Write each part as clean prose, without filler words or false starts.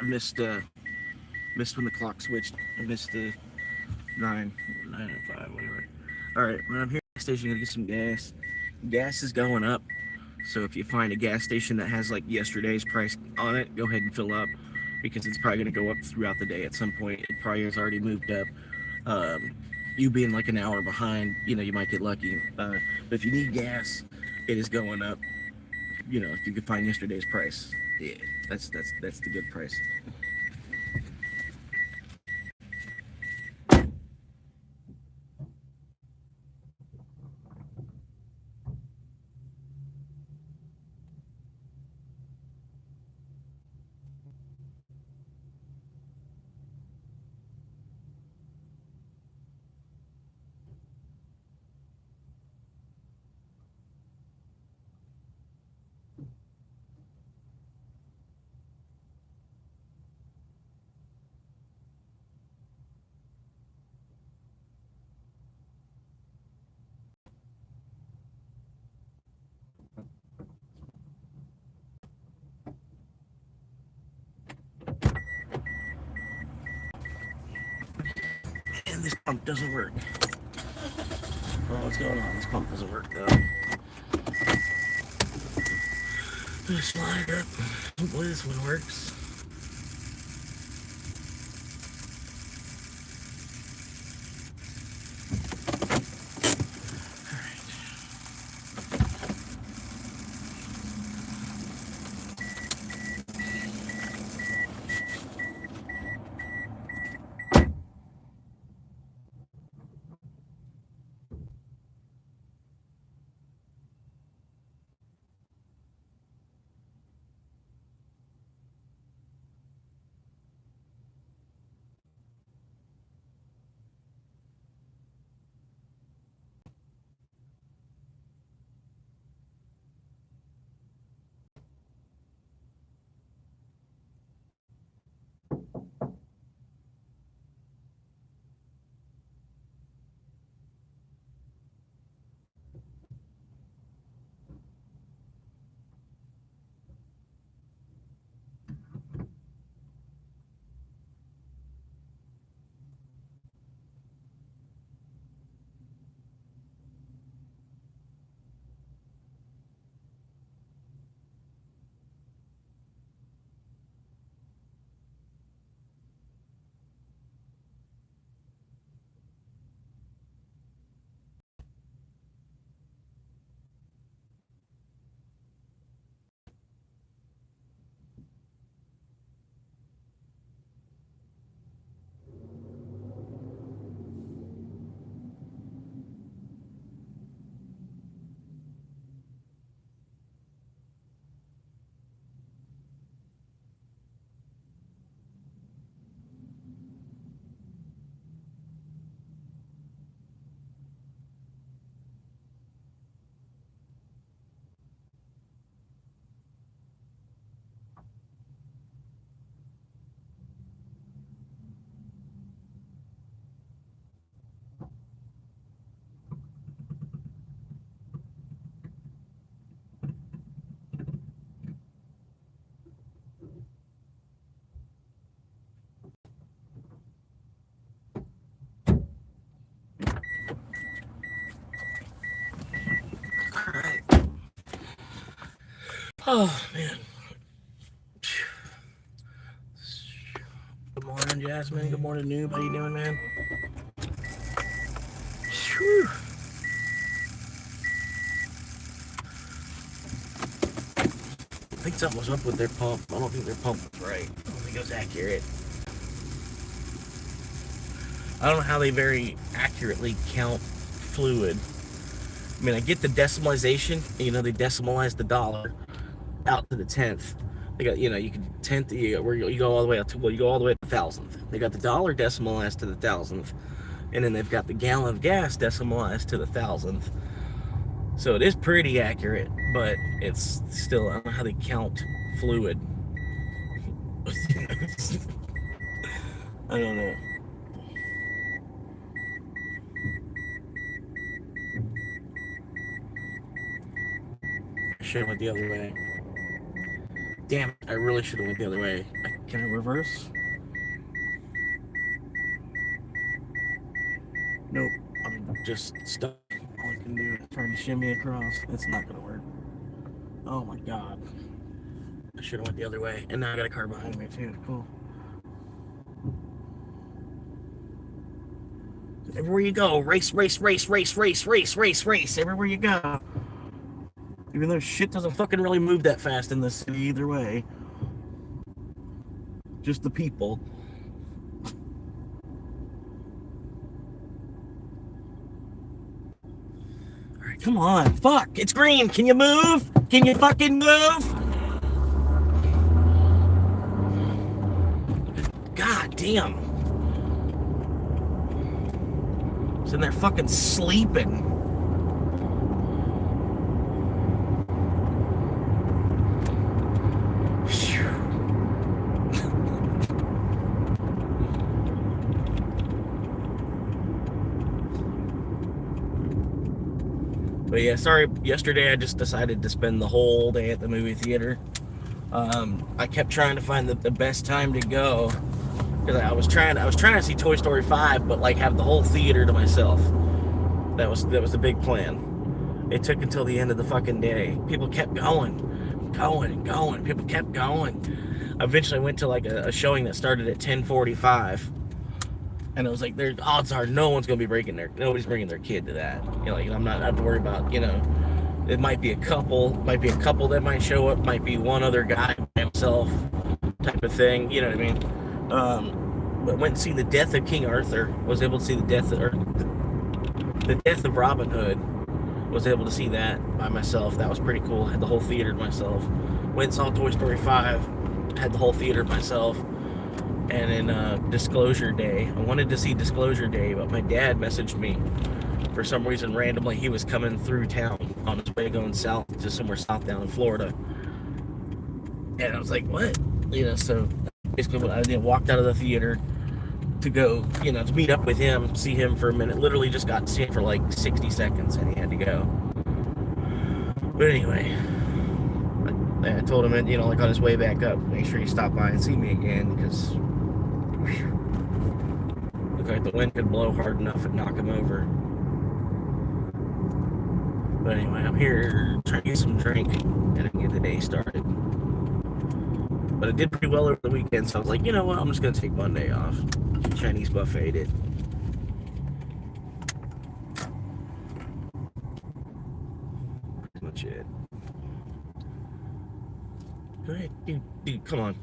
missed when the clock switched. I missed the 9:05, whatever. All right, when I'm here at the station, gonna get some gas. Gas is going up, so if you find a gas station that has like yesterday's price on it, go ahead and fill up because it's probably gonna go up throughout the day. At some point, it probably has already moved up. You being like an hour behind, you might get lucky. But if you need gas, it is going up. If you could find yesterday's price, yeah, that's the good price. And this pump doesn't work. Oh, what's going on? This pump doesn't work though. Just slide up. Hopefully this one works. Alright. Oh, man. Good morning, Jasmine. Good morning, Noob. How you doing, man? Whew. I think something was up with their pump. I don't think their pump was right. I don't think it was accurate. I don't know how they very accurately count fluid. I mean, I get the decimalization. They decimalize the dollar out to the tenth. They got, you can tenth. Where you go all the way up to, well, you go all the way to the thousandth. They got the dollar decimalized to the thousandth, and then they've got the gallon of gas decimalized to the thousandth. So it is pretty accurate, but it's still, I don't know how they count fluid. I don't know. I should have went the other way. Damn, I really should have went the other way. I Can I reverse? Nope. I'm just stuck. All I can do is try to shimmy across. It's not gonna work. Oh my god. I should have went the other way. And now I got a car behind me too. Cool. Everywhere you go, race, race, race, race, race, race, race, race. Everywhere you go. Even though shit doesn't fucking really move that fast in this city either way. Just the people. Alright, come on. Fuck, it's green. Can you move? Can you fucking move? God damn. Sitting there fucking sleeping. But yeah, sorry, yesterday I just decided to spend the whole day at the movie theater. I kept trying to find the best time to go because I was trying to see Toy Story 5, but like have the whole theater to myself. That was the big plan. It took until the end of the fucking day. People kept going and going. People kept going. Eventually I went to like a showing that started at 10:45. And it was like, there's odds are nobody's bringing their kid to that. You know, like I'm not have to worry about, you know, it might be a couple that might show up, might be one other guy by himself type of thing, you know what I mean? But went to see the death of King Arthur, was able to see the death of Robin Hood, was able to see that by myself. That was pretty cool. Had the whole theater to myself. Went and saw Toy Story 5, had the whole theater to myself. And then Disclosure Day. I wanted to see Disclosure Day, but my dad messaged me for some reason randomly. He was coming through town on his way going south to somewhere south down in Florida. And I was like, what? You know, so basically I walked out of the theater to go, you know, to meet up with him, see him for a minute. Literally just got to see him for like 60 seconds and he had to go. But anyway, I told him, you know, like on his way back up, make sure you stop by and see me again because looked like the wind could blow hard enough and knock him over. But anyway, I'm here trying to get some drink and get the day started. But I did pretty well over the weekend, so I was like, you know what, I'm just going to take Monday off. Chinese buffet it. Pretty much it. Go ahead, dude, come on.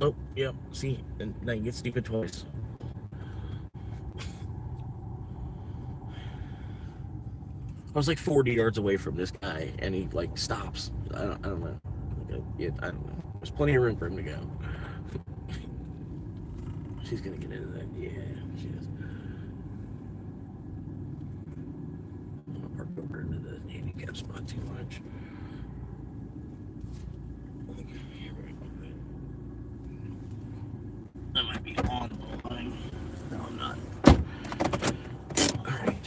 Oh, yep, see, and now you get stupid twice. I was like 40 yards away from this guy, and he like stops. I don't know. I don't know. There's plenty of room for him to go. She's gonna get into that. Yeah, she is. I'm gonna park over into the handicap spot too much. I might be on the line. No, I'm not. Alright.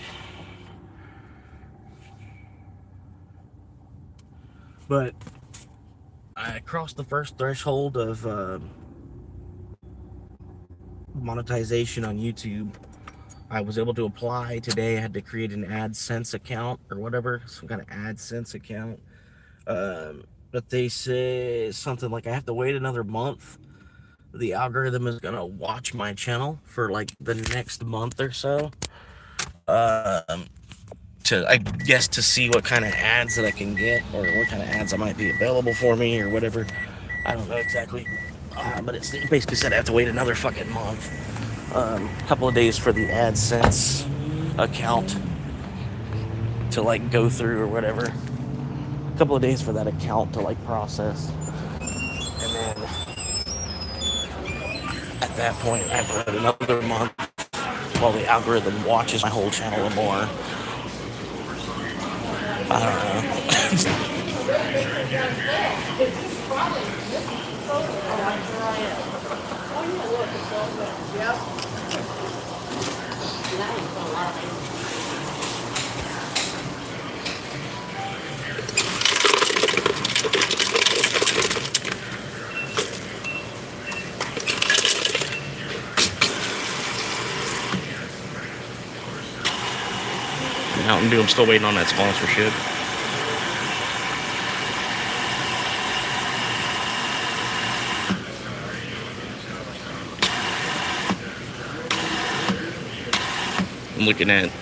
But I crossed the first threshold of monetization on YouTube. I was able to apply today. I had to create an AdSense account or whatever, some kind of AdSense account. But they say something like I have to wait another month. The algorithm is gonna watch my channel for like the next month or so, to I guess to see what kind of ads that I can get or what kind of ads that might be available for me or whatever. I don't know exactly, but it basically said I have to wait another fucking month, a couple of days for the AdSense account to like go through or whatever. A couple of days for that account to like process, and then at that point, I have to wait another month while the algorithm watches my whole channel more. I don't know. Mountain Dew. I'm still waiting on that sponsorship.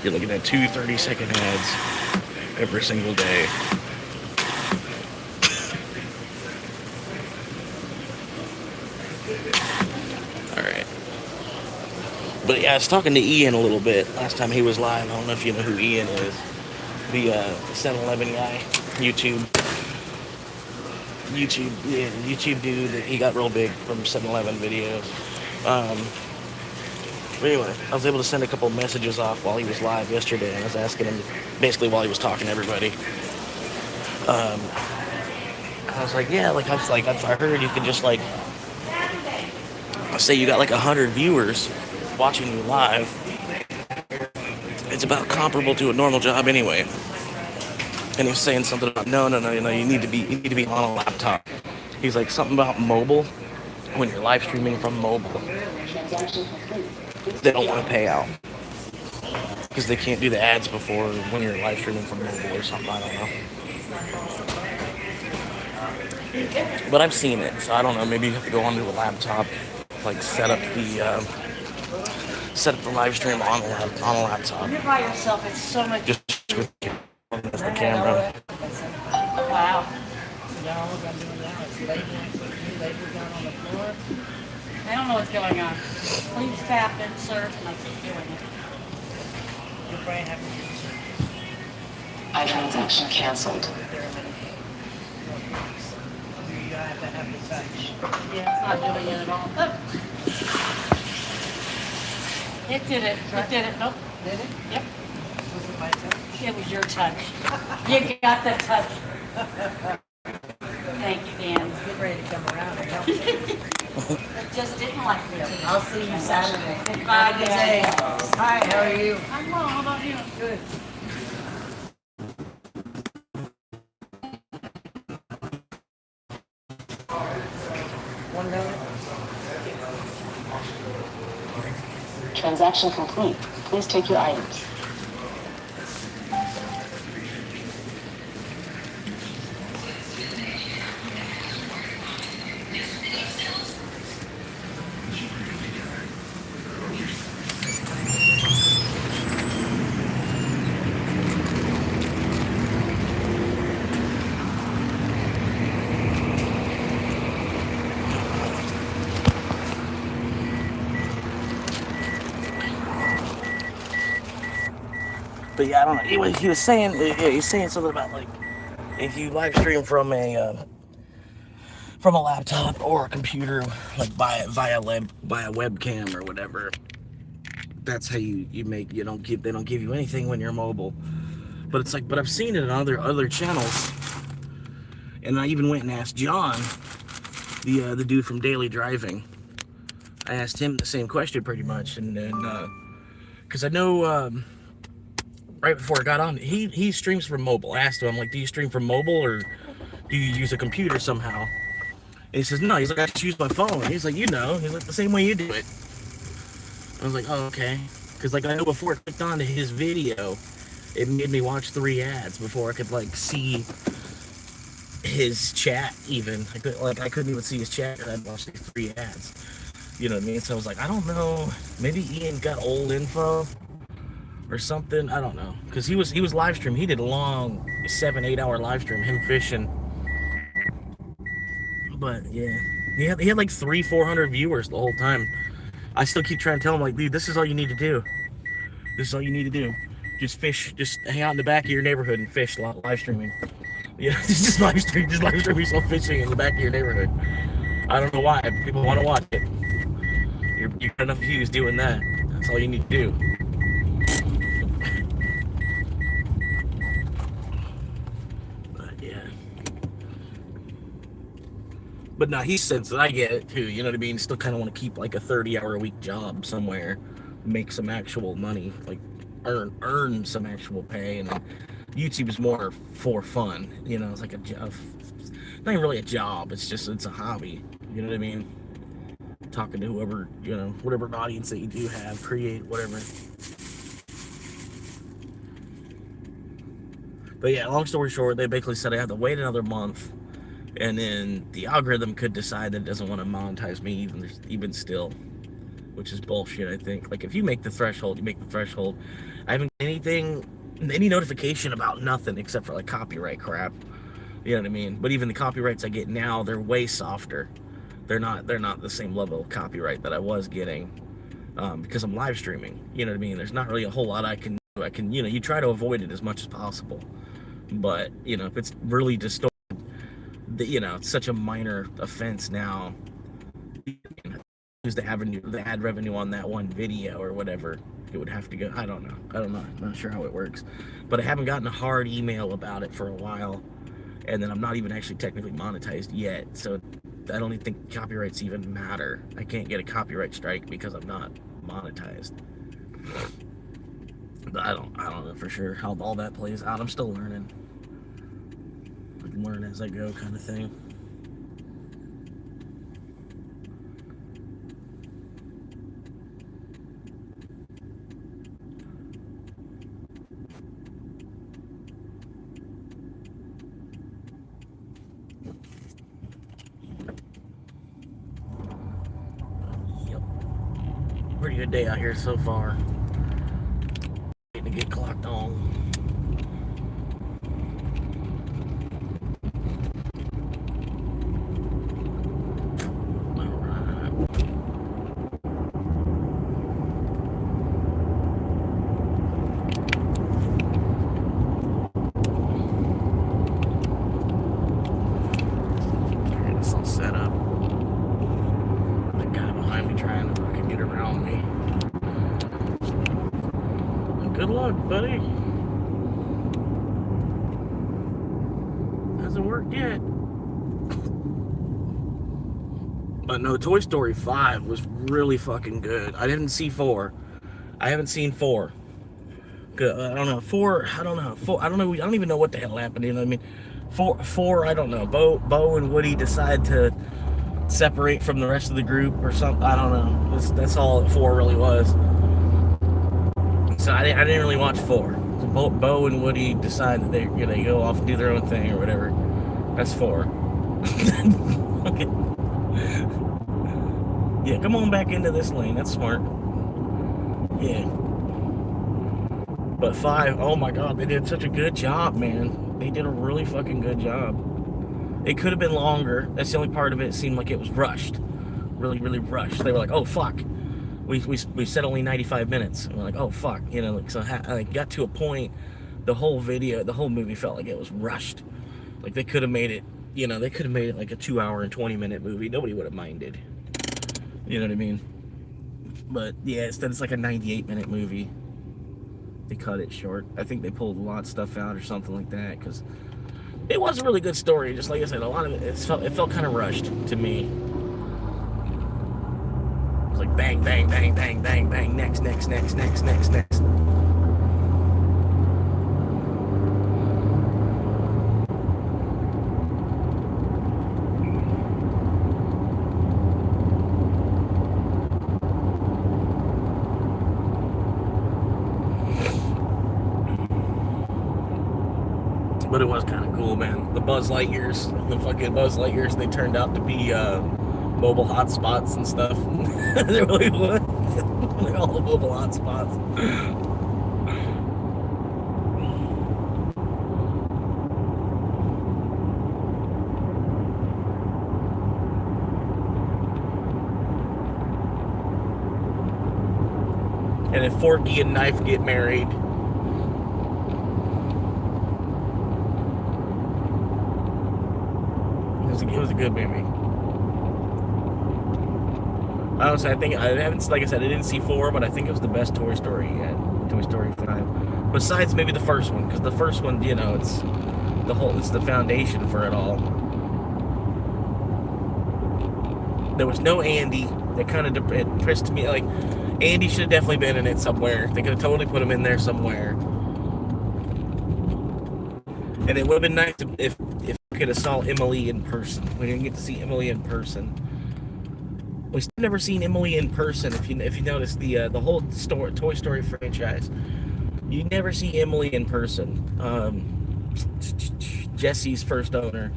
You're looking at 2 30-second ads every single day. All right. But yeah, I was talking to Ian a little bit last time he was live. I don't know if you know who Ian is. The 7-Eleven guy, YouTube dude. He got real big from 7-Eleven videos. But anyway, I was able to send a couple messages off while he was live yesterday, and I was asking him, basically while he was talking to everybody. I was like, yeah, like I heard you could just like, say you got like 100 viewers watching you live. It's about comparable to a normal job anyway. And he was saying something about no, you need to be on a laptop. He's like something about mobile. When you're live streaming from mobile, they don't want to pay out because they can't do the ads before when you're live streaming from mobile or something. I don't know. But I've seen it, so I don't know. Maybe you have to go onto a laptop, like set up the live stream on a laptop. You're by yourself. It's so much. Just with the camera. Wow. I don't know what's going on. Please tap insert and I keep doing it. Transaction canceled. Yeah, it's not doing it at all. Oh. It did it. It did it. Nope. Did it? Yep. Was it my touch? It was your touch. You got the touch. Thank you, Dan. Get ready to come around and help. It just didn't like me. I'll see you Saturday. Bye, Dan. Hi, how are you? I'm well. How about you? Good. $1. Transaction complete. Please take your items. But yeah, I don't know. He was saying, he's saying something about like if you live stream from a laptop or a computer, like via webcam or whatever. That's how you make. They don't give you anything when you're mobile. But it's like, but I've seen it on other channels, and I even went and asked John, the dude from Daily Driving. I asked him the same question pretty much, and then because I know. Right before I got on, he streams from mobile. I asked him, I'm like, do you stream from mobile or do you use a computer somehow? And he says, no. He's like, I just use my phone. He's like, he's like, the same way you do it. I was like, oh, okay. Because like I know before I clicked onto his video, it made me watch 3 ads before I could like see his chat even. I couldn't even see his chat and I'd watch these 3 ads. You know what I mean? So I was like, I don't know. Maybe Ian got old info or something. I don't know, because he was live streaming. He did a long 7-8 hour live stream, him fishing. But yeah, he had like 300-400 viewers the whole time. I still keep trying to tell him, like, dude, this is all you need to do. This is all you need to do. Just fish. Just hang out in the back of your neighborhood and fish live streaming. Yeah, just live stream yourself fishing in the back of your neighborhood. I don't know why people want to watch it. You got enough views doing that. That's all you need to do. But no, he says that I get it too, you know what I mean? Still kind of want to keep like a 30-hour-a-week job somewhere, make some actual money, like earn some actual pay. And YouTube is more for fun, you know. It's like a job, not even really a job. It's a hobby, you know what I mean? Talking to whoever, you know, whatever audience that you do have, create whatever. But yeah, long story short, they basically said I had to wait another month, and then the algorithm could decide that it doesn't want to monetize me even still, which is bullshit. I think like if you make the threshold, you make the threshold. I haven't any notification about nothing except for like copyright crap. You know what I mean? But even the copyrights I get now, they're way softer. They're not the same level of copyright that I was getting, because I'm live streaming. You know what I mean? There's not really a whole lot I can do. You try to avoid it as much as possible. But if it's really distorted, it's such a minor offense now. Use the ad revenue on that one video or whatever. It would have to go. I don't know. I'm not sure how it works. But I haven't gotten a hard email about it for a while. And then I'm not even actually technically monetized yet. So I don't even think copyrights even matter. I can't get a copyright strike because I'm not monetized. But I don't know for sure how all that plays out. I'm still learning. I can learn as I go kind of thing. Pretty good day out here so far. Waiting to get clocked on. Get this all set up. The guy behind me trying to fucking get around me. Good luck, buddy. Hasn't worked yet. But no, Toy Story 5 was really fucking good. I didn't see 4. I haven't seen 4. Good. I don't know. 4. I don't know. 4. I don't know. I don't even know what the hell happened. You know what I mean? 4. I don't know. Bo and Woody decide to separate from the rest of the group or something. I don't know. That's all 4 really was. So I didn't really watch 4. So Bo and Woody decide that they go off and do their own thing or whatever. That's 4. Okay. Yeah, come on back into this lane. That's smart. Yeah. But 5, oh my god, they did such a good job, man. They did a really fucking good job. It could have been longer. That's the only part of it. It seemed like it was rushed. Really, really rushed. They were like, oh fuck. We said only 95 minutes. And we're like, oh fuck. So I got to a point, the whole movie felt like it was rushed. Like they could have made it, they could have made it like a 2-hour and 20-minute movie. Nobody would have minded. You know what I mean? But yeah, instead it's like a 98-minute movie. They cut it short. I think they pulled a lot of stuff out or something like that, because it was a really good story. Just like I said, a lot of it felt kind of rushed to me. It was like bang, bang, bang, bang, bang, bang, next. But it was kind of cool, man. The fucking Buzz Lightyears, they turned out to be mobile hotspots and stuff. They really was. Like all the mobile hotspots. And if Forky and Knife get married, it was a good movie. Honestly, I haven't, like I said, I didn't see 4, but I think it was the best Toy Story yet. Toy Story 5. Besides maybe the first one, because the first one, it's the foundation for it all. There was no Andy. That kind of impressed me. Like, Andy should have definitely been in it somewhere. They could have totally put him in there somewhere. And it would have been nice if we could have saw Emily in person. We didn't get to see Emily in person. We've still never seen Emily in person. If you notice the whole Toy Story franchise, you never see Emily in person. Jesse's first owner,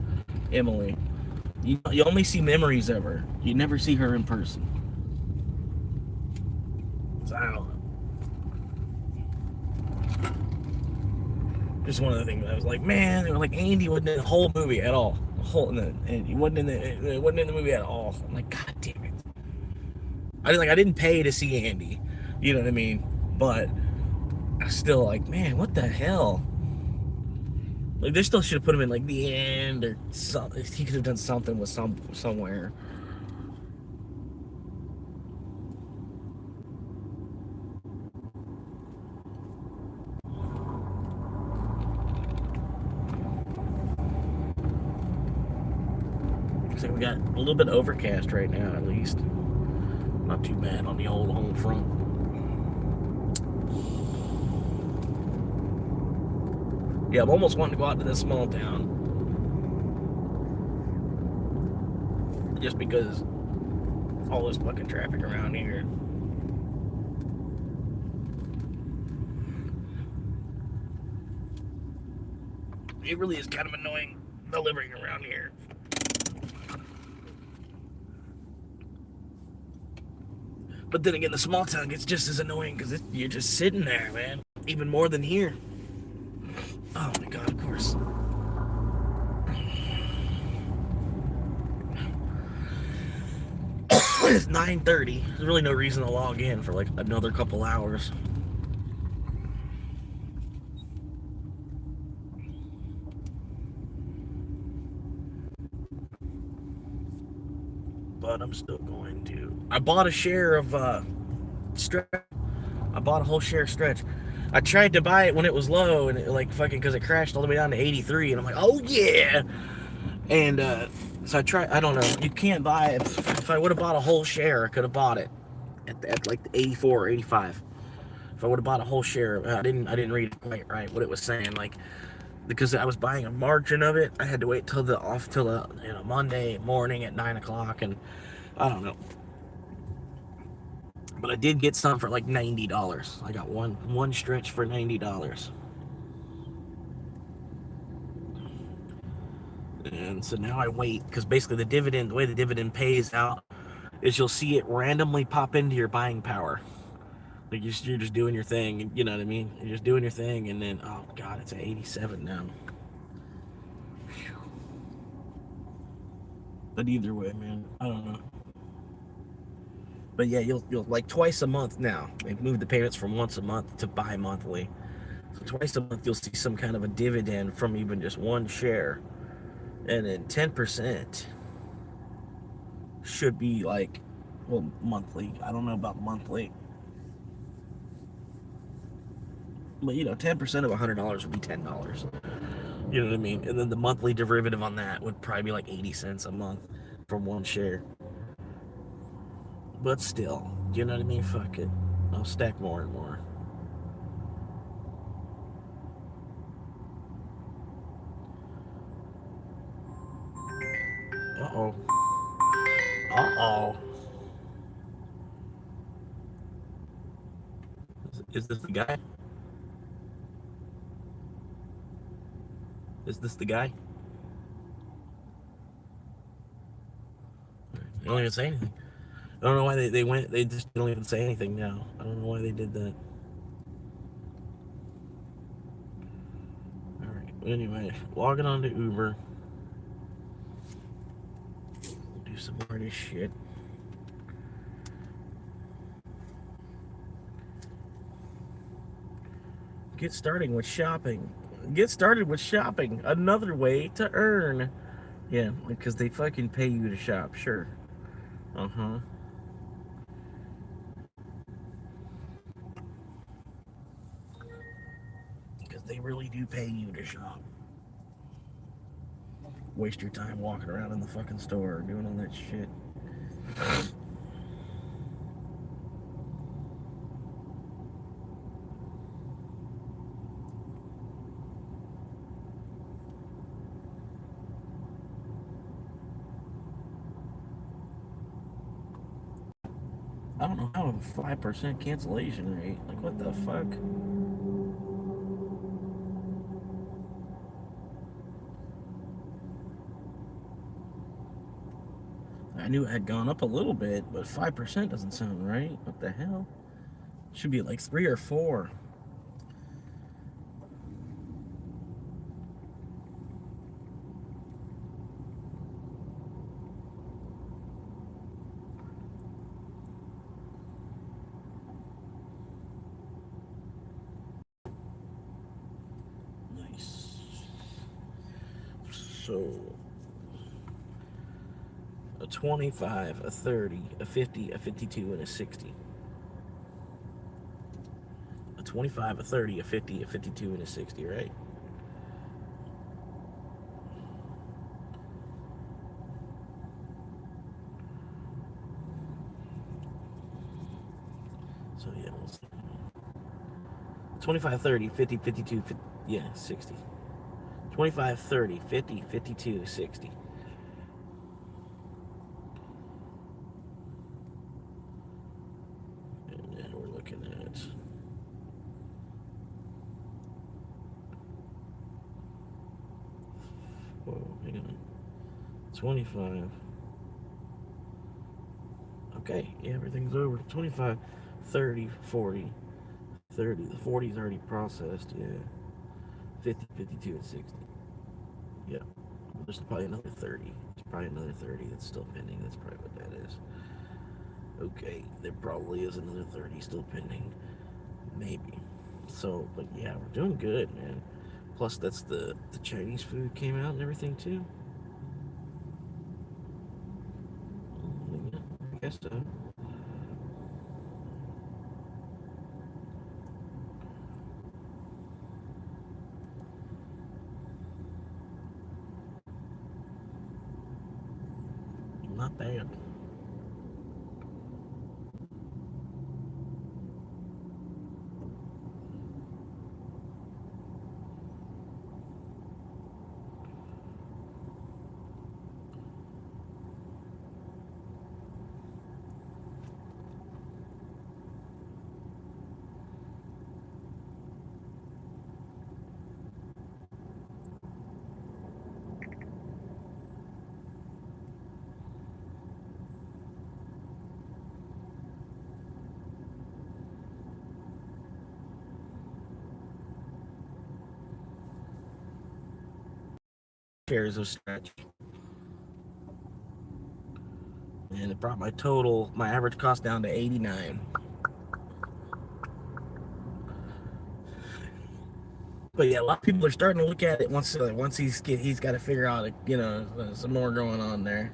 Emily. You only see memories of her. You never see her in person. So I don't know. Just one of the things I was like, man, like Andy wasn't in the whole movie at all. And he wasn't in the movie at all. I'm like, God damn it. I didn't pay to see Andy. You know what I mean? But I was still like, man, what the hell? Like, they still should have put him in like the end or something. He could have done something with somewhere. So we got a little bit overcast right now, at least. Not too bad on the old home front. Yeah, I'm almost wanting to go out to this small town. Just because all this fucking traffic around here. It really is kind of annoying delivering around here. But then again, the small town gets just as annoying because you're just sitting there, man. Even more than here. Oh my god, of course. It's 9:30. There's really no reason to log in for like another couple hours. But I'm still going to. I bought a share of Stretch. I bought a whole share of Stretch. I tried to buy it when it was low, and it like fucking because it crashed all the way down to 83, and I'm like, oh yeah. And so I tried. I don't know. You can't buy it. If I would have bought a whole share, I could have bought it at like 84 or 85. If I would have bought a whole share, I didn't read it quite right what it was saying. Like, because I was buying a margin of it, I had to wait till Monday morning at 9 o'clock, and I don't know. But I did get some for like $90. I got one Stretch for $90. And so now I wait, because basically the way the dividend pays out is you'll see it randomly pop into your buying power. Like you're just doing your thing, you know what I mean? You're just doing your thing, and then, oh god, it's at 87 now. Whew. But either way, man, I don't know. But yeah, you'll like twice a month now. They've moved the payments from once a month to bi-monthly. So twice a month you'll see some kind of a dividend from even just one share. And then 10% should be like, well, monthly. I don't know about monthly. But 10% of $100 would be $10. You know what I mean? And then the monthly derivative on that would probably be like 80 cents a month from one share. But still, you know what I mean? Fuck it. I'll stack more and more. Uh-oh. Uh-oh. Is this the guy? Is this the guy? They don't even say anything. I don't know why they just don't even say anything now. I don't know why they did that. Alright, anyway, logging on to Uber. Do some more of this shit. Get started with shopping. Get started with shopping. Another way to earn. Yeah, because they fucking pay you to shop, sure. Uh-huh. Because they really do pay you to shop. Waste your time walking around in the fucking store doing all that shit. I don't know how a 5% cancellation rate. Like, what the fuck? I knew it had gone up a little bit, but 5% doesn't sound right. What the hell? Should be like 3 or 4. Nice. So, a 25, a 30, a 50, a 52, and a 60. A 25, a 30, a 50, a 52, and a 60, right? So, yeah, we'll see. 25, 30, 50, 52, 50, yeah, 60. 25, 30, 50, 52, 60. And then we're looking at whoa, hang on. 25. Okay, yeah, everything's over. 25, 30, 40, 30. The 40 is already processed, yeah. 50, 52, and 60. Yeah. There's probably another 30. There's probably another 30 that's still pending. That's probably what that is. Okay, there probably is another 30 still pending. Maybe. So, but yeah, we're doing good, man. Plus, that's the Chinese food came out and everything, too. Yeah, I guess so. Not bad. Shares of stretch. And it brought my total, my average cost down to 89. But yeah, a lot of people are starting to look at it once he's got to figure out, some more going on there.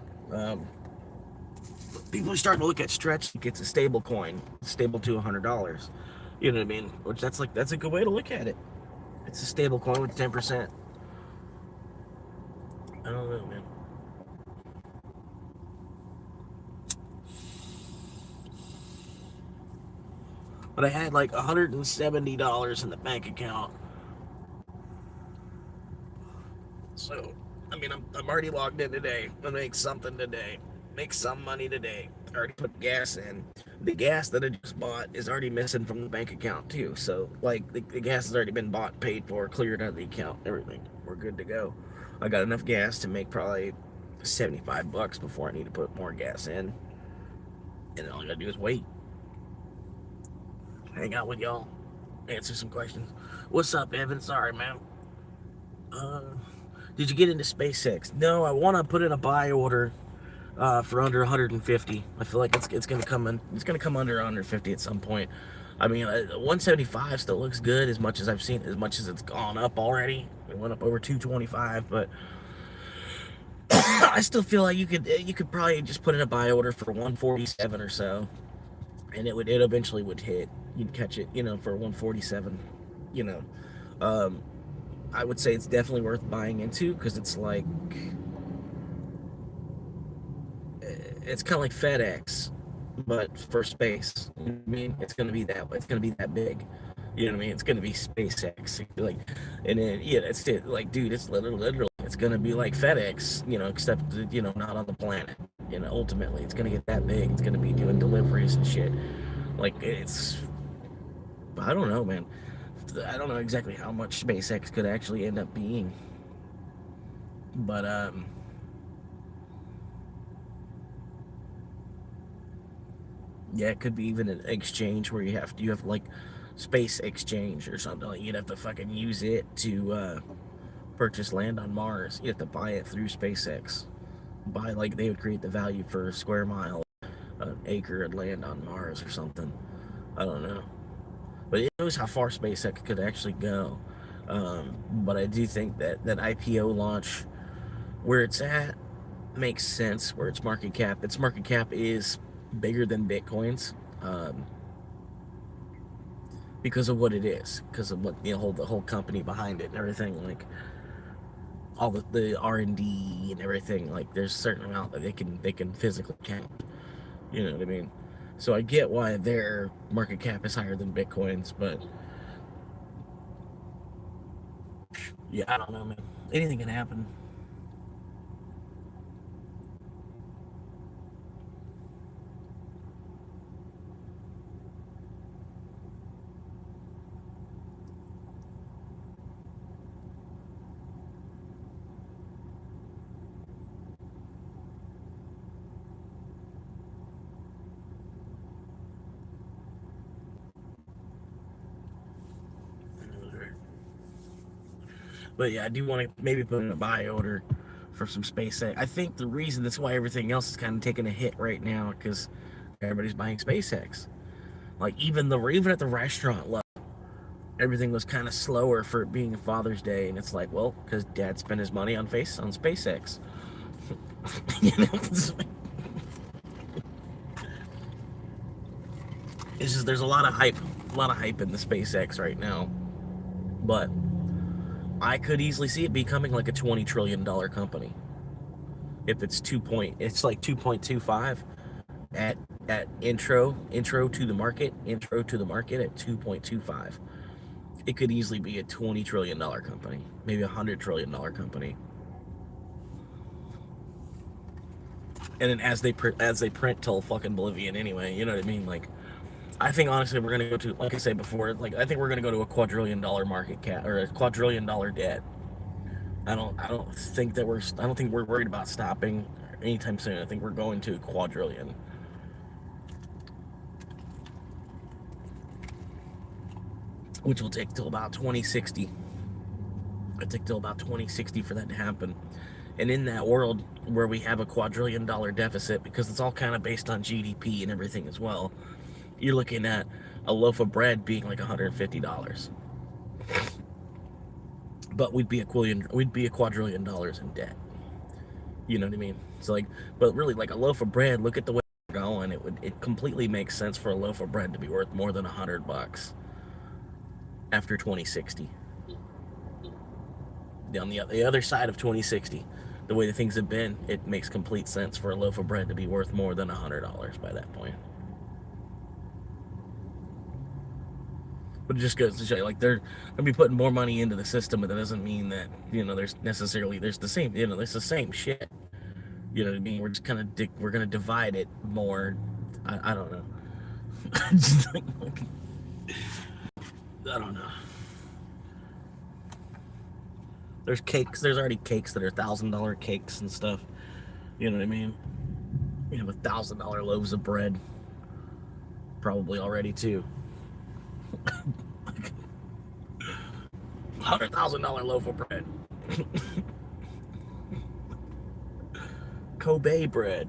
People are starting to look at stretch. It gets a stable coin, stable to $100. You know what I mean? Which that's a good way to look at it. It's a stable coin with 10%. I don't know, man. But I had like $170 in the bank account. So, I mean, I'm already logged in today. I'm gonna make something today. Make some money today. I already put gas in. The gas that I just bought is already missing from the bank account too. So, like, the gas has already been bought, paid for, cleared out of the account, everything. We're good to go. I got enough gas to make probably $75 before I need to put more gas in. And all I gotta do is wait. Hang out with y'all. Answer some questions. What's up, Evan? Sorry, man. Did you get into SpaceX? No, I want to put in a buy order for under 150. I feel like it's gonna come in. It's gonna come under 150 at some point. I mean, 175 still looks good as much as I've seen, as much as it's gone up already. It went up over 225, but I still feel like you could probably just put in a buy order for 147 or so, and it eventually would hit. You'd catch it, for 147. You know, um, I would say it's definitely worth buying into because it's like it's kind of like FedEx, but for space. You know what I mean, it's gonna be that big. You know what I mean? It's gonna be SpaceX, like, and then yeah, it's like, dude, it's literally, it's gonna be like FedEx, except not on the planet. Ultimately, it's gonna get that big. It's gonna be doing deliveries and shit. Like I don't know, man. I don't know exactly how much SpaceX could actually end up being, but Yeah, it could be even an exchange where you have like space exchange or something. Like you'd have to fucking use it to purchase land on Mars. You have to buy it through SpaceX. Buy like they would create the value for a square mile, an acre of land on Mars or something. I don't know, but it knows how far SpaceX could actually go. But I do think that that IPO launch, where it's at, makes sense. Where its market cap is bigger than Bitcoin's, because of what it is, because of what the whole company behind it and everything. Like all the R&D and everything. Like there's a certain amount that they can physically count. You know what I mean? So I get why their market cap is higher than Bitcoin's, but yeah, I don't know, man. Anything can happen. But yeah, I do want to maybe put in a buy order for some SpaceX. I think the reason that's why everything else is kind of taking a hit right now because everybody's buying SpaceX. Like even at the restaurant level, everything was kind of slower for it being Father's Day, and it's like, well, because Dad spent his money on SpaceX. You know, it's just there's a lot of hype in the SpaceX right now, but I could easily see it becoming like a $20 trillion company. If it's like 2.25 at intro to the market at 2.25. It could easily be a $20 trillion company, maybe a $100 trillion company. And then as they print till fucking oblivion anyway, you know what I mean? Like I think honestly we're gonna go to, like I said before, like I think we're gonna go to a $250 market cap or a $250 debt. I don't think we're worried about stopping anytime soon. I think we're going to a quadrillion, which will take till about 2060. It take till about 2060 for that to happen. And in that world where we have a $250 deficit, because it's all kind of based on GDP and everything as well, you're looking at a loaf of bread being like $150. But we'd be a $250 in debt. You know what I mean? So like, but really, like a loaf of bread. Look at the way we're going. It completely makes sense for a loaf of bread to be worth more than $100 after 2060. On the other side of 2060, the way the things have been, it makes complete sense for a loaf of bread to be worth more than $100 by that point. But it just goes to show you, like they're gonna be putting more money into the system, but that doesn't mean that there's the same there's the same shit. You know what I mean? We're just kind of we're gonna divide it more. I don't know. I don't know. There's cakes. There's already cakes that are $1,000 cakes and stuff. You know what I mean? You have $1,000 loaves of bread, probably already too. $100,000 loaf of bread. Kobe bread.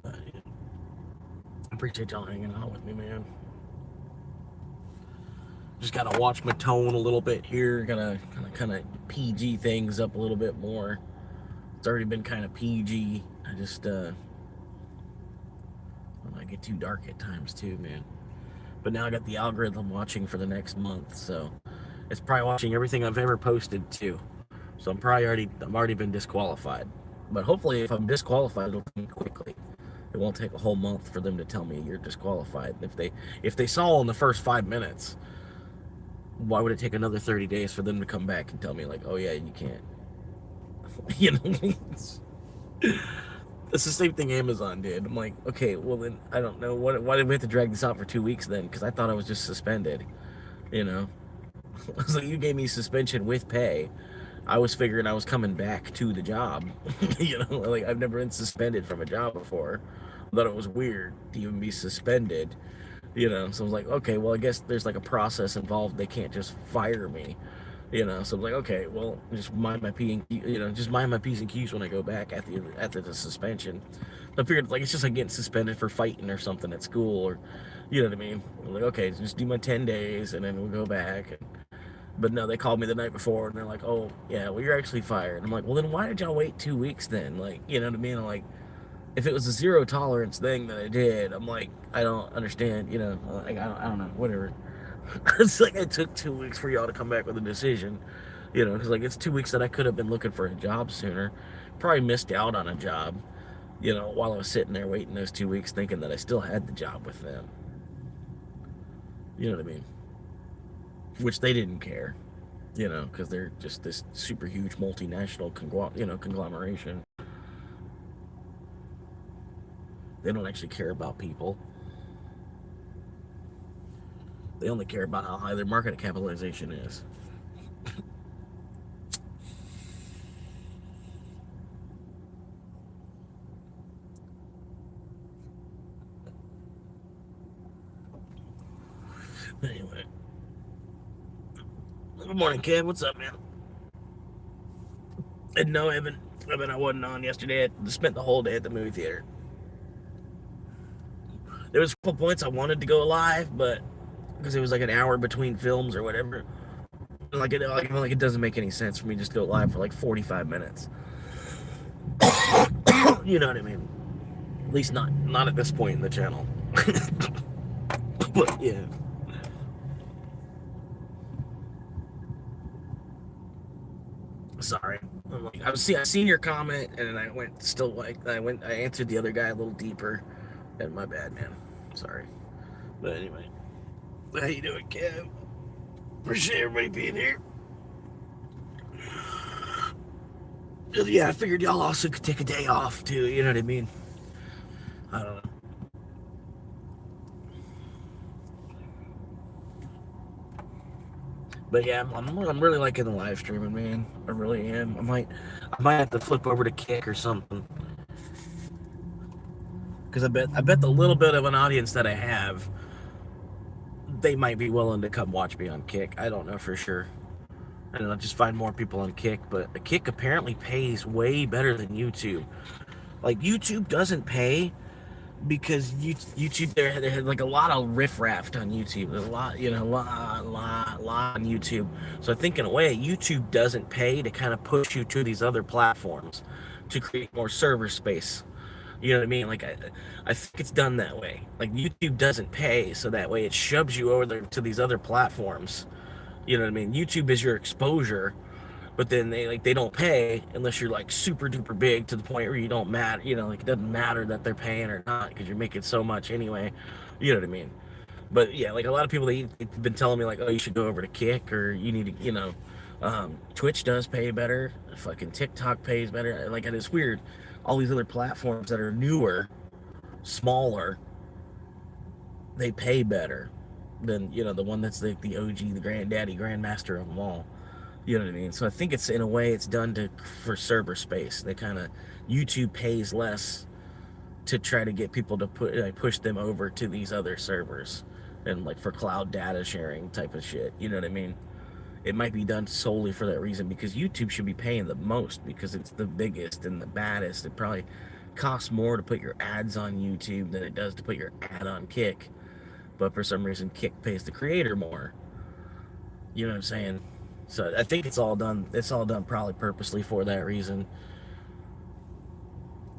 I appreciate y'all hanging out with me, man. Just gotta watch my tone a little bit here. Gotta kind of PG things up a little bit more. It's already been kind of PG. I just I get too dark at times too, man. But now I got the algorithm watching for the next month, so it's probably watching everything I've ever posted too. So I'm already been disqualified. But hopefully, if I'm disqualified, it'll be quickly. It won't take a whole month for them to tell me you're disqualified. If they saw in the first 5 minutes, why would it take another 30 days for them to come back and tell me like, oh yeah, you can't? You know, it's the same thing Amazon did. I'm like, okay, well then I don't know why did we have to drag this out for 2 weeks then? Because I thought I was just suspended. You know, So you gave me suspension with pay. I was figuring I was coming back to the job. You know, like I've never been suspended from a job before. I thought it was weird to even be suspended. You know, so I was like, okay, well, I guess there's like a process involved. They can't just fire me. You know, so I'm like, okay, well, just mind my P and Q, you know, just mind my P's and Q's when I go back after the suspension. I figured like it's just like getting suspended for fighting or something at school, or you know what I mean. I'm like, okay, just do my 10 days and then we'll go back. But no, they called me the night before and they're like, oh yeah, well, you're actually fired. I'm like, well, then why did y'all wait 2 weeks then? Like, you know what I mean? I'm like, if it was a zero tolerance thing that I did, I'm like, I don't understand, you know, like, I don't know, whatever. It's like it took 2 weeks for y'all to come back with a decision, you know, because like it's 2 weeks that I could have been looking for a job sooner. Probably missed out on a job, you know, while I was sitting there waiting those 2 weeks thinking that I still had the job with them. You know what I mean? Which they didn't care, you know, because they're just this super huge multinational conglomeration. They don't actually care about people. They only care about how high their market capitalization is. Anyway. Good morning, Kev. What's up, man? And no, Evan, I wasn't on yesterday. I spent the whole day at the movie theater. There was a couple points I wanted to go live, but because it was like an hour between films or whatever, like it doesn't make any sense for me just to go live for like 45 minutes. You know what I mean? At least not at this point in the channel. But yeah. Sorry. I'm like, I seen your comment and then I answered the other guy a little deeper. And my bad, man. Sorry. But anyway. How you doing, Kev? Appreciate everybody being here. Yeah, I figured y'all also could take a day off too, you know what I mean? I don't know. But yeah, I'm really liking the live streaming, man. I really am. I might have to flip over to Kick or something. Because I bet the little bit of an audience that I have, they might be willing to come watch me on Kick. I don't know for sure. I don't know, just find more people on Kick, but Kick apparently pays way better than YouTube. Like YouTube doesn't pay because YouTube there had like a lot of riffraff on YouTube. There's a lot, you know, lot on YouTube. So I think in a way YouTube doesn't pay to kind of push you to these other platforms to create more server space. You know what I mean? Like I think it's done that way. Like YouTube doesn't pay, so that way it shoves you over there to these other platforms. You know what I mean? YouTube is your exposure, but then they don't pay unless you're like super duper big to the point where you don't matter. You know, like it doesn't matter that they're paying or not because you're making so much anyway. You know what I mean? But yeah, like a lot of people they've been telling me like, oh, you should go over to Kick or you need to, you know, Twitch does pay better. Fucking TikTok pays better. Like it's weird. All these other platforms that are newer, smaller, they pay better than, you know, the one that's like the OG, the grandmaster of them all. You know what I mean? So I think it's in a way it's done for server space. They kind of YouTube pays less to try to get people to push them over to these other servers and like for cloud data sharing type of shit. You know what I mean? It might be done solely for that reason because YouTube should be paying the most because it's the biggest and the baddest. It probably costs more to put your ads on YouTube than it does to put your ad on Kick. But for some reason, Kick pays the creator more. You know what I'm saying? So I think it's all done probably purposely for that reason.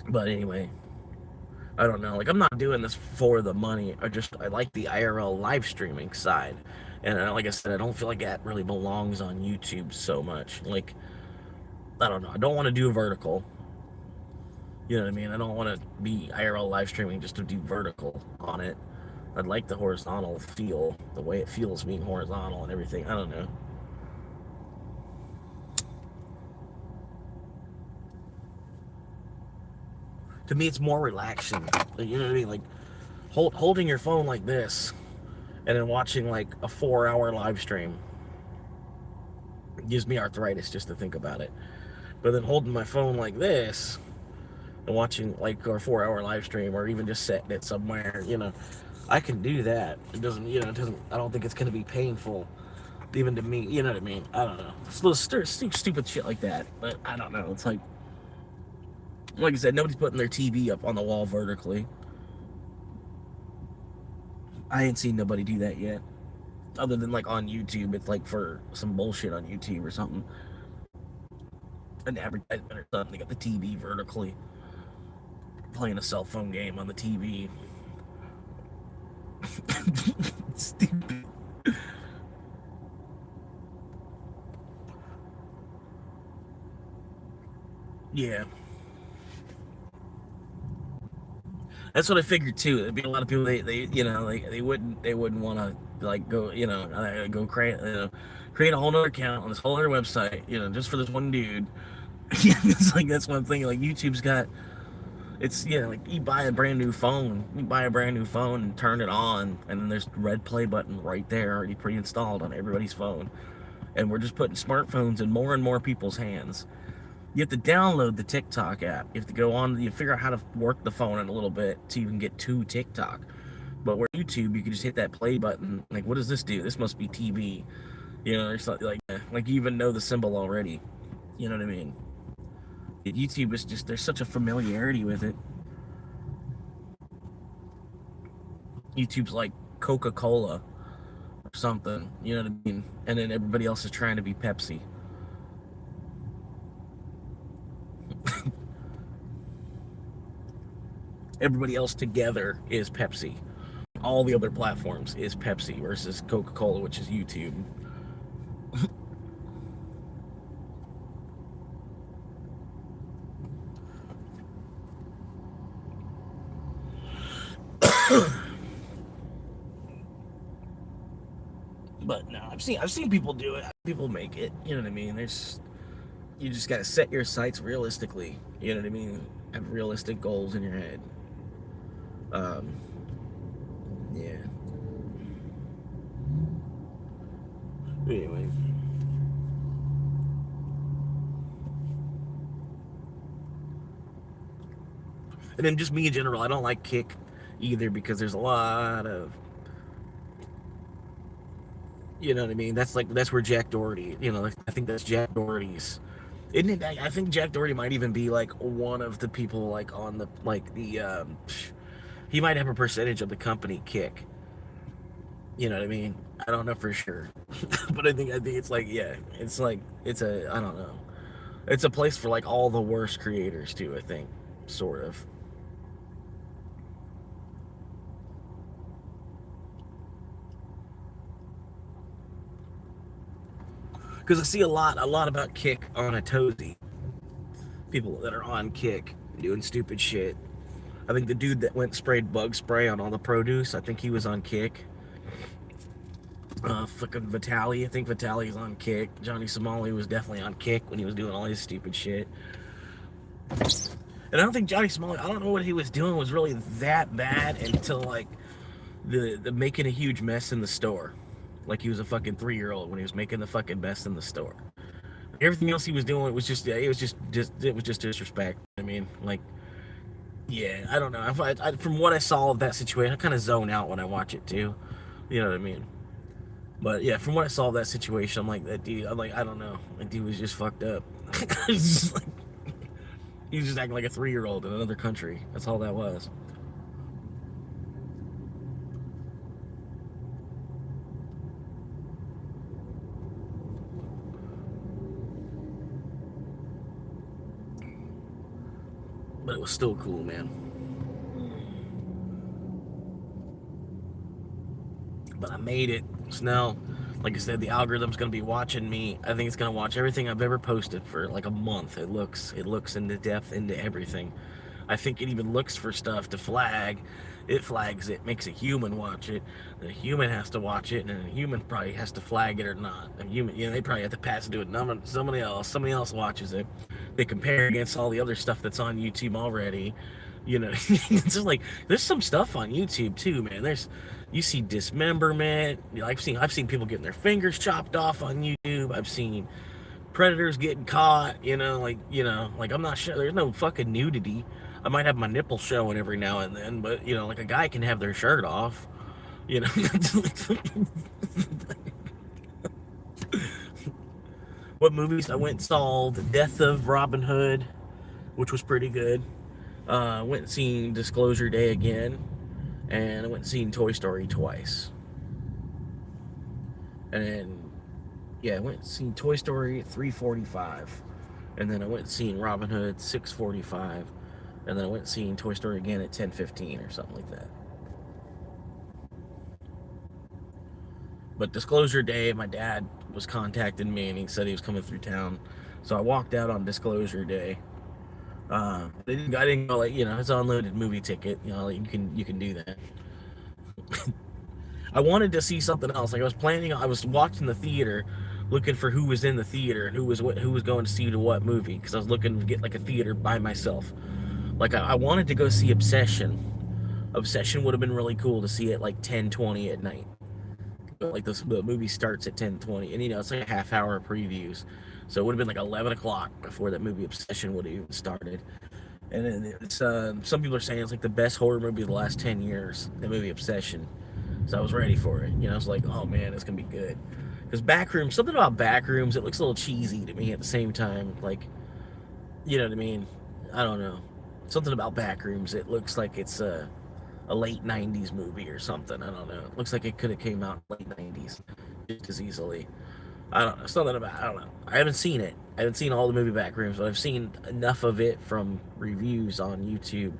But anyway, I don't know. Like I'm not doing this for the money. I like the IRL live streaming side. And like I said, I don't feel like that really belongs on YouTube so much. Like, I don't know. I don't want to do vertical. You know what I mean? I don't want to be IRL live streaming just to do vertical on it. I'd like the horizontal feel, the way it feels being horizontal and everything. I don't know. To me, it's more relaxing. You know what I mean? Like, holding your phone like this and then watching like a 4-hour live stream. It gives me arthritis just to think about it. But then holding my phone like this and watching like our 4-hour live stream, or even just setting it somewhere, I can do that. It doesn't, I don't think it's going to be painful even to me. You know what I mean? I don't know. It's little stupid shit like that. But I don't know. It's like I said, nobody's putting their TV up on the wall vertically. I ain't seen nobody do that yet. Other than like on YouTube, it's like for some bullshit on YouTube or something. An advertisement or something. They got the TV vertically. Playing a cell phone game on the TV. Stupid. Yeah. That's what I figured too. There'd be a lot of people they wouldn't want to like go go create a whole other account on this whole other website just for this one dude. It's like that's one thing. Like YouTube's got like you buy a brand new phone and turn it on, and then there's the red play button right there already pre-installed on everybody's phone, and we're just putting smartphones in more and more people's hands. You have to download the TikTok app. You have to go on. You figure out how to work the phone in a little bit so you can get to TikTok. But where YouTube, you can just hit that play button. Like, what does this do? This must be TV. There's like you even know the symbol already. You know what I mean? YouTube is just, there's such a familiarity with it. YouTube's like Coca-Cola or something. You know what I mean? And then everybody else is trying to be Pepsi. Everybody else together is Pepsi. All the other platforms is Pepsi versus Coca-Cola, which is YouTube. But no, I've seen people do it. People make it. You know what I mean? You just gotta set your sights realistically. You know what I mean? Have realistic goals in your head. Yeah. Anyway. And then just me in general, I don't like Kick either because there's a lot of, you know what I mean? That's where Jack Doherty, I think that's Jack Doherty's. Isn't it? I think Jack Doherty might even be like one of the people like on the he might have a percentage of the company Kick. You know what I mean? I don't know for sure, but I think it's like it's I don't know. It's a place for like all the worst creators too. I think, sort of. Because I see a lot about Kick on a Tozy. People that are on Kick doing stupid shit. I think the dude that went sprayed bug spray on all the produce, I think he was on Kick. Fucking Vitaly, I think Vitaly's on Kick. Johnny Somali was definitely on Kick when he was doing all his stupid shit. And I don't think Johnny Somali, I don't know what he was doing was really that bad until like the making a huge mess in the store. Like he was a fucking 3-year-old when he was making the fucking mess in the store. Everything else he was doing was just disrespect. I mean, like, yeah, I don't know. From what I saw of that situation, I kind of zone out when I watch it too. You know what I mean? But yeah, from what I saw of that situation, I'm like, that dude, I don't know. That dude was just fucked up. He's just acting like a 3-year-old in another country. That's all that was. But it was still cool, man. But I made it. So now, like I said, the algorithm's gonna be watching me. I think it's gonna watch everything I've ever posted for like a month. It looks into depth into everything. I think it even looks for stuff to flag. It flags it, makes a human watch it. The human has to watch it, and the human probably has to flag it or not. The human, they probably have to pass it to it. Somebody else watches it. They compare against all the other stuff that's on YouTube already. You know, it's just like there's some stuff on YouTube too, man. You see dismemberment. You know, I've seen people getting their fingers chopped off on YouTube. I've seen predators getting caught. Like I'm not sure. There's no fucking nudity. I might have my nipples showing every now and then, but like a guy can have their shirt off. You know. What movies I went and saw? The Death of Robin Hood, which was pretty good. Went and seen Disclosure Day again, and I went and seen Toy Story twice. And then, yeah, I went and seen Toy Story at 3:45, and then I went and seen Robin Hood 6:45, and then I went and seen Toy Story again at 10:15 or something like that. But Disclosure Day, my dad was contacting me, and he said he was coming through town, so I walked out on Disclosure Day. I didn't go, like, it's an unlimited movie ticket. You can do that. I wanted to see something else. Like I was watching the theater, looking for who was in the theater and who was going to see what movie, because I was looking to get like a theater by myself. Like I wanted to go see Obsession. Obsession would have been really cool to see at like 10:20 at night. Like the movie starts at 10:20, and it's like a half hour previews, so it would have been like 11 o'clock before that movie Obsession would have even started. And then it's some people are saying it's like the best horror movie of the last 10 years, the movie Obsession. So I was ready for it. I was like, oh man, it's gonna be good. Because Backrooms, something about Backrooms, it looks a little cheesy to me at the same time. Like, you know what I mean? I don't know. Something about Backrooms, it looks like it's a late 90s movie or something. I don't know. It looks like it could have came out in late 90s just as easily. I don't know. Something about, I don't know. I haven't seen it. I haven't seen all the movie Backrooms, but I've seen enough of it from reviews on YouTube.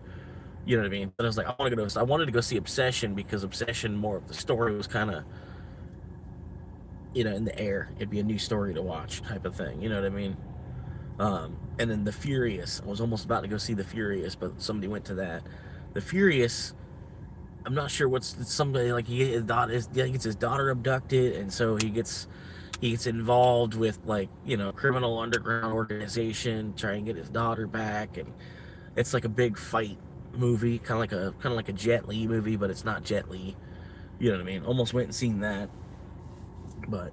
You know what I mean? But I was like, I wanted to go see Obsession, because Obsession, more of the story was kind of, in the air. It'd be a new story to watch type of thing. You know what I mean? And then The Furious. I was almost about to go see The Furious, but somebody went to that. The Furious, I'm not sure somebody, like, he gets his daughter abducted, and so he gets involved with, like, criminal underground organization, trying to get his daughter back, and it's like a big fight movie, kind of like a Jet Li movie, but it's not Jet Li. You know what I mean? Almost went and seen that, but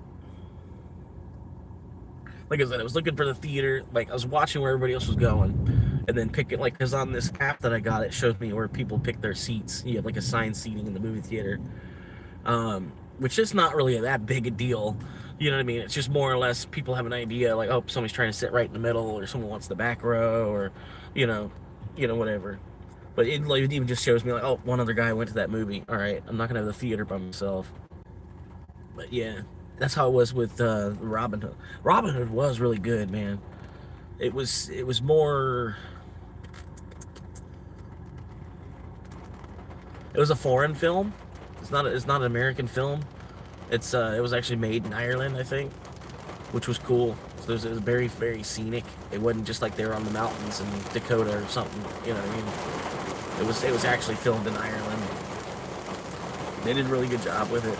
like I said, I was looking for the theater. Like, I was watching where everybody else was going, and then pick it, like, because on this app that I got, it shows me where people pick their seats. You have like assigned seating in the movie theater, which is not really that big a deal. You know what I mean? It's just more or less people have an idea, like, oh, somebody's trying to sit right in the middle, or someone wants the back row, or whatever. But it even just shows me, like, oh, one other guy went to that movie. All right, I'm not gonna have the theater by myself. But yeah, that's how it was with Robin Hood. Robin Hood was really good, man. It was more. It was a foreign film. It's not an American film. It was actually made in Ireland, I think, which was cool. So it was very, very scenic. It wasn't just like they were on the mountains in Dakota or something. You know what I mean? It was actually filmed in Ireland. They did a really good job with it.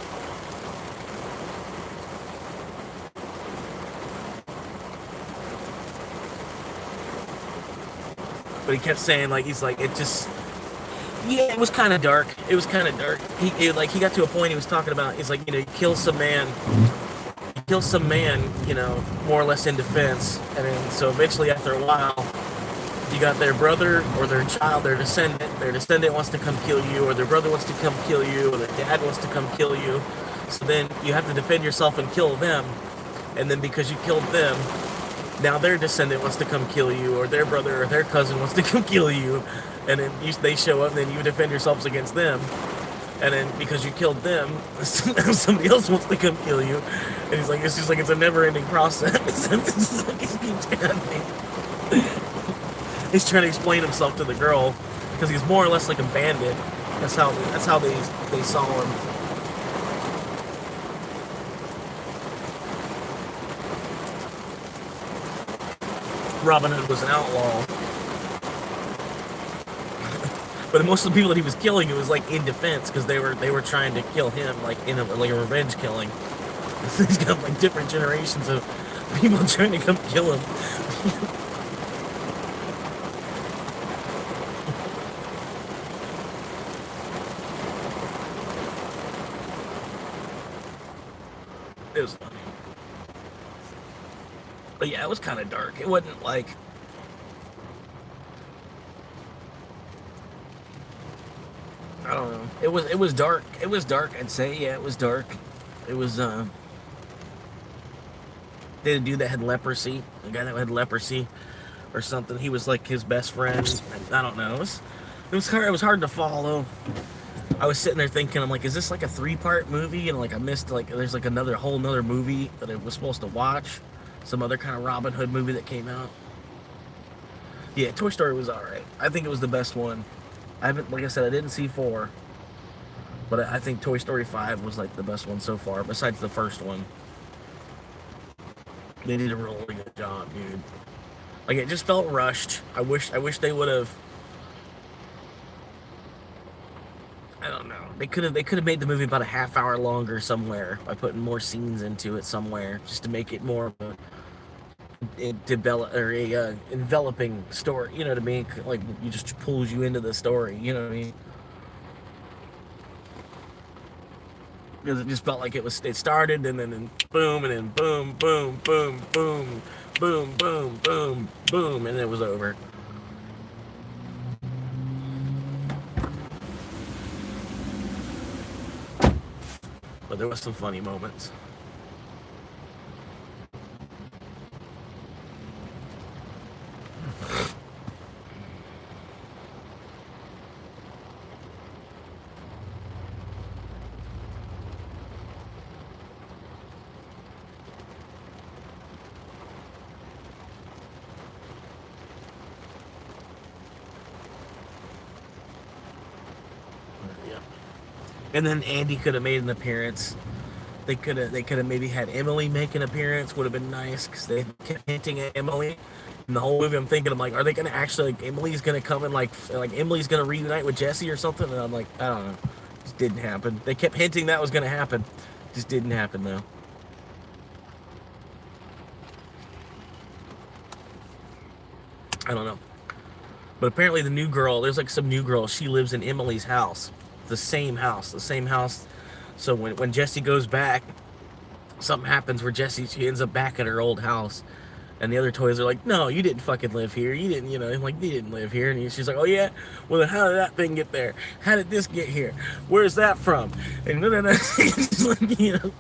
But he kept saying, like, he's like, it just, yeah, it was kind of dark. It was kind of dark. He got to a point, he was talking about, he's like, he kills some man, more or less in defense. And then, so eventually, after a while, you got their brother or their child, their descendant wants to come kill you, or their brother wants to come kill you, or their dad wants to come kill you. So then you have to defend yourself and kill them. And then because you killed them, now their descendant wants to come kill you, or their brother or their cousin wants to come kill you. And then they show up, and then you defend yourselves against them. And then because you killed them, somebody else wants to come kill you. And he's like, it's just like, it's a never-ending process. It's just like, it keeps happening. He's trying to explain himself to the girl, because he's more or less like a bandit. That's how they saw him. Robin Hood was an outlaw. But most of the people that he was killing, it was like in defense, because they were trying to kill him, like in a revenge killing. He's got like different generations of people trying to come kill him. It was funny. But yeah, it was kind of dark. It wasn't like... I don't know. It was dark. It was dark, I'd say. Yeah, it was dark. It was, they had a dude that had leprosy. The guy that had leprosy or something. He was like his best friend. I don't know. It was hard to follow. I was sitting there thinking, I'm like, is this like a 3-part movie? And like I missed, like, there's like whole nother movie that I was supposed to watch. Some other kind of Robin Hood movie that came out. Yeah, Toy Story was alright. I think it was the best one. I haven't, like I said, I didn't see 4. But I think Toy Story 5 was like the best one so far, besides the first one. They did a really good job, dude. Like, it just felt rushed. I wish they would have... I don't know. They could have made the movie about a half hour longer somewhere by putting more scenes into it somewhere, just to make it more of a enveloping story. You know what I mean? Like, you just pulls you into the story. You know what I mean? Because it just felt like it started and then boom and then boom, boom, boom, boom, boom, boom, boom, boom, and it was over. But there was some funny moments. And then Andy could have made an appearance. They could have maybe had Emily make an appearance. Would have been nice because they kept hinting at Emily. And the whole movie, I'm thinking, I'm like, are they gonna actually, like, Emily's gonna come and like Emily's gonna reunite with Jesse or something? And I'm like, I don't know. It just didn't happen. They kept hinting that was gonna happen. It just didn't happen though. I don't know. But apparently the new girl, there's like some new girl. She lives in Emily's house. The same house. So when Jessie goes back, something happens where she ends up back at her old house. And the other toys are like, no, you didn't fucking live here. You didn't, you didn't live here. And she's like, oh yeah? Well then how did that thing get there? How did this get here? Where's that from? And then it's like, you know.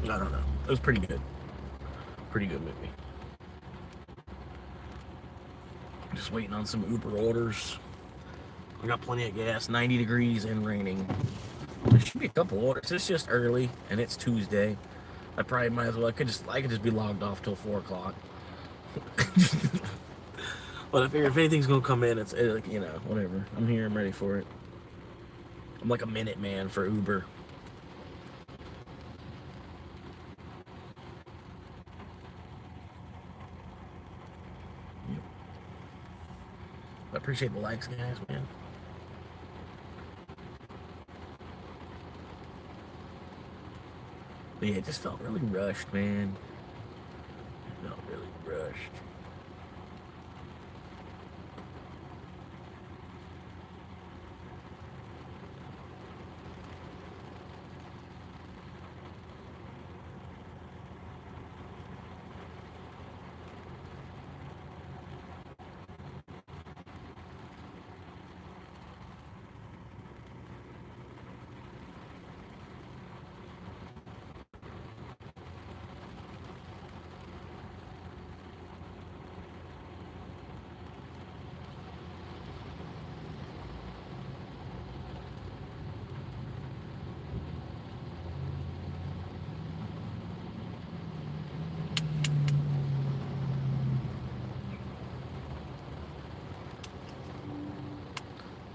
I don't know. It was pretty good. Pretty good movie. Just waiting on some Uber orders. I got plenty of gas, 90 degrees and raining. There should be a couple orders. It's just early and it's Tuesday. I probably might as well. I could just be logged off till 4 o'clock. But if anything's gonna come in, it's like, you know, whatever. I'm here. I'm ready for it. I'm like a minute man for Uber. I appreciate the likes, guys, man. But yeah, it just felt really rushed, man. It felt really rushed.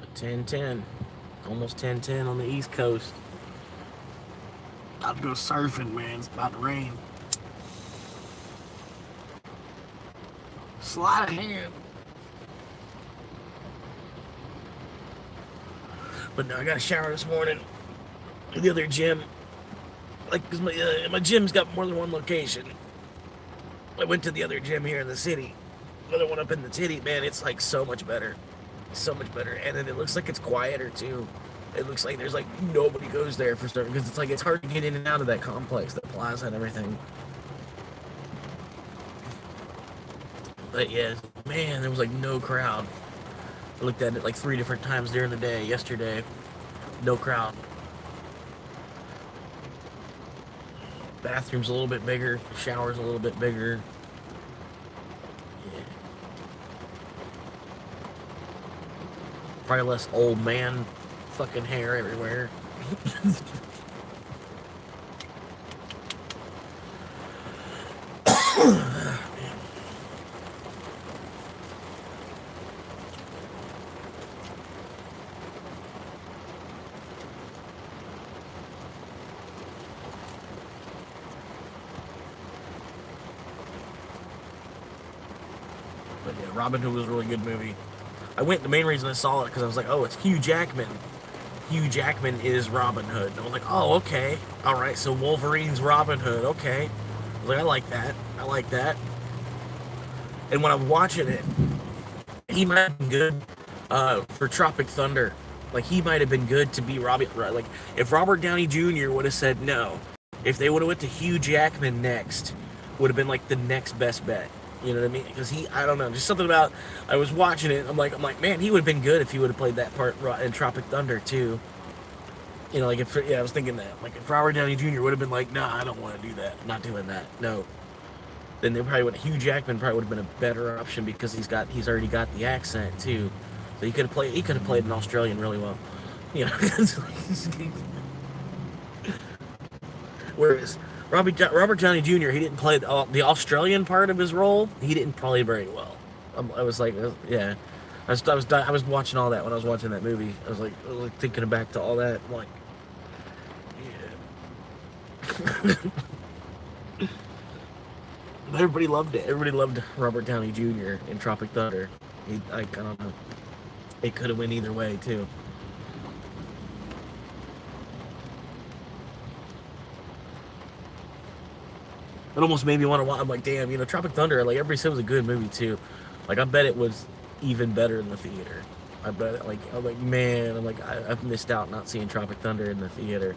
But 10:10, almost 10:10 on the East Coast. About to go surfing, man. It's about to rain. Sleight of hand. But no, I got a shower this morning at the other gym. Like, cause my gym's got more than one location. I went to the other gym here in the city, The other one up in the titty, man, it's like so much better. So much better. And then it looks like it's quieter too. It looks like there's like nobody goes there for starting, because it's like it's hard to get in and out of that complex, the plaza and everything. But yeah, man, there was like no crowd. I looked at it like 3 different times during the day yesterday. No crowd. Bathroom's a little bit bigger, shower's a little bit bigger. Yeah. Probably less old man fucking hair everywhere. But yeah, Robin Hood was a really good movie. I went, the main reason I saw it because I was like, oh, it's Hugh Jackman. Hugh Jackman is Robin Hood. And I was like, oh, okay. All right, so Wolverine's Robin Hood. Okay. I was like, I like that. I like that. And when I'm watching it, he might have been good for Tropic Thunder. Like, he might have been good to be Robbie. Like, if Robert Downey Jr. would have said no, if they would have went to Hugh Jackman next, would have been like the next best bet. You know what I mean? Because I don't know, just something about, I was watching it, I'm like, man, he would have been good if he would have played that part in Tropic Thunder too. You know, like, I was thinking that, like, if Robert Downey Jr. would have been like, nah, I don't want to do that, I'm not doing that, no. Then they probably would, Hugh Jackman probably would have been a better option because he's already got the accent too. So he could have played an Australian really well. You know, whereas Robert Downey Jr., he didn't play the Australian part of his role. He didn't play very well. I was like, yeah. I was watching all that when I was watching that movie. I was like thinking back to all that. I'm like, yeah. But everybody loved it. Everybody loved Robert Downey Jr. in Tropic Thunder. I don't know. It could have went either way too. It almost made me want to watch. I'm like, damn, you know, Tropic Thunder, like, everybody said it was a good movie too. Like, I bet it was even better in the theater. I bet it, like, I'm like, man, I'm like, I've missed out not seeing Tropic Thunder in the theater.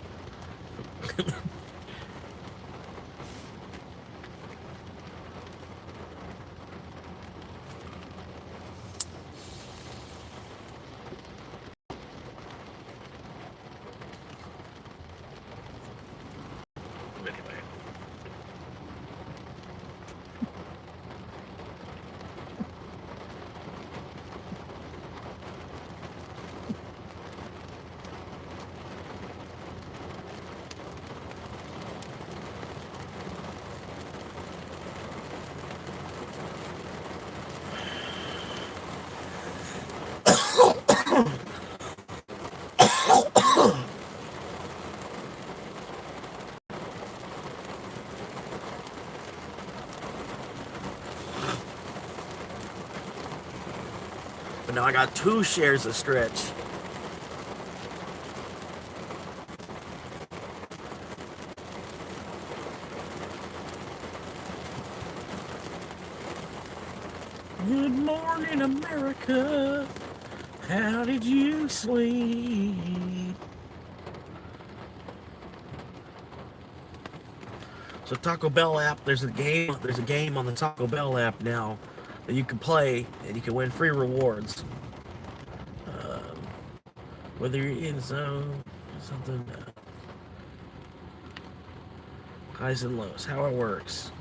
But now I got 2 shares of stretch. Good morning, America. How did you sleep? So Taco Bell app, there's a game on the Taco Bell app now that you can play and you can win free rewards. Whether you're in zone or something. Highs and lows, how it works.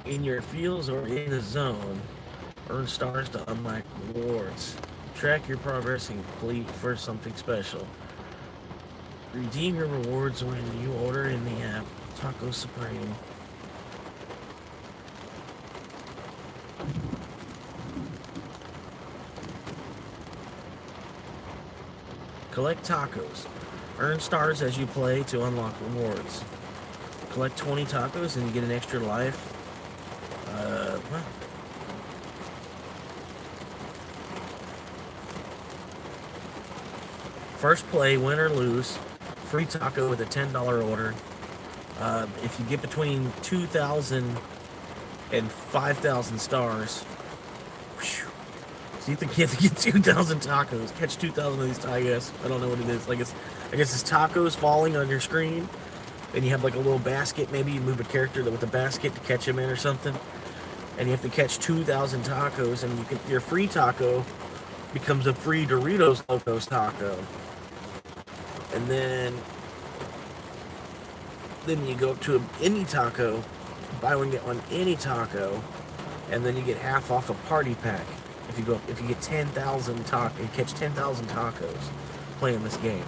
In your fields or in the zone, earn stars to unlock rewards. Track your progress and complete for something special. Redeem your rewards when you order in the app Taco Supreme. Collect tacos. Earn stars as you play to unlock rewards. Collect 20 tacos and you get an extra life. What? First play, win or lose. Free taco with a $10 order. If you get between 2,000 and 5,000 stars. Whew. So you have to get 2,000 tacos. Catch 2,000 of these tacos. I don't know what it is. I guess it's tacos falling on your screen, and you have like a little basket. Maybe you move a character with a basket to catch them in or something. And you have to catch 2,000 tacos, and your free taco becomes a free Doritos Locos taco. And then you go up to any taco, buy one get one any taco, and then you get half off a party pack if you get 10,000 tacos, you catch 10,000 tacos playing this game.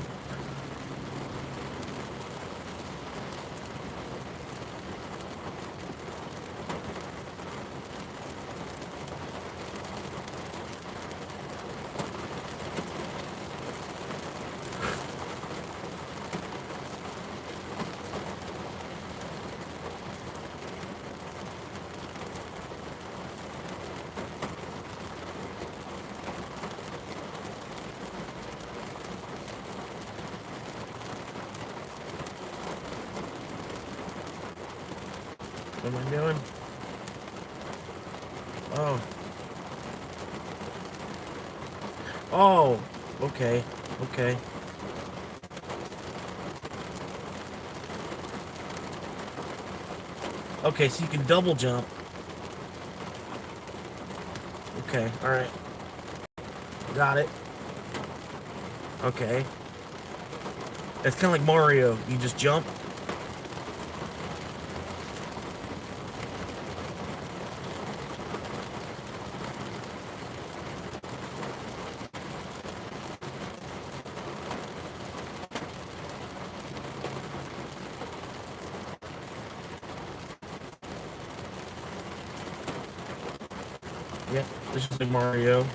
What am I doing? Oh. Oh. Okay. Okay. Okay, so you can double jump. Okay, alright. Got it. Okay. It's kind of like Mario. You just jump. Yep, this is like Mario.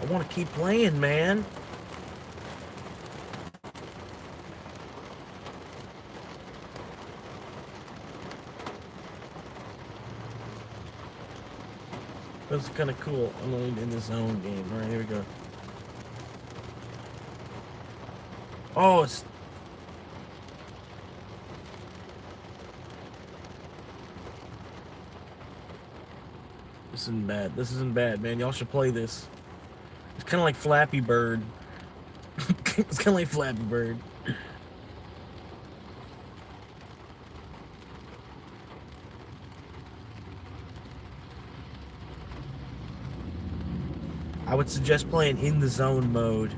I want to keep playing, man. This is kind of cool. I'm in the zone game. All right, here we go. Oh, it's... This isn't bad. This isn't bad, man. Y'all should play this. It's kind of like Flappy Bird. It's kind of like Flappy Bird. I would suggest playing in the zone mode.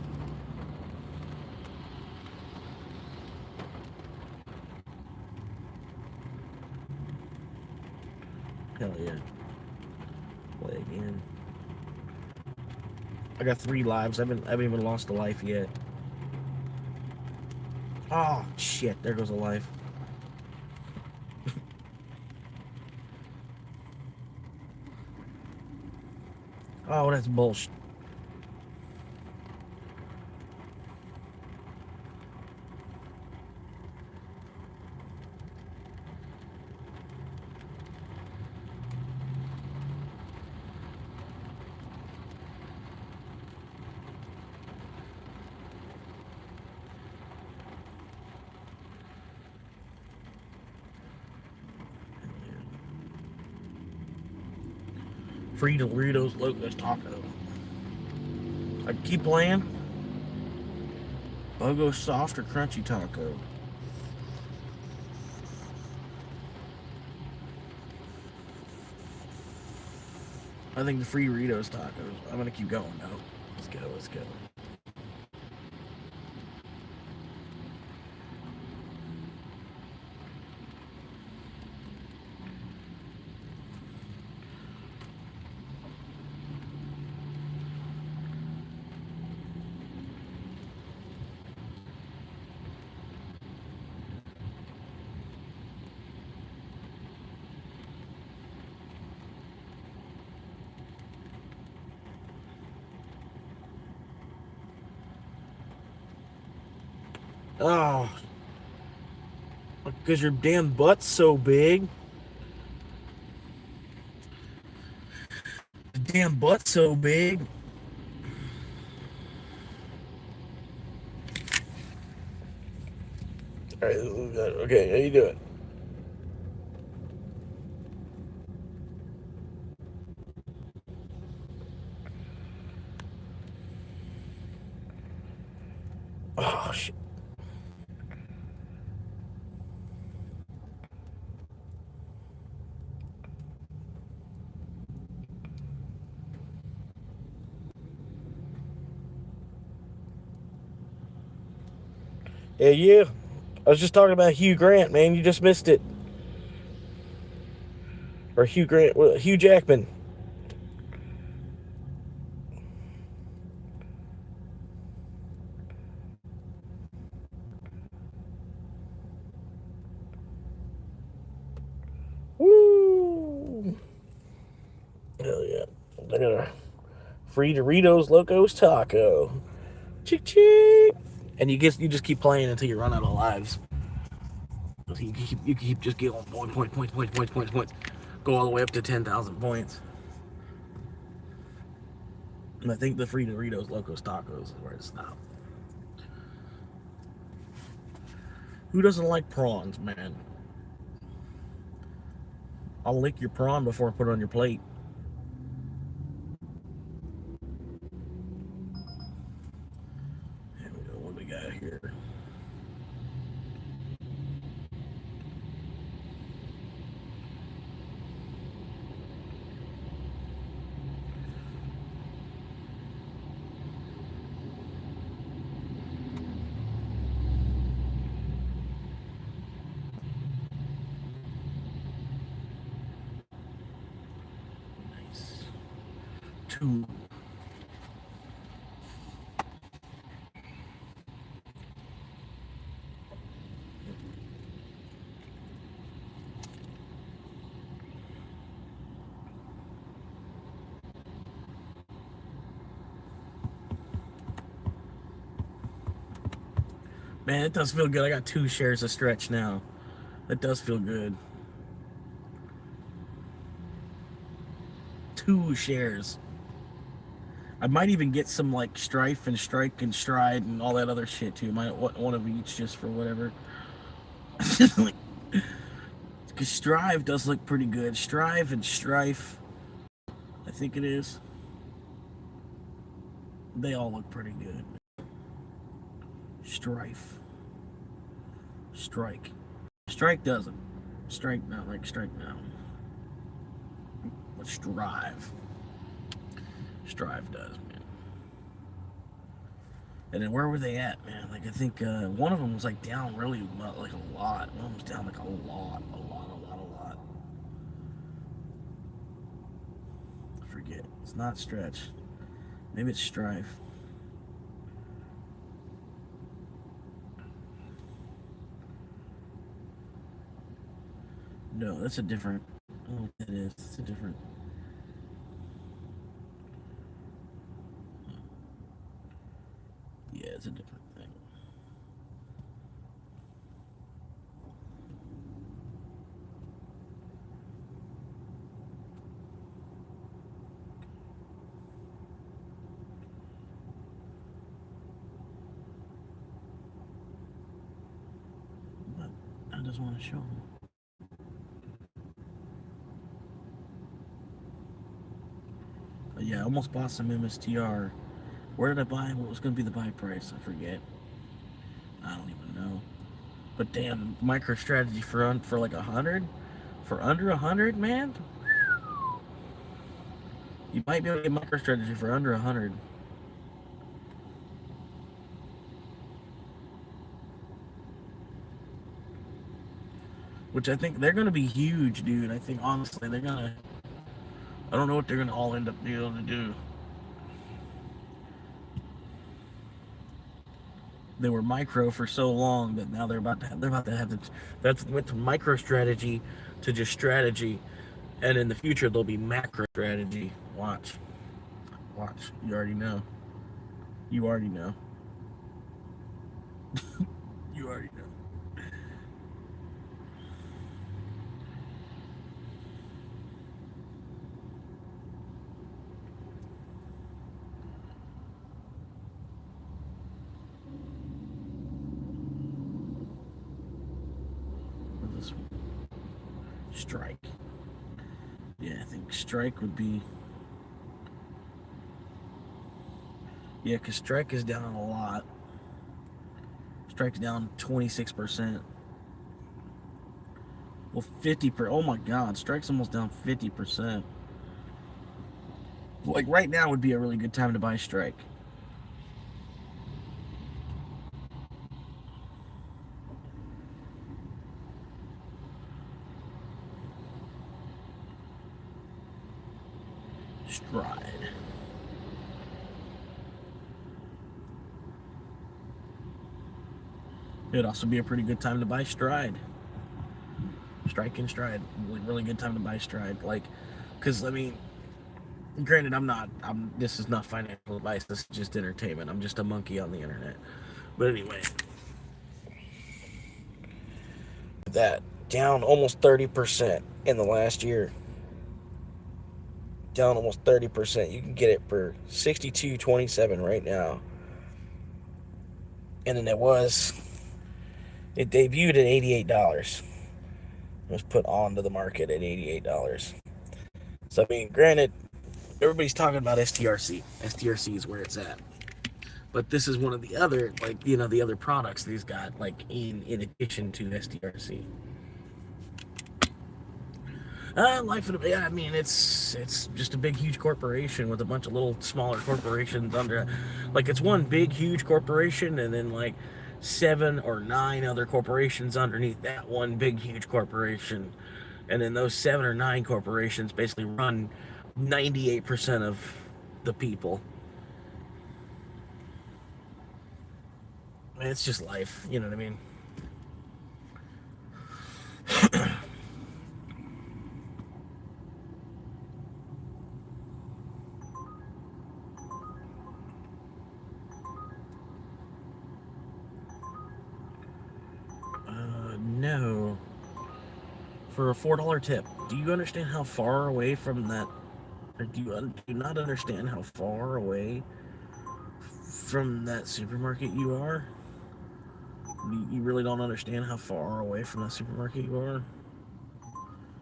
Hell yeah. Play again. I got 3 lives. I haven't even lost a life yet. Oh shit, there goes a life. Oh, that's bullshit. Free Doritos Locos Taco. I keep playing. Bogo soft or crunchy taco. I think the free Doritos tacos. I'm gonna keep going now. Let's go. Let's go. Oh, because your damn butt's so big. The damn butt's so big. All right, okay, how you doing? Oh shit. Yeah. I was just talking about Hugh Grant, man. You just missed it. Or Hugh Grant, Hugh Jackman. Woo! Hell yeah. I got a free Doritos Locos Taco. Chick chick. And you just keep playing until you run out of lives. You keep just getting points. Go all the way up to 10,000 points. And I think the free Doritos Locos Tacos is where to stop. Who doesn't like prawns, man? I'll lick your prawn before I put it on your plate. Here we go. What do we got here? Nice. 2. Man, it does feel good. I got 2 shares of stretch now. That does feel good. 2 shares. I might even get some like Strife and Strike and Stride and all that other shit too. Might one of each just for whatever. Like, because Strive does look pretty good. Strive and Strife, I think it is. They all look pretty good. Strife. Strike. Strike doesn't. Strike not like Strike now. But Strive. Strive does, man. And then where were they at, man? Like, I think one of them was like down really, like a lot. One of them was down like a lot. I forget. It's not Stretch. Maybe it's Strive. No, that's a different. I don't know what that is. It's a different. Yeah, it's a different thing. But I just want to show them. Yeah, I almost bought some MSTR. Where did I buy? What was going to be the buy price? I forget. I don't even know. But damn, MicroStrategy for like 100, for under 100, man. You might be able to get MicroStrategy for under 100. Which I think they're gonna be huge, dude. I think honestly they're gonna. I don't know what they're gonna all end up being able to do. They were micro for so long that now they're about to have to. That's went from MicroStrategy to just strategy, and in the future there'll be macro strategy. Watch. You already know. You You already know. This strike. Yeah, I think strike would be. Yeah, because strike is down a lot. Strike's down 26%. Well, 50%. Oh my God, strike's almost down 50%. Like right now would be a really good time to buy strike. Stride. It'd also be a pretty good time to buy stride. Strike and stride. Really good time to buy stride. Like, because, I mean, granted, this is not financial advice. This is just entertainment. I'm just a monkey on the internet. But anyway. That down almost 30% in the last year. Down almost 30%. You can get it for $62.27 right now. And then it debuted at $88. It was put onto the market at $88. So I mean, granted, everybody's talking about STRC. STRC is where it's at. But this is one of the other, like, you know, the other products that he's got, like, in addition to STRC. I mean, it's just a big, huge corporation with a bunch of little, smaller corporations under, like, it's one big, huge corporation, and then, like, 7 or 9 other corporations underneath that one big, huge corporation. And then those 7 or 9 corporations basically run 98% of the people. I mean, it's just life, you know what I mean? No. For a $4 tip. Do you understand how far away from that, or do you not understand how far away from that supermarket you are? You really don't understand how far away from that supermarket you are?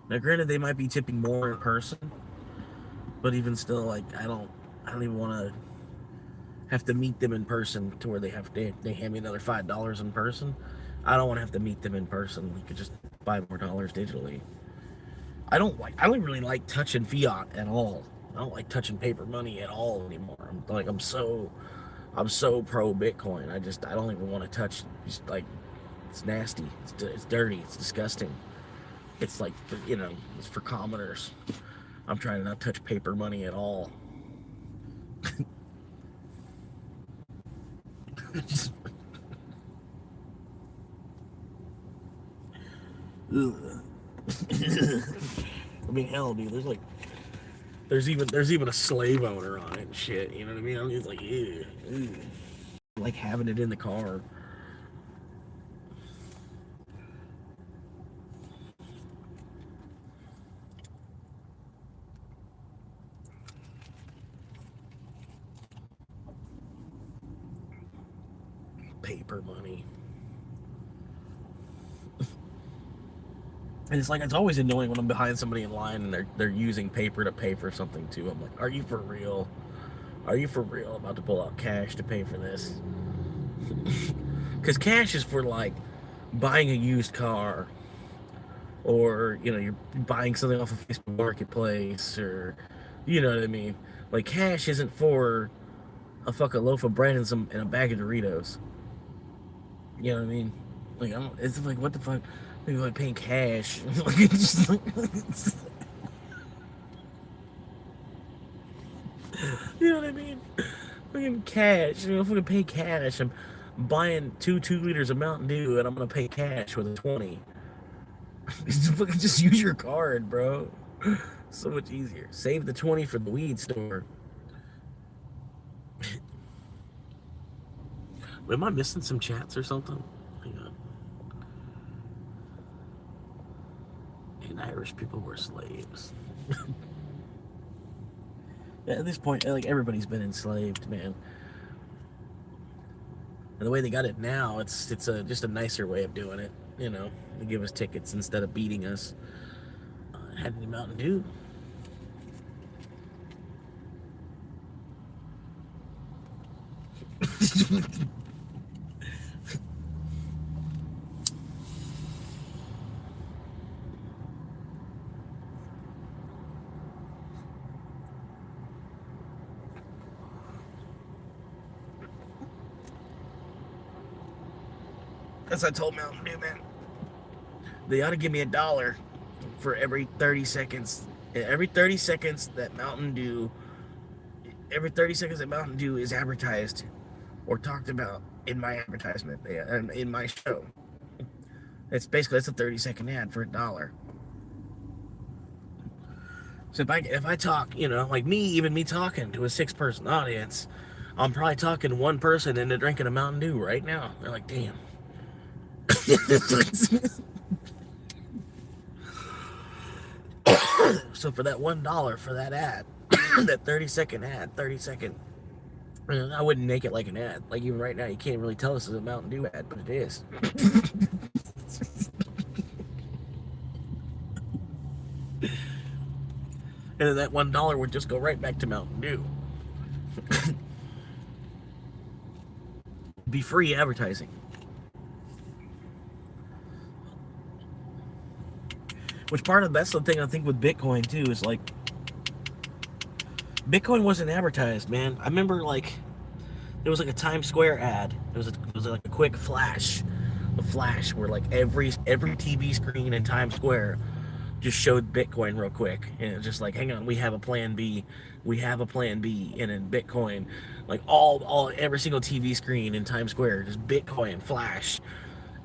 Now, granted, they might be tipping more in person, but even still, like, I don't even want to have to meet them in person to where they hand me another $5 in person. I don't want to have to meet them in person. We could just buy more dollars digitally. I don't really like touching fiat at all. I don't like touching paper money at all anymore. I'm so pro Bitcoin. I don't even want to touch. Just like, it's nasty. It's dirty. It's disgusting. It's like, you know, it's for commoners. I'm trying to not touch paper money at all. Just, I mean, hell, dude. There's even a slave owner on it and shit. You know what I mean? I'm just like, ew. Like having it in the car. Paper money. And it's always annoying when I'm behind somebody in line and they're using paper to pay for something too. I'm like, are you for real? Are you for real about to pull out cash to pay for this? Because cash is for, like, buying a used car, or, you know, you're buying something off of Facebook Marketplace, or, you know what I mean? Like, cash isn't for a fucking loaf of bread and a bag of Doritos. You know what I mean? Like, it's like, what the fuck? Maybe like paying cash. Like, it's just like, you know what I mean? Fucking cash. You know, if I can pay cash, I'm buying 2 liters of Mountain Dew, and I'm gonna pay cash with a 20. Just use your card, bro. So much easier. Save the 20 for the weed store. Am I missing some chats or something? Hang on. Irish people were slaves. At this point, like, everybody's been enslaved, man. And the way they got it now, it's just a nicer way of doing it. You know, they give us tickets instead of beating us. Had any Mountain Dew? As I told Mountain Dew, man, they ought to give me $1 for every 30 seconds. Every 30 seconds that Mountain Dew is advertised or talked about in my advertisement, in my show. That's a 30-second ad for $1. So if I talk, you know, like me talking to a 6-person audience, I'm probably talking one person into drinking a Mountain Dew right now. They're like, damn. So for that $1 for that ad, that 30-second ad, I wouldn't make it like an ad. Like, even right now, you can't really tell this is a Mountain Dew ad, but it is. And then that $1 would just go right back to Mountain Dew. Be free advertising. Which that's the thing I think with Bitcoin too, is like, Bitcoin wasn't advertised, man. I remember, like, there was like a Times Square ad. It was like a quick flash, where like every TV screen in Times Square just showed Bitcoin real quick, and it's just like, hang on, we have a plan B, and then Bitcoin, like every single TV screen in Times Square, just Bitcoin flash,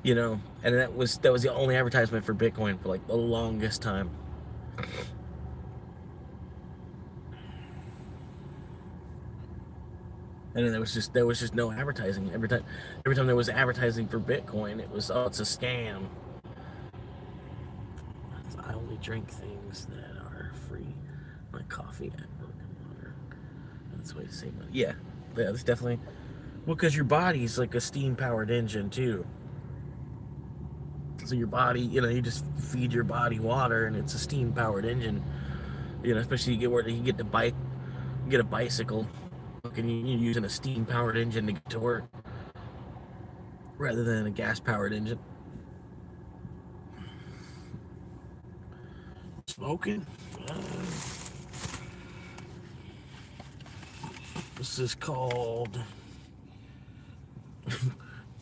you know, and that was the only advertisement for Bitcoin for like the longest time. And then there was just no advertising. Every time there was advertising for Bitcoin, it was, oh, it's a scam. I only drink things that are free. My coffee and broken water. That's the way to save money. Yeah, that's definitely, well, because your body's like a steam-powered engine too. So your body, you know, you just feed your body water, and it's a steam-powered engine. You know, especially you get a bicycle, and you're using a steam-powered engine to get to work, rather than a gas-powered engine. Smoking. This is called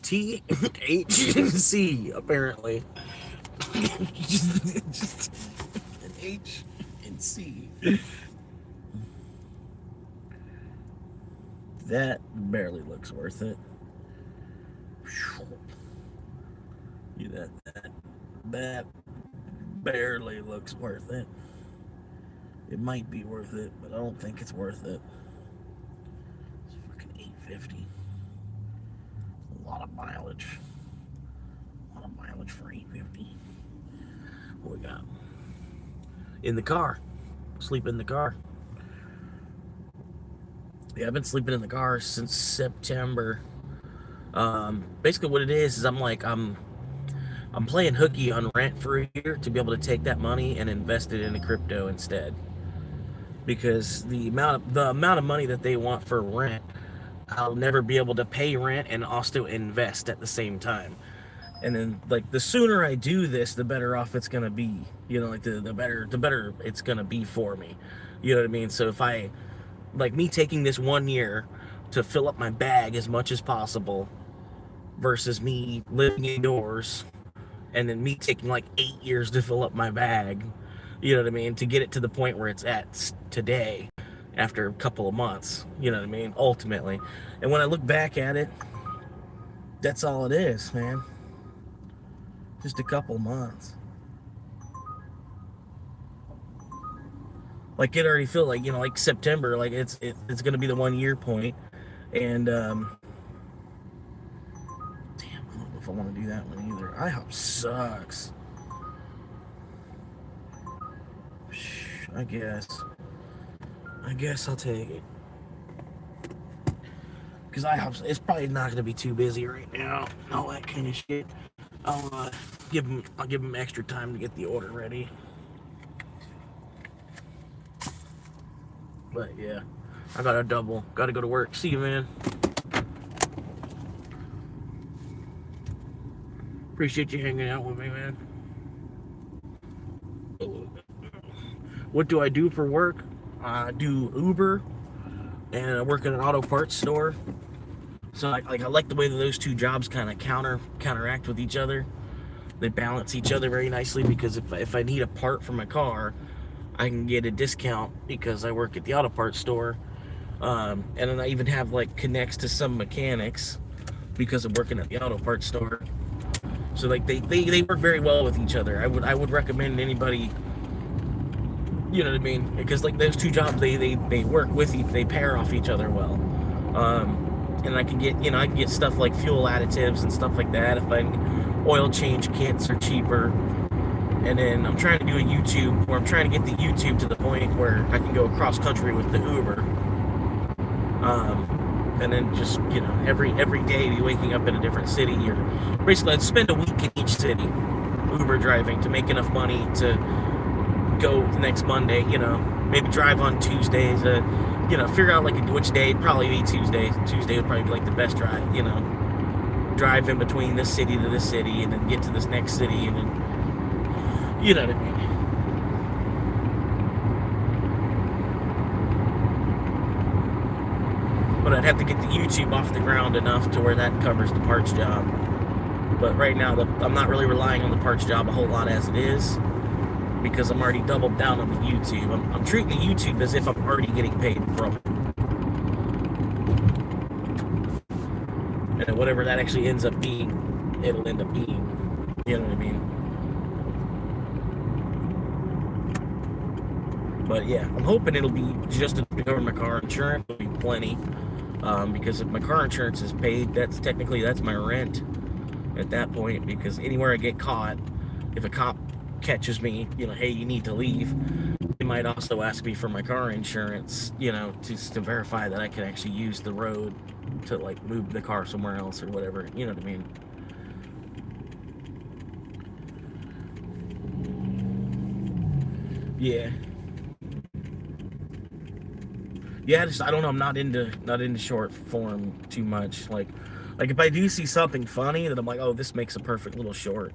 THC, apparently. just an H and C. That barely looks worth it. That barely looks worth it. It might be worth it, but I don't think it's worth it. It's fucking $8.50. A lot of mileage. For $8.50. What we got? In the car. Sleep in the car. Yeah, I've been sleeping in the car since September. Basically what it is I'm playing hooky on rent for a year to be able to take that money and invest it into crypto instead. Because the amount of money that they want for rent, I'll never be able to pay rent and also invest at the same time. And then, like, the sooner I do this, the better off it's gonna be. You know, like, the better it's gonna be for me. You know what I mean? So if I, like, me taking this 1 year to fill up my bag as much as possible, versus me living indoors, and then me taking like 8 years to fill up my bag, you know what I mean, to get it to the point where it's at today after a couple of months, you know what I mean, ultimately. And when I look back at it, that's all it is, man. Just a couple months. Like, it already feel like, you know, like September, like it's gonna be the 1 year point. And damn, I don't know if I want to do that one either. IHOP sucks. I guess I'll take it. Because it's probably not going to be too busy right now. All that kind of shit. I'll give them extra time to get the order ready. But yeah, I got to go to work. See you, man. Appreciate you hanging out with me, man. What do I do for work? I do Uber, and I work at an auto parts store. So I like the way that those two jobs kind of counteract with each other. They balance each other very nicely, because if I need a part for my car, I can get a discount because I work at the auto parts store. And then I even have like connects to some mechanics because of working at the auto parts store. So like they work very well with each other. I would recommend anybody, you know what I mean? Because like those two jobs, they work with they pair off each other well. And I can get stuff like fuel additives and stuff like that. If oil change kits are cheaper. And then I'm trying to do a YouTube where I'm trying to get the YouTube to the point where I can go across country with the Uber. And then just, every day be waking up in a different city. Or basically I'd spend a week in each city Uber driving to make enough money to go next Monday, maybe drive on Tuesdays, figure out like which day. It'd probably be Tuesday. Tuesday would probably be like the best drive, drive in between this city to this city and then get to this next city and then, you know what I mean. But I'd have to get the YouTube off the ground enough to where that covers the parts job. But right now, I'm not really relying on the parts job a whole lot as it is, because I'm already doubled down on the YouTube. I'm treating the YouTube as if I'm already getting paid from it. And whatever that actually ends up being, it'll end up being. You know what I mean? But yeah, I'm hoping it'll be just to cover my car insurance. It'll be plenty. Because if my car insurance is paid, that's my rent at that point. Because anywhere I get caught, if a cop catches me, hey, you need to leave, they might also ask me for my car insurance, to verify that I can actually use the road to like move the car somewhere else or whatever. You know what I mean? Yeah. Yeah, I don't know. I'm not into short form too much. Like if I do see something funny, then I'm like, oh, this makes a perfect little short.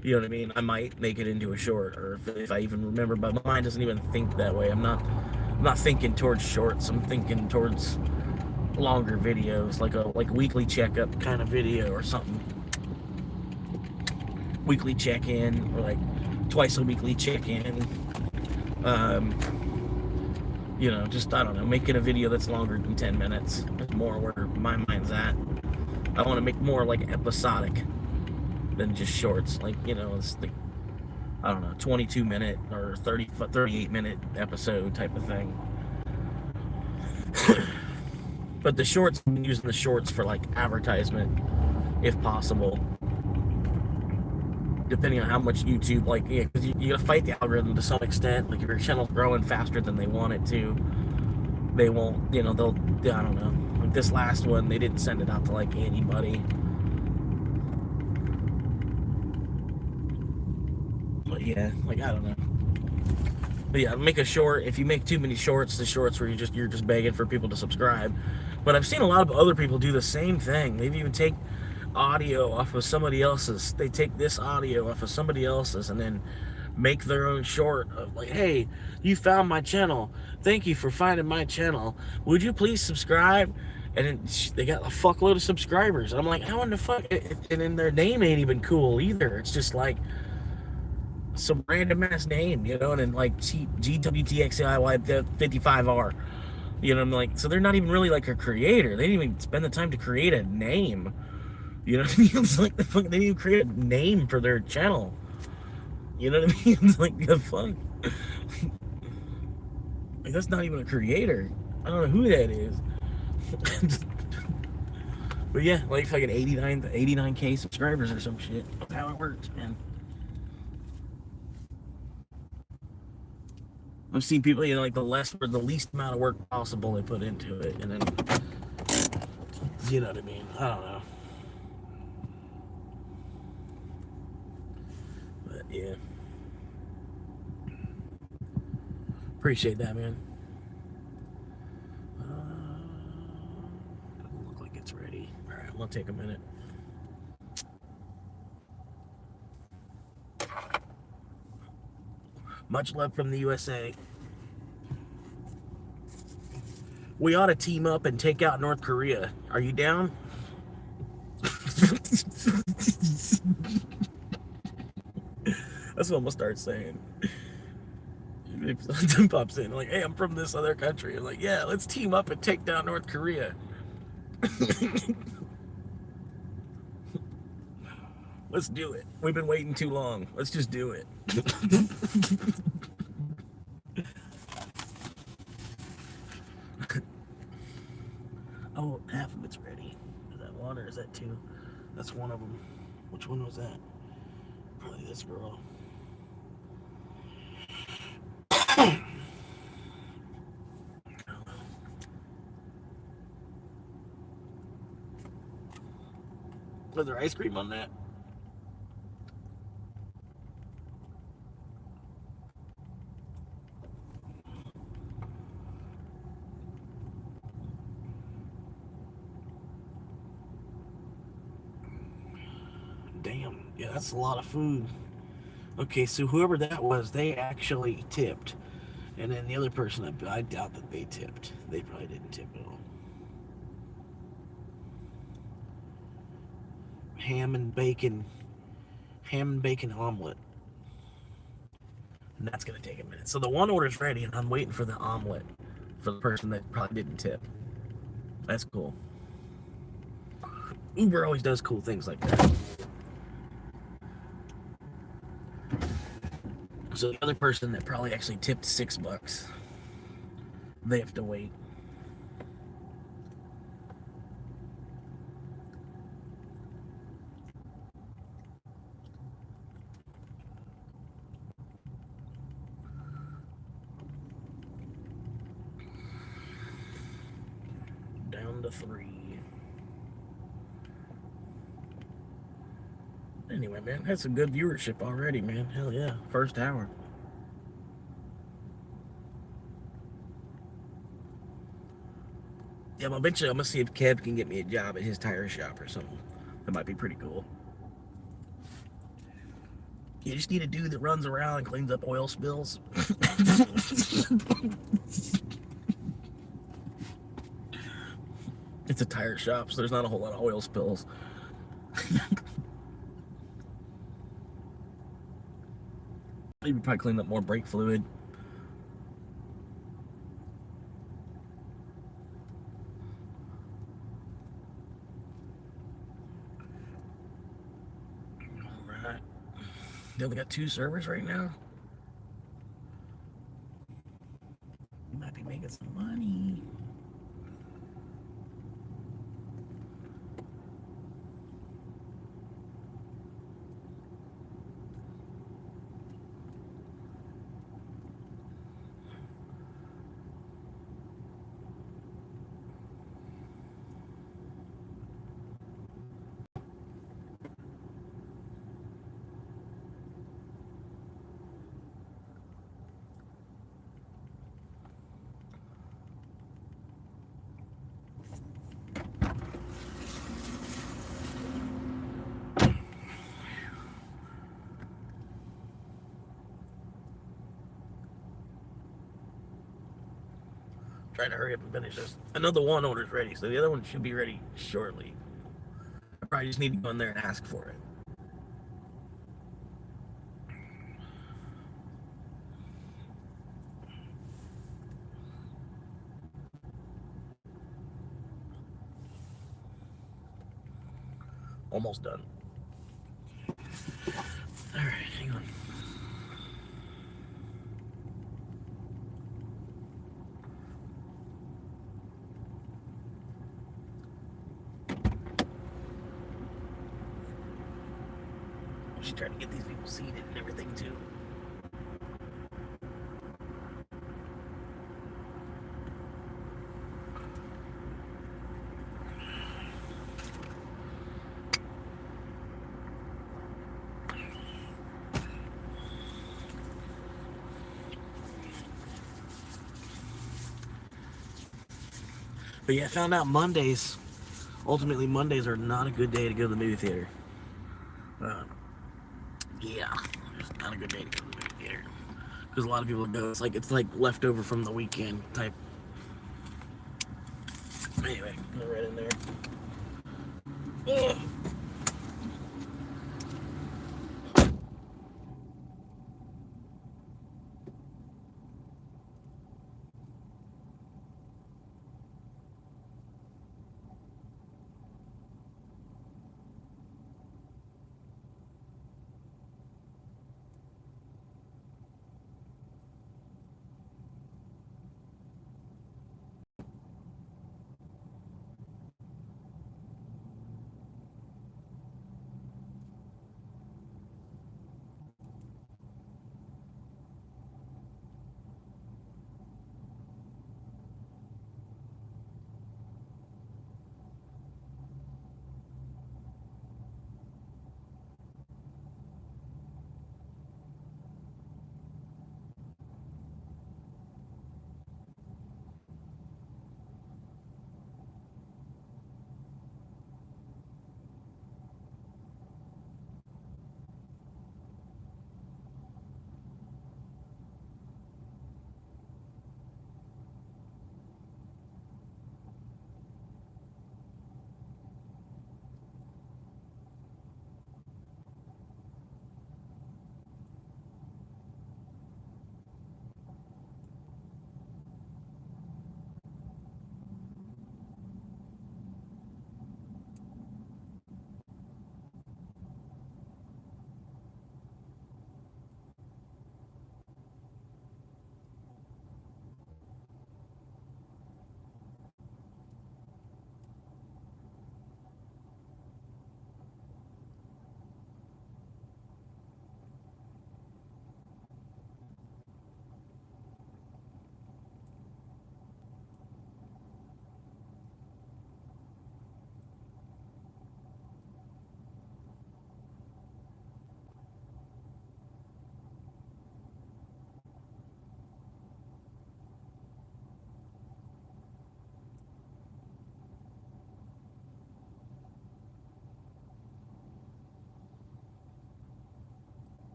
You know what I mean? I might make it into a short, or if I even remember. But my mind doesn't even think that way. I'm not thinking towards shorts. I'm thinking towards longer videos, like a weekly checkup kind of video or something. Weekly check-in, or like twice a weekly check-in. Just, I don't know, making a video that's longer than 10 minutes is more where my mind's at. I want to make more like episodic than just shorts. Like, it's the, I don't know, 22-minute or 38-minute episode type of thing. But the shorts, I'm using the shorts for like advertisement, if possible. Depending on how much YouTube, because you gotta fight the algorithm to some extent. Like if your channel's growing faster than they want it to, they won't, I don't know. Like this last one, they didn't send it out to like anybody. But yeah, I don't know. But yeah, make a short. If you make too many shorts, the shorts where you're just begging for people to subscribe. But I've seen a lot of other people do the same thing. They've even take audio off of somebody else's. They take this audio off of somebody else's and then make their own short of like, hey, you found my channel. Thank you for finding my channel. Would you please subscribe? And then they got a fuckload of subscribers. I'm like, how in the fuck? And then their name ain't even cool either. It's just like some random ass name, and then like GWTXIY55R. I'm like, so they're not even really like a creator. They didn't even spend the time to create a name. You know what I mean? It's like they didn't even create a name for their channel. You know what I mean? It's like, the fuck? Like, that's not even a creator. I don't know who that is. But yeah, like fucking 89K subscribers or some shit. That's how it works, man. I've seen people, like the least amount of work possible they put into it, and then, you know what I mean? I don't know. But yeah. Appreciate that, man. Doesn't look like it's ready. All right, I'm gonna take a minute. Much love from the USA. We ought to team up and take out North Korea. Are you down? That's what I'm gonna start saying. If something pops in, like, hey, I'm from this other country. I'm like, yeah, let's team up and take down North Korea. Let's do it. We've been waiting too long. Let's just do it. Oh, half of it's ready. Is that one or is that two? That's one of them. Which one was that? Probably this girl. Was there ice cream on that? Damn, yeah, that's a lot of food. Okay, so whoever that was, they actually tipped. And then the other person, I doubt that they tipped. They probably didn't tip at all. Ham and bacon omelet. And that's gonna take a minute. So the one order's ready, and I'm waiting for the omelet for the person that probably didn't tip. That's cool. Uber always does cool things like that. So the other person that probably actually tipped $6, they have to wait. Down to 3. Anyway, man, that's some good viewership already, man. Hell yeah, first hour. Yeah, well, eventually I'm gonna see if Kev can get me a job at his tire shop or something. That might be pretty cool. You just need a dude that runs around and cleans up oil spills. It's a tire shop, so there's not a whole lot of oil spills. Maybe probably clean up more brake fluid. Alright. They only got 2 servers right now. You might be making some money. Trying to hurry up and finish this. I know the one order's ready, so the other one should be ready shortly. I probably just need to go in there and ask for it. Almost done. Alright, hang on. She's trying to get these people seated and everything too. But yeah, I found out ultimately Mondays are not a good day to go to the movie theater. Yeah, it's not a good day to go to the movie theater. Because a lot of people go, it's like leftover from the weekend type. Anyway, they're right in there. Ugh.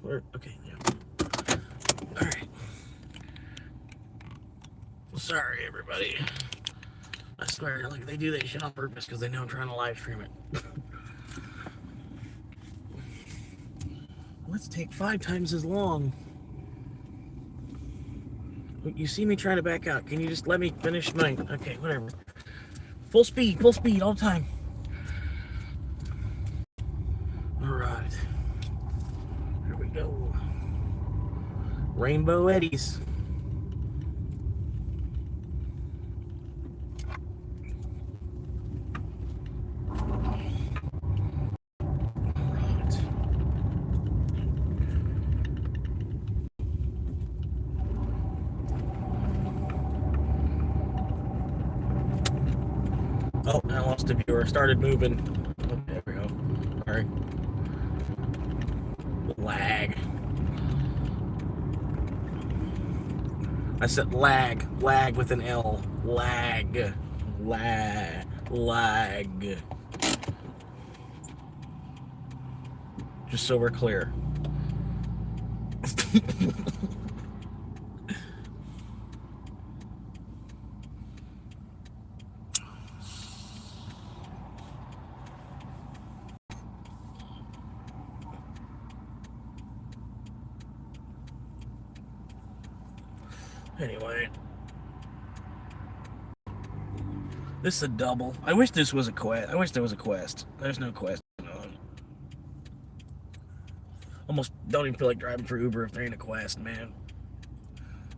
Okay, yeah. All right. Sorry, everybody. I swear, like they do that shit on purpose because they know I'm trying to live stream it. Let's take 5 times as long. You see me trying to back out. Can you just let me finish my... Okay, whatever. Full speed all the time. All right. Here we go. Rainbow eddies. Oh, I lost a viewer. Started moving. Oh, there we go. All right. Lag. I said lag. Lag with an L. Lag. Lag. Just so we're clear. Anyway, this is a double. I wish this was a quest. I wish there was a quest. There's no quest on. Almost don't even feel like driving for Uber if there ain't a quest, man.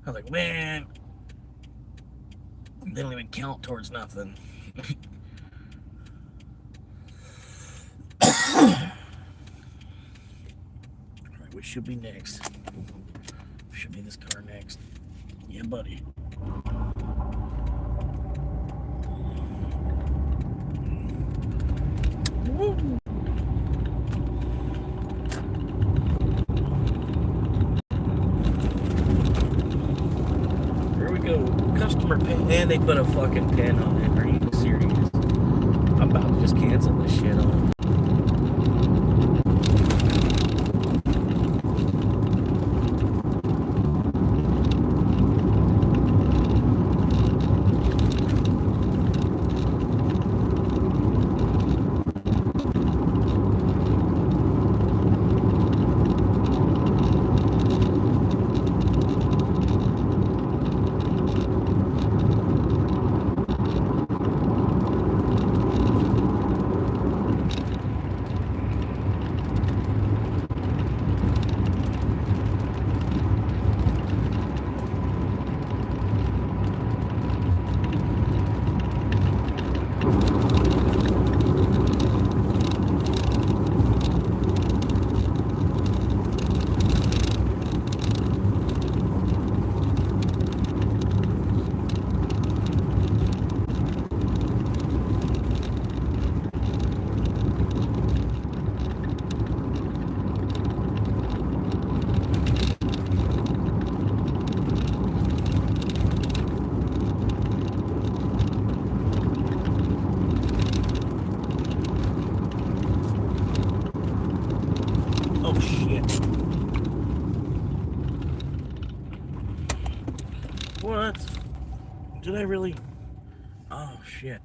I was like, man, they don't even count towards nothing. Alright, we should be next. Should be this car next. Yeah, buddy. Woo. Here we go. Customer pin. And they put a fucking pin on it. Are you serious? I'm about to just cancel this shit on. Oh shit. What? Did I really? Oh shit.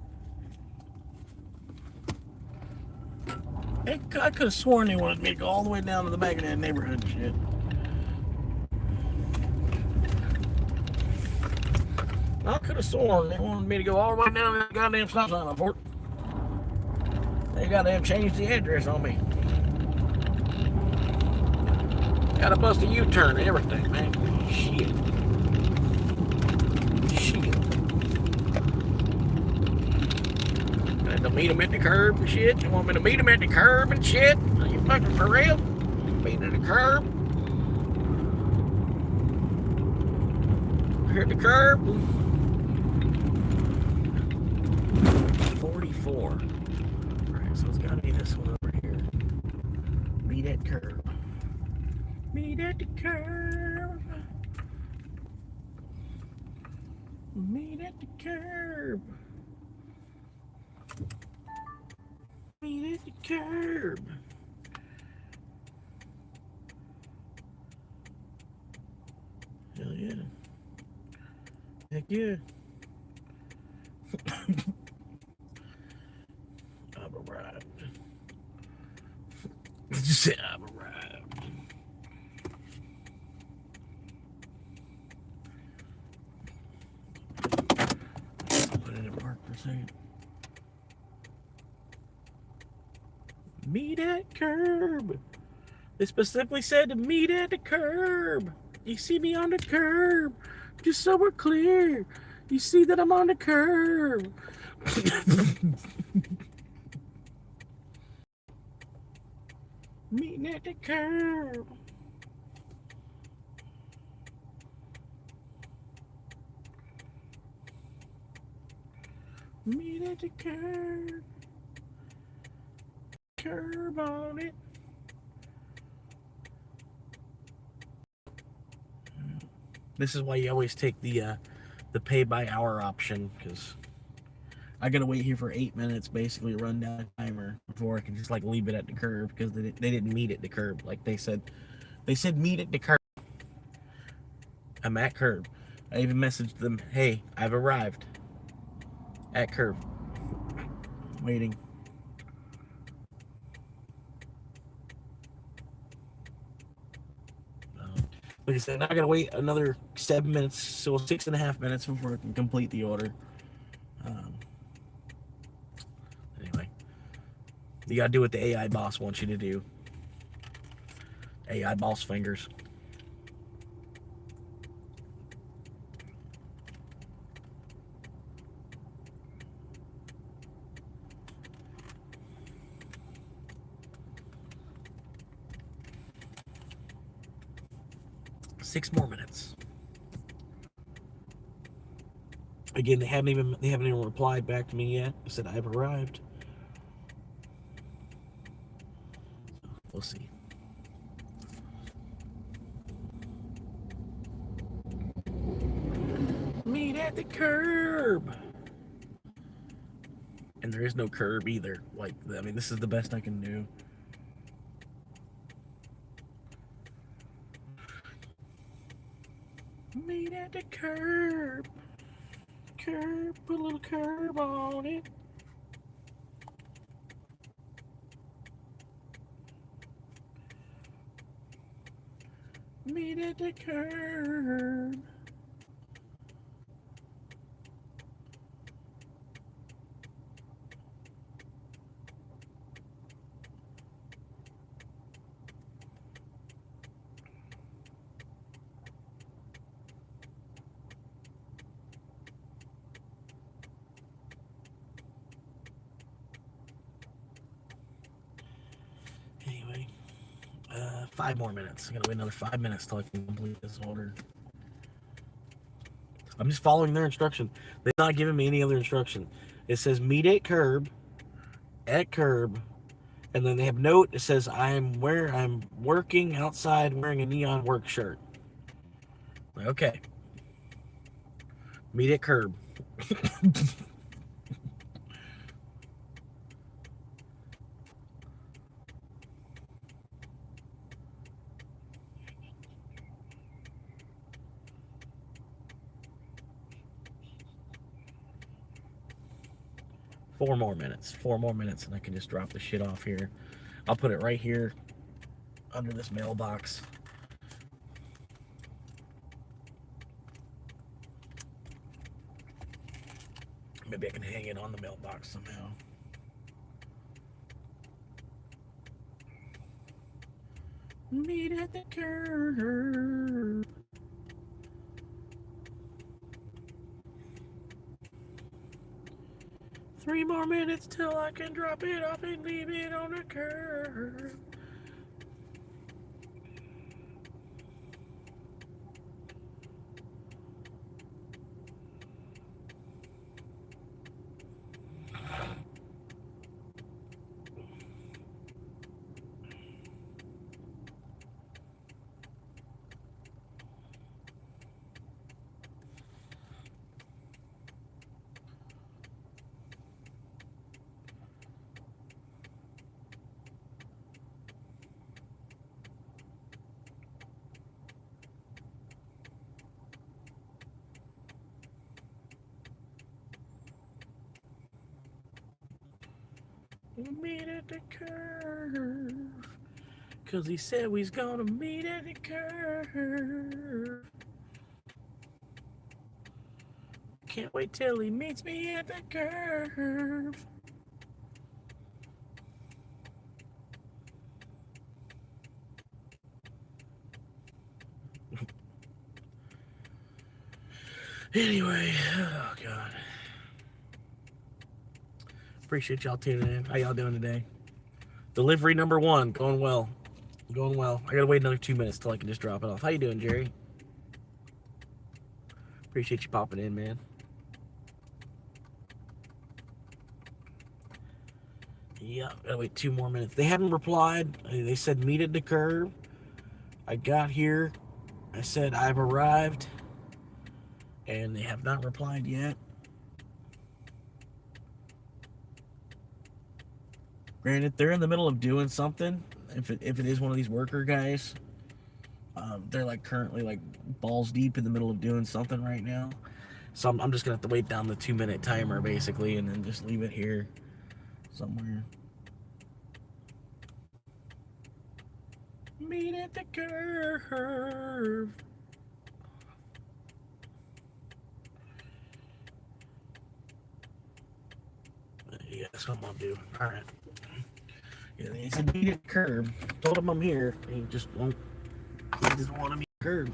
I could have sworn they wanted me to go all the way down to the back of that neighborhood and shit. I could have sworn they wanted me to go all the way down to that goddamn stop sign on Fort. They goddamn changed the address on me. Gotta bust a U-turn and everything, man. Shit. I had to meet them at the curb and shit. You want me to meet them at the curb and shit? Are you fucking for real? Meet at the curb? Here at the curb? 44. Alright, so it's gotta be this one over here. Meet at curb. Meet at the curb. Meet at the curb. Meet at the curb. Yeah. Heck yeah. I've arrived. Just say I've arrived. Put it in park for a second. Meet at curb. They specifically said to meet at the curb. You see me on the curb. Just so we're clear. You see that I'm on the curb. Meeting at the curb. Meet at the curb. Curb on it. This is why you always take the pay by hour option, because I gotta wait here for 8 minutes, basically run down a timer before I can just like leave it at the curb, because they didn't meet at the curb like they said. They said meet at the curb. I'm at curb. I even messaged them, hey, I've arrived at curb. Waiting. Like I said, now I gotta wait another 7 minutes, so 6.5 minutes before I can complete the order. Anyway, you gotta do what the AI boss wants you to do. AI boss fingers. Six more minutes. Again, they haven't even replied back to me yet. I said I've arrived. We'll see. Meet at the curb. And there is no curb either. Like, I mean, this is the best I can do. Meet at the curb. Curb, put a little curb on it. Meet at the curb. Anyway, 5 more minutes. I gotta wait another 5 minutes till I can complete this order. I'm just following their instruction. They're not giving me any other instruction. It says meet at curb, and then they have note. It says I'm working outside wearing a neon work shirt. Okay. Meet at curb. 4 more minutes. 4 more minutes, and I can just drop the shit off here. I'll put it right here under this mailbox. Maybe I can hang it on the mailbox somehow. Meet at the curb. Three more minutes till I can drop it off and leave it on the curb. We'll meet at the curve. Cause he said we's gonna meet at the curve. Can't wait till he meets me at the curve. Anyway, oh God. Appreciate y'all tuning in. How y'all doing today? Delivery number 1, going well. Going well. I gotta wait another 2 minutes till I can just drop it off. How you doing, Jerry? Appreciate you popping in, man. Yeah, gotta wait 2 more minutes. They haven't replied. They said meet at the curb. I got here. I said I've arrived. And they have not replied yet. Granted, they're in the middle of doing something. If it is one of these worker guys, they're like currently like balls deep in the middle of doing something right now. So I'm just gonna have to wait down the 2-minute timer basically, and then just leave it here somewhere. Meet at the curve. Yeah, that's what I'm gonna do. All right. Yeah, he said meet at the curb. Told him I'm here. He just won't. He just want to meet at the curb.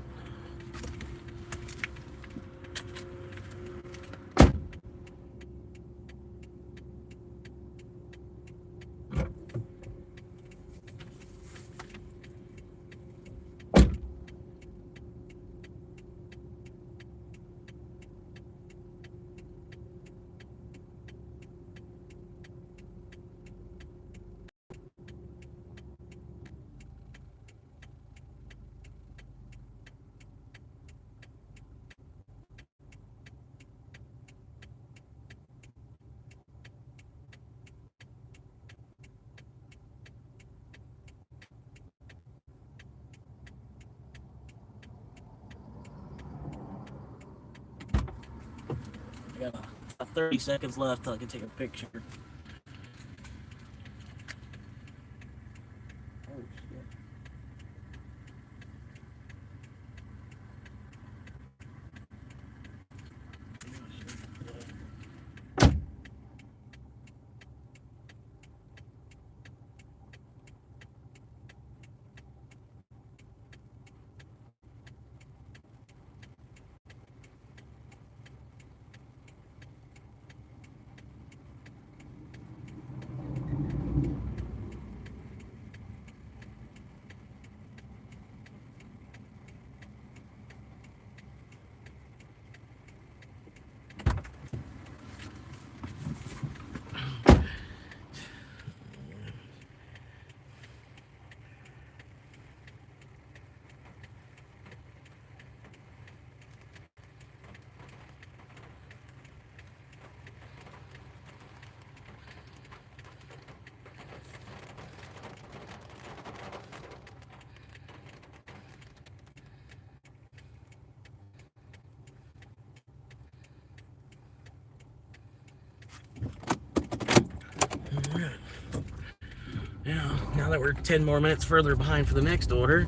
I got 30 seconds left till I can take a picture. Oh, shit. Yeah, now that we're 10 more minutes further behind for the next order.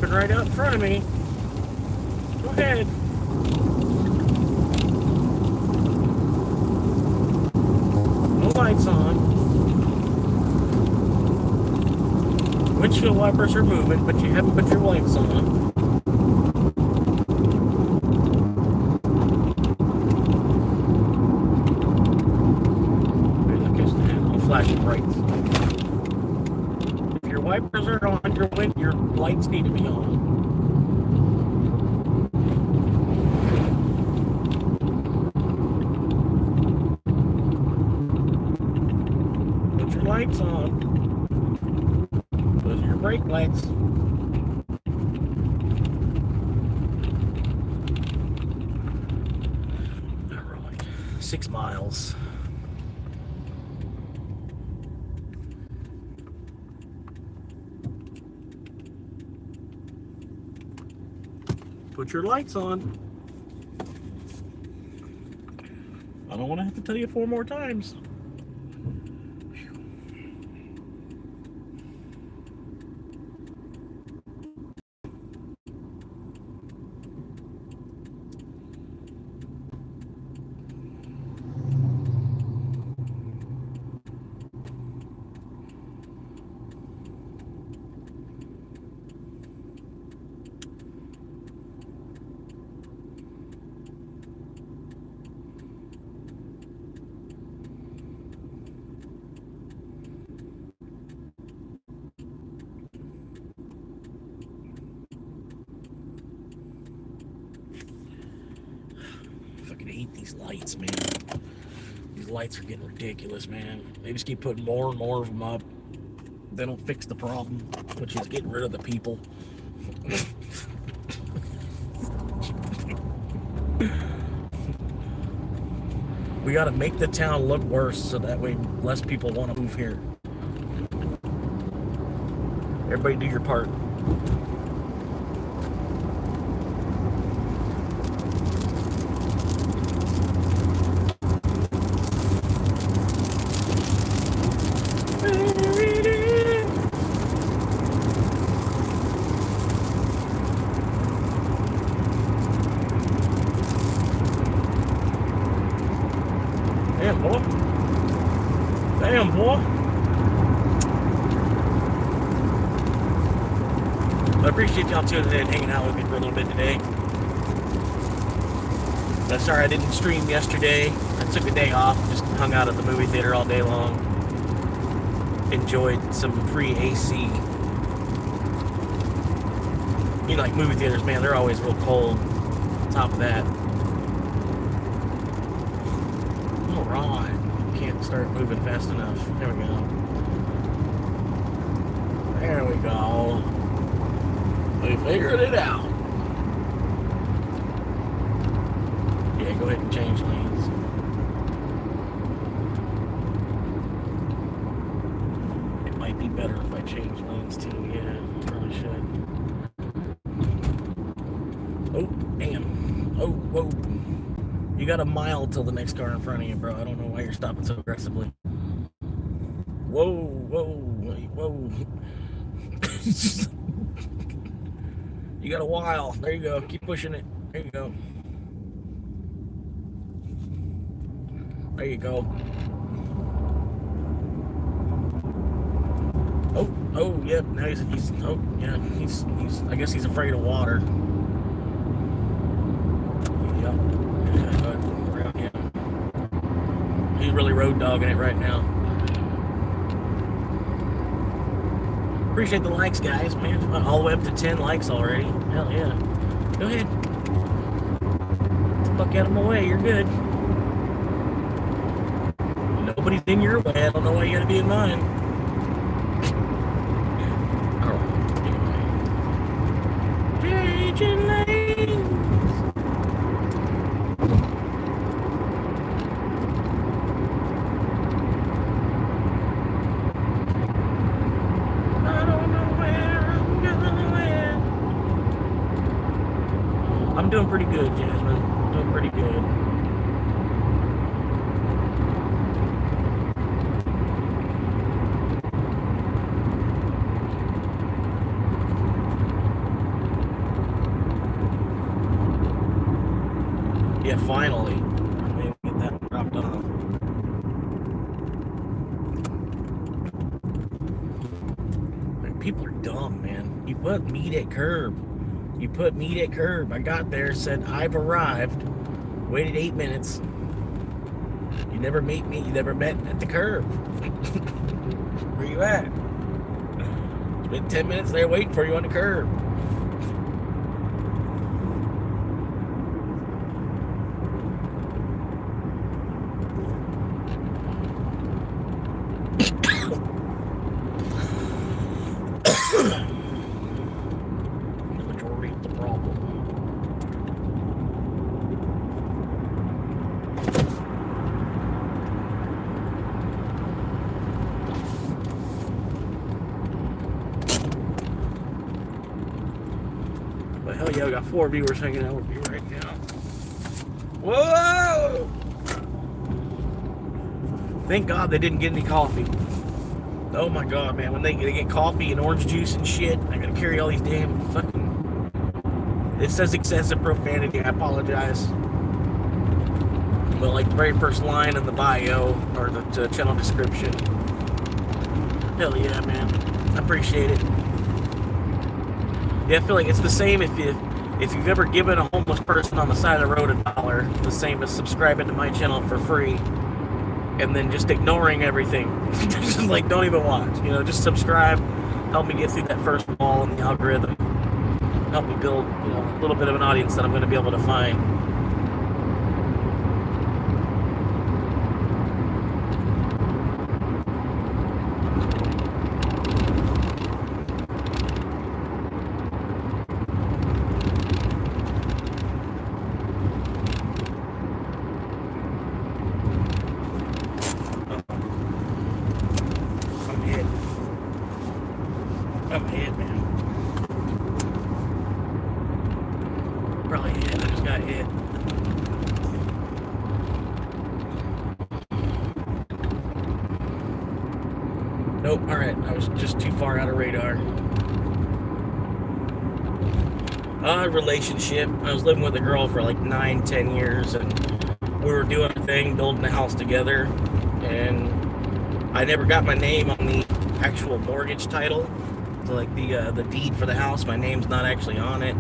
Right out in front of me. Go ahead. No lights on. Windshield wipers are moving, but you haven't put your lights on. lights need to be on. Put your lights on. Those are your brake lights. All right, 6 miles. Put your lights on. I don't want to have to tell you 4 more times. Fucking hate these lights, man. These lights are getting ridiculous, man. They just keep putting more and more of them up. They don't fix the problem, which is getting rid of the people. We gotta make the town look worse so that way less people want to move here. Everybody do your part. Damn, boy. Damn, boy. I appreciate y'all tuning in and hanging out with me for a little bit today. I'm sorry I didn't stream yesterday. I took a day off, just hung out at the movie theater all day long. Enjoyed some free AC. You know, like movie theaters, man, they're always real cold. On top of that. Alright. Can't start moving fast enough. There we go. There we go. We figured it out. Yeah, go ahead and change lanes. It might be better if I change lanes too. Yeah, probably should. Oh, damn. Oh, whoa. You got a mile till the next car in front of you, bro. I don't know why you're stopping so aggressively. Whoa, whoa, whoa. You got a while. There you go. Keep pushing it. There you go. There you go. Oh, yep. Now he's oh, yeah. He's. I guess he's afraid of water. Yep. Around him. He's really road dogging it right now. Appreciate the likes, guys, man. All the way up to 10 likes already. Hell yeah. Go ahead. Get the fuck out of my way. You're good. Nobody's in your way. I don't know why you gotta be in mine. Alright. Anyway. Changing lanes. I'm doing pretty good, Jasmine. I'm doing pretty good. Yeah, finally. Maybe get that dropped off. Like, people are dumb, man. You put meat at curb. You put meat at curb. I got there, said I've arrived, waited 8 minutes. You never meet me. You never met at the curb. Where you at? Spent 10 minutes there waiting for you on the curb. The majority of the problem. But hell yeah, we got 4 viewers hanging out with me right now. Whoa! Thank God they didn't get any coffee. Oh my God, man. When they get coffee and orange juice and shit, I gotta carry all these damn fucking... It says excessive profanity. I apologize. But like the very first line in the bio or the channel description. Hell yeah, man. I appreciate it. Yeah, I feel like it's the same if you've ever given a homeless person on the side of the road $1, the same as subscribing to my channel for free, and then just ignoring everything. Just like, don't even watch. You know, just subscribe. Help me get through that first wall in the algorithm. Help me build, you know, a little bit of an audience that I'm going to be able to find. I'm hit, man. Probably hit. I just got hit. Nope. Alright. I was just too far out of radar. Relationship. I was living with a girl for like 9-10 years, and we were doing a thing, building a house together, and I never got my name on the actual mortgage title. So like the deed for the house, my name's not actually on it.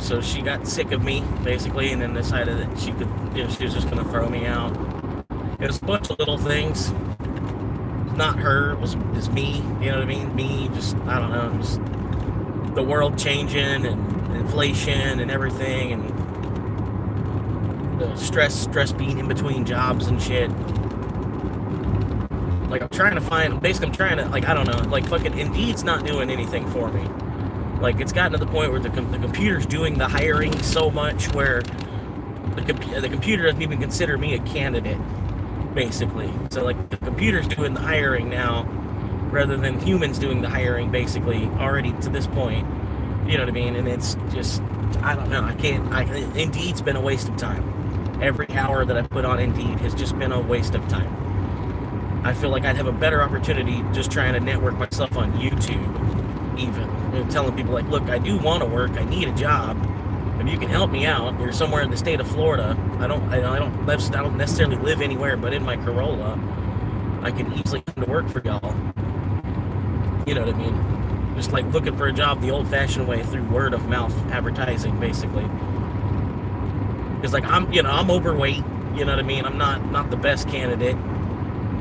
So she got sick of me basically, and then decided that she could, you know, she was just gonna throw me out. It was a bunch of little things. Not her, it was me. You know what I mean? Me, just I don't know, just the world changing and inflation and everything, and the stress being in between jobs and shit. Like, I'm trying to find, basically I'm trying to, like, I don't know, like, fucking Indeed's not doing anything for me. Like, it's gotten to the point where the computer's doing the hiring so much where the computer doesn't even consider me a candidate, basically. So, like, the computer's doing the hiring now, rather than humans doing the hiring, basically, already to this point. You know what I mean? And it's just, I don't know, Indeed's been a waste of time. Every hour that I put on Indeed has just been a waste of time. I feel like I'd have a better opportunity just trying to network myself on YouTube, even. You know, telling people, like, look, I do want to work, I need a job. If you can help me out, you're somewhere in the state of Florida. I don't necessarily live anywhere but in my Corolla. I can easily come to work for y'all. You know what I mean? Just like looking for a job the old-fashioned way through word of mouth advertising, basically. Because like I'm overweight. You know what I mean? I'm not the best candidate.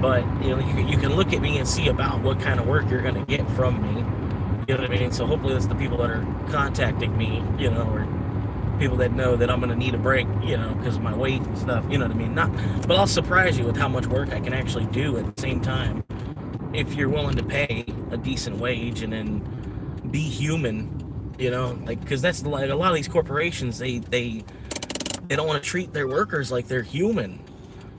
But, you know, you can look at me and see about what kind of work you're going to get from me. You know what I mean? So hopefully that's the people that are contacting me, you know, or people that know that I'm going to need a break, you know, because of my weight and stuff. You know what I mean? But I'll surprise you with how much work I can actually do at the same time. If you're willing to pay a decent wage and then be human, you know, like, because that's like a lot of these corporations, they don't want to treat their workers like they're human.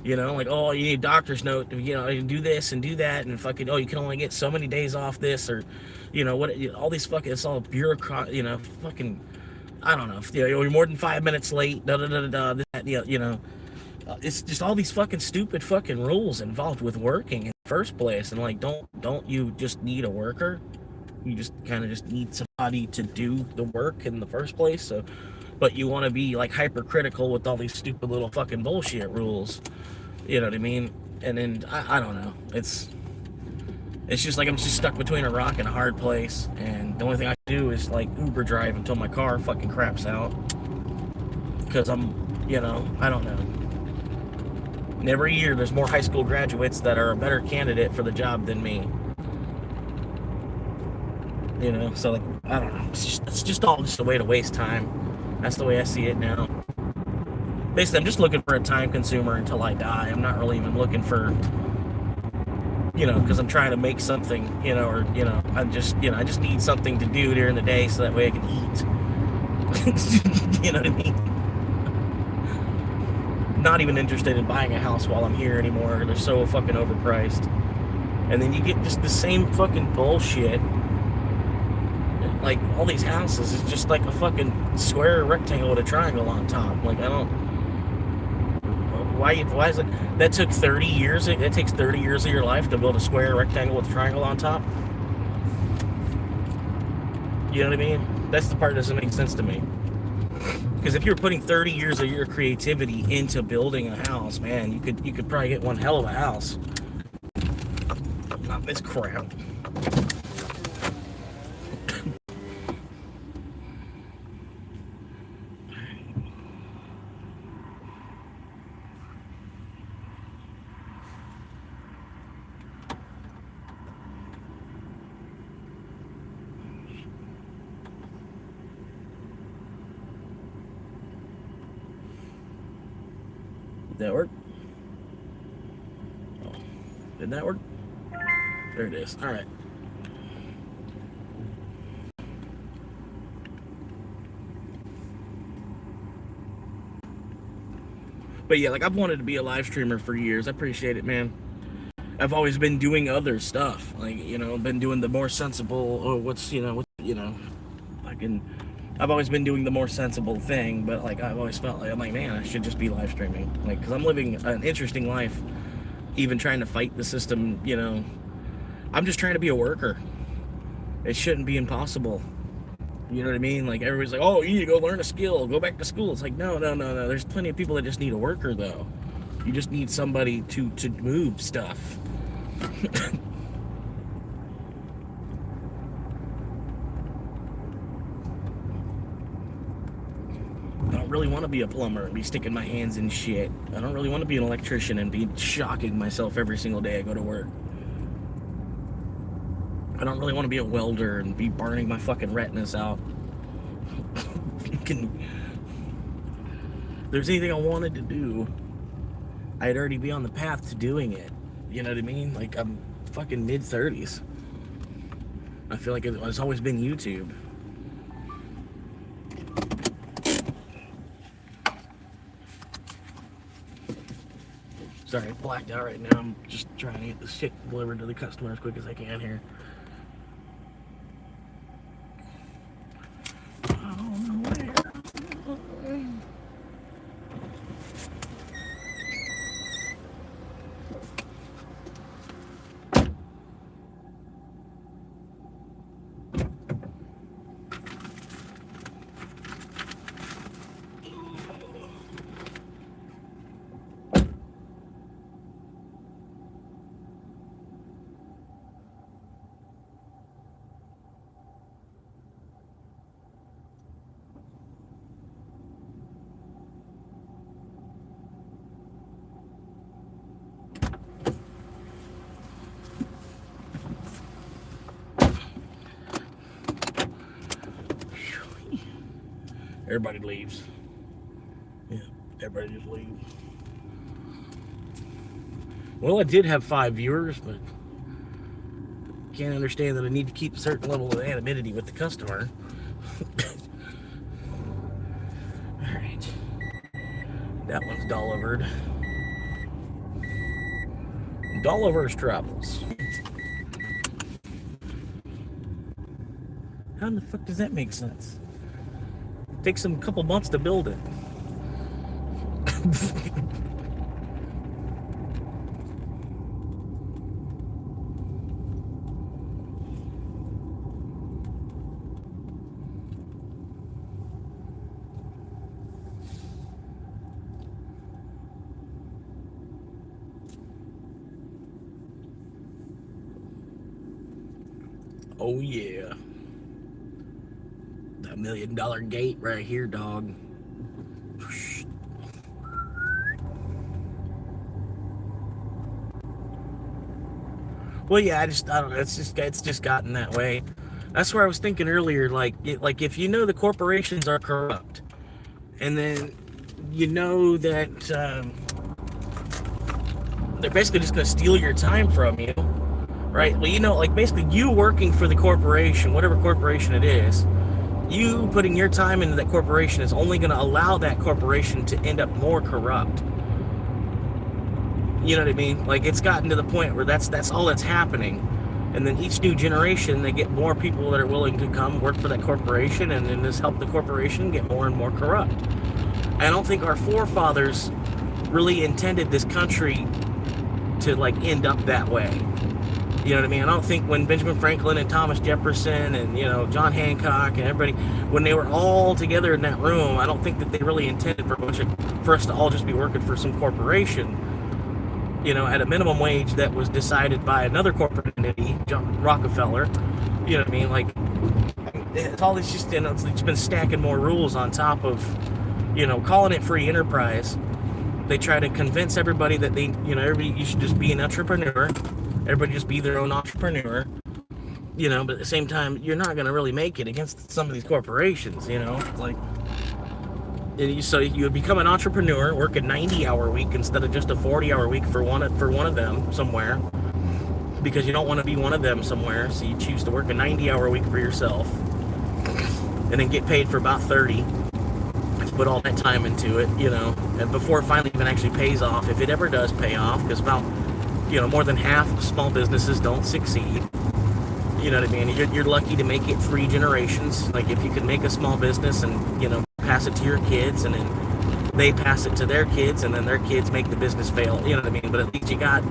You know, like, oh, you need a doctor's note, you know, you do this and do that, and fucking, oh, you can only get so many days off this, or, you know, what, all these fucking, it's all bureaucrat, you know, fucking, I don't know, you know, you're more than 5 minutes late, that, you know, it's just all these fucking stupid fucking rules involved with working in the first place, and like, don't you just need a worker? You just kind of just need somebody to do the work in the first place, so, but you want to be like hypercritical with all these stupid little fucking bullshit rules. You know what I mean? And then I don't know. It's just like I'm just stuck between a rock and a hard place, and the only thing I can do is like Uber drive until my car fucking craps out. Because I'm, you know, I don't know. And every year there's more high school graduates that are a better candidate for the job than me. You know, so like, I don't know. It's just all just a way to waste time. That's the way I see it now. Basically, I'm just looking for a time consumer until I die. I'm not really even looking for, because I'm trying to make something, or, I just need something to do during the day so that way I can eat. You know what I mean? Not even interested in buying a house while I'm here anymore. They're so fucking overpriced. And then you get just the same fucking bullshit. Like, all these houses is just like a fucking square rectangle with a triangle on top. Like, I don't... Why is it... That took 30 years? It takes 30 years of your life to build a square rectangle with a triangle on top? You know what I mean? That's the part that doesn't make sense to me. Because if you're putting 30 years of your creativity into building a house, man, you could probably get one hell of a house. Not this crap. Did that work? Oh, did that work? There it is. All right. But yeah, like, I've wanted to be a live streamer for years. I appreciate it, man. I've always been doing other stuff, like, been doing the more sensible, or I've always been doing the more sensible thing, but like, I've always felt like, I'm like, man, I should just be live streaming, like, because I'm living an interesting life, even trying to fight the system, I'm just trying to be a worker. It shouldn't be impossible. You know what I mean? Like, everybody's like, oh, you need to go learn a skill, go back to school. It's like, no. There's plenty of people that just need a worker, though. You just need somebody to move stuff. I don't really want to be a plumber and be sticking my hands in shit. I don't really want to be an electrician and be shocking myself every single day I go to work. I don't really want to be a welder and be burning my fucking retinas out. If there's anything I wanted to do, I'd already be on the path to doing it. You know what I mean? Like, I'm fucking mid-30s. I feel like it's always been YouTube. Sorry, I blacked out right now. I'm just trying to get this shit delivered to the customer as quick as I can here. Everybody leaves. Yeah, everybody just leaves. Well, I did have 5 viewers, but can't understand that I need to keep a certain level of anonymity with the customer. Alright. That one's Dollivered. Dolliver's Travels. How in the fuck does that make sense? Takes them a couple months to build it. Oh yeah. That $1 million gate right here, dog. Well, yeah, I don't know. It's just gotten that way. That's where I was thinking earlier, like if you know the corporations are corrupt, and then you know that they're basically just going to steal your time from you, right? Well, you know, like basically you working for the corporation, whatever corporation it is, you putting your time into that corporation is only going to allow that corporation to end up more corrupt. You know what I mean? Like, it's gotten to the point where that's all that's happening. And then each new generation, they get more people that are willing to come work for that corporation, and then just help the corporation get more and more corrupt. I don't think our forefathers really intended this country to like end up that way. You know what I mean? I don't think when Benjamin Franklin and Thomas Jefferson and, you know, John Hancock and everybody, when they were all together in that room, I don't think that they really intended for us to all just be working for some corporation, you know, at a minimum wage that was decided by another corporate entity, John Rockefeller. You know what I mean? Like, it's all this just, you know, it's been stacking more rules on top of, you know, calling it free enterprise. They try to convince everybody that they, you know, you should just be an entrepreneur. Everybody just be their own entrepreneur, you know, but at the same time, you're not going to really make it against some of these corporations, you know, like, so you would become an entrepreneur, work a 90-hour week instead of just a 40-hour week for one of them somewhere, because you don't want to be one of them somewhere, so you choose to work a 90-hour week for yourself, and then get paid for about 30, put all that time into it, you know, and before it finally even actually pays off, if it ever does pay off, because about, you know, more than half of small businesses don't succeed. You know what I mean? You're lucky to make it 3 generations. Like, if you can make a small business and, you know, pass it to your kids, and then they pass it to their kids, and then their kids make the business fail. You know what I mean? But at least you got,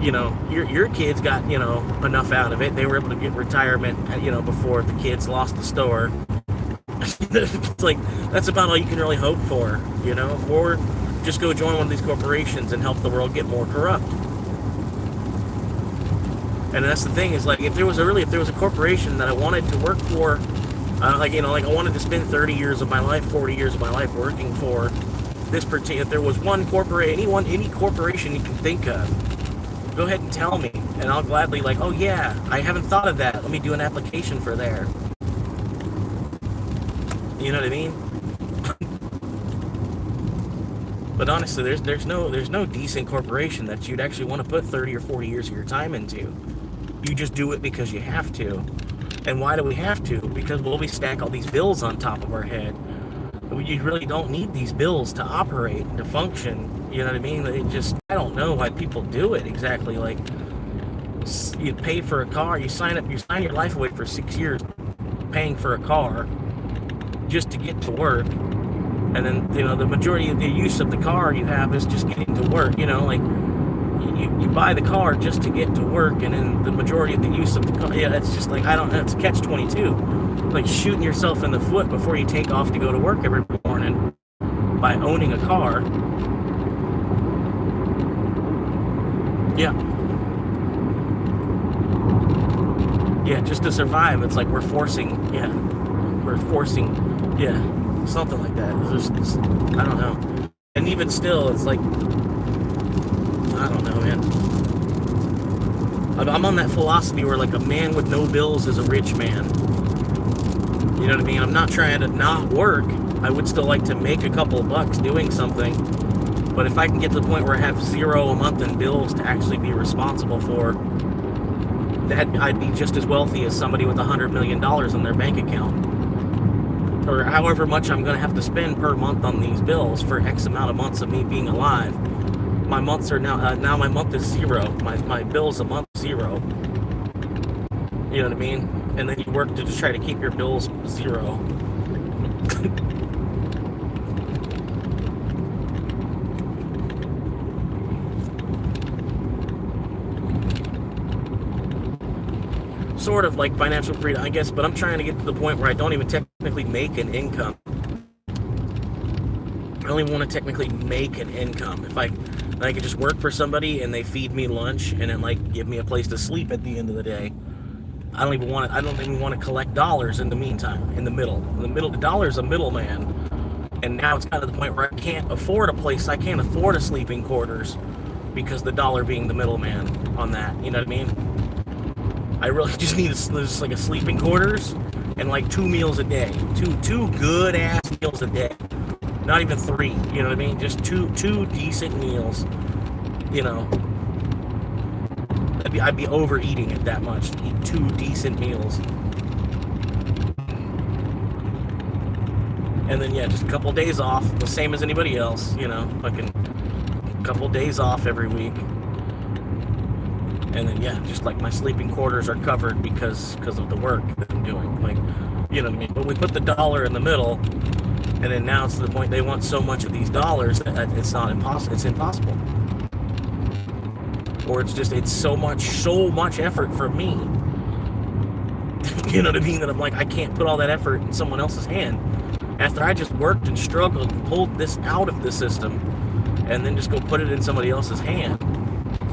you know, your kids got, you know, enough out of it. They were able to get retirement, you know, before the kids lost the store. It's like, that's about all you can really hope for, you know? Or just go join one of these corporations and help the world get more corrupt. And that's the thing, is like, if there was a corporation that I wanted to work for, like, you know, like I wanted to spend 30 years of my life, 40 years of my life working for this particular, if there was one any corporation you can think of, go ahead and tell me, and I'll gladly, like, oh yeah, I haven't thought of that, let me do an application for there. You know what I mean? But honestly, there's no decent corporation that you'd actually want to put 30 or 40 years of your time into. You just do it because you have to. And why do we have to? Because, well, we stack all these bills on top of our head. You really don't need these bills to operate and to function. You know what I mean? I don't know why people do it exactly. Like, you pay for a car, you sign your life away for 6 years paying for a car just to get to work. And then, you know, the majority of the use of the car you have is just getting to work. You know, like, you buy the car just to get to work, and then the majority of the use of the car, yeah, it's just like, I don't know, it's catch-22. Like shooting yourself in the foot before you take off to go to work every morning by owning a car. Yeah. Yeah, just to survive, it's like we're forcing, something like that. It's just, I don't know. And even still, it's like, I don't know, man. I'm on that philosophy where, like, a man with no bills is a rich man. You know what I mean? I'm not trying to not work. I would still like to make a couple of bucks doing something. But if I can get to the point where I have $0 a month in bills to actually be responsible for, that I'd be just as wealthy as somebody with $100 million in their bank account. Or however much I'm going to have to spend per month on these bills for X amount of months of me being alive. My months are now my month is 0. My bill's a month 0. You know what I mean? And then you work to just try to keep your bills 0. Sort of like financial freedom, I guess, but I'm trying to get to the point where I don't even technically make an income. I only want to technically make an income. If I could just work for somebody and they feed me lunch and then, like, give me a place to sleep at the end of the day. I don't even want to collect dollars in the meantime, in the middle. The dollar's a middleman. And now it's kind of the point where I can't afford a place, I can't afford a sleeping quarters because the dollar being the middleman on that, you know what I mean? I really just need just like a sleeping quarters and like 2 meals a day, two good ass meals a day, not even 3. You know what I mean? Just two decent meals. You know, I'd be overeating it that much to eat 2 decent meals. And then, yeah, just a couple days off, the same as anybody else, you know, fucking couple days off every week. And then, yeah, just like my sleeping quarters are covered because of the work that I'm doing. Like, you know what I mean? But we put the dollar in the middle, and then now it's to the point they want so much of these dollars that it's not impossible. It's impossible. Or it's so much effort from me. You know what I mean? That I'm like, I can't put all that effort in someone else's hand. After I just worked and struggled and pulled this out of the system, and then just go put it in somebody else's hand,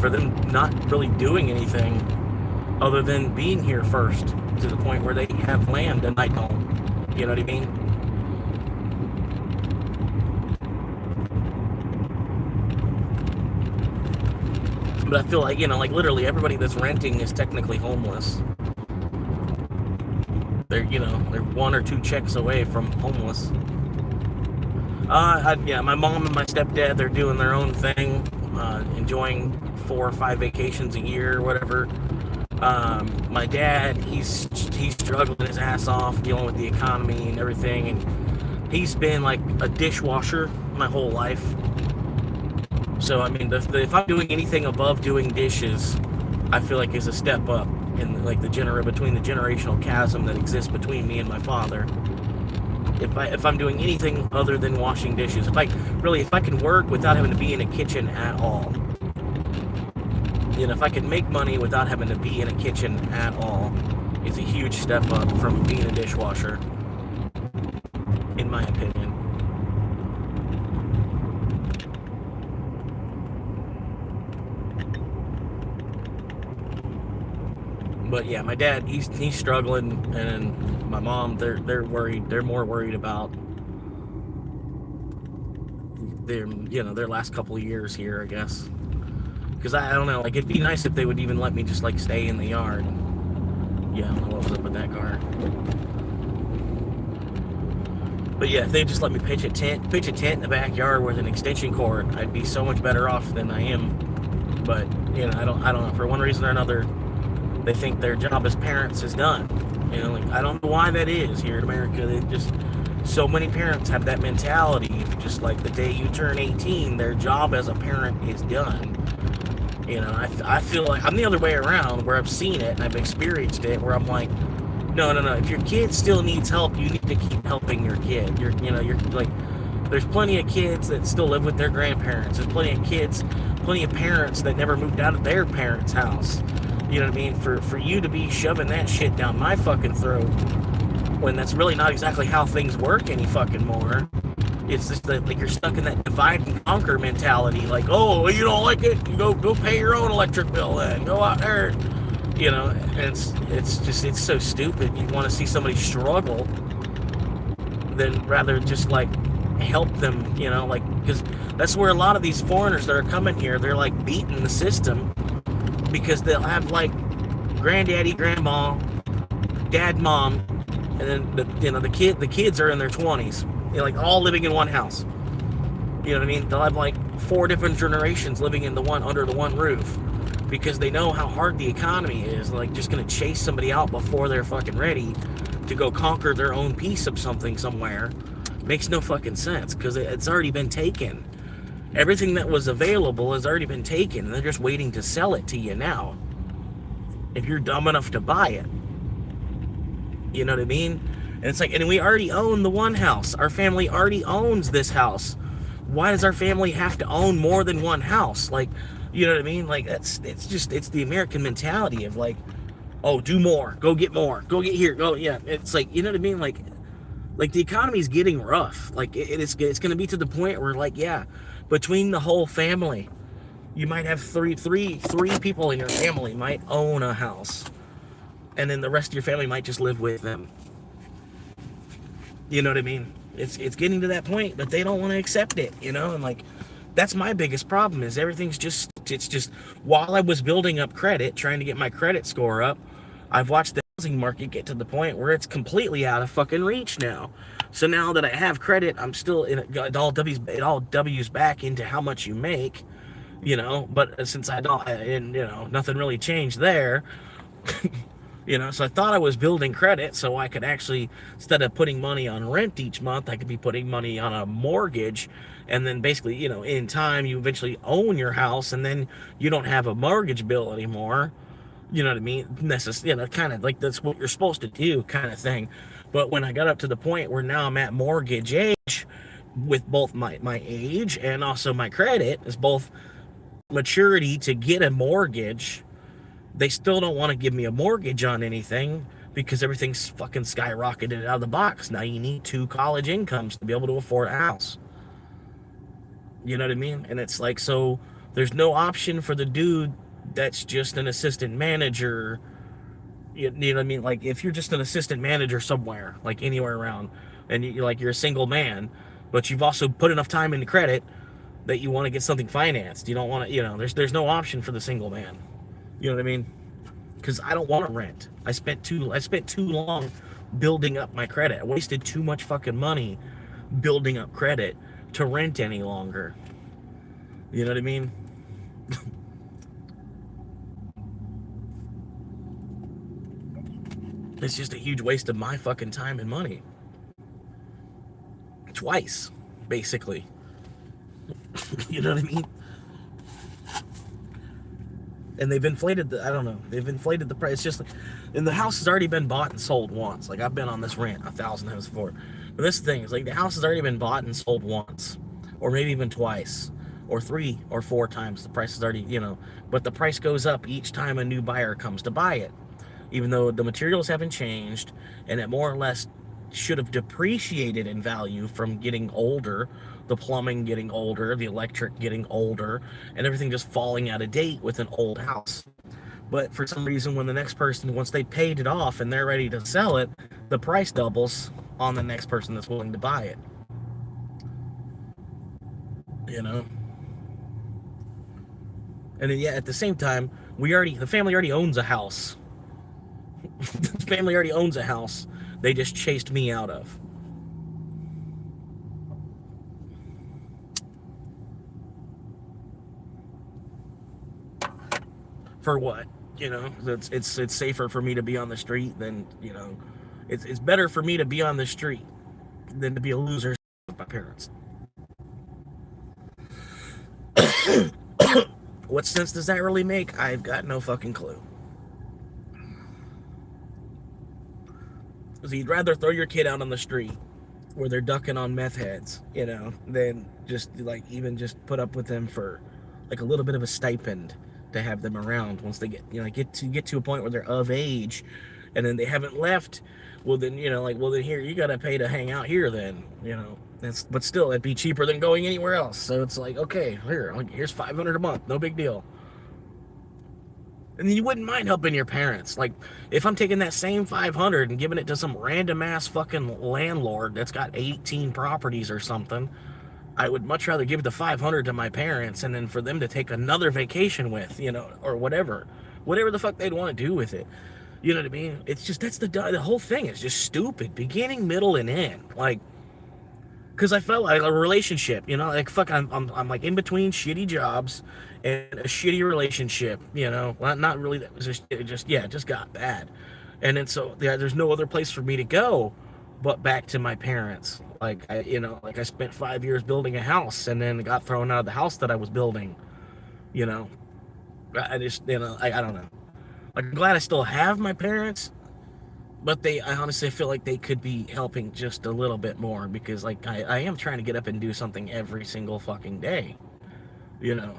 for them not really doing anything other than being here first, to the point where they have land and I don't. You know what I mean? But I feel like, you know, like literally everybody that's renting is technically homeless. They're 1 or 2 checks away from homeless. Yeah, my mom and my stepdad, they're doing their own thing, enjoying 4 or 5 vacations a year or whatever. My dad, he's struggling his ass off dealing with the economy and everything, and he's been like a dishwasher my whole life. So I mean, if I'm doing anything above doing dishes, I feel like is a step up in like between the generational chasm that exists between me and my father. If I'm doing anything other than washing dishes, if I can work without having to be in a kitchen at all, you know, if I can make money without having to be in a kitchen at all, it's a huge step up from being a dishwasher, in my opinion. But yeah, my dad, he's struggling, and my mom, they're worried. They're more worried about their last couple of years here, I guess. Because I don't know, like it'd be nice if they would even let me just like stay in the yard. Yeah, I don't know what was up with that car. But yeah, if they just let me pitch a tent in the backyard with an extension cord, I'd be so much better off than I am. But you know, I don't know. For one reason or another, they think their job as parents is done. You know, like I don't know why that is here in America. They just, so many parents have that mentality. Just like the day you turn 18, their job as a parent is done. You know, I feel like I'm the other way around, where I've seen it and I've experienced it, where I'm like, no. If your kid still needs help, you need to keep helping your kid. You're like, there's plenty of kids that still live with their grandparents. There's plenty of parents that never moved out of their parents' house. You know what I mean? For you to be shoving that shit down my fucking throat, when that's really not exactly how things work any fucking more. It's just that, like, you're stuck in that divide and conquer mentality. Like, oh, you don't like it? You go pay your own electric bill then. Go out there. You know, and it's so stupid. You want to see somebody struggle than rather just like help them, you know, like, because that's where a lot of these foreigners that are coming here, they're like beating the system, because they'll have like granddaddy, grandma, dad, mom, and then the kids are in their 20s, you know, like all living in one house. You know what I mean? They'll have like 4 different generations living under the one roof, because they know how hard the economy is. Like, just gonna chase somebody out before they're fucking ready to go conquer their own piece of something somewhere. Makes no fucking sense, because it's already been taken. Everything that was available has already been taken, and they're just waiting to sell it to you now, if you're dumb enough to buy it. You know what I mean? And it's like, and we already own the one house. Our family already owns this house. Why does our family have to own more than one house? Like, you know what I mean? Like, it's the American mentality of like, oh, do more, go get here, go, yeah. It's like, you know what I mean? Like the economy's getting rough. Like, it's going to be to the point where, like, yeah, between the whole family, you might have three people in your family might own a house, and then the rest of your family might just live with them. You know what I mean? It's getting to that point, but they don't want to accept it, you know? And like, that's my biggest problem, is everything's just, it's just, while I was building up credit, trying to get my credit score up, I've watched the housing market get to the point where it's completely out of fucking reach now. So now that I have credit, I'm still in it all W's back into how much you make, you know. But since I don't, and you know, nothing really changed there. You know, so I thought I was building credit so I could actually, instead of putting money on rent each month, I could be putting money on a mortgage. And then basically, you know, in time, you eventually own your house and then you don't have a mortgage bill anymore. You know what I mean? You know, kind of like that's what you're supposed to do, kind of thing. But when I got up to the point where now I'm at mortgage age, with both my age and also my credit is both maturity to get a mortgage, they still don't want to give me a mortgage on anything because everything's fucking skyrocketed out of the box. Now you need 2 college incomes to be able to afford a house. You know what I mean? And it's like, so there's no option for the dude that's just an assistant manager. You know what I mean? Like if you're just an assistant manager somewhere, like anywhere around, and you're a single man, but you've also put enough time into credit that you want to get something financed. You don't want to, you know, there's no option for the single man. You know what I mean? Because I don't want to rent. I spent too long building up my credit. I wasted too much fucking money building up credit to rent any longer. You know what I mean? It's just a huge waste of my fucking time and money. Twice, basically. You know what I mean? And they've inflated they've inflated the price. It's just, and the house has already been bought and sold once. Like I've been on this rant 1,000 times before. But this thing is like the house has already been bought and sold once, or maybe even twice, or 3 or 4 times. The price is already, you know, but the price goes up each time a new buyer comes to buy it, even though the materials haven't changed, and it more or less should have depreciated in value from getting older, the plumbing getting older, the electric getting older, and everything just falling out of date with an old house. But for some reason, when the next person, once they paid it off and they're ready to sell it, the price doubles on the next person that's willing to buy it. You know? And then, yeah, at the same time, the family already owns a house. The family already owns a house they just chased me out of. For what? You know, it's safer for me to be on the street than, you know, it's better for me to be on the street than to be a loser with my parents. What sense does that really make? I've got no fucking clue. So you'd rather throw your kid out on the street where they're ducking on meth heads, you know, than just like even just put up with them for like a little bit of a stipend to have them around once they get, you know, get to a point where they're of age, and then they haven't left. Well then, you know, like, well then here you gotta pay to hang out here then, you know. But still it'd be cheaper than going anywhere else. So it's like, okay, here's $500 a month, no big deal. And then you wouldn't mind helping your parents. Like, if I'm taking that same $500 and giving it to some random ass fucking landlord that's got 18 properties or something, I would much rather give the $500 to my parents and then for them to take another vacation with, you know, or whatever the fuck they'd want to do with it. You know what I mean? It's just, that's the whole thing is just stupid, beginning, middle, and end. Like, because I felt like a relationship, you know, like fuck, I'm like in between shitty jobs and a shitty relationship, you know. Well, not really, that was it just got bad. And then so yeah, there's no other place for me to go but back to my parents. Like I spent 5 years building a house and then got thrown out of the house that I was building. You know, I just, you know, I don't know. Like, I'm glad I still have my parents, but I honestly feel like they could be helping just a little bit more, because like I am trying to get up and do something every single fucking day. You know,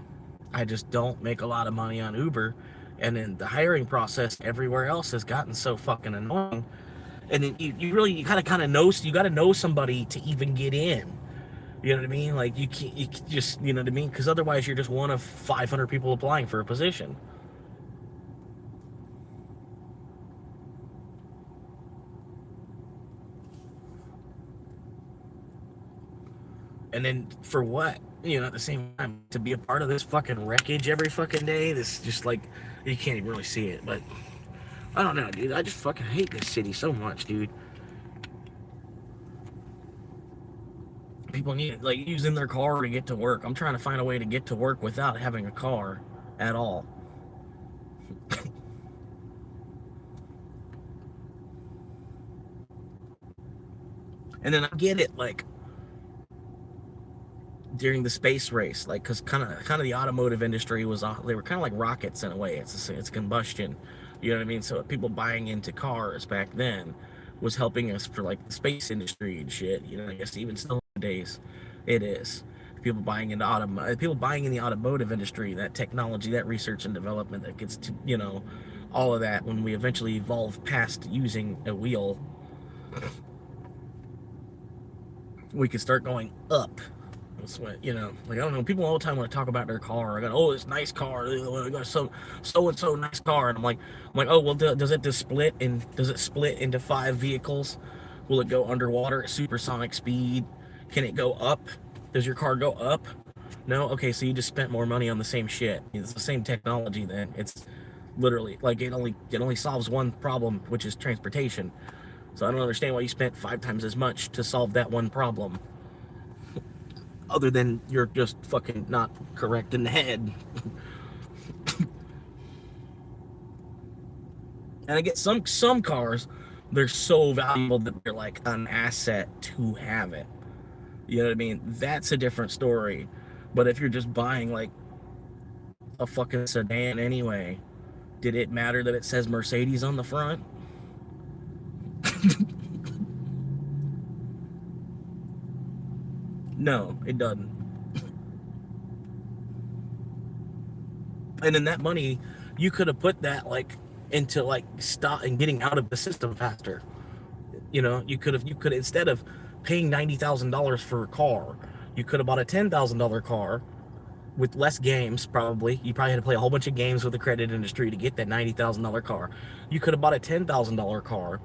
I just don't make a lot of money on Uber, and then the hiring process everywhere else has gotten so fucking annoying. And then you gotta know somebody to even get in. You know what I mean? Like you just, you know what I mean? Because otherwise you're just one of 500 people applying for a position. And then for what? You know, at the same time, to be a part of this fucking wreckage every fucking day, this just like, you can't even really see it, but I don't know, dude. I just fucking hate this city so much, dude. People need, like, using their car to get to work. I'm trying to find a way to get to work without having a car at all. And then I get it, like, during the space race, like, because kind of the automotive industry was, they were kind of like rockets in a way. It's combustion, you know what I mean? So people buying into cars back then was helping us for like the space industry and shit. You know, I guess even still nowadays, it is. People buying into people buying in the automotive industry, that technology, that research and development that gets to, you know, all of that. When we eventually evolve past using a wheel, we could start going up. That's what, you know, like, I don't know, people all the time want to talk about their car. I got, oh, it's nice car, I got so and so nice car, and I'm like, oh, well, does it split into 5 vehicles? Will it go underwater at supersonic speed? Can it go up? Does your car go up? No? Okay, so you just spent more money on the same shit. It's the same technology then. It's literally like it only solves one problem, which is transportation. So I don't understand why you spent 5 times as much to solve that one problem, other than you're just fucking not correct in the head. And I get some cars, they're so valuable that they're like an asset to have it. You know what I mean? That's a different story. But if you're just buying like a fucking sedan anyway, did it matter that it says Mercedes on the front? No, it doesn't. And then that money, you could have put that like into like stop and getting out of the system faster. You know, you could instead of paying $90,000 for a car, you could have bought a $10,000 car with less games. Probably you probably had to play a whole bunch of games with the credit industry to get that $90,000 car. You could have bought a $10,000 car,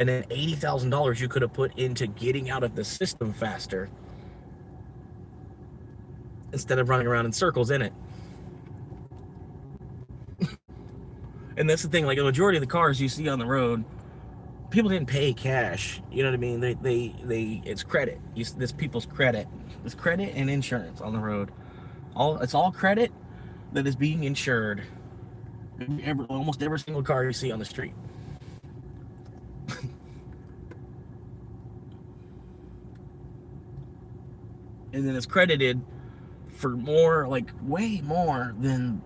and then $80,000 you could have put into getting out of the system faster instead of running around in circles in it. And that's the thing, like, a majority of the cars you see on the road, people didn't pay cash. You know what I mean? It's credit. This people's credit. It's credit and insurance on the road. It's all credit that is being insured. Almost every single car you see on the street. And then it's credited for more, like way more than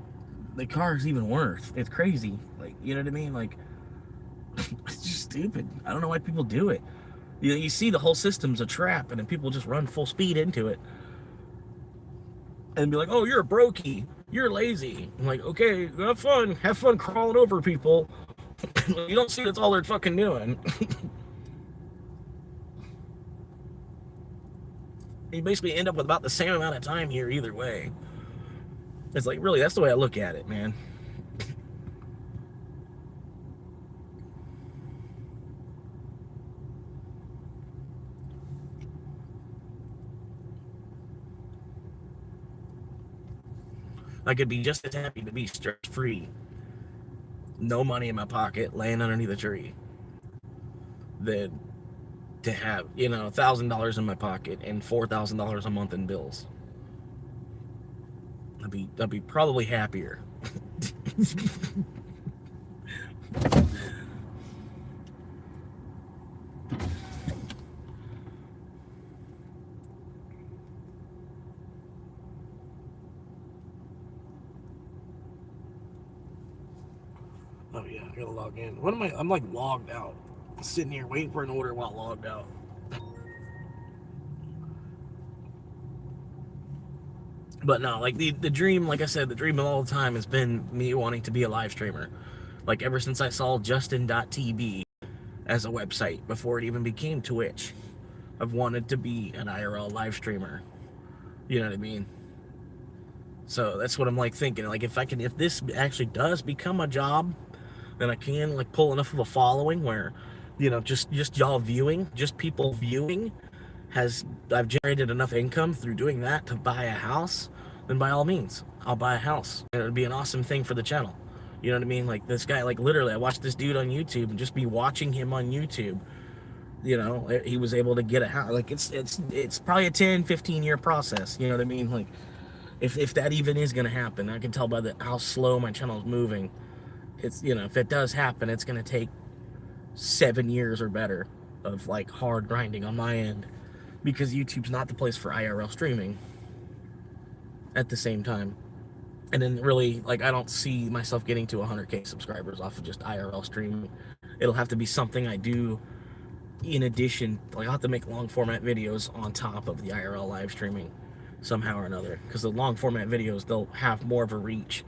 the car is even worth. It's crazy. Like, you know what I mean? Like, it's just stupid. I don't know why people do it. You see the whole system's a trap, and then people just run full speed into it and be like, oh, you're a brokey, you're lazy. I'm like, okay, have fun crawling over people. You don't see that's all they're fucking doing. You basically end up with about the same amount of time here either way. It's like, really, that's the way I look at it, man. I could be just as happy to be stress-free, no money in my pocket, laying underneath a tree, than to have, you know, $1,000 in my pocket and $4,000 a month in bills. I'd be probably happier. Oh yeah, I gotta log in. What am I? I'm like logged out. Sitting here waiting for an order while logged out. But no, like the dream, like I said, the dream of all the time has been me wanting to be a live streamer. Like ever since I saw Justin.tv as a website before it even became Twitch, I've wanted to be an IRL live streamer. You know what I mean? So that's what I'm like thinking. Like if this actually does become a job, then I can like pull enough of a following where, you know, just y'all viewing, just people viewing, I've generated enough income through doing that to buy a house, then by all means, I'll buy a house. And it would be an awesome thing for the channel. You know what I mean? Like this guy, like literally, I watched this dude on YouTube, and just be watching him on YouTube. You know, he was able to get a house. Like it's probably a 10-15 year process. You know what I mean? Like if that even is gonna happen, I can tell by how slow my channel is moving. It's, you know, if it does happen, it's gonna take 7 years or better of like hard grinding on my end, because YouTube's not the place for IRL streaming at the same time. And then really, like, I don't see myself getting to 100K subscribers off of just IRL streaming. It'll have to be something I do in addition. Like, I'll have to make long format videos on top of the IRL live streaming somehow or another, because the long format videos, they'll have more of a reach,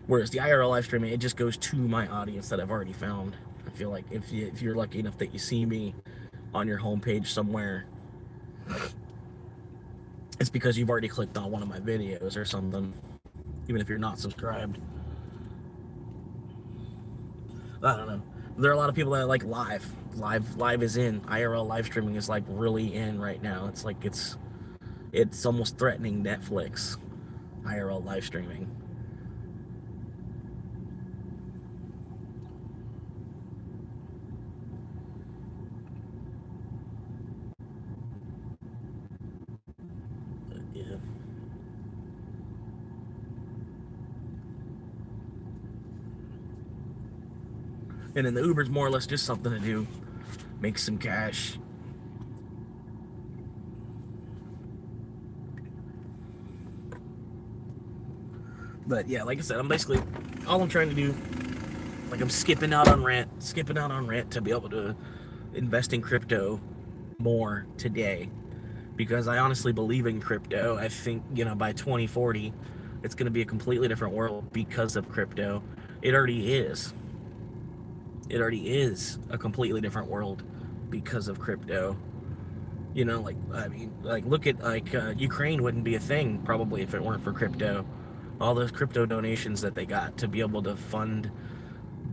whereas the IRL live streaming, it just goes to my audience that I've already found. I feel like if you're lucky enough that you see me on your homepage somewhere, it's because you've already clicked on one of my videos or something, even if you're not subscribed. I don't know. There are a lot of people that like live is in. IRL live streaming is like really in right now. It's like it's almost threatening Netflix, IRL live streaming. Yeah. And then the Uber's more or less just something to do, make some cash. But yeah, like I said, I'm basically, all I'm trying to do, like, I'm skipping out on rent to be able to invest in crypto more today, because I honestly believe in crypto. I think, you know, by 2040, it's going to be a completely different world because of crypto. It already is. It already is a completely different world because of crypto. You know, like, I mean, like, look at, like, Ukraine wouldn't be a thing probably if it weren't for crypto. All those crypto donations that they got to be able to fund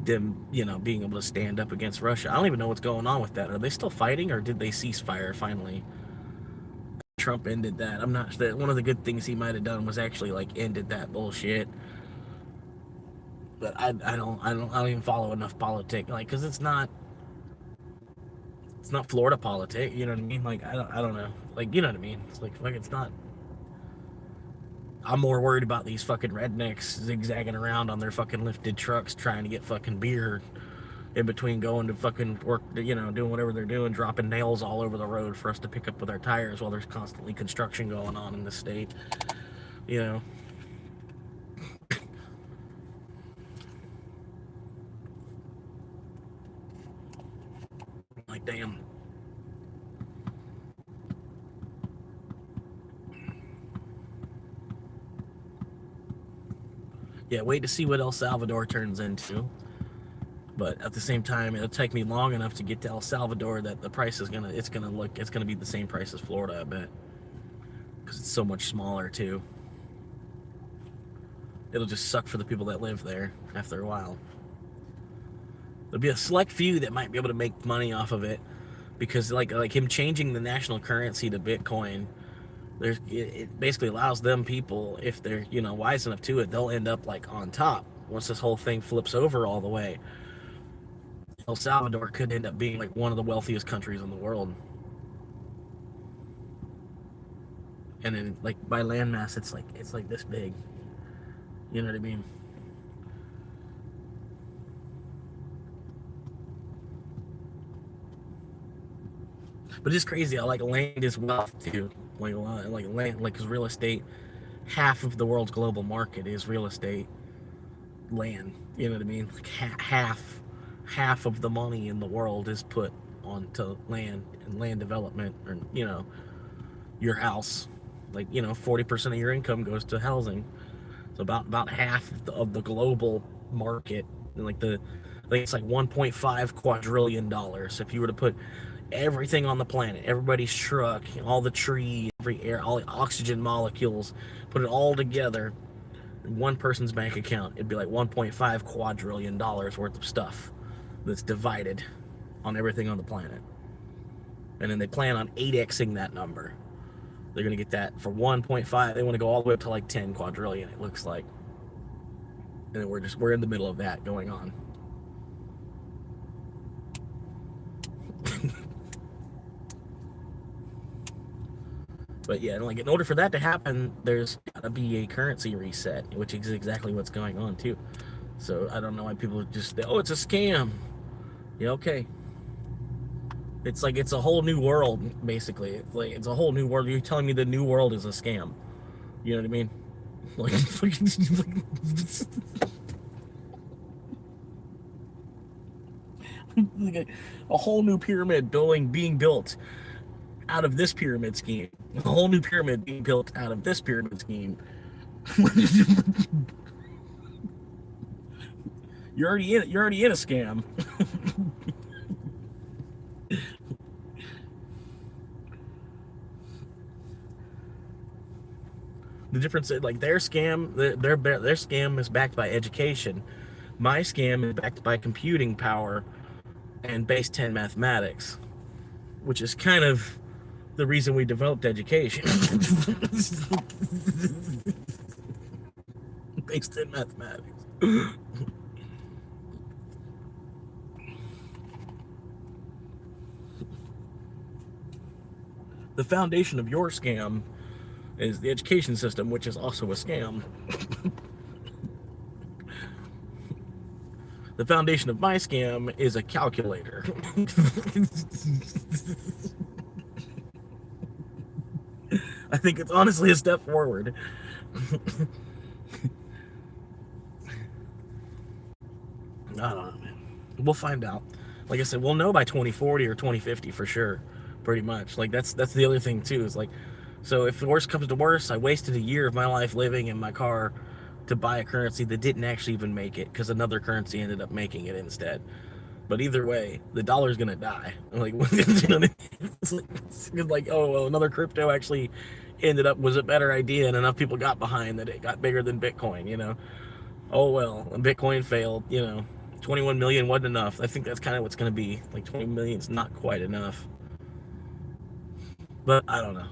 them, you know, being able to stand up against Russia. I don't even know what's going on with that. Are they still fighting, or did they cease fire finally? Trump ended that. I'm not sure. One of the good things he might have done was actually, like, ended that bullshit. But I don't even follow enough politics, like, because it's not Florida politics, you know what I mean? Like, I don't know, like, you know what I mean? It's like it's not. I'm more worried about these fucking rednecks zigzagging around on their fucking lifted trucks trying to get fucking beer in between going to fucking work, you know, doing whatever they're doing, dropping nails all over the road for us to pick up with our tires while there's constantly construction going on in the state, you know. Like, damn. Yeah, wait to see what El Salvador turns into. But at the same time, it'll take me long enough to get to El Salvador that the price is it's gonna be the same price as Florida, I bet, because it's so much smaller too. It'll just suck for the people that live there after a while. There'll be a select few that might be able to make money off of it, because like him changing the national currency to Bitcoin, it basically allows them people, if they're, you know, wise enough to it, they'll end up like on top once this whole thing flips over all the way. El Salvador could end up being like one of the wealthiest countries in the world. And then, like, by landmass, it's like this big. You know what I mean? But it's crazy. I like land is wealth too. Like land, like, because real estate, half of the world's global market is real estate, land. You know what I mean? Like half of the money in the world is put onto land and land development, or, you know, your house. Like, you know, 40% of your income goes to housing. So about half of the global market, and like I think it's like 1.5 quadrillion dollars. If you were to put everything on the planet, everybody's truck, all the trees, every air, all the oxygen molecules, put it all together in one person's bank account, it'd be like 1.5 quadrillion dollars worth of stuff that's divided on everything on the planet. And then they plan on 8xing that number. They're going to get that for 1.5. They want to go all the way up to like 10 quadrillion, it looks like. and we're in the middle of that going on. But yeah, like in order for that to happen, there's gotta be a currency reset, which is exactly what's going on too. So I don't know why people just, oh, it's a scam. Yeah, okay. It's like it's a whole new world, basically. It's like it's a whole new world. You're telling me the new world is a scam. You know what I mean? Like, like a whole new pyramid being built out of this pyramid scheme. A whole new pyramid being built out of this pyramid scheme. You're already in a scam. The difference is like their scam, their scam is backed by education. My scam is backed by computing power and base 10 mathematics, which is kind of the reason we developed education. Base 10 mathematics. The foundation of your scam is the education system, which is also a scam. The foundation of my scam is a calculator. I think it's honestly a step forward. I don't know, man. We'll find out. Like I said, we'll know by 2040 or 2050 for sure. Pretty much. Like that's the other thing too. Is like, so if the worst comes to worst, I wasted a year of my life living in my car to buy a currency that didn't actually even make it because another currency ended up making it instead. But either way, the dollar's gonna die. Like, you know, it's like, oh well, another crypto actually was a better idea, and enough people got behind that it got bigger than Bitcoin. You know, oh well, and Bitcoin failed. You know, 21 million wasn't enough. I think that's kind of what's gonna be. Like 20 million is not quite enough. But I don't know.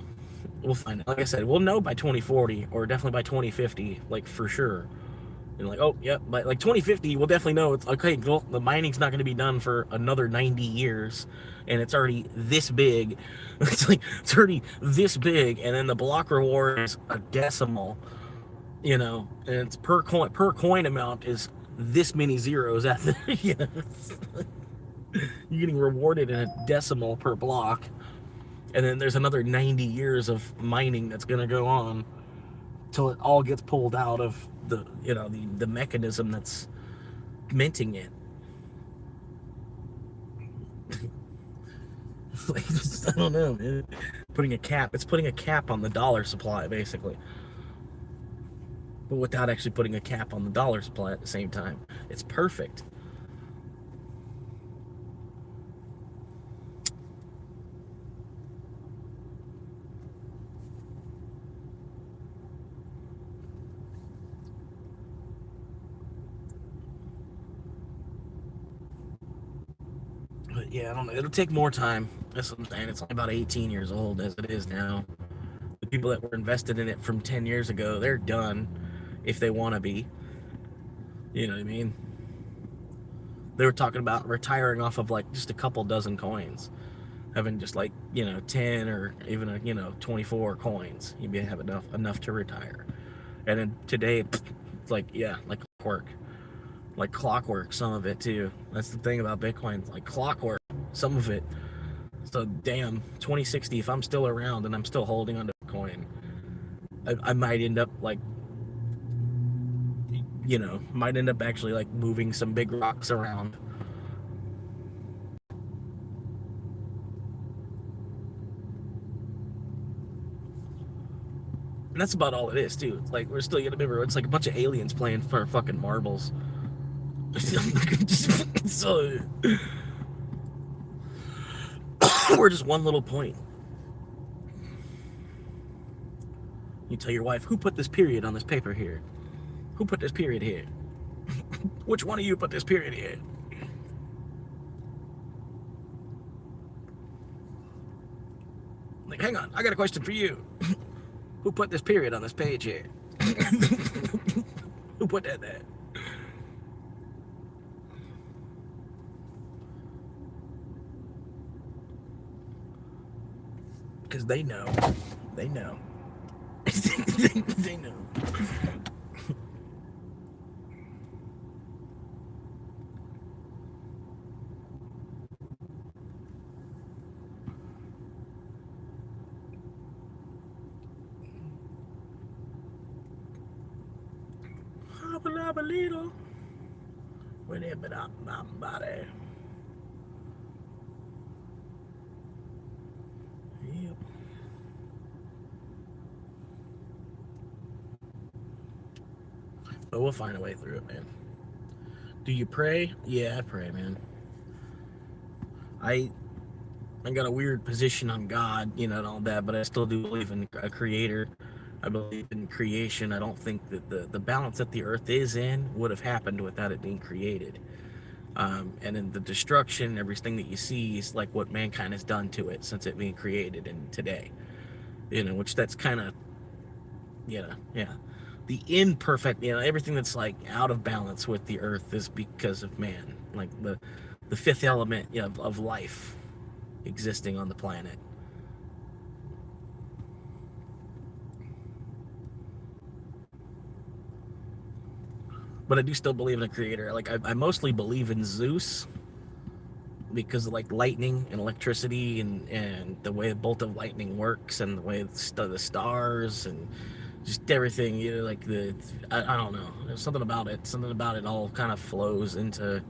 We'll find out. Like I said, we'll know by 2040 or definitely by 2050, like for sure. And like, oh, yep, by like 2050, we'll definitely know it's okay. Well, the mining's not going to be done for another 90 years, and it's already this big. It's already this big, and then the block reward is a decimal, you know, and it's per coin amount is this many zeros at the, you know, you're getting rewarded in a decimal per block. And then there's another 90 years of mining that's going to go on till it all gets pulled out of the, you know, the mechanism that's minting it. Like, I don't know, man. It's putting a cap on the dollar supply, basically. But without actually putting a cap on the dollar supply at the same time. It's perfect. But yeah, I don't know. It'll take more time. That's what I'm saying. It's only about 18 years old as it is now. The people that were invested in it from 10 years ago, they're done if they want to be. You know what I mean? They were talking about retiring off of like just a couple dozen coins. Having just like, you know, 10 or even, you know, 24 coins. You'd have enough to retire. And then today, it's like, yeah, like clockwork. Like clockwork, some of it too. That's the thing about Bitcoin, it's like clockwork, some of it. So damn, 2060, if I'm still around and I'm still holding onto Bitcoin, I might end up like, you know, might end up actually like moving some big rocks around. And that's about all it is too. It's like we're still gonna remember it's like a bunch of aliens playing for fucking marbles. So we're just one little point. You tell your wife, who put this period on this paper here? Who put this period here? Which one of you put this period here? Like, hang on, I got a question for you. Who put this period on this page here? Who put that there? because they know. They know. They know. Hobble-lobble-little. Whatever up my body. Yep. But we'll find a way through it, man. Do you pray? Yeah, I pray, man. I got a weird position on God, you know, and all that, but I still do believe in a creator. I believe in creation. I don't think that the balance that the earth is in would have happened without it being created. And in the destruction, everything that you see is like what mankind has done to it since it being created and today. You know, which that's kind of, you know, yeah. The imperfect, you know, everything that's like out of balance with the earth is because of man. Like the fifth element, you know, of life existing on the planet. But I do still believe in a creator. Like I mostly believe in Zeus because of like lightning and electricity and the way the bolt of lightning works and the way the stars and just everything. You know, like I don't know. There's something about it. Something about it all kind of flows into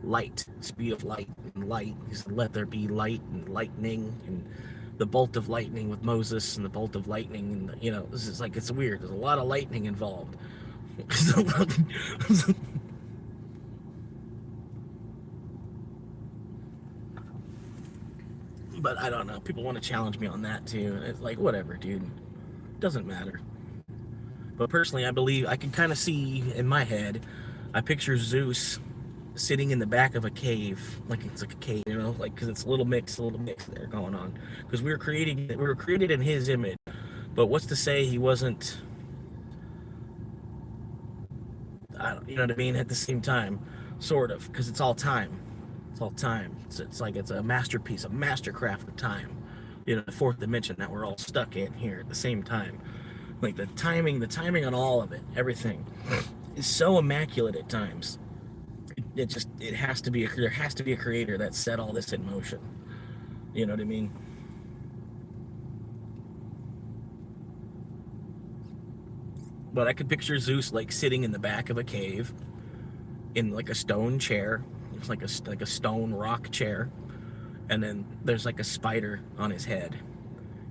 light, speed of light and light. Just let there be light and lightning and the bolt of lightning with Moses and the bolt of lightning and you know this is like it's weird. There's a lot of lightning involved. But I don't know. People want to challenge me on that too. It's like whatever, dude. Doesn't matter. But personally, I believe I can kind of see in my head. I picture Zeus sitting in the back of a cave, like it's like a cave, you know, like because it's a little mix there going on. Because we were created in His image. But what's to say He wasn't? You know what I mean? At the same time, sort of, because it's all time. It's all time. It's like it's a masterpiece, a mastercraft of time. You know, the fourth dimension that we're all stuck in here at the same time. Like the timing on all of it, everything is so immaculate at times. It has to be there has to be a creator that set all this in motion. You know what I mean? But I could picture Zeus like sitting in the back of a cave in like a stone chair. It's like a stone rock chair. And then there's like a spider on his head.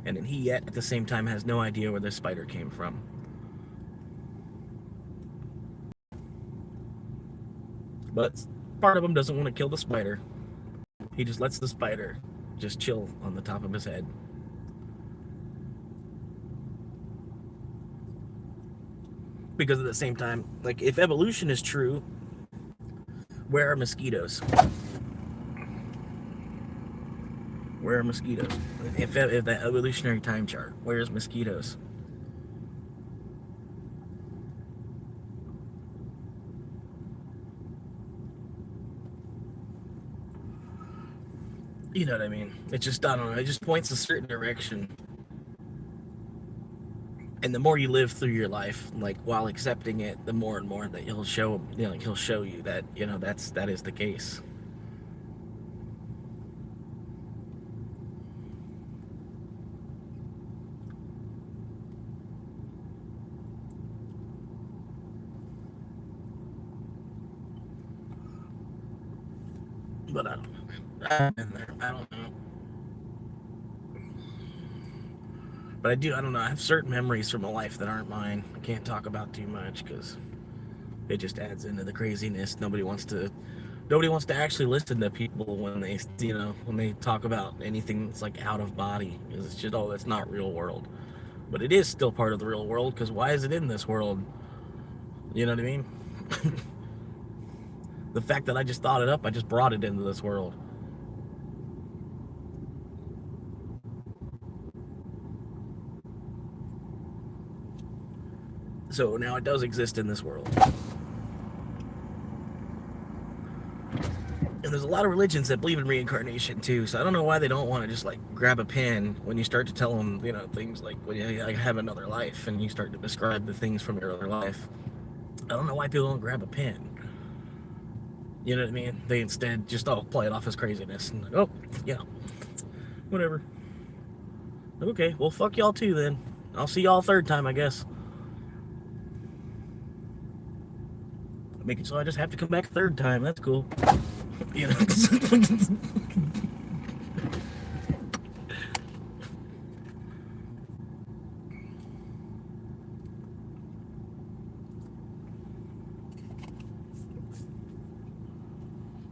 And then he yet at the same time has no idea where this spider came from. But part of him doesn't want to kill the spider. He just lets the spider just chill on the top of his head. Because at the same time, like if evolution is true, where are mosquitoes? Where are mosquitoes? If that evolutionary time chart, where's mosquitoes? You know what I mean? It just, I don't know, it just points a certain direction. And the more you live through your life, like while accepting it, the more and more that he'll show, you know, like he'll show you that, you know, that is the case. But I don't know. I've been there. I don't know. But I don't know. I have certain memories from a life that aren't mine. I can't talk about too much because it just adds into the craziness. Nobody wants to actually listen to people when they, you know, when they talk about anything that's like out of body. Because it's just, oh, that's not real world. But it is still part of the real world because why is it in this world? You know what I mean? The fact that I just thought it up, I just brought it into this world. So now it does exist in this world. And there's a lot of religions that believe in reincarnation too, so I don't know why they don't want to just like grab a pen when you start to tell them, things like when you like, have another life and you start to describe the things from your other life. I don't know why people don't grab a pen. You know what I mean? They instead just play it off as craziness and like, oh yeah, whatever. Okay, well fuck y'all too then. I'll see y'all third time, I guess. Make it so I just have to come back a third time. That's cool. You know.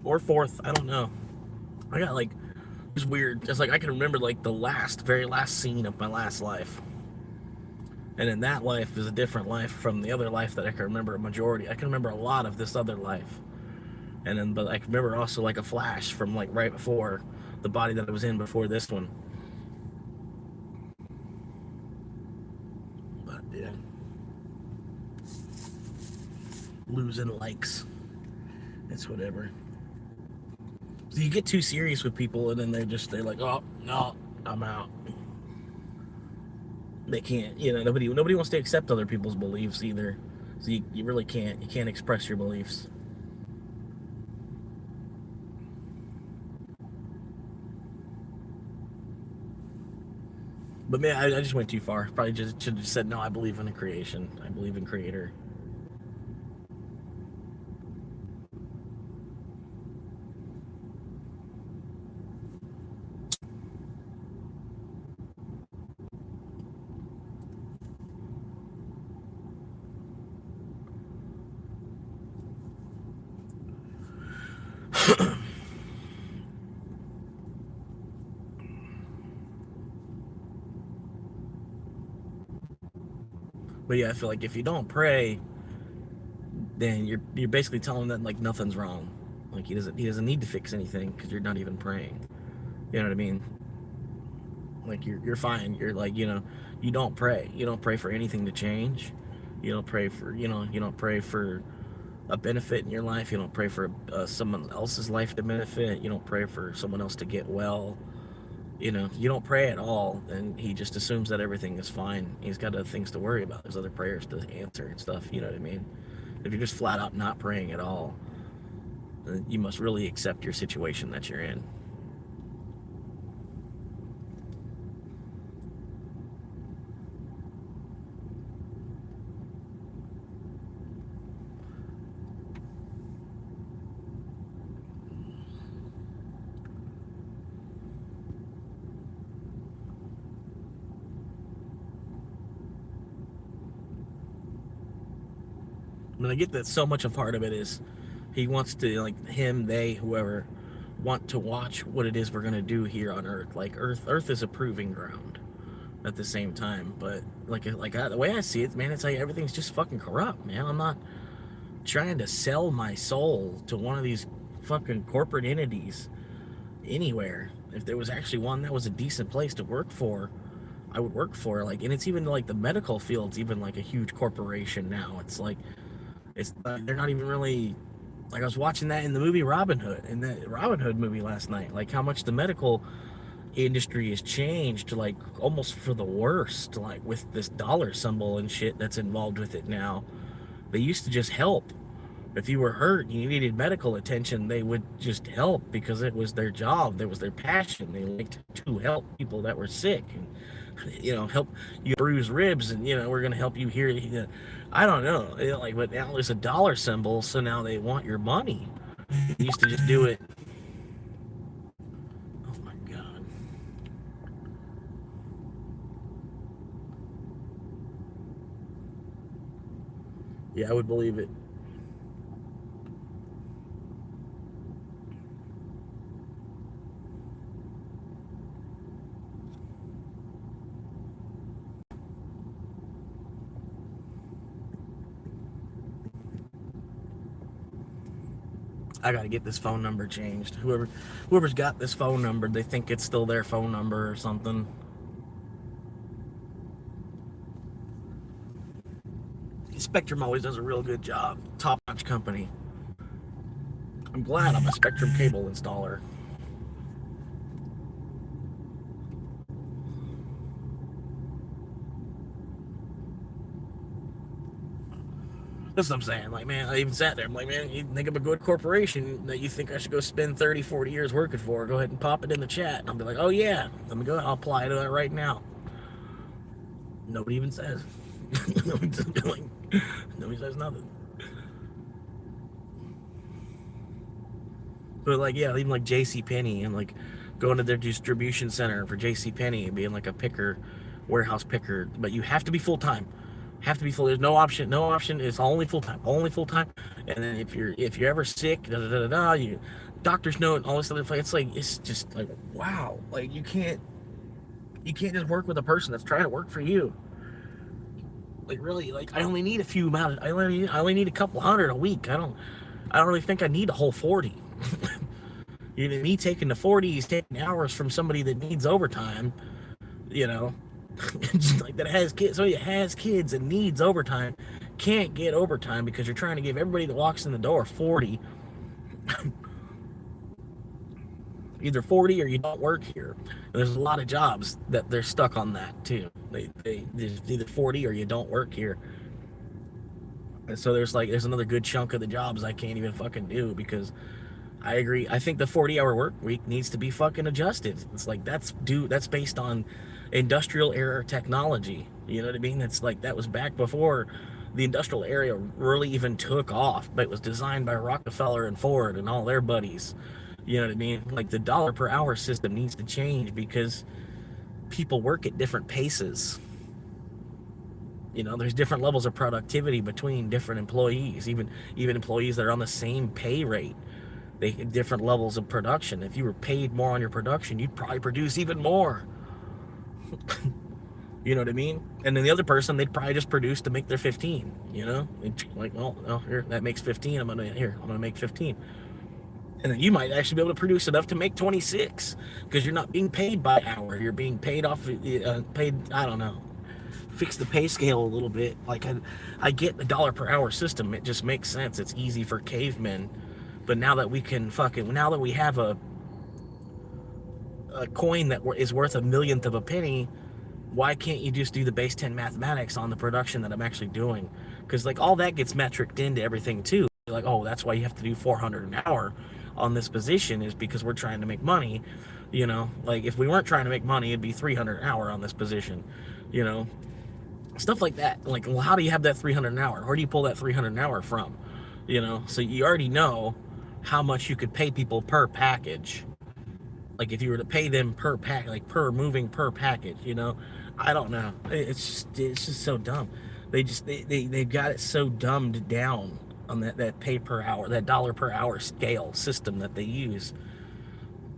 Or fourth, I don't know. I got like, it's weird. It's like I can remember like the very last scene of my last life. And in that life is a different life from the other life that I can remember a majority. I can remember a lot of this other life. And then, but I can remember also like a flash from like right before the body that I was in before this one. But yeah. Losing likes. It's whatever. So you get too serious with people and then they're like, oh, no, I'm out. They can't, nobody wants to accept other people's beliefs either. So you really can't. You can't express your beliefs. But man, I just went too far. Probably just should have said, no, I believe in a creation. I believe in creator. But yeah, I feel like if you don't pray, then you're basically telling him that like nothing's wrong. Like he doesn't need to fix anything because you're not even praying. You know what I mean? Like you're fine. You're like, you don't pray. You don't pray for anything to change. You don't pray for you don't pray for a benefit in your life. You don't pray for someone else's life to benefit. You don't pray for someone else to get well. You don't pray at all, and he just assumes that everything is fine. He's got other things to worry about. There's other prayers to answer and stuff. You know what I mean? If you're just flat out not praying at all, then you must really accept your situation that you're in. I mean, I get that so much of part of it is he wants to, like, him, they, whoever, want to watch what it is we're going to do here on Earth. Like, Earth is a proving ground at the same time. But, the way I see it, man, it's like everything's just fucking corrupt, man. I'm not trying to sell my soul to one of these fucking corporate entities anywhere. If there was actually one that was a decent place to work for, I would work for. Like, and it's even like the medical field's even like a huge corporation now. It's like, they're not even really, like, I was watching that in the movie Robin Hood, in the Robin Hood movie last night, like how much the medical industry has changed, like almost for the worst, like with this dollar symbol and shit that's involved with it now. They used to just help. If you were hurt and you needed medical attention, they would just help because it was their job. That was their passion. They liked to help people that were sick and, help you bruise ribs and, we're going to help you here. I don't know. But now there's a dollar symbol, so now they want your money. They used to just do it. Oh my God. Yeah, I would believe it. I gotta get this phone number changed. Whoever's got this phone number, they think it's still their phone number or something. Spectrum always does a real good job. Top-notch company. I'm glad I'm a Spectrum cable installer. That's what I'm saying. Like, man, I even sat there. I'm like, man, you think of a good corporation that you think I should go spend 30, 40 years working for, go ahead and pop it in the chat. And I'll be like, oh, yeah, let me go. I'll apply to that right now. Nobody even says. Nobody says nothing. But, like, yeah, even like JCPenney and, like, going to their distribution center for JCPenney and being like a picker, warehouse picker. But you have to be full-time. Have to be full. There's no option. No option. It's only full time. Only full time. And then if you're ever sick, you doctor's note, all this other. It's just like, wow. Like you can't just work with a person that's trying to work for you. Like really, like I only need a few amount. I only need a couple hundred a week. I don't really think I need a whole 40. You know, me taking the 40 is taking hours from somebody that needs overtime. You know. Like that has kids, so it has kids and needs overtime, can't get overtime because you're trying to give everybody that walks in the door 40. Either 40 or you don't work here. And there's a lot of jobs that they're stuck on that too. There's either 40 or you don't work here. And so there's another good chunk of the jobs I can't even fucking do because I agree. I think the 40-hour work week needs to be fucking adjusted. It's like that's based on industrial era technology. You know what I mean? It's like that was back before the industrial area really even took off, but it was designed by Rockefeller and Ford and all their buddies. You know what I mean? Like the dollar per hour system needs to change because people work at different paces. You know, there's different levels of productivity between different employees, even employees that are on the same pay rate. They have different levels of production. If you were paid more on your production, you'd probably produce even more. You know what I mean? And then the other person, they'd probably just produce to make their 15. You know, like, well, here that makes 15. I'm gonna make 15. And then you might actually be able to produce enough to make 26 because you're not being paid by hour. You're being paid off, paid. I don't know. Fix the pay scale a little bit. Like I get the dollar per hour system. It just makes sense. It's easy for cavemen. But now that we have a coin that is worth a millionth of a penny, why can't you just do the base 10 mathematics on the production that I'm actually doing? Because like all that gets metriced into everything too. Like, oh, that's why you have to do 400 an hour on this position is because we're trying to make money. You know, like if we weren't trying to make money, it'd be 300 an hour on this position. You know, stuff like that. Like, well, how do you have that 300 an hour? Where do you pull that 300 an hour from? You know, so you already know how much you could pay people per package. Like if you were to pay them per pack, like per moving per package, you know, I don't know. It's just so dumb. They've got it so dumbed down on that pay per hour, that dollar per hour scale system that they use.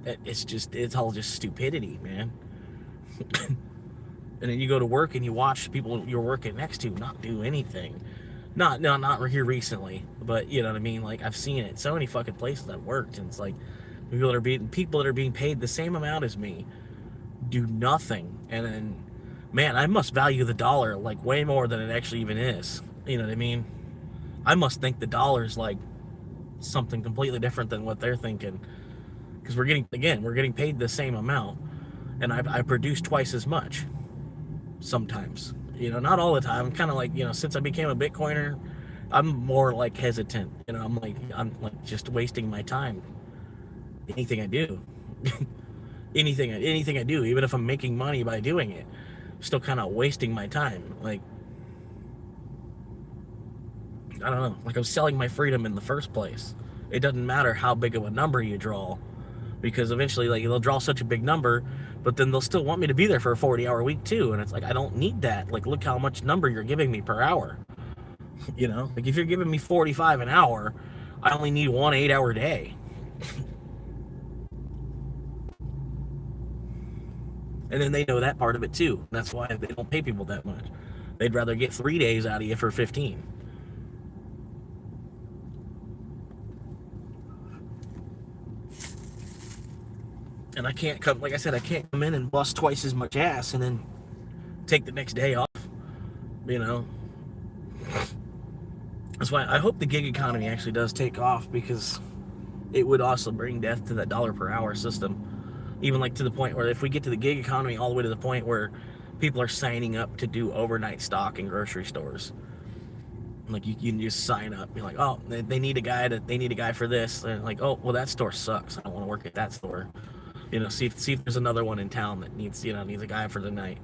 It's all just stupidity, man. And then you go to work and you watch people you're working next to not do anything. Not here recently, but you know what I mean? Like I've seen it so many fucking places I've worked, and it's like people that are being paid the same amount as me do nothing. And then, man, I must value the dollar like way more than it actually even is. You know what I mean? I must think the dollar's like something completely different than what they're thinking. Because we're getting paid the same amount, and I produce twice as much. Sometimes, you know, not all the time. I'm kind of like, you know, since I became a Bitcoiner, I'm more like hesitant. You know, I'm like just wasting my time. Anything I do, anything I do, even if I'm making money by doing it, I'm still kind of wasting my time. Like, I don't know, like I'm selling my freedom in the first place. It doesn't matter how big of a number you draw, because eventually, like, they'll draw such a big number, but then they'll still want me to be there for a 40-hour week too. And it's like, I don't need that. Like, look how much number you're giving me per hour. You know, like if you're giving me 45 an hour, I only need 1 8-hour day. And then they know that part of it too. That's why they don't pay people that much. They'd rather get 3 days out of you for 15. And I can't come, like I said, I can't come in and bust twice as much ass and then take the next day off. You know, that's why I hope the gig economy actually does take off, because it would also bring death to that dollar per hour system. Even like to the point where if we get to the gig economy, all the way to the point where people are signing up to do overnight stock in grocery stores. Like you can just sign up. You're like, oh, they need a guy for this. And like, oh, well, that store sucks. I don't want to work at that store. See if there's another one in town that needs a guy for the night.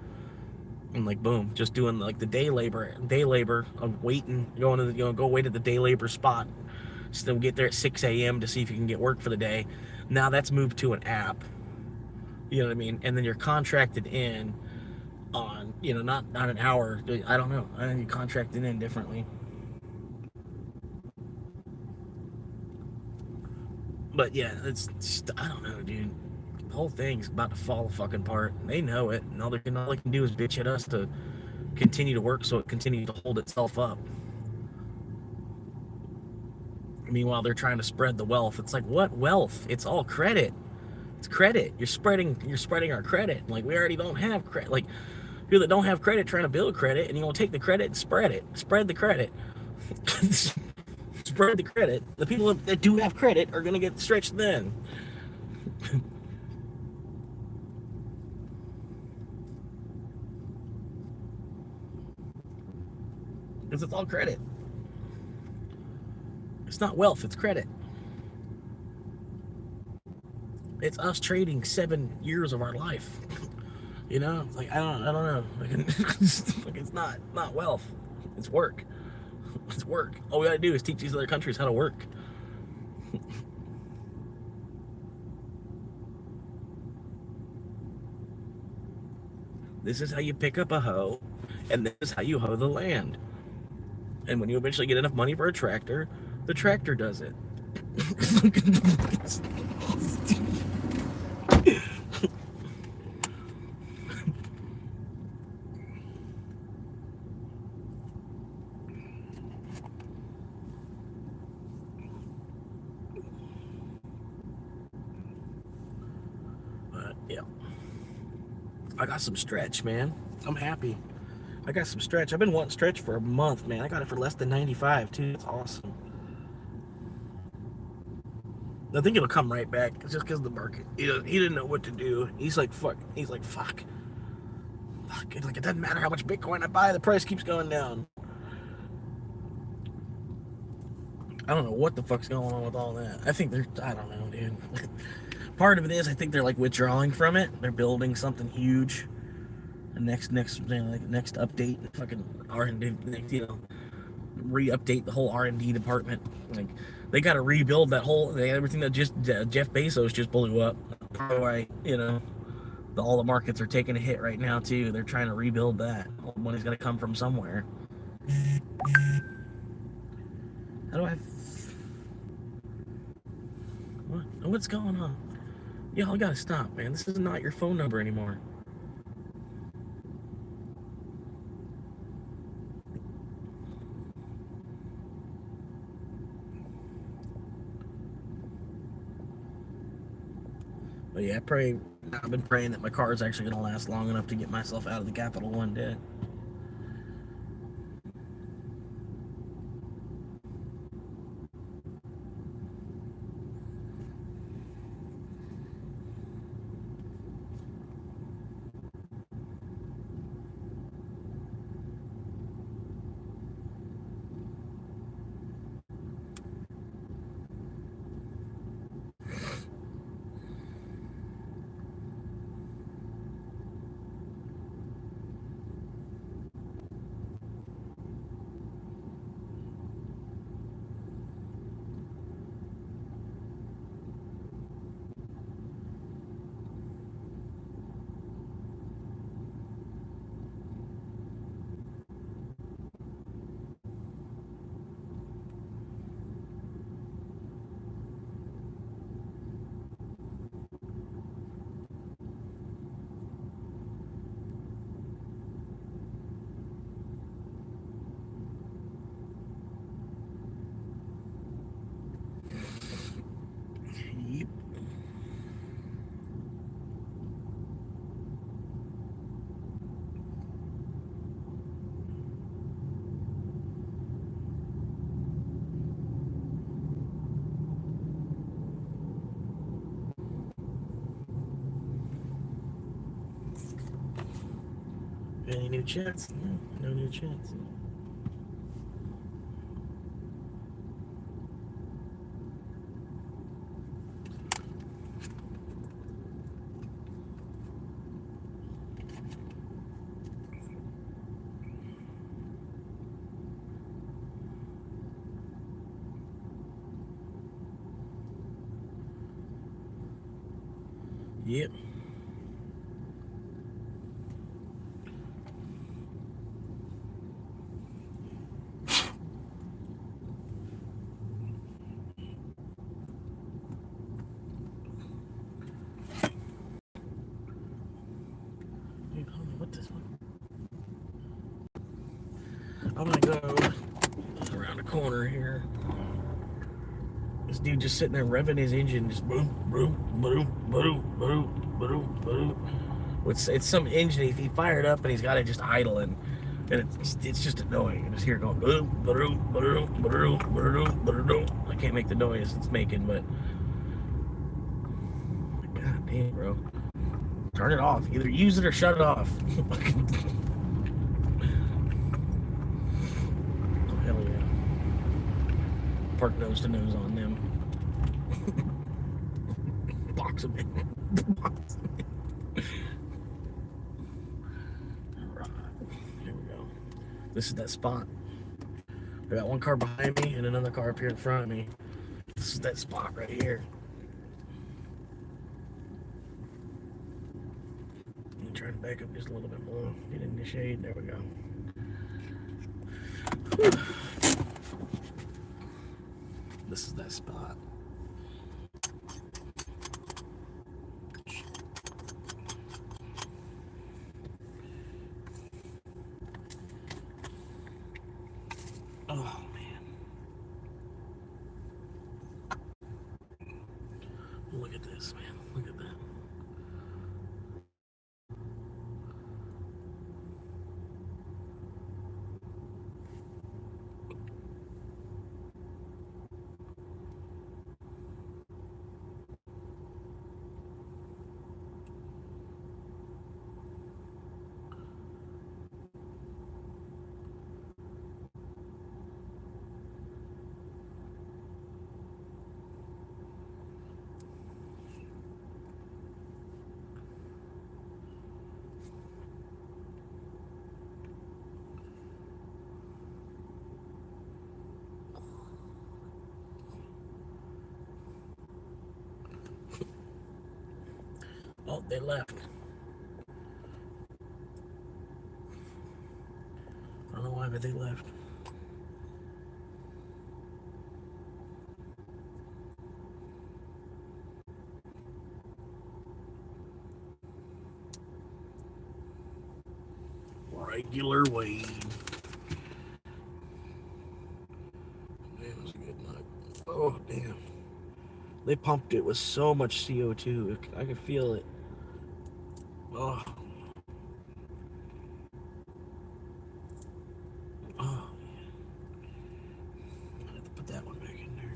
And like, boom, just doing like the day labor of waiting, going to go wait at the day labor spot. Still get there at 6 a.m. to see if you can get work for the day. Now that's moved to an app. You know what I mean? And then you're contracted in on, not an hour. I don't know. I think you're contracted in differently. But yeah, it's just, I don't know, dude. The whole thing's about to fall fucking apart. They know it, and all they can do is bitch at us to continue to work so it continues to hold itself up. Meanwhile, they're trying to spread the wealth. It's like, what wealth? It's all credit. It's credit. You're spreading our credit. Like, we already don't have credit. Like, people that don't have credit trying to build credit, and you want to take the credit and spread it. Spread the credit. Spread the credit. The people that do have credit are going to get stretched thin. Because it's all credit. It's not wealth, it's credit. It's us trading 7 years of our life. Like I don't know. Like, it's not wealth. It's work. It's work. All we gotta do is teach these other countries how to work. This is how you pick up a hoe, and this is how you hoe the land. And when you eventually get enough money for a tractor, the tractor does it. But yeah, I got some stretch, man. I'm happy. I got some stretch. I've been wanting stretch for a month, man. I got it for less than 95 too. It's awesome. I think it'll come right back. It's just because of the market. He didn't know what to do. He's like, fuck. He's like, fuck. It's like, it doesn't matter how much Bitcoin I buy, the price keeps going down. I don't know what the fuck's going on with all that. I don't know, dude. Part of it is, I think they're like withdrawing from it. They're building something huge. The next update, fucking R&D, re-update the whole R&D department. Like, they got to rebuild that whole everything that just Jeff Bezos just blew up. Probably why all the markets are taking a hit right now too. They're trying to rebuild that. All the money's gonna come from somewhere. How do I? What's going on? Y'all gotta stop, man. This is not your phone number anymore. But yeah, I've been praying that my car is actually going to last long enough to get myself out of the Capital One debt. new chance. No new chance. Yep. What this one? I'm gonna go around the corner here. This dude just sitting there revving his engine, just boom, boom, boom, boom, boom, boom, boom. It's some engine he fired up and he's got it just idling, and it's just annoying. I just hear it going boom, boom, boom, boom, boom, boom. I can't make the noise it's making, but god damn, bro, turn it off. Either use it or shut it off. Oh, hell yeah. Park nose to nose on them. Box them in. Box them in. Alright, here we go. This is that spot. I got one car behind me and another car up here in front of me. This is that spot right here. I'm trying to back up just a little bit more. Get in the shade. There we go. Whew. This is that spot. Oh man. Look at this, man. Look at that. Oh, they left. I don't know why, but they left. Regular Wade. Man, it was a good night. Oh, damn. They pumped it with so much CO2. I could feel it. Oh. Oh. I have to put that one back in there.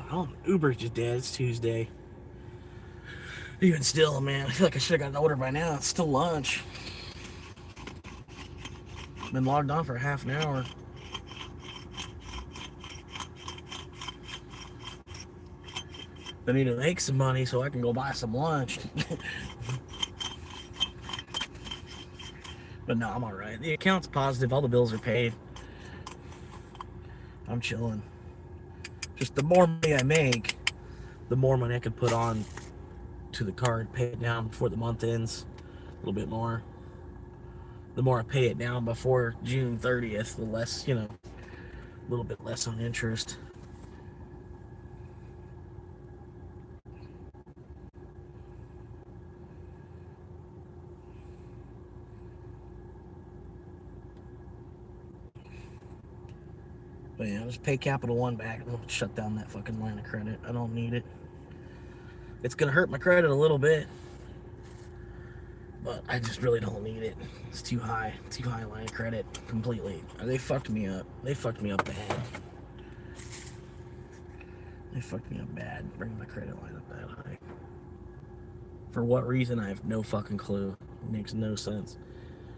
Damn, Uber's just dead. It's Tuesday. Even still, man, I feel like I should have gotten an order by now. It's still lunch. Been logged on for half an hour. I need to make some money so I can go buy some lunch. But no, I'm alright. The account's positive. All the bills are paid. I'm chilling. Just the more money I make, the more money I can put on to the card, pay it down before the month ends. A little bit more. the more I pay it down before June 30th, the less, a little bit less on interest. But yeah, just pay Capital One back and they'll shut down that fucking line of credit. I don't need it. It's gonna hurt my credit a little bit, but I just really don't need it. It's too high. Too high line of credit completely. They fucked me up. They fucked me up bad. They fucked me up bad, bringing my credit line up that high. For what reason, I have no fucking clue. It makes no sense.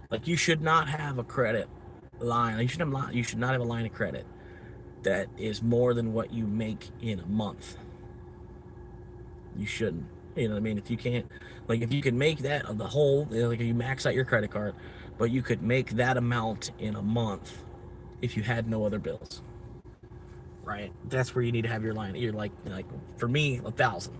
Like, you should not have a credit line. You should not have a line of credit that is more than what you make in a month. You shouldn't. You know what I mean? If you can't, like, if you can make that the whole, like, if you max out your credit card, but you could make that amount in a month if you had no other bills, right? That's where you need to have your line. You're like for me, 1,000.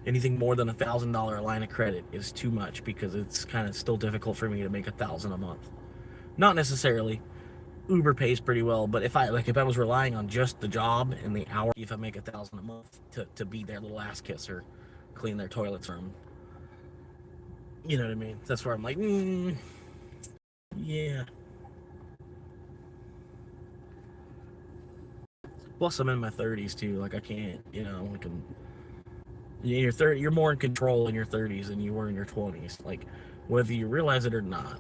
Anything more than $1,000 line of credit is too much because it's kind of still difficult for me to make 1,000 a month. Not necessarily. Uber pays pretty well, but if I was relying on just the job and the hour, if I make 1,000 a month to be their little ass kisser, clean their toilets for them, you know what I mean? That's where I'm like, yeah. Plus, I'm in my 30s too. Like, I can't, like, you're more in control in your 30s than you were in your 20s. Like, whether you realize it or not,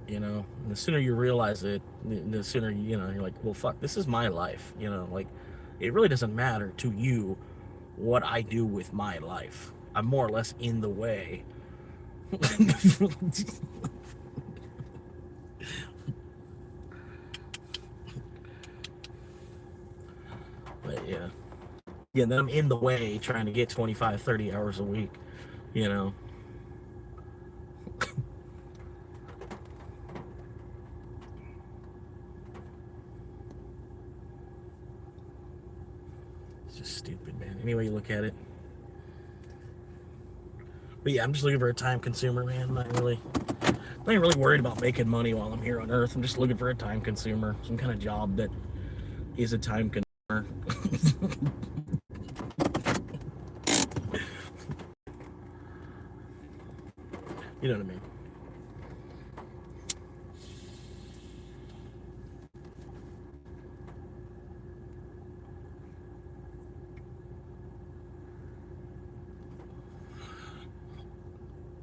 and the sooner you realize it, the sooner you're like, well, fuck, this is my life. Like, it really doesn't matter to you what I do with my life. I'm more or less in the way. But yeah, then I'm in the way trying to get 25, 30 hours a week. It's just stupid, man. Any way you look at it. But yeah, I'm just looking for a time consumer, man. I'm not really worried about making money while I'm here on Earth. I'm just looking for a time consumer, some kind of job that is a time consumer. You know what I mean?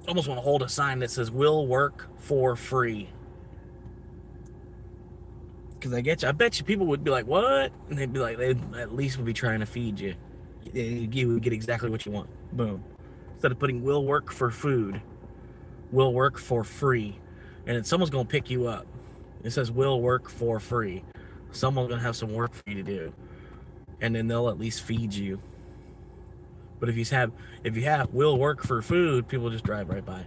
I almost want to hold a sign that says "Will work for free." Because I bet you people would be like, "What?" And they'd be like, they at least would be trying to feed you. You would get exactly what you want. Boom. Instead of putting "will work for food," "will work for free," and then someone's gonna pick you up. It says "will work for free." Someone's gonna have some work for you to do, and then they'll at least feed you. But if you have "will work for food," people just drive right by.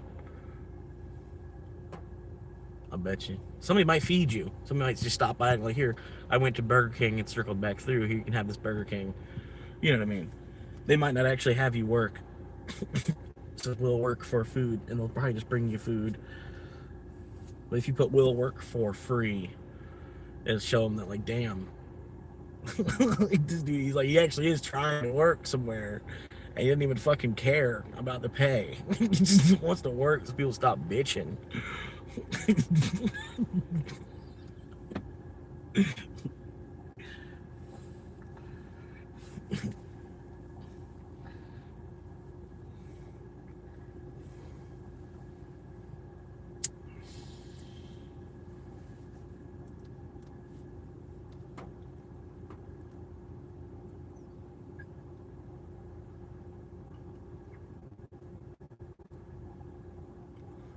I bet you. Somebody might feed you. Somebody might just stop by and like, here, I went to Burger King and circled back through. Here, you can have this Burger King. You know what I mean? They might not actually have you work. So "will work for food," and they'll probably just bring you food. But if you put "will work for free," it'll show them that, like, damn. Like, this dude, he actually is trying to work somewhere. And he doesn't even fucking care about the pay. He just wants to work so people stop bitching.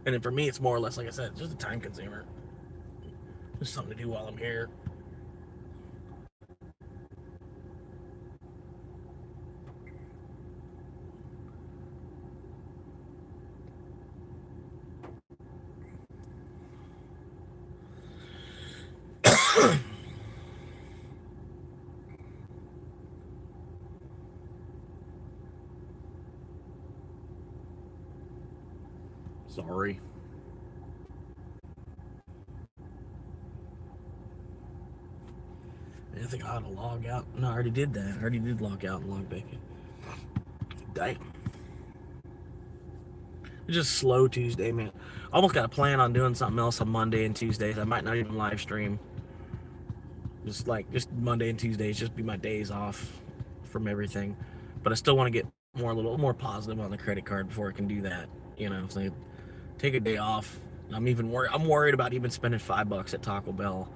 And then for me, it's more or less, like I said, just a time consumer. Just something to do while I'm here. Sorry. I think I ought to log out. No, I already did that. I already did log out and log back in. Damn. It's just slow Tuesday, man. I almost got a plan on doing something else on Monday and Tuesdays. I might not even live stream. Just Monday and Tuesdays, just be my days off from everything. But I still want to get a little more positive on the credit card before I can do that. You know, so take a day off. I'm worried about even spending $5 at Taco Bell.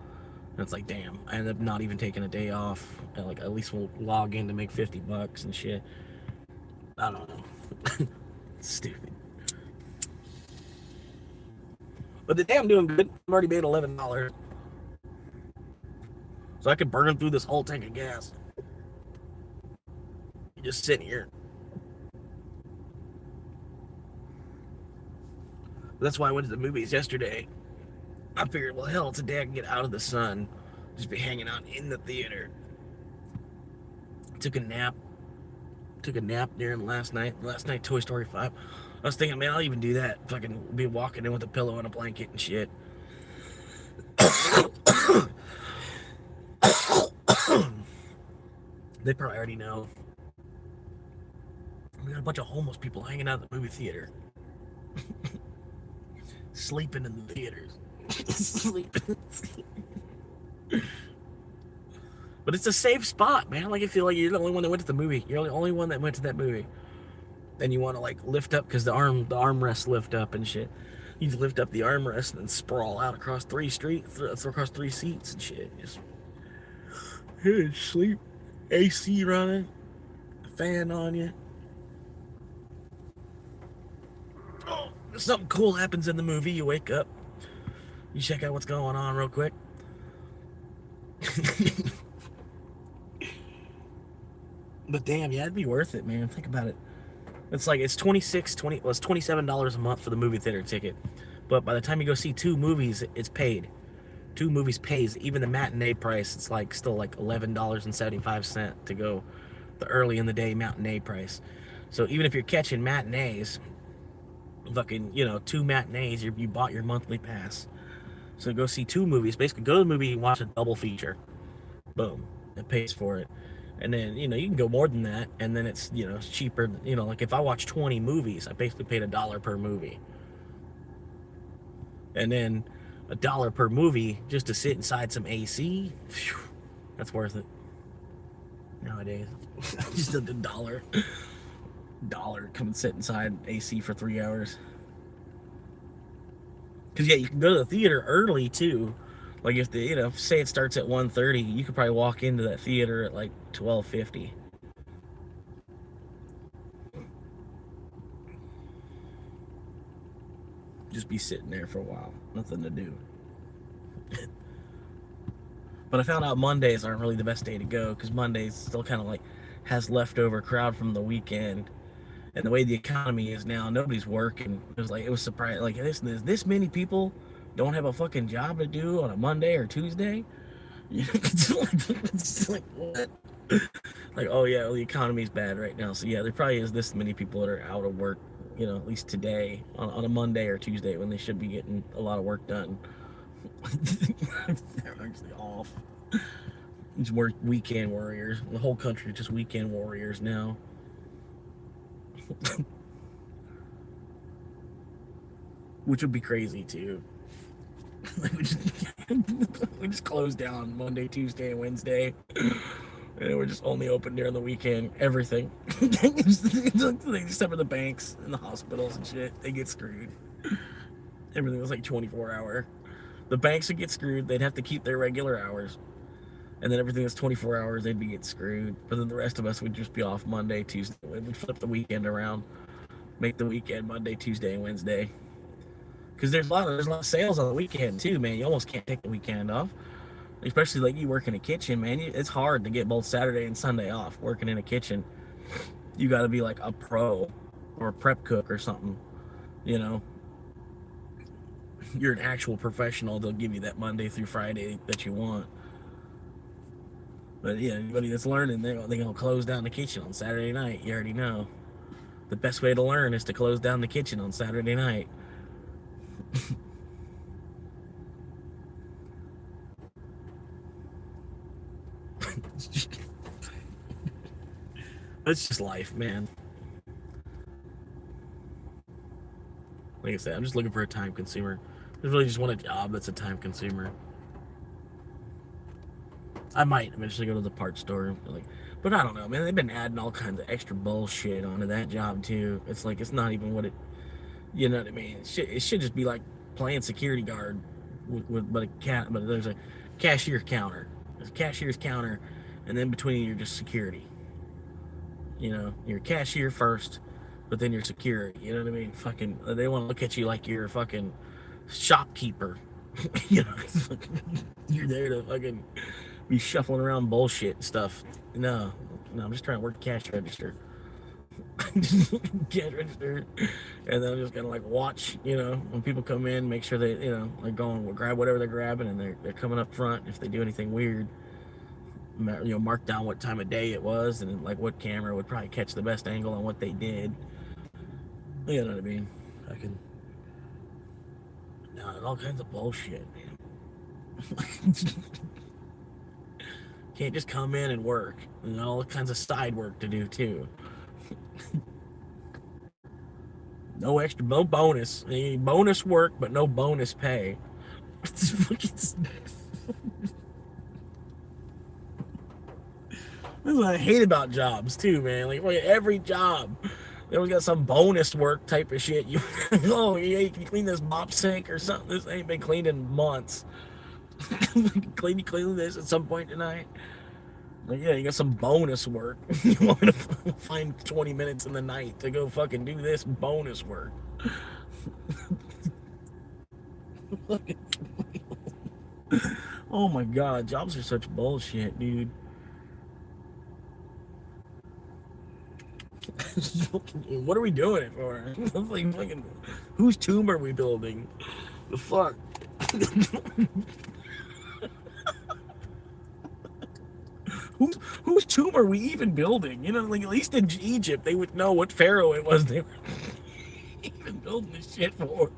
And it's like, damn, I ended up not even taking a day off. And like, at least we'll log in to make $50 and shit. I don't know. Stupid. But today I'm doing good. I've already made $11. So I could burn through this whole tank of gas. Just sitting here. That's why I went to the movies yesterday. I figured, well, hell, today I can get out of the sun. Just be hanging out in the theater. Took a nap during last night, Toy Story 5. I was thinking, man, I'll even do that. Fucking be walking in with a pillow and a blanket and shit. They probably already know. We got a bunch of homeless people hanging out at the movie theater. Sleeping in the theaters. Sleeping. But it's a safe spot, man. Like, I feel like you're the only one that went to the movie. You're the only one that went to that movie. Then you want to, like, lift up because the armrests lift up and shit. You lift up the armrest and then sprawl out across three seats and shit. Just sleep. AC running. Fan on you. Oh, something cool happens in the movie. You wake up. You check out what's going on real quick. But damn, yeah, it'd be worth it, man. Think about it. It's like it's $27 a month for the movie theater ticket. But by the time you go see 2 movies, it's paid. 2 movies pays. Even the matinee price, it's like still like $11.75 to go the early in the day matinee price. So even if you're catching matinees, fucking, 2 matinees, you bought your monthly pass. So go see 2 movies. Basically, go to the movie and watch a double feature. Boom. It pays for it. And then, you can go more than that. And then it's, it's cheaper. Like if I watch 20 movies, I basically paid $1 per movie. And then $1 per movie just to sit inside some AC. Whew, that's worth it. Nowadays. Just a $1. Come and sit inside AC for 3 hours. Because, yeah, you can go to the theater early, too. Like, if say it starts at 1:30, you could probably walk into that theater at, like, 12:50. Just be sitting there for a while. Nothing to do. But I found out Mondays aren't really the best day to go, because Mondays still kind of, like, has leftover crowd from the weekend. And the way the economy is now, nobody's working. It was surprising. Like, this many people don't have a fucking job to do on a Monday or Tuesday. It's like, what? Like, oh yeah, well, the economy's bad right now. So yeah, there probably is this many people that are out of work, at least today on a Monday or Tuesday when they should be getting a lot of work done. They're actually off. These weekend warriors. The whole country is just weekend warriors now. Which would be crazy too. we just closed down Monday, Tuesday, and Wednesday, and we're just only open during the weekend. Everything, except for the banks and the hospitals and shit, they get screwed. Everything was like 24-hour. The banks would get screwed. They'd have to keep their regular hours, and then everything that's 24 hours, they'd be get screwed. But then the rest of us would just be off Monday, Tuesday. We'd flip the weekend around, make the weekend Monday, Tuesday, and Wednesday. Because there's a lot of sales on the weekend too, man. You almost can't take the weekend off, especially like you work in a kitchen, man. It's hard to get both Saturday and Sunday off working in a kitchen. You got to be like a pro or a prep cook or something. You're an actual professional. They'll give you that Monday through Friday that you want. But yeah, anybody that's learning, they're gonna close down the kitchen on Saturday night. You already know. The best way to learn is to close down the kitchen on Saturday night. That's just life, man. Like I said, I'm just looking for a time consumer. I really just want a job that's a time consumer. I might eventually go to the parts store, but I don't know, man. They've been adding all kinds of extra bullshit onto that job too. It's like it's not even what it, you know what I mean? It should just be like playing security guard, but there's a cashier counter. There's a cashier's counter, and then between you're just security. You know, you're a cashier first, but then you're security. You know what I mean? Fucking, they want to look at you like you're a fucking shopkeeper. You know, you're there to fucking be shuffling around bullshit and stuff. No, I'm just trying to work cash register. Cash register, and then I'm just gonna like watch, when people come in, make sure they, like go and grab whatever they're grabbing, and they're coming up front. If they do anything weird, mark down what time of day it was, and like what camera would probably catch the best angle on what they did. You know what I mean? I can. No, all kinds of bullshit, man. Can't just come in and work. And all kinds of side work to do too. No extra, no bonus. Bonus work, but no bonus pay. This is what I hate about jobs too, man. Like every job, they always got some bonus work type of shit. You you can clean this mop sink or something. This ain't been cleaned in months. clean this at some point tonight. Like, yeah, you got some bonus work. You want me to find 20 minutes in the night to go fucking do this bonus work? Oh my god, jobs are such bullshit, dude. What are we doing it for? Like, fucking, whose tomb are we building? The fuck? Whose tomb are we even building? Like at least in Egypt, they would know what pharaoh it was they were even building this shit for.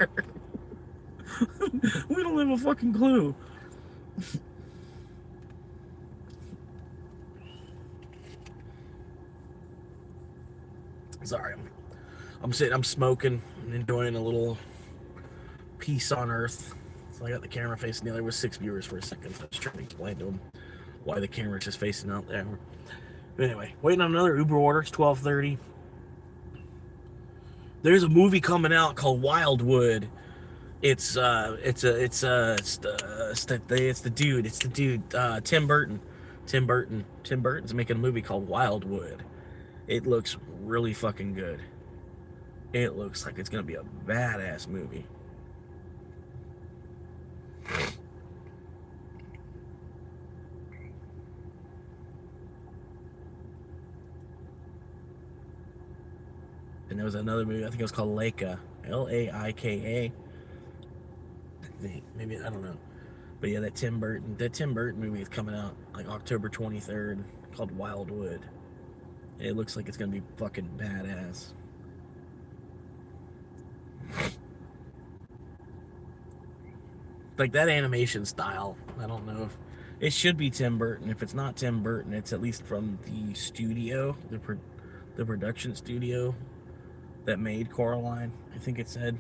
We don't have a fucking clue. Sorry, I'm sitting, I'm smoking and enjoying a little peace on earth. So I got the camera facing the other with 6 viewers for a second. So I was trying to explain to them why the camera's just facing out there. But anyway, waiting on another Uber order. It's 12:30. There's a movie coming out called Wildwood. It's the dude, Tim Burton. Tim Burton's making a movie called Wildwood. It looks really fucking good. It looks like it's gonna be a badass movie. And there was another movie, I think it was called Laika. Laika. Maybe, I don't know. But yeah, that Tim Burton movie is coming out like October 23rd, called Wildwood. It looks like it's gonna be fucking badass. Like that animation style, I don't know if it should be Tim Burton. If it's not Tim Burton, it's at least from the studio, the production studio that made Coraline, I think it said.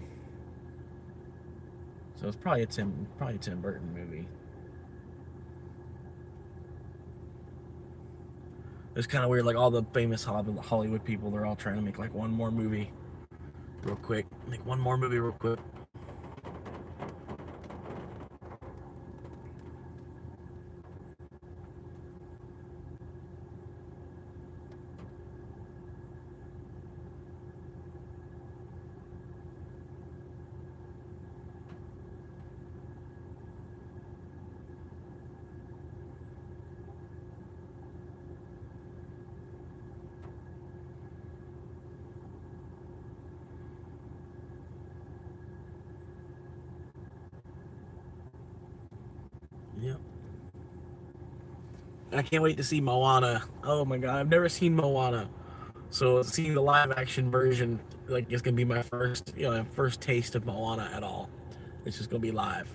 So it's probably a Tim Burton movie. It's kind of weird, like all the famous Hollywood people, they're all trying to make like one more movie real quick. Make one more movie real quick. Yep. I can't wait to see Moana. Oh my god, I've never seen Moana. So seeing the live action version, like, it's gonna be my first, first taste of Moana at all. It's just gonna be live.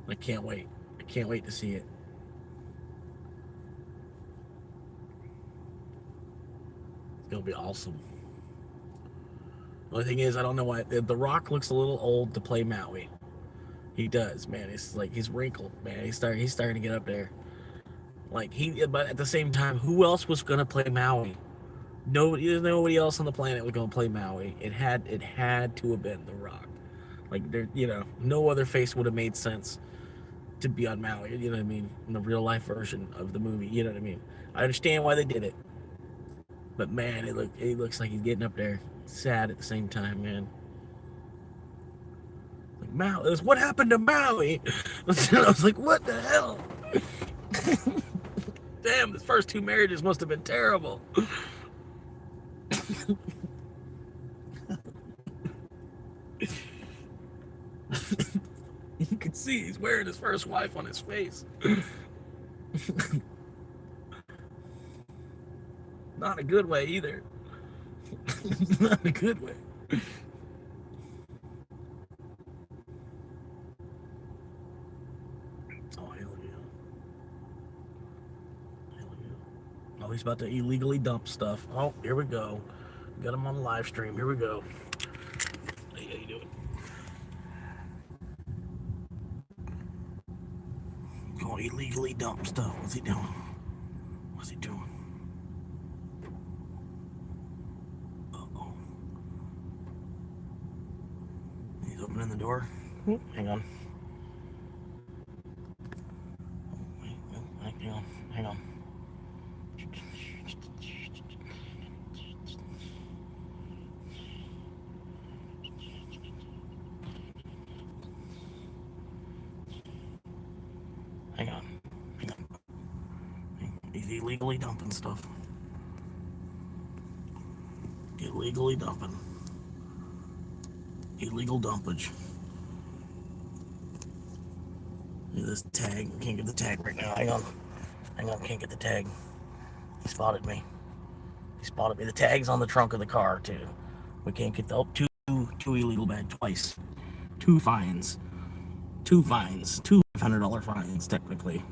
I can't wait. I can't wait to see it. It's gonna be awesome. The only thing is, I don't know why The Rock looks a little old to play Maui. He does, man. It's like he's wrinkled, man. He's starting to get up there. Like but at the same time, who else was gonna play Maui? There's nobody else on the planet was gonna play Maui. It had to have been The Rock. Like there, no other face would have made sense to be on Maui. You know what I mean? In the real life version of the movie. You know what I mean? I understand why they did it, but man, it looks like he's getting up there. Sad at the same time, man. Like Maui, what happened to Maui? I was like, what the hell? Damn, his first 2 marriages must have been terrible. You can see he's wearing his first wife on his face. Not a good way either. Not a good way. Oh, hell yeah. Hell yeah. Oh, he's about to illegally dump stuff. Oh, here we go. Got him on live stream. Here we go. Hey, how you doing? Oh, illegally dump stuff. What's he doing? What's he doing? Uh-oh. He's opening the door. Hang on. Hang on. Hang on. He's illegally dumping stuff. Illegally dumping. Illegal dumpage. This tag. I can't get the tag right now. Hang on. Can't get the tag. He spotted me. The tag's on the trunk of the car too. We can't get the two illegal bags twice. 2 fines. 2 $500 fines technically.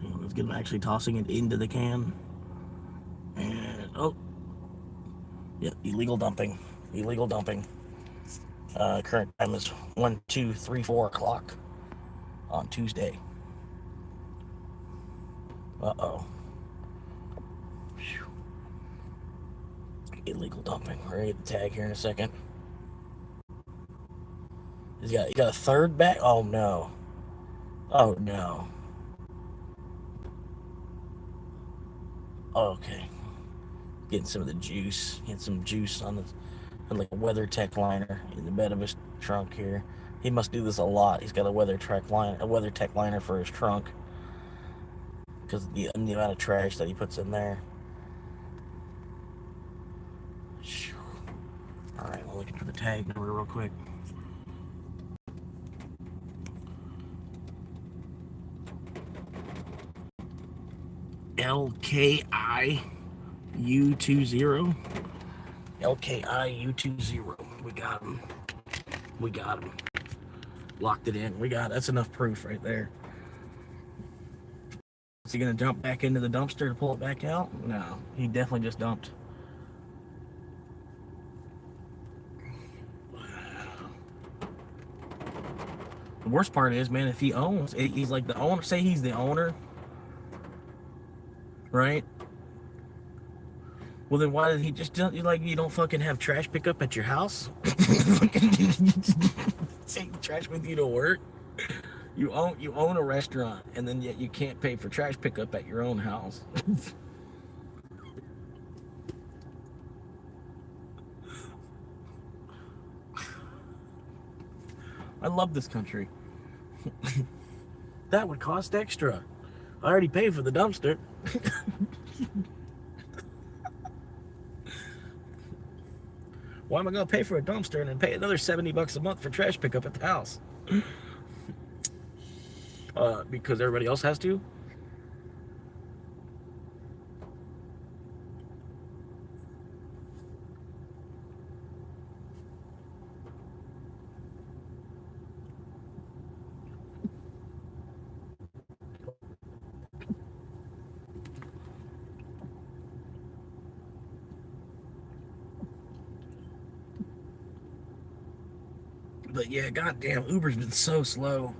Let's get him actually tossing it into the can. And yeah, illegal dumping. Current time is 1, 2, 3, 4 o'clock on Tuesday. Uh-oh. Illegal dumping. We're gonna get the tag here in a second. He got a third bag? Oh no. Okay. Getting some of the juice. Getting some juice on like a WeatherTech liner in the bed of his trunk here. He must do this a lot. He's got a WeatherTech liner for his trunk. Because of the amount of trash that he puts in there. Alright, we're looking for the tag number real quick. LKI U20. LKI U20. We got him. Locked it in. That's enough proof right there. Is he gonna jump back into the dumpster to pull it back out? No, he definitely just dumped. Wow. The worst part is, man, if he's like the owner. Say he's the owner, right? Well, then why did he just you don't fucking have trash pickup at your house? Take trash with you to work. You own a restaurant, and then yet you can't pay for trash pickup at your own house. I love this country. That would cost extra. I already paid for the dumpster. Why am I going to pay for a dumpster and then pay another $70 a month for trash pickup at the house? Because everybody else has to? But yeah, goddamn, Uber's been so slow.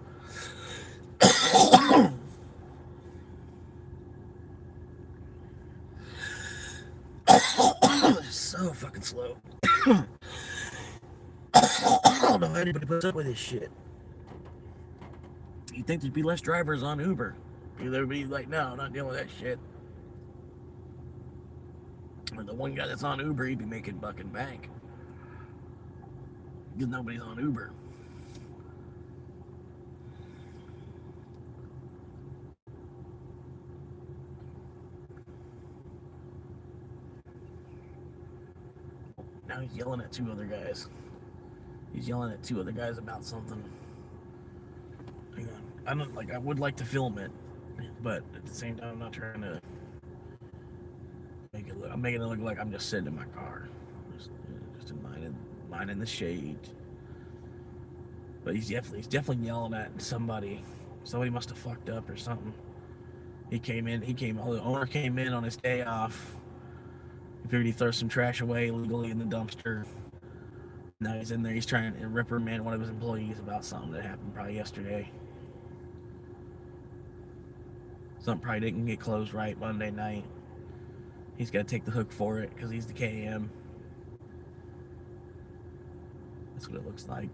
So fucking slow. I don't know how anybody puts up with this shit. You'd think there'd be less drivers on Uber. They'd be like, no, I'm not dealing with that shit. And the one guy that's on Uber, he'd be making fucking bank. Because nobody's on Uber. Now he's yelling at two other guys. He's yelling at two other guys about something. Hang on. I would like to film it, but at the same time, I'm not trying to make it look. I'm making it look like I'm just sitting in my car, just minding the shade. But he's definitely yelling at somebody. Somebody must have fucked up or something. The owner came in on his day off. He figured he'd throw some trash away illegally in the dumpster. Now he's in there, he's trying to reprimand one of his employees about something that happened probably yesterday. Something probably didn't get closed right Monday night. He's got to take the hook for it because he's the KM. That's what it looks like.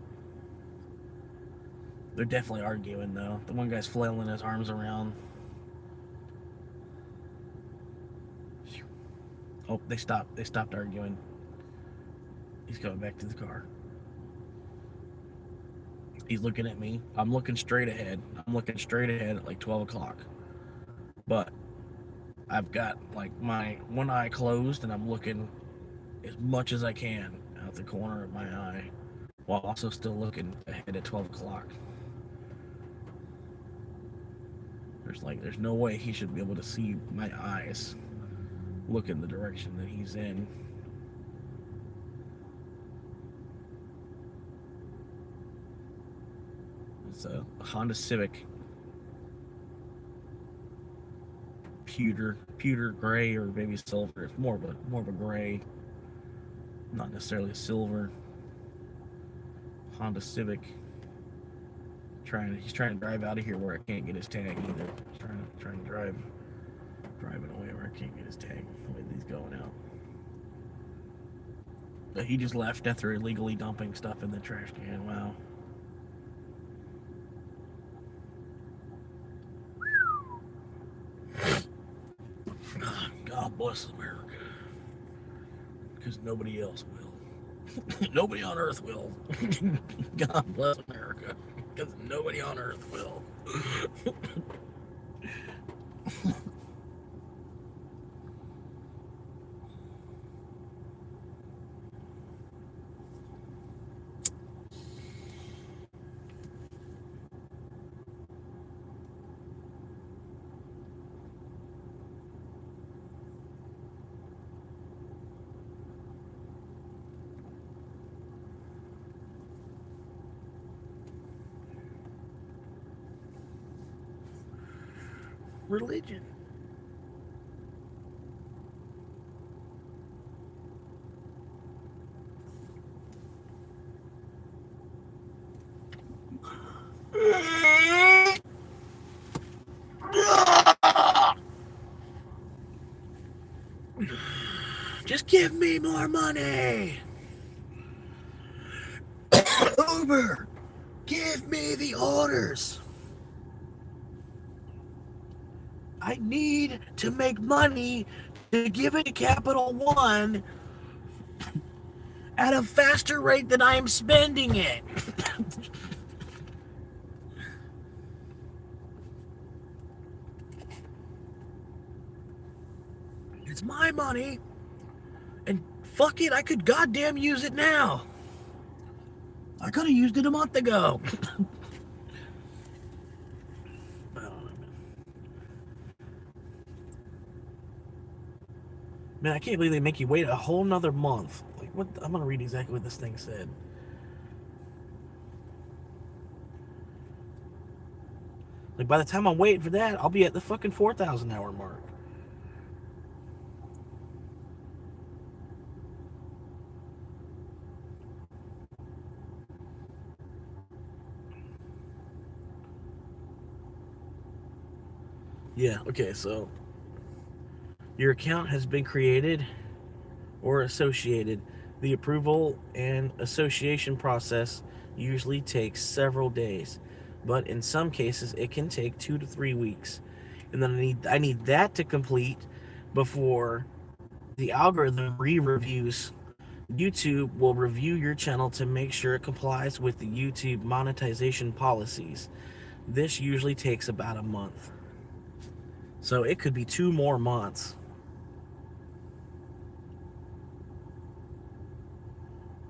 They're definitely arguing though. The one guy's flailing his arms around. Oh, they stopped. They stopped arguing. He's going back to the car. He's looking at me. I'm looking straight ahead. I'm looking straight ahead at like 12 o'clock. But I've got like my one eye closed and I'm looking as much as I can out the corner of my eye while also still looking ahead at 12 o'clock. There's no way he should be able to see my eyes look in the direction that he's in. It's a Honda Civic, pewter gray or maybe silver. It's more of a gray, not necessarily a silver. Honda Civic. He's trying to drive out of here where I can't get his tag either. He's trying to drive it away where I can't get his tag the way he's going out. But he just left after illegally dumping stuff in the trash can. Wow. God bless America. Because nobody else will. Nobody on earth will. God bless America. Because nobody on earth will. Religion. Just give me more money. Uber, give me the orders. I need to make money to give it to Capital One at a faster rate than I am spending it. It's my money, and fuck it, I could goddamn use it now. I could have used it a month ago. Man, I can't believe they make you wait a whole nother month. Like, what? I'm gonna read exactly what this thing said. Like, by the time I'm waiting for that, I'll be at the fucking 4,000 hour mark. Yeah, okay, so your account has been created or associated. The approval and association process usually takes several days, but in some cases it can take 2 to 3 weeks. And then I need that to complete before the algorithm re-reviews. YouTube will review your channel to make sure it complies with the YouTube monetization policies. This usually takes about a month. So it could be 2 more months.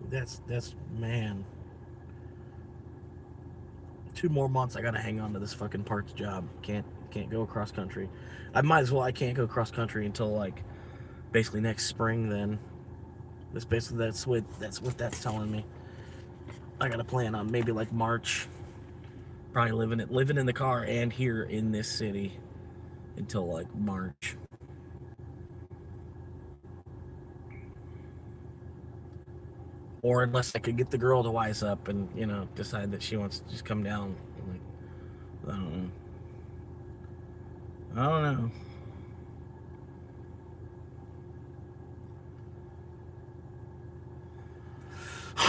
That's man. 2 more months I gotta hang on to this fucking parts job. Can't go across country. I might as well. I can't go cross country until like basically next spring. Then that's what that's telling me. I gotta plan on maybe like March. Probably living in the car and here in this city until like March. Or unless I could get the girl to wise up and decide that she wants to just come down. Like, I don't know. I don't know.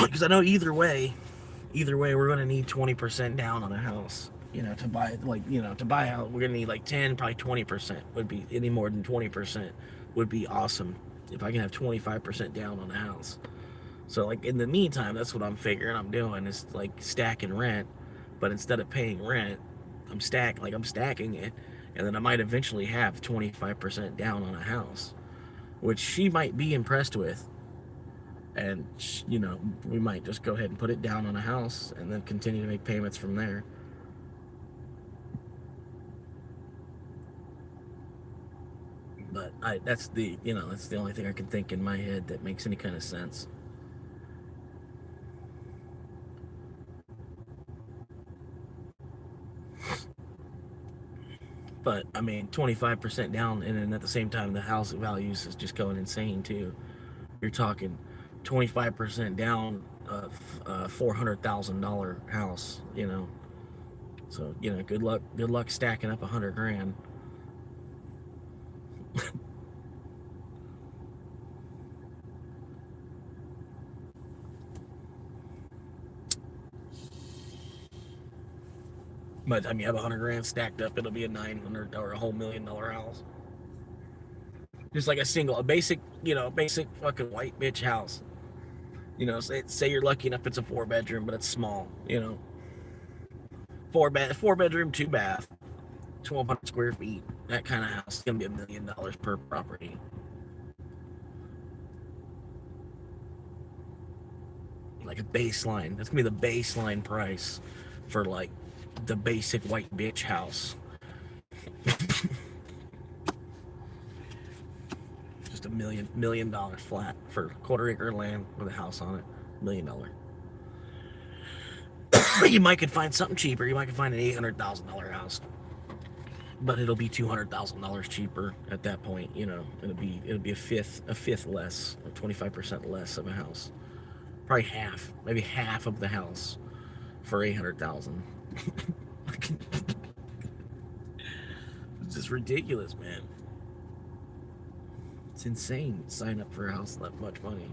Because I know either way, we're gonna need 20% down on a house. To buy to buy out, we're gonna need like 10, probably 20% would be any more than 20% would be awesome. If I can have 25% down on a house. So like in the meantime, that's what I'm figuring I'm doing is like stacking rent, but instead of paying rent, I'm stacking it, and then I might eventually have 25% down on a house, which she might be impressed with. And we might just go ahead and put it down on a house and then continue to make payments from there. But that's the only thing I can think in my head that makes any kind of sense. But I mean, 25% down, and then at the same time, the house values is just going insane too. You're talking 25% down, $400,000 house. So good luck stacking up 100 grand. By the time you have 100 grand stacked up, it'll be a 900 or a whole $1 million house. Just like a basic fucking white bitch house. Say you're lucky enough it's a 4 bedroom, but it's small. Four bedroom, 2 bath, 1,200 square feet. That kind of house is gonna be $1 million per property. Like a baseline. That's gonna be the baseline price for like the basic white bitch house. Just $1 million flat for quarter-acre land with a house on it. $1 million. You might could find something cheaper. You might could find an $800,000 house, but it'll be $200,000 cheaper at that point. It'll be a fifth less, or 25% less of a house. Probably maybe half of the house for $800,000. It's just ridiculous, man. It's insane to sign up for a house that much money.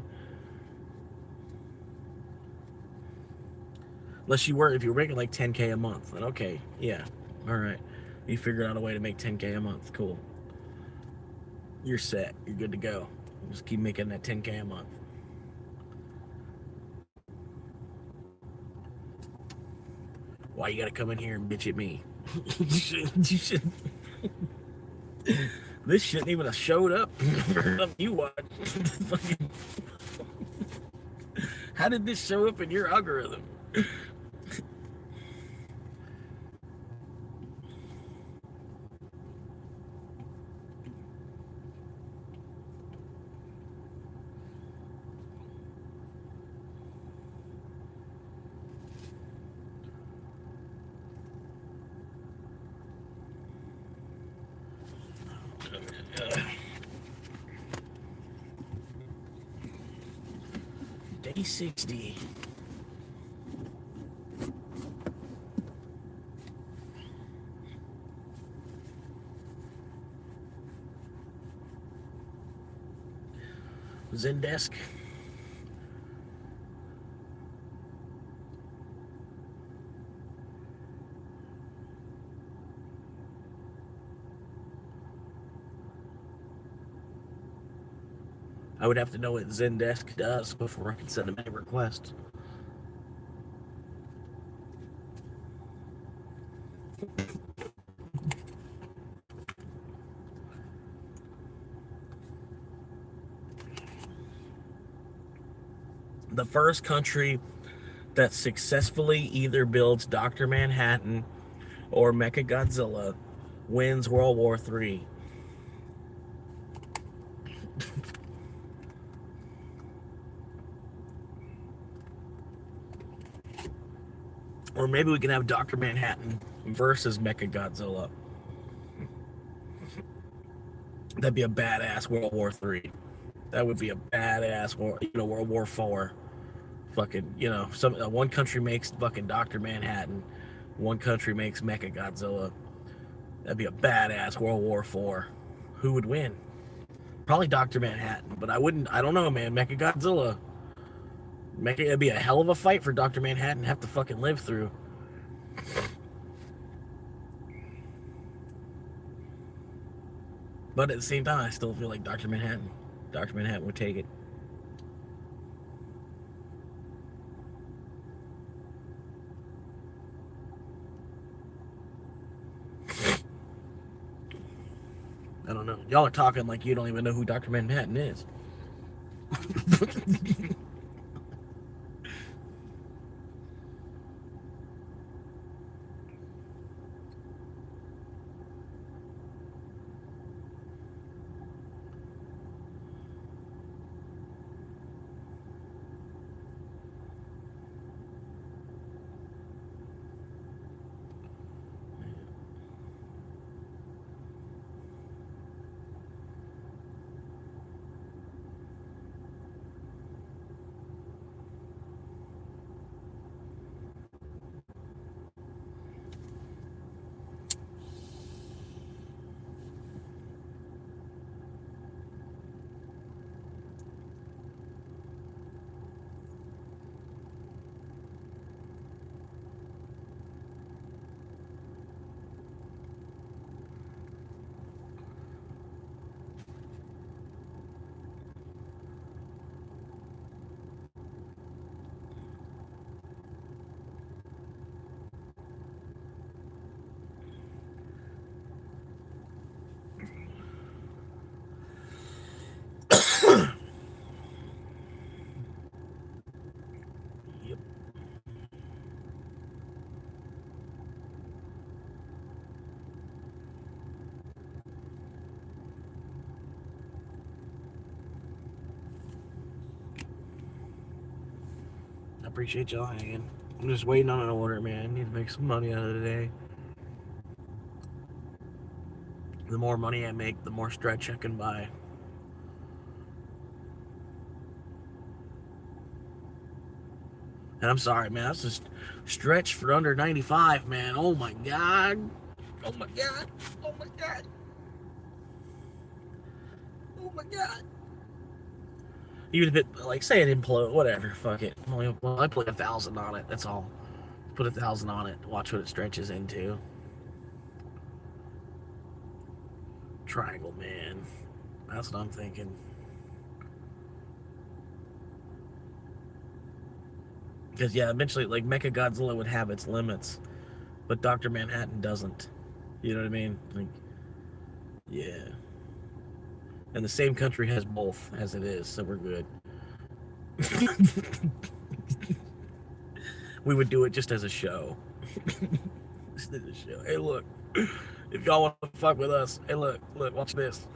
Unless if you're making like 10K a month, then okay, yeah, all right. You figured out a way to make 10K a month, cool. You're set. You're good to go. Just keep making that 10K a month. Why you gotta come in here and bitch at me? you should. This shouldn't even have showed up for you watch. How did this show up in your algorithm? Day 60. Zendesk. I would have to know what Zendesk does before I can send them any requests. The first country that successfully either builds Dr. Manhattan or Mechagodzilla wins World War III. Or maybe we can have Dr. Manhattan versus Mechagodzilla. That'd be a badass World War III. That would be a badass World War IV. Fucking, one country makes fucking Dr. Manhattan, one country makes Mechagodzilla. That'd be a badass World War IV. Who would win? Probably Dr. Manhattan, but I don't know, man. Mechagodzilla. It'd be a hell of a fight for Dr. Manhattan to have to fucking live through. But at the same time, I still feel like Dr. Manhattan would take it. I don't know. Y'all are talking like you don't even know who Dr. Manhattan is. Yep. I appreciate y'all hanging. I'm just waiting on an order, man. I need to make some money out of the day. The more money I make, the more stretch I can buy. And I'm sorry, man. That's just stretch for under 95, man. Oh my god. Oh my god. Oh my god. Oh my god. Even if it, like, say it implode, whatever. Fuck it. I put 1,000 on it. That's all. Put 1,000 on it. Watch what it stretches into. Triangle, man. That's what I'm thinking. Because, yeah, eventually, like, Mechagodzilla would have its limits, but Dr. Manhattan doesn't. You know what I mean? Like, yeah. And the same country has both as it is, so we're good. We would do it just as a show. Just as a show. Hey, look. If y'all want to fuck with us, hey, look, watch this.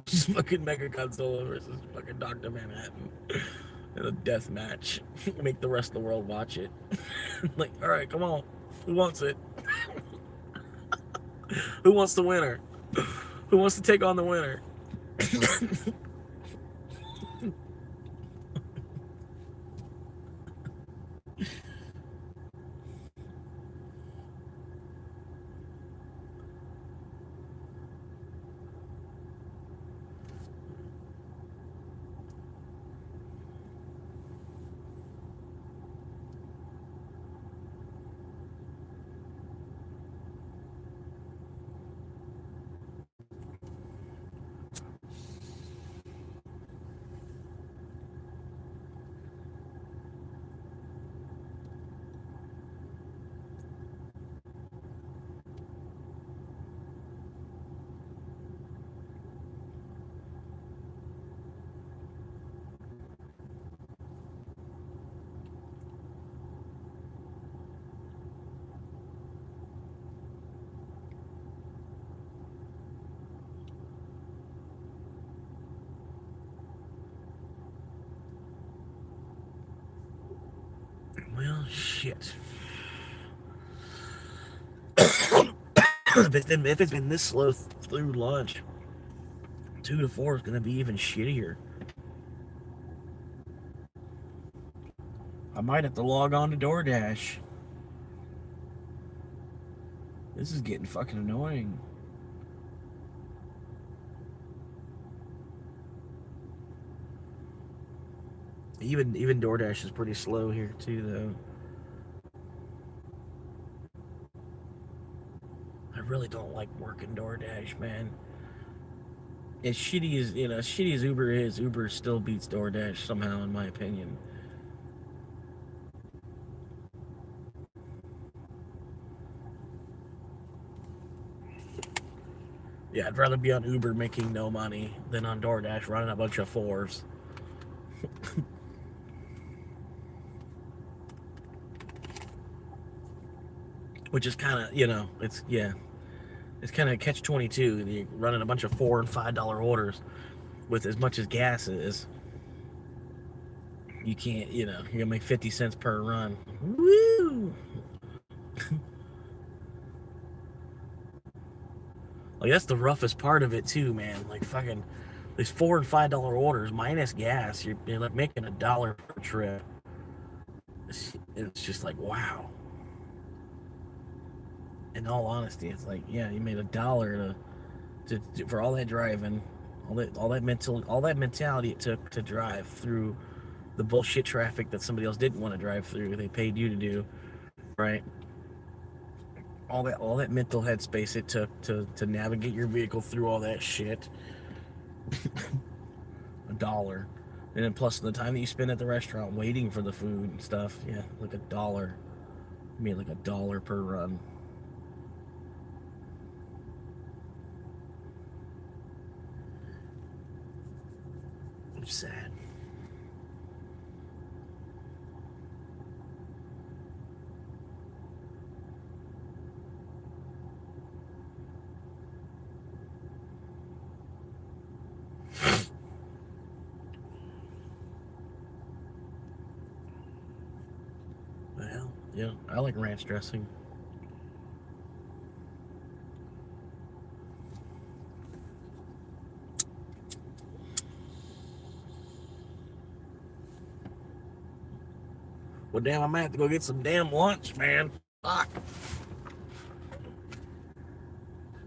Just fucking Mechagodzilla versus fucking Dr. Manhattan. In a death match. Make the rest of the world watch it. Like, alright, come on. Who wants it? Who wants the winner? Who wants to take on the winner? Shit. If it's been this slow through lunch, 2 to 4 is gonna be even shittier. I might have to log on to DoorDash. This is getting fucking annoying. Even DoorDash is pretty slow here too, though. I really don't like working DoorDash, man. As shitty as as shitty as Uber is, Uber still beats DoorDash somehow, in my opinion. Yeah, I'd rather be on Uber making no money than on DoorDash running a bunch of fours. Which is kind of, it's kind of catch-22. You're running a bunch of $4 and $5 orders with as much as gas is. You can't, you're gonna make 50 cents per run. Woo! Like, that's the roughest part of it too, man. Like, fucking these $4 and $5 orders minus gas, you're like making $1 per trip. It's just like, wow. In all honesty, it's like, yeah, you made $1 to for all that driving, all that mentality it took to drive through the bullshit traffic that somebody else didn't want to drive through. They paid you to do, right? All that mental headspace it took to navigate your vehicle through all that shit. $1, and then plus the time that you spend at the restaurant waiting for the food and stuff. Yeah, like $1. I mean, like $1 per run. It's sad. Well, yeah, I like ranch dressing. Well, damn, I might have to go get some damn lunch, man. Fuck.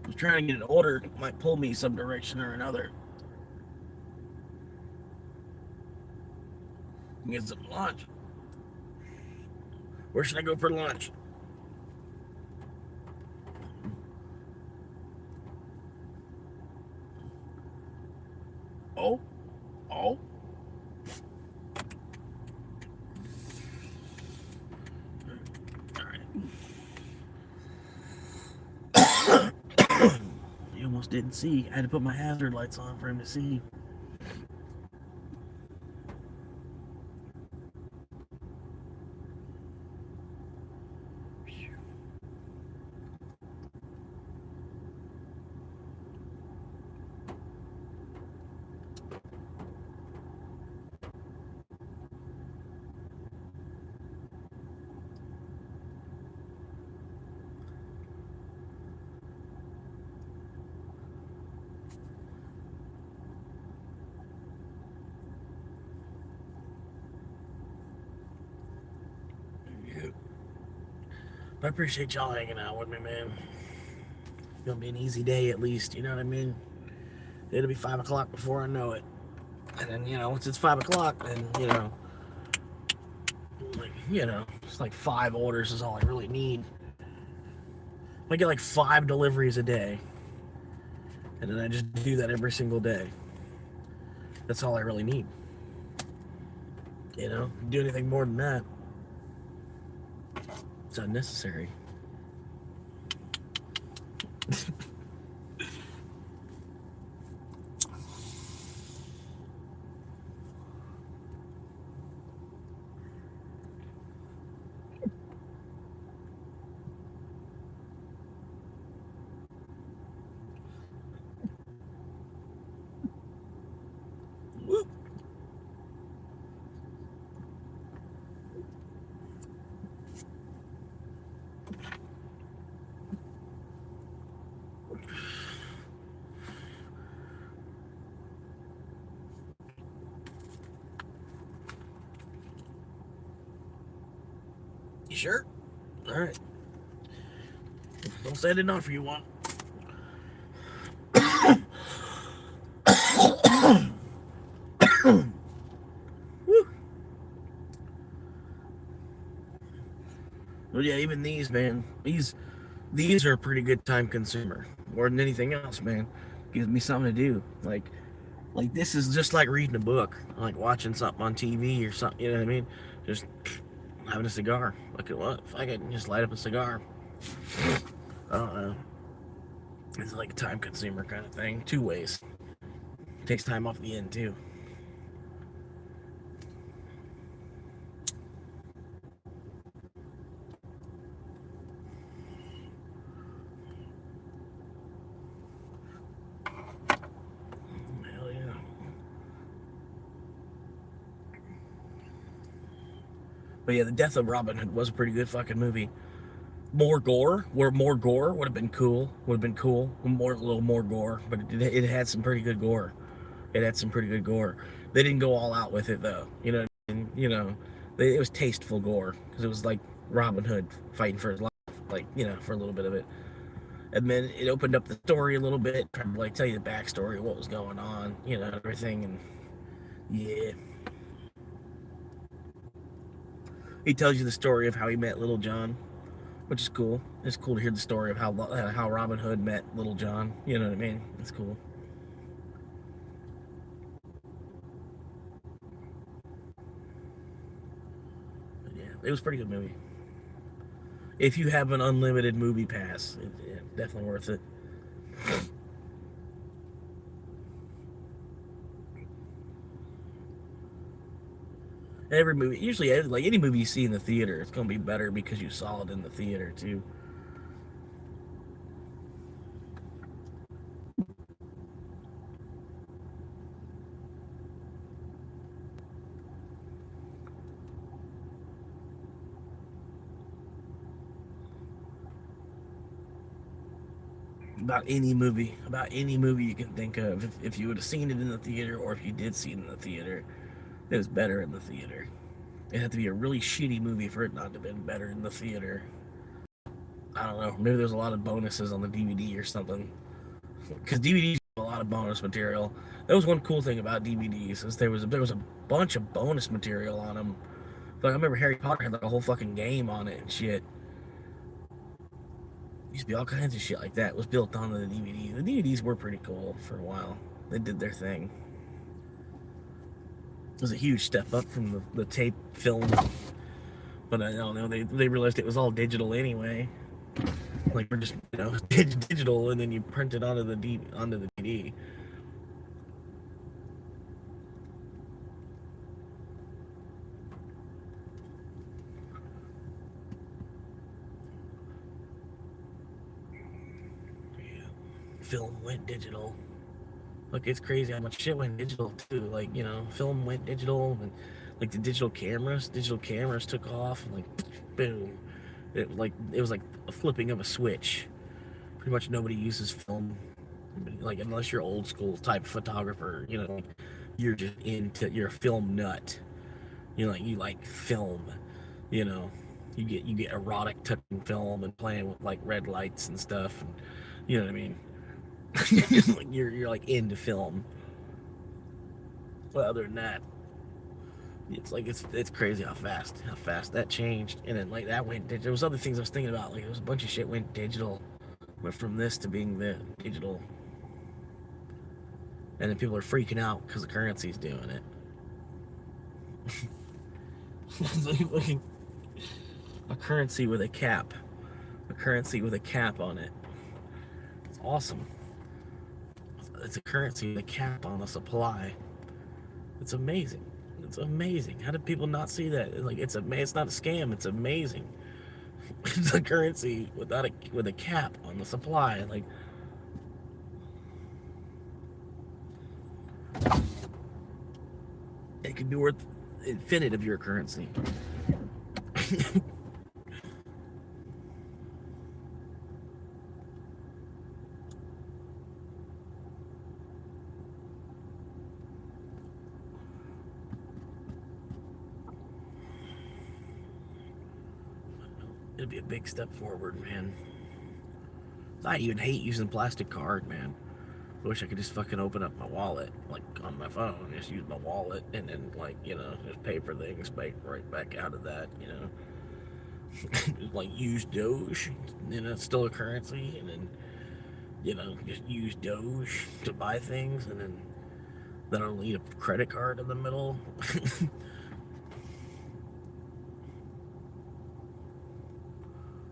I was trying to get an order. It might pull me some direction or another. Get some lunch. Where should I go for lunch? Oh. All right. He almost didn't see. I had to put my hazard lights on for him to see. I appreciate y'all hanging out with me, man. It's gonna be an easy day at least, you know what I mean? It'll be 5 o'clock before I know it. And then, once it's 5 o'clock, then, it's like 5 orders is all I really need. I get like 5 deliveries a day. And then I just do that every single day. That's all I really need. Do anything more than that, it's unnecessary. sure? All right. Don't say I didn't offer you one. Woo. Well, yeah, even these, man. These are a pretty good time consumer. More than anything else, man. Gives me something to do. Like this is just like reading a book, like watching something on TV or something. You know what I mean? Just having a cigar. Look at what? If I could just light up a cigar. I don't know. It's like a time consumer kind of thing. Two ways. Takes time off the end too. Hell yeah. But yeah, the Death of Robin Hood was a pretty good fucking movie. More gore, would have been cool. Would have been cool. A little more gore, but it had some pretty good gore. It had some pretty good gore. They didn't go all out with it though. You know, and it was tasteful gore because it was like Robin Hood fighting for his life, like for a little bit of it. And then it opened up the story a little bit, trying to like tell you the backstory of what was going on, everything, and yeah. He tells you the story of how he met Little John, which is cool. It's cool to hear the story of how Robin Hood met Little John. You know what I mean? It's cool. But yeah, it was a pretty good movie. If you have an unlimited movie pass, definitely worth it. Every movie, usually, like any movie you see in the theater, it's gonna be better because you saw it in the theater too. About any movie you can think of, if you would have seen it in the theater, or if you did see it in the theater, it was better in the theater. It had to be a really shitty movie for it not to have been better in the theater. I don't know. Maybe there's a lot of bonuses on the DVD or something. Because DVDs have a lot of bonus material. That was one cool thing about DVDs, is there was a bunch of bonus material on them. Like I remember Harry Potter had like a whole fucking game on it and shit. Used to be all kinds of shit like that. It was built onto the DVD. The DVDs were pretty cool for a while. They did their thing. It was a huge step up from the tape film. But I don't know, they realized it was all digital anyway. Like we're just digital, and then you print it onto the DVD. Yeah. Film went digital. Look, it's crazy how much shit went digital too. Like film went digital, and like the digital cameras took off, and like boom, it was like a flipping of a switch. Pretty much nobody uses film, like unless you're old school type photographer. Like, you're a film nut. You like film. You know, you get erotic touching film and playing with like red lights and stuff. And, you know what I mean? Like you're like into film. But other than that, it's like it's crazy how fast that changed. And then like that went. There was other things I was thinking about. Like there was a bunch of shit went digital. Went from this to being the digital. And then people are freaking out because the currency's doing it. Like a currency with a cap. A currency with a cap on it. It's awesome. It's a currency with a cap on the supply. It's amazing. It's amazing. How did people not see that? Like it's not a scam. It's amazing. It's a currency with a cap on the supply. Like it could be worth infinite of your currency. It'd be a big step forward, man. I even hate using plastic card, man. I wish I could just fucking open up my wallet, like on my phone, just use my wallet, and then, like, you know, just pay for things right back out of that, you know. Like, use Doge, you know, it's still a currency, and then, you know, just use Doge to buy things, and then I don't need a credit card in the middle.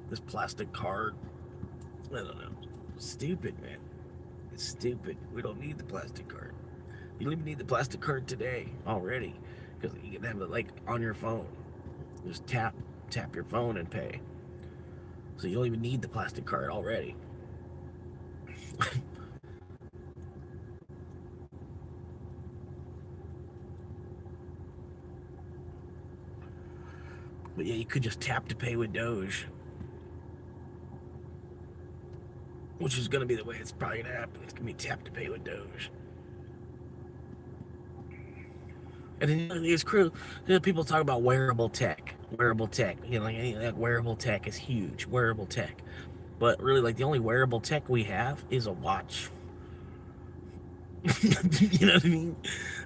This plastic card, I don't know. Stupid, man. It's stupid. We don't need the plastic card. You don't even need the plastic card today already, because you can have it like on your phone. Just tap your phone and pay. So you don't even need the plastic card already. But yeah, you could just tap to pay with Doge, which is going to be the way it's probably going to happen. It's going to be tap to pay with Doge. And then it's cool. You know, people talk about wearable tech. Wearable tech. You know, like wearable tech is huge. Wearable tech. But really, like, the only wearable tech we have is a watch. You know what I mean?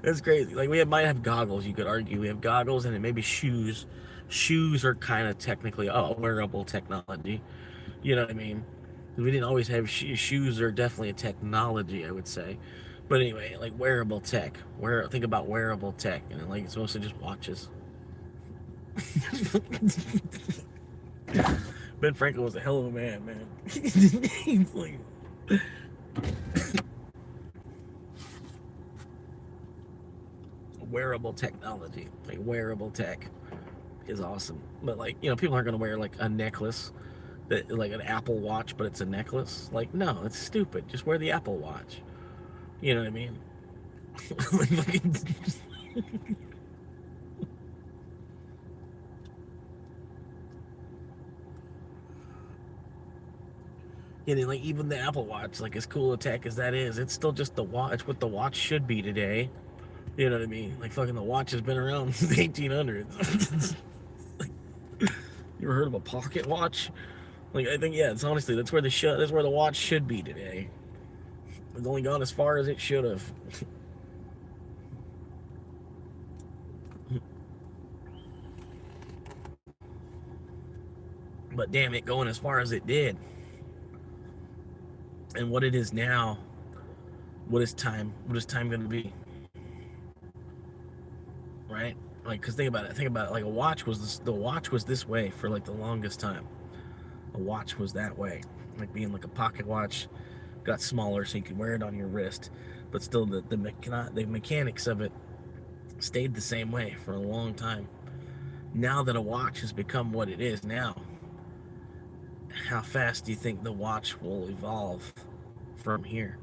That's crazy. Like, might have goggles, you could argue. We have goggles, and then maybe shoes. Shoes are kind of technically wearable technology. You know what I mean? We didn't always have shoes are definitely a technology, I would say. But anyway, like wearable tech. Think about wearable tech, and like it's mostly just watches. Ben Franklin was a hell of a man. He's like, wearable technology, like wearable tech is awesome. But like, you know, people aren't gonna wear like a necklace that like an Apple Watch, but it's a necklace. Like, no, it's stupid. Just wear the Apple Watch. You know what I mean? And then, like, even the Apple Watch, like, as cool a tech as that is, it's still just the watch, what the watch should be today. You know what I mean? Like, fucking the watch has been around since the 1800s. Like, you ever heard of a pocket watch? Like, I think, yeah, it's honestly, that's where the watch should be today. It's only gone as far as it should have. But damn it, going as far as it did. And what it is now, what is time going to be? Right? Like, because think about it, like the watch was this way for like the longest time. A watch was that way, like being like a pocket watch, got smaller so you could wear it on your wrist, but still the mechanics of it stayed the same way for a long time. Now that a watch has become what it is now, how fast do you think the watch will evolve from here?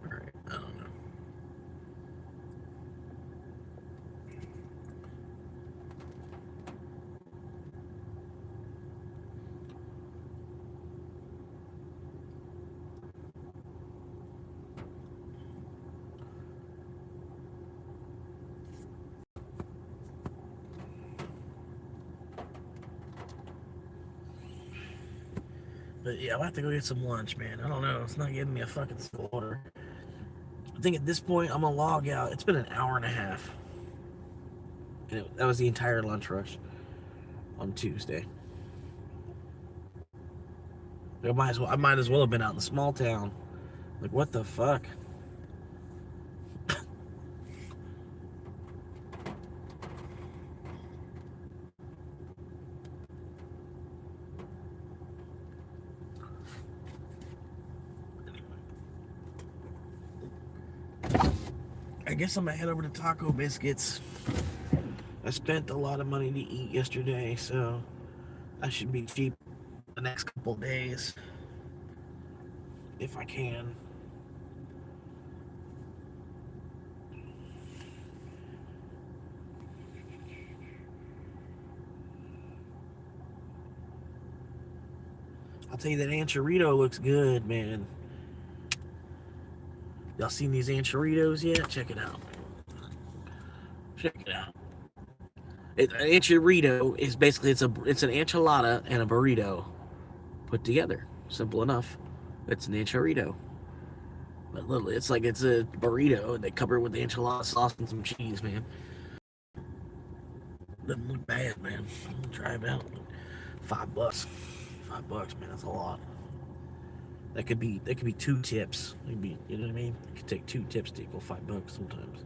All right, I don't know. But yeah, I'll have to go get some lunch, man. I don't know. It's not giving me a fucking order. I think at this point I'm gonna log out. It's been an hour and a half. And that was the entire lunch rush on Tuesday. I might as well have been out in the small town. Like, what the fuck? I guess I'm gonna head over to Taco Biscuits. I spent a lot of money to eat yesterday, so I should be cheap the next couple days if I can. I'll tell you that Anchorito looks good, man. Y'all seen these Anchoritos yet? Check it out. Check it out. An Anchorito is basically it's an enchilada and a burrito put together. Simple enough. It's an Anchorito. But literally, it's like it's a burrito and they cover it with the enchilada sauce and some cheese, man. Doesn't look bad, man. Try it out. $5. $5, man. That's a lot. That could be 2 tips. Maybe, you know what I mean? It could take 2 tips to equal $5 sometimes.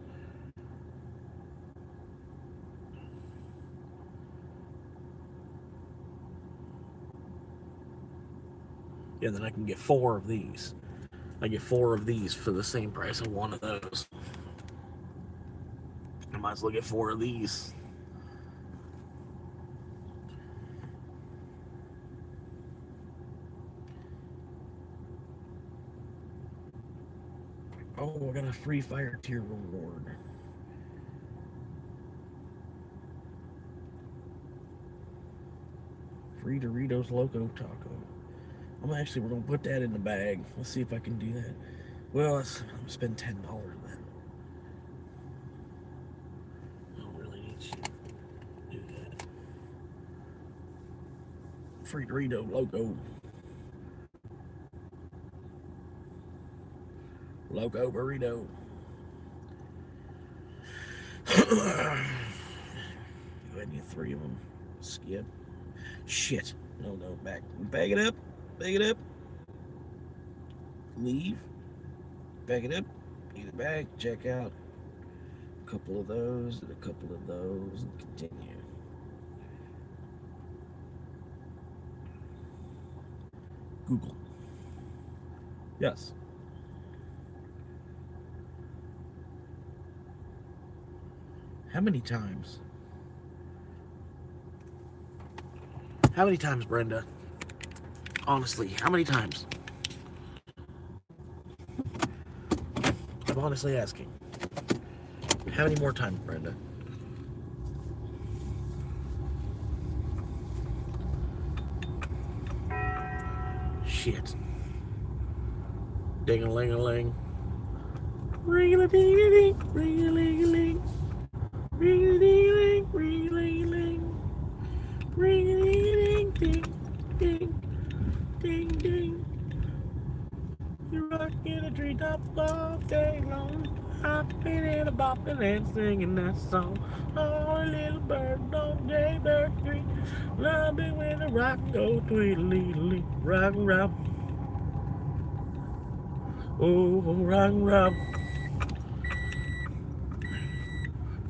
Yeah, then I can get 4 of these. I get 4 of these for the same price of 1 of those. I might as well get 4 of these. Oh, I got a free fire tier reward. Free Doritos Loco Taco. We're gonna put that in the bag. Let's see if I can do that. Well, I'm gonna spend $10 then. I don't really need to do that. Free Dorito Loco. Loco Burrito. Go ahead and get 3 of them. Skip. Shit. No, back. Bag it up. Bag it up. Leave. Bag it up. Get it back. Check out. A couple of those and a couple of those and continue. Google. Yes. How many times? How many times, Brenda? Honestly, how many times? I'm honestly asking. How many more times, Brenda? Shit. Ding-a-ling-a-ling. Ring-a-ding-a-ding. Ring-a-ling-a-ling. Ring-a-ding-a-ling. Ring-a-ling-a-ling. Ring-a-ding-a-ding. Ding. Ding. Ding, ding. You're rocking a treetop all day long. Hopping and a bopping and singing that song. Oh, a little bird on Jaybird Street. Love it when the rock go tweedly, rock and rock. Oh, rock and rock.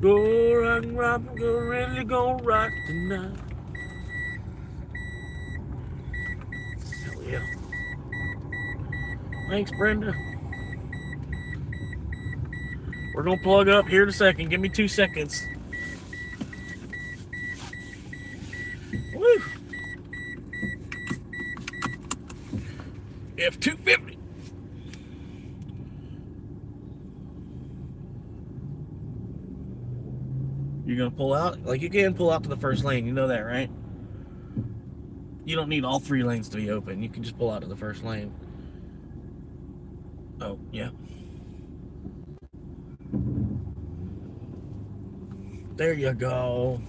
Go rock and rock, go really go rock tonight. Hell yeah. Thanks, Brenda. We're gonna plug up here in a second. Give me 2 seconds. Woo! F250. You're gonna pull out? Like, you can pull out to the first lane. You know that, right? You don't need all 3 lanes to be open. You can just pull out to the first lane. Oh, yeah. There you go.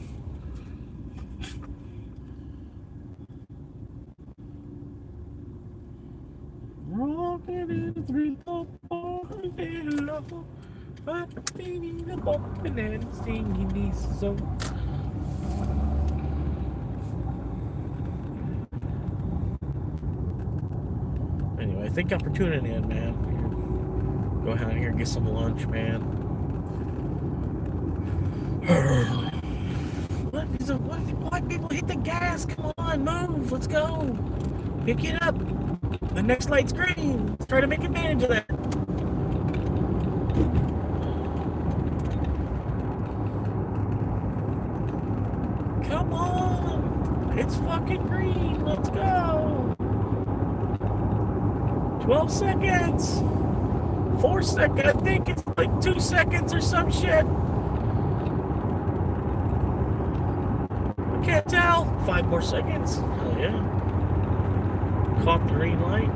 Rocking in the 3-4 day long, rocking and bumping and singing these songs. Anyway, thank y'all for tuning in, man. Go ahead here and get some lunch, man. Why people hit the gas? Come on, move. Let's go. Pick it up. The next light's green. Let's try to make advantage of that. Come on. It's fucking green. 12 seconds. 4 seconds. I think it's like 2 seconds or some shit. I can't tell. 5 more seconds. Hell yeah. Caught the green light.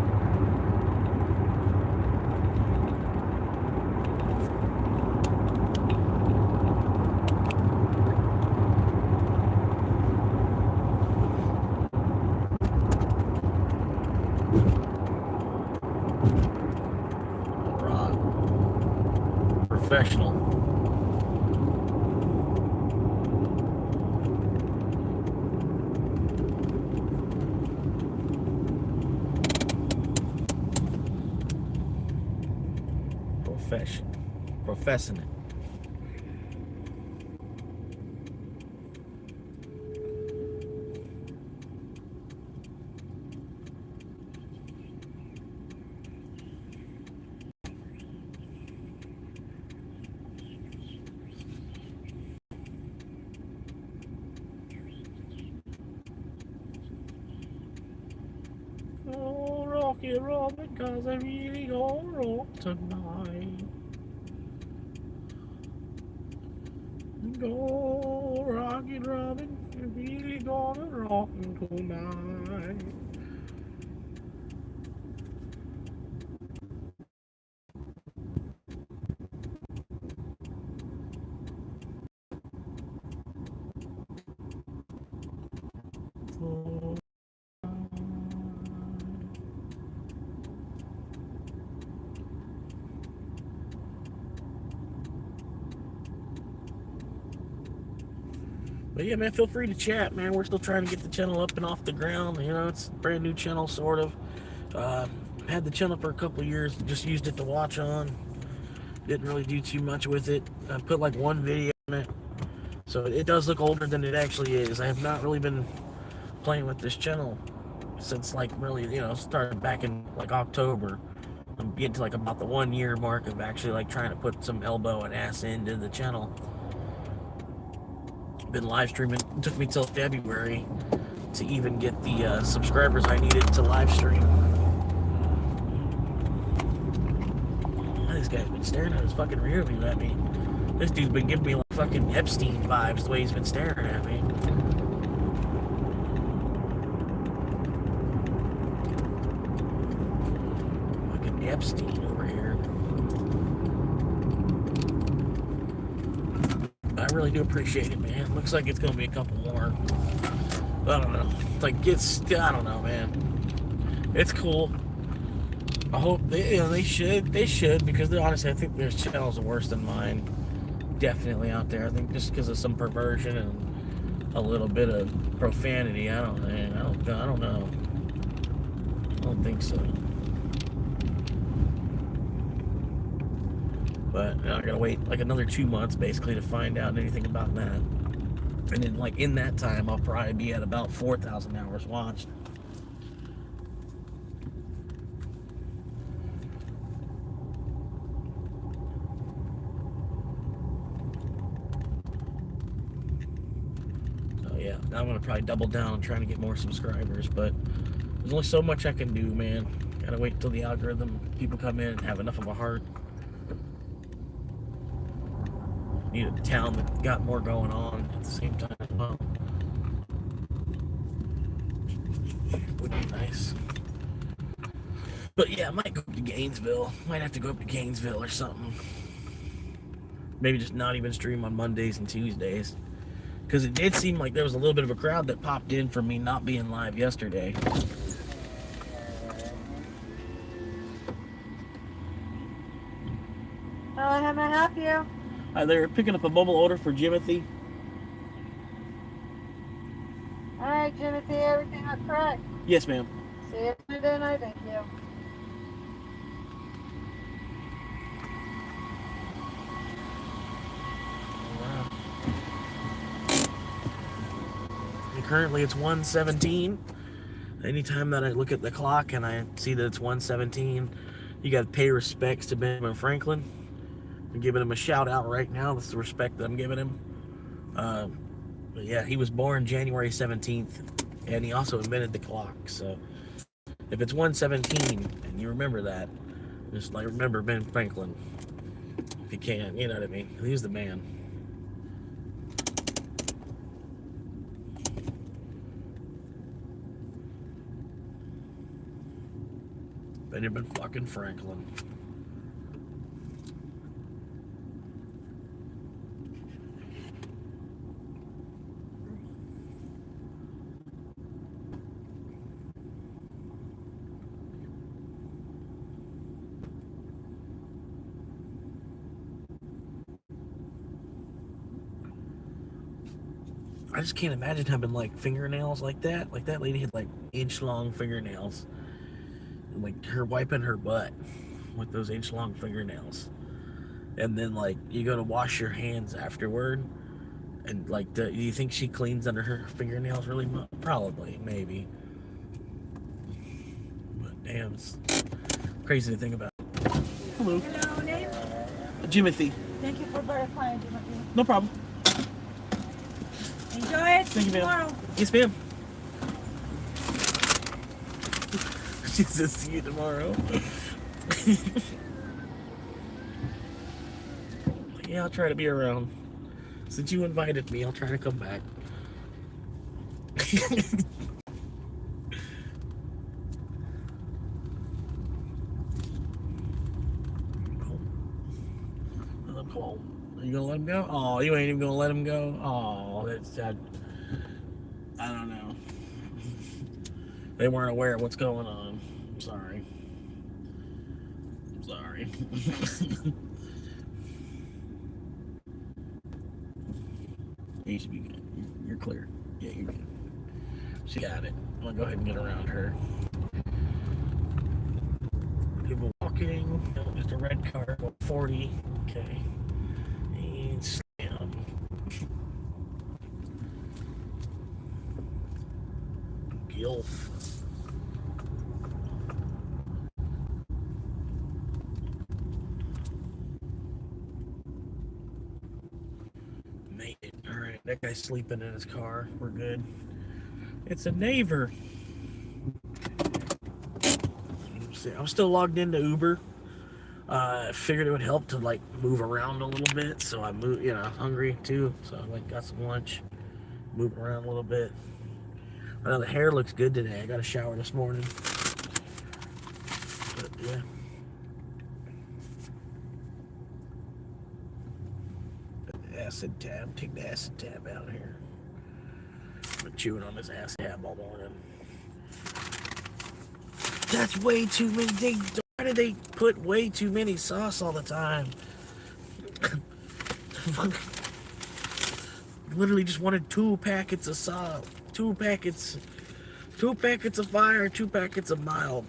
Professional. Professing it. Oh, Rocky Robin, 'cause I really gonna rock tonight. Go, Rocky Robin, I really gonna rock tonight. Oh. But yeah, man, feel free to chat, man. We're still trying to get the channel up and off the ground. You know, it's a brand new channel, sort of. Had the channel for a couple of years, just used it to watch on. Didn't really do too much with it. I put like one video on it. So it does look older than it actually is. I have not really been playing with this channel since like really, you know, started back in like October. I'm getting to like about the 1 year mark of actually like trying to put some elbow and ass into the channel. Been live streaming. It took me till February to even get the subscribers I needed to live stream. This guy's been staring at his fucking rear view at me. This dude's been giving me like fucking Epstein vibes the way he's been staring at me. Fucking Epstein over here. I really do appreciate it, man. Looks like it's gonna be a couple more. I don't know. Like I don't know, man. It's cool. I hope they should because honestly I think their channels are worse than mine. Definitely out there. I think just because of some perversion and a little bit of profanity. I don't know. I don't think so. But I gotta wait like another 2 months basically to find out anything about that. And then like in that time I'll probably be at about 4,000 hours watched. Yeah, I'm gonna probably double down on trying to get more subscribers, but there's only so much I can do, man. Gotta wait until the algorithm people come in and have enough of a heart. Need a town that got more going on at the same time as well. Would be nice. But yeah, I might go up to Gainesville. Might have to go up to Gainesville or something. Maybe just not even stream on Mondays and Tuesdays. Because it did seem like there was a little bit of a crowd that popped in from me not being live yesterday. How may I help you? Hi there, picking up a mobile order for Jimothy. All right, Timothy, everything up correct? Yes, ma'am. See you Monday night, thank you. And currently it's 1:17. Anytime that I look at the clock and I see that it's 1:17, you got to pay respects to Benjamin Franklin. I'm giving him a shout out right now. That's the respect that I'm giving him. But yeah, he was born January 17th, and he also invented the clock. So If it's 117 and you remember that, just like remember Ben Franklin. If you can, you know what I mean? He's the man. Benjamin fucking Franklin. I just can't imagine having like fingernails like that. Like that lady had like inch-long fingernails. And, like her wiping her butt with those inch-long fingernails. And then like you go to wash your hands afterward. And like, do you think she cleans under her fingernails really much? Probably, maybe. But damn, it's crazy to think about. Hello. Hello, name? Jimothy. Thank you for verifying, Timothy. No problem. Enjoy it. Thank you, ma'am. Tomorrow. Yes, ma'am. She says, see you tomorrow. Yeah, I'll try to be around. Since you invited me, I'll try to come back. Cool. Are you gonna let him go? Oh, you ain't even gonna let him go? Oh, that's I don't know. They weren't aware of what's going on. I'm sorry. I'm sorry. You should be good. You're clear. Yeah, you're good. She got it. I'm gonna go ahead and get around her. People walking. Just a red car. 40. Okay. And slam. Gilf. Made it. Alright, that guy's sleeping in his car. We're good. It's a neighbor. I'm still logged into Uber. I figured it would help to like move around a little bit, so I moved. You know, hungry too, so I like got some lunch, moving around a little bit. I know the hair looks good today. I got a shower this morning, but yeah. Acid tab. Take the acid tab out here. I've been chewing on this acid tab all morning. That's way too many. Why do they put way too many sauce all the time? Literally just wanted 2 packets of sauce, 2 packets of fire, 2 packets of mild.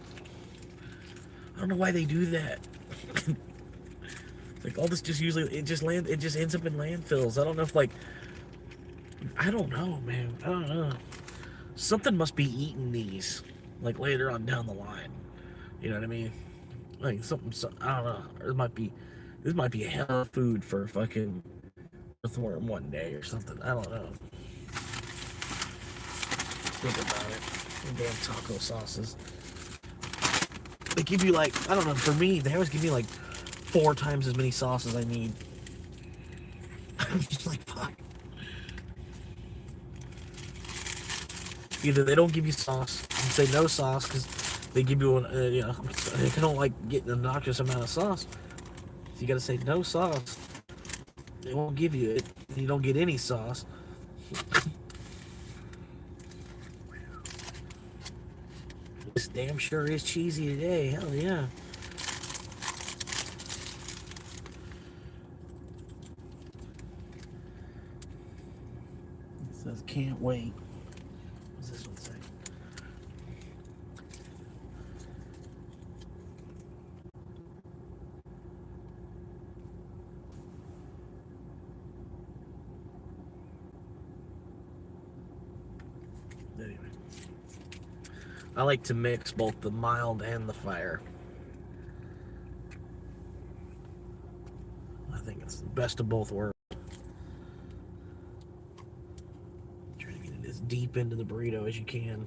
I don't know why they do that. Like all this just usually it just ends up in landfills. I don't know if like I don't know, man. I don't know. Something must be eating these like later on down the line. You know what I mean? Like something. I don't know. This might be a hell of food for fucking earthworm one day or something. I don't know. Think about it. Damn taco sauces. They give you like I don't know. For me, they always give me like 4 times as many sauces I need. I'm just like fuck. Either they don't give you sauce, and say no sauce because they give you you know, they don't like get an obnoxious amount of sauce. So you gotta say no sauce. They won't give you it. You don't get any sauce. This damn sure is cheesy today. Hell yeah. It says can't wait. What's this one say? Anyway. I like to mix both the mild and the fire. I think it's the best of both worlds. Try to get it as deep into the burrito as you can.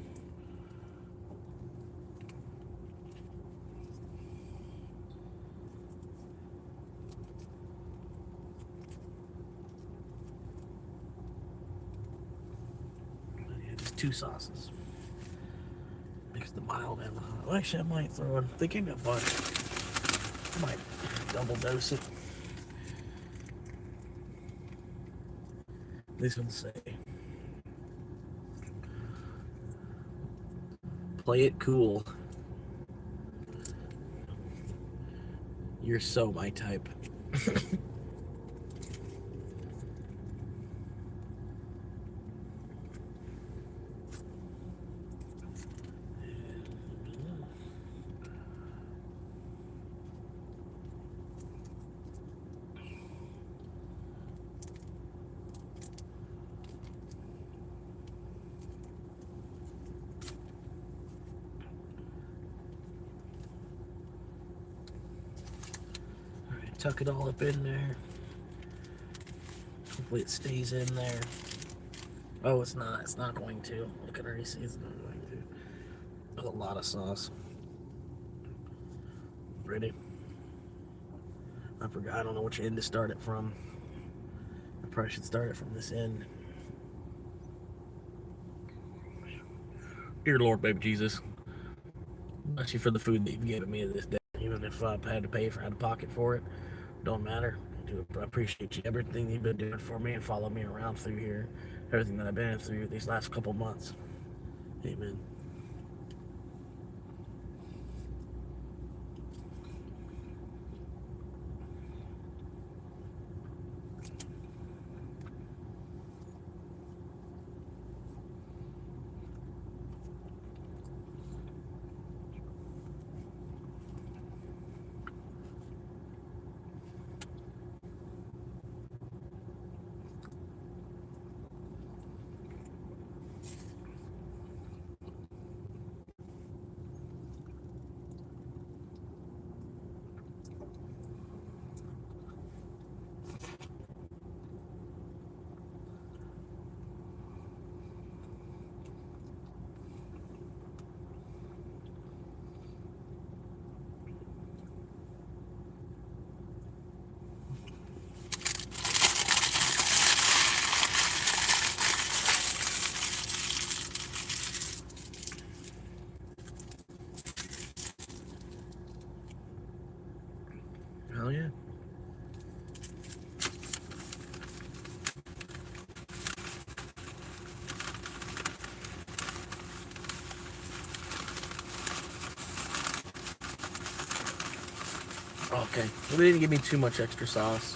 2 sauces. Mix the mild and the hot. Well, actually, I might throw in, they gave me a bunch. I might double dose it. This gonna say, play it cool. You're so my type. Tuck it all up in there. Hopefully it stays in there. Oh, it's not. It's not going to. I can already see it's not going to. There's a lot of sauce. Ready? I forgot. I don't know which end to start it from. I probably should start it from this end. Dear Lord, baby Jesus, bless you for the food that you've given me this day. Even if I had to pay for out of pocket for it, don't matter. I appreciate you, everything you've been doing for me and follow me around through here, everything that I've been through these last couple months. Amen. Hell yeah. Okay, well, they didn't give me too much extra sauce.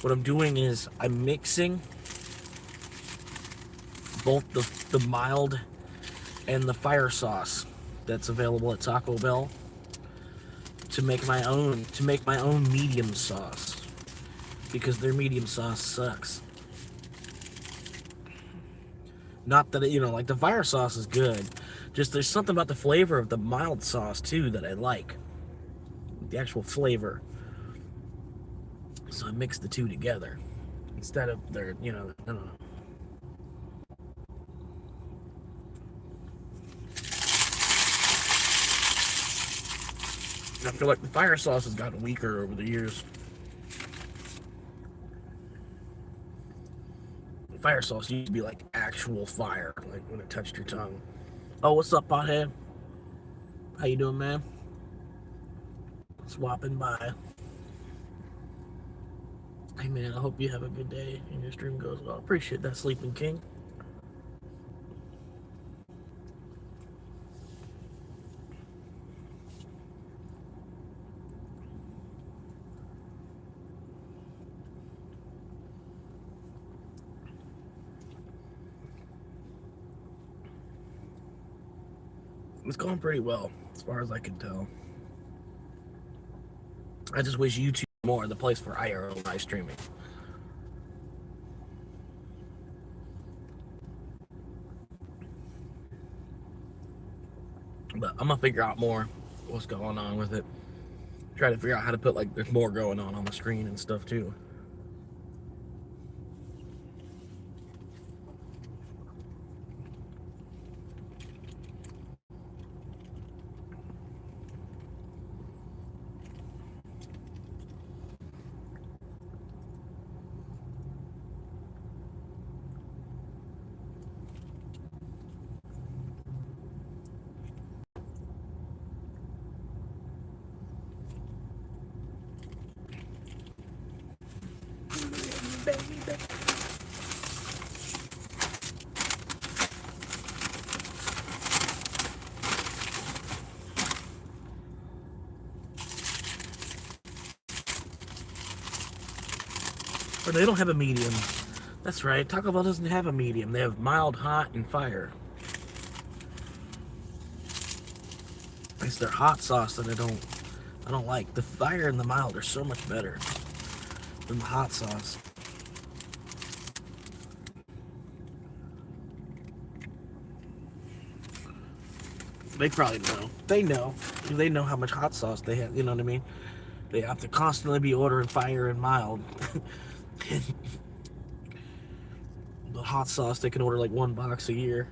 What I'm doing is I'm mixing both the mild and the fire sauce that's available at Taco Bell to make my own medium sauce, because their medium sauce sucks. Not that like the fire sauce is good. Just there's something about the flavor of the mild sauce too that I like. The actual flavor. So I mix the two together instead of their, I don't know. I feel like the fire sauce has gotten weaker over the years. Fire sauce used to be like actual fire, like when it touched your tongue. Oh, what's up, pothead? How you doing, man? Swapping by. Hey, man, I hope you have a good day and your stream goes well. Appreciate that, Sleeping King. It's going pretty well, as far as I can tell. I just wish YouTube more the place for IRL live streaming. But I'm gonna figure out more what's going on with it. Try to figure out how to put, like, there's more going on the screen and stuff too. Or they don't have a medium. That's right, Taco Bell doesn't have a medium. They have mild, hot, and fire. It's their hot sauce that I don't like. The fire and the mild are so much better than the hot sauce. They probably know. They know. They know how much hot sauce they have. You know what I mean? They have to constantly be ordering fire and mild. But hot sauce, they can order like 1 box a year.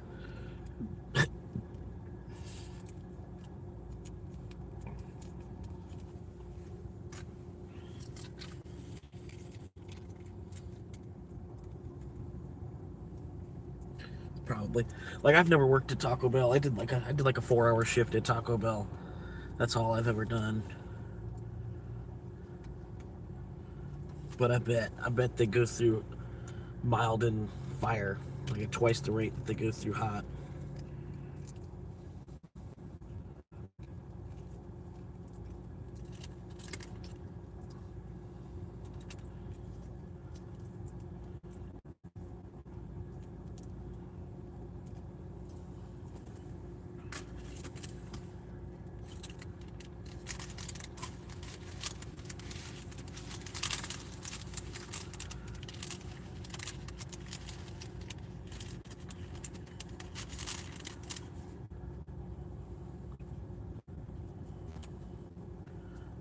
Probably. Like, I've never worked at Taco Bell. I did like a 4-hour shift at Taco Bell. That's all I've ever done. But I bet they go through mild and fire like twice the rate that they go through hot.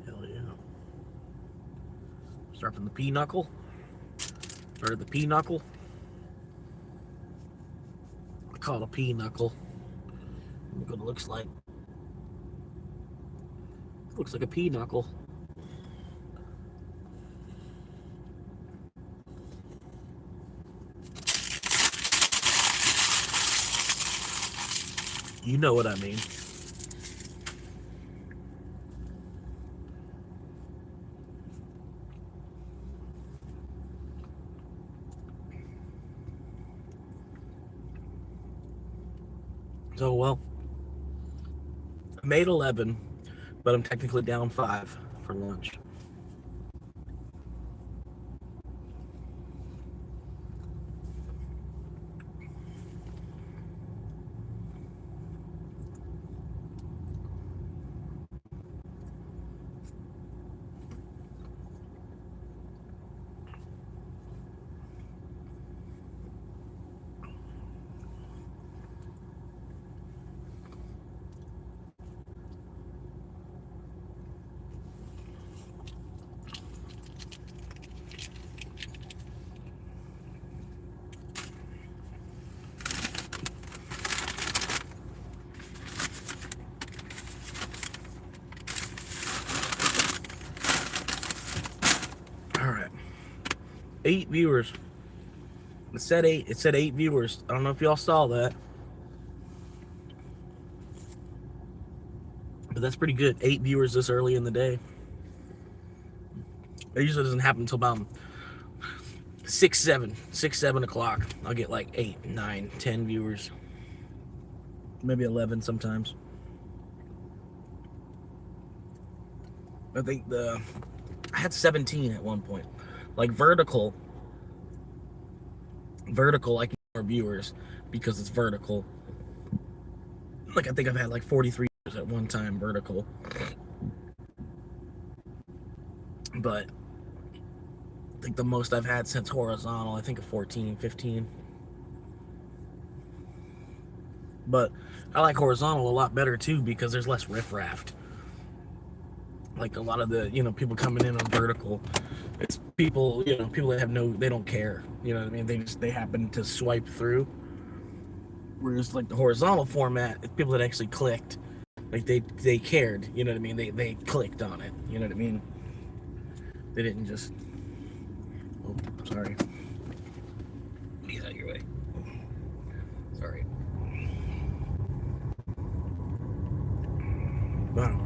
Hell yeah. Start from the P knuckle. Started the P knuckle. I call it a P knuckle. Look what it looks like. It looks like a P knuckle. You know what I mean. So, well, I made 11, but I'm technically down 5 for lunch. 8 viewers. It said 8. It said 8 viewers. I don't know if y'all saw that. But that's pretty good. 8 viewers this early in the day. It usually doesn't happen until about 6, 7 o'clock. I'll get like 8, 9, 10 viewers. Maybe 11 sometimes. I think I had 17 at one point. Like vertical, I get more viewers because it's vertical. Like I think I've had like 43 viewers at one time vertical. But I think the most I've had since horizontal, I think of 14, 15. But I like horizontal a lot better too because there's less riffraff. Like a lot of the, people coming in on vertical, it's people, people that have they don't care. You know what I mean? They happen to swipe through. Whereas like the horizontal format, it's people that actually clicked. Like they cared, you know what I mean? They clicked on it, you know what I mean? They didn't just, oh, sorry. Get out of your way. Sorry. Wow.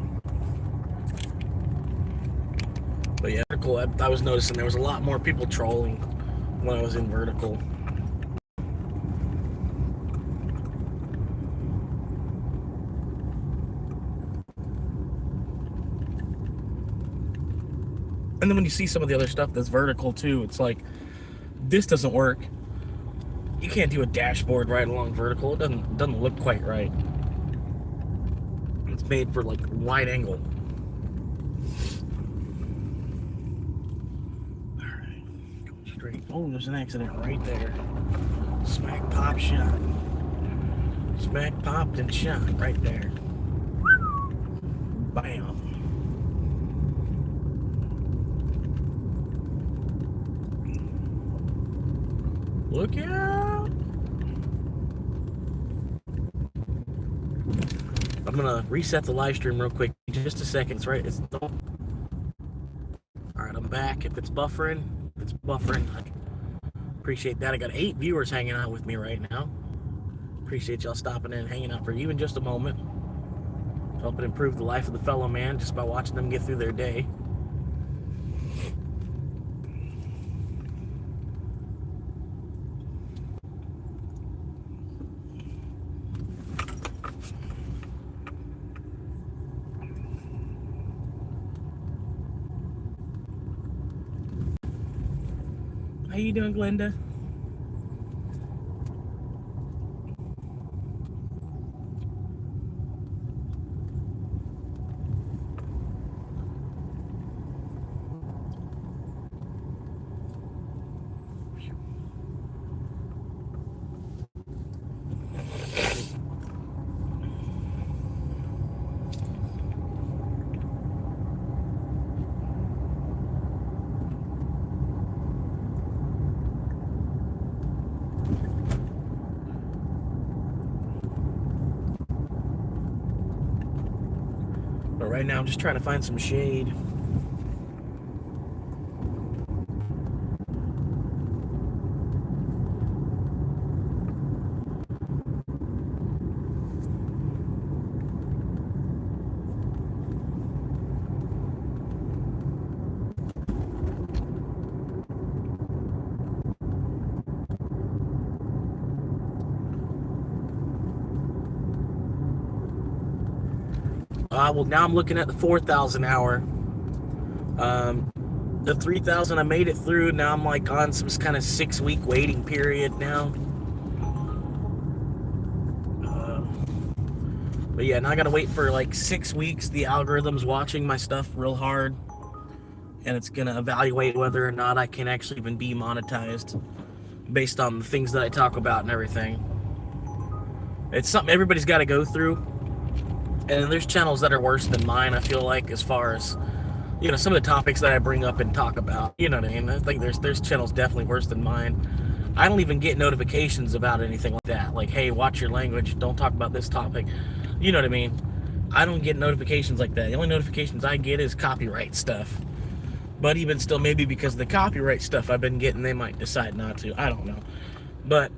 But yeah, vertical, I was noticing there was a lot more people trolling when I was in vertical. And then when you see some of the other stuff that's vertical too, it's like, this doesn't work. You can't do a dashboard right along vertical. It doesn't look quite right. It's made for like wide angle. Oh, there's an accident right there. Smack, pop, shot. Smack, popped, and shot right there. Bam. Look out. I'm gonna reset the live stream real quick. Just a second, it's right. Alright, I'm back. If it's buffering, I appreciate that. I got 8 viewers hanging out with me right now. Appreciate y'all stopping in and hanging out for even just a moment. Helping improve the life of the fellow man just by watching them get through their day. How you doing, Glenda? But right now I'm just trying to find some shade. Well, now I'm looking at the 4,000 hour. The 3,000 I made it through. Now I'm like on some kind of 6-week waiting period now. But yeah, now I gotta wait for like 6 weeks. The algorithm's watching my stuff real hard, and it's gonna evaluate whether or not I can actually even be monetized based on the things that I talk about and everything. It's something everybody's got to go through. And there's channels that are worse than mine, I feel like, as far as, you know, some of the topics that I bring up and talk about. You know what I mean? I think there's channels definitely worse than mine. I don't even get notifications about anything like that. Like, hey, watch your language. Don't talk about this topic. You know what I mean? I don't get notifications like that. The only notifications I get is copyright stuff. But even still, maybe because of the copyright stuff I've been getting, they might decide not to. I don't know. But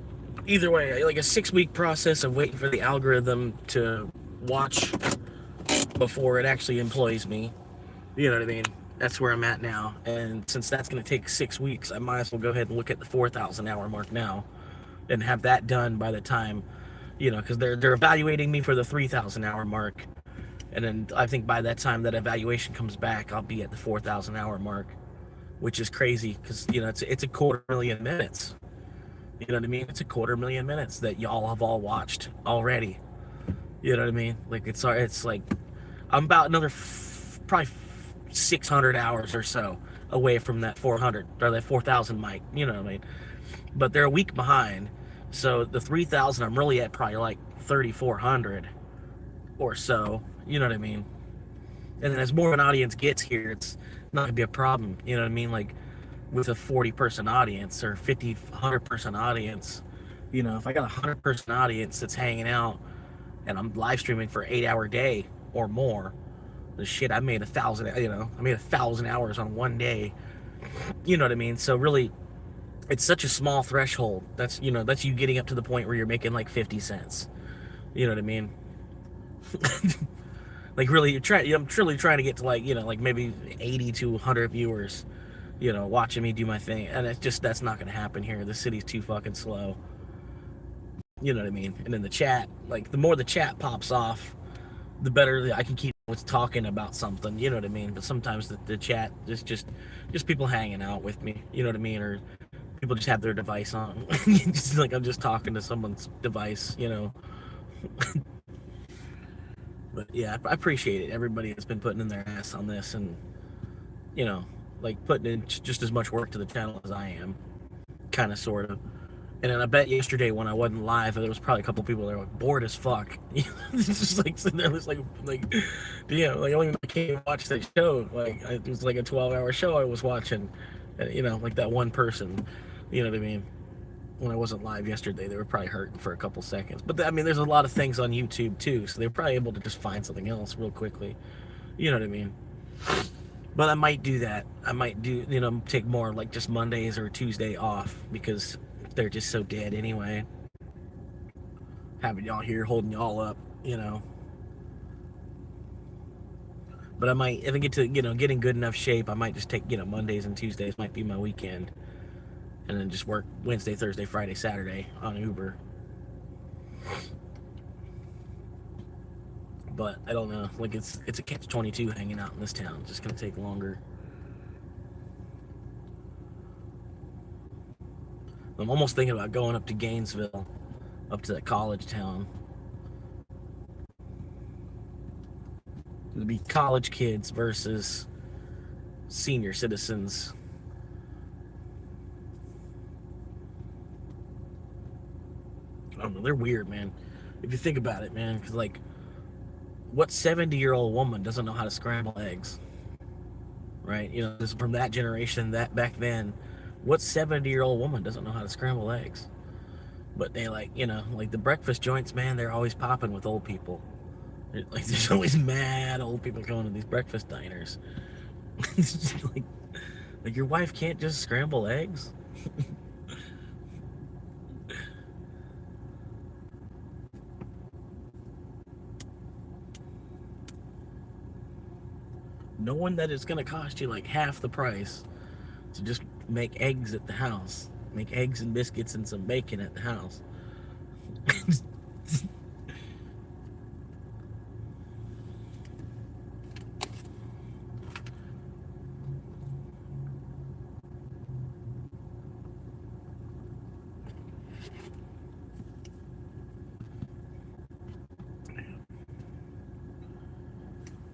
either way, like a 6-week process of waiting for the algorithm to watch before it actually employs me. You know what I mean? That's where I'm at now. And since that's going to take 6 weeks, I might as well go ahead and look at the 4,000 hour mark now and have that done by the time, because they're evaluating me for the 3,000 hour mark. And then I think by that time that evaluation comes back, I'll be at the 4,000 hour mark, which is crazy because, it's a 250,000 minutes. You know what I mean? It's a 250,000 minutes that y'all have all watched already. You know what I mean? Like it's like I'm about another probably 600 hours or so away from that 400 or that 4,000 mic. You know what I mean? But they're a week behind. So the 3,000, I'm really at probably like 3,400 or so. You know what I mean? And then as more of an audience gets here, it's not gonna be a problem. You know what I mean? Like with a 40-person audience or 50, 100-person audience, if I got a 100-person audience that's hanging out and I'm live streaming for an 8-hour day or more, the shit, I made 1,000. I made 1,000 hours on one day. You know what I mean? So really, it's such a small threshold. That's that's you getting up to the point where you're making like 50 cents. You know what I mean? Like really, I'm truly trying to get to like maybe 80 to 100 viewers, watching me do my thing, and that's not gonna happen here. The city's too fucking slow. You know what I mean? And then the chat, like the more the chat pops off, the better I can keep what's talking about something. You know what I mean? But sometimes the chat is just people hanging out with me. You know what I mean? Or people just have their device on. Just like I'm just talking to someone's device. But yeah, I appreciate it. Everybody has been putting in their ass on this, and like putting in just as much work to the channel as I am, kind of, sort of. And then I bet yesterday when I wasn't live, there was probably a couple people that were like bored as fuck. It's just like sitting there, like like only I can't watch that show. Like it was like a 12-hour show I was watching. Like that one person. You know what I mean? When I wasn't live yesterday, they were probably hurting for a couple seconds. But I mean, there's a lot of things on YouTube too, so they're probably able to just find something else real quickly. You know what I mean? But I might do that. I might take more like just Mondays or Tuesday off because they're just so dead anyway. Having y'all here holding y'all up, But I might, if I get to, get in good enough shape, I might just take, Mondays and Tuesdays might be my weekend. And then just work Wednesday, Thursday, Friday, Saturday on Uber. But I don't know. Like it's a catch-22 hanging out in this town. It's just gonna take longer. I'm almost thinking about going up to Gainesville, up to that college town. It'd be college kids versus senior citizens. I don't know, they're weird, man. If you think about it, man, because like, what 70-year-old woman doesn't know how to scramble eggs? Right? This is from that generation, that back then. What 70-year-old woman doesn't know how to scramble eggs? But they like the breakfast joints, man, they're always popping with old people. Like there's always mad old people going to these breakfast diners. It's just like your wife can't just scramble eggs? Knowing that it's gonna cost you like half the price to just make eggs at the house. Make eggs and biscuits and some bacon at the house.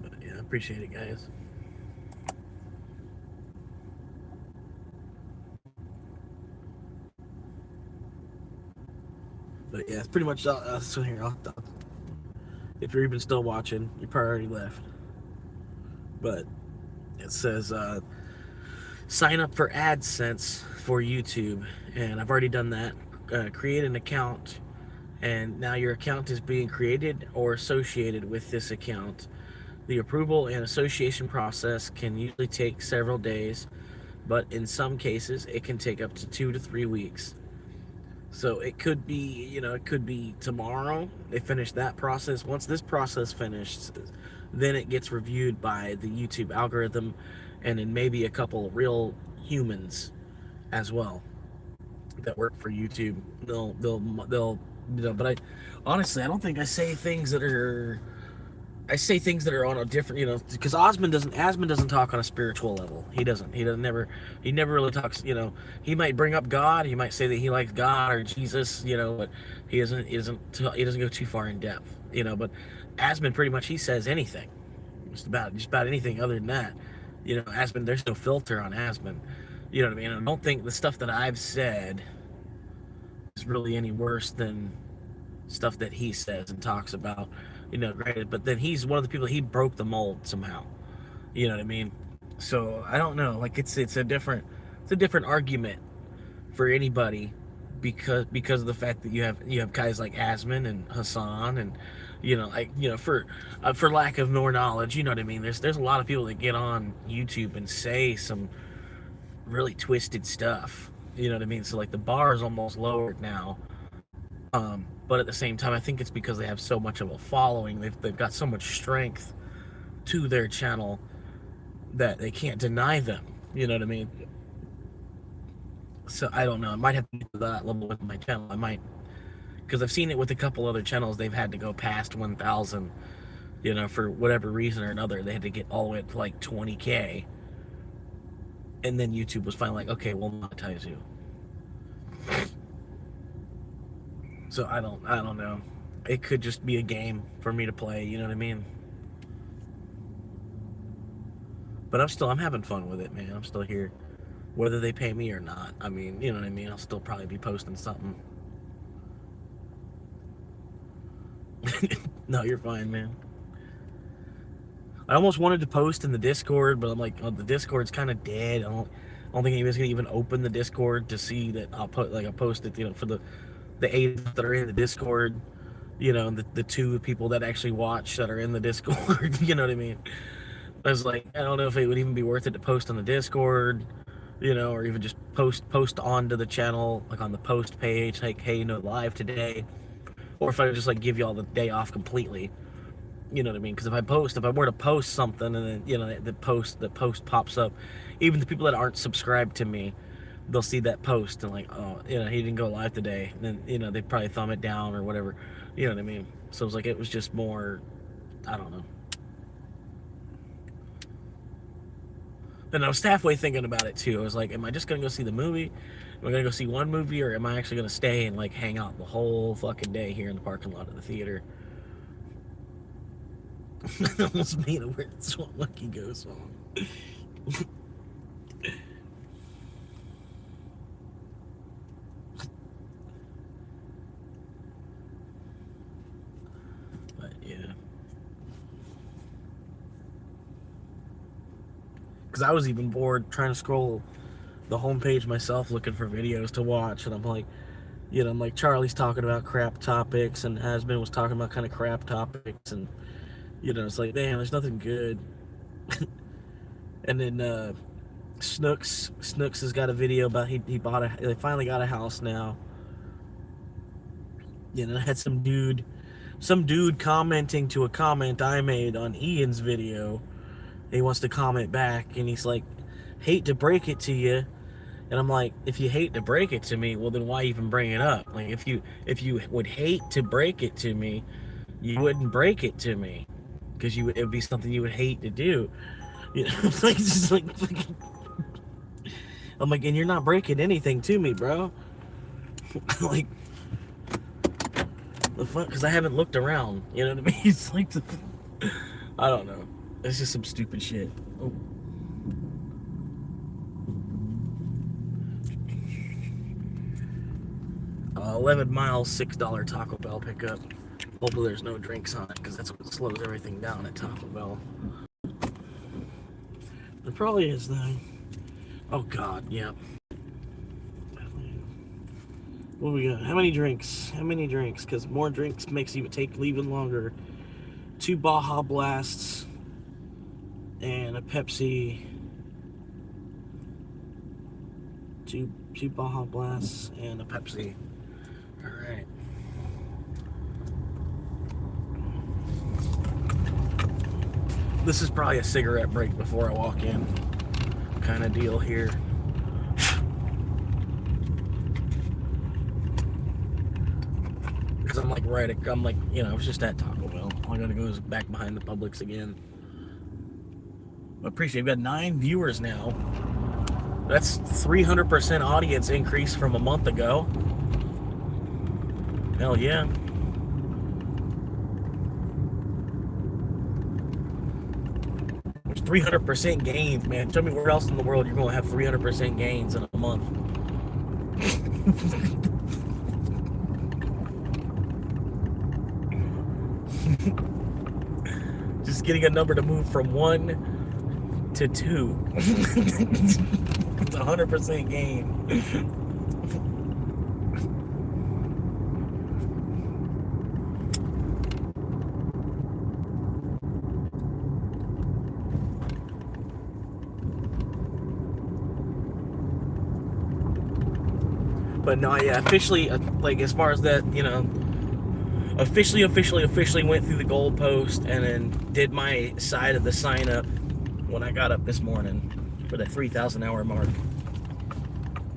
But yeah, I appreciate it, guys. But yeah, it's pretty much so here. If you're even still watching, you probably already left. But it says sign up for AdSense for YouTube, and I've already done that. Create an account, and now your account is being created or associated with this account. The approval and association process can usually take several days, but in some cases it can take up to 2 to 3 weeks. So it could be, it could be tomorrow they finish that process. Once this process finishes, then it gets reviewed by the YouTube algorithm, and then maybe a couple real humans as well that work for YouTube. They'll but honestly, I don't think I say things that are on a different, because Osmond doesn't talk on a spiritual level. He never really talks, he might bring up God, he might say that he likes God or Jesus, but he doesn't go too far in depth, but Asmund pretty much, he says anything, just about anything other than that, Asmund, there's no filter on Asmund, you know what I mean? I don't think the stuff that I've said is really any worse than stuff that he says and talks about, granted, but then he's one of the people, he broke the mold somehow, you know what I mean? So I don't know, like it's a different argument for anybody, because of the fact that you have guys like Asmund and Hassan, and for lack of more knowledge, you know what I mean, there's a lot of people that get on YouTube and say some really twisted stuff, you know what I mean? So like the bar is almost lowered now. But at the same time, I think it's because they have so much of a following. They've got so much strength to their channel that they can't deny them. You know what I mean? So I don't know. I might have to get to that level with my channel. I might, because I've seen it with a couple other channels. They've had to go past 1,000. For whatever reason or another, they had to get all the way up to like 20K, and then YouTube was finally like, okay, we'll monetize you. So I don't know. It could just be a game for me to play, you know what I mean? But I'm having fun with it, man. I'm still here. Whether they pay me or not. I mean, you know what I mean? I'll still probably be posting something. No, you're fine, man. I almost wanted to post in the Discord, but I'm like, oh, the Discord's kind of dead. I don't think anybody's gonna even open the Discord to see that I'll post it, for the 8 that are in the Discord, and the 2 people that actually watch that are in the Discord, you know what I mean? I was like, I don't know if it would even be worth it to post on the Discord, or even just post onto the channel, like on the post page, like, hey, live today, or if I just like give you all the day off completely, you know what I mean? Because if I were to post something and then, the post pops up, even the people that aren't subscribed to me, they'll see that post and like, oh, he didn't go live today. And then, they probably thumb it down or whatever. You know what I mean? So it was like, it was just more, I don't know. And I was halfway thinking about it too. I was like, am I just going to go see the movie? Am I going to go see one movie, or am I actually going to stay and like hang out the whole fucking day here in the parking lot of the theater? I almost made a weird Swamp Lucky Go song. But yeah, because I was even bored trying to scroll the homepage myself looking for videos to watch, and I'm like, Charlie's talking about crap topics, and Hasbin was talking about kind of crap topics, and it's like, damn, there's nothing good. And then Snooks has got a video about he finally got a house now. I had some dude commenting to a comment I made on Ian's video. He wants to comment back, and he's like, hate to break it to you. And I'm like, if you hate to break it to me, well then why even bring it up? Like, if you would hate to break it to me, you wouldn't break it to me, because it would be something you would hate to do. Like, just like, I'm like, and you're not breaking anything to me, bro. Like, the fuck, because I haven't looked around, you know what I mean? It's like, I don't know. It's just some stupid shit. Oh. 11 miles, $6 Taco Bell pickup. Hopefully there's no drinks on it, because that's what slows everything down at Taco Bell. There probably is, though. Oh god, yeah. What do we got? How many drinks? Because more drinks makes you take even longer. 2 Baja Blasts, and a Pepsi, two Baja Blasts, and a Pepsi. All right. This is probably a cigarette break before I walk in, kind of deal here. Because I'm like I was just at Taco Bell. All I gotta go is back behind the Publix again. I appreciate it. We've got 9 viewers now. That's 300% audience increase from a month ago. Hell yeah. There's 300% gains, man. Tell me where else in the world you're going to have 300% gains in a month. Just getting a number to move from 1 to 2. It's 100% gain. But no, yeah, officially, like as far as that, officially went through the goalpost and then did my side of the sign up when I got up this morning for the 3,000 hour mark.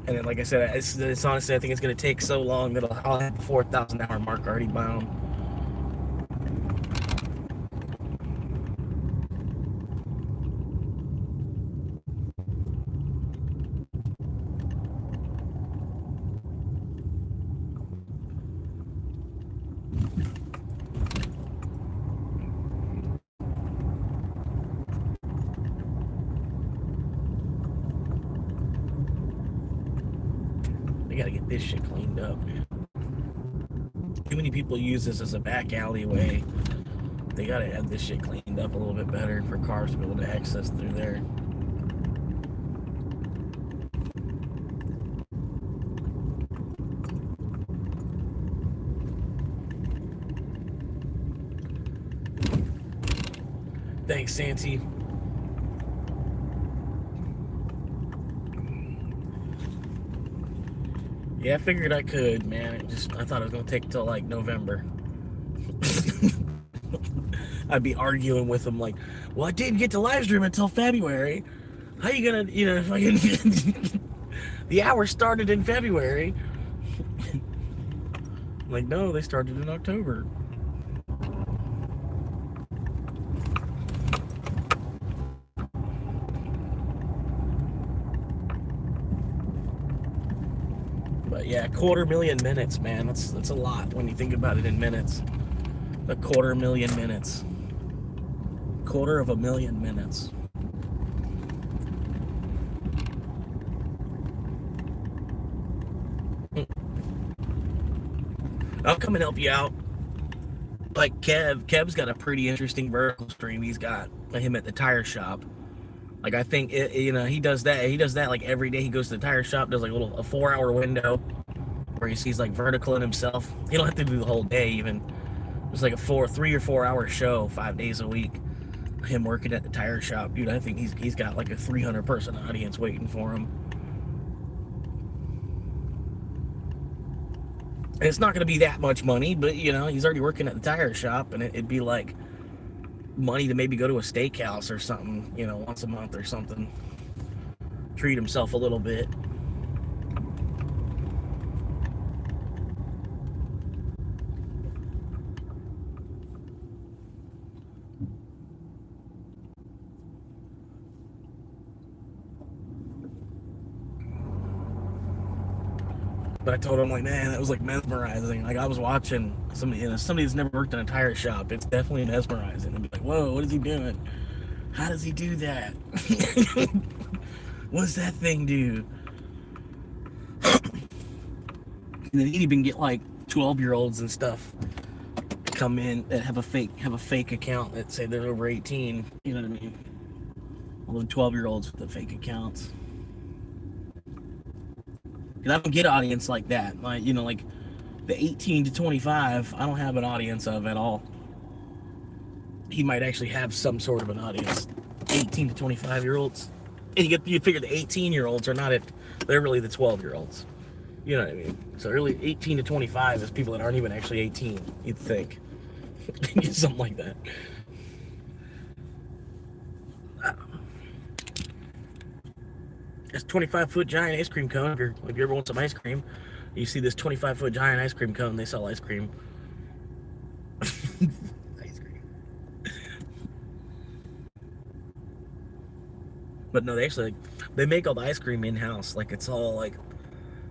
And then, like I said, it's honestly, I think it's going to take so long that I'll have the 4,000 hour mark already bound. Gotta get this shit cleaned up, man. Too many people use this as a back alleyway. They gotta have this shit cleaned up a little bit better for cars to be able to access through there. Thanks, Santi. Yeah, I figured I could, man. I thought it was gonna take till like November. I'd be arguing with them like, well, I didn't get to live stream until February. How you gonna, the hour started in February. Like, no, they started in October. But yeah, 250,000 minutes, man. That's a lot when you think about it in minutes. 250,000 minutes. 250,000 minutes. I'll come and help you out. Like Kev's got a pretty interesting vertical stream. He's got him at the tire shop. Like, I think he does that like every day. He goes to the tire shop, does like a 4-hour window where he sees like vertical in himself. He don't have to do the whole day even. It's like a 3 or 4 hour show 5 days a week. Him working at the tire shop, dude. I think he's got like a 300 person audience waiting for him. And it's not going to be that much money, but he's already working at the tire shop, and it'd be like money to maybe go to a steakhouse or something, once a month or something. Treat himself a little bit. But I told him, like, man, that was like mesmerizing. Like, I was watching somebody who's never worked in a tire shop. It's definitely mesmerizing. And be like, whoa, what is he doing? How does he do that? What does that thing do? And then he'd even get like 12-year-olds and stuff come in that have a fake account that say they're over 18. You know what I mean? All the 12-year-olds with the fake accounts. Because I don't get an audience like that. Like, like the 18 to 25, I don't have an audience of at all. He might actually have some sort of an audience. 18 to 25-year-olds. And you figure the 18-year-olds are not it. They're really the 12-year-olds. You know what I mean? So really 18 to 25 is people that aren't even actually 18, you'd think. Something like that. This 25-foot giant ice cream cone. If you ever want some ice cream, you see this 25-foot giant ice cream cone. They sell ice cream. Ice cream. But no, they make all the ice cream in house. Like it's all like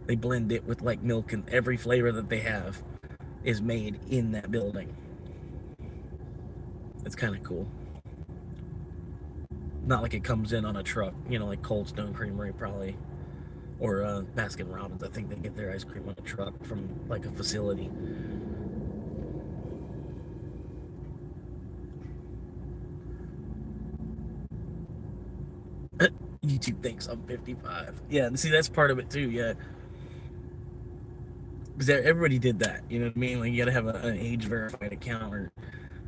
they blend it with like milk, and every flavor that they have is made in that building. It's kind of cool. Not like it comes in on a truck, you know, like Cold Stone Creamery probably, or Baskin Robbins. I think they get their ice cream on a truck from like a facility. YouTube thinks I'm 55. Yeah, and see, that's part of it too. Yeah, because everybody did that. You know what I mean? Like you got to have an age verified account, or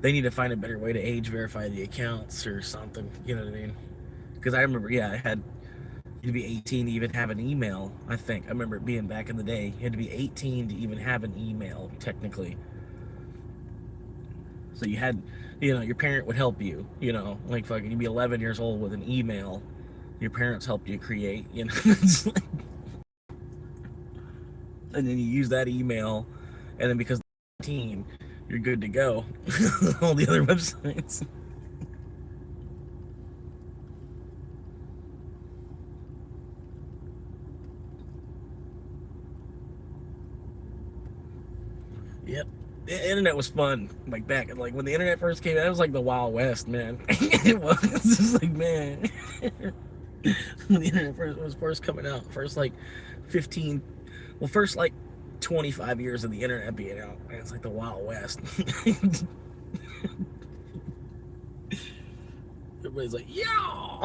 they need to find a better way to age verify the accounts or something. You know what I mean? Because I remember, yeah, I had to be 18 to even have an email. I think I remember it being back in the day. You had to be 18 to even have an email, technically. So you had, you know, your parent would help you. You know, like fucking, you'd be 11 years old with an email. Your parents helped you create. You know, and then you use that email, and then because you're 18, you're good to go. All the other websites. Yep. The internet was fun, like back, like when the internet first came out, it was like the Wild West, man. It was just like, man. When the internet was first coming out, first like 15, well, first like 25 years of the internet being out, man, it's like the Wild West. Everybody's like, yo.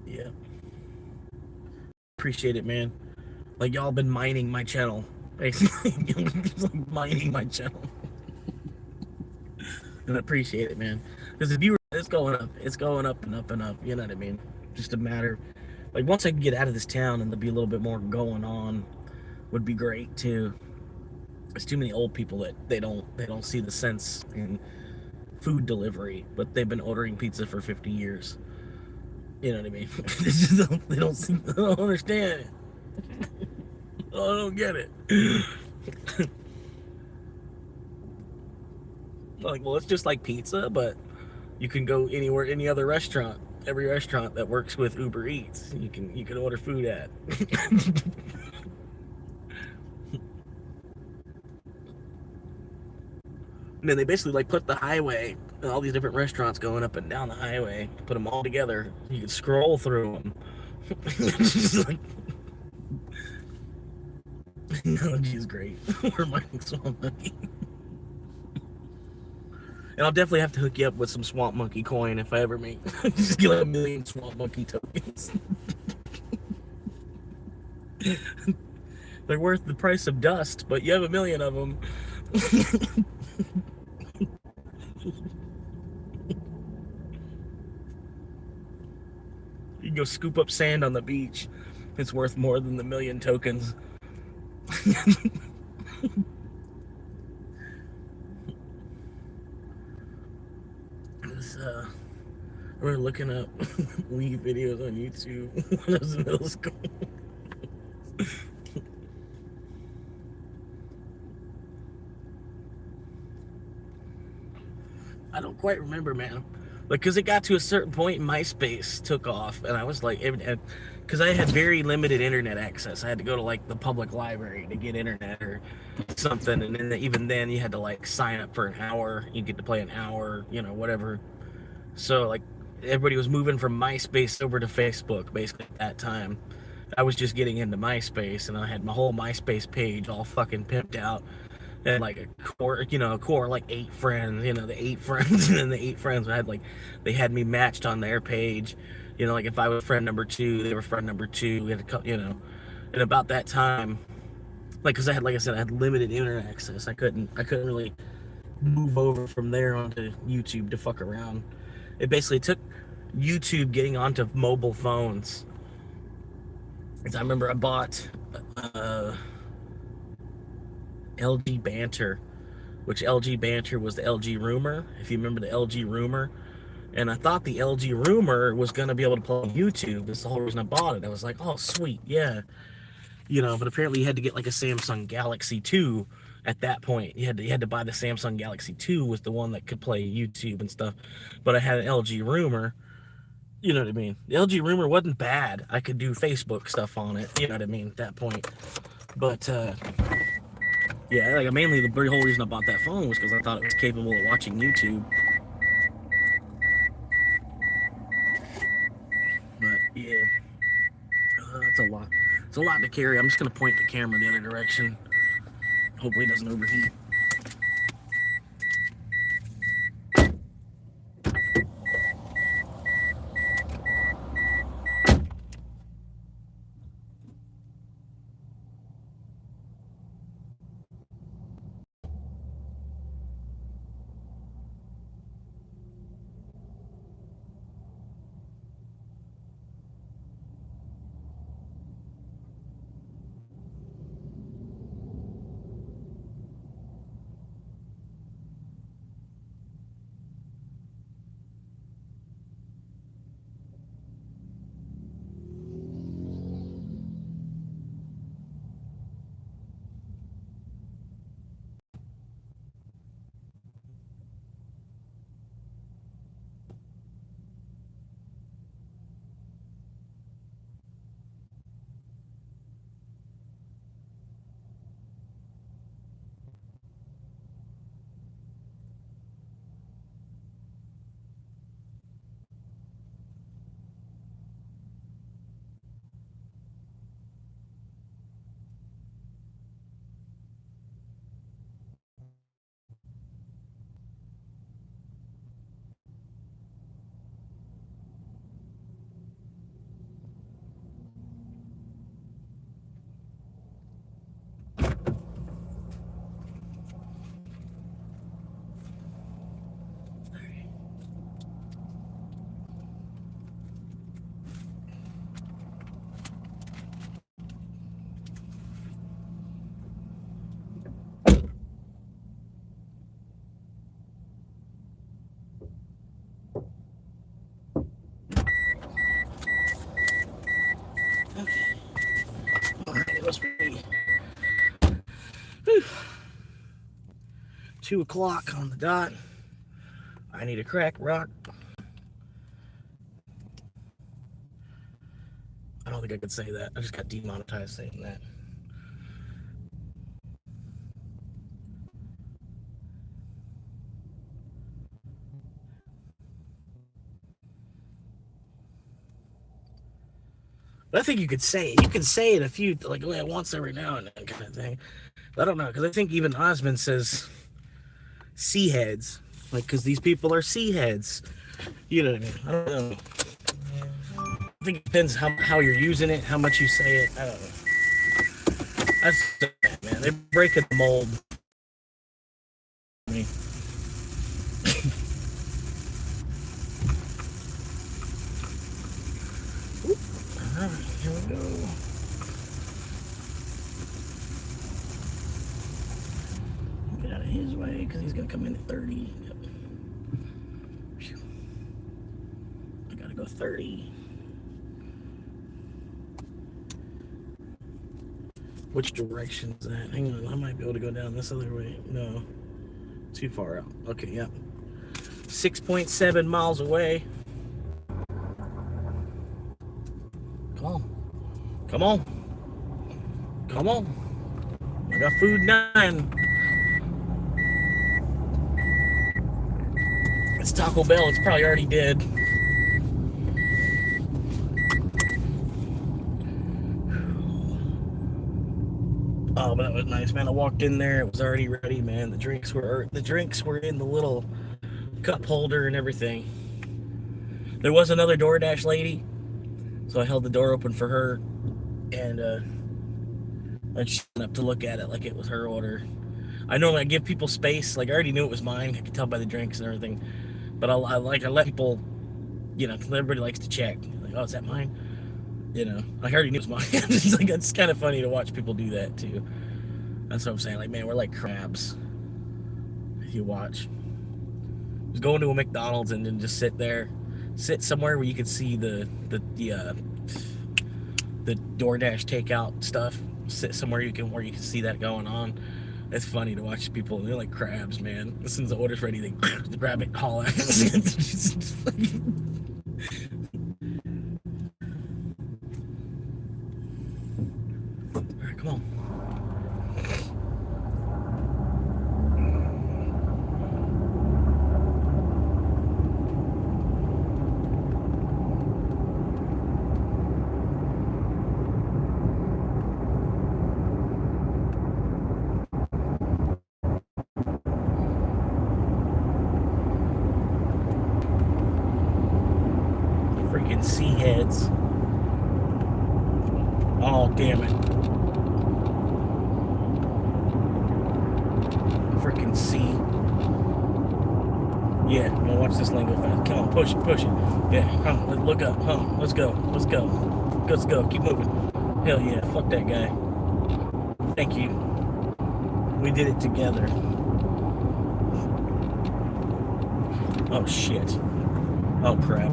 Yeah. Appreciate it, man. Like y'all been mining my channel, basically. Just like mining my channel. And I appreciate it, man. Because the viewer, it's going up. It's going up and up and up. You know what I mean? Just a matter, like once I can get out of this town and there'll be a little bit more going on, would be great too. There's too many old people that they don't see the sense in food delivery, but they've been ordering pizza for 50 years. You know what I mean? They don't understand it. I don't get it. Like, well, it's just like pizza, but you can go anywhere, any other restaurant, every restaurant that works with Uber Eats, you can order food at. And then they basically like put the highway and all these different restaurants going up and down the highway, put them all together. You can scroll through them. Like, technology is great. We're mining Swamp Monkey. And I'll definitely have to hook you up with some Swamp Monkey coin if I ever make. Just get like 1 million Swamp Monkey tokens. They're worth the price of dust, but you have 1 million of them. You can go scoop up sand on the beach. It's worth more than the 1 million tokens. I remember looking up weed videos on YouTube when I was in middle school. I don't quite remember, man. Like, because it got to a certain point, MySpace took off, and I was like, because I had very limited internet access. I had to go to like the public library to get internet or something, and then even then, you had to like sign up for an hour. You get to play an hour, you know, whatever. So like, everybody was moving from MySpace over to Facebook, basically at that time. I was just getting into MySpace, and I had my whole MySpace page all fucking pimped out. And like a core like 8 friends, you know, the 8 friends, and then the 8 friends had like, they had me matched on their page, you know, like if I was friend number 2, they were friend number 2, we had a couple, you know, and about that time, like, because I had, like I said, I had limited internet access, I couldn't really move over from there onto YouTube to fuck around. It basically took YouTube getting onto mobile phones. Because I remember I bought LG Banter, which LG Banter was the LG Rumor, if you remember the LG Rumor. And I thought the LG Rumor was going to be able to play YouTube. That's the whole reason I bought it. I was like, oh, sweet, yeah. You know, but apparently you had to get like a Samsung Galaxy 2 at that point. You had to buy the Samsung Galaxy 2 was the one that could play YouTube and stuff. But I had an LG Rumor. You know what I mean? The LG Rumor wasn't bad. I could do Facebook stuff on it. You know what I mean? At that point. But, yeah, like mainly the whole reason I bought that phone was because I thought it was capable of watching YouTube. But, yeah. It's a lot. It's a lot to carry. I'm just going to point the camera the other direction. Hopefully it doesn't overheat. It must be 2 o'clock on the dot. I need a crack rock. I don't think I could say that. I just got demonetized saying that. But I think you could say it. You can say it a few, like once every now and then kind of thing. But I don't know, because I think even Osmond says sea heads. Like, because these people are sea heads. You know what I mean? I don't know. I think it depends how you're using it, how much you say it. I don't know. That's, man, they're breaking the mold. I mean, Alright, here we go. Get out of his way, because he's going to come in at 30. Yep. I got to go 30. Which direction is that? Hang on, I might be able to go down this other way. No, too far out. Okay, yep. 6.7 miles away. Come on. Come on. Come on. I got food 9. It's Taco Bell. It's probably already dead. Oh, but that was nice, man. I walked in there. It was already ready, man. The drinks were in the little cup holder and everything. There was another DoorDash lady, so I held the door open for her, and I just went up to look at it like it was her order. I normally give people space. Like I already knew it was mine. I could tell by the drinks and everything. But I let people, you know, 'cause everybody likes to check. Like, oh, is that mine? You know, I already knew it was mine. It's like, it's kind of funny to watch people do that too. That's what I'm saying. Like, man, we're like crabs. If you watch, just go into a McDonald's and then just sit there, sit somewhere where you can see the DoorDash takeout stuff. Sit somewhere where you can see that going on. It's funny to watch people. They're like crabs, man. As soon as the order's ready, they grab it, haul it. All right, come on. Freaking sea heads. Oh, damn it. Freaking sea. Yeah, I'm gonna watch this lane go fast. Come on, push it, push it. Yeah, come on, look up. Let's go, let's go. Let's go, keep moving. Hell yeah, fuck that guy. Thank you. We did it together. Oh, shit. Oh, crap.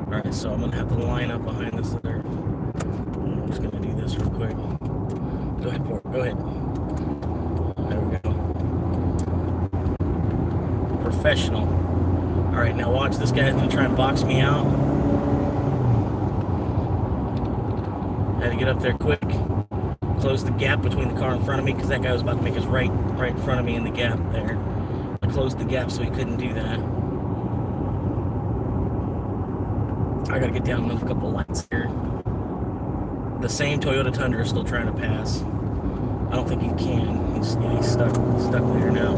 Alright, so I'm gonna have to line up behind this there. I'm just gonna do this real quick. Go ahead, Port. Go ahead. There we go. Professional. Alright, now watch. This guy's gonna try and box me out. Had to get up there quick. Close the gap between the car in front of me because that guy was about to make his right in front of me in the gap there. I closed the gap so he couldn't do that. I gotta get down another couple lights here. The same Toyota Tundra is still trying to pass. I don't think he can. He's stuck there now.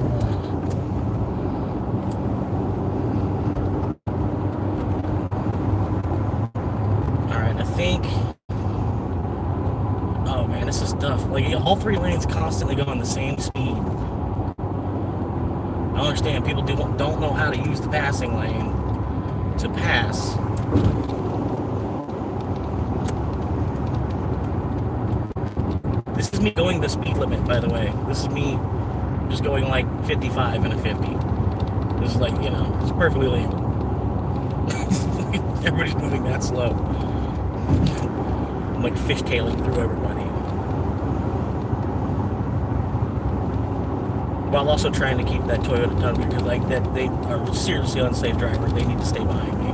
Alright, I think... Oh man, this is tough. Like, all three lanes constantly go on the same speed. I understand people don't know how to use the passing lane to pass. This is me going the speed limit, by the way. This is me just going like 55 and a 50. This is like, you know, it's perfectly legal. Everybody's moving that slow. I'm like fishtailing through everybody. While also trying to keep that Toyota Tundra, because like that, they are seriously unsafe drivers. They need to stay behind me.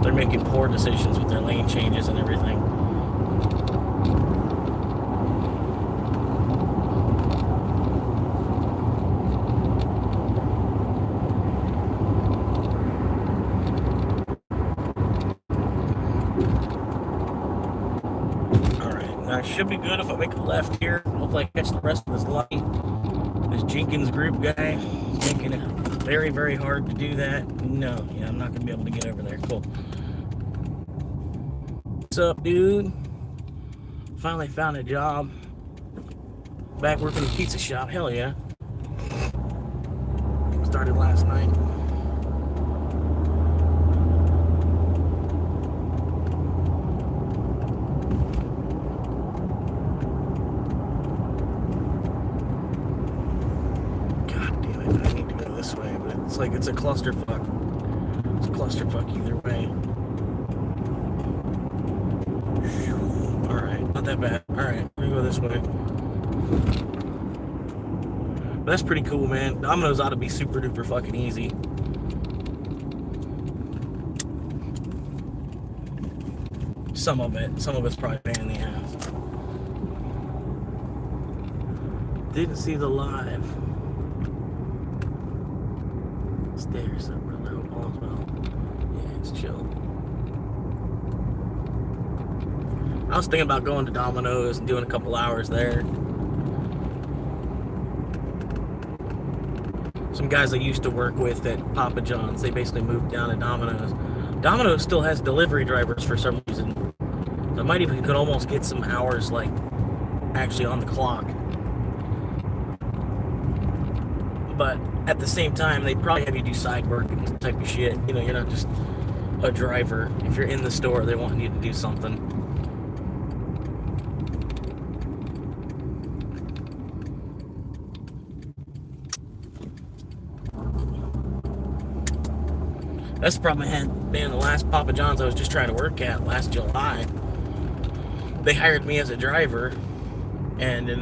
They're making poor decisions with their lane changes and everything. Should be good if I make a left here. Hopefully I catch the rest of this light. This Jenkins group guy is making it very, very hard to do that. No, yeah, I'm not going to be able to get over there. Cool. What's up, dude? Finally found a job. Back working in a pizza shop. Hell yeah. Started last night. It's like it's a clusterfuck. It's a clusterfuck either way. Alright, not that bad. Alright, we're gonna go this way. But that's pretty cool, man. Domino's ought to be super duper fucking easy. Some of it's probably pain in the ass. Didn't see the live. Stairs up really low as well. Yeah, it's chill. I was thinking about going to Domino's and doing a couple hours there. Some guys I used to work with at Papa John's, they basically moved down to Domino's. Domino's still has delivery drivers for some reason. So I might even could almost get some hours like actually on the clock. But at the same time, they probably have you do side work and this type of shit. You know, you're not just a driver. If you're in the store, they want you to do something. That's the problem I had, man. The last Papa John's I was just trying to work at last July, they hired me as a driver, and then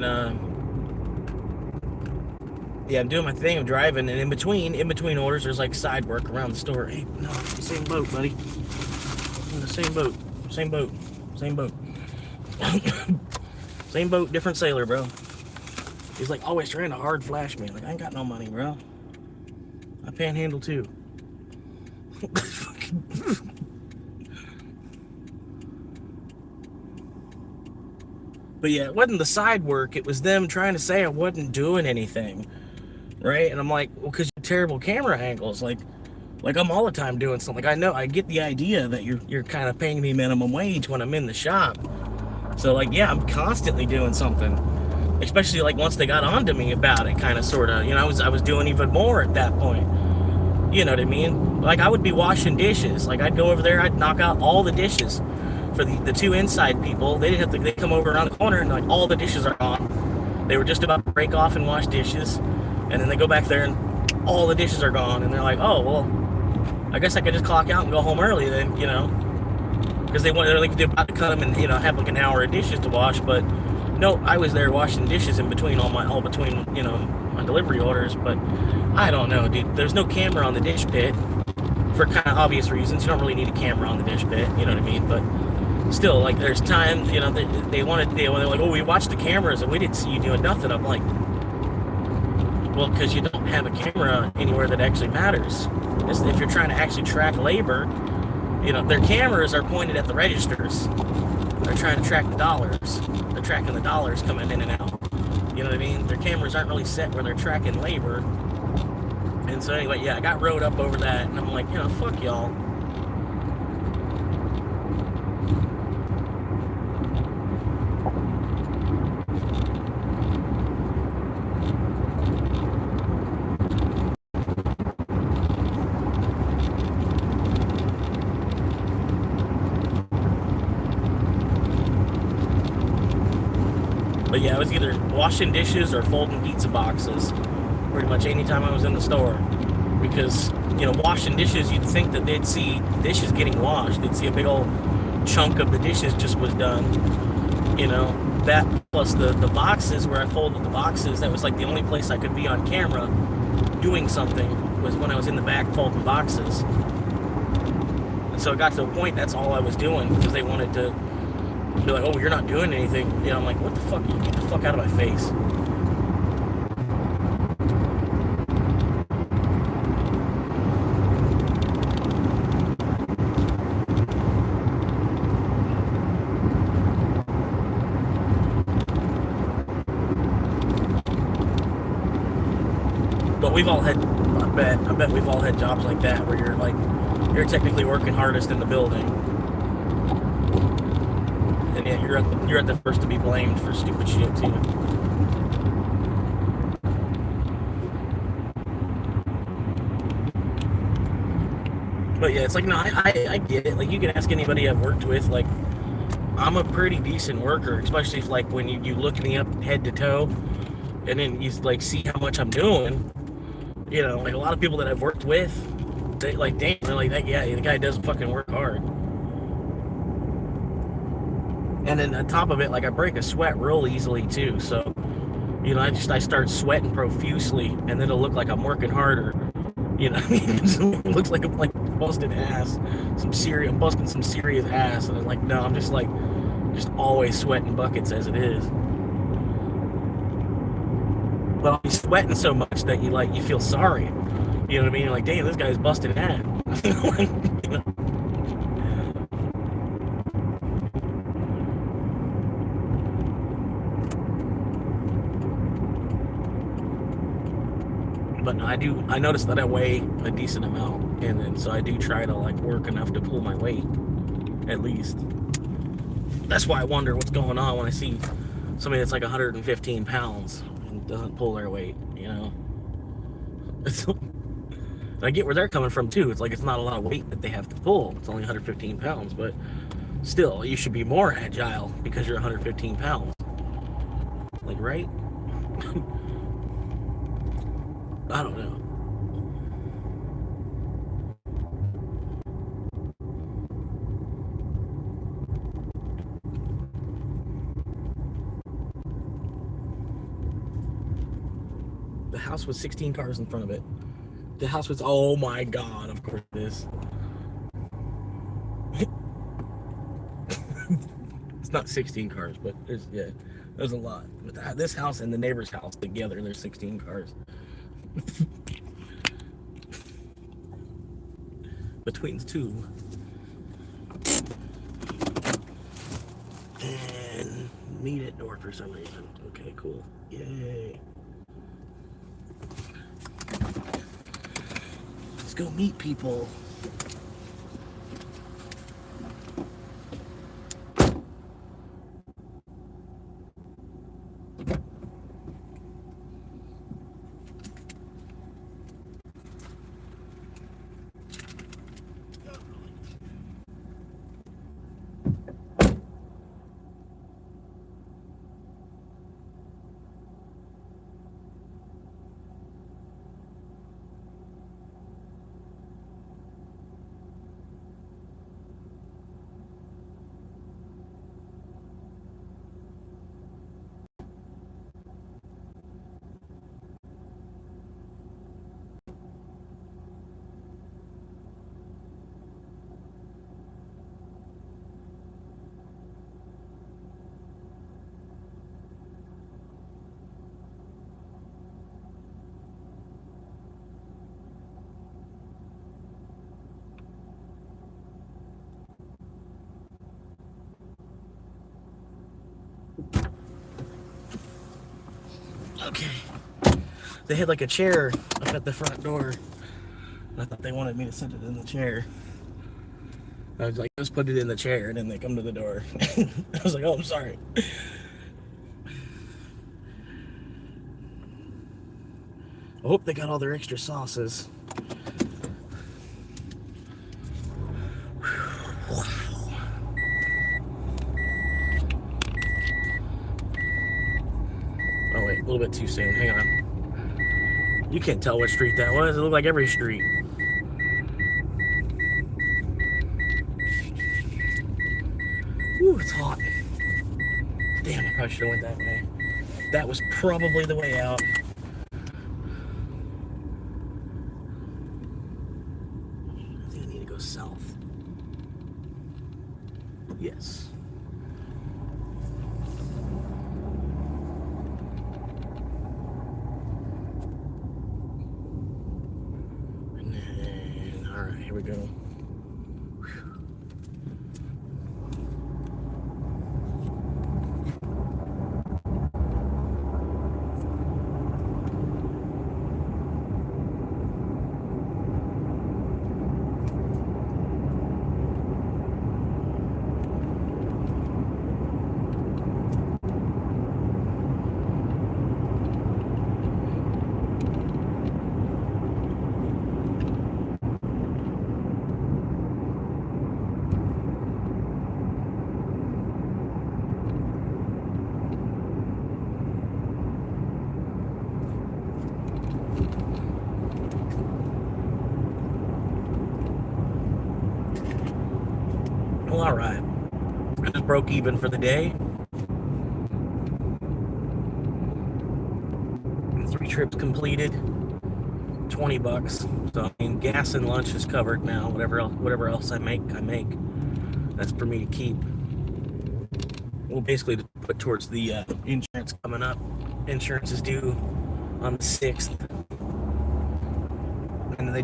yeah, I'm doing my thing. I'm driving, and in between orders, there's like side work around the store. Hey, no, same boat, buddy. In the same boat, same boat, same boat, same boat, different sailor, bro. He's like always trying to hard flash me. Like, I ain't got no money, bro. I panhandle too. But yeah, it wasn't the side work. It was them trying to say I wasn't doing anything, right? And I'm like, well, because you're terrible camera angles. Like I'm all the time doing something. Like, I know, I get the idea that you're kind of paying me minimum wage when I'm in the shop. So like, yeah, I'm constantly doing something. Especially like once they got on to me about it, kind of, sort of. You know, I was doing even more at that point. You know what I mean? Like, I would be washing dishes. Like, I'd go over there, I'd knock out all the dishes for the two inside people. They didn't have to, they come over around the corner and like all the dishes are gone. They were just about to break off and wash dishes. And then they go back there and all the dishes are gone. And they're like, oh, well, I guess I could just clock out and go home early then, you know? Because they're like, they're about to come and, you know, have like an hour of dishes to wash. But no, I was there washing dishes in between all between, you know, my delivery orders. But I don't know, dude. There's no camera on the dish pit for kind of obvious reasons. You don't really need a camera on the dish pit, you know what I mean? But still, like, there's times, you know, they're like, oh, we watched the cameras and we didn't see you doing nothing. I'm like, well, because you don't have a camera anywhere that actually matters. If you're trying to actually track labor, you know, their cameras are pointed at the registers. They're trying to track the dollars. They're tracking the dollars coming in and out. You know what I mean? Their cameras aren't really set where they're tracking labor. And so anyway, yeah, I got rode up over that, and I'm like, you know, fuck y'all. But yeah, I was either washing dishes or folding pizza boxes pretty much any time I was in the store. Because, you know, washing dishes, you'd think that they'd see dishes getting washed. They'd see a big old chunk of the dishes just was done. You know, that plus the boxes where I folded the boxes, that was like the only place I could be on camera doing something was when I was in the back folding boxes. And so it got to a point, that's all I was doing because they wanted to be like, oh, you're not doing anything. You know, I'm like, what the fuck? You get the fuck out of my face. But we've all had, I bet we've all had jobs like that where you're like, you're technically working hardest in the building. And yeah, you're at the first to be blamed for stupid shit too. But yeah, it's like, no, I get it. Like, you can ask anybody I've worked with. Like, I'm a pretty decent worker, especially if, like, when you look me up head to toe, and then you like see how much I'm doing. You know, like a lot of people that I've worked with, they like, damn, they're like, yeah, the guy does fucking work hard. And then on top of it, like, I break a sweat real easily too. So, you know, I start sweating profusely, and then it'll look like I'm working harder. You know what I mean? It looks like I'm like busting ass. I'm busting some serious ass. And I'm like, no, I'm just always sweating buckets as it is. But I'm sweating so much that you feel sorry. You know what I mean? You're like, damn, this guy's busting ass. You know? But no, I noticed that I weigh a decent amount, and then so I do try to like work enough to pull my weight, at least. That's why I wonder what's going on when I see somebody that's like 115 pounds and doesn't pull their weight, you know. I get where they're coming from too. It's like it's not a lot of weight that they have to pull. It's only 115 pounds, but still, you should be more agile because you're 115 pounds. Like, right? I don't know. The house was 16 cars in front of it. The house was, oh my God, of course it is. It's not 16 cars, but there's a lot. But this house and the neighbor's house together, there's 16 cars. Between the two. And meet at door for some reason. Okay, cool. Yay. Let's go meet people. Okay. They had like a chair up at the front door. I thought they wanted me to sit it in the chair. I was like, just put it in the chair, and then they come to the door. I was like, oh, I'm sorry. I hope they got all their extra sauces. Oh wait, a little bit too soon. Hang on. You can't tell what street that was. It looked like every street. Ooh, it's hot. Damn, I probably should have went that way. That was probably the way out. I think I need to go south. Yes. And then, all right, here we go. Well, all right. I just broke even for the day. 3 trips completed. $20. So I mean, gas and lunch is covered now. Whatever else I make. That's for me to keep. Well, basically to put towards the insurance coming up. Insurance is due on the 6th, and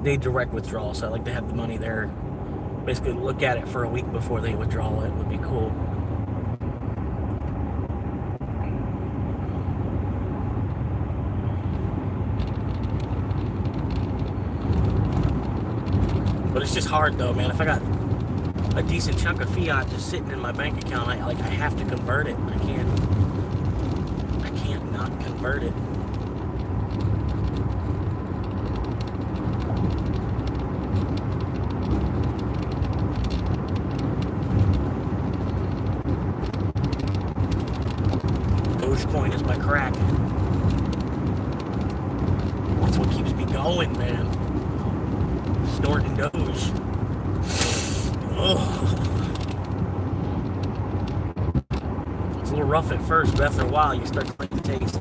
they direct withdrawal. So I like to have the money there. Basically, look at it for a week before they withdraw it would be cool. But it's just hard though, man. If I got a decent chunk of fiat just sitting in my bank account, I have to convert it. I can't inverted. Dogecoin is my crack. That's what keeps me going, man. Snorting Doge. Ugh. It's a little rough at first, but after a while you start to like the taste.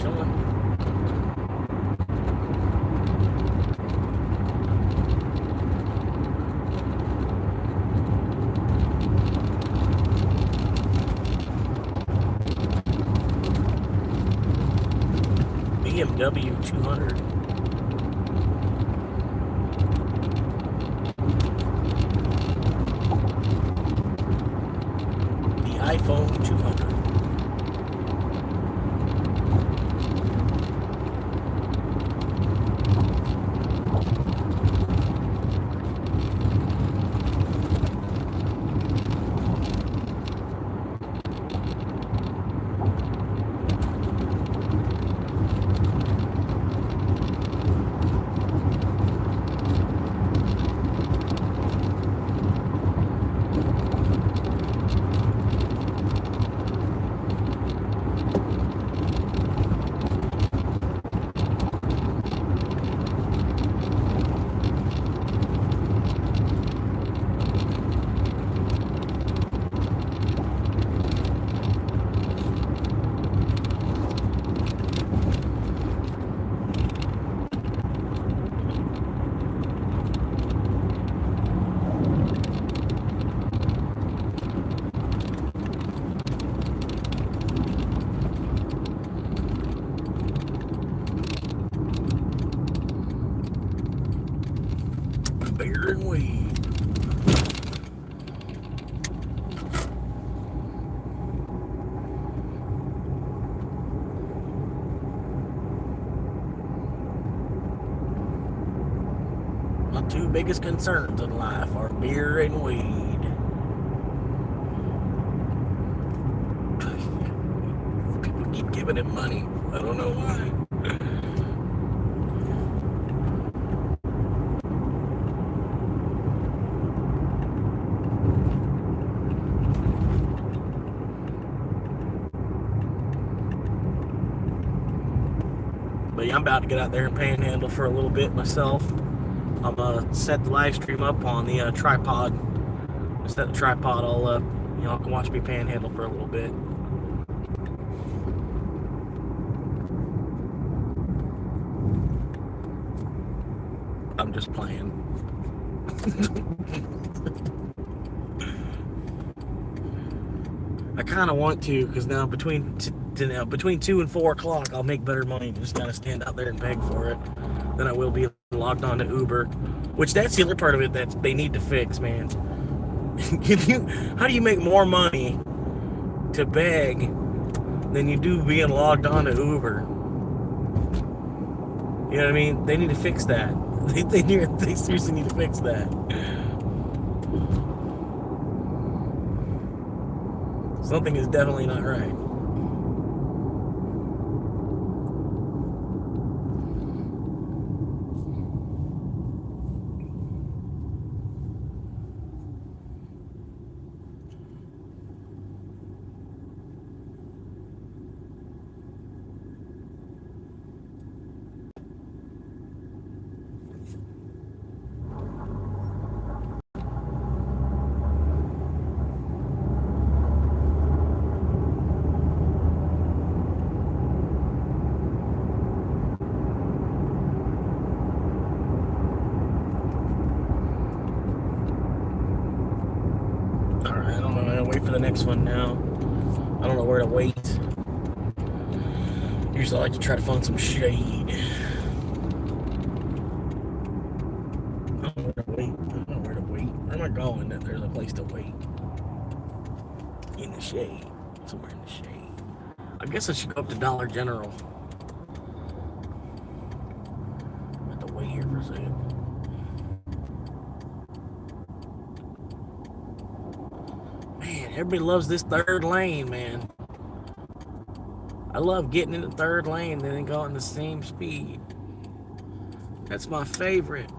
Chilling. BMW 200. The iPhone 200. Beer and weed. My two biggest concerns in life are beer and weed. People keep giving him money. I don't know why. But yeah, I'm about to get out there and panhandle for a little bit myself. I'm gonna set the live stream up on the tripod. Set the tripod all up. Y'all can watch me panhandle for a little bit. I'm just playing. I kind of want to, because now between 2 and 4 o'clock, I'll make better money to just kind of stand out there and beg for it than I will be logged on to Uber. Which that's the other part of it that they need to fix, man. How do you make more money to beg than you do being logged on to Uber? You know what I mean? They need to fix that. They seriously need to fix that. Something is definitely not right. For the next one now. I don't know where to wait. Usually I like to try to find some shade. Where to wait? I don't know where to wait. Where am I going that there's a place to wait? In the shade. Somewhere in the shade. I guess I should go up to Dollar General. I have to wait here for a second. Man, everybody loves this third lane, man. I love getting in the third lane and then going the same speed. That's my favorite.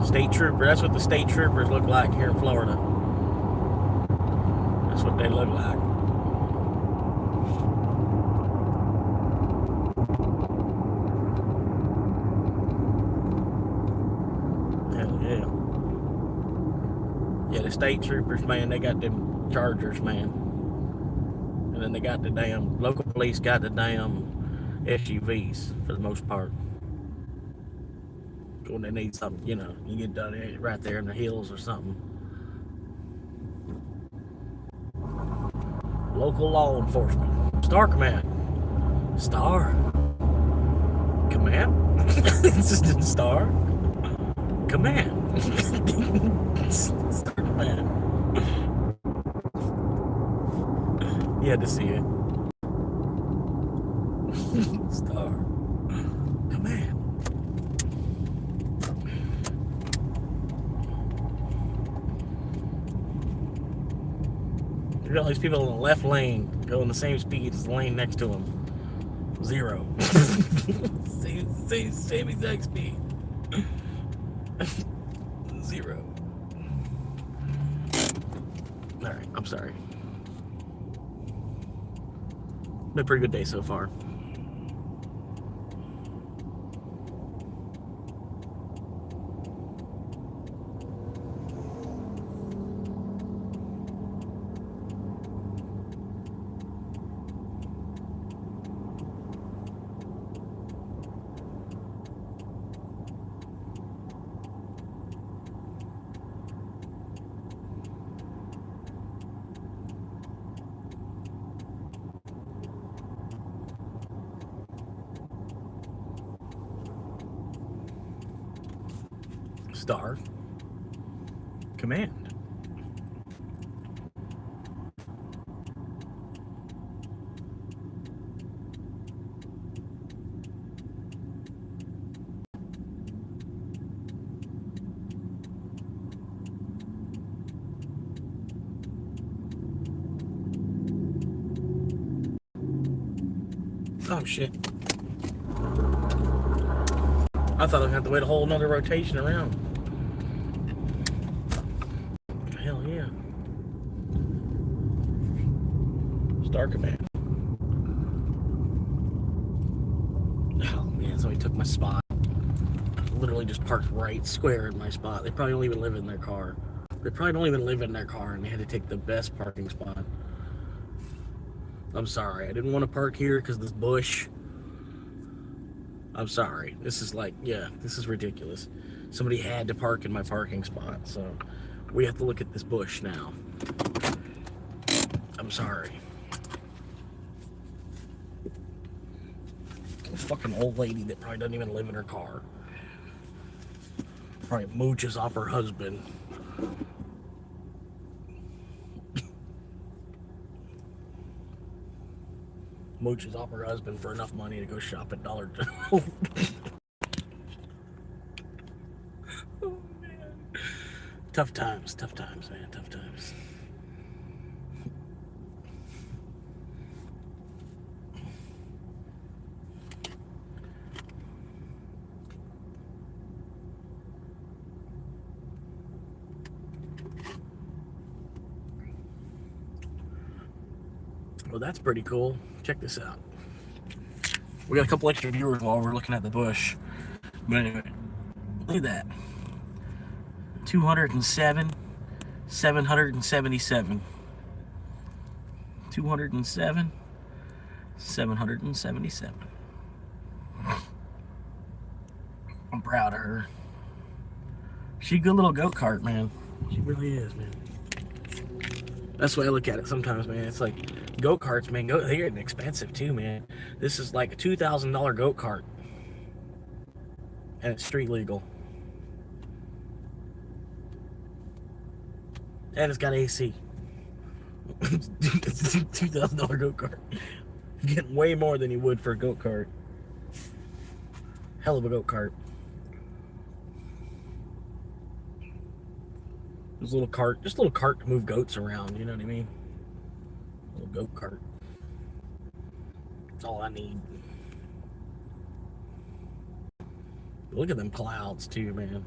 State trooper. That's what the state troopers look like here in Florida. That's what they look like. Hell yeah. Yeah, the state troopers, man, they got them Chargers, man. And then they got the damn, local police got the damn SUVs for the most part. When they need something, you know, you get done right there in the hills or something. Local law enforcement. Star Command. Star Command? This is Star Command. Star Command. You had to see it. Star Command. You got all these people in the left lane going the same speed as the lane next to them. 0. same exact speed. 0. Alright, I'm sorry. Been a pretty good day so far. Star Command. Oh shit. I thought I'd have to wait a whole nother rotation around. Hell yeah. Star Command. Oh man, somebody took my spot. Literally just parked right square in my spot. They probably don't even live in their car. They probably don't even live in their car and they had to take the best parking spot. I'm sorry. I didn't want to park here because this bush. I'm sorry. This is like, yeah, this is ridiculous. Somebody had to park in my parking spot, so we have to look at this bush now. I'm sorry. A fucking old lady that probably doesn't even live in her car. Probably mooches off her husband. Mooches off her husband for enough money to go shop at Dollar General. Oh, man. Tough times, man, tough times. Well, that's pretty cool. Check this out. We got a couple extra viewers while we're looking at the bush. But anyway, look at that. 207, 777. 207, 777. I'm proud of her. She a good little go-kart, man. She really is, man. That's the way I look at it sometimes, man. It's like go-karts, man. They're getting expensive too, man. This is like a $2,000 go-kart, and it's street legal, and it's got AC. It's a $2,000 go-kart. Getting way more than you would for a go-kart. Hell of a go-kart. There's a little cart, just a little cart to move goats around, you know what I mean? A little goat cart. That's all I need. Look at them clouds too, man.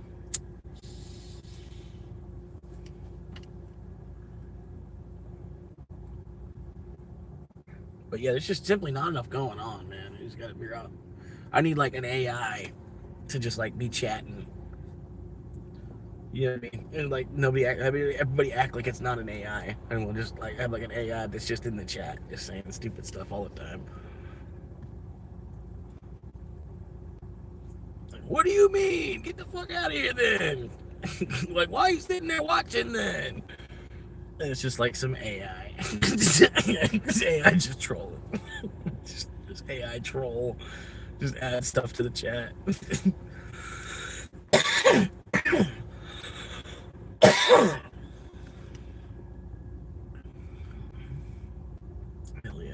But yeah, there's just simply not enough going on, man. You just gotta figure out. I need like an AI to just like be chatting. You know what I mean? And like everybody act like it's not an AI, and we'll just like have like an AI that's just in the chat, just saying stupid stuff all the time. Like, what do you mean? Get the fuck out of here, then. Like, why are you sitting there watching then? And it's just like some AI. AI just trolling. just AI troll. Just add stuff to the chat. Hell yeah.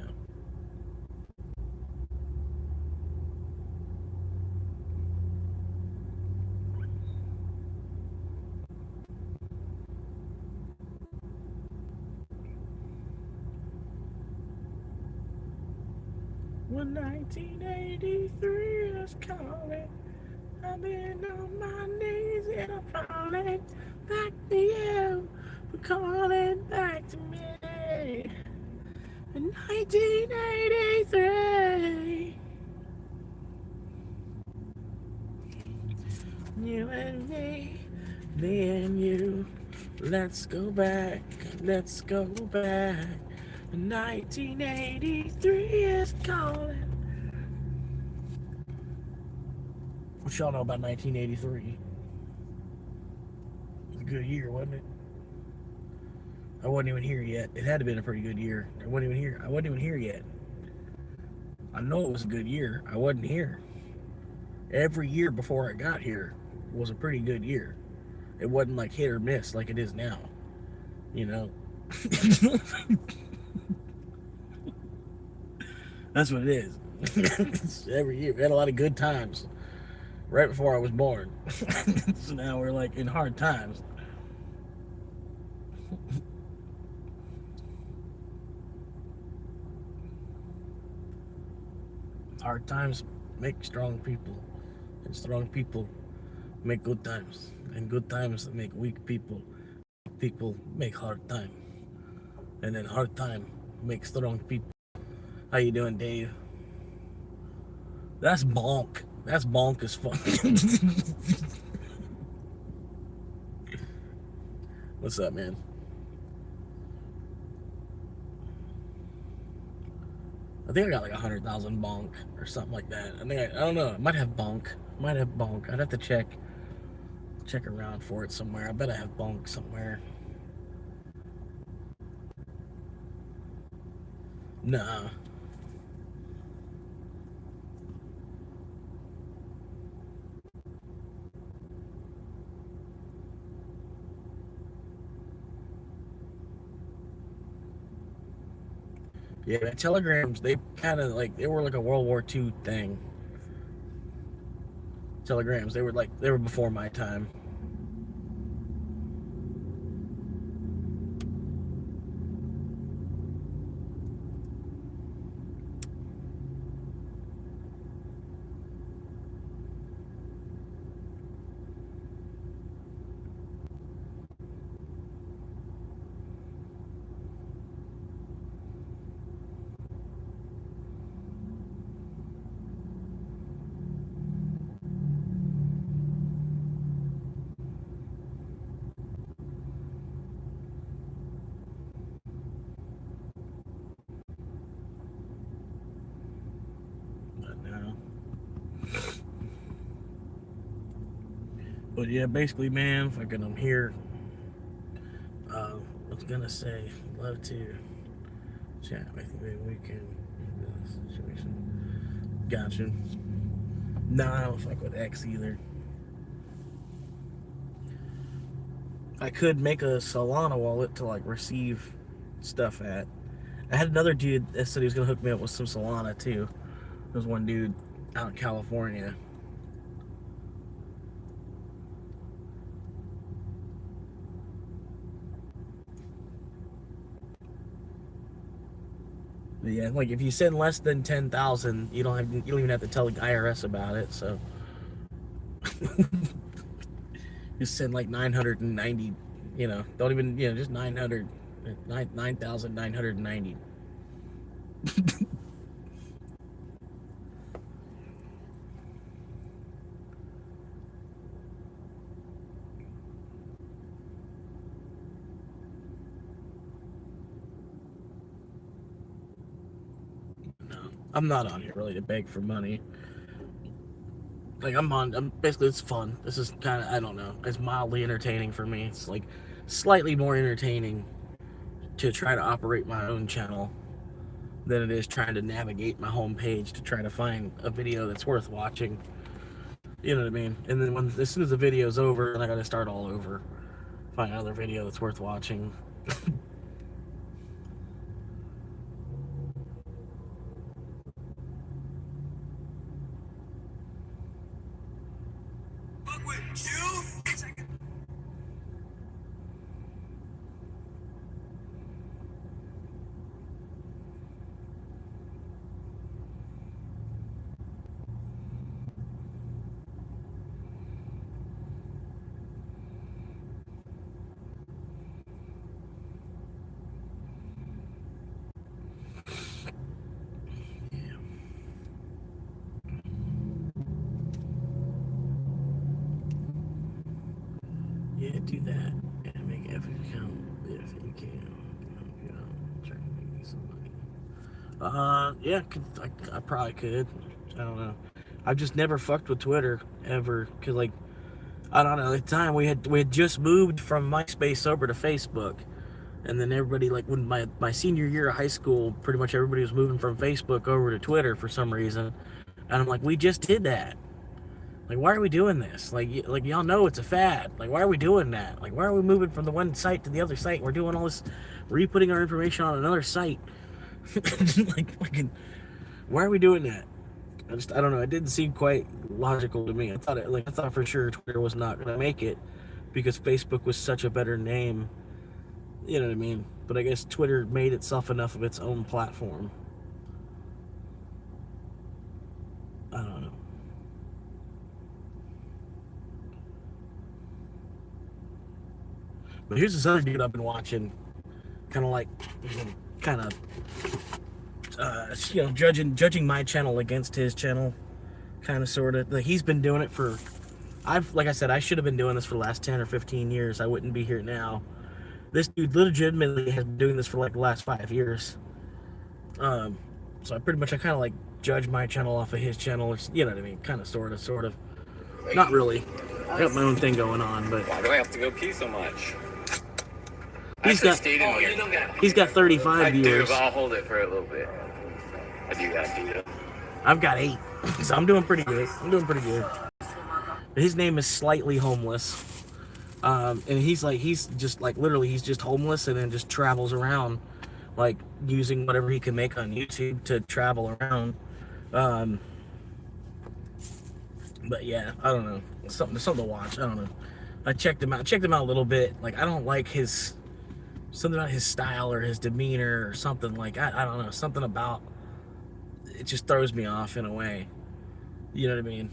When 1983 is calling, I've been on my knees and I'm falling back to you, but calling back to me. In 1983, you and me and you, let's go back, let's go back. 1983 is calling. What y'all know about 1983? It was a good year, wasn't it? I wasn't even here yet. It had to have been a pretty good year. I wasn't even here yet. I know it was a good year. I wasn't here. Every year before I got here was a pretty good year. It wasn't like hit or miss like it is now. You know? That's what it is. Every year. We had a lot of good times right before I was born. So now we're like in hard times. Hard times make strong people, and strong people make good times, and good times make weak people. People make hard time, and then hard time makes strong people. How you doing, Dave? That's bonk. That's bonk as fuck. What's up, man? I think I got like 100,000 bonk or something like that. I don't know. I might have bonk. I'd have to check around for it somewhere. I bet I have bonk somewhere. Nah. Yeah, telegrams, they kind of like, they were like a World War II thing. Telegrams, they were before my time. But yeah, basically, man, fucking, I'm here. I was gonna say, love to chat with you. Maybe we can in this situation. Gotcha. Nah, I don't fuck with X either. I could make a Solana wallet to like receive stuff at. I had another dude that said he was gonna hook me up with some Solana too. There's one dude out in California. But yeah, like if you send less than 10,000, you don't even have to tell the IRS about it. So just send like 990. Don't even just 900, 9,990. No, I'm not on here really to beg for money. Like I'm basically, it's fun. This is kind of, I don't know, it's mildly entertaining for me. It's like slightly more entertaining to try to operate my own channel than it is trying to navigate my homepage to try to find a video that's worth watching. You know what I mean? And then as soon as the video's over, then I gotta start all over, find another video that's worth watching. Yeah, do that and make every account if you can. Try to make me some money. Yeah, I probably could. I don't know. I've just never fucked with Twitter ever, cause like I don't know. At the time we had just moved from MySpace over to Facebook, and then everybody, like when my senior year of high school, pretty much everybody was moving from Facebook over to Twitter for some reason, and I'm like, we just did that. Like, why are we doing this? Like y'all know it's a fad. Like, why are we doing that? Like, why are we moving from the one site to the other site? We're doing all this, re-putting our information on another site. Like, fucking, why are we doing that? I don't know. It didn't seem quite logical to me. I thought for sure Twitter was not gonna make it because Facebook was such a better name. You know what I mean? But I guess Twitter made itself enough of its own platform. I don't know. But here's this other dude I've been watching, kind of judging my channel against his channel, kind of sort of. Like, he's been doing it for, like I said, I should have been doing this for the last 10 or 15 years. I wouldn't be here now. This dude legitimately has been doing this for like the last 5 years. So I kind of like judge my channel off of his channel. You know what I mean? Kind of, sort of. Not really. I got my own thing going on, but why do I have to go pee so much? he's got 35 I viewers. do, but I'll hold it for a little bit. I do gotta pee though. I've got 8, so I'm doing pretty good. His name is Slightly Homeless, and he's just homeless, and then just travels around, like using whatever he can make on YouTube to travel around. But yeah, I don't know, something to watch. I don't know. I checked him out a little bit. Like, I don't like something about his style or his demeanor or something. Like, I don't know, something about it just throws me off in a way. You know what I mean?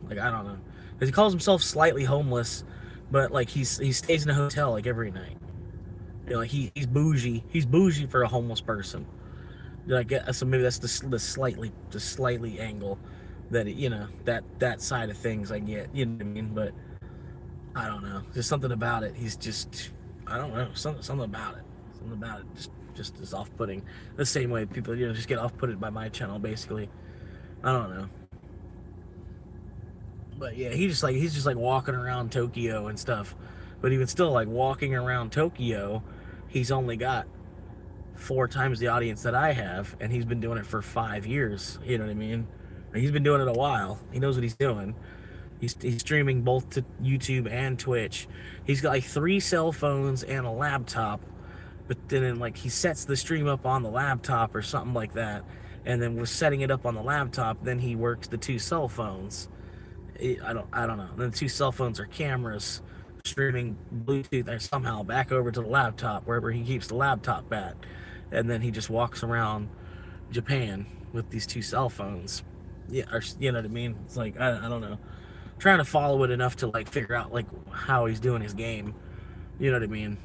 Like, I don't know. Because he calls himself Slightly Homeless, but like he stays in a hotel like every night. Like he's bougie. He's bougie for a homeless person. Like, so maybe that's the slightly angle that that side of things I get. You know what I mean? But I don't know. There's something about it. He's just, I don't know. Something about it. Something about it just is off-putting. The same way people just get off-putted by my channel, basically. I don't know. But yeah, he's just like walking around Tokyo and stuff. But even still, like walking around Tokyo, he's only got 4 times the audience that I have, and he's been doing it for 5 years. You know what I mean? And he's been doing it a while. He knows what he's doing. He's streaming both to YouTube and Twitch. He's got like 3 cell phones and a laptop. But then like he sets the stream up on the laptop or something like that, and then was setting it up on the laptop. Then he works the 2 cell phones. I don't know. Then the 2 cell phones are cameras, streaming Bluetooth and somehow back over to the laptop wherever he keeps the laptop at, and then he just walks around Japan with these 2 cell phones. Yeah, or, you know what I mean? It's like I don't know. Trying to follow it enough to like figure out like how he's doing his game. You know what I mean?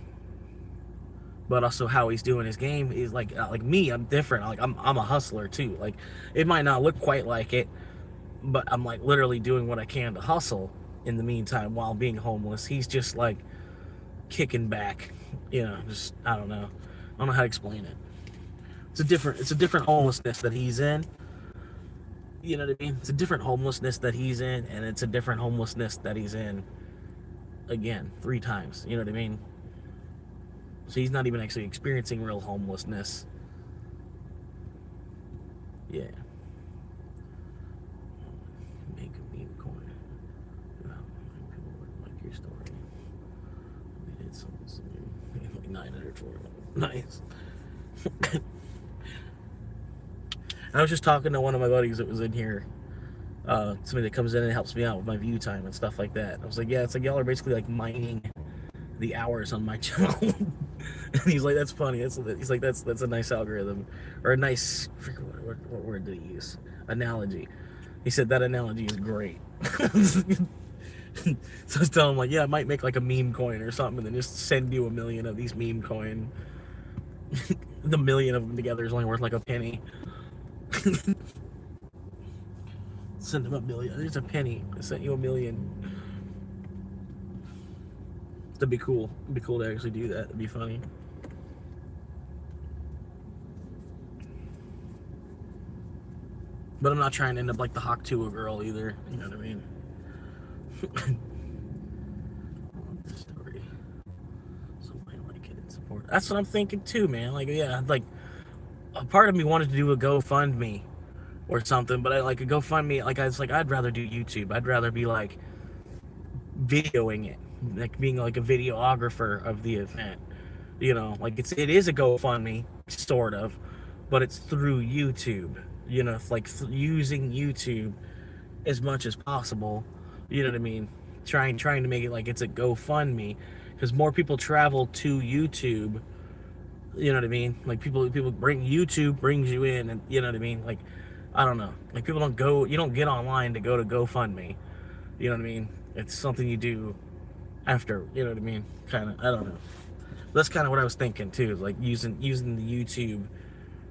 But also how he's doing his game is like me. I'm different. Like I'm a hustler too. Like it might not look quite like it, but I'm like literally doing what I can to hustle in the meantime while being homeless. He's just like kicking back, you know, just I don't know how to explain it. It's a different homelessness that he's in. You know what I mean? It's a different homelessness that he's in, and it's a different homelessness that he's in again 3 times. You know what I mean? So he's not even actually experiencing real homelessness. Yeah. Make a meme coin. Wow, people would like your story. We did something like 900 for it. Nice. I was just talking to one of my buddies that was in here. Somebody that comes in and helps me out with my view time and stuff like that. I was like, yeah, it's like y'all are basically like mining the hours on my channel. And he's like, that's funny. He's like, that's a nice algorithm, or a nice, what word did he use? Analogy. He said that analogy is great. So I was telling him like, yeah, I might make like a meme coin or something, and then just send you 1 million of these meme coin. The 1 million of them together is only worth like a penny. Send him 1 million. There's a penny. I sent you 1 million. That'd be cool. It'd be cool to actually do that. It'd be funny. But I'm not trying to end up like the Hawk Tua girl either. You know what I mean? Story. Somebody like it and support. That's what I'm thinking too, man. Like, yeah, like a part of me wanted to do a GoFundMe or something, but I like a GoFundMe. Like I was like, I'd rather do YouTube. I'd rather be like videoing it, like being like a videographer of the event. You know, like it is a GoFundMe sort of, but it's through YouTube. You know, like using YouTube as much as possible. You know what I mean? Trying to make it like it's a GoFundMe, because more people travel to YouTube. You know what I mean? Like people bring YouTube brings you in, and you know what I mean? Like I don't know. Like people don't go. You don't get online to go to GoFundMe. You know what I mean? It's something you do after. You know what I mean? Kind of. I don't know. That's kind of what I was thinking too. Like using the YouTube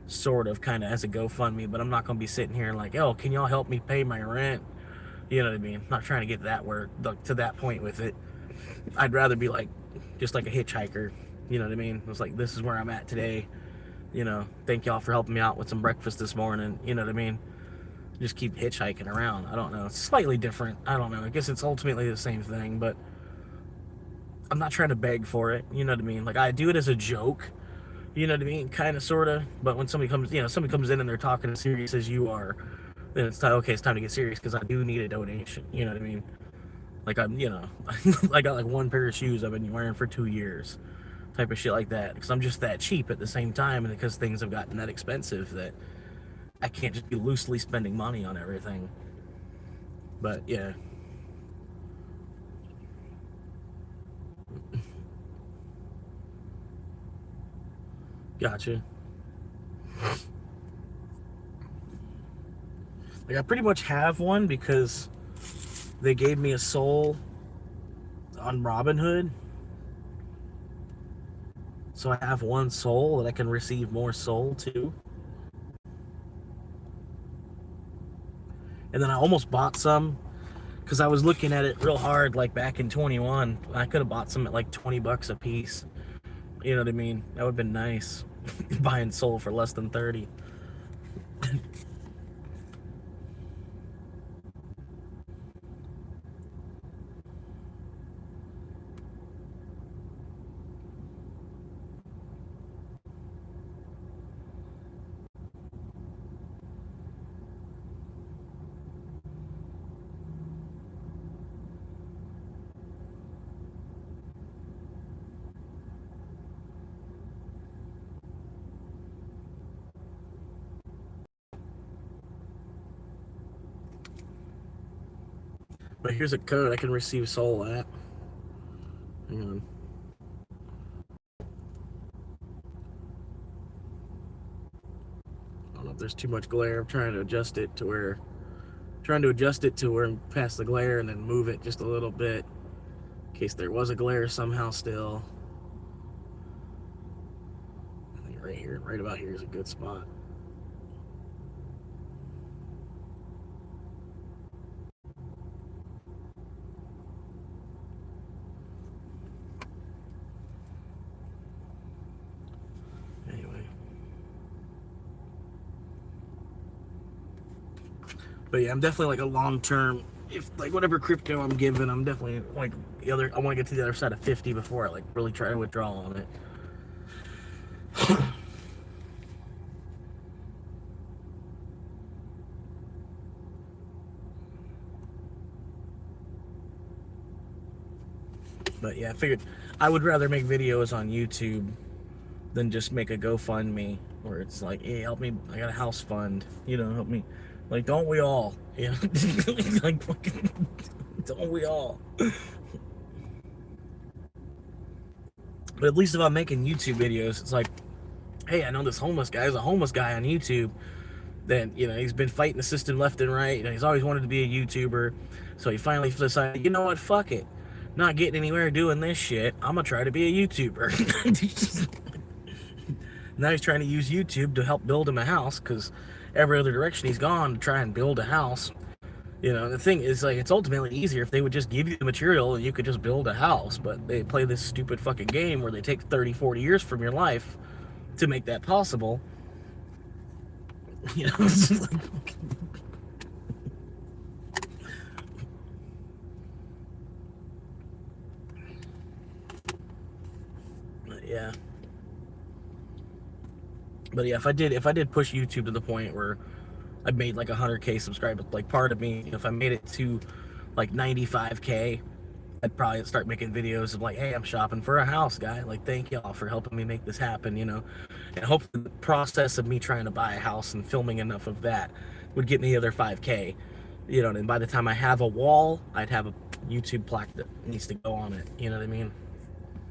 sort of kind of as a GoFundMe, but I'm not gonna be sitting here like, oh, can y'all help me pay my rent? You know what I mean? I'm not trying to get to that point with it. I'd rather be like just like a hitchhiker. You know what I mean? It's like, this is where I'm at today. You know, thank y'all for helping me out with some breakfast this morning. You know what I mean? Just keep hitchhiking around. I don't know. It's slightly different. I don't know. I guess it's ultimately the same thing, but I'm not trying to beg for it. You know what I mean? Like I do it as a joke. You know what I mean? Kind of, sort of. But when somebody comes in and they're talking as serious as you are, then it's time to get serious, because I do need a donation. You know what I mean? Like I'm, you know, I got like 1 pair of shoes I've been wearing for 2 years, type of shit like that. Because I'm just that cheap at the same time, and because things have gotten that expensive that I can't just be loosely spending money on everything. But yeah. Gotcha. Like I pretty much have one because they gave me a soul on Robinhood. So I have 1 soul that I can receive more soul to. And then I almost bought some because I was looking at it real hard like back in 21. I could have bought some at like $20 a piece. You know what I mean? That would have been nice. Buying soul for less than 30. But here's a code I can receive soul at. Hang on. I don't know if there's too much glare. I'm trying to adjust it to where I'm past the glare and then move it just a little bit in case there was a glare somehow still. I think right here, right about here is a good spot. Anyway. But yeah, I'm definitely like a long-term, if like whatever crypto I'm given, I'm definitely like I want to get to the other side of 50 before I like really try to withdraw on it. But yeah, I figured I would rather make videos on YouTube than just make a GoFundMe where it's like, hey, help me, I got a house fund, help me. Like, don't we all? Like, fucking, don't we all? But at least if I'm making YouTube videos, it's like, hey, I know this homeless guy. There's a homeless guy on YouTube. Then, he's been fighting the system left and right. He's always wanted to be a YouTuber. So he finally decided, you know what, fuck it. Not getting anywhere doing this shit. I'm going to try to be a YouTuber. Now he's trying to use YouTube to help build him a house because every other direction he's gone to try and build a house. The thing is, like, it's ultimately easier if they would just give you the material and you could just build a house. But they play this stupid fucking game where they take 30, 40 years from your life to make that possible. It's just like, yeah. But yeah, if I did push YouTube to the point where I made like 100K subscribers, like part of me, if I made it to like 95K, I'd probably start making videos of like, hey, I'm shopping for a house, guy. Like, thank y'all for helping me make this happen, And hopefully the process of me trying to buy a house and filming enough of that would get me the other 5K. And by the time I have a wall, I'd have a YouTube plaque that needs to go on it. You know what I mean?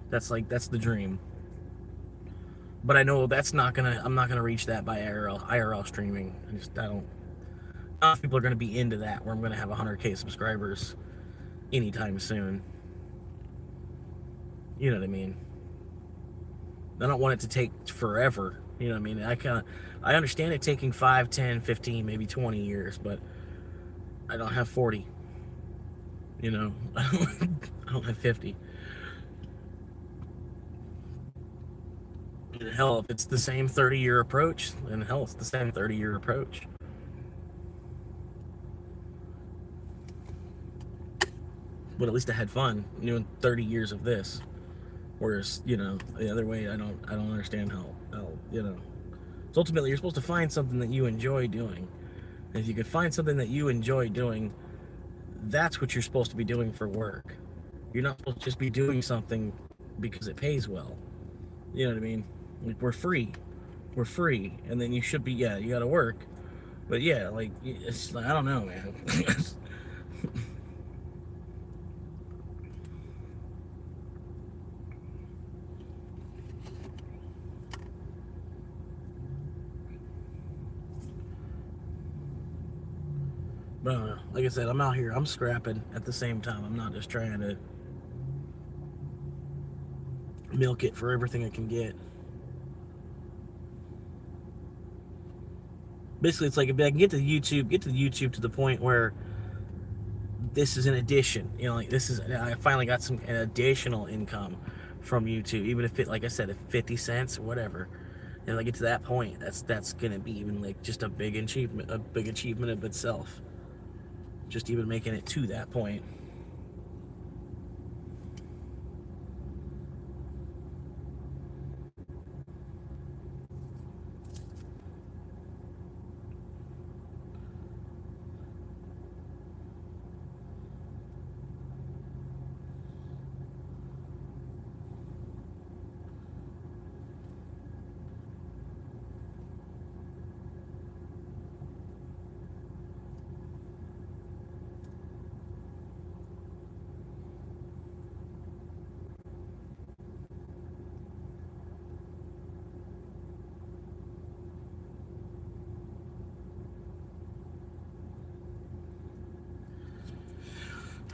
That's the dream. But I know I'm not gonna reach that by IRL streaming. I don't. Not if people are gonna be into that where I'm gonna have 100K subscribers anytime soon. You know what I mean? I don't want it to take forever. You know what I mean? I understand it taking 5, 10, 15, maybe 20 years, but I don't have 40. I don't have 50. And hell, if it's the same 30-year approach, then hell, it's the same 30-year approach. But at least I had fun doing 30 years of this. Whereas, the other way, I don't understand how So ultimately, you're supposed to find something that you enjoy doing. And if you could find something that you enjoy doing, that's what you're supposed to be doing for work. You're not supposed to just be doing something because it pays well. You know what I mean? Like, we're free, and then you should be, yeah, you got to work. But yeah, like, it's like, I don't know, man. But I don't know. Like I said, I'm out here. I'm scrapping at the same time. I'm not just trying to milk it for everything I can get. Basically, it's like if I can get to YouTube to the point where this is an addition. Like I finally got an additional income from YouTube, even if it, like I said, if 50 cents or whatever. And if I get to that point, that's gonna be even like just a big achievement of itself. Just even making it to that point.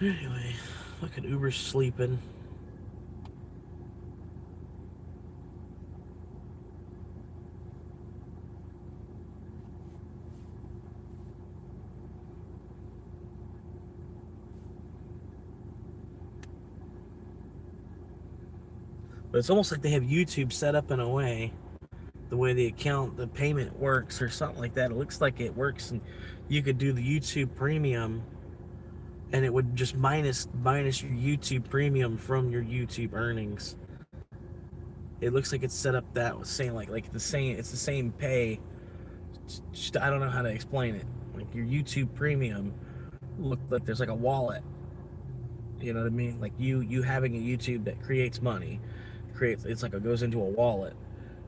Anyway, look at Uber's sleeping. But it's almost like they have YouTube set up in a way, the way the payment works or something like that. It looks like it works, and you could do the YouTube Premium, and it would just minus your YouTube Premium from your YouTube earnings. It looks like it's set up that was saying like the same. It's the same pay. Just, I don't know how to explain it. Like your YouTube Premium, look like there's like a wallet. You know what I mean? Like you having a YouTube that creates money, it's like it goes into a wallet,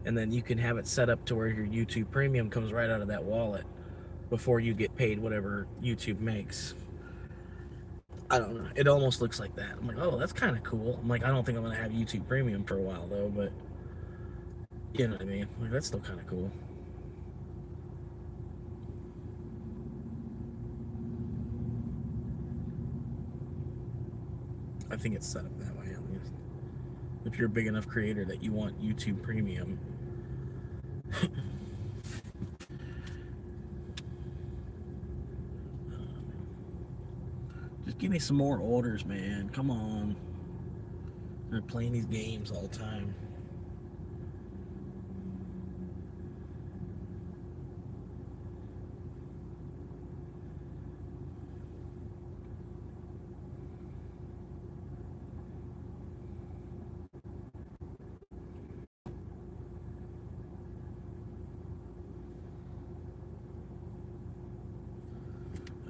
and then you can have it set up to where your YouTube Premium comes right out of that wallet before you get paid whatever YouTube makes. I don't know. It almost looks like that. I'm like, oh, that's kind of cool. I'm like, I don't think I'm gonna have YouTube Premium for a while though, but you know what I mean? Like, that's still kind of cool. I think it's set up that way at least. If you're a big enough creator that you want YouTube Premium. Just give me some more orders, man. Come on. They're playing these games all the time.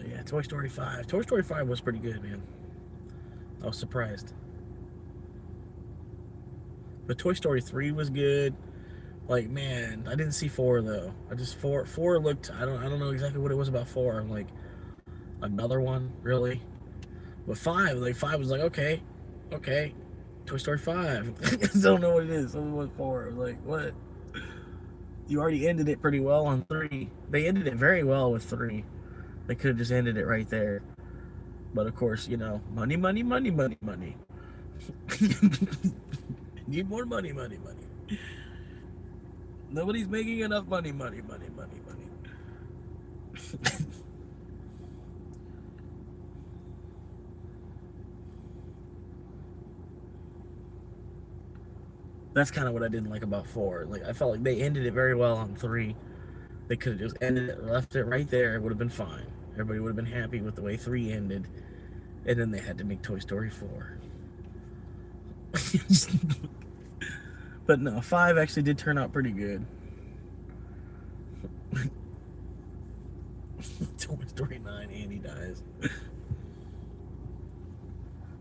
Yeah, Toy Story 5. Toy Story 5 was pretty good, man. I was surprised. But Toy Story 3 was good. Like, man, I didn't see 4 though. I just 4 looked, I don't know exactly what it was about 4. I'm like, another one, really? But 5 was like, okay. Toy Story 5. I don't know what it is. Someone went 4. I was like, what? You already ended it pretty well on 3. They ended it very well with 3. They could have just ended it right there. But of course, you know, money. Need more money. Nobody's making enough money. That's kind of what I didn't like about 4. Like, I felt like they ended it very well on 3. They could have just ended it, left it right there. It would have been fine. Everybody would have been happy with the way 3 ended. And then they had to make Toy Story 4. But no, 5 actually did turn out pretty good. Toy Story 9, Andy dies.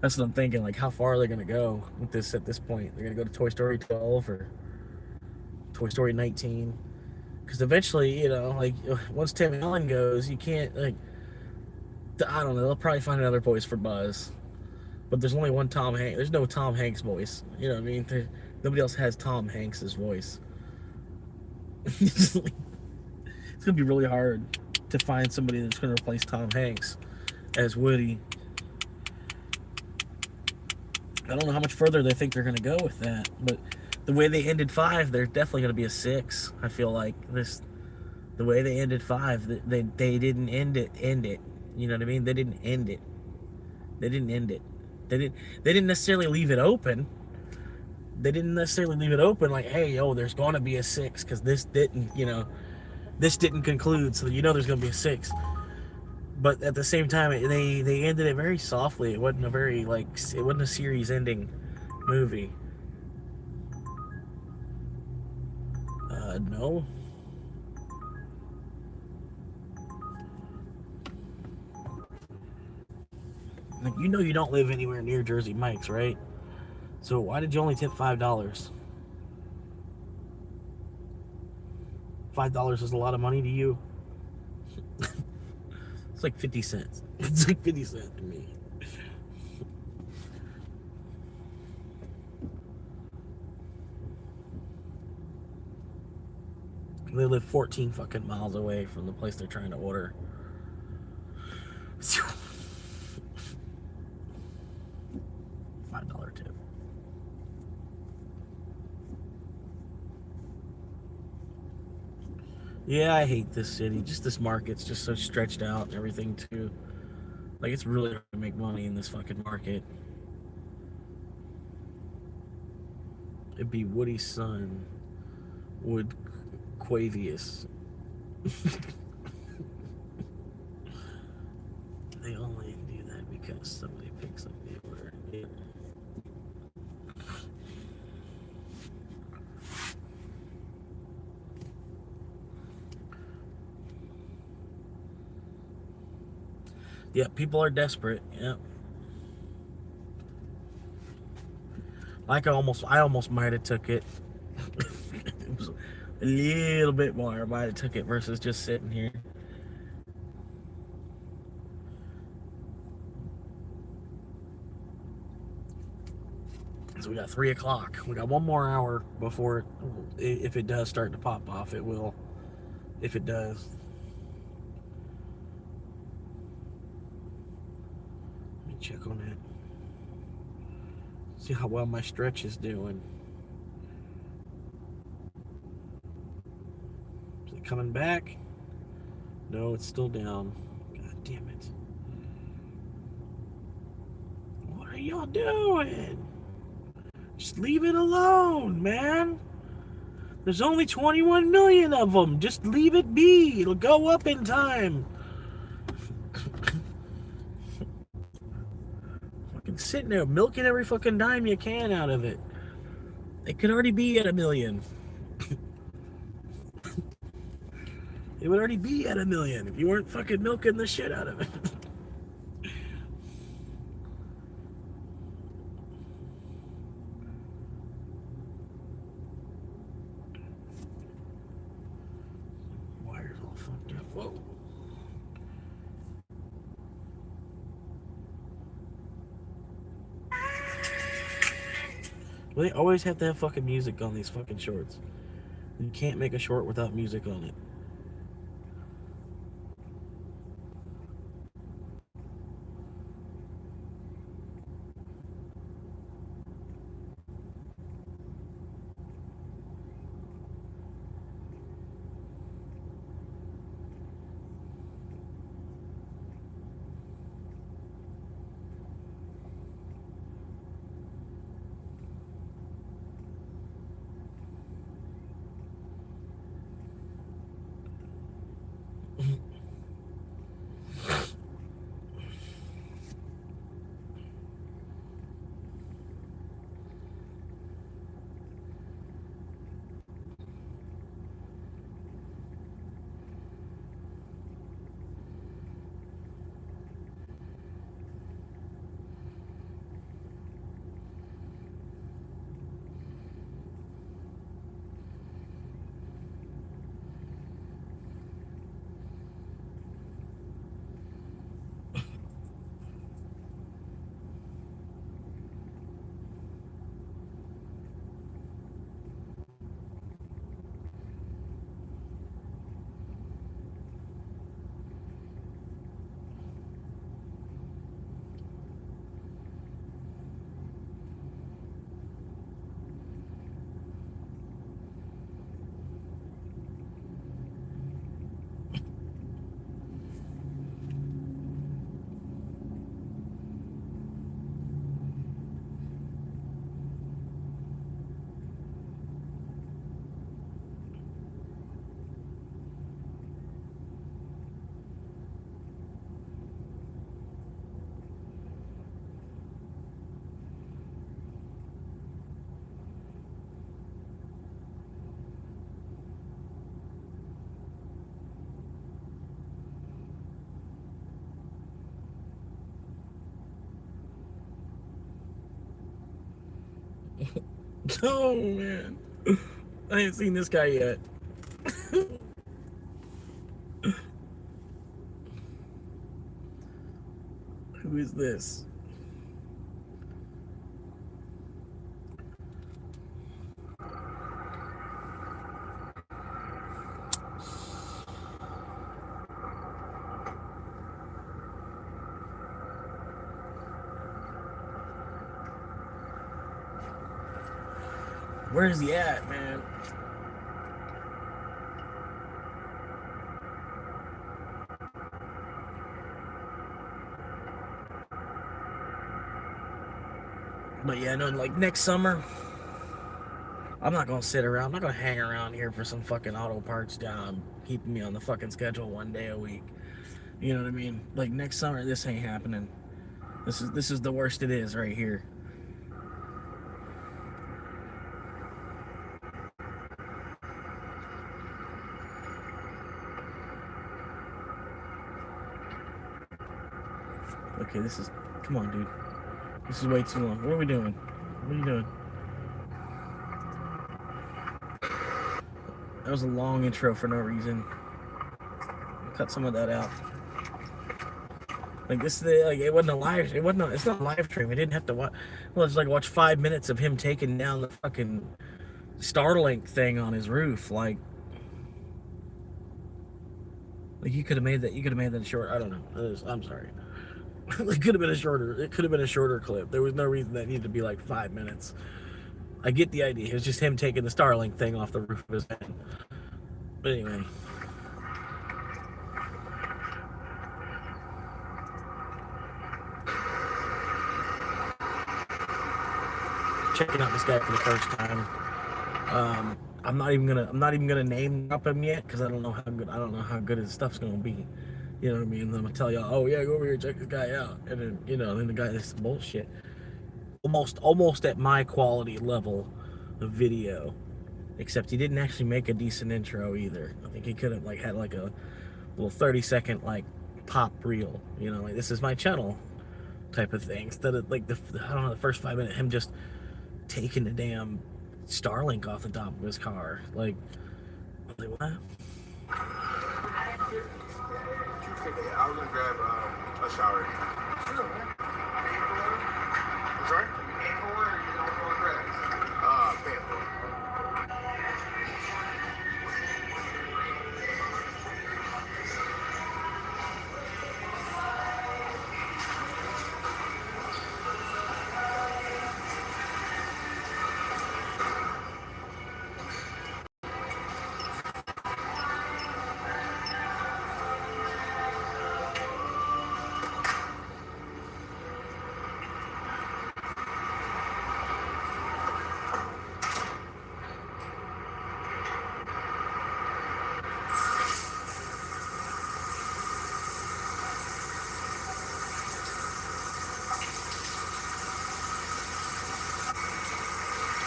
That's what I'm thinking. Like, how far are they going to go with this at this point? They're going to go to Toy Story 12 or Toy Story 19? Because eventually, you know, like, once Tim Allen goes, you can't, like, I don't know, they'll probably find another voice for Buzz. But there's only one Tom Hanks. There's no Tom Hanks voice. You know what I mean? Nobody else has Tom Hanks' voice. It's going to be really hard to find somebody that's going to replace Tom Hanks as Woody. I don't know how much further they think they're going to go with that. But the way they ended 5, there's definitely going to be a 6. I feel like the way they ended 5, they didn't end it. You know what I mean? They didn't end it. They didn't necessarily leave it open. They didn't necessarily leave it open like, hey, yo, there's going to be a 6 because this didn't conclude, so you know there's going to be a 6. But at the same time, they ended it very softly. It wasn't a series-ending movie. No. Like, you know you don't live anywhere near Jersey Mike's, right? So why did you only tip $5? $5 is a lot of money to you? It's like 50 cents. It's like 50 cents to me. They live 14 fucking miles away from the place they're trying to order. Yeah, I hate this city. Just this market's just so stretched out and everything too. Like it's really hard to make money in this fucking market. It'd be Woody's son, Wood Quavius. They only do that because somebody picks up the order. Yeah. Yeah, people are desperate. Yeah. Like I almost might have took it. It was a little bit more. I might have took it versus just sitting here. So we got 3 o'clock. We got 1 more hour before, if it does start to pop off, it will. If it does. Let me check on that. See how well my stretch is doing. Is it coming back? No, it's still down. God damn it. What are y'all doing? Just leave it alone, man. There's only 21 million of them. Just leave it be. It'll go up in time. Fucking sitting there milking every fucking dime you can out of it. It could already be at 1 million. It would already be at 1 million if you weren't fucking milking the shit out of it. Wires all fucked up. Whoa. Well, they always have to have fucking music on these fucking shorts. You can't make a short without music on it. Oh man, I ain't seen this guy yet. Who is this? Where is he at, man? But yeah, no, like next summer, I'm not gonna sit around. I'm not gonna hang around here for some fucking auto parts job keeping me on the fucking schedule 1 day a week. You know what I mean? Like next summer, this ain't happening. This is the worst it is right here. Okay, this is. Come on, dude. This is way too long. What are we doing? What are you doing? That was a long intro for no reason. Cut some of that out. Like this, like it wasn't a live. It wasn't. It's not a live stream. I didn't have to watch. Well, it's like watch 5 minutes of him taking down the fucking Starlink thing on his roof. Like you could have made that. You could have made that short. I don't know. I'm sorry. It could have been a shorter. It could have been a shorter clip. There was no reason that needed to be like 5 minutes. I get the idea. It was just him taking the Starlink thing off the roof of his head. But anyway. Checking out this guy for the first time. I'm not even gonna name drop him yet because I don't know how good his stuff's gonna be. You know what I mean? I'm gonna tell y'all, oh yeah, go over here, check this guy out, and then then the guy, this is bullshit. Almost at my quality level of video, except he didn't actually make a decent intro either. I think he could have had like a little 30-second like pop reel, like this is my channel type of thing, instead of like the first 5 minutes him just taking the damn Starlink off the top of his car. Like, I was like, what? I was gonna grab a shower. Sure. I'm sorry? Paying for it or you don't want to grab? Paying for it.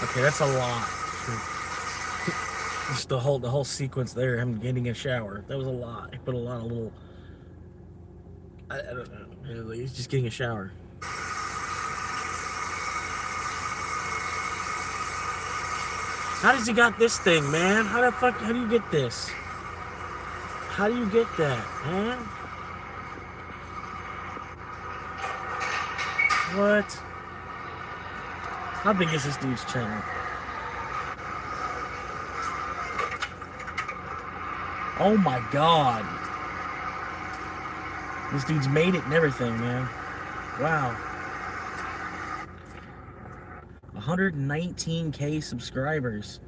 Okay, that's a lot. Just the whole sequence there, him getting a shower. That was a lot. He put a lot of little. I don't know. He's just getting a shower. How does he got this thing, man? How do you get this? How do you get that, man? What? How big is this dude's channel? Oh my god. This dude's made it and everything, man. Wow. 119K subscribers.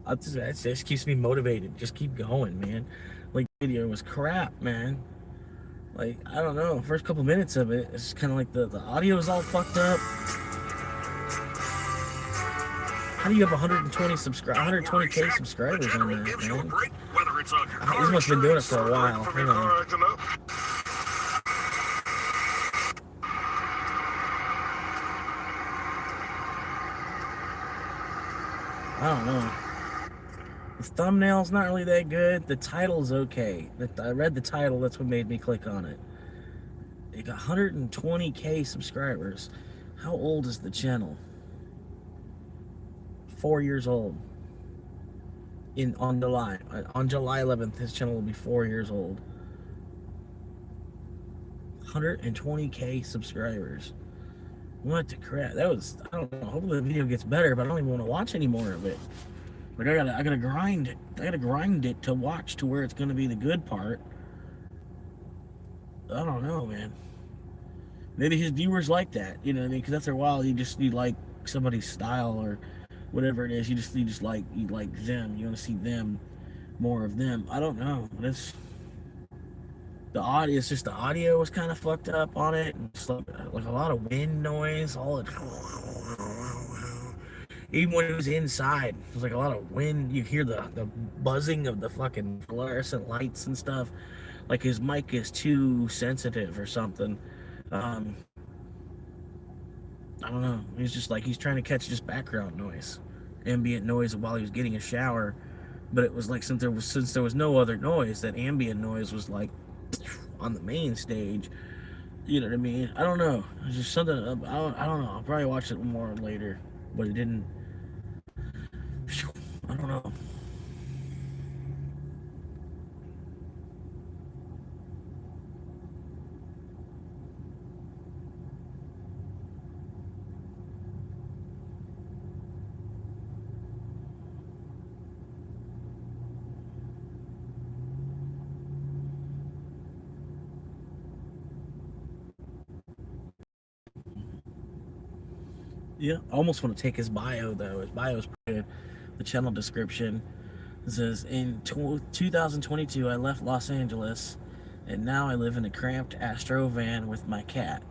That just keeps me motivated. Just keep going, man. Like, the video was crap, man. Like, I don't know, first couple minutes of it, it's kind of like the audio is all fucked up. How do you have 120K subscribers on that, man? He must have been doing it for a while. Hang on. I don't know. The thumbnail's not really that good. The title's okay. I read the title, that's what made me click on it. It got 120K subscribers. How old is the channel? 4 years old. On July 11th, his channel will be 4 years old. 120K subscribers. What the crap? That was, I don't know. Hopefully the video gets better, but I don't even want to watch any more of it. Like, I gotta grind it. I gotta grind it to watch to where it's gonna be the good part. I don't know, man. Maybe his viewers like that, you know what I mean? Because after a while, you like somebody's style or whatever it is. You like them. You want to see them, more of them. I don't know. The audio, it's just the audio was kind of fucked up on it, and just like a lot of wind noise. Even when it was inside, it was like a lot of wind. You hear the buzzing of the fucking fluorescent lights and stuff. Like his mic is too sensitive or something. I don't know. He's just like he's trying to catch just background noise, ambient noise while he was getting a shower. But it was like since there was no other noise, that ambient noise was like on the main stage. You know what I mean? I don't know. It's just something. I don't know. I'll probably watch it more later, but it didn't. I don't know. Yeah, I almost want to take his bio though. His bio is pretty good. The channel description says, in 2022, I left Los Angeles, and now I live in a cramped Astro van with my cat.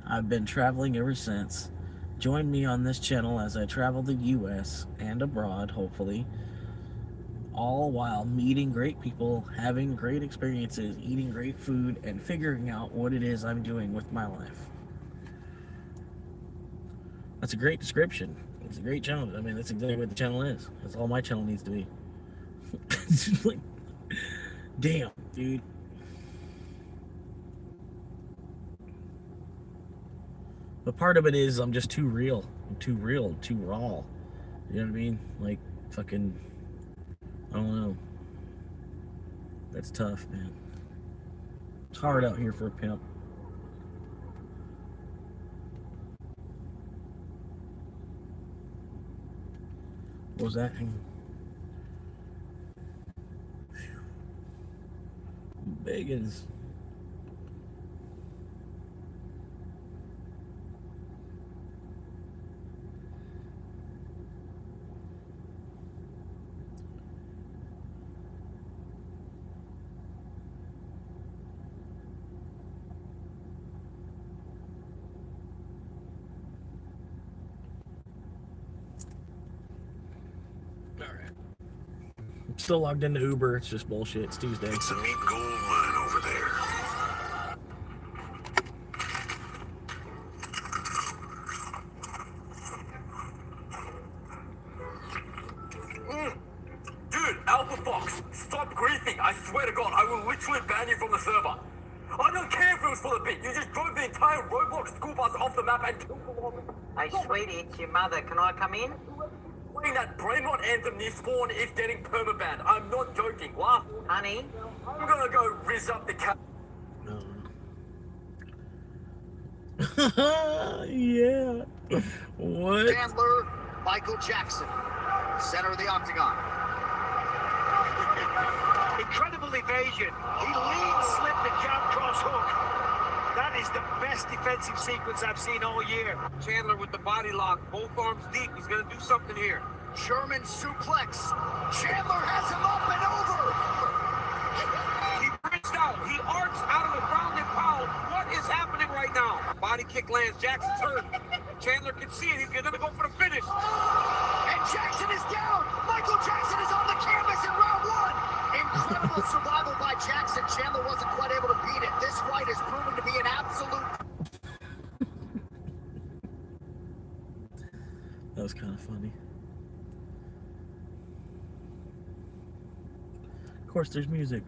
I've been traveling ever since. Join me on this channel as I travel the U.S. and abroad, hopefully, all while meeting great people, having great experiences, eating great food, and figuring out what it is I'm doing with my life. That's a great description. It's a great channel. I mean, that's exactly what the channel is. That's all my channel needs to be. It's just like, damn, dude. But part of it is I'm just too real. I'm too real, too raw. You know what I mean? Like, fucking, I don't know. That's tough, man. It's hard out here for a pimp. What was that? Bagans. Still logged into Uber. It's just bullshit. It's Tuesday. It's a neat gold mine over there. Dude, Alpha Fox, stop griefing. I swear to God, I will literally ban you from the server. I don't care if it was for the bit. You just drove the entire Roblox school bus off the map and killed the woman. Hey, sweetie, it's your mother. Can I come in? Playing that Brainrot anthem near spawn is getting permabanned. I'm not joking. Laugh. Honey? I'm gonna go rizz up the cat. Yeah. What? Chandler, Michael Jackson, center of the octagon. Incredible evasion. He lead slipped the jab cross hook. That is the best defensive sequence I've seen all year. Chandler with the body lock, both arms deep. He's gonna do something here. German suplex. Chandler has him up and over. He bridged out. He arcs out of the grounded pound. What is happening right now? Body kick lands. Jackson's hurt. Chandler can see it. He's gonna go for the finish. And Jackson is down. Michael Jackson is on the canvas in round one. Incredible survival by Jackson. Chandler wasn't quite able to beat it. This fight has proven to be an absolute... That was kind of funny. Of course, there's music.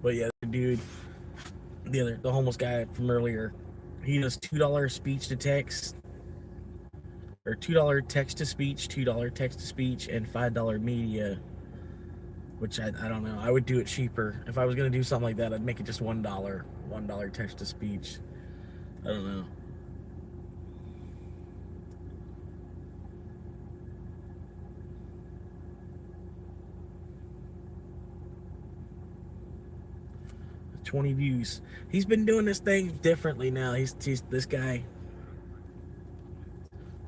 But yeah, the dude, the homeless guy from earlier, he does $2 speech to text, or $2 text to speech, $2 text to speech, and $5 media which I don't know. I would do it cheaper. If I was going to do something like that, I'd make it just $1 text-to-speech. I don't know. $20 views. He's been doing this thing differently now. He's this guy.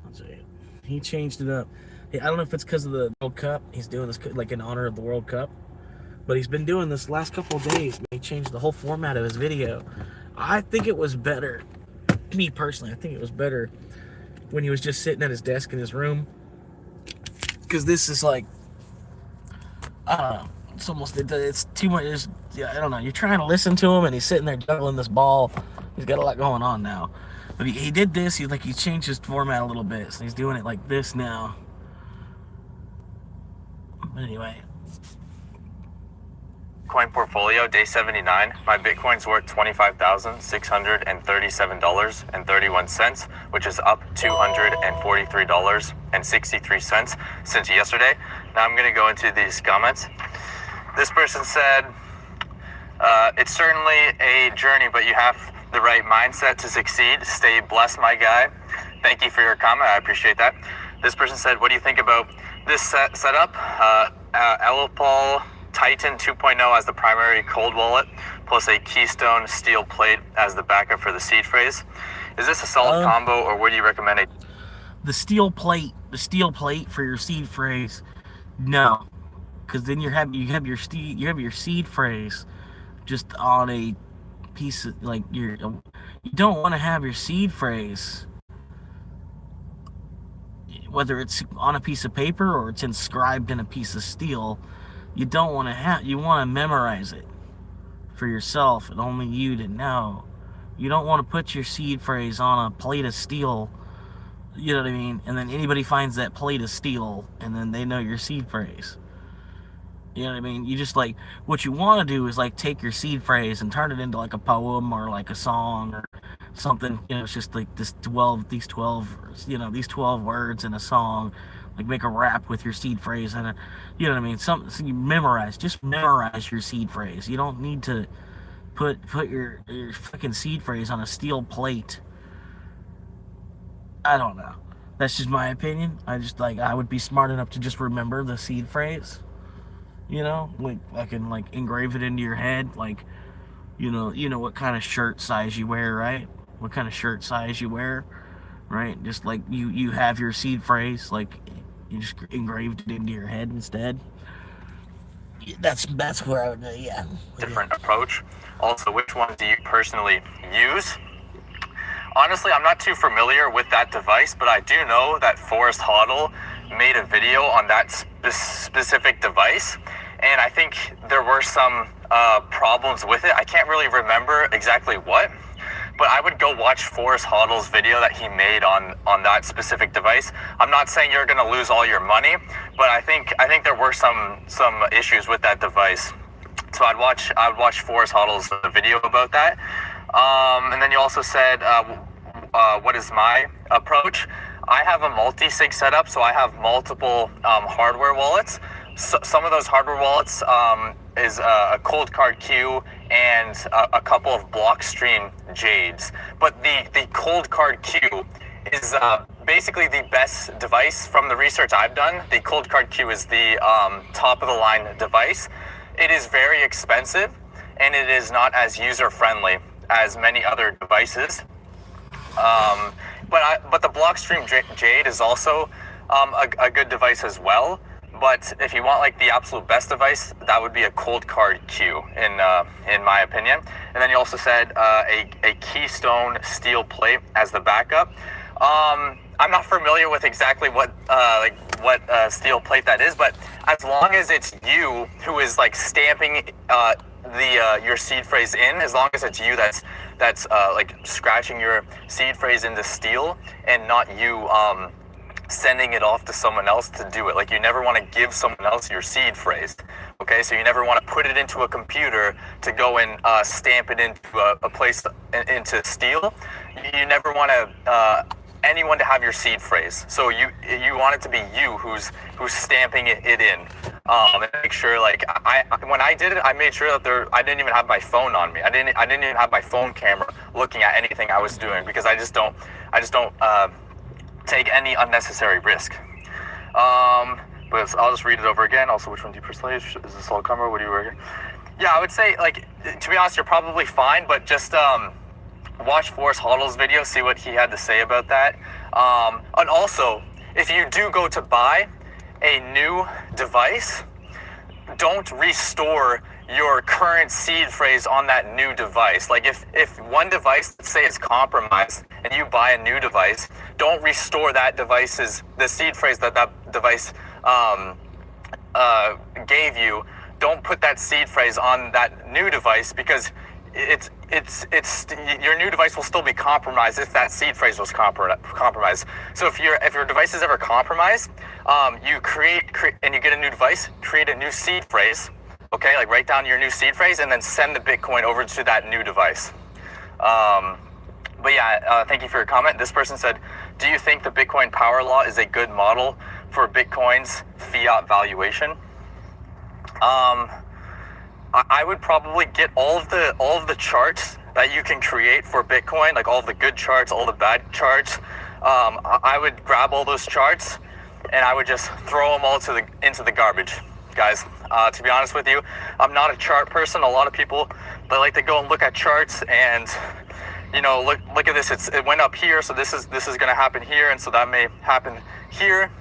I'll tell you. He changed it up. I don't know if it's because of the World Cup. He's doing this like in honor of the World Cup. But he's been doing this last couple of days. He changed the whole format of his video. I think it was better. Me personally, I think it was better when he was just sitting at his desk in his room. Because this is like, I don't know. It's almost, it's too much. I don't know. You're trying to listen to him and he's sitting there juggling this ball. He's got a lot going on now. But he did this. He changed his format a little bit. So he's doing it like this now. But anyway. Bitcoin portfolio, day 79. My Bitcoin's worth $25,637.31, which is up $243.63 since yesterday. Now I'm going to go into these comments. This person said, it's certainly a journey, but you have the right mindset to succeed. Stay blessed, my guy. Thank you for your comment. I appreciate that. This person said, what do you think about this setup? Elpal Titan 2.0 as the primary cold wallet, plus a Keystone steel plate as the backup for the seed phrase. Is this a solid combo, or would you recommend it? The steel plate for your seed phrase, no, because then you have your seed phrase just on a piece of, like, you don't want to have your seed phrase, whether it's on a piece of paper or it's inscribed in a piece of steel. You don't want to you want to memorize it for yourself and only you to know. You don't want to put your seed phrase on a plate of steel, you know what I mean? And then anybody finds that plate of steel and then they know your seed phrase. You know what I mean? You just what you want to do is take your seed phrase and turn it into a poem or a song or something. It's just these 12 words in a song. Make a rap with your seed phrase and you know what I mean? So you just memorize your seed phrase. You don't need to put your fucking seed phrase on a steel plate. I don't know. That's just my opinion. I just I would be smart enough to just remember the seed phrase. I can engrave it into your head. You know what kind of shirt size you wear, right? What kind of shirt size you wear, right? Just you have your seed phrase, you just engraved it into your head instead. That's where I would, yeah. Different approach. Also, which one do you personally use? Honestly, I'm not too familiar with that device, but I do know that Forrest Hodl made a video on that specific device, and I think there were some problems with it. I can't really remember exactly what, but I would go watch Forrest Hodl's video that he made on that specific device. I'm not saying you're going to lose all your money, but I think there were some issues with that device. So I would watch Forrest Hodl's video about that. And then you also said, what is my approach? I have a multi-sig setup, so I have multiple hardware wallets. So some of those hardware wallets is a cold card queue and a couple of Blockstream Jades. But the cold card queue is basically the best device from the research I've done. The cold card queue is the top of the line device. It is very expensive and it is not as user friendly as many other devices. But the Blockstream Jade is also a good device as well. But if you want the absolute best device, that would be a cold card queue in my opinion. And then you also said a Keystone steel plate as the backup. I'm not familiar with exactly what steel plate that is, but as long as it's you who is stamping your seed phrase in, as long as it's you that's scratching your seed phrase into steel and not you sending it off to someone else to do it. You never want to give someone else your seed phrase. Okay, so you never want to put it into a computer to go and stamp it into a place into steel. You never want to anyone to have your seed phrase. So you want it to be you who's stamping it in. And make sure, like, when I did it, I made sure that I didn't even have my phone on me. I didn't even have my phone camera looking at anything I was doing, because I just don't take any unnecessary risk. But I'll just read it over again. Also, which one do you personally? Is this all camera? What do you work? Yeah, I would say, like, to be honest, you're probably fine, but just watch Forrest Hoddle's video, see what he had to say about that. And also, if you do go to buy a new device, don't restore your current seed phrase on that new device. Like, if one device, let's say, is compromised and you buy a new device, don't restore the seed phrase that device gave you. Don't put that seed phrase on that new device, because it's your new device will still be compromised if that seed phrase was compromised. So if your device is ever compromised, you create and you get a new device, create a new seed phrase. Okay, like, write down your new seed phrase and then send the Bitcoin over to that new device. But yeah, thank you for your comment. This person said, do you think the Bitcoin power law is a good model for Bitcoin's fiat valuation? I would probably get all of the charts that you can create for Bitcoin, like all of the good charts, all the bad charts. I would grab all those charts and I would just throw them all into the garbage, guys. To be honest with you, I'm not a chart person. A lot of people, they like to go and look at charts and, you know, look at this. It went up here, so this is going to happen here, and so that may happen here.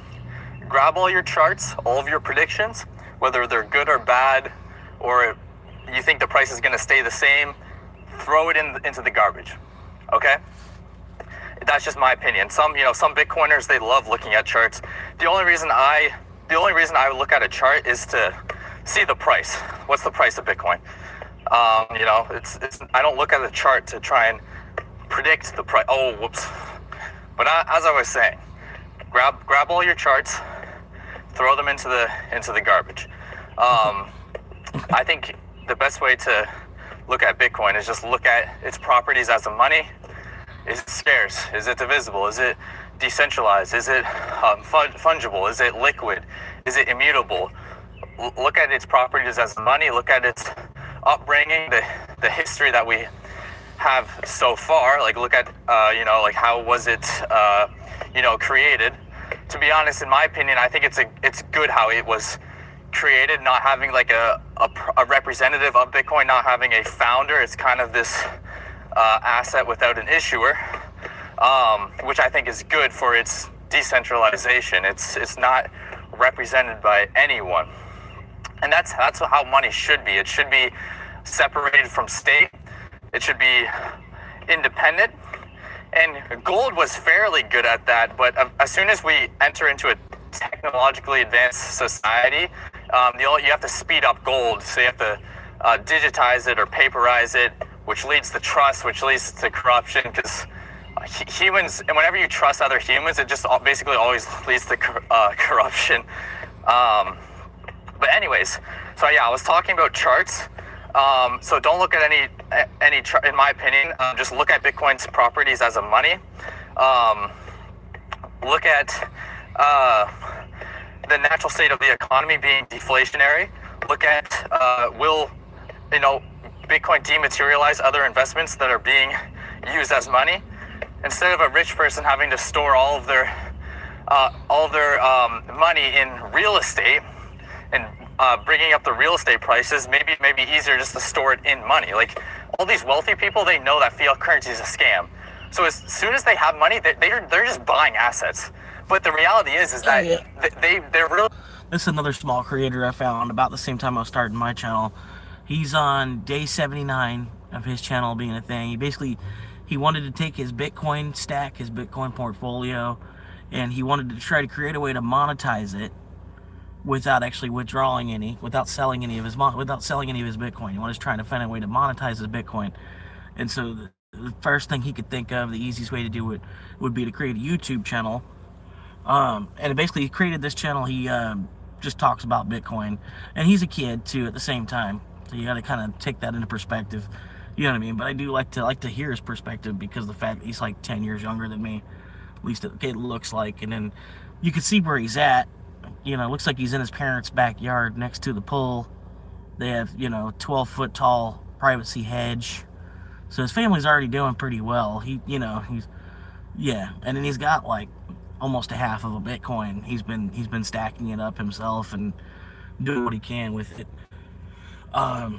Grab all your charts, all of your predictions, whether they're good or bad, or you think the price is going to stay the same, throw it into the garbage. Okay? That's just my opinion. Some Bitcoiners, they love looking at charts. The only reason I look at a chart is to see the price. What's the price of Bitcoin? I don't look at the chart to try and predict the price. Oh, whoops. But as I was saying, grab all your charts, throw them into the garbage. I think the best way to look at Bitcoin is just look at its properties as a money. Is it scarce? Is it divisible? Is it decentralized? Is it fungible? Is it liquid? Is it immutable? Look at its properties as money. Look at its upbringing, the history that we have so far. Like, look at like, how was it created. To be honest, in my opinion, I think it's good how it was created, not having like a representative of Bitcoin, not having a founder. It's kind of this asset without an issuer, which I think is good for its decentralization. It's not represented by anyone, and that's how money should be. It should be separated from state. It should be independent, and gold was fairly good at that. But as soon as we enter into a technologically advanced society, you have to speed up gold. So you have to digitize it or paperize it, which leads to trust, which leads to corruption, because humans, and whenever you trust other humans, it just basically always leads to corruption. But anyways, so yeah, I was talking about charts. So don't look at any chart, in my opinion. Just look at Bitcoin's properties as a money. Look at the natural state of the economy being deflationary. Look at will Bitcoin dematerialize other investments that are being used as money, instead of a rich person having to store all of their money in real estate and bringing up the real estate prices. Maybe easier just to store it in money. Like, all these wealthy people, they know that fiat currency is a scam. So as soon as they have money, they're just buying assets. But the reality is that they're really. This is another small creator I found about the same time I was starting my channel. He's on day 79 of his channel being a thing. He wanted to take his Bitcoin stack, his Bitcoin portfolio, and he wanted to try to create a way to monetize it without actually withdrawing any, without selling any of his Bitcoin. He was trying to find a way to monetize his Bitcoin. And so the first thing he could think of, the easiest way to do it, would be to create a YouTube channel. And basically he created this channel. He just talks about Bitcoin, and he's a kid too at the same time, so you got to kind of take that into perspective, you know what I mean? But I do like to hear his perspective, because the fact that he's like 10 years younger than me. At least it looks like. And then you can see where he's at. You know, it looks like he's in his parents' backyard next to the pool. They have, you know, 12-foot tall privacy hedge. So his family's already doing pretty well. He's and then he's got like almost a half of a Bitcoin. He's been stacking it up himself and doing what he can with it. But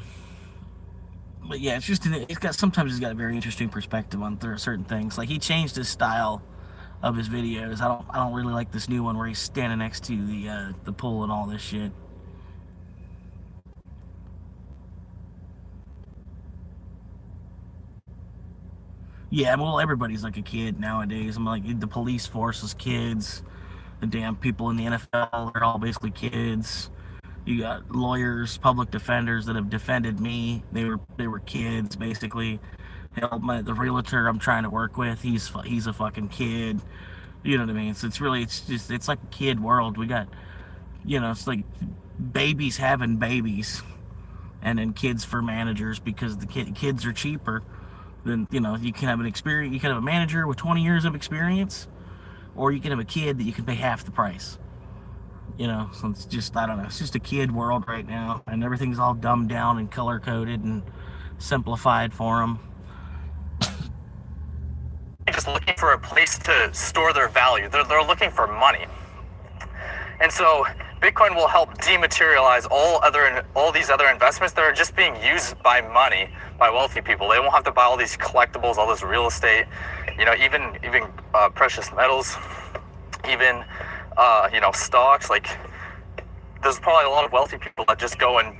yeah, sometimes he's got a very interesting perspective on certain things. Like he changed his style of his videos. I don't really like this new one where he's standing next to the pool and all this shit. Yeah, well, everybody's like a kid nowadays. I'm like, the police force is kids. The damn people in the NFL are all basically kids. You got lawyers, public defenders that have defended me. They were kids, basically. Hell, the realtor I'm trying to work with, he's a fucking kid. You know what I mean? So it's like a kid world. We got, you know, it's like babies having babies, and then kids for managers because the kids are cheaper. Then, you know, you can have a manager with 20 years of experience, or you can have a kid that you can pay half the price. You know, so it's just, I don't know, it's just a kid world right now, and everything's all dumbed down and color-coded and simplified for them. Just looking for a place to store their value. They're looking for money. And so Bitcoin will help dematerialize all these other investments that are just being used by money, by wealthy people. They won't have to buy all these collectibles, all this real estate, you know, even precious metals, even you know, stocks. Like, there's probably a lot of wealthy people that just go and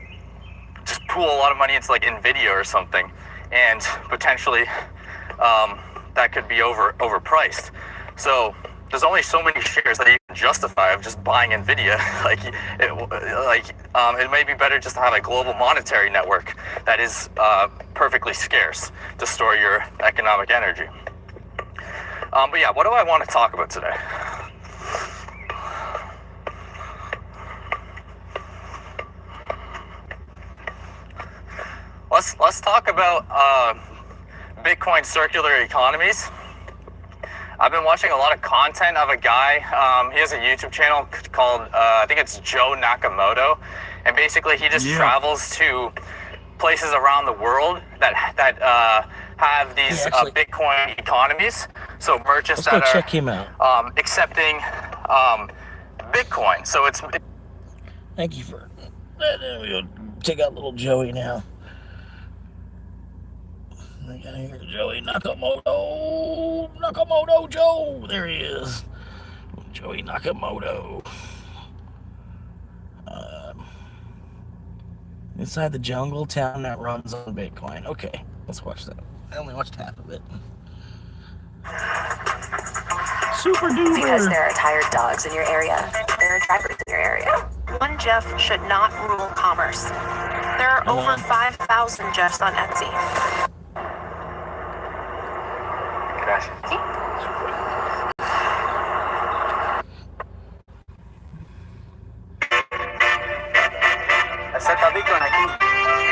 just pool a lot of money into like Nvidia or something, and potentially that could be overpriced. So there's only so many shares that you can justify of just buying Nvidia. It may be better just to have a global monetary network that is perfectly scarce to store your economic energy. But yeah, what do I want to talk about today? Let's talk about Bitcoin circular economies. I've been watching a lot of content of a guy. He has a YouTube channel called I think it's Joe Nakamoto, and basically he just travels to places around the world that have these Bitcoin economies. So merchants that are check him out. Accepting Bitcoin. So it's. Thank you for. We'll check out little Joey now. I gotta hear Joey Nakamoto Joe. There he is. Joey Nakamoto. Inside the jungle town that runs on Bitcoin. Okay, let's watch that. I only watched half of it. Super duper. Because there are tired dogs in your area. There are drivers in your area. One Jeff should not rule commerce. There are over 5,000 Jeffs on Etsy. Gracias. Acepta Bitcoin aquí.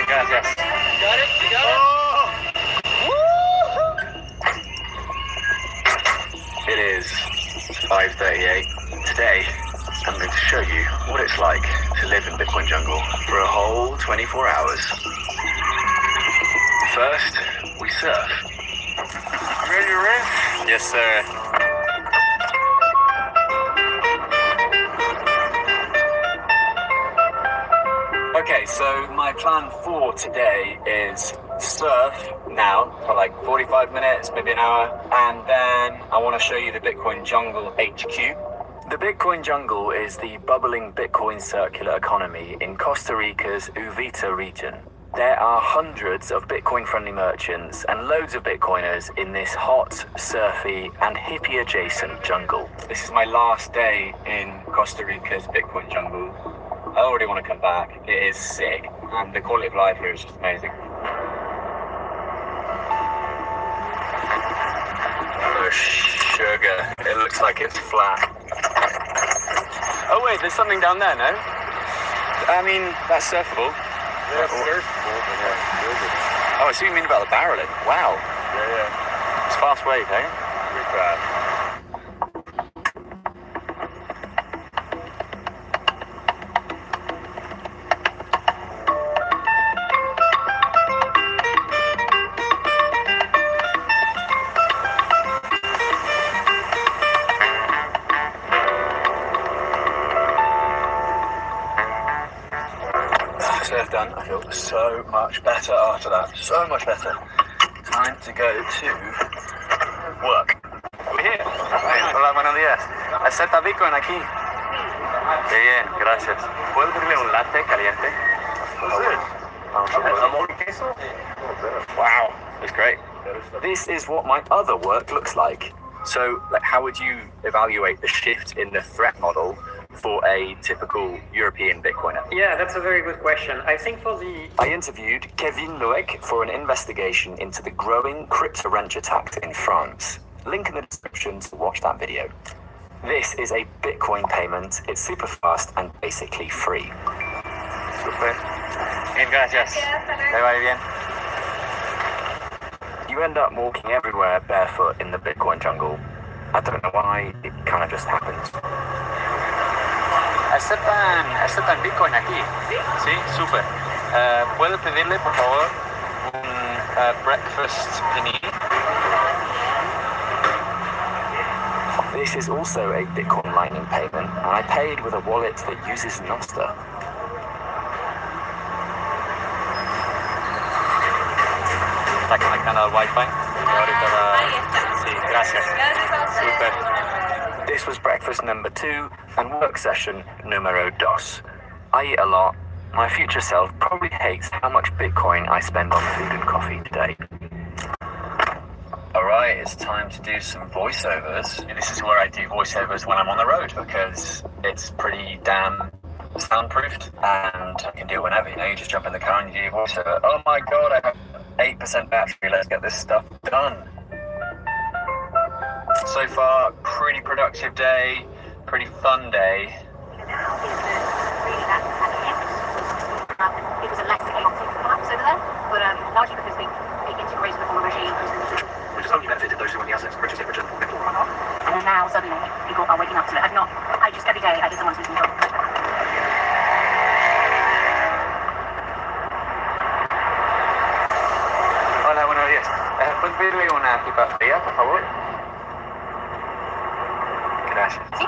Gracias. You got it? You got it? It is 5:38. Today, I'm going to show you what it's like to live in Bitcoin jungle for a whole 24 hours. First, we surf. Ready to rinse? Yes, sir. Okay, so my plan for today is surf now for like 45 minutes, maybe an hour, and then I want to show you the Bitcoin Jungle HQ. The Bitcoin jungle is the bubbling Bitcoin circular economy in Costa Rica's Uvita region. There are hundreds of Bitcoin-friendly merchants and loads of Bitcoiners in this hot, surfy, and hippie-adjacent jungle. This is my last day in Costa Rica's Bitcoin jungle. I already want to come back. It is sick, and the quality of life here is just amazing. Oh, sugar. It looks like it's flat. Oh wait, there's something down there, no? I mean, that's surfable. Yeah, surfable, but yeah. Oh, I see what you mean about the barreling. Wow. Yeah. It's fast wave, eh? Pretty fast. done. I feel so much better after that. So much better. Time to go to work. We're here. Hola, buenos días. ¿Acepta Bitcoin aquí? Qué bien, gracias. ¿Puedo pedirle un latte caliente? Wow, that's great. This is what my other work looks like. So, how would you evaluate the shift in the threat model for a typical European Bitcoiner? Yeah, that's a very good question. I think I interviewed Kevin Loec for an investigation into the growing crypto wrench attack in France. Link in the description to watch that video. This is a Bitcoin payment. It's super fast and basically free. Super. Bien, gracias. ¿Le va bien? You end up walking everywhere barefoot in the Bitcoin jungle. I don't know why, it kind of just happens. ¿Aceptan Bitcoin aquí? Sí, súper. ¿Puedo pedirle, por favor, un breakfast panini? This is also a Bitcoin Lightning payment, and I paid with a wallet that uses Nostr. Está conectando al Wi-Fi. Sí, gracias. Super. This was breakfast number 2 and work session numero 2. I eat a lot. My future self probably hates how much Bitcoin I spend on food and coffee today. Alright, it's time to do some voiceovers. This is where I do voiceovers when I'm on the road because it's pretty damn soundproofed and I can do it whenever, you just jump in the car and you do your voiceover. Oh my god, I have 8% battery, let's get this stuff done. So far, pretty productive day, pretty fun day. It was a less chaotic perhaps over there, but largely because they integrated with all the regime. Which has only benefited those who own the assets, British Britain, Nickel run off. And then now suddenly people are waking up to it. I just every day I hear someone's losing control. Hola, buenos días. ¿Puedes pedirle una pipa fría, por favor? Gracias. ¿Sí?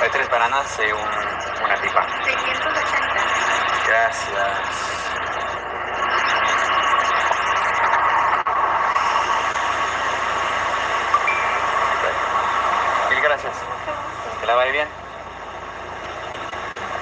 Hay 3 bananas y una pipa. 680. Gracias. Mil gracias. Que la vaya bien.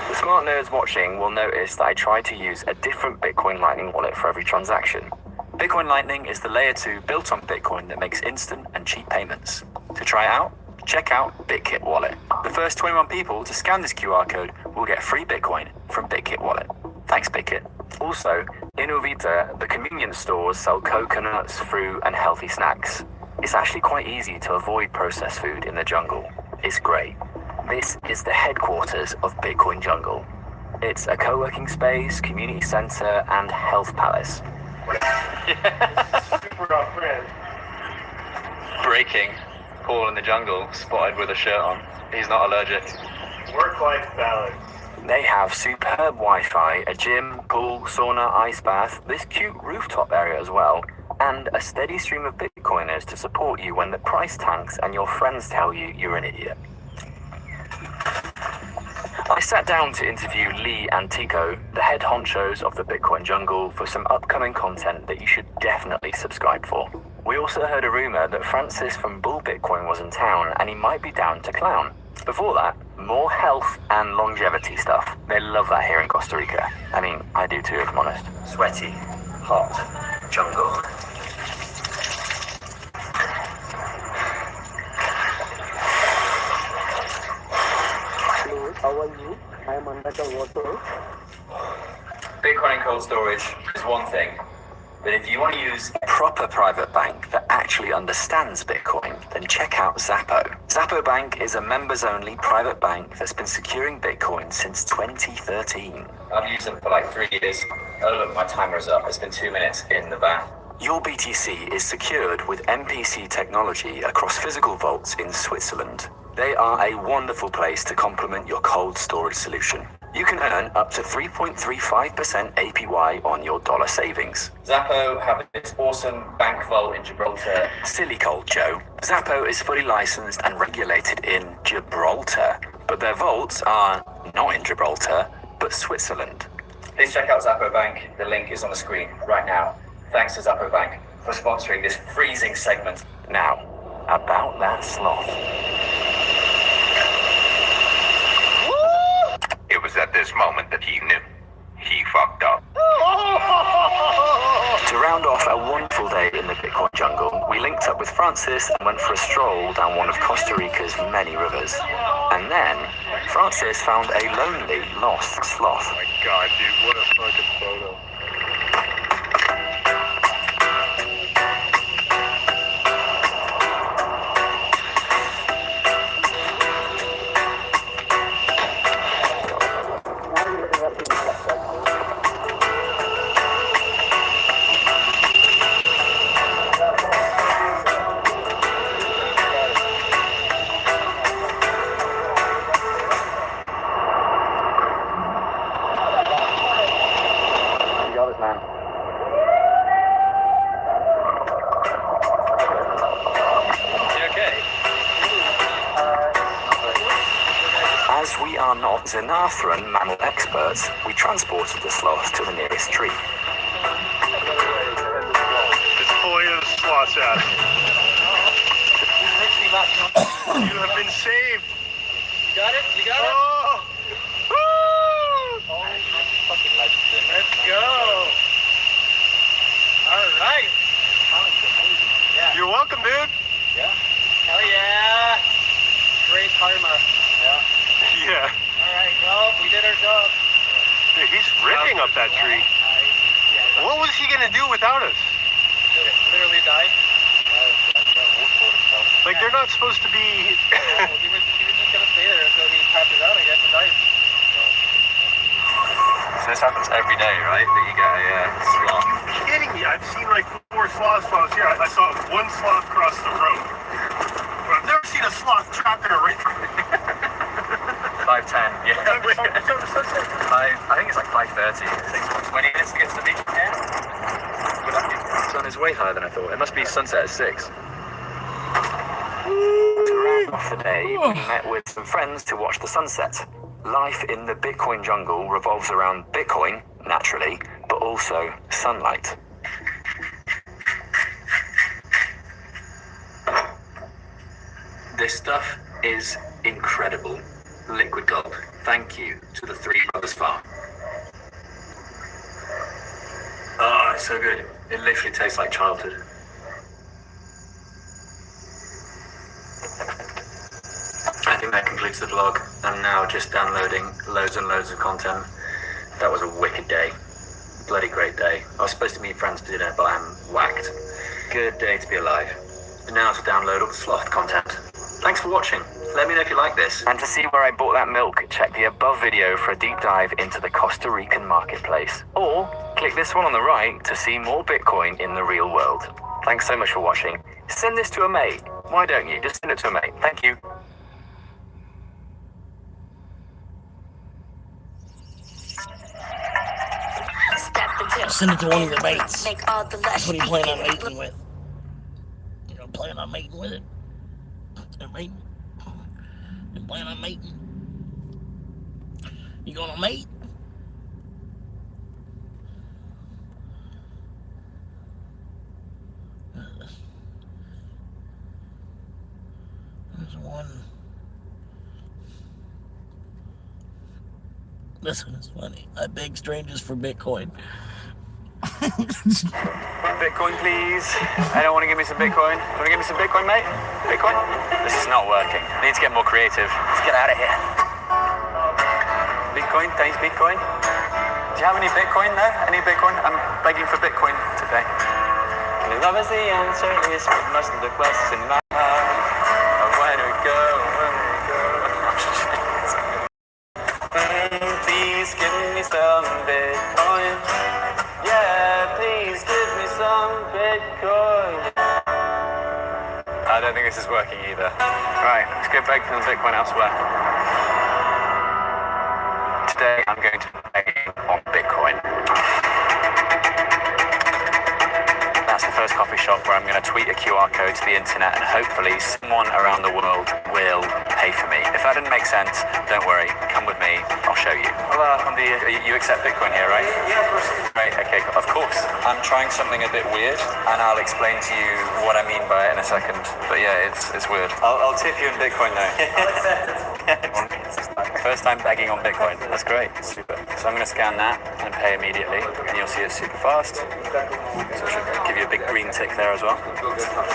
The smart nerds watching will notice that I try to use a different Bitcoin Lightning wallet for every transaction. Bitcoin Lightning is the layer 2 built on Bitcoin that makes instant and cheap payments. To try it out, check out BitKit Wallet. The first 21 people to scan this QR code will get free Bitcoin from BitKit Wallet. Thanks, BitKit. Also, in Uvita, the convenience stores sell coconuts, fruit, and healthy snacks. It's actually quite easy to avoid processed food in the jungle. It's great. This is the headquarters of Bitcoin Jungle. It's a co-working space, community center, and health palace. Super off brand. Breaking. Paul in the jungle, spotted with a shirt on. He's not allergic. Work-life balance. They have superb Wi-Fi, a gym, pool, sauna, ice bath, this cute rooftop area as well, and a steady stream of Bitcoiners to support you when the price tanks and your friends tell you you're an idiot. I sat down to interview Lee and Tico, the head honchos of the Bitcoin jungle, for some upcoming content that you should definitely subscribe for. We also heard a rumor that Francis from Bull Bitcoin was in town and he might be down to clown. Before that, more health and longevity stuff. They love that here in Costa Rica. I mean, I do too, if I'm honest. Sweaty, hot, jungle. How are you? I am under the water. Bitcoin cold storage is one thing, but if you want to use a proper private bank that actually understands Bitcoin, then check out Zappo. Zappo Bank is a members-only private bank that's been securing Bitcoin since 2013. I've used them for like 3 years. Oh look, my timer is up. It's been 2 minutes in the bath. Your BTC is secured with MPC technology across physical vaults in Switzerland. They are a wonderful place to complement your cold storage solution. You can earn up to 3.35% APY on your dollar savings. Zappo have this awesome bank vault in Gibraltar. Silly cold, Joe. Zappo is fully licensed and regulated in Gibraltar, but their vaults are not in Gibraltar, but Switzerland. Please check out Zappo Bank. The link is on the screen right now. Thanks to Zappo Bank for sponsoring this freezing segment. Now, about that sloth. It was at this moment that he knew. He fucked up. To round off a wonderful day in the Bitcoin jungle, we linked up with Francis and went for a stroll down one of Costa Rica's many rivers. And then, Francis found a lonely, lost sloth. Oh my god, dude, what a fucking photo. As we are not Xenathran mammal experts, we transported the sloth to the nearest tree. It's fully of sloths out. You have been saved. You got it? You got it? Oh! Woo! Fucking legend. Let's go. All right. Yeah. You're welcome, dude. Yeah. Hell yeah. Great karma. Yeah. Yeah. All right. Well, we did our job. Dude, he's ripping up that tree. What was he gonna do without us? Literally die. Like, they're not supposed to be... he was just gonna stay there until he passes out, I guess, and dies. So this happens every day, right? That you get a sloth. Are you kidding me? I've seen like 4 sloths while I was here. I saw one sloth cross the road. But I've never seen a sloth trapped in a rain. 5:10, yeah. I think it's like 5:30. It takes 20 minutes to get to the beach. Yeah. The sun is way higher than I thought. It must be sunset at 6. To round off the day, we met with some friends to watch the sunset. Life in the Bitcoin jungle revolves around Bitcoin, naturally, but also sunlight. This stuff is incredible. Liquid gold. Thank you to the Three Brothers Farm. Oh, it's so good. It literally tastes like childhood. I think that concludes the vlog. I'm now just downloading loads and loads of content. That was a wicked day. Bloody great day. I was supposed to meet friends for dinner, but I'm whacked. Good day to be alive. And now to download all the sloth content. Thanks for watching. Let me know if you like this. And to see where I bought that milk, check the above video for a deep dive into the Costa Rican marketplace. Or click this one on the right to see more Bitcoin in the real world. Thanks so much for watching. Send this to a mate. Why don't you? Just send it to a mate. Thank you. Send it to one of your mates. That's what you plan on mating mating with. You don't plan on mating with it. You're mating. You plan on mating. You gonna mate? There's one. This one is funny. I beg strangers for Bitcoin. Bitcoin, please. Anyone want to give me some Bitcoin? Want to give me some Bitcoin, mate? Bitcoin? This is not working. I need to get more creative. Let's get out of here. Bitcoin? Thanks, Bitcoin. Do you have any Bitcoin there? Any Bitcoin? I'm begging for Bitcoin today. And love is the answer. Is most of the questions in my heart. Where to go? Where to go? Please give me some Bitcoin. Yeah, please give me some Bitcoin. think this is working either. Right, let's go beg for the Bitcoin elsewhere. Today I'm going to beg on Bitcoin. That's the first coffee shop where I'm going to tweet a QR code to the internet and hopefully someone around the world will pay for me. If that didn't make sense, don't worry, come with me, I'll show you. Hola, you accept Bitcoin here, right? Yeah, of course. Right, okay, of course. I'm trying something a bit weird and I'll explain to you what I mean by it in a second. But yeah, it's weird. I'll tip you in Bitcoin though. I'll accept it. First time begging on Bitcoin. That's great, super. So I'm going to scan that and pay immediately and you'll see it's super fast. So I should give you a big green tick there as well.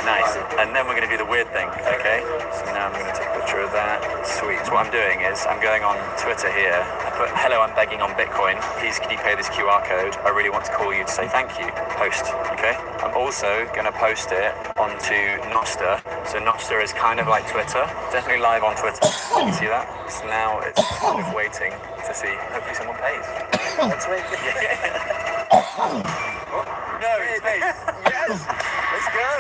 Nice. And then we're going to do the weird thing. Okay. So now I'm going to take a picture of that. Sweet. So what I'm doing is I'm going on Twitter here. I put, hello, I'm begging on Bitcoin. Please can you pay this QR code? I really want to call you to say thank you. Post. Okay. I'm also going to post it onto Nostr. So Nostr is kind of like Twitter. Definitely live on Twitter. You can see that? So now it's kind of waiting to see. Hopefully someone pays. Let's wait. No, it's paid. Yes! Let's go!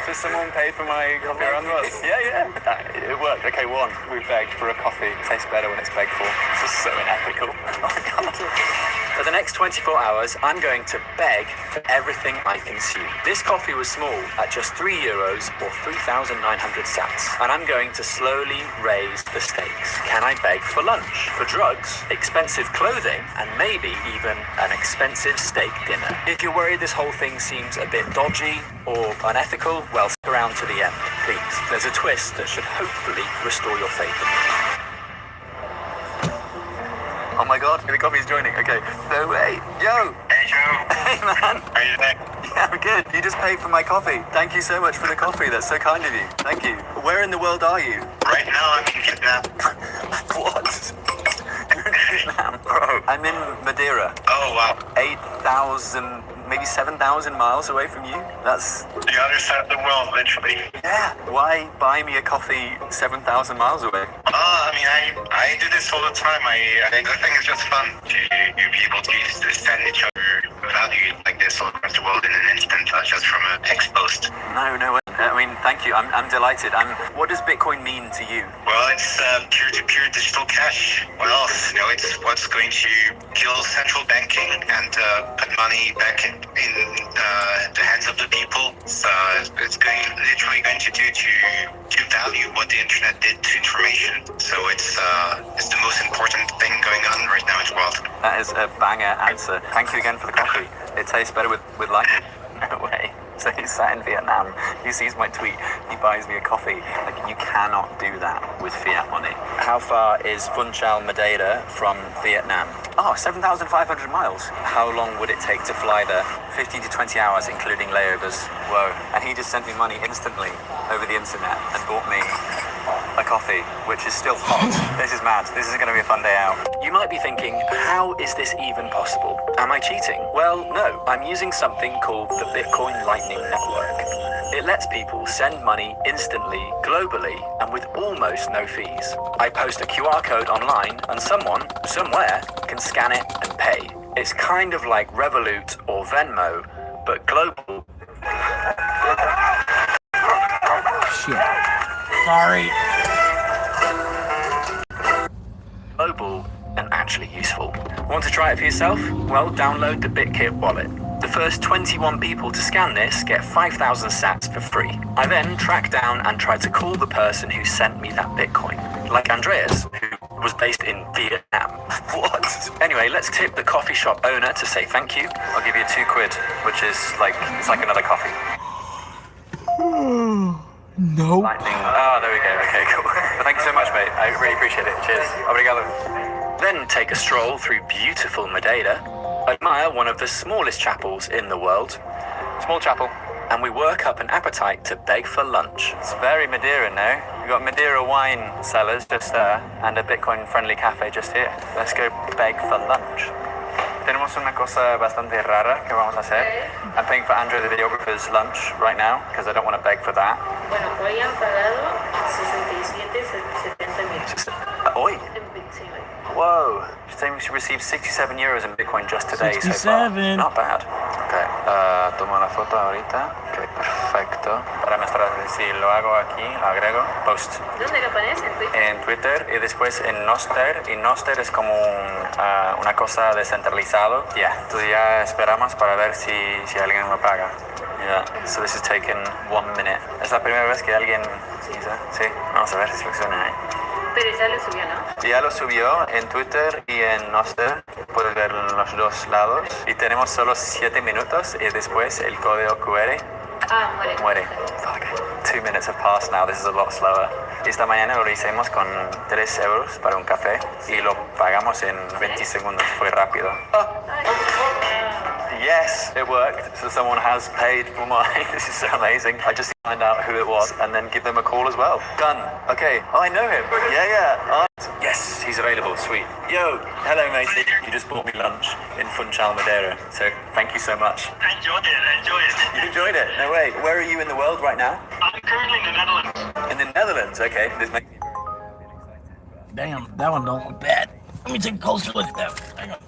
So someone paid for my coffee around the world? Yeah. It worked. Okay, one. We begged for a coffee. It tastes better when it's begged for. This is so unethical. Oh my God. For the next 24 hours, I'm going to beg for everything I consume. This coffee was small at just €3 or 3,900 sats. And I'm going to slowly raise the stakes. Can I beg for lunch? For drugs? Expensive clothing? And maybe even an expensive steak dinner? If you're worried this whole thing seems a bit dodgy or unethical, well, stick around to the end, please. There's a twist that should hopefully restore your faith in me. Oh my God, the coffee's joining. Okay, no way. Yo! Hey, Joe. Hey, man. How are you doing? Yeah, I'm good. You just paid for my coffee. Thank you so much for the coffee. That's so kind of you. Thank you. Where in the world are you? Right now, I'm in Vietnam. What? You're in Vietnam? Bro, I'm in Madeira. Oh, wow. 8,000, maybe 7,000 miles away from you. That's the other side of the world, literally. Yeah. Why buy me a coffee 7,000 miles away? I mean, I do this all the time. I think it's just fun to be able to send each other value like this all across the world in an instant, just from a text post. No way. I mean, thank you. I'm delighted. What does Bitcoin mean to you? Well, it's peer-to-peer digital cash. What else? It's what's going to kill central banking and put money back in the hands of the people. So it's literally going to do to value what the internet did to information. So it's the most important thing going on right now in the world. That is a banger answer. Thank you again for the coffee. It tastes better with lightning. No way. So he's sat in Vietnam, he sees my tweet, he buys me a coffee. Like, you cannot do that with fiat money. How far is Vung Chau, Madeira from Vietnam? Oh, 7,500 miles. How long would it take to fly there? 15 to 20 hours, including layovers. Whoa. And he just sent me money instantly over the internet and bought me a coffee, which is still hot. This is mad. This is going to be a fun day out. You might be thinking, how is this even possible? Am I cheating? Well, no. I'm using something called the Bitcoin Lightning Network. It lets people send money instantly, globally, and with almost no fees. I post a QR code online, and someone, somewhere, can scan it and pay. It's kind of like Revolut or Venmo, but global. Shit. Sorry. Global and actually useful. Want to try it for yourself? Well, download the BitKit wallet. The first 21 people to scan this get 5,000 sats for free. I then track down and try to call the person who sent me that Bitcoin, like Andreas, who was based in Vietnam. What? Anyway, let's tip the coffee shop owner to say thank you. I'll give you £2, which is it's like another coffee. No. Lightning. Oh, there we go. Okay, cool. Well, thank you so much, mate. I really appreciate it. Cheers. Obrigado. Then take a stroll through beautiful Madeira, admire one of the smallest chapels in the world. Small chapel. And we work up an appetite to beg for lunch. It's very Madeira now. We've got Madeira wine cellars just there and a Bitcoin-friendly cafe just here. Let's go beg for lunch. Tenemos una cosa bastante rara que vamos a hacer. I'm paying for Andrew, the videographer's lunch right now because I don't want to beg for that. Bueno, hoy han pagado 67.70 Hoy? Whoa. She's saying she received €67 in Bitcoin just today 67. so far. Not bad. Okay, toma una foto ahorita. Okay, perfecto. Perfecto. Para mostrar, si lo hago aquí, lo agrego, post. ¿Dónde lo pones? ¿En Twitter? En Twitter y después en Noster. Y Noster es como una cosa descentralizado. Entonces ya esperamos para ver si alguien lo paga. So this is taking 1 minute. Es la primera vez que alguien... Sí, vamos a ver si funciona ahí. Pero ya lo subió, ¿no? Ya lo subió en Twitter y en Noster. Puedes ver los dos lados. Y tenemos solo 7 minutos y después el código QR muere. Fuck. 2 minutes have passed now. This is a lot slower. Y esta mañana lo hicimos con 3 euros para un café y lo pagamos en 20 segundos. Fue rápido. Yes, it worked. So someone has paid for mine. This is so amazing. I just find out who it was and then give them a call as well. Done. Okay. Oh, I know him. Yeah. Yes, he's available. Sweet. Yo, hello, matey. You just bought me lunch in Funchal, Madeira. So thank you so much. I enjoyed it. You enjoyed it? No way. Where are you in the world right now? I'm currently in the Netherlands. In the Netherlands. Okay. This makes... Damn, that one don't look bad. Let me take a closer look at that. Hang on.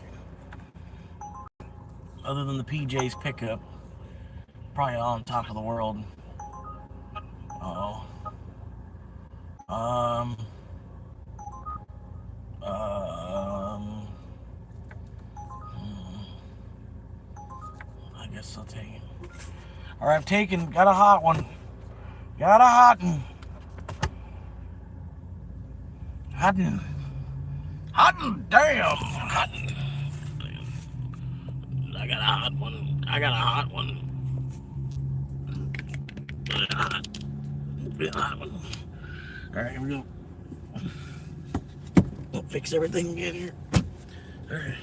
Other than the PJ's pickup, probably on top of the world. I guess I'll take it. All right, got a hot one. Got a hot one. Damn. I got a hot one. All right, here we go. We'll fix everything again here. All right.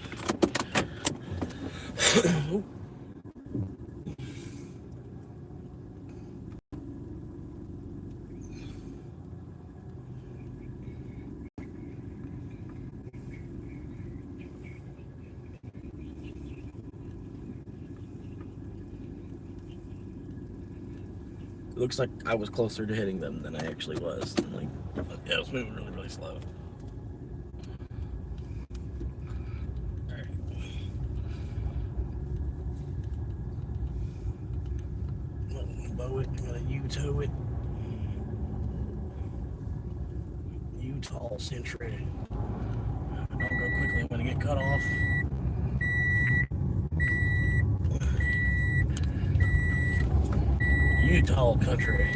Looks like I was closer to hitting them than I actually was. Yeah, I was moving really, really slow. Alright. I'm gonna bow it, I'm gonna U-tow it. U-tall century. Don't go quickly, I'm gonna get cut off. Utah country.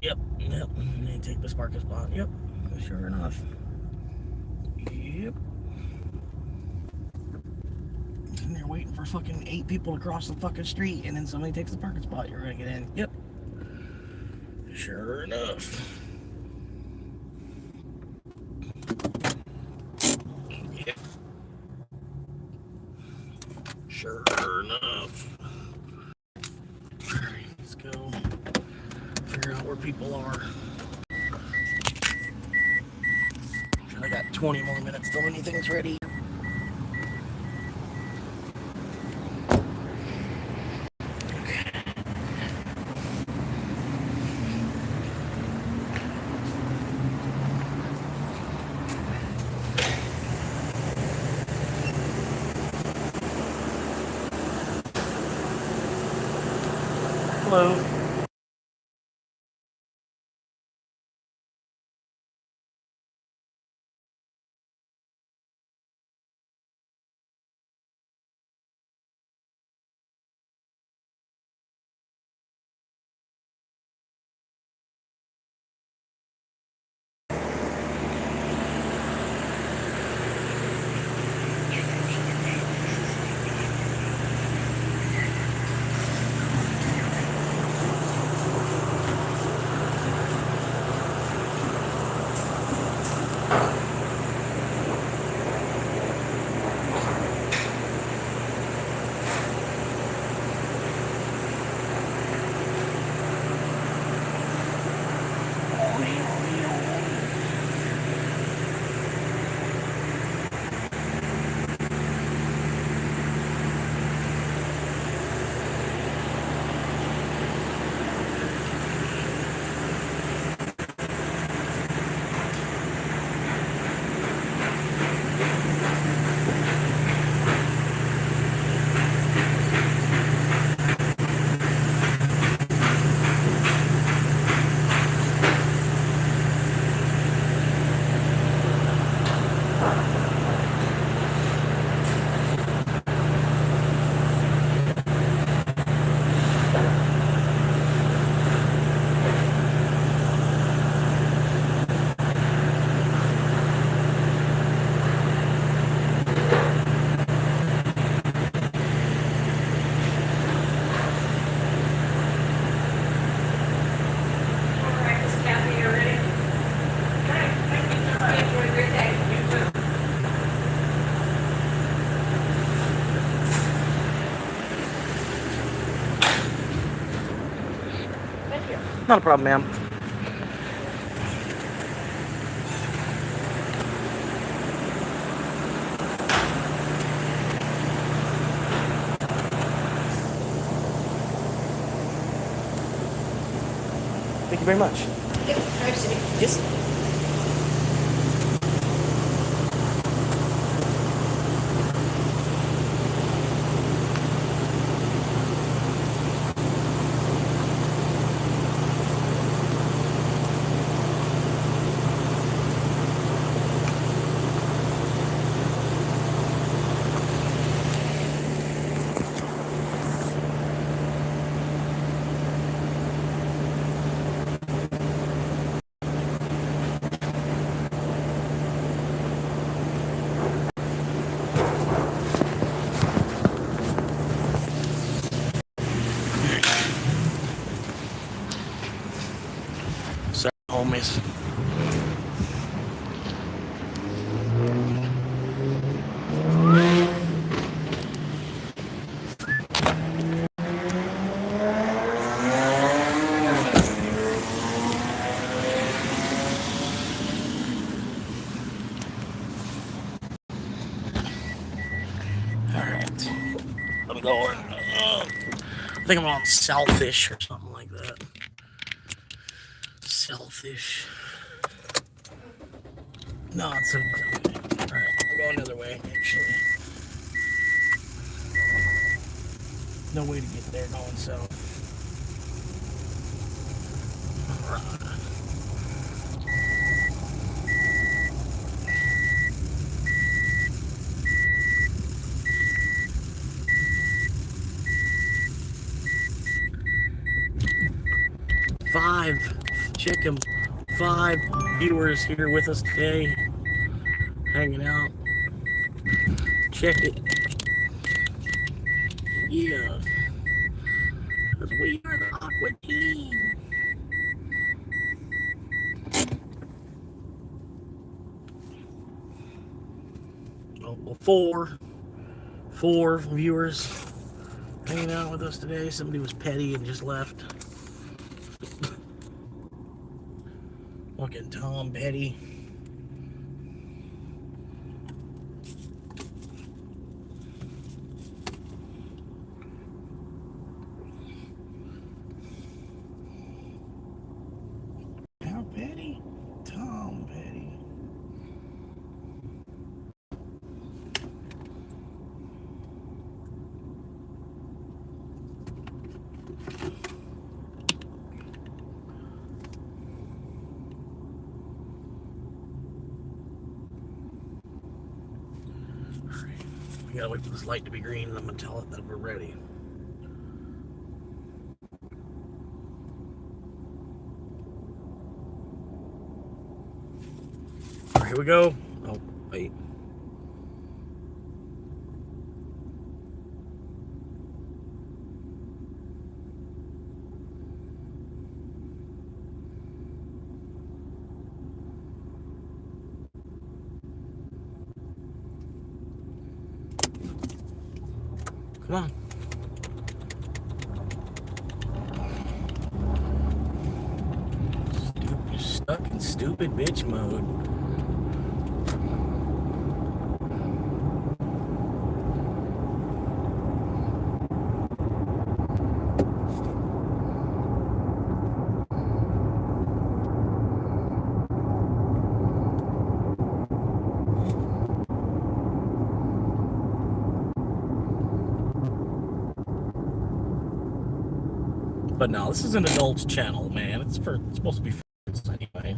Yep. They take the sparking spot. Yep. Sure enough. Yep. And they're waiting for fucking 8 people to cross the fucking street, and then somebody takes the parking spot. You're gonna get in. Yep. Sure enough. Yep. Sure enough. Alright, let's go. Figure out where people are. I got 20 more minutes till anything's ready. Hello. Not a problem, ma'am. Thank you very much. Yep, drive safe. Yes. Sorry, homies. Alright. I'm going. I think I'm on Selfish or something like that. Selfish. No, it's a. Alright, I'm going the other way, actually. No way to get there going south. Alright. Five viewers here with us today, hanging out. Check it. Yeah. Because we are the Aqua Team. Oh, well, four viewers hanging out with us today. Somebody was petty and just left. Fucking Tom Petty. How petty? Tom Petty. gotta wait for this light to be green, and I'm gonna tell it that we're ready. All right, here we go. Oh, wait. Come on. You're stuck in stupid bitch mode. But no, this is an adult's channel, man. It's supposed to be for kids anyway.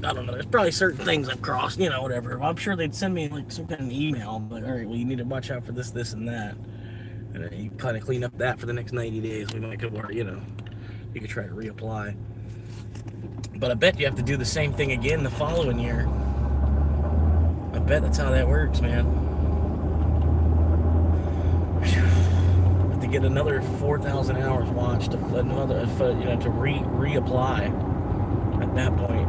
I don't know. There's probably certain things I've crossed, you know, whatever. I'm sure they'd send me like some kind of email, like, all right, well, you need to watch out for this, this, and that. And then you kind of clean up that for the next 90 days. We might go, you know, you could try to reapply. But I bet you have to do the same thing again the following year. I bet that's how that works, man. To get another 4,000 hours watched, another, you know, to reapply at that point.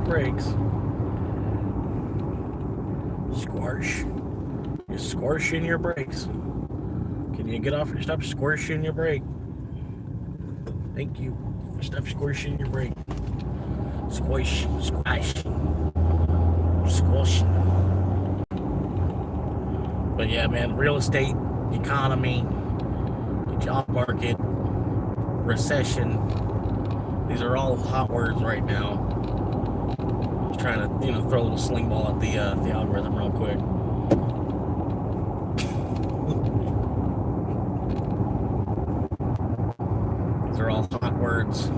Brakes. You're squishing your brakes. Can you get off or stop squishing your brake? Thank you. Stop squishing your brake. Squish, squash, squash. But yeah, man, real estate, economy, the job market, recession. These are all hot words right now. Trying to, you know, throw a little sling ball at the algorithm real quick. These are all hot words.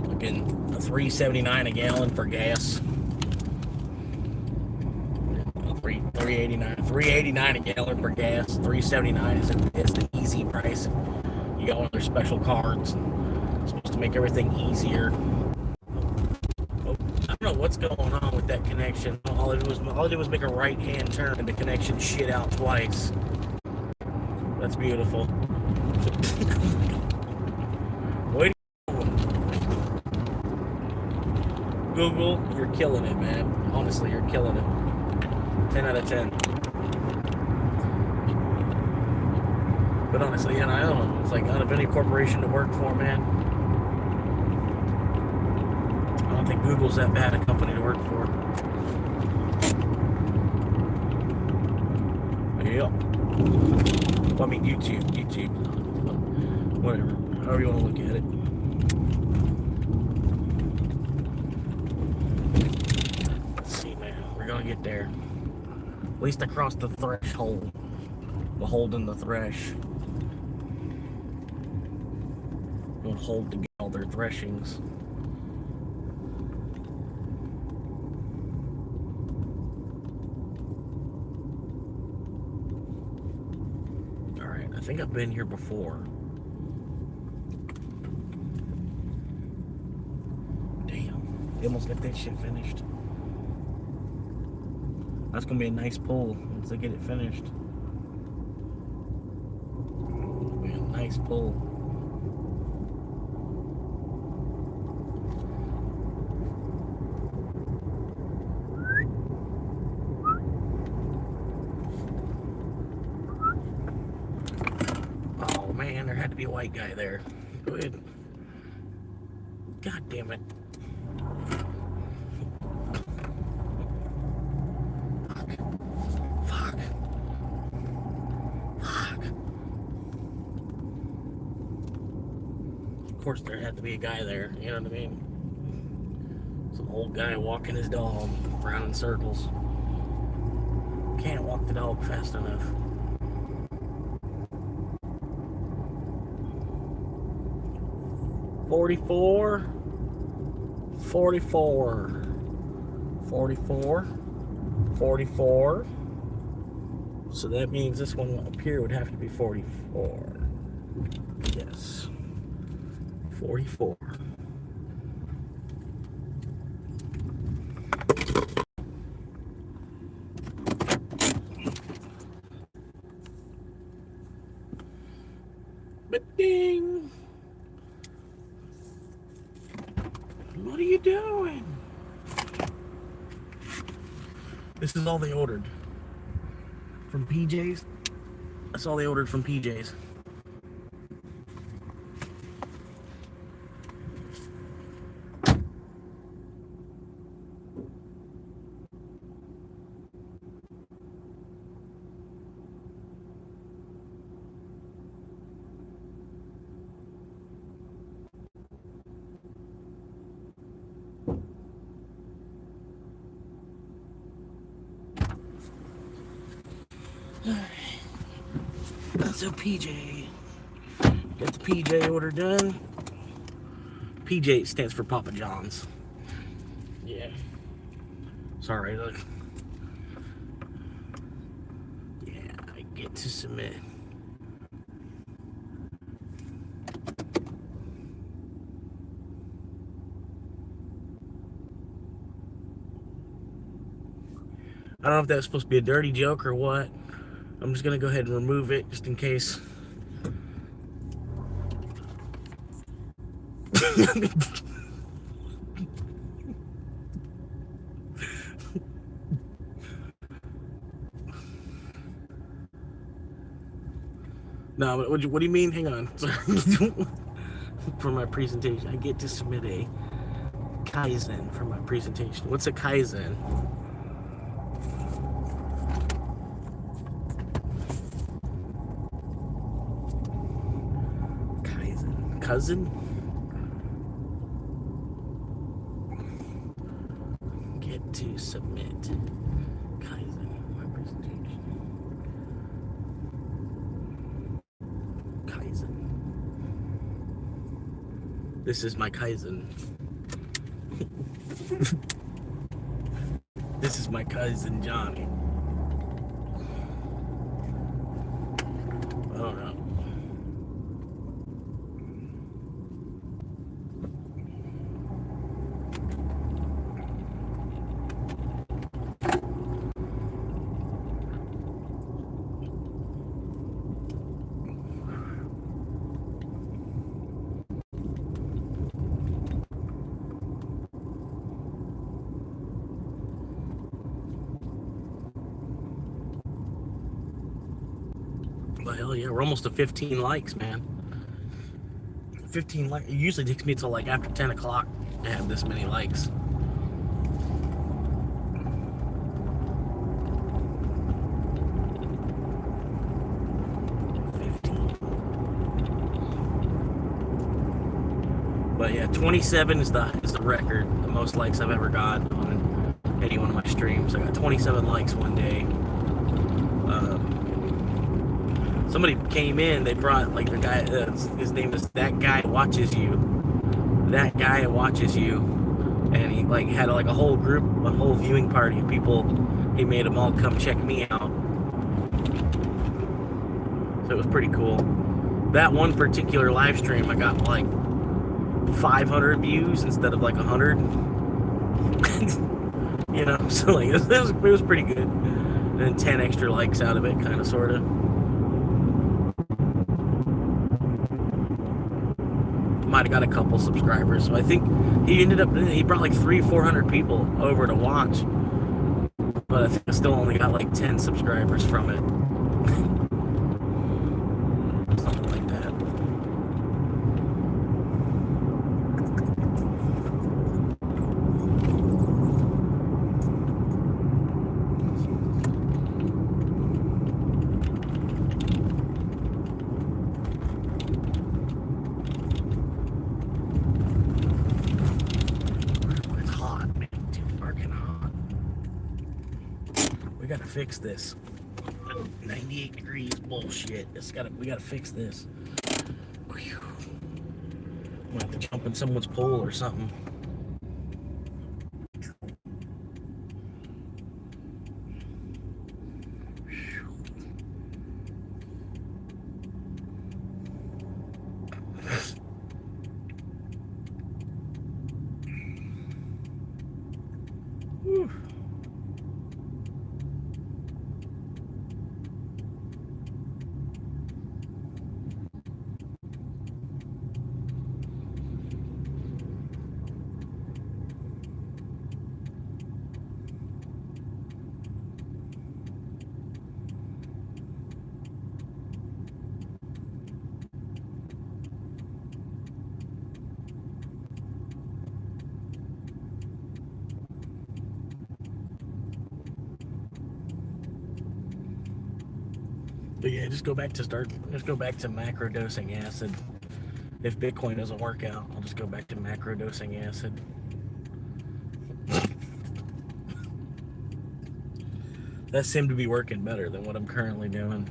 Looking $3.79 a gallon for gas. $3.89 a gallon for gas. $3.79 is the easy price. You got one of their special cards. It's supposed to make everything easier. Oh, I don't know what's going on with that connection. All I did was make a right-hand turn and the connection shit out twice. That's beautiful. Wait. Google, you're killing it, man. Honestly, you're killing it. 10 out of 10. But honestly, and I don't know, it's like out of any corporation to work for, man. I don't think Google's that bad a company to work for. Yeah. Well, I mean, YouTube. Whatever. However you want to look at it. Let's see, man. We're gonna get there. At least across the threshold. We're holding the thresh. We'll hold together all their threshings. Alright, I think I've been here before. Damn, they almost got that shit finished. That's gonna be a nice pull once they get it finished. It'll be a nice pull. white guy there. Go ahead. God damn it. Fuck. Of course there had to be a guy there, you know what I mean? Some old guy walking his dog around in circles. Can't walk the dog fast enough. $44, $44, $44, $44. So that means this one up here would have to be 44. Yes. 44. But ding. What are you doing? This is all they ordered from PJ's. That's all they ordered from PJ's. So PJ, got the PJ order done. PJ stands for Papa John's. Yeah. Sorry, look. Yeah, I get to submit. I don't know if that was supposed to be a dirty joke or what. I'm just gonna go ahead and remove it just in case. No, but what do you mean? Hang on. For my presentation, I get to submit a Kaizen for my presentation. What's a Kaizen? Cousin? Get to submit Kaizen, my presentation. Kaizen. This is my Kaizen. This is my cousin Johnny. I don't know. Well, hell yeah, we're almost to 15 likes, man. 15 likes. It usually takes me till like after 10 o'clock to have this many likes. But yeah, 27 is the record, the most likes I've ever got on any one of my streams. I got 27 likes one day. Somebody came in, they brought like the guy, his name is That Guy Watches You. That Guy Watches You. And he like had like a whole group, a whole viewing party of people. He made them all come check me out. So it was pretty cool. That one particular live stream, I got like 500 views instead of like 100. You know, so like it was pretty good. And then 10 extra likes out of it, kind of, sort of. Might have got a couple subscribers. So I think he brought like 300-400 people over to watch. But I think I still only got like 10 subscribers from it. Something like that. fix this. 98 degrees bullshit. We gotta fix this. Whew. I'm gonna have to jump in someone's pool or something. Whew. But yeah, just go back to macro dosing acid. If Bitcoin doesn't work out, I'll just go back to macro dosing acid. That seemed to be working better than what I'm currently doing.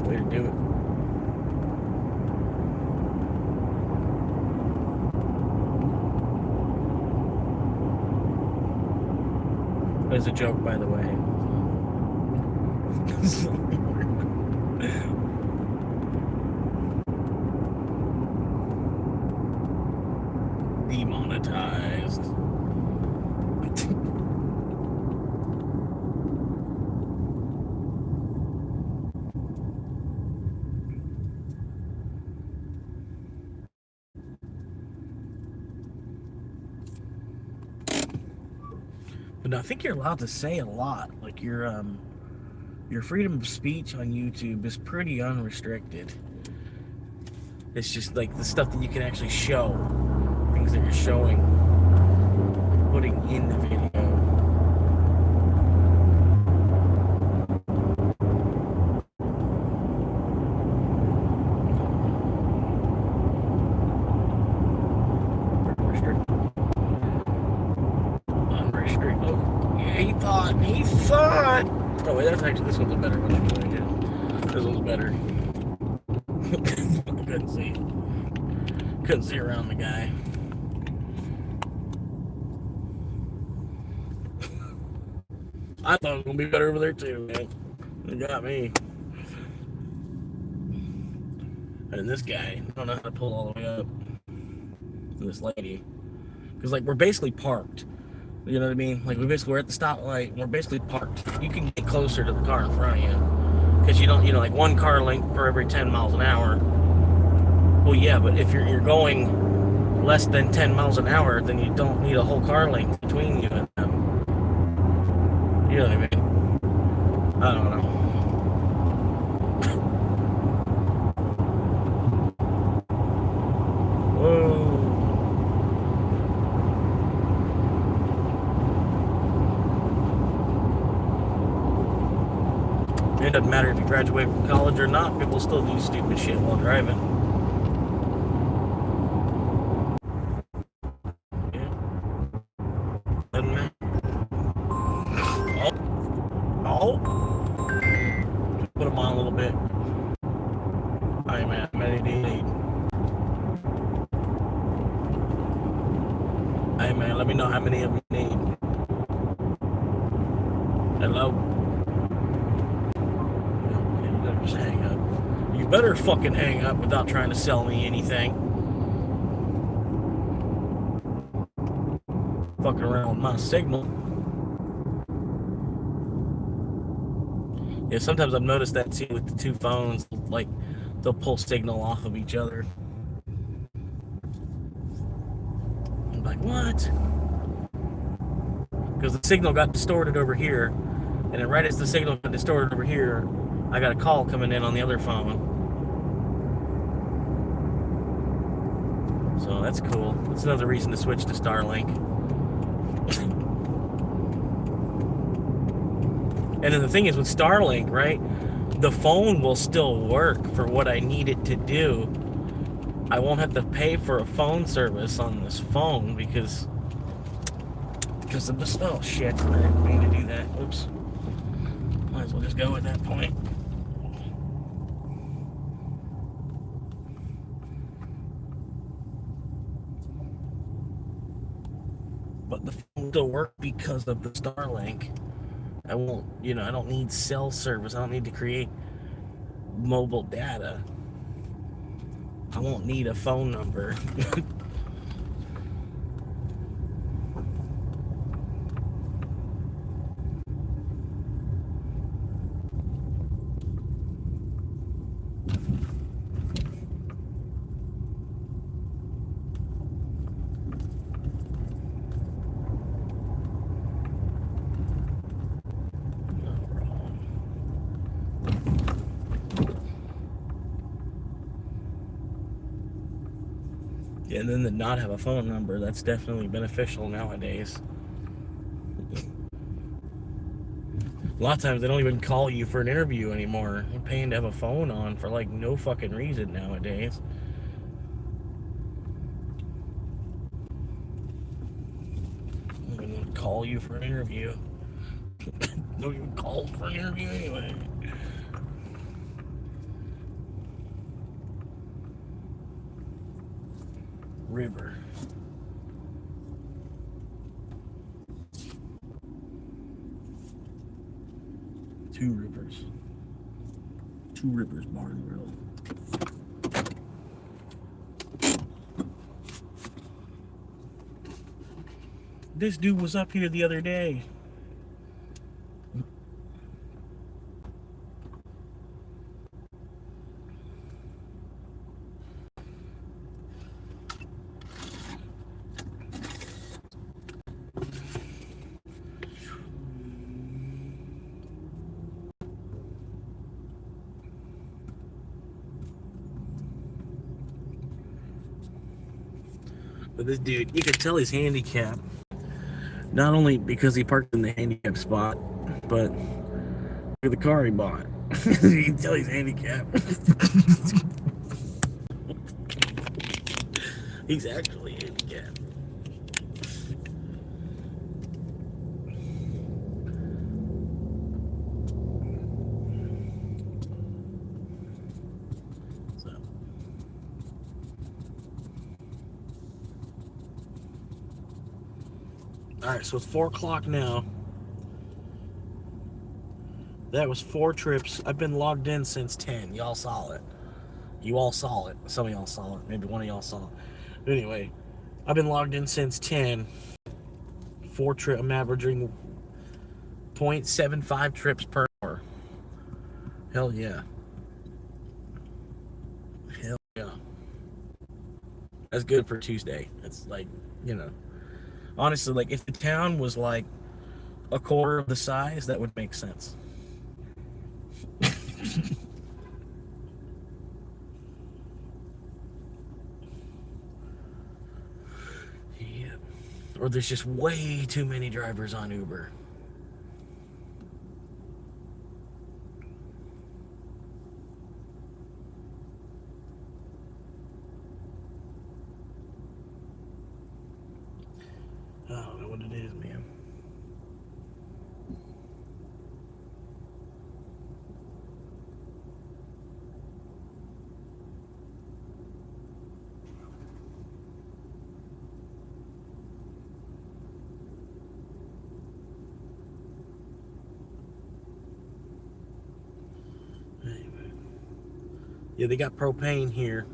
Way to do it. It's a joke, by the way. Demonetized. But I think you're allowed to say a lot. Like your freedom of speech on YouTube is pretty unrestricted. It's just like the stuff that you can actually show, things that you're showing, putting in the video. He thought. Oh wait, that's actually, this one's a better one anyway. Yeah. This one's better. Couldn't see around the guy. I thought it was gonna be better over there too, man. It got me. And this guy, I don't know how to pull all the way up. This lady, because like we're basically parked. You know what I mean? Like we're at the stoplight and we're basically parked. You can get closer to the car in front of you because you don't, like one car length for every 10 miles an hour. Well, yeah, but if you're going less than 10 miles an hour, then you don't need a whole car length between you and them. You know what I mean? I don't know. Whoa. It doesn't matter if you graduate from college or not, people still do stupid shit while driving. Yeah. Doesn't matter. Oh. Put them on a little bit. Alright, man. How many do you need? Hey, man, let me know how many of you need. Hello? Just hang up. You better fucking hang up without trying to sell me anything. Fucking around with my signal. Yeah, sometimes I've noticed that too with the two phones. Like, they'll pull signal off of each other. I'm like, what? Because the signal got distorted over here, And then right as the signal got distorted over here, I got a call coming in on the other phone. So that's cool. That's another reason to switch to Starlink. And then the thing is with Starlink, right? The phone will still work for what I need it to do. I won't have to pay for a phone service on this phone because of this. Oh shit! I didn't mean to do that. Oops. Might as well just go at that point. But the phone will still work because of the Starlink. I won't, I don't need cell service. I don't need to create mobile data. I won't need a phone number. And then to not have a phone number, that's definitely beneficial nowadays. A lot of times they don't even call you for an interview anymore. You're paying to have a phone on for like no fucking reason nowadays. Don't even call you for an interview. Don't even call for an interview anyway. River. Two Rivers Barn Grill. This dude was up here the other day. But this dude, you could tell he's handicapped. Not only because he parked in the handicapped spot, but look at the car he bought. You can tell he's handicapped. He's actually handicapped. Alright, so it's 4 o'clock now. That was 4 trips. I've been logged in since 10. Y'all saw it. You all saw it. Some of y'all saw it. Maybe one of y'all saw it. But anyway, I've been logged in since 10. 4 trips. I'm averaging 0.75 trips per hour. Hell yeah. Hell yeah. That's good for Tuesday. It's like, honestly, like if the town was like a quarter of the size, that would make sense. Yeah. Or there's just way too many drivers on Uber. I don't know what it is, man. Anyway. Yeah, they got propane here.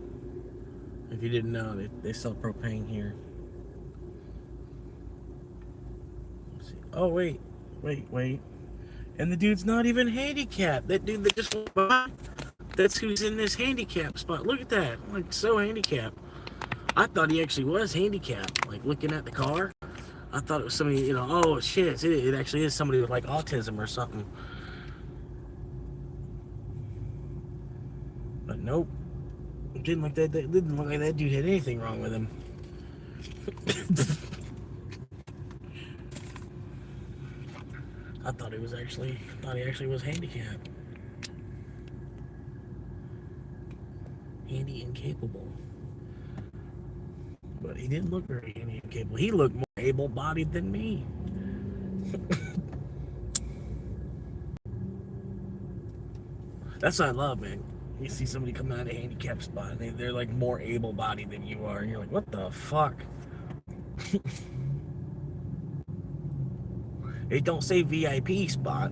If you didn't know, they sell propane here. Oh, wait. And the dude's not even handicapped. That dude that just went by, that's who's in this handicap spot. Look at that. Like, so handicapped. I thought he actually was handicapped. Like, looking at the car. I thought it was somebody, you know, oh shit, it actually is somebody with like autism or something. But nope. It didn't look like that dude had anything wrong with him. I thought he actually was handicapped. Handy and capable. But he didn't look very handy and capable. He looked more able-bodied than me. That's what I love, man. You see somebody come out of a handicap spot and they're like more able-bodied than you are, and you're like, what the fuck? It don't say VIP spot.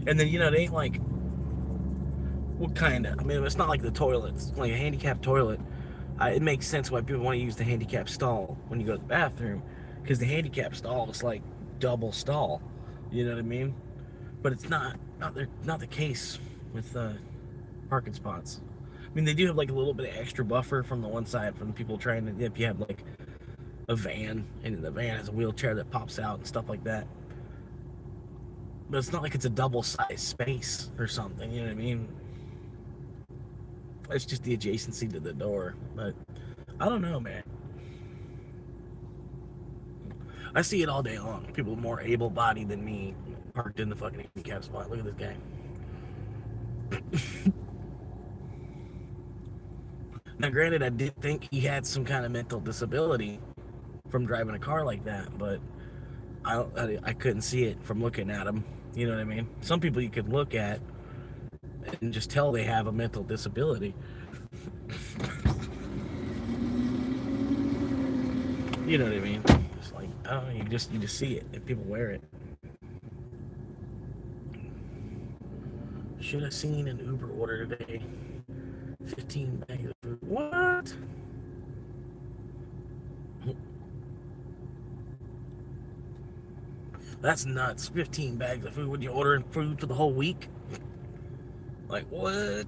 And then, you know, they ain't like, what kind of, I mean, it's not like the toilets, like a handicapped toilet. It makes sense why people want to use the handicap stall when you go to the bathroom, because the handicap stall is like double stall. You know what I mean? But it's not the case with parking spots. I mean, they do have like a little bit of extra buffer from the one side from people trying to, if you have like a van and the van has a wheelchair that pops out and stuff like that. But it's not like it's a double-sized space or something. You know what I mean? It's just the adjacency to the door. But I don't know, man. I see it all day long. People more able-bodied than me parked in the fucking handicap spot. Look at this guy. Now, granted, I did think he had some kind of mental disability from driving a car like that, but I couldn't see it from looking at him. You know what I mean? Some people you could look at and just tell they have a mental disability. You know what I mean? It's like, I don't know, you just see it if people wear it. Should have seen an Uber order today. 15 bags of food. What? That's nuts. 15 bags of food. Would you order food for the whole week? Like, what?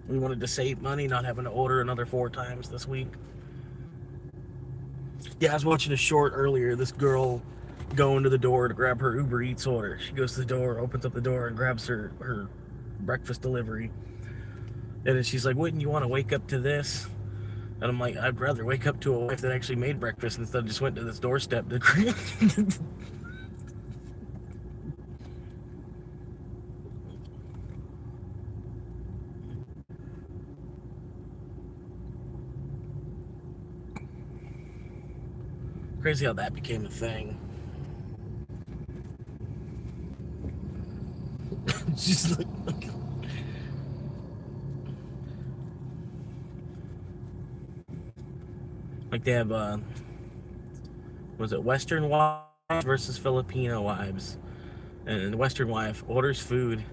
We wanted to save money, not having to order another 4 times this week. Yeah, I was watching a short earlier. This girl going to the door to grab her Uber Eats order. She goes to the door, opens up the door, and grabs her breakfast delivery. And then she's like, wouldn't you want to wake up to this? And I'm like, I'd rather wake up to a wife that actually made breakfast instead of just went to this doorstep to Crazy how that became a thing. Just like they have was it Western wives versus Filipino wives? And the Western wife orders food.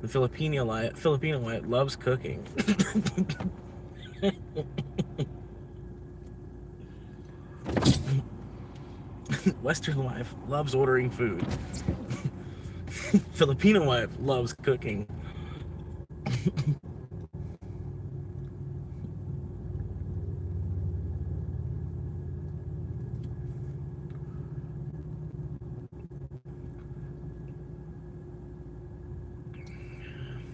The Filipino wife loves cooking. Western wife loves ordering food. Filipino wife loves cooking.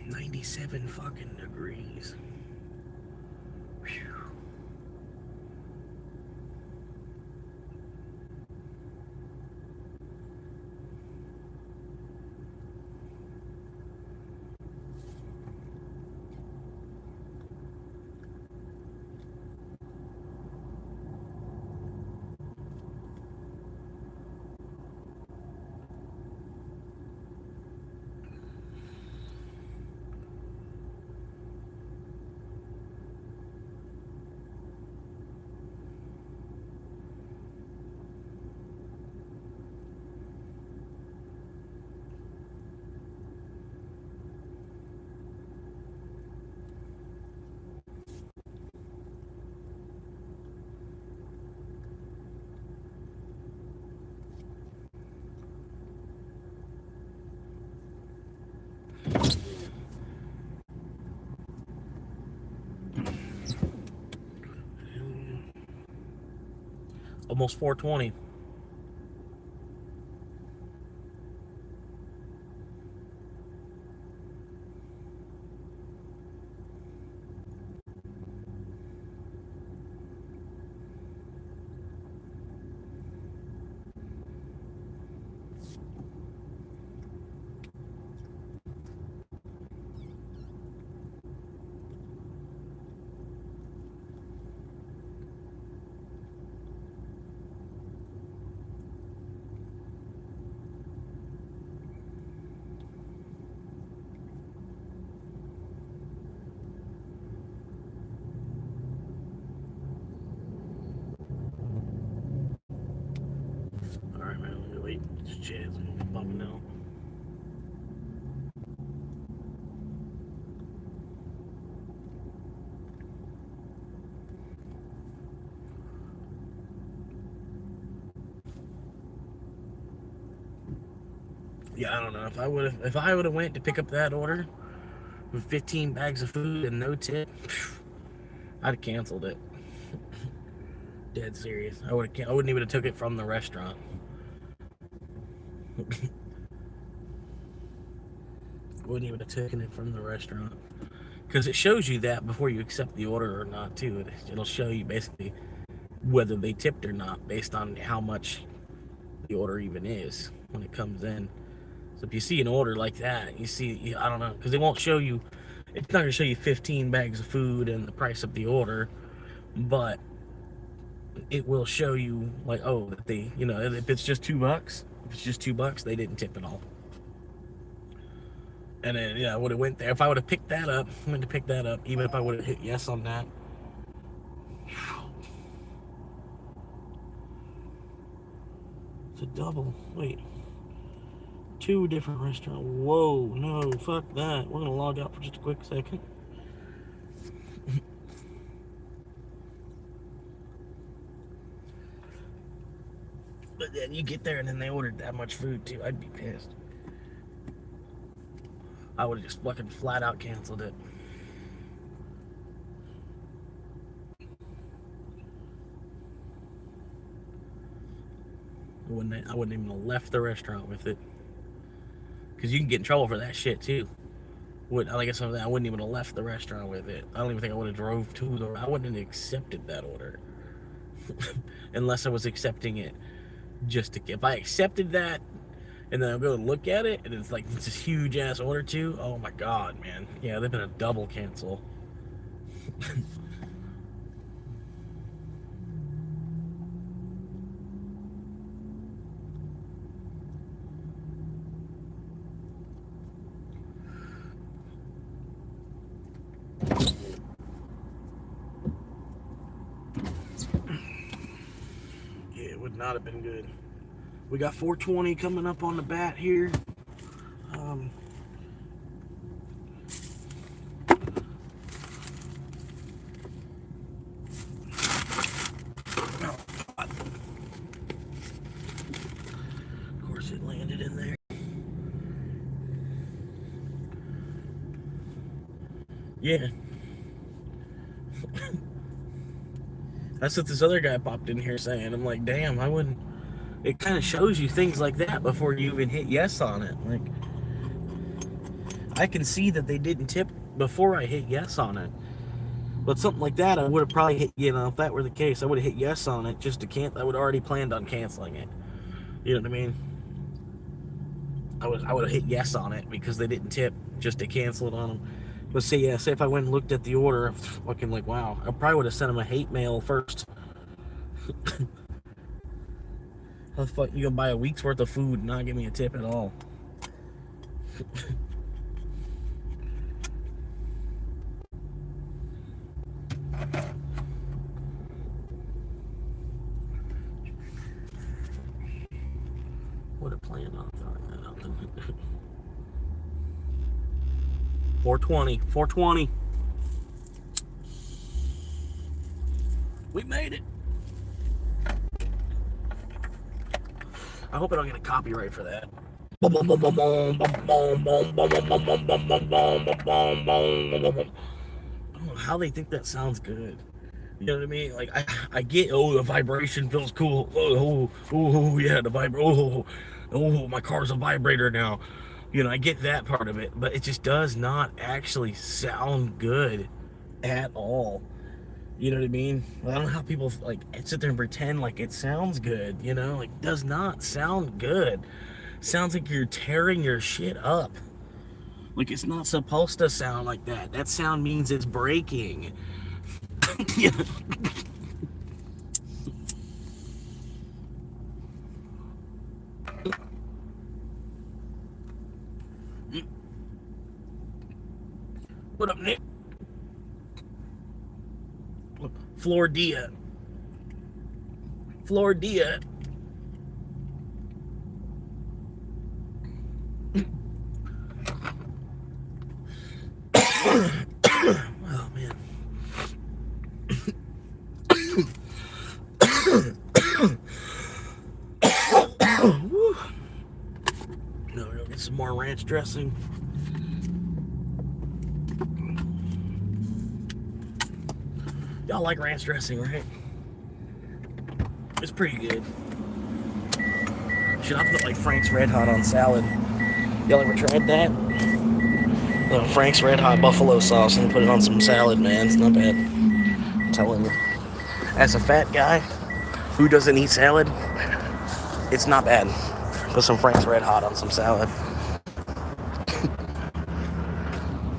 97 fucking degrees. Whew. Almost 420. Alright, man, let me wait. This chair's bumping out. Yeah, I don't know. If I would have went to pick up that order with 15 bags of food and no tip, I'd have canceled it. Dead serious. I wouldn't even have took it from the restaurant. Wouldn't even have taken it from the restaurant, because it shows you that before you accept the order or not too. It'll show you basically whether they tipped or not based on how much the order even is when it comes in. So if you see an order like that, you see, I don't know, because it won't show you, it's not going to show you 15 bags of food and the price of the order, but it will show you, like, oh, that they, you know, if it's just $2, they didn't tip at all. And then, yeah, I would have went there. If I would have picked that up, even if I would have hit yes on that. It's a double. Wait. 2 different restaurants. Whoa, no, fuck that. We're gonna log out for just a quick second. But then you get there and then they ordered that much food too. I'd be pissed. I would have just fucking flat out canceled it. I wouldn't even have left the restaurant with it. Because you can get in trouble for that shit too. Like I said, I wouldn't even have left the restaurant with it. I don't even think I would have drove to the. I wouldn't have accepted that order. Unless I was accepting it just to. If I accepted that and then I'll go and look at it and it's like it's this huge ass order too. Oh my god, man. Yeah, they've been a double cancel. Yeah, it would not have been good. We got 420 coming up on the bat here. Of course, it landed in there. Yeah. That's what this other guy popped in here saying. I'm like, damn, I wouldn't. It kind of shows you things like that before you even hit yes on it. Like, I can see that they didn't tip before I hit yes on it. But something like that, I would have probably hit, you know, if that were the case, I would have hit yes on it just to cancel. I would have already planned on canceling it. You know what I mean? I would have hit yes on it because they didn't tip just to cancel it on them. But say if I went and looked at the order, fucking like, wow, I probably would have sent them a hate mail first. How the fuck you gonna buy a week's worth of food and not give me a tip at all? Would have planned on throwing that out. 420. We made it. I hope I don't get a copyright for that. I don't know how they think that sounds good. You know what I mean? Like I get, oh, the vibration feels cool. Oh, yeah, the oh, my car's a vibrator now. You know, I get that part of it, but it just does not actually sound good at all. You know what I mean? I don't know how people like sit there and pretend like it sounds good. You know, like, does not sound good. Sounds like you're tearing your shit up. Like, it's not supposed to sound like that. That sound means it's breaking. You know? What up, Nick? Flordia. Flordia. Oh, man. No, we're gonna get some more ranch dressing. Y'all like ranch dressing, right? It's pretty good. Should I put like Frank's Red Hot on salad? Y'all ever tried that? Frank's Red Hot buffalo sauce and put it on some salad, man. It's not bad. I'm telling you. As a fat guy who doesn't eat salad, it's not bad. Put some Frank's Red Hot on some salad.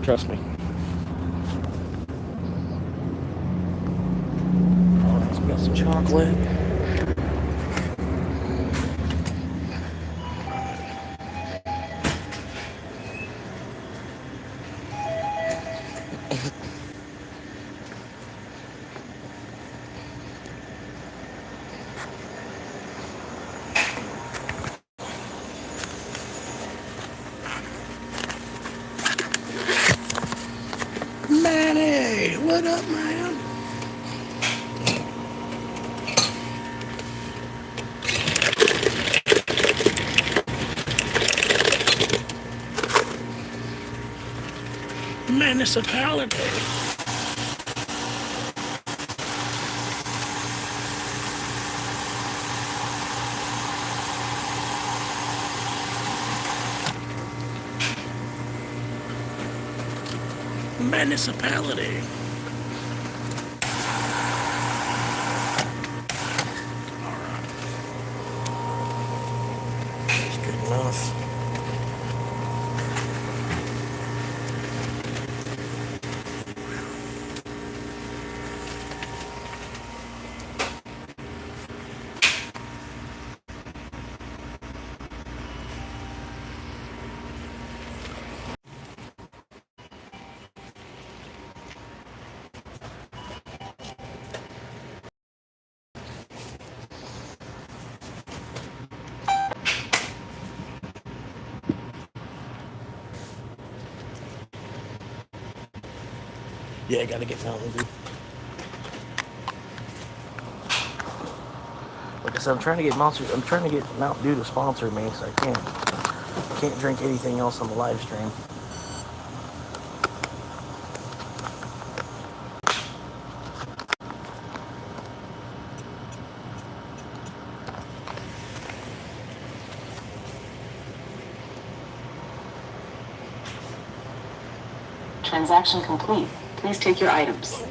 Trust me. Alright, so we got some chocolate. Manny, what up, man? Municipality. Municipality. Alright. That's good enough. Yeah, I gotta get Mountain Dew. Like I said, I'm trying to get Mountain Dew to sponsor me, so I can't drink anything else on the live stream. Transaction complete. Please take your items.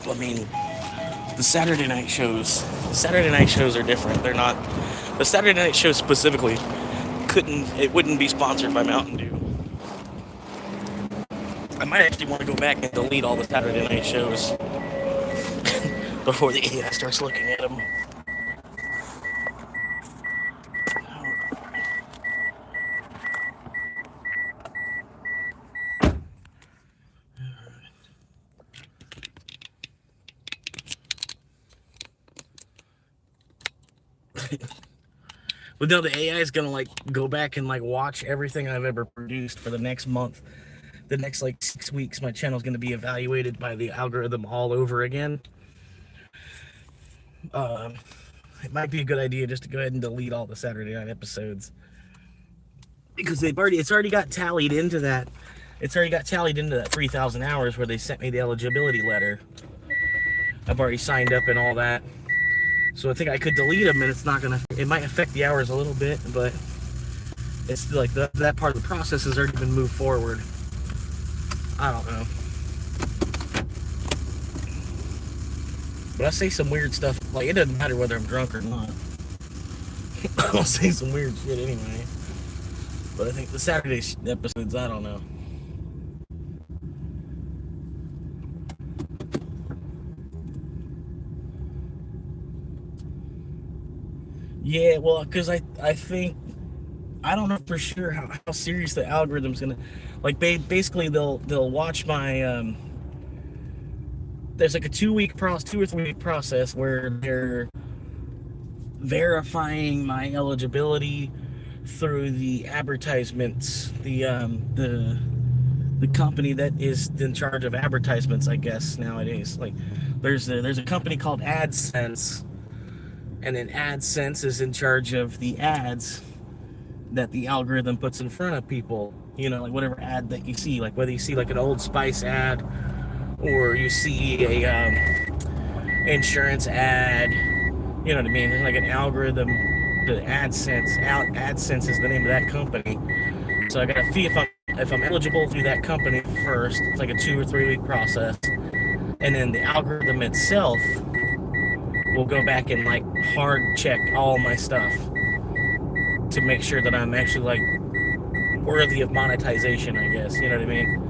I mean, the Saturday night shows are different. They're not, the Saturday night shows specifically wouldn't be sponsored by Mountain Dew. I might actually want to go back and delete all the Saturday night shows before the AI starts looking at them. But no, the AI is gonna like go back and like watch everything I've ever produced for the next month. The next like 6 weeks, my channel is gonna be evaluated by the algorithm all over again. it might be a good idea just to go ahead and delete all the Saturday night episodes, because it's already got tallied into that. It's already got tallied into that 3,000 hours where they sent me the eligibility letter. I've already signed up and all that. So I think I could delete them, and it's not gonna. It might affect the hours a little bit, but it's like that part of the process has already been moved forward. I don't know. But I say some weird stuff. Like, it doesn't matter whether I'm drunk or not. I'll say some weird shit anyway. But I think the Saturday episodes, I don't know. Yeah, well, because I think, I don't know for sure how serious the algorithm's gonna, like, basically they'll watch my, there's like a 2 or 3 week process where they're verifying my eligibility through the advertisements, the company that is in charge of advertisements, I guess nowadays. Like, there's a company called AdSense, and then AdSense is in charge of the ads that the algorithm puts in front of people. You know, like whatever ad that you see, like whether you see like an Old Spice ad, or you see a insurance ad, you know what I mean? There's like an algorithm. The AdSense is the name of that company. So I gotta see if I'm eligible through that company first. It's like a 2 or 3 week process, and then the algorithm itself will go back and like hard check all my stuff to make sure that I'm actually like worthy of monetization, I guess. You know what I mean?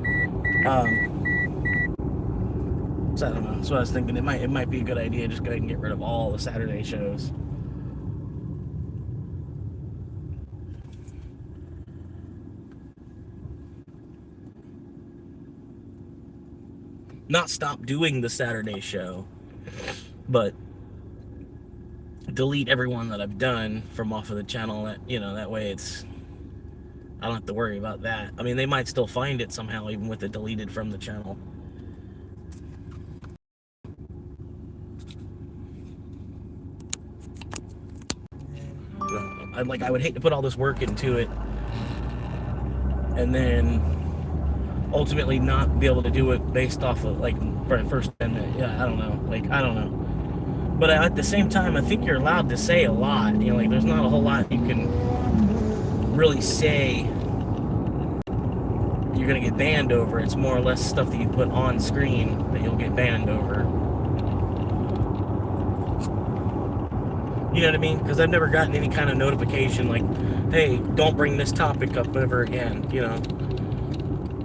So I don't know. So I was thinking it might be a good idea just go ahead and get rid of all the Saturday shows. Not stop doing the Saturday show, but delete everyone that I've done from off of the channel. That, you know, that way I don't have to worry about that. I mean, they might still find it somehow even with it deleted from the channel. I would hate to put all this work into it and then ultimately not be able to do it based off of like for the first 10 minutes. Yeah, I don't know. Like, I don't know. But at the same time, I think you're allowed to say a lot. You know, like there's not a whole lot you can really say you're gonna get banned over. It's more or less stuff that you put on screen that you'll get banned over. You know what I mean? Because I've never gotten any kind of notification like, hey, don't bring this topic up ever again, you know?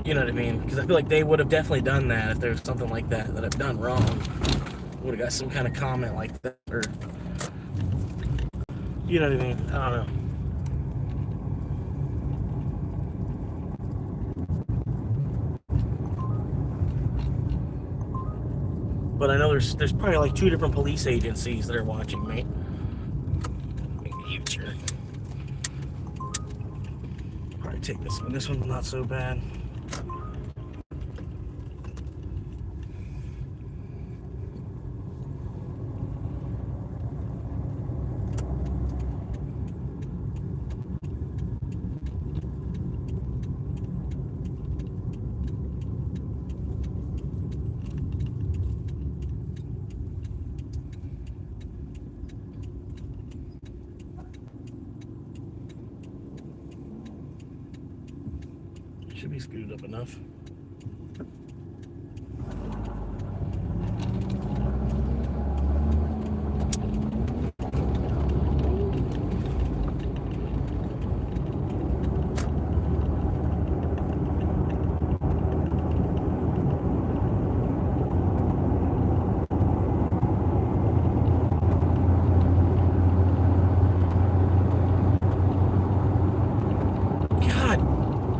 You know what I mean? Because I feel like they would have definitely done that if there was something like that I've done wrong. Would have got some kind of comment like that, or... You know what I mean? I don't know. But I know there's probably like 2 different police agencies that are watching me. Probably take this one. This one's not so bad. Should be screwed up enough.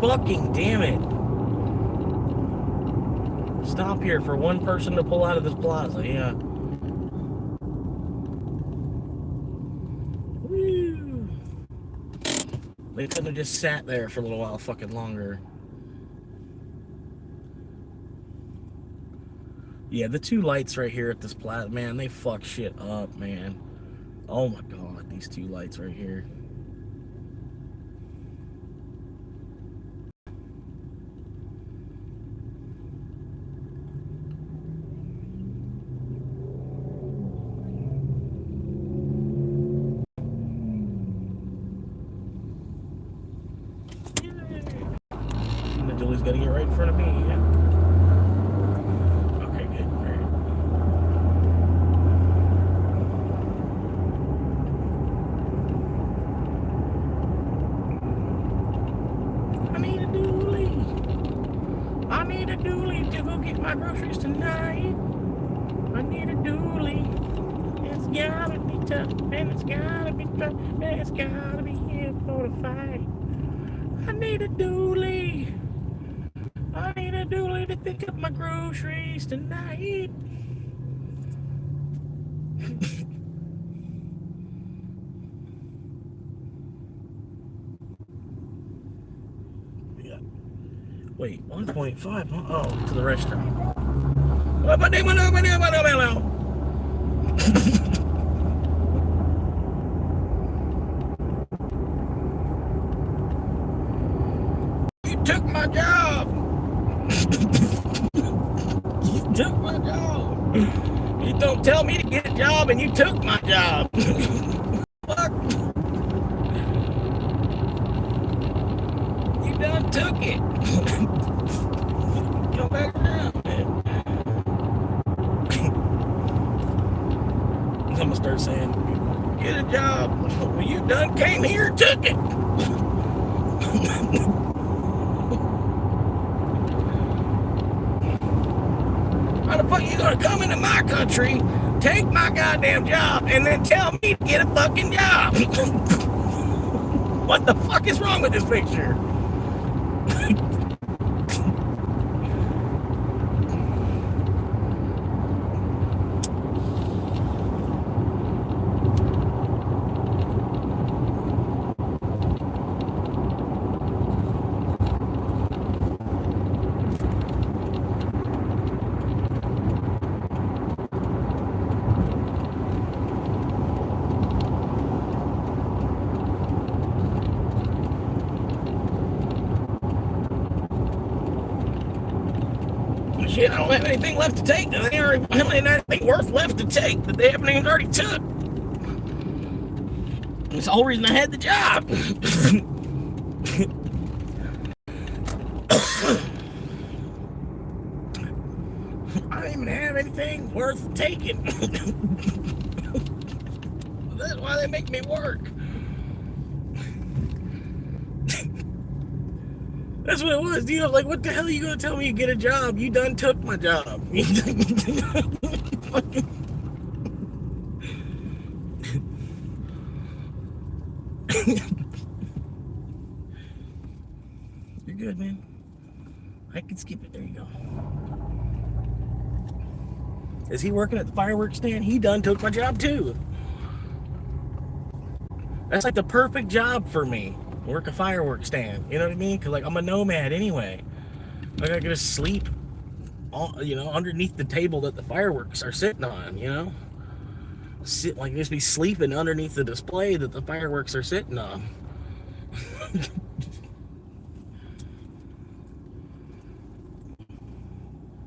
Fucking damn it. Stop here for one person to pull out of this plaza, yeah. Woo. They couldn't have just sat there for a little while fucking longer. Yeah, the 2 lights right here at this plaza, man, they fuck shit up, man. Oh my God, these two lights right here. Julie's got to get right in front of me. Yeah. Okay, good. All right. I need a dually. I need a dually to go get my groceries tonight. I need a dually. It's gotta be tough, and it's gotta be tough, and it's gotta be here for the fight. I need a dually. I need a dually to pick up my groceries tonight. Yeah. Wait, 1.5? Oh, to the restaurant. You took my job. You took my job. You don't tell me to get a job, and you took my job. Fuck. You done took it. Come back around, man. I'm gonna start saying, get a job. Well, you done came here and took it. How the fuck you gonna come into my country, take my goddamn job, and then tell me to get a fucking job? What the fuck is wrong with this picture? Shit, I don't have anything left to take. They don't have anything worth left to take that they haven't even already took. It's the whole reason I had the job. I don't even have anything worth taking. That's why they make me work. That's what it was. You know, like, what the hell are you gonna tell me you get a job? You done took my job. You're good, man. I can skip it. There you go. Is he working at the fireworks stand? He done took my job too. That's like the perfect job for me. Work a fireworks stand. You know what I mean? Cause like I'm a nomad anyway. Like I can just sleep, you know, underneath the table that the fireworks are sitting on. You know, sit like just be sleeping underneath the display that the fireworks are sitting on.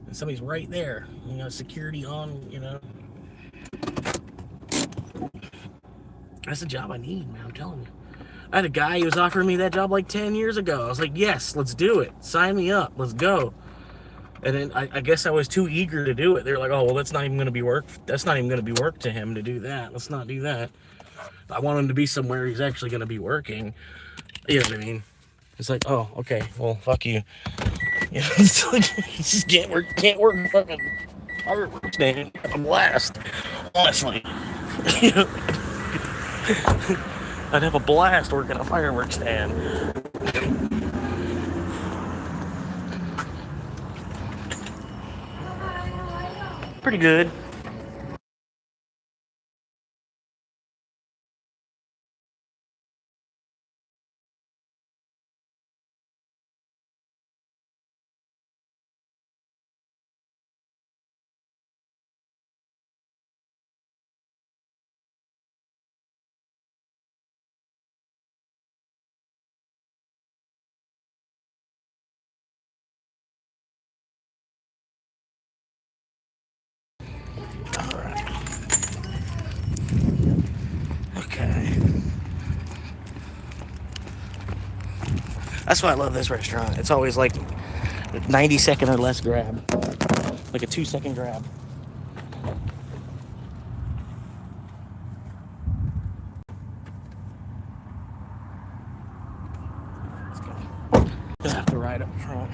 And somebody's right there. You know, security on. You know, that's the job I need, man. I'm telling you. I had a guy who was offering me that job like 10 years ago. I was like, yes, let's do it. Sign me up. Let's go. And then I guess I was too eager to do it. They're like, oh, well, that's not even going to be work. That's not even going to be work to him to do that. Let's not do that. I want him to be somewhere he's actually going to be working. You know what I mean? It's like, oh, okay, well, fuck you. You know, it's like, you just can't work fucking fireworks, man. I'm last. Honestly. You know? I'd have a blast working a fireworks stand. Pretty good. That's why I love this restaurant. It's always like 90-second or less grab. Like a 2-second grab. Let's go. Gonna have to ride up front.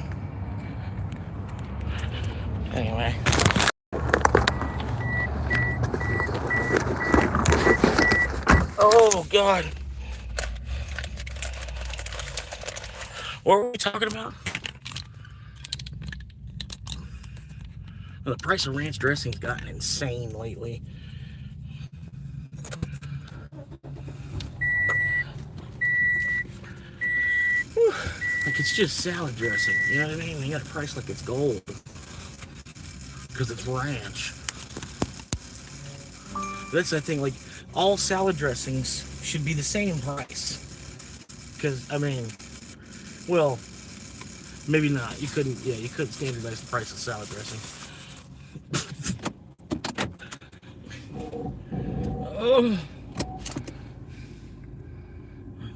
Anyway. Oh, God. What were we talking about? Well, the price of ranch dressing's gotten insane lately. Whew. Like, it's just salad dressing. You know what I mean? They got a price like it's gold. Because it's ranch. That's the thing. Like, all salad dressings should be the same price. Because, I mean, well, maybe not. You couldn't standardize the price of salad dressing. Oh.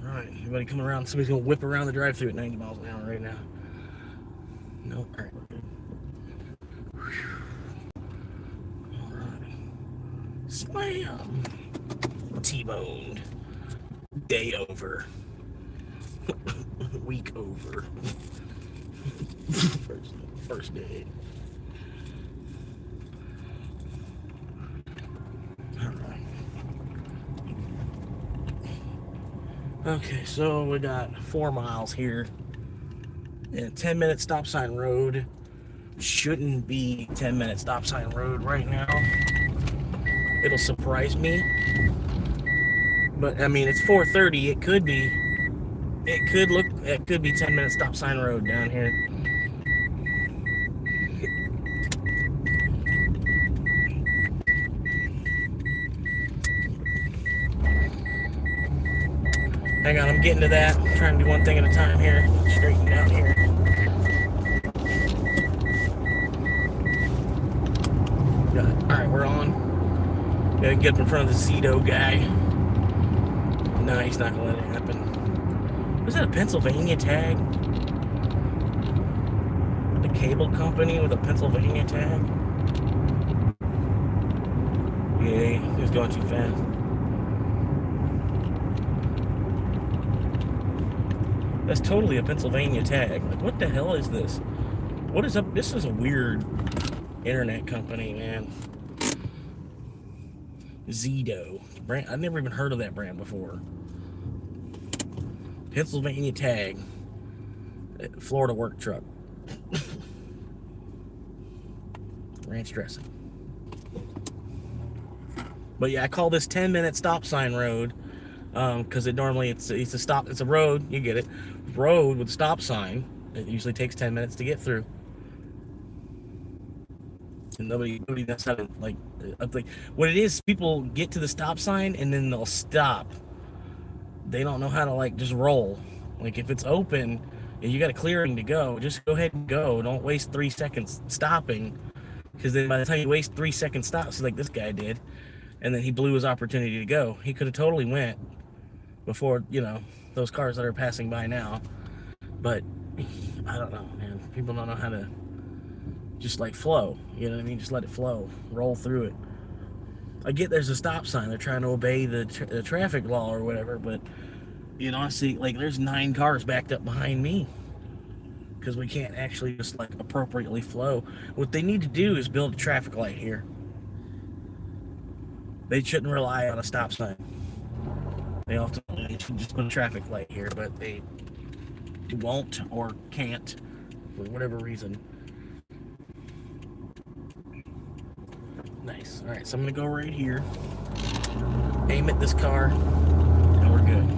Alright, anybody coming around? Somebody's gonna whip around the drive-thru at 90 miles an hour right now. Nope. Alright, we're good. Alright. Slam! T-boned. Day over. Week over. First day. Alright. Okay, so we got 4 miles here. And a 10-minute stop sign road. Shouldn't be 10-minute stop sign road right now. It'll surprise me. But I mean, it's 4:30. It could be. It could be 10-minute stop sign road down here. Hang on, I'm getting to that. I'm trying to do one thing at a time here. Straighten down here. Alright, we're on. Gotta get up in front of the Zito guy. No, he's not gonna let it happen. Was that a Pennsylvania tag? The cable company with a Pennsylvania tag? Yeah, he was going too fast. That's totally a Pennsylvania tag. Like, what the hell is this? What is up? This is a weird internet company, man. Zito brand. I've never even heard of that brand before. Pennsylvania tag. Florida work truck. Ranch dressing. But yeah, I call this 10-minute stop sign road because it's a stop. It's a road. You get it. Road with a stop sign. It usually takes 10 minutes to get through. And nobody knows how to like what it is. People get to the stop sign and then they'll stop. They don't know how to like just roll. Like if it's open and you got a clearing to go, just go ahead and go. Don't waste 3 seconds stopping, because then by the time you waste 3 seconds stops, like this guy did, and then he blew his opportunity to go. He could have totally went before, you know, those cars that are passing by now. But I don't know, man. People don't know how to just like flow. You know what I mean? Just let it flow. Roll through it. I get there's a stop sign. They're trying to obey the traffic law or whatever, but you know, I see like there's 9 cars backed up behind me because we can't actually just like appropriately flow. What they need to do is build a traffic light here. They shouldn't rely on a stop sign. They should just put a traffic light here, but they won't or can't for whatever reason. Nice. Alright, so I'm going to go right here, aim at this car, and we're good.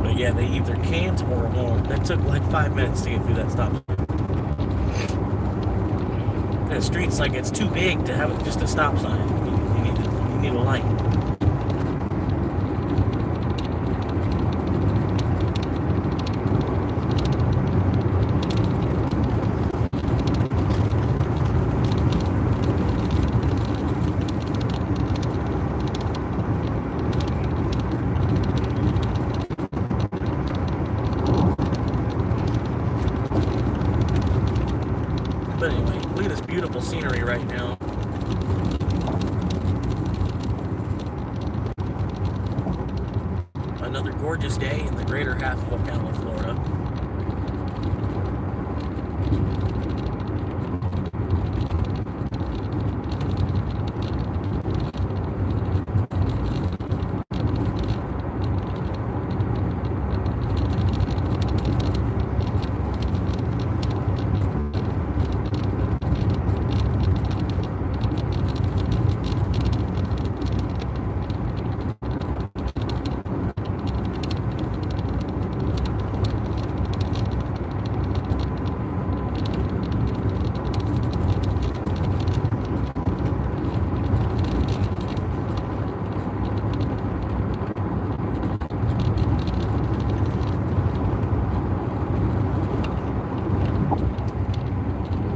But yeah, they either can't or won't. That took like 5 minutes to get through that stop. The street's like it's too big to have just a stop sign. You need a light. But anyway, look at this beautiful scenery right now. Another gorgeous day in the greater half of Ocala, Florida.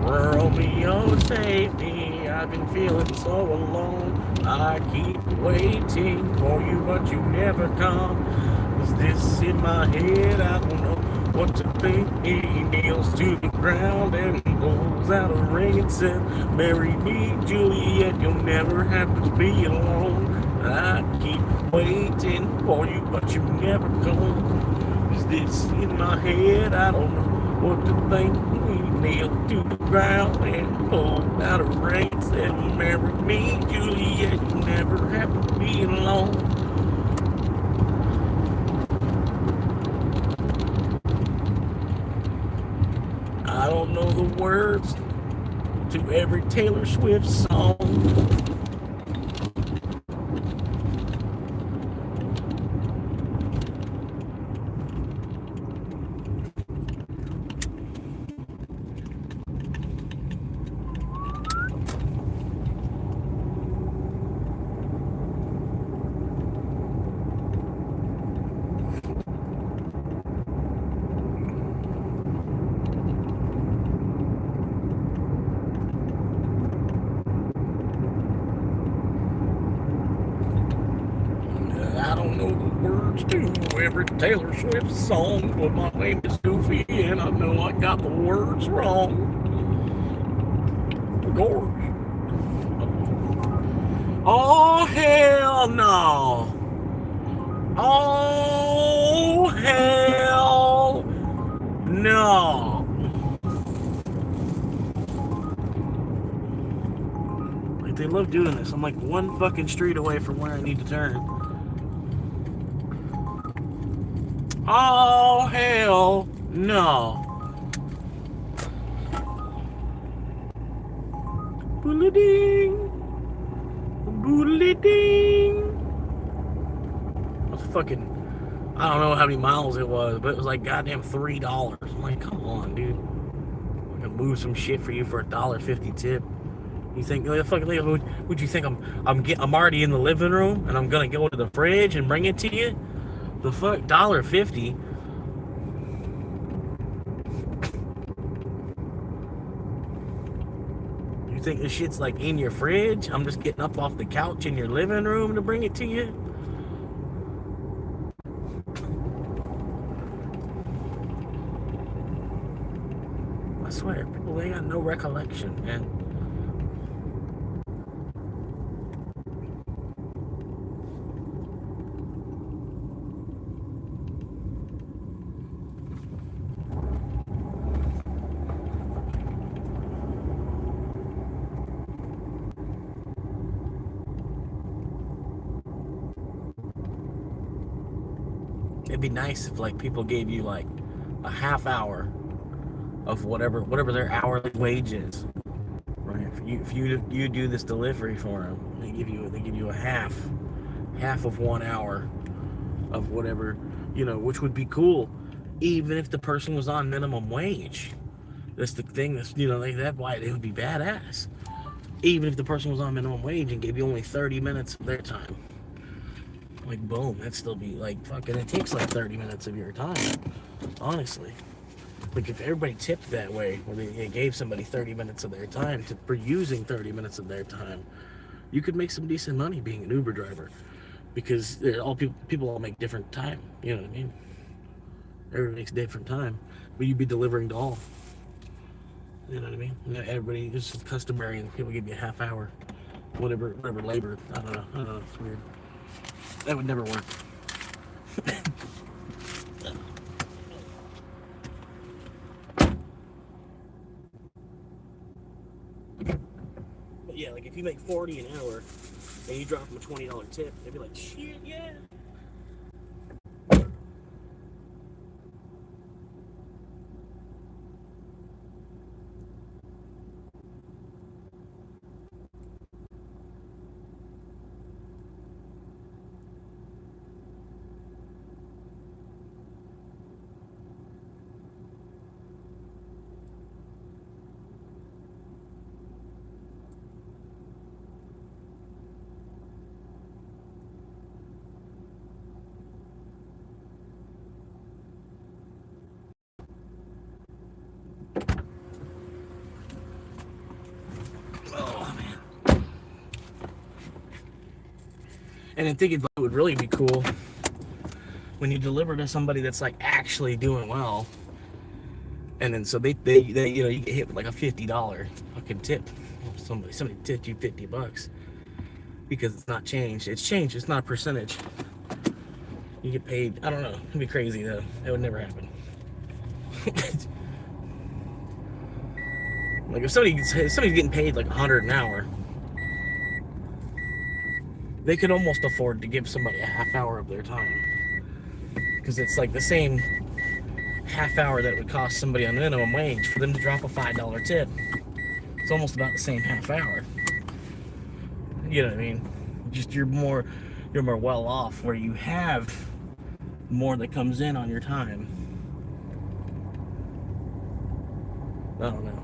Romeo, save me, I've been feeling so alone. I keep waiting for you, but you never come. Is this in my head? I don't know what to think. He kneels to the ground and pulls out a ring and says, marry me, Juliet, you'll never have to be alone. I keep waiting for you, but you never come. Is this in my head? I don't know what to think. He kneeled to the ground and pulled out a ring and said, marry me, Juliet, you'll never have to be alone. I don't know the words to every Taylor Swift song. I don't know the words to every Taylor Swift song, but my name is Goofy and I know I got the words wrong. Gorge. Oh, hell no. Oh, hell no. Like, they love doing this. I'm like one fucking street away from where I need to turn. Oh, hell no. Boodle-ding. Boodle-ding. It was fucking, I don't know how many miles it was, but it was like goddamn $3. I'm like, come on, dude. I'm gonna move some shit for you for $1.50 tip. You think, would you think I'm already in the living room and I'm gonna go to the fridge and bring it to you? The fuck, $1.50. You think this shit's like in your fridge? I'm just getting up off the couch in your living room to bring it to you? I swear, people, they got no recollection, man. It'd be nice if like people gave you like a half hour of whatever their hourly wage is, right? If you do this delivery for them, they give you a half of 1 hour of whatever, which would be cool, even if the person was on minimum wage. That's the thing. That's that's why it would be badass. Even if the person was on minimum wage and gave you only 30 minutes of their time. Like, boom, that'd still be like fucking, it takes like 30 minutes of your time, honestly. Like, if everybody tipped that way, where they gave somebody 30 minutes of their time for using 30 minutes of their time, you could make some decent money being an Uber driver, because people all make different time. You know what I mean? Everybody makes different time, but you'd be delivering to all. You know what I mean? Everybody, it's just customary, and people give you a half hour, whatever labor. I don't know. It's weird. That would never work. But yeah, like if you make $40 an hour and you drop them a $20 tip, they'd be like, shit, yeah. Oh, man. And then thinking it would really be cool when you deliver to somebody that's like actually doing well, and then so they you know, you get hit with like a $50 fucking tip. Somebody tipped you $50 because it's not changed. It's changed. It's not a percentage. You get paid. I don't know. It'd be crazy though. That would never happen. Like if somebody's getting paid like $100 an hour, they could almost afford to give somebody a half hour of their time, because it's like the same half hour that it would cost somebody on minimum wage for them to drop a $5 tip. It's almost about the same half hour. You know what I mean? Just you're more well off where you have more that comes in on your time. I don't know.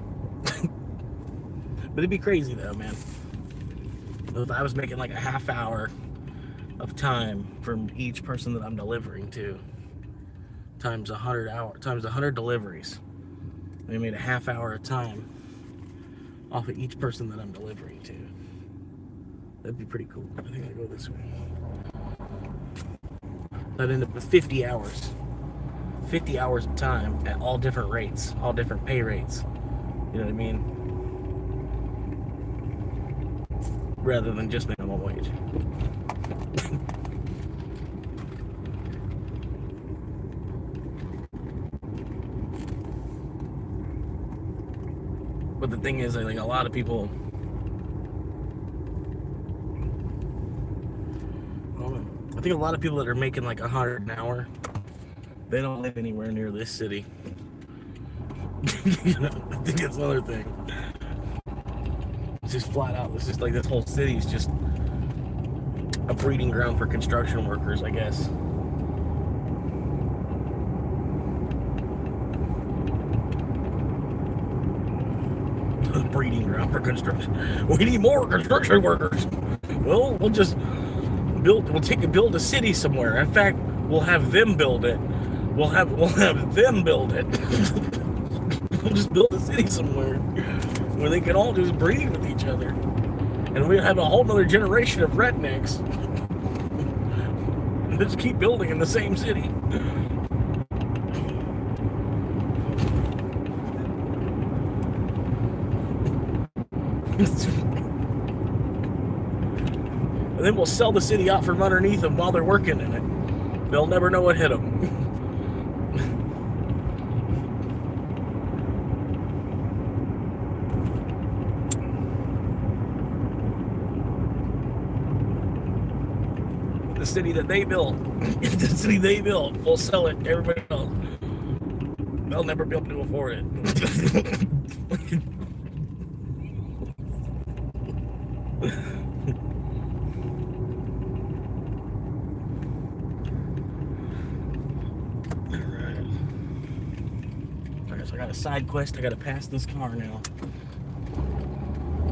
But it'd be crazy though, man. If I was making like a half hour of time from each person that I'm delivering to, times 100 deliveries, I made a half hour of time off of each person that I'm delivering to. That'd be pretty cool. I think I'll go this way. I'd end up with 50 hours. 50 hours of time at all different rates, all different pay rates. You know what I mean? Rather than just minimum wage. But the thing is, like a lot of people, I think a lot of people that are making like $100 an hour, they don't live anywhere near this city. You know, I think that's another thing. It's just flat out. It's just like this whole city is just a breeding ground for construction workers, I guess. A breeding ground for construction. We need more construction workers. Well, we'll just build a city somewhere. In fact, we'll have them build it. We'll have them build it. We'll just build a city somewhere where they can all just breed with each other. And we'll have a whole nother generation of rednecks. And just keep building in the same city. And then we'll sell the city out from underneath them while they're working in it. They'll never know what hit them. The city that they built, the city they built, we'll sell it to everybody else. They'll never be able to afford it. Alright, so I got a side quest. I gotta pass this car now.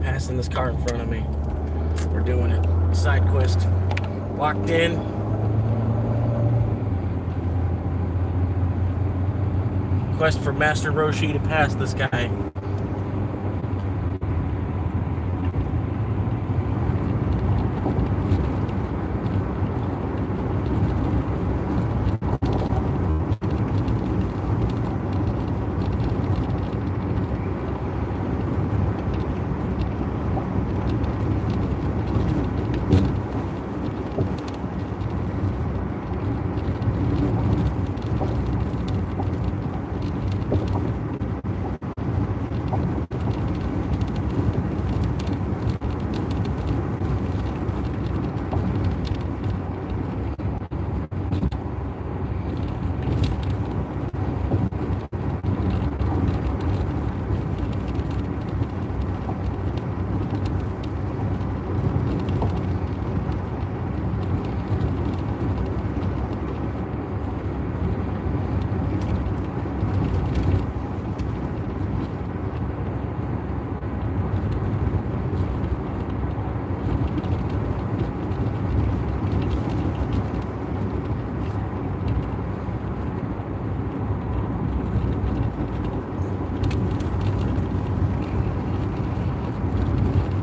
Passing this car in front of me. We're doing it. Side quest. Locked in. Quest for Master Roshi to pass this guy.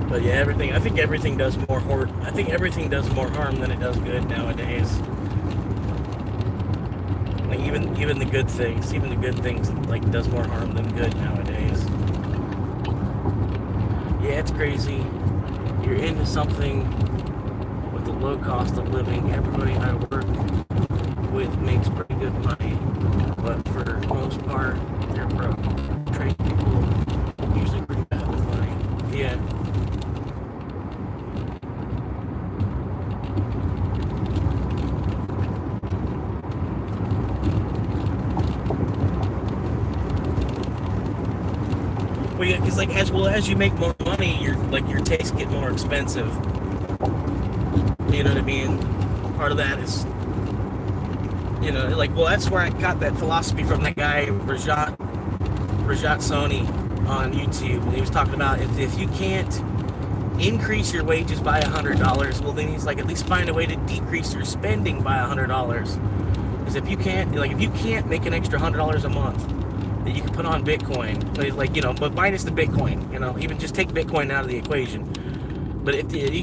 But yeah, everything. I think everything does more harm. I think everything does more harm than it does good nowadays. Like even the good things, like does more harm than good nowadays. Yeah, it's crazy. You're into something with the low cost of living. Everybody I work with makes pretty good money, but for the most part, they're broke. Trade people usually pretty bad with money. Yeah. Well, yeah, because like as you make more money, your tastes get more expensive. You know what I mean? Part of that is, that's where I got that philosophy from that guy Rajat Soni on YouTube, and he was talking about if you can't increase your wages by $100, well then he's like, at least find a way to decrease your spending by $100. Because if you can't make an extra $100 a month that you can put on Bitcoin, but minus the Bitcoin, even just take Bitcoin out of the equation. But if you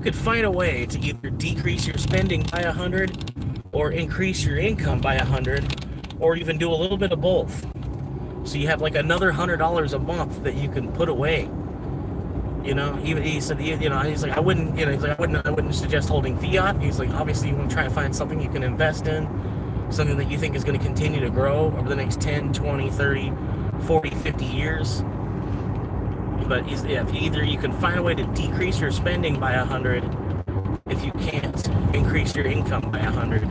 could find a way to either decrease your spending by 100 or increase your income by 100, or even do a little bit of both, so you have like another $100 a month that you can put away. He said, he's like, I wouldn't suggest holding fiat. He's like, obviously you want to try to find something you can invest in, something that you think is going to continue to grow over the next 10, 20, 30, 40, 50 years. But if you can find a way to decrease your spending by 100, if you can't increase your income by 100,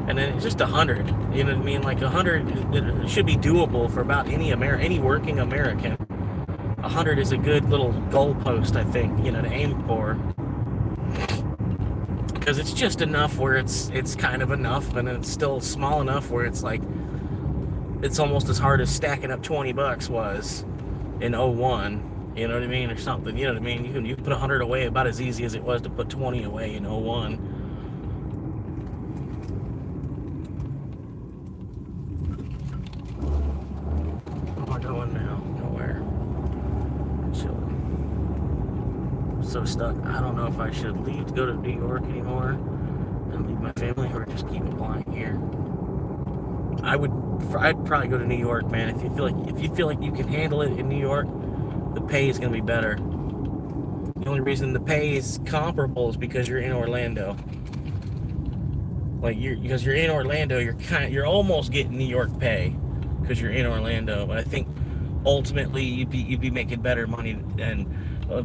and then it's just 100, you know what I mean? Like 100, it should be doable for about any working American. 100 is a good little goalpost, I think, to aim for. Because it's just enough where it's kind of enough, and it's still small enough where it's like, it's almost as hard as stacking up $20 was in 01, you know what I mean, or something, you know what I mean? You can put 100 away about as easy as it was to put 20 away in 01. Where am I going now? Nowhere. Chilling. So stuck. I don't know if I should leave to go to New York anymore and leave my family, or just keep applying here. I'd probably go to New York, man. If you feel like you can handle it in New York, the pay is going to be better. The only reason the pay is comparable is because you're in Orlando. Because you're in Orlando, you're almost getting New York pay because you're in Orlando. But I think ultimately you'd be making better money, and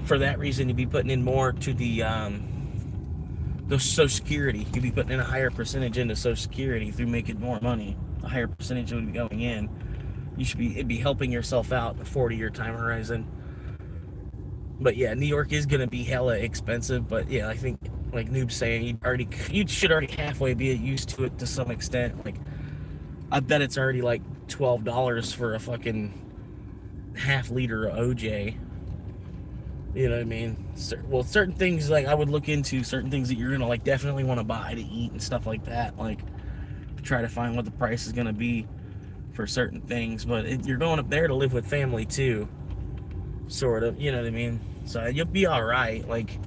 for that reason you'd be putting in more to the Social Security. You'd be putting in a higher percentage into Social Security through making more money. A higher percentage would be going in. It'd be helping yourself out in a 40-year time horizon. But yeah, New York is gonna be hella expensive. But yeah, I think, like Noob's saying, you should already halfway be used to it to some extent. Like, I bet it's already like $12 for a fucking half liter of OJ. You know what I mean? Well, certain things, like, I would look into certain things that you're gonna like definitely want to buy to eat and stuff like that. Like, to try to find what the price is gonna be for certain things. But you're going up there to live with family too, sort of. You know what I mean? So you'll be all right. Like,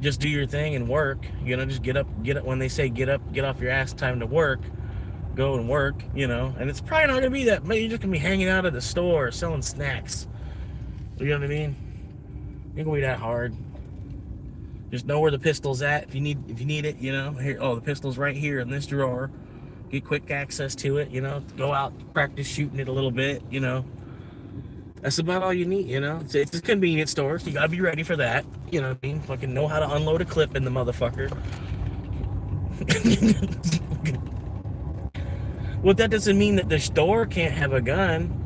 just do your thing and work. Just get up when they say get off your ass, time to work. Go and work. And it's probably not gonna be that. You're just gonna be hanging out at the store selling snacks. You know what I mean? It ain't gonna be that hard. Just know where the pistol's at if you need it. Here, the pistol's right here in this drawer. get quick access to it, you know, go out, practice shooting it a little bit, you know. That's about all you need, you know. It's a convenience store, so you gotta be ready for that. You know what I mean? Fucking know how to unload a clip in the motherfucker. Well, that doesn't mean that the store can't have a gun.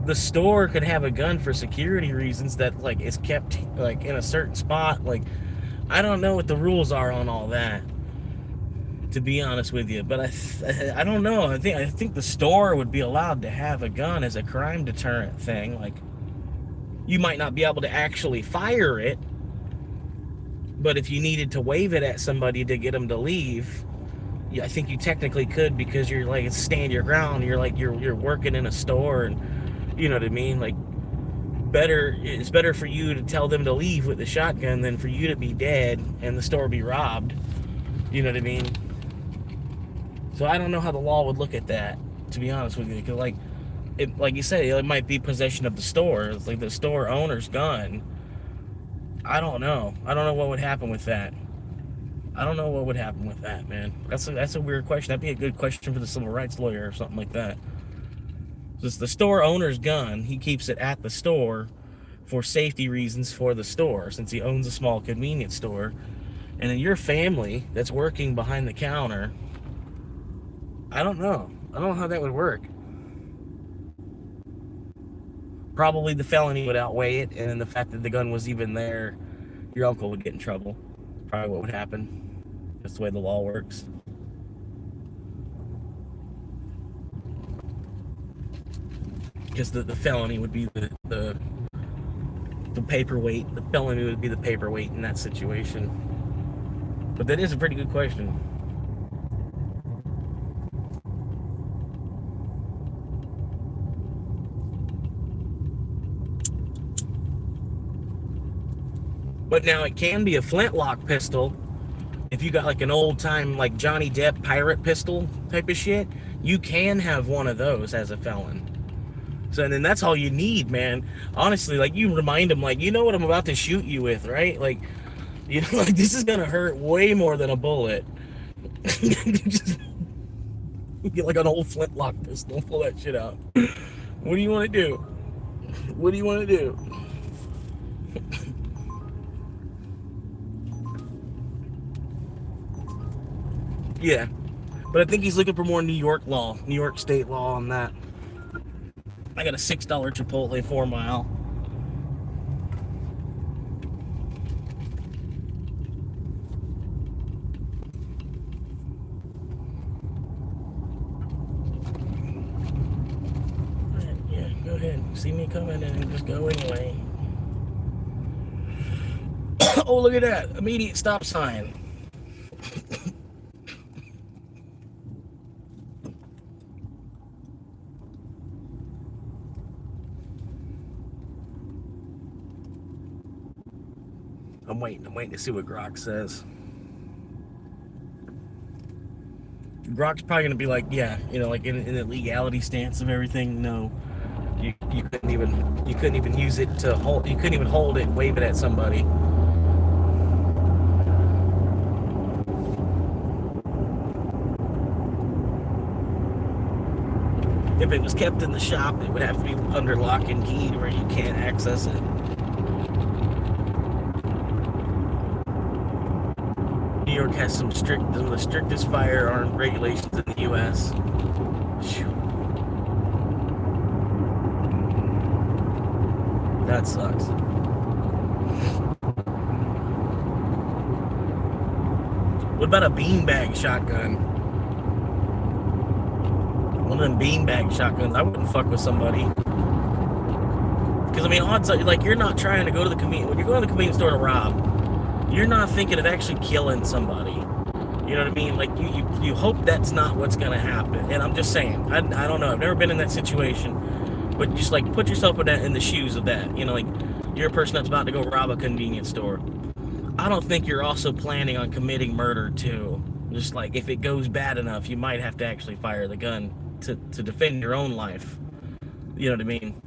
The store could have a gun for security reasons that, like, is kept, like, in a certain spot. Like, I don't know what the rules are on all that, to be honest with you. But I don't know. I think the store would be allowed to have a gun as a crime deterrent thing. Like, you might not be able to actually fire it, but if you needed to wave it at somebody to get them to leave, yeah, I think you technically could, because you're like, stand your ground. You're like, you're working in a store, and you know what I mean? Like, it's better for you to tell them to leave with the shotgun than for you to be dead and the store be robbed. You know what I mean? So I don't know how the law would look at that, to be honest with you, because like you say, it might be possession of the store. It's like the store owner's gun. I don't know. I don't know what would happen with that. I don't know what would happen with that, man. That's a weird question. That'd be a good question for the civil rights lawyer or something like that. It's the store owner's gun. He keeps it at the store for safety reasons for the store, since he owns a small convenience store. And then your family that's working behind the counter, I don't know. I don't know how that would work. Probably the felony would outweigh it, and then the fact that the gun was even there, your uncle would get in trouble. Probably what would happen. That's the way the law works. Because the felony would be the paperweight. The felony would be the paperweight in that situation. But that is a pretty good question. But now it can be a flintlock pistol. If you got like an old time, like Johnny Depp pirate pistol type of shit, you can have one of those as a felon. So, and then that's all you need, man. Honestly, like, you remind them, like, you know what I'm about to shoot you with, right? Like, you know, like, this is gonna hurt way more than a bullet. Just get like an old flintlock pistol, pull that shit out. What do you want to do? What do you want to do? Yeah, but I think he's looking for more New York law, New York state law on that. I got a $6 Chipotle 4 mile. Yeah, go ahead. See me coming and just go anyway. Oh, look at that. Immediate stop sign. I'm waiting to see what Grok says. Grok's probably gonna be like, yeah, you know, like in the legality stance of everything. No, you couldn't even use it to hold. You couldn't even hold it and wave it at somebody. If it was kept in the shop, it would have to be under lock and key to where you can't access it. New York has some of the strictest firearm regulations in the U.S. That sucks. What about a beanbag shotgun? One of them beanbag shotguns. I wouldn't fuck with somebody. Because, I mean, odds are, like, you're not trying to go to the convenience... When you're going to the convenience store to rob, you're not thinking of actually killing somebody. You know what I mean? Like, you hope that's not what's going to happen. And I'm just saying, I don't know. I've never been in that situation. But just, like, put yourself in the shoes of that. You know, like, you're a person that's about to go rob a convenience store. I don't think you're also planning on committing murder, too. Just, like, if it goes bad enough, you might have to actually fire the gun to defend your own life. You know what I mean?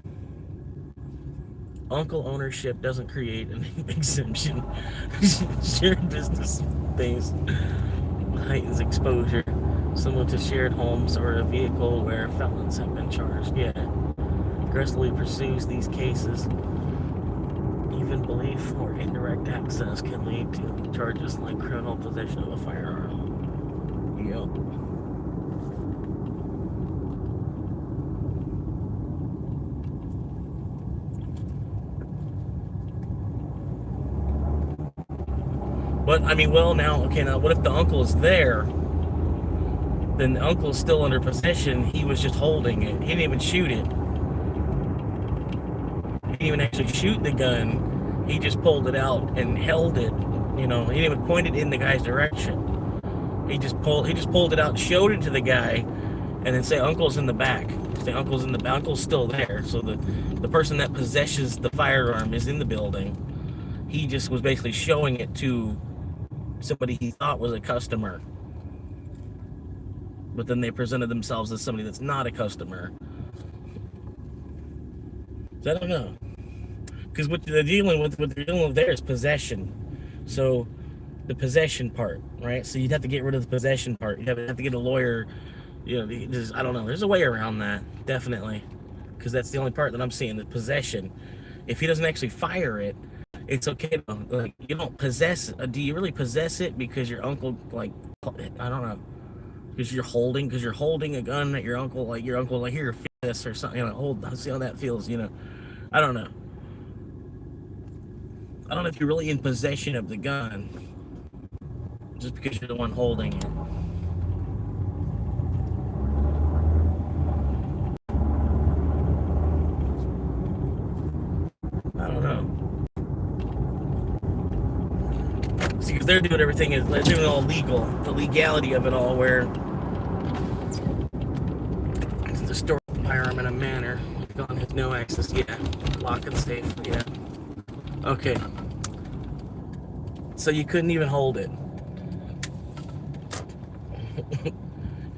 Uncle ownership doesn't create an exemption. Shared business space heightens exposure. similar to shared homes or a vehicle where felons have been charged. Yeah. Aggressively pursues these cases. Even belief or indirect access can lead to charges like criminal possession of a firearm. Yep. But, I mean, well, now, okay, now, what if the uncle is there? Then the uncle's still under possession. He was just holding it. He didn't even shoot it. He didn't even actually shoot the gun. He just pulled it out and held it. You know, he didn't even point it in the guy's direction. He just pulled it out, showed it to the guy, and then say, "Uncle's in the back." Say, "Uncle's in the back." Uncle's still there. So the person that possesses the firearm is in the building. He just was basically showing it to somebody he thought was a customer. But then they presented themselves as somebody that's not a customer. So I don't know. Because what they're dealing with there is possession. So the possession part, right? So you'd have to get rid of the possession part. You'd have to get a lawyer. You know, I don't know. There's a way around that, definitely. Because that's the only part that I'm seeing, the possession. If he doesn't actually fire it, it's okay. Like, you don't possess. Do you really possess it because your uncle, like, I don't know, because you're holding a gun that your uncle, like, here, feel this or something. You know, see how that feels. You know, I don't know. I don't know if you're really in possession of the gun just because you're the one holding it. I don't know. See, because they're doing everything, they're doing it all legal, the legality of it all, where the store firearm in a manner, the gun has no access. Yeah, lock and safe. Yeah. Okay. So you couldn't even hold it.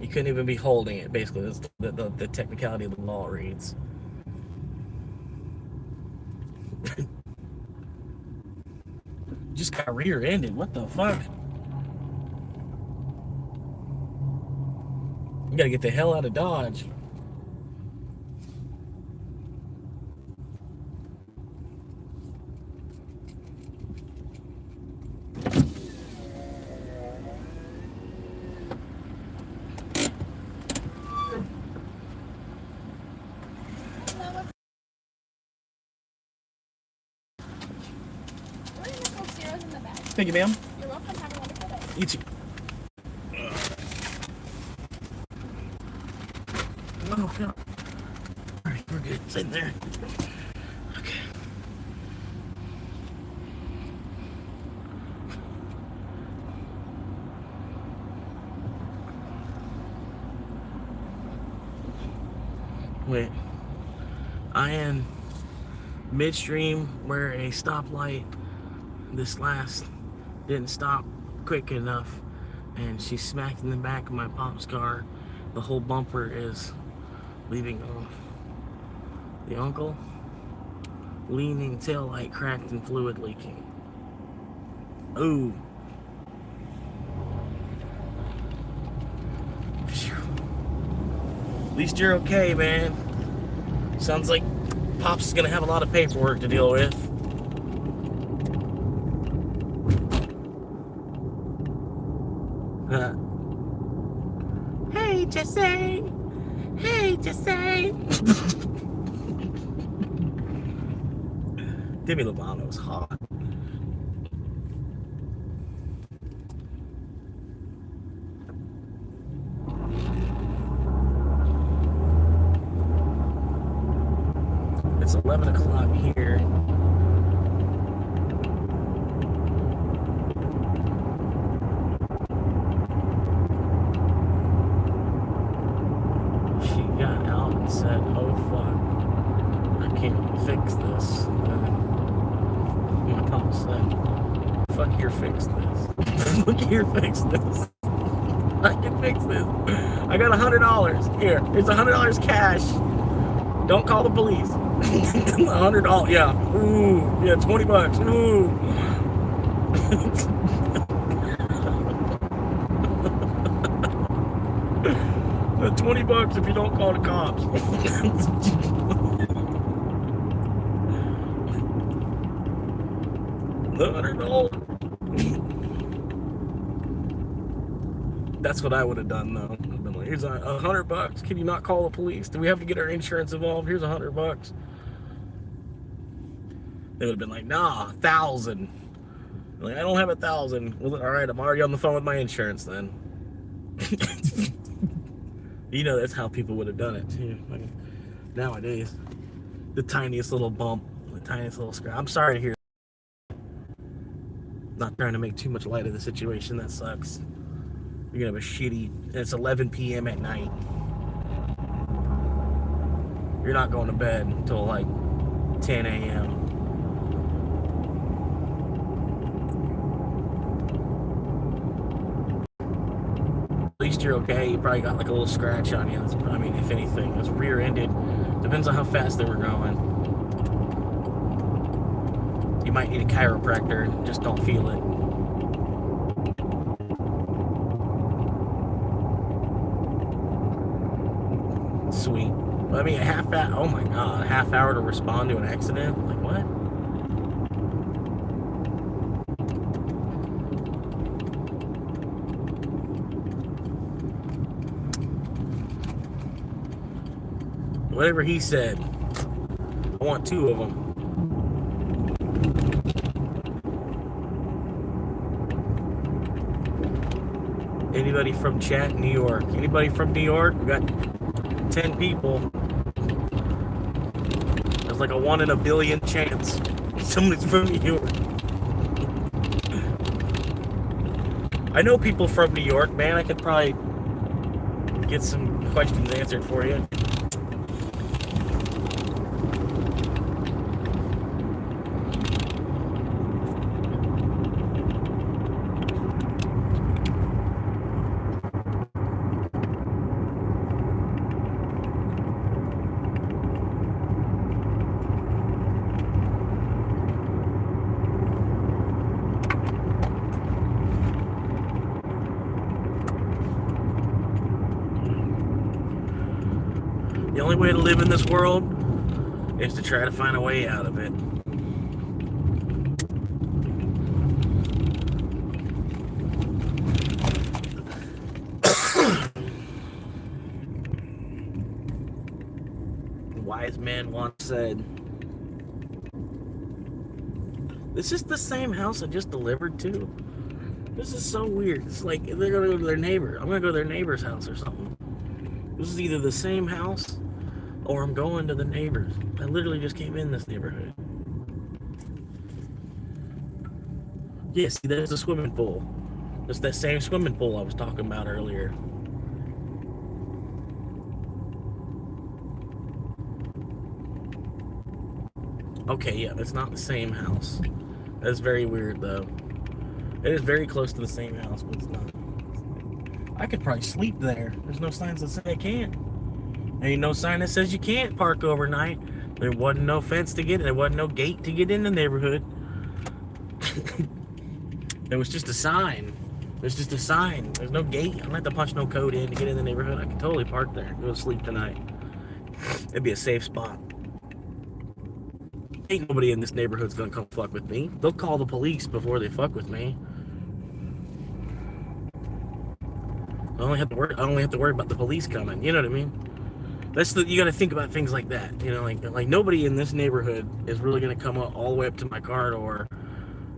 You couldn't even be holding it. Basically, that's the technicality of the law reads. Just got rear-ended. What the fuck? You gotta get the hell out of Dodge. Thank you, ma'am. You're welcome. Have a wonderful day. You too. Oh, no. Alright, we're good. It's in there. Okay. Wait. I am midstream where a stoplight, this last didn't stop quick enough, and she smacked in the back of my pop's car. The whole bumper is leaving off. The uncle, leaning taillight cracked and fluid leaking. Ooh. Phew. At least you're okay, man. Sounds like Pop's gonna have a lot of paperwork to deal with. Hey, Jesse. Hey, Jesse. Demi Lovato's hot. It's 11 o'clock here. She got out and said, "Oh fuck, I can't fix this." My pop said, "Fuck your fix this." Look here, fix this. I can fix this. I got $100. Here, here's $100 cash. Don't call the police. $100, yeah. Ooh, yeah, $20. Ooh. $20 if you don't call the cops. $100. That's what I would have done though. I've been like, here's $100. Can you not call the police? Do we have to get our insurance involved? Here's $100. They would have been like, nah, 1,000. Like, I don't have 1,000. Well, all right, I'm already on the phone with my insurance then. You know, that's how people would have done it too. Like, nowadays, the tiniest little bump, the tiniest little scratch. I'm sorry to hear. Not trying to make too much light of the situation. That sucks. You're gonna have a shitty. It's 11 p.m. at night. You're not going to bed until like 10 a.m. At least you're okay. You probably got like a little scratch on you. I mean, if anything, it's rear-ended. Depends on how fast they were going. You might need a chiropractor and just don't feel it. Sweet. I mean, a half hour. Oh my god, a half hour to respond to an accident? Like what? Whatever he said. I want 2 of them. Anybody from chat, New York? Anybody from New York? We got 10 people. There's like a 1 in a billion chance somebody's from New York. I know people from New York, man. I could probably get some questions answered for you. The only way to live in this world is to try to find a way out of it. A wise man once said, "This is the same house I just delivered to." This is so weird. It's like they're gonna go to their neighbor. I'm gonna go to their neighbor's house or something. This is either the same house or I'm going to the neighbors. I literally just came in this neighborhood. Yeah, see, there's a swimming pool. It's that same swimming pool I was talking about earlier. Okay, yeah, it's not the same house. That's very weird, though. It is very close to the same house, but it's not. I could probably sleep there. There's no signs that say I can't. Ain't no sign that says you can't park overnight. There wasn't no fence to get in. There wasn't no gate to get in the neighborhood. There was just a sign. There's just a sign. There's no gate. I don't have to punch no code in to get in the neighborhood. I can totally park there. Go to sleep tonight. It'd be a safe spot. Ain't nobody in this neighborhood's gonna come fuck with me. They'll call the police before they fuck with me. I only have to worry about the police coming. You know what I mean? You got to think about things like that. You know, like nobody in this neighborhood is really gonna come up all the way up to my car door.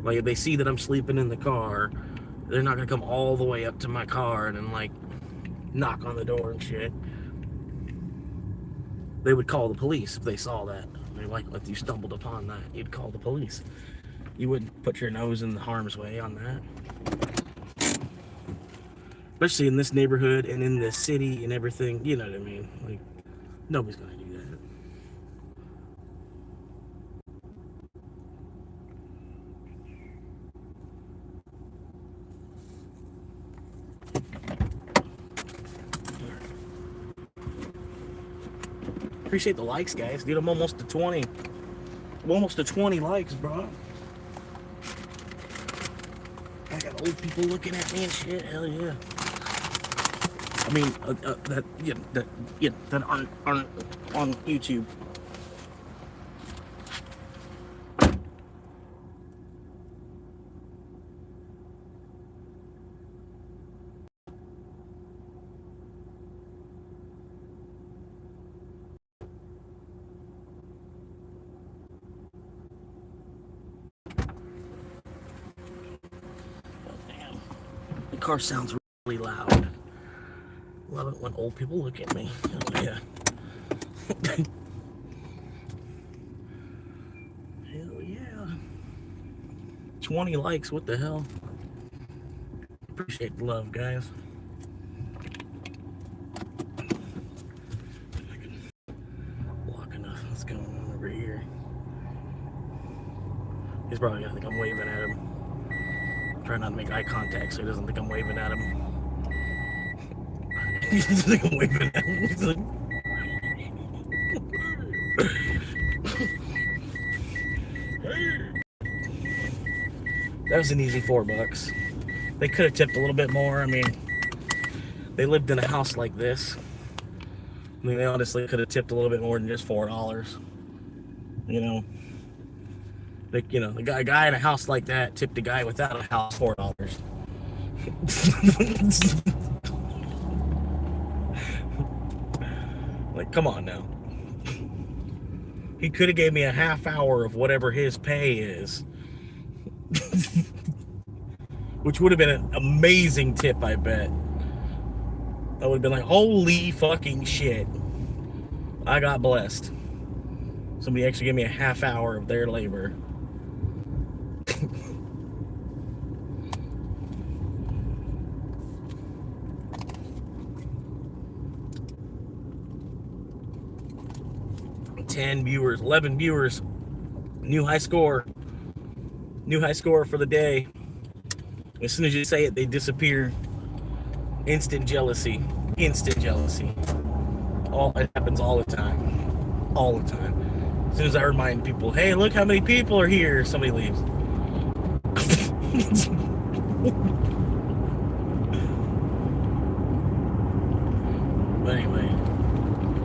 Like if they see that I'm sleeping in the car, they're not gonna come all the way up to my car and then like knock on the door and shit. They would call the police if they saw that. Like if you stumbled upon that, you'd call the police. You wouldn't put your nose in the harm's way on that. Especially in this neighborhood and in this city and everything, you know what I mean? Like, nobody's gonna do that. Appreciate the likes, guys. Dude, I'm almost to 20. I'm almost to 20 likes, bro. I got old people looking at me and shit. Hell yeah. I mean, that aren't on YouTube. The car sounds really loud. Love it when old people look at me. Oh, yeah. Hell yeah. 20 likes, what the hell? Appreciate the love, guys. Block enough. What's going on over here? He's probably gonna think I'm waving at him. Try not to make eye contact so he doesn't think I'm waving at him. He doesn't think I'm waving at him. He's like... That was an easy $4. They could have tipped a little bit more. I mean, they lived in a house like this. I mean, they honestly could have tipped a little bit more than just $4. You know, like, you know, the guy in a house like that tipped a guy without a house $4. Like, come on now. He could have gave me a half hour of whatever his pay is. Which would have been an amazing tip, I bet. I would have been like, holy fucking shit. I got blessed. Somebody actually gave me a half hour of their labor. $10 viewers, 11 viewers. New high score. New high score for the day. As soon as you say it, they disappear. Instant jealousy. Instant jealousy. It happens all the time. All the time. As soon as I remind people, hey, look how many people are here, somebody leaves. But anyway,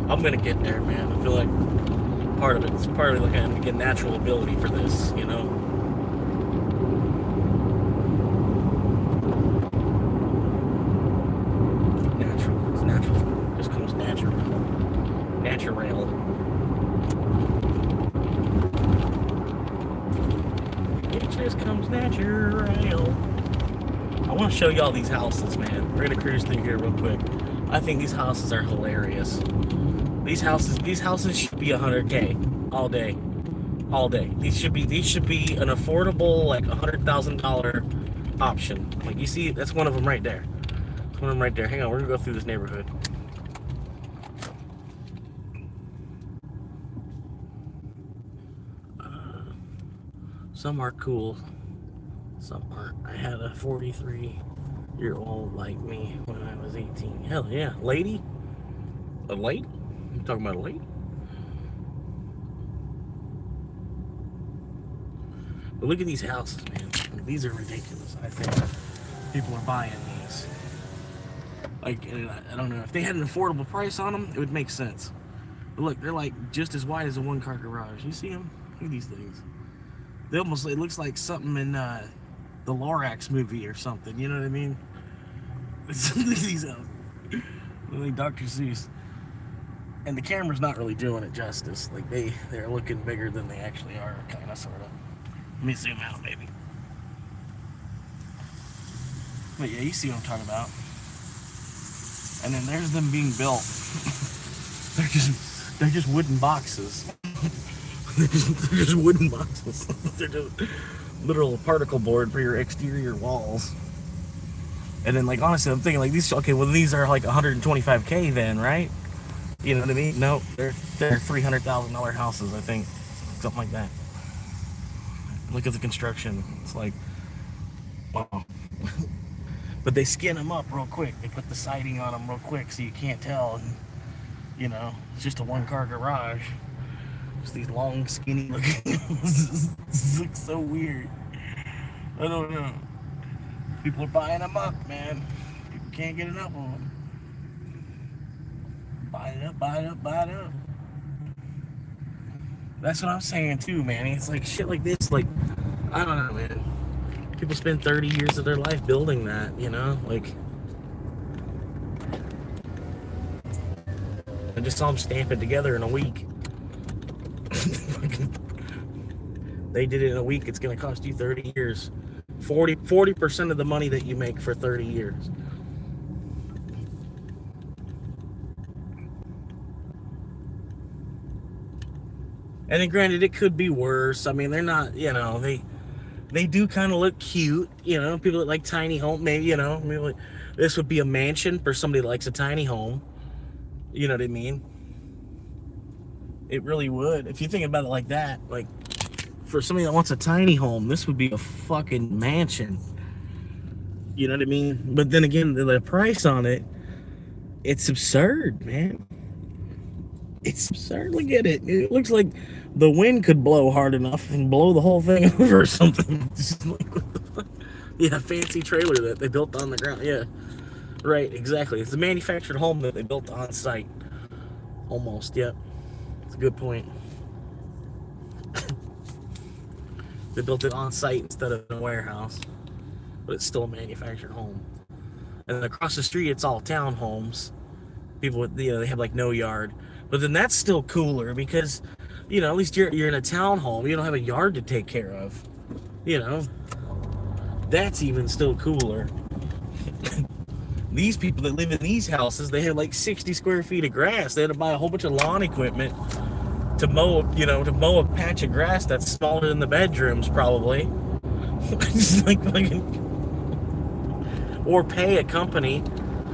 I'm gonna get there, man. I feel like part of it's part of it, like I'm gonna get natural ability for this, you know. Natural, it's natural. It just comes natural. Natural. It just comes natural. I want to show y'all these houses, man. We're gonna cruise through here real quick. I think these houses are hilarious. These houses should be $100K all day, all day. These should be an affordable, like $100,000 option. Like, you see, that's one of them right there. That's one of them right there. Hang on, we're gonna go through this neighborhood. Some are cool, some aren't. I had a 43-year-old like me when I was 18. Hell yeah, lady, a lady. You talking about a lady? But look at these houses, man. These are ridiculous. I think people are buying these. Like, I don't know, if they had an affordable price on them, it would make sense. But look, they're like just as wide as a one-car garage. You see them? Look at these things. They almost, it looks like something in the Lorax movie or something. You know what I mean? These houses. Like Dr. Seuss. And the camera's not really doing it justice. Like, they're looking bigger than they actually are, kind of, sort of. Let me zoom out, maybe. But yeah, you see what I'm talking about. And then there's them being built. they're just wooden boxes. they're just wooden boxes. They're just literal particle board for your exterior walls. And then, like, honestly, I'm thinking, like, these, okay, well, these are like 125K then, right? You know what I mean? No, they're $300,000 houses, I think. Something like that. Look at the construction. It's like, wow. But they skin them up real quick. They put the siding on them real quick so you can't tell. And, you know, it's just a one-car garage. Just these long, skinny looking. This looks so weird. I don't know. People are buying them up, man. People can't get enough of them. Buy it up, buy it up, buy it up. That's what I'm saying too, man. It's like shit like this, like, I don't know, man. People spend 30 years of their life building that, you know? Like, I just saw them stamp it together in a week. They did it in a week. It's going to cost you 30 years. 40% of the money that you make for 30 years. And then granted, it could be worse. I mean, they're not, you know, they do kind of look cute, you know, people that like tiny home, maybe, you know, I mean, like, this would be a mansion for somebody that likes a tiny home. You know what I mean? It really would. If you think about it like that, like, for somebody that wants a tiny home, this would be a fucking mansion. You know what I mean? But then again, the price on it, it's absurd, man. It's absurd. Look at it. It looks like the wind could blow hard enough and blow the whole thing over or something. Yeah, fancy trailer that they built on the ground. Yeah, right, exactly. It's a manufactured home that they built on site. Almost, yep. It's a good point. They built it on site instead of in a warehouse, but it's still a manufactured home. And then across the street, it's all townhomes. People with, you know, they have like no yard. But then that's still cooler because, you know, at least you're in a townhome. You don't have a yard to take care of. You know, that's even still cooler. These people that live in these houses, they have like 60 square feet of grass. They had to buy a whole bunch of lawn equipment to mow, you know, to mow a patch of grass that's smaller than the bedrooms, probably. Or pay a company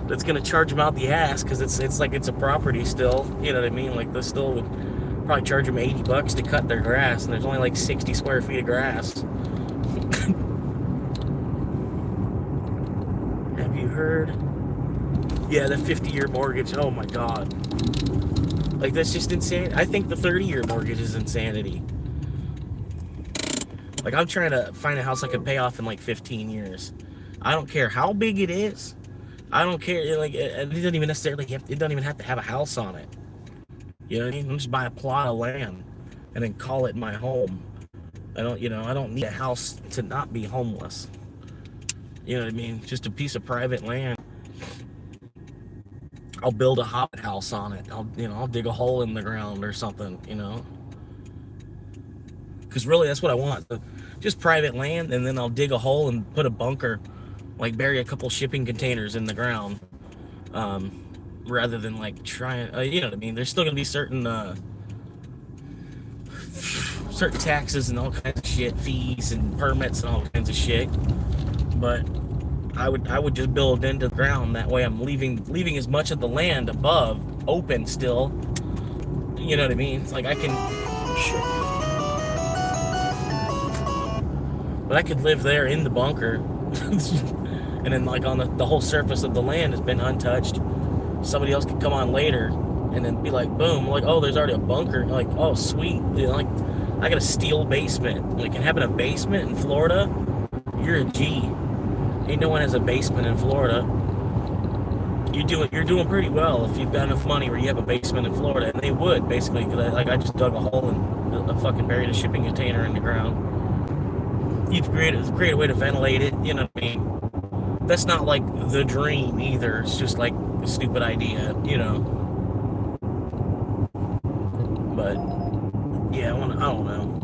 that's gonna charge them out the ass because it's like it's a property still. You know what I mean? Like they still would probably charge them $80 to cut their grass, and there's only like 60 square feet of grass. Have you heard? Yeah, the 50-year mortgage. Oh my god. Like, that's just insane. I think the 30-year mortgage is insanity. Like, I'm trying to find a house I can pay off in like 15 years. I don't care how big it is. I don't care. Like, it doesn't even necessarily have, it doesn't even have to have a house on it. You know what I mean? I'll just buy a plot of land and then call it my home. I don't, you know, I don't need a house to not be homeless. You know what I mean? Just a piece of private land. I'll build a hobbit house on it. I'll dig a hole in the ground or something, you know. Because really, that's what I want. Just private land, and then I'll dig a hole and put a bunker, like bury a couple shipping containers in the ground, rather than like trying. You know what I mean? There's still gonna be certain taxes and all kinds of shit, fees and permits and all kinds of shit, but I would just build into the ground. That way I'm leaving as much of the land above open still. You know what I mean? It's like I can, but I could live there in the bunker. And then like on the whole surface of the land has been untouched. Somebody else could come on later and then be like, boom, like, oh, there's already a bunker. Like, oh, sweet. You know, like, I got a steel basement. Like, and having a basement in Florida, you're a G. Ain't no one has a basement in Florida. You're doing pretty well if you've got enough money where you have a basement in Florida, and they would basically. Cause I just dug a hole and fucking buried a shipping container in the ground. You'd create a way to ventilate it. You know what I mean? That's not like the dream either. It's just like a stupid idea, you know. But yeah, I don't know.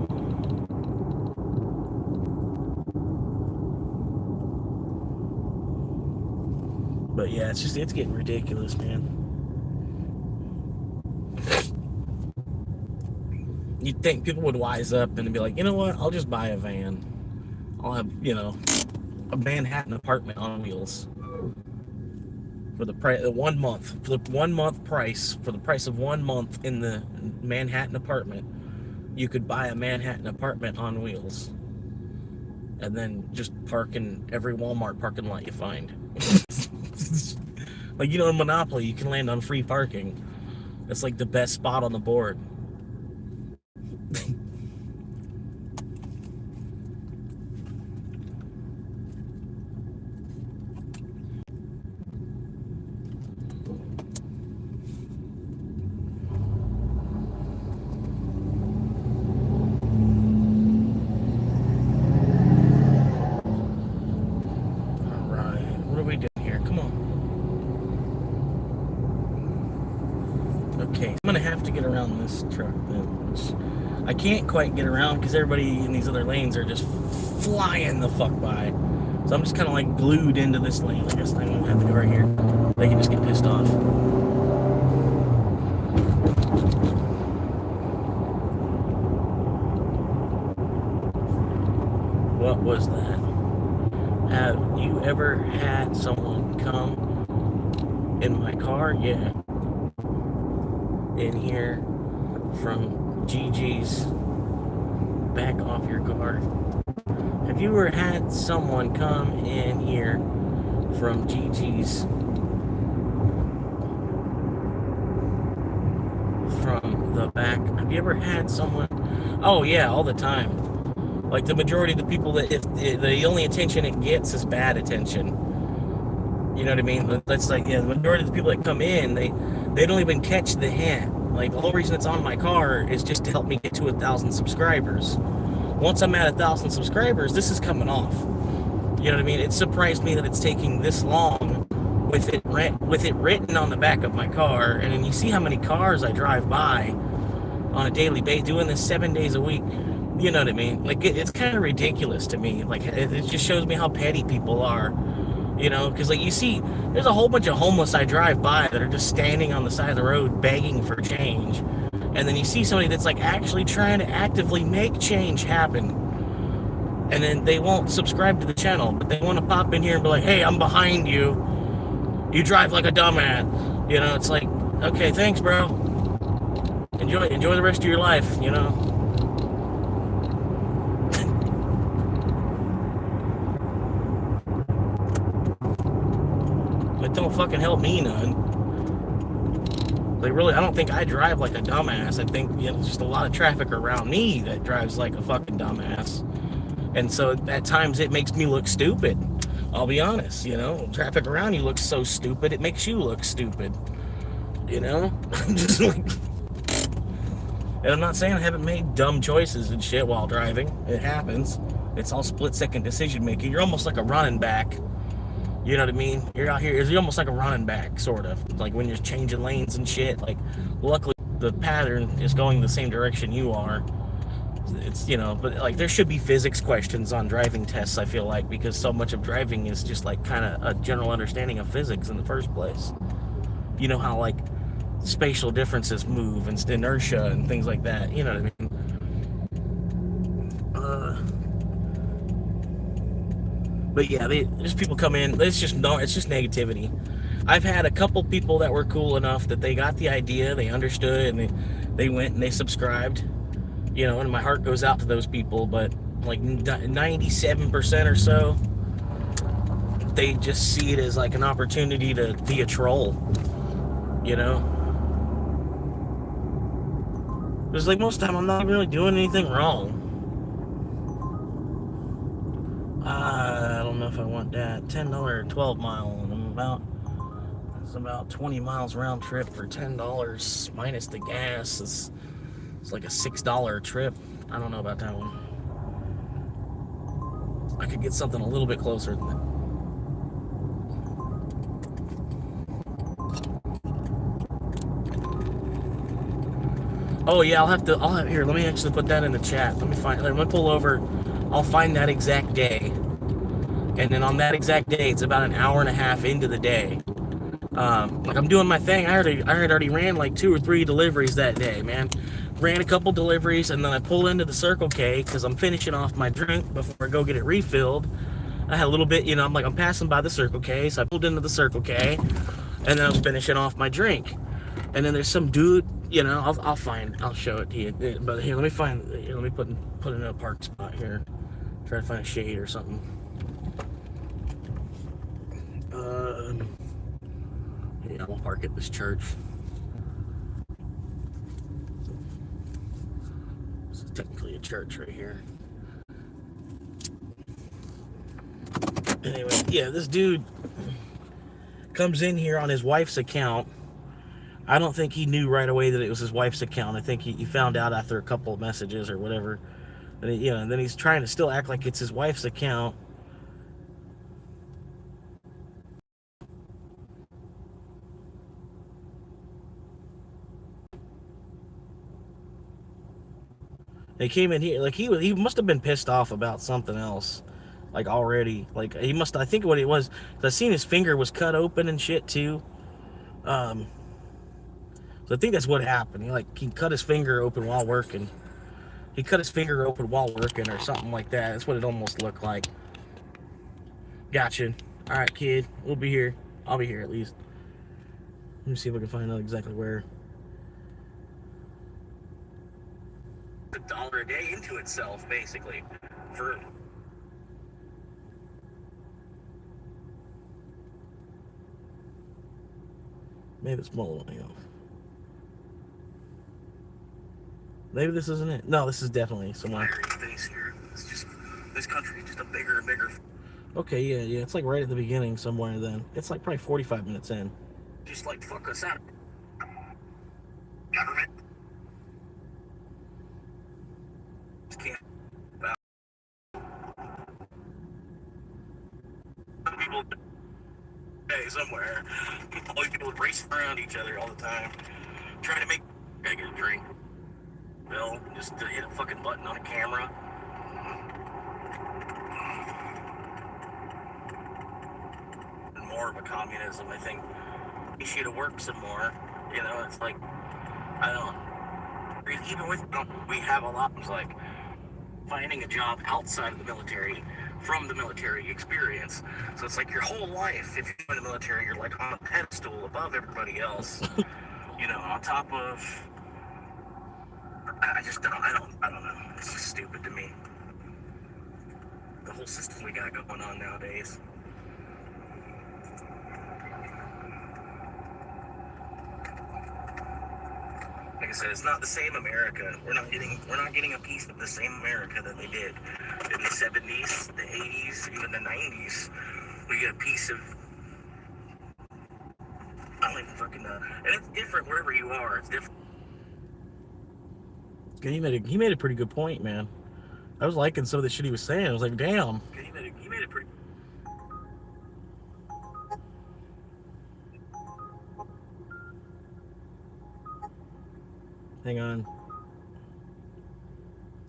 But yeah, it's getting ridiculous, man. You'd think people would wise up and be like, you know what? I'll just buy a van. I'll have, you know, a Manhattan apartment on wheels for the price of 1 month. For the 1 month price, for the price of 1 month in the Manhattan apartment, you could buy a Manhattan apartment on wheels, and then just park in every Walmart parking lot you find. Like, you know, in Monopoly, you can land on free parking. That's like the best spot on the board. I can't quite get around because everybody in these other lanes are just flying the fuck by. So I'm just kind of like glued into this lane. I guess I don't have to go right here. They can just get pissed off. What was that? Have you ever had someone come in my car? Yeah. In here from Gigi's. Back off your car. Have you ever had someone come in here from Gigi's? From the back? Have you ever had someone? Oh yeah, all the time. Like the majority of the people that if the only attention it gets is bad attention. You know what I mean? That's like, yeah, the majority of the people that come in, they don't even catch the hint. Like the whole reason it's on my car is just to help me get to 1,000 subscribers. Once I'm at 1,000 subscribers, this is coming off. You know what I mean? It surprised me that it's taking this long with it written on the back of my car. And then you see how many cars I drive by on a daily basis, doing this 7 days a week. You know what I mean? Like, it's kind of ridiculous to me. Like, it just shows me how petty people are. You know, because, like, you see, there's a whole bunch of homeless I drive by that are just standing on the side of the road begging for change. And then you see somebody that's, like, actually trying to actively make change happen. And then they won't subscribe to the channel, but they want to pop in here and be like, hey, I'm behind you. You drive like a dumbass. You know, it's like, okay, thanks, bro. Enjoy the rest of your life, you know? It don't fucking help me none. Like, really, I don't think I drive like a dumbass. I think, you know, there's just a lot of traffic around me that drives like a fucking dumbass. And so at times it makes me look stupid. I'll be honest, you know? Traffic around you looks so stupid, it makes you look stupid. You know? Just like... And I'm not saying I haven't made dumb choices and shit while driving. It happens. It's all split-second decision-making. You're almost like a running back. You know what I mean? You're out here, you're almost like a running back, sort of. Like when you're changing lanes and shit. Like, luckily, the pattern is going the same direction you are. It's, you know, but like there should be physics questions on driving tests, I feel like, because so much of driving is just like kind of a general understanding of physics in the first place. You know how like spatial differences move and inertia and things like that. You know what I mean? But yeah, just people come in. It's just negativity. I've had a couple people that were cool enough that they got the idea, they understood, and they went and they subscribed. You know, and my heart goes out to those people. But like 97% or so, they just see it as like an opportunity to be a troll. You know, because like most of the time I'm not really doing anything wrong. I don't know if I want that. $10 12 mile, and it's about 20 miles round trip for $10 minus the gas. It's like a $6 trip. I don't know about that one. I could get something a little bit closer than that. Oh yeah, I'll have here, let me actually put that in the chat. Let me pull over. I'll find that exact day. And then on that exact day, it's about an hour and a half into the day. Like I'm doing my thing. I had already ran like 2 or 3 deliveries that day, man. Ran a couple deliveries, and then I pull into the Circle K because I'm finishing off my drink before I go get it refilled. I had a little bit, you know, I'm passing by the Circle K, so I pulled into the Circle K, and then I was finishing off my drink. And then there's some dude, you know, I'll show it to you. But here, let me put in a park spot here. Try to find a shade or something. Yeah, we'll park at this church. This is technically a church right here. Anyway, yeah, this dude comes in here on his wife's account. I don't think he knew right away that it was his wife's account. I think he found out after a couple of messages or whatever. And you know, and then he's trying to still act like it's his wife's account. They came in here, like, he must have been pissed off about something else, like, already. Like, he must, I think what it was, I seen his finger was cut open and shit, too. So I think that's what happened. He cut his finger open while working. He cut his finger open while working or something like that. That's what it almost looked like. Gotcha. All right, kid. We'll be here. I'll be here at least. Let me see if I can find out exactly where. $1 a day into itself, basically. For maybe it's Mullen. Maybe this isn't it. No, this is definitely somewhere. Face here. It's just, this country is just a bigger and bigger. Okay, yeah. It's like right at the beginning somewhere. Then it's like probably 45 minutes in. Just like fuck us out. Government. Just can't. People day somewhere. People racing around each other all the time, trying to make I get a drink. Bill, just hit a fucking button on a camera. And more of a communism, I think. We should have worked some more. You know, it's like, I don't know. Even with, we have a lot of like finding a job outside of the military from the military experience. So it's like your whole life, if you're in the military, you're like on a pedestal above everybody else. You know, on top of. I don't know. It's just stupid to me. The whole system we got going on nowadays. Like I said, it's not the same America. We're not getting a piece of the same America that they did in the 70s, the 80s, even the 90s. We get a piece of, I don't even fucking know. And it's different wherever you are. It's different. He made a pretty good point, man. I was liking some of the shit he was saying. I was like, damn. He made a pretty. Hang on.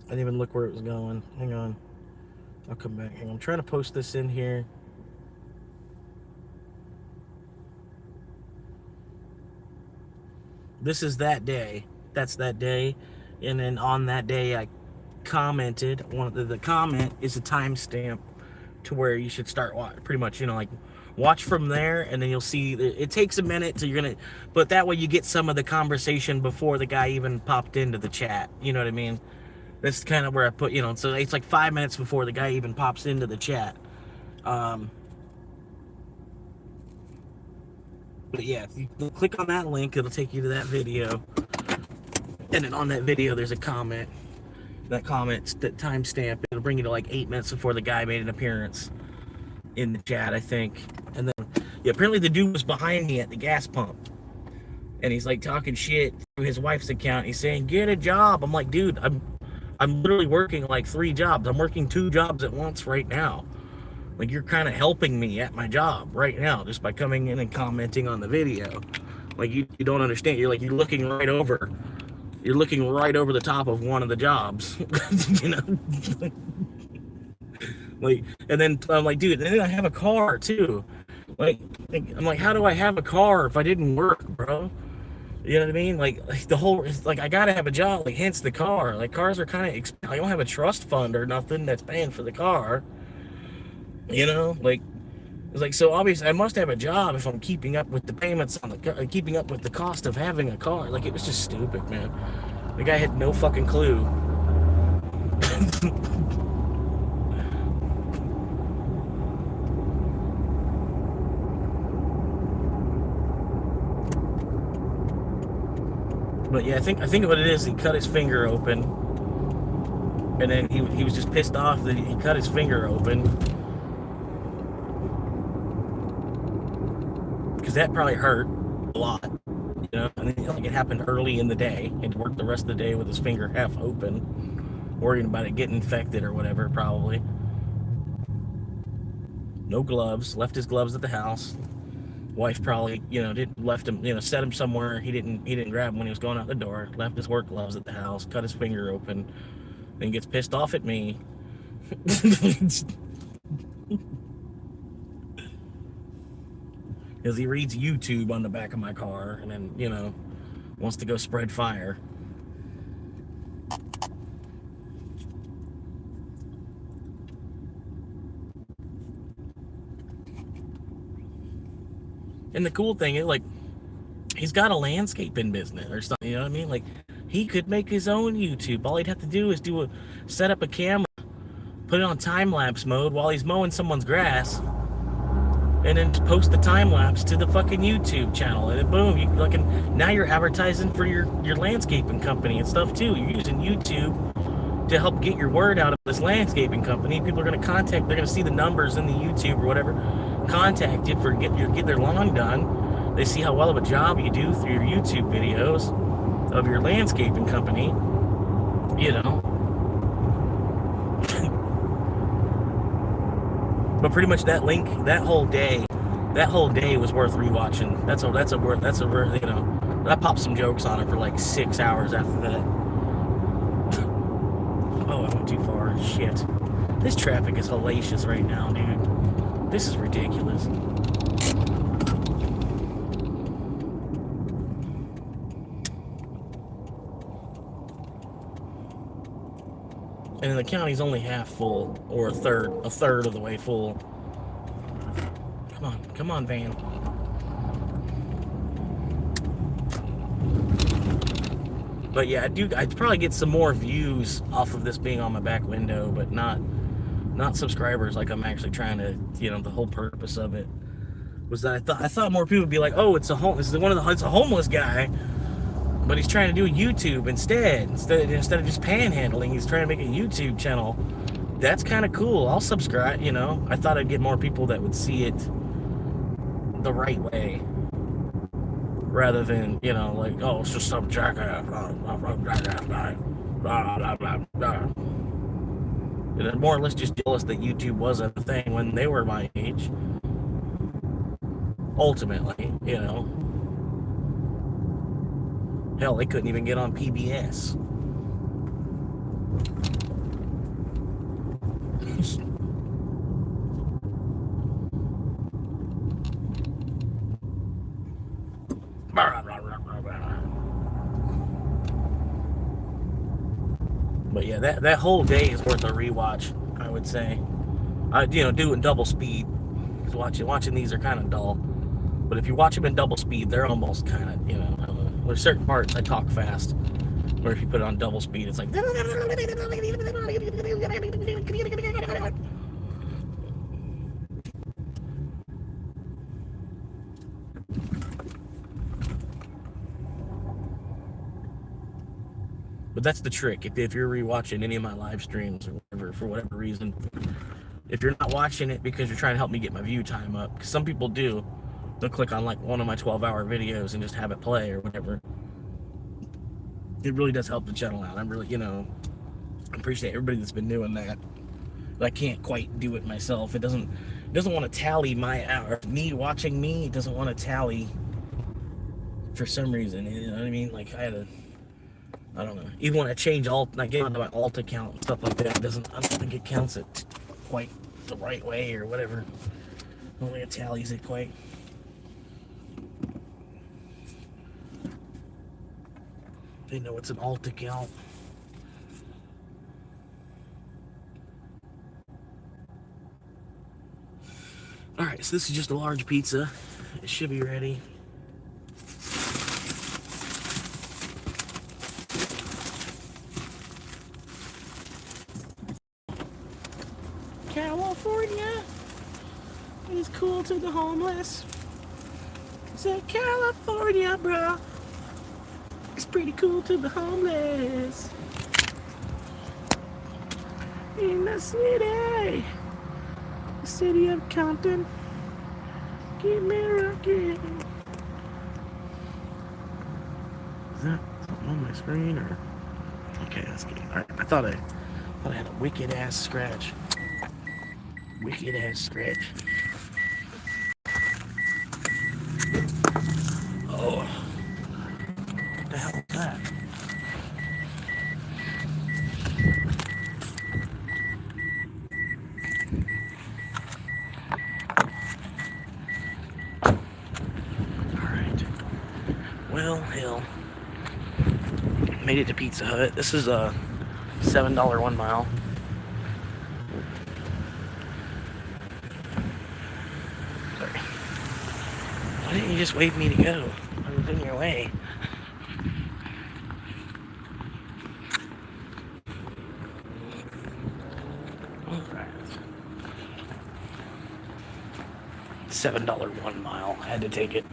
I didn't even look where it was going. Hang on. I'll come back. Hang on. I'm trying to post this in here. This is that day. That's that day. And then on that day, I commented. One of the comment is a timestamp to where you should start pretty much, you know, like watch from there, and then you'll see it takes a minute, so you're gonna, but that way you get some of the conversation before the guy even popped into the chat. You know what I mean? That's kind of where I put, you know, so it's like 5 minutes before the guy even pops into the chat. But yeah, if you click on that link, it'll take you to that video. And then on that video, there's a comment. That comment, that timestamp, it'll bring you to like 8 minutes before the guy made an appearance in the chat, I think. And then, yeah, apparently the dude was behind me at the gas pump. And he's like talking shit through his wife's account. He's saying, get a job. I'm like, dude, I'm literally working like 3 jobs. I'm working 2 jobs at once right now. Like, you're kind of helping me at my job right now just by coming in and commenting on the video. Like, you don't understand. You're looking right over. You're looking right over the top of one of the jobs, you know? Like, and then I'm like, dude, and then I have a car too. Like, I'm like, how do I have a car if I didn't work, bro? You know what I mean? Like the whole, like, I gotta have a job, like, hence the car. Like, cars are kind of, I don't have a trust fund or nothing that's paying for the car. You know, like, it's like, so obviously I must have a job if I'm keeping up with the payments on the, keeping up with the cost of having a car. Like, it was just stupid, man. The guy had no fucking clue. But yeah, I think what it is, he cut his finger open, and then he was just pissed off that he cut his finger open. Because that probably hurt a lot, you know. And then, like, it happened early in the day. He'd worked the rest of the day with his finger half open, worrying about it getting infected or whatever, probably. No gloves. Left his gloves at the house. Wife probably, you know, left him, you know, set him somewhere. He didn't grab him when he was going out the door. Left his work gloves at the house. Cut his finger open. and gets pissed off at me. Because he reads YouTube on the back of my car and then, you know, wants to go spread fire. And the cool thing is, like, he's got a landscaping business or something, you know what I mean? Like, he could make his own YouTube. All he'd have to do is set up a camera, put it on time-lapse mode while he's mowing someone's grass, and then post the time-lapse to the fucking YouTube channel. And then boom, now you're advertising for your landscaping company and stuff too. You're using YouTube to help get your word out of this landscaping company. People are going to they're going to see the numbers in the YouTube or whatever, contact you for get their lawn done. They see how well of a job you do through your YouTube videos of your landscaping company, you know. But pretty much that whole day was worth rewatching. That's a you know, I popped some jokes on it for like 6 hours after that. Oh, I went too far. Shit. This traffic is hellacious right now, dude. This is ridiculous. And the county's only half full, or a third of the way full. Come on, van. But yeah, I'd probably get some more views off of this being on my back window, but not subscribers. Like I'm actually trying to, you know, the whole purpose of it was that I thought more people would be like, oh, it's a homeless guy. But he's trying to do a YouTube instead of just panhandling. He's trying to make a YouTube channel. That's kind of cool. I'll subscribe, you know. I thought I'd get more people that would see it the right way. Rather than, you know, like, oh, it's just some jackass. And they're more or less just jealous that YouTube wasn't a thing when they were my age. Ultimately, you know. Hell, they couldn't even get on PBS. But yeah, that whole day is worth a rewatch, I would say. You know, do it in double speed. Because watching these are kind of dull. But if you watch them in double speed, they're almost kind of, you know, there's certain parts I talk fast, where if you put it on double speed, it's like. But that's the trick. If you're rewatching any of my live streams or whatever, for whatever reason, if you're not watching it because you're trying to help me get my view time up, because some people do. They'll click on like one of my 12-hour videos and just have it play or whatever. It really does help the channel out. I'm really, you know, I appreciate everybody that's been doing that. But I can't quite do it myself. It doesn't want to tally my hour. Me watching me, it doesn't want to tally for some reason. You know what I mean? Like I don't know. Even when I change I get onto my alt account and stuff like that, I don't think it counts it quite the right way or whatever. I don't think it tallies it quite. They know it's an alt account. Alright, so this is just a large pizza. It should be ready. California is cool to the homeless. Say California, bro. It's pretty cool to the homeless. In the city of Compton. Keep me rocking. Is that something on my screen or? Okay, that's good. All right, I thought I had a wicked ass scratch. Wicked ass scratch. Oh. What the hell is that? hill. Made it to Pizza Hut. This is a $7 1 mile. Sorry. Why didn't you just wave me to go? I was in your way. Alright. $7 1 mile. Had to take it.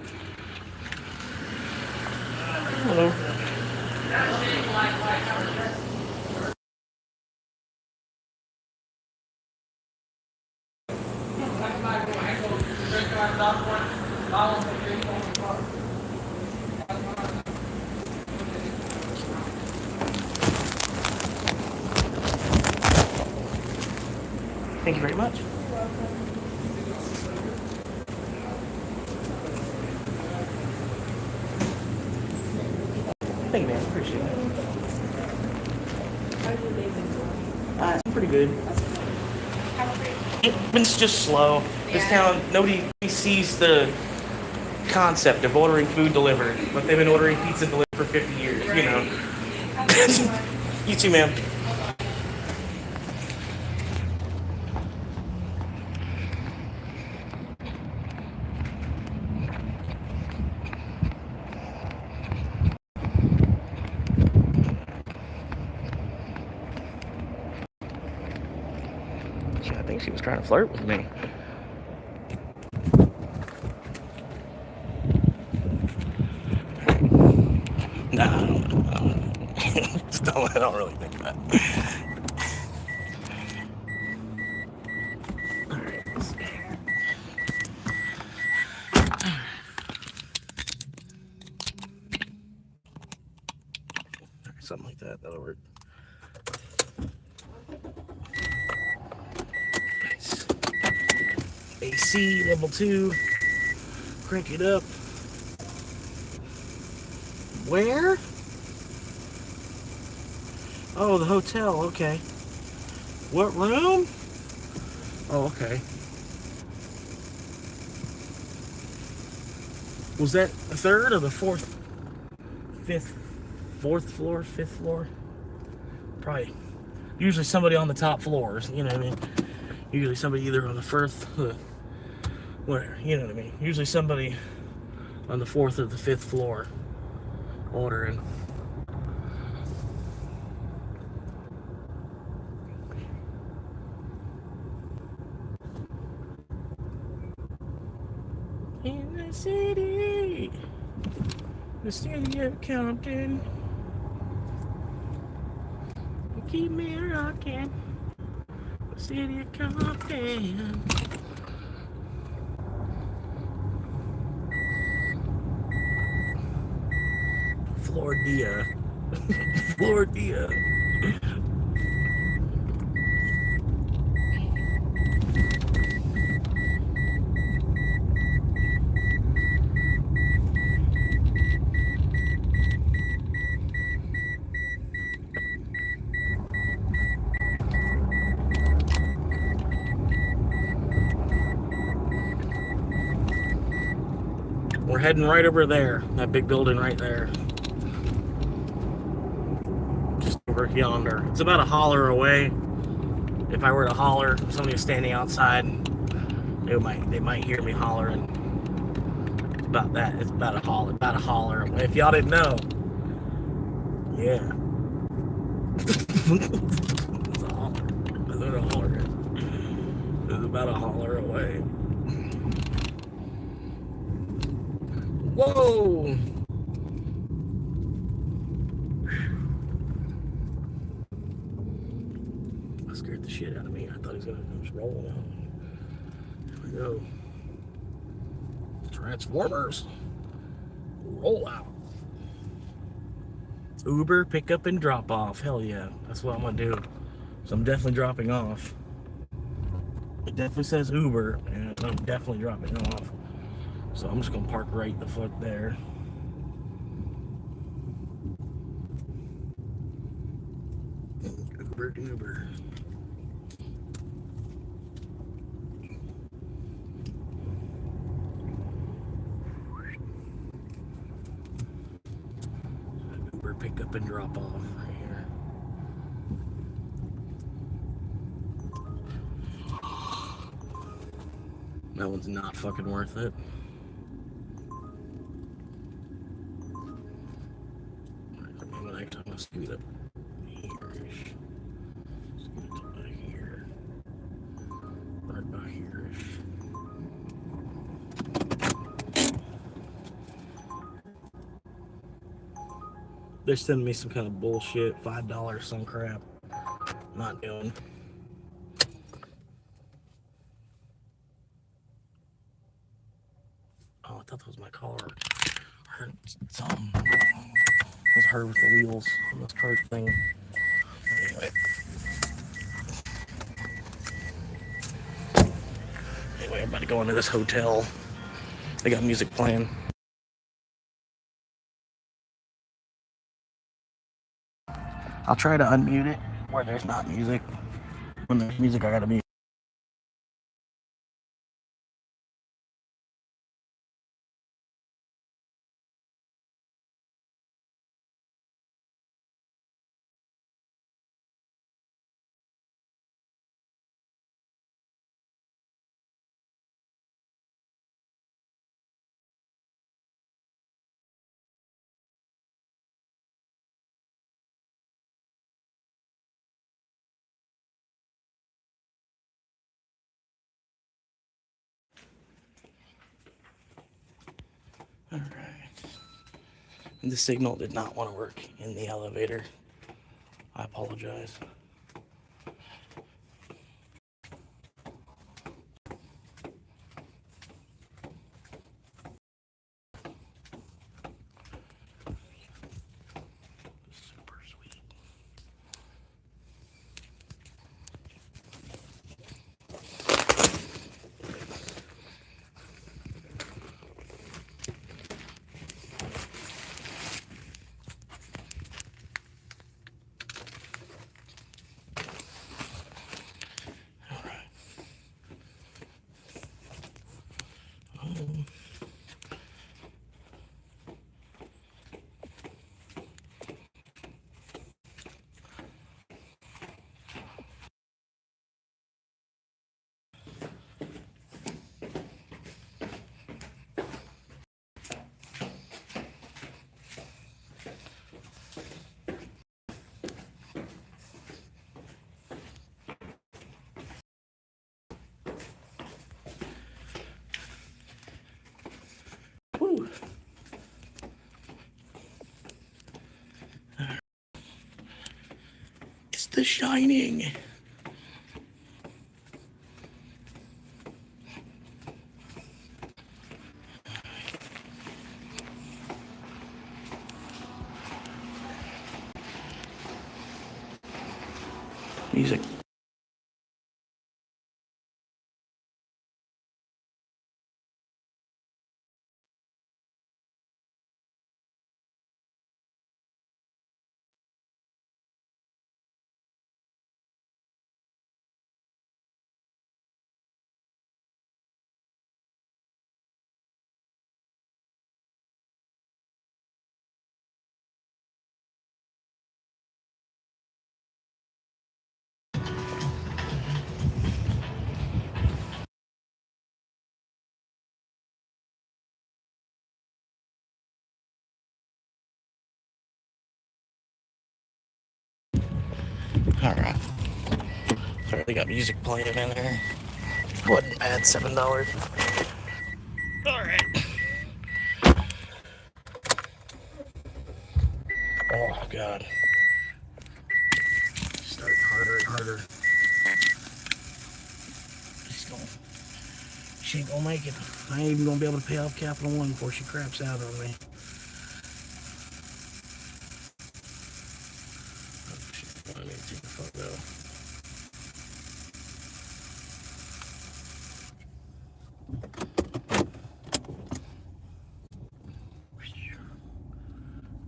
Hello. Thank you very much. Thank you, man. Appreciate it. It's pretty good. It's just slow. This town, nobody sees the concept of ordering food delivered, but they've been ordering pizza delivered for 50 years, you know. You too, ma'am. I think she was trying to flirt with me. Nah, I don't really think that. Alright, let's see. Something like that, that'll work. Nice. AC level 2. Crank it up. Where? Oh, the hotel, okay. What room? Oh, okay. Was that the third or the fourth? Fourth floor, fifth floor? Probably. Usually somebody on the top floors, you know what I mean? Usually somebody either on the first, whatever, you know what I mean? Usually somebody on the fourth or the fifth floor ordering. In the city of Compton, keep me rocking. The city of Compton. Florida. Florida. We're heading right over there, that big building right there. Just over yonder. It's about a holler away. If I were to holler, somebody was standing outside, they might hear me hollering. It's about that. It's about a holler away. If y'all didn't know, yeah. It's a holler. That's what a holler is. It's about a holler away. Whoa! That scared the shit out of me. I thought he was gonna just roll out. Here we go. Transformers. Roll out. Uber, pick up and drop off. Hell yeah. That's what I'm gonna do. So I'm definitely dropping off. It definitely says Uber, and I'm definitely dropping off. So I'm just gonna park right the fuck there. Uber. stop and drop off right here. That one's not fucking worth it. I'm gonna scoot up here-ish. Scoot it to back here. Right about here-ish. They're sending me some kind of bullshit, $5 some crap. Not doing. Oh, I thought that was my car. I heard something. It was her with the wheels on this cart thing. Anyway, I'm about to go into this hotel. They got music playing. I'll try to unmute it where there's not music. When there's music, I gotta mute. Alright. And the signal did not want to work in the elevator. I apologize. Woo. It's The Shining. Music. Alright. Sorry, they got music playing in there. Wasn't bad, $7. Alright. Oh, God. Starting harder and harder. She ain't gonna make it. I ain't even gonna be able to pay off Capital One before she craps out on me. Oh, shit. I need to take a photo.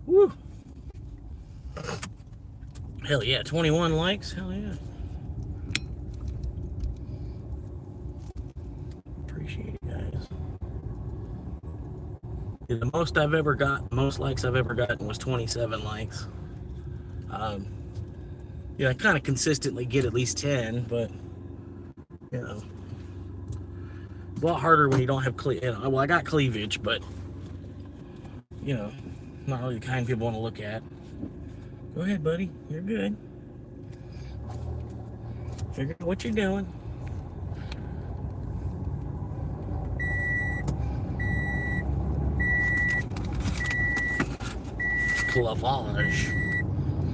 Woo! Hell yeah, 21 likes? Hell yeah. Appreciate it, guys. Yeah, the most likes I've ever gotten was 27 likes. I kind of consistently get at least 10, but it's a lot harder when you don't have well, I got cleavage, but not really the kind people want to look at. Go ahead, buddy. You're good. Figure out what you're doing. Clavage.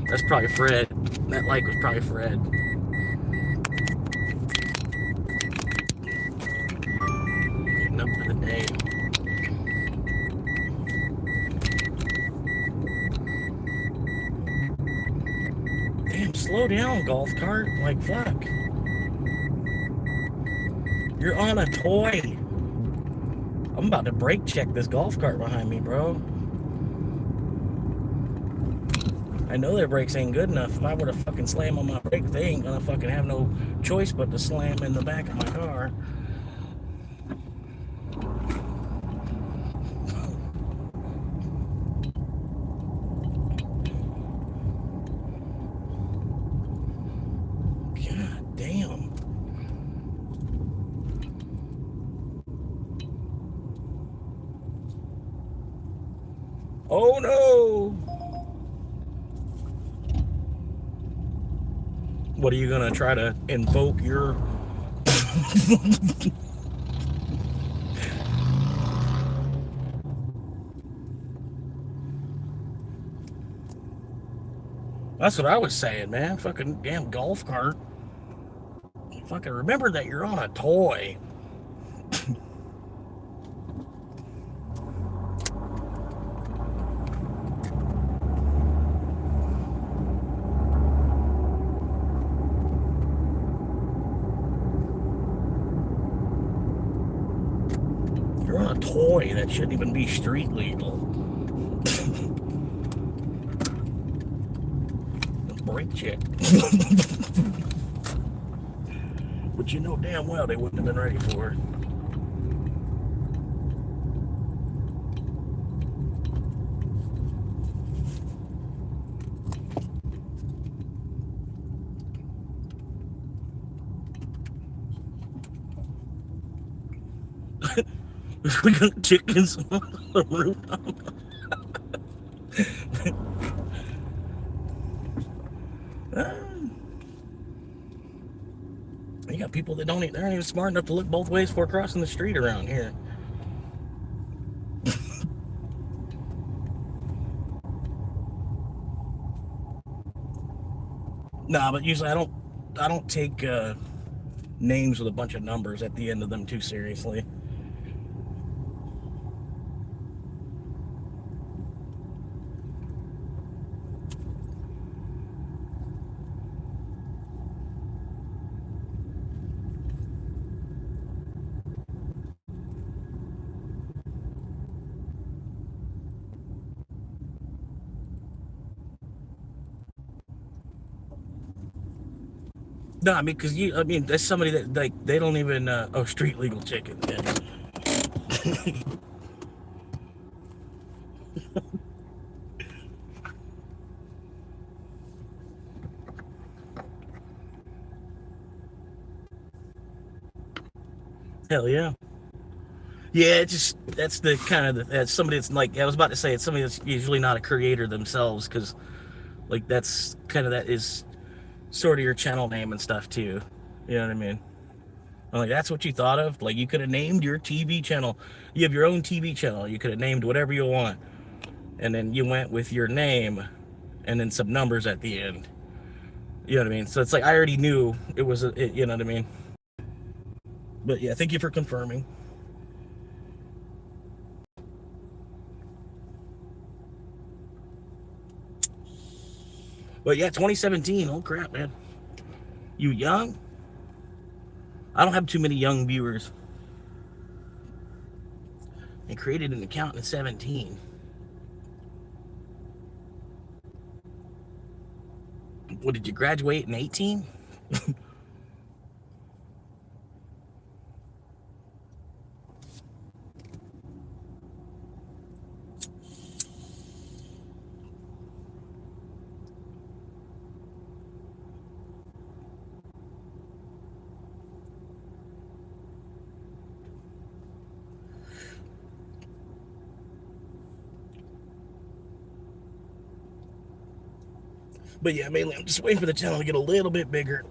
That's probably Fred. That like was probably Fred. Getting up for the day. Damn, slow down, golf cart. Like, fuck. You're on a toy. I'm about to brake check this golf cart behind me, bro. I know their brakes ain't good enough. If I were to fucking slam on my brake, they ain't gonna fucking have no choice but to slam in the back of my car. God damn. Oh no! What are you gonna try to invoke your... That's what I was saying, man. Fucking damn golf cart. Fucking remember that you're on a toy. You're on a toy that shouldn't even be street legal. Brake check. But you know damn well they wouldn't have been ready for it. We got chickens on the rooftop. You got people that they're not even smart enough to look both ways before crossing the street around here. Nah, but usually I don't take names with a bunch of numbers at the end of them too seriously. No, I mean, that's somebody that, like, they don't even, street legal chicken. Yeah. Hell yeah. Yeah, that's the kind of, that's somebody that's like, I was about to say, it's somebody that's usually not a creator themselves, because, like, that's kind of, that is sort of your channel name and stuff, too. You know what I mean? I'm like, that's what you thought of? Like, you could have named your TV channel. You have your own TV channel. You could have named whatever you want. And then you went with your name and then some numbers at the end. You know what I mean? So it's like, I already knew it was, you know what I mean? But yeah, thank you for confirming. But yeah, 2017, oh crap, man. You young? I don't have too many young viewers. I created an account in 17. What, did you graduate in 18? But yeah, mainly I'm just waiting for the channel to get a little bit bigger,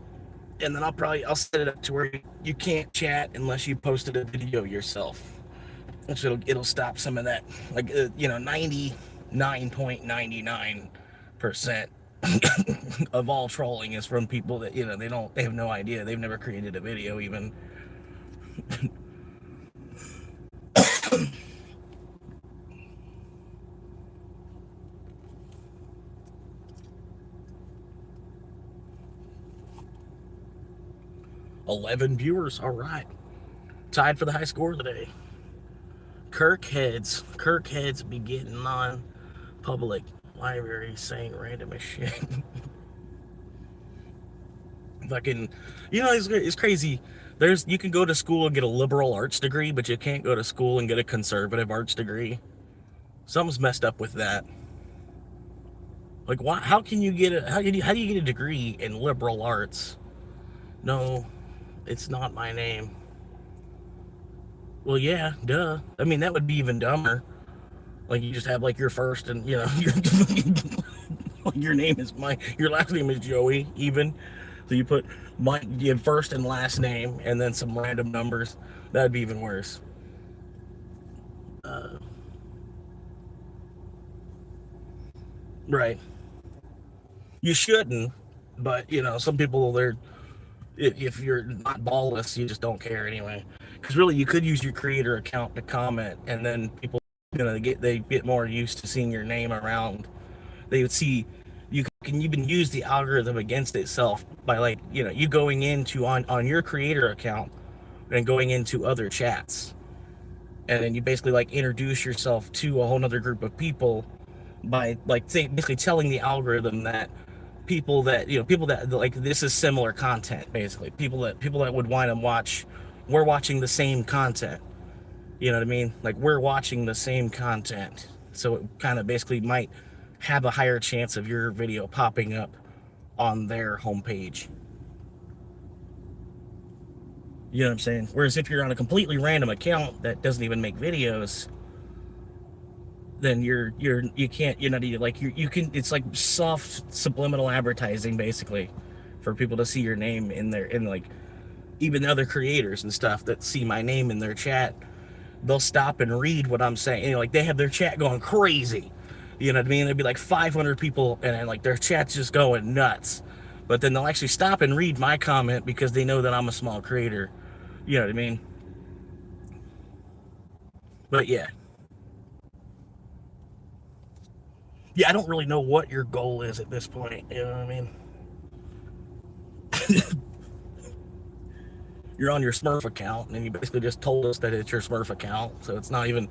and then I'll set it up to where you can't chat unless you posted a video yourself. So it'll stop some of that, like 99.99% of all trolling is from people that they have no idea, they've never created a video even. 11 viewers, all right, tied for the high score today. Kirk heads be getting on public library saying random as shit. Fucking, it's crazy. You can go to school and get a liberal arts degree, but you can't go to school and get a conservative arts degree. Something's messed up with that. Like, why? How can you get how do you get a degree in liberal arts? No, it's not my name. Well, yeah, duh. I mean, that would be even dumber. Like, you just have like your first and your your name is your last name is Joey, even. So you put your first and last name and then some random numbers. That'd be even worse. Right. You shouldn't, but some people, if you're not ballless, you just don't care anyway. Because really, you could use your creator account to comment, and then people, they get more used to seeing your name around. They would see you can even use the algorithm against itself by you going into on your creator account and going into other chats, and then you basically introduce yourself to a whole other group of people by basically telling the algorithm that people that this is similar content, basically people that would want to watch, we're watching the same content, you know what I mean, we're watching the same content, so it kind of basically might have a higher chance of your video popping up on their homepage. You know what I'm saying? Whereas if you're on a completely random account that doesn't even make videos, then you can't, it's like soft subliminal advertising basically for people to see your name in there, and even other creators and stuff that see my name in their chat, they'll stop and read what I'm saying. They have their chat going crazy. You know what I mean? There'd be 500 people and their chat's just going nuts. But then they'll actually stop and read my comment because they know that I'm a small creator. You know what I mean? But yeah. Yeah, I don't really know what your goal is at this point. You know what I mean? You're on your Smurf account, and you basically just told us that it's your Smurf account. So it's not even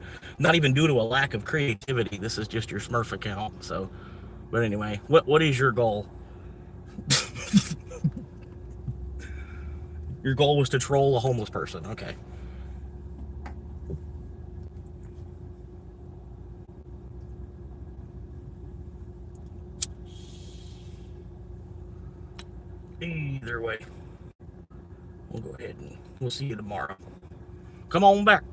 due to a lack of creativity. This is just your Smurf account. So, but anyway, what is your goal? Your goal was to troll a homeless person. Okay. Either way, we'll go ahead and we'll see you tomorrow. Come on back.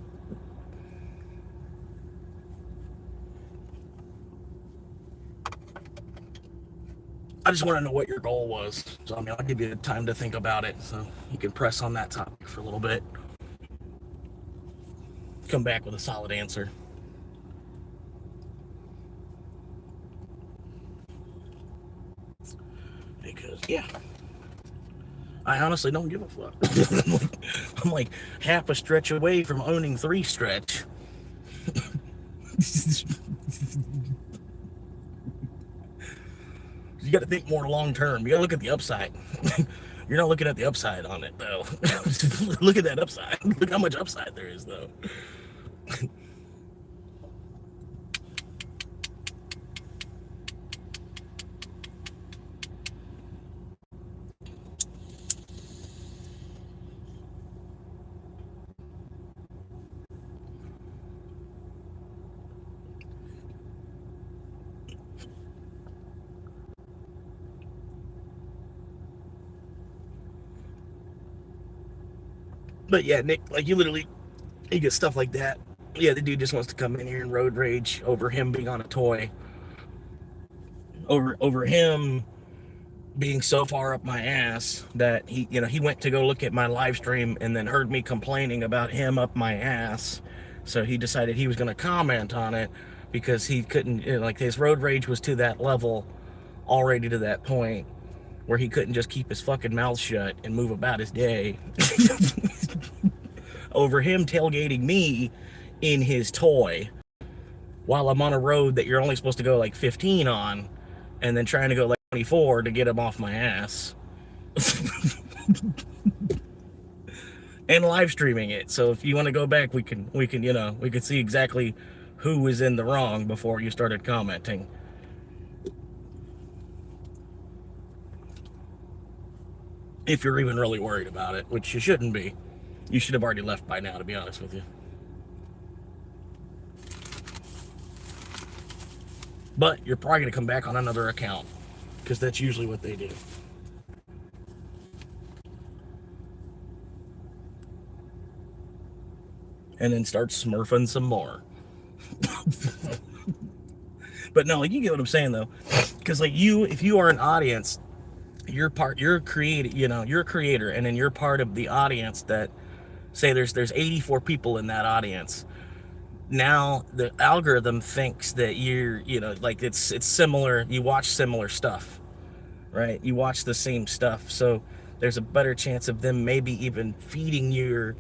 I just want to know what your goal was. So, I mean, I'll give you time to think about it so you can press on that topic for a little bit. Come back with a solid answer. Because, yeah, I honestly don't give a fuck. I'm like half a stretch away from owning 3 stretch. You got to think more long term. You got to look at the upside. You're not looking at the upside on it, though. Look at that upside. Look how much upside there is, though. But yeah, Nick, you get stuff like that. Yeah, the dude just wants to come in here and road rage over him being on a toy. Over him being so far up my ass that he went to go look at my live stream and then heard me complaining about him up my ass. So he decided he was going to comment on it because he couldn't, like, his road rage was to that level already, to that point where he couldn't just keep his fucking mouth shut and move about his day over him tailgating me in his toy while I'm on a road that you're only supposed to go like 15 on, and then trying to go like 24 to get him off my ass. And live streaming it. So if you want to go back, we can see exactly who was in the wrong before you started commenting. If you're even really worried about it, which you shouldn't be. You should have already left by now, to be honest with you. But you're probably going to come back on another account, because that's usually what they do. And then start smurfing some more. But no, like, you get what I'm saying, though. Because, like, if you are an audience, you're a creator, and then you're part of the audience that, say there's 84 people in that audience. Now the algorithm thinks that you're, like, it's similar. You watch similar stuff, right? You watch the same stuff, so there's a better chance of them maybe even feeding your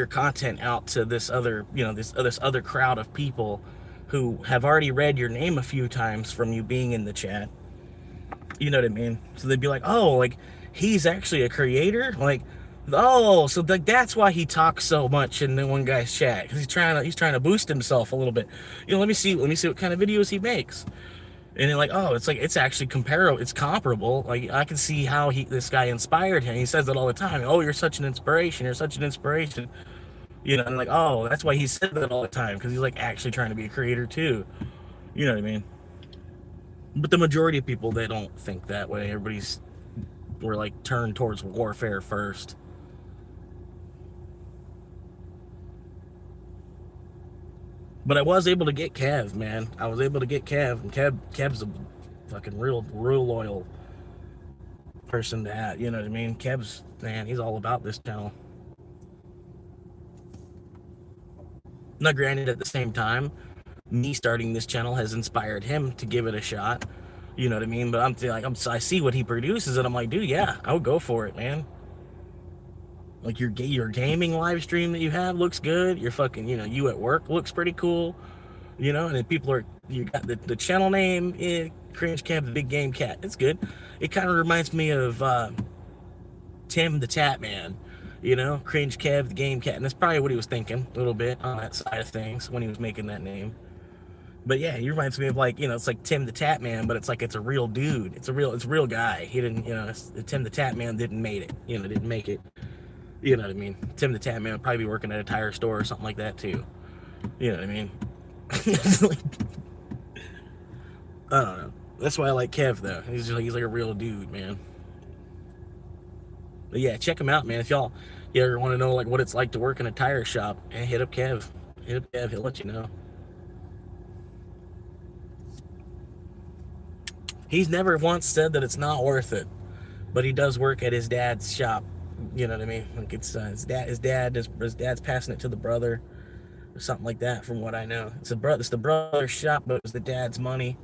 content out to this other, this other crowd of people who have already read your name a few times from you being in the chat. You know what I mean? So they'd be like, oh, like, he's actually a creator? Like, oh, so that's why he talks so much in the one guy's chat, because he's trying to boost himself a little bit. Let me see what kind of videos he makes. And they're like, oh, it's actually comparable. It's comparable. Like, I can see how this guy inspired him. He says it all the time. Oh, you're such an inspiration. You're such an inspiration. And like, oh, that's why he said that all the time, because he's like actually trying to be a creator too. You know what I mean? But the majority of people, they don't think that way. We're like turned towards warfare first. But I was able to get Kev, man. I was able to get Kev, and Kev's a fucking real loyal person to have. You know what I mean? Kev's, man, he's all about this channel. Now, granted, at the same time, me starting this channel has inspired him to give it a shot. You know what I mean? But I see what he produces, and I'm like, dude, yeah, I would go for it, man. Like, your gaming live stream that you have looks good. Your fucking, you at work looks pretty cool. And then you got the channel name, Cringe Kev, the Big Game Cat. It's good. It kind of reminds me of Tim the Tap Man. Cringe Kev, the Game Cat. And that's probably what he was thinking a little bit on that side of things when he was making that name. But yeah, he reminds me of, like, it's like Tim the Tap Man, but it's like it's a real dude. It's a real guy. He didn't, Tim the Tap Man didn't make it. Didn't make it. You know what I mean? Tim the Tap Man would probably be working at a tire store or something like that too. You know what I mean? I don't know. That's why I like Kev, though. He's like a real dude, man. But yeah, check him out, man. If you ever want to know, like, what it's like to work in a tire shop, hit up Kev. Hit up Kev. He'll let you know. He's never once said that it's not worth it, but he does work at his dad's shop. You know what I mean? Like, it's his dad's passing it to the brother or something like that, from what I know. It's the brother's shop, but it was the dad's money.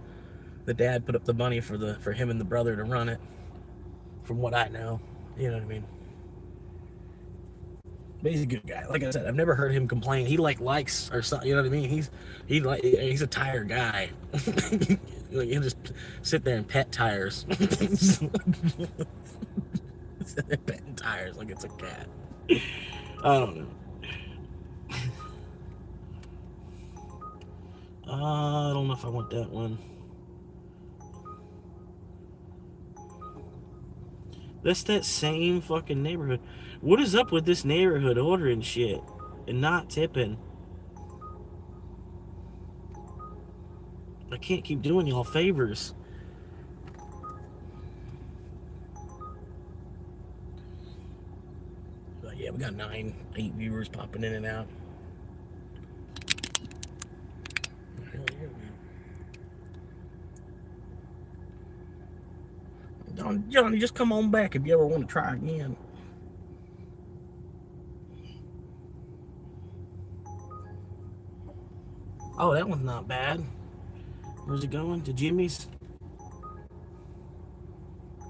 The dad put up the money for him and the brother to run it, from what I know. You know what I mean? But he's a good guy. Like I said, I've never heard him complain. He likes or something. You know what I mean? He's a tire guy. He'll just sit there and pet tires. Sit there petting tires like it's a cat. I don't know. I don't know if I want that one. That's that same fucking neighborhood. What is up with this neighborhood ordering shit and not tipping? I can't keep doing y'all favors. But yeah, we got 8 viewers popping in and out. Johnny, just come on back if you ever want to try again. Oh, that one's not bad. Where's it going? To Jimmy's?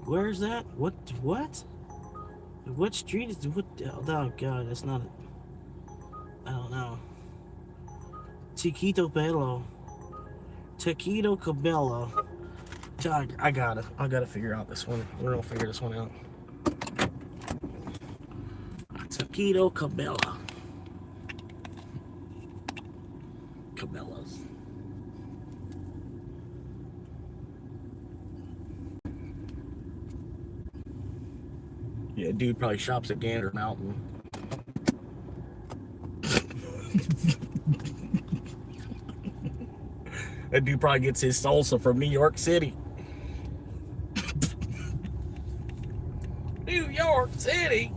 Where's that? What? What street is what? Oh God, that's not it. I don't know. Taquito Cabello. I gotta figure out this one. We're gonna figure this one out. Taquito Cabello. Cabela's. Yeah, dude probably shops at Gander Mountain. That dude probably gets his salsa from New York City. New York City.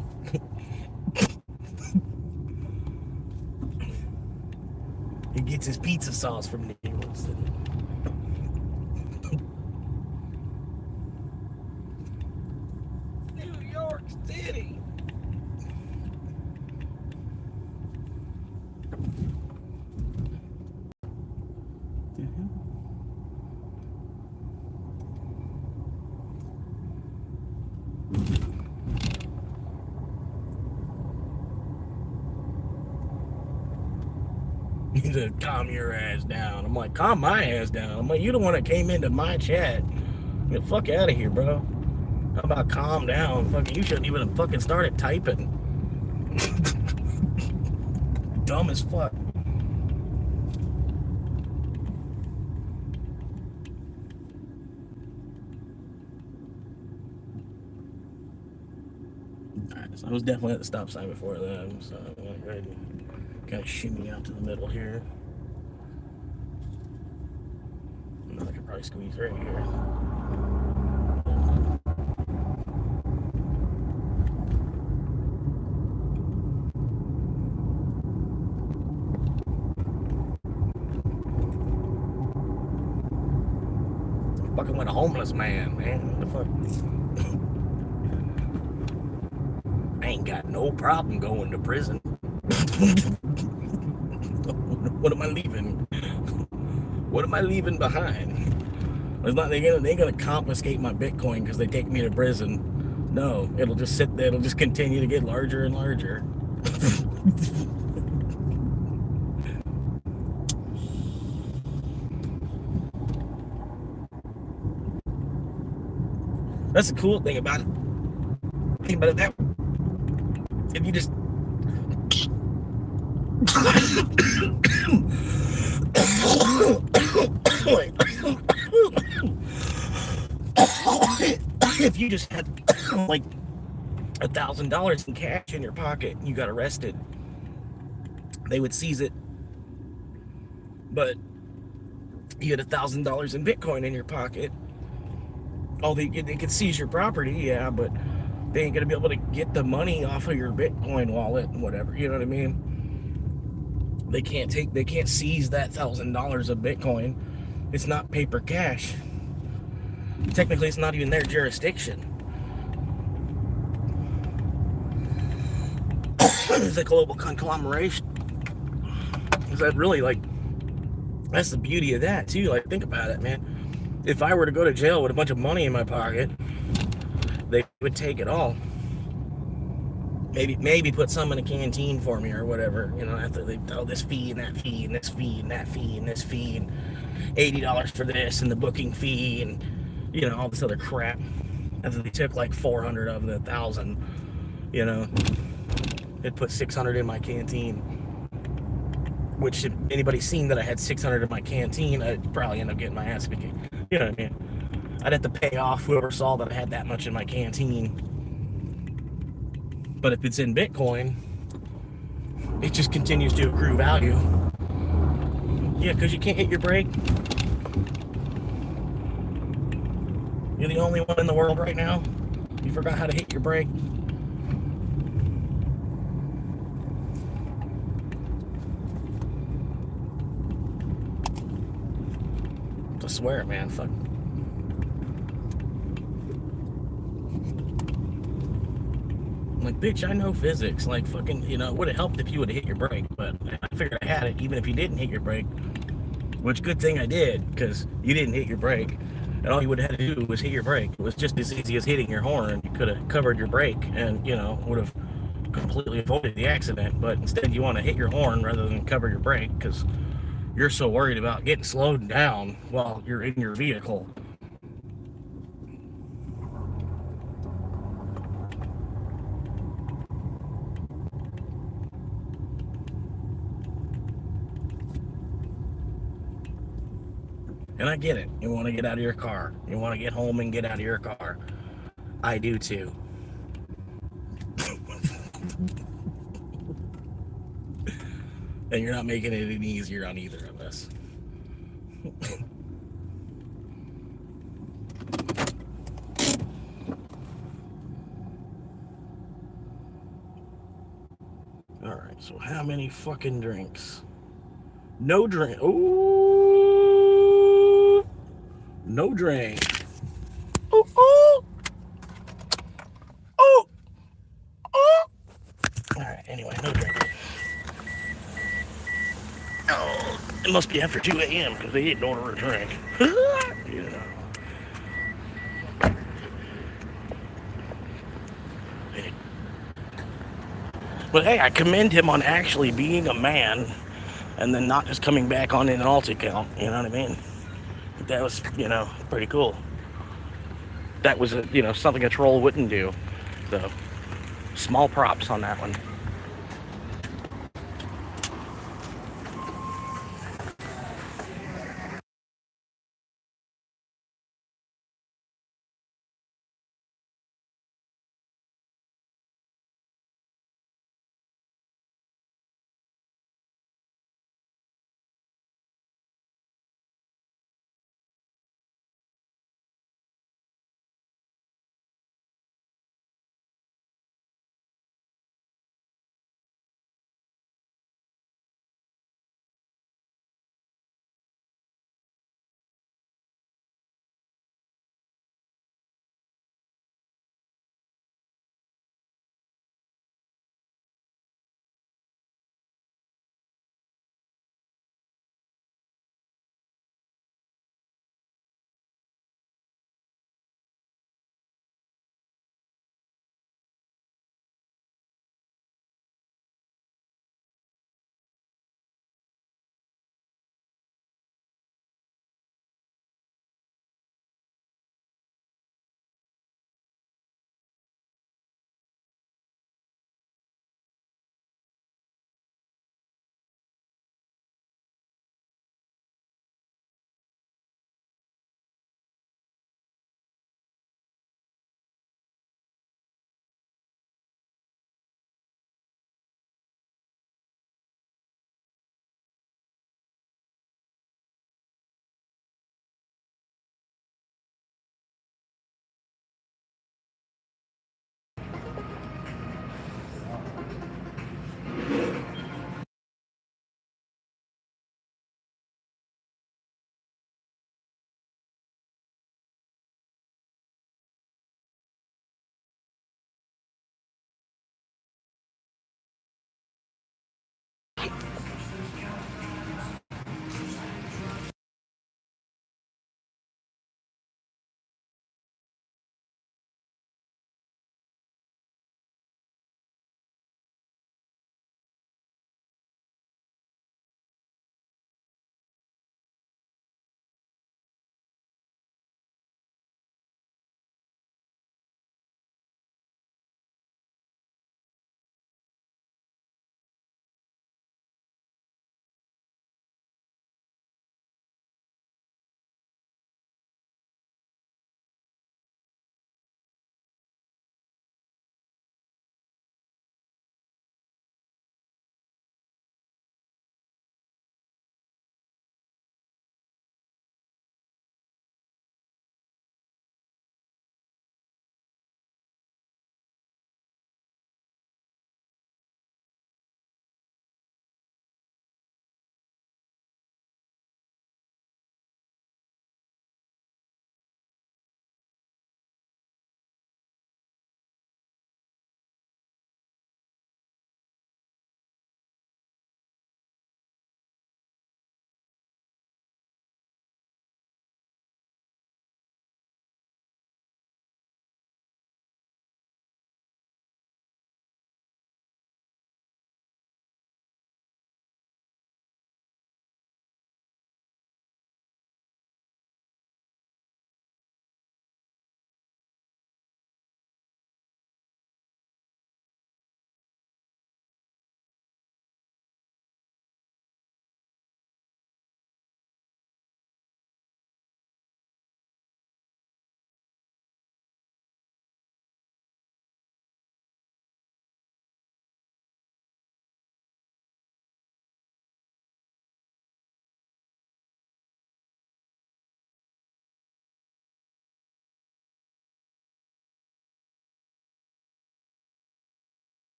He gets his pizza sauce from New York City. New York City. He said, calm your ass down. I'm like, calm my ass down. I'm like, you the one that came into my chat. Get the fuck out of here, bro. How about calm down? Fucking, you shouldn't even have fucking started typing. Dumb as fuck. Alright, so I was definitely at the stop sign before that, so I'm gonna go ahead and kind of shimmy out to the middle here. I could probably squeeze right here. Fucking with a homeless man, man. What the fuck? I ain't got no problem going to prison. What am I leaving? What am I leaving behind? It's not, they ain't gonna confiscate my Bitcoin because they take me to prison. No, it'll just sit there. It'll just continue to get larger and larger. That's the cool thing about it. Think about it that way. If you just if you just had like $1,000 in cash in your pocket and you got arrested, they would seize it. But you had $1,000 in Bitcoin in your pocket. Oh, they could seize your property, yeah, but they ain't gonna be able to get the money off of your Bitcoin wallet and whatever. You know what I mean? They can't seize that $1,000 of Bitcoin. It's not paper cash. Technically, it's not even their jurisdiction. It's a global conglomeration. Is that really like? That's the beauty of that too. Like, think about it, man. If I were to go to jail with a bunch of money in my pocket, they would take it all. Maybe put some in a canteen for me or whatever. You know, after they throw this fee and that fee and this fee and that fee and this fee and $80 for this and the booking fee and, you know, all this other crap. After they took like 400 of the 1,000, you know, it put 600 in my canteen. Which, if anybody's seen that I had 600 in my canteen, I'd probably end up getting my ass kicked. You know what I mean? I'd have to pay off whoever saw that I had that much in my canteen. But if it's in Bitcoin, it just continues to accrue value. Yeah, because you can't hit your brake. You're the only one in the world right now. You forgot how to hit your brake. I swear, man, fuck. Like, bitch, I know physics. Like, fucking, you know, it would have helped if you would have hit your brake, but I figured I had it even if you didn't hit your brake. Which, good thing I did, because you didn't hit your brake. And all you would have had to do was hit your brake. It was just as easy as hitting your horn. You could have covered your brake and, you know, would have completely avoided the accident. But instead, you want to hit your horn rather than cover your brake, because you're so worried about getting slowed down while you're in your vehicle. And I get it. You want to get out of your car. You want to get home and get out of your car. I do too. And you're not making it any easier on either of us. Alright, so how many fucking drinks? No drink. Ooh! No drink. Ooh, ooh! Ooh! Ooh! Alright, anyway, no drink. Oh, it must be after 2 a.m. because they didn't order a drink. You know. But hey, I commend him on actually being a man and then not just coming back on an alt account. You know what I mean? That was, you know, pretty cool. That was, you know, something a troll wouldn't do. So, small props on that one.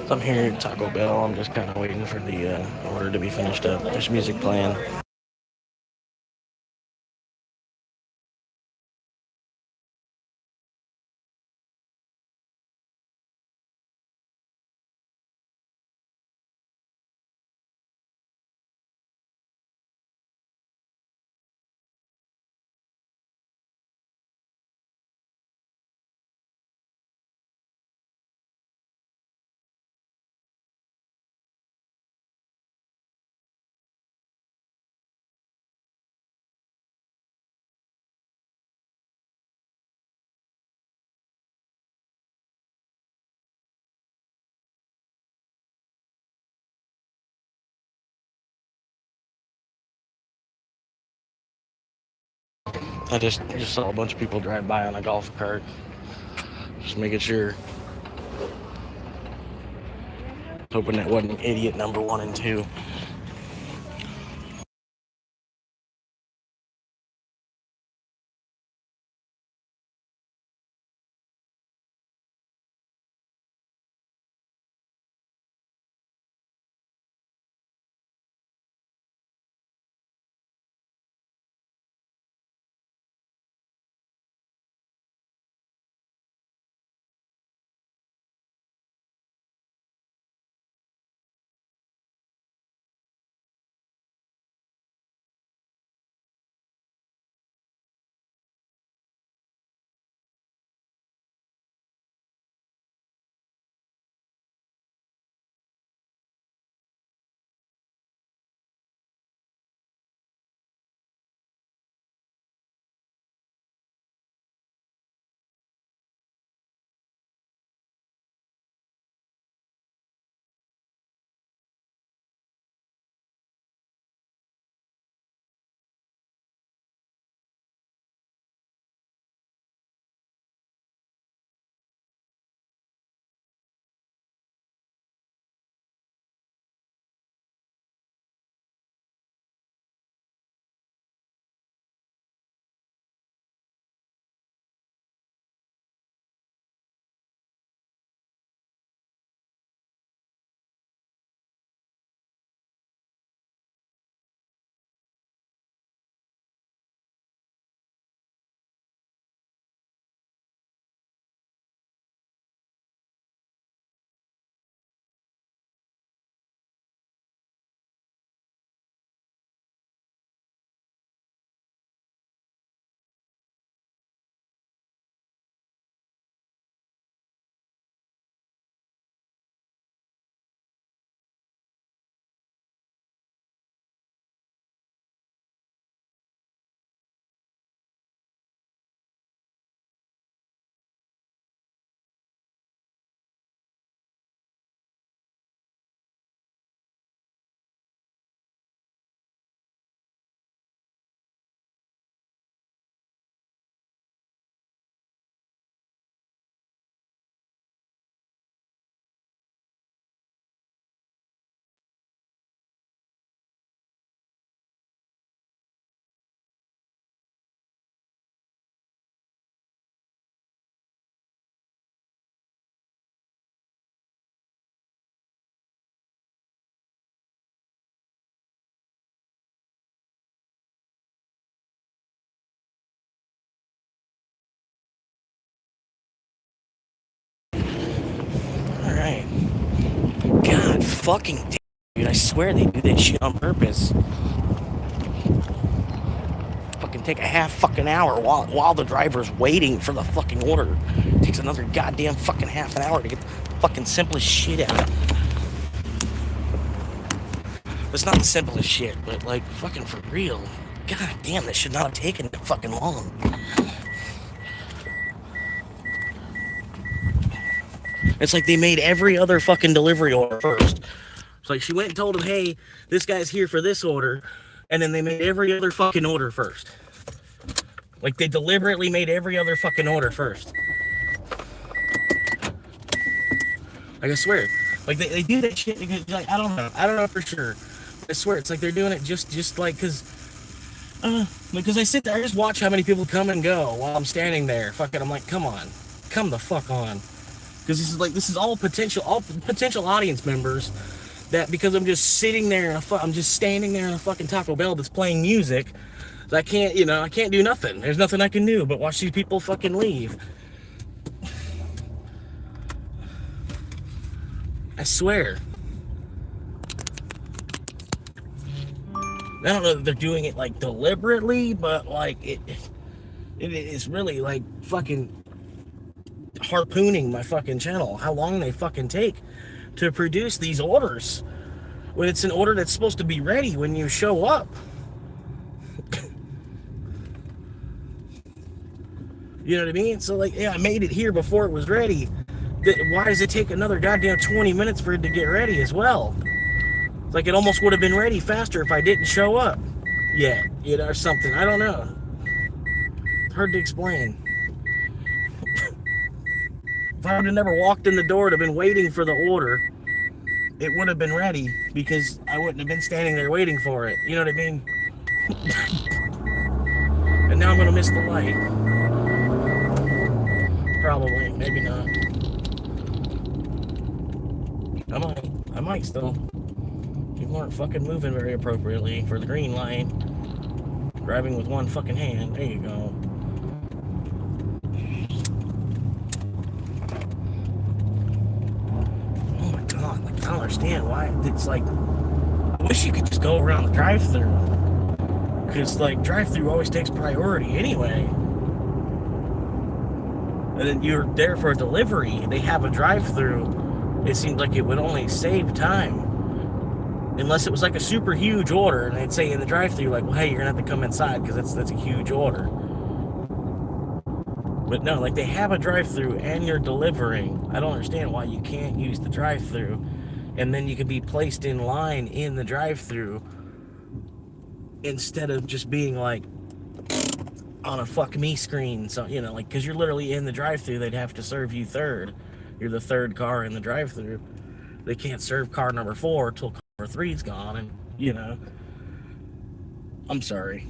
So I'm here at Taco Bell. I'm just kind of waiting for the order to be finished up. There's music playing. I just saw a bunch of people drive by on a golf cart. Just making sure. Hoping that wasn't idiot number 1 and 2. Alright. God fucking damn, dude. I swear they do that shit on purpose. Fucking take a half fucking hour while the driver's waiting for the fucking order. It takes another goddamn fucking half an hour to get the fucking simplest shit out. It's not the simplest shit, but like fucking for real. God damn, that should not have taken that fucking long. It's like they made every other fucking delivery order first. It's like she went and told him, hey, this guy's here for this order. And then they made every other fucking order first. Like they deliberately made every other fucking order first. Like I swear. Like they do that shit because like I don't know for sure. I swear it's like they're doing it just like because I sit there, I just watch how many people come and go while I'm standing there. Fucking I'm like, come on. Come the fuck on. Because this is all potential audience members that, because I'm just sitting there, I'm just standing there in a fucking Taco Bell that's playing music. I can't, I can't do nothing. There's nothing I can do but watch these people fucking leave. I swear. I don't know if they're doing it like deliberately, but like it is really like fucking harpooning my fucking channel. How long they fucking take to produce these orders when it's an order that's supposed to be ready when you show up. You know what I mean? So like, yeah, I made it here before it was ready. Why does it take another goddamn 20 minutes for it to get ready as well? It's like it almost would have been ready faster if I didn't show up yet, or something. I don't know. It's hard to explain. If I would have never walked in the door to have been waiting for the order, it would have been ready because I wouldn't have been standing there waiting for it. You know what I mean? And now I'm going to miss the light. Probably. Maybe not. I might still. People aren't fucking moving very appropriately for the green light. Driving with one fucking hand. There you go. Oh my god. Like, I don't understand why it's like. I wish you could just go around the drive-thru. Because, like, drive-thru always takes priority anyway. And then you're there for a delivery. They have a drive-thru. It seemed like it would only save time. Unless it was like a super huge order, and they'd say in the drive-thru, like, well, hey, you're gonna have to come inside because that's a huge order. But no, like, they have a drive-thru and you're delivering. I don't understand why you can't use the drive-thru, and then you can be placed in line in the drive-thru instead of just being like on a fuck me screen. So, like, because you're literally in the drive-thru, they'd have to serve you third. You're the third car in the drive-thru. They can't serve car number 4 till car number 3's gone, and I'm sorry.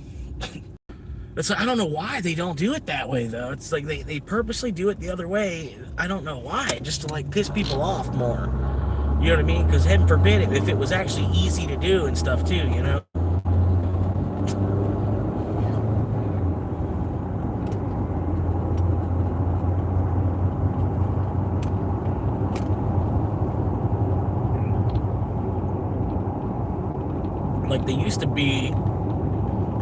I don't know why they don't do it that way, though. It's like they purposely do it the other way. I don't know why, just to like piss people off more. You know what I mean? Because heaven forbid if it was actually easy to do and stuff too, Like, they used to be,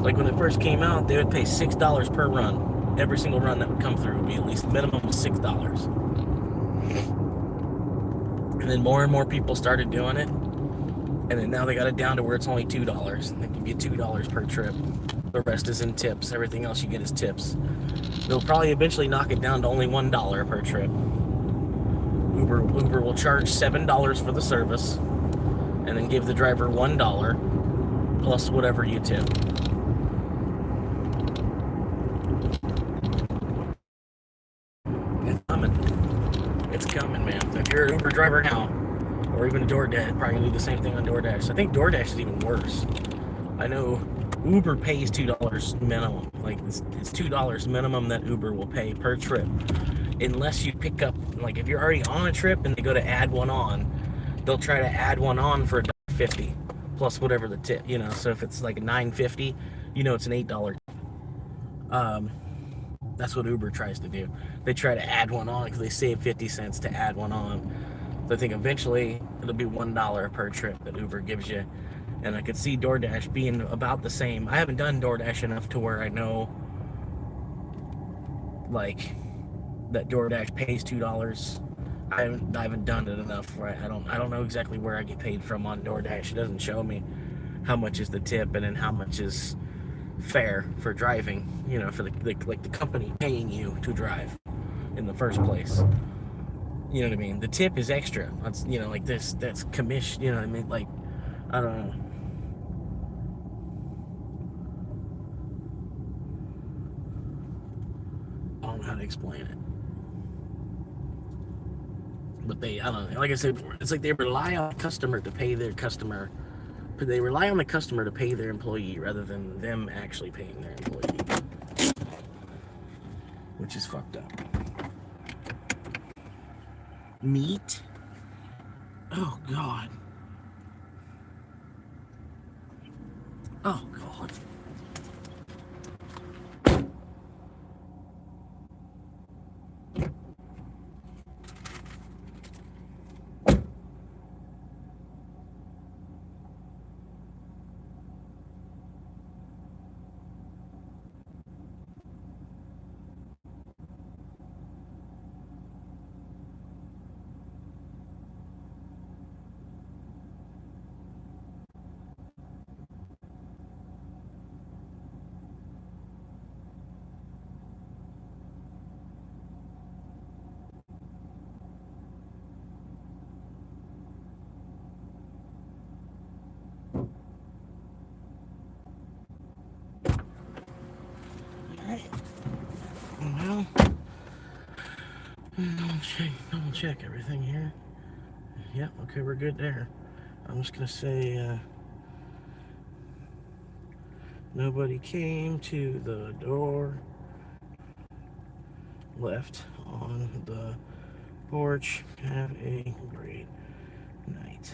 like, when it first came out, they would pay $6 per run. Every single run that would come through would be at least minimum of $6. And then more and more people started doing it. And then now they got it down to where it's only $2. They give you $2 per trip. The rest is in tips. Everything else you get is tips. They'll probably eventually knock it down to only $1 per trip. Uber will charge $7 for the service, and then give the driver $1 plus whatever you tip. It's coming. It's coming, man. So if you're an Uber driver now, or even a DoorDash, probably gonna do the same thing on DoorDash. I think DoorDash is even worse. I know Uber pays $2 minimum. Like, it's $2 minimum that Uber will pay per trip, unless you pick up, like, if you're already on a trip and they go to add one on, they'll try to add one on for $1.50 plus whatever the tip, so if it's like $9.50, it's an $8. That's what Uber tries to do. They try to add one on because they save 50 cents to add one on. So I think eventually it'll be $1 per trip that Uber gives you. And I could see DoorDash being about the same. I haven't done DoorDash enough to where I know, like, that DoorDash pays $2. I haven't done it enough, right? I don't know exactly where I get paid from on DoorDash. It doesn't show me how much is the tip and then how much is fair for driving, for the company paying you to drive in the first place. You know what I mean? The tip is extra. That's, like that's commission, you know what I mean? Like, I don't know. I don't know how to explain it. But I don't know, like I said, it's like they rely on the customer to pay their customer. But they rely on the customer to pay their employee rather than them actually paying their employee. Which is fucked up. Meat. Oh, God. Oh, God. Well, double check everything here. Yep, okay, we're good there. I'm just gonna say, nobody came to the door. Left on the porch. Have a great night.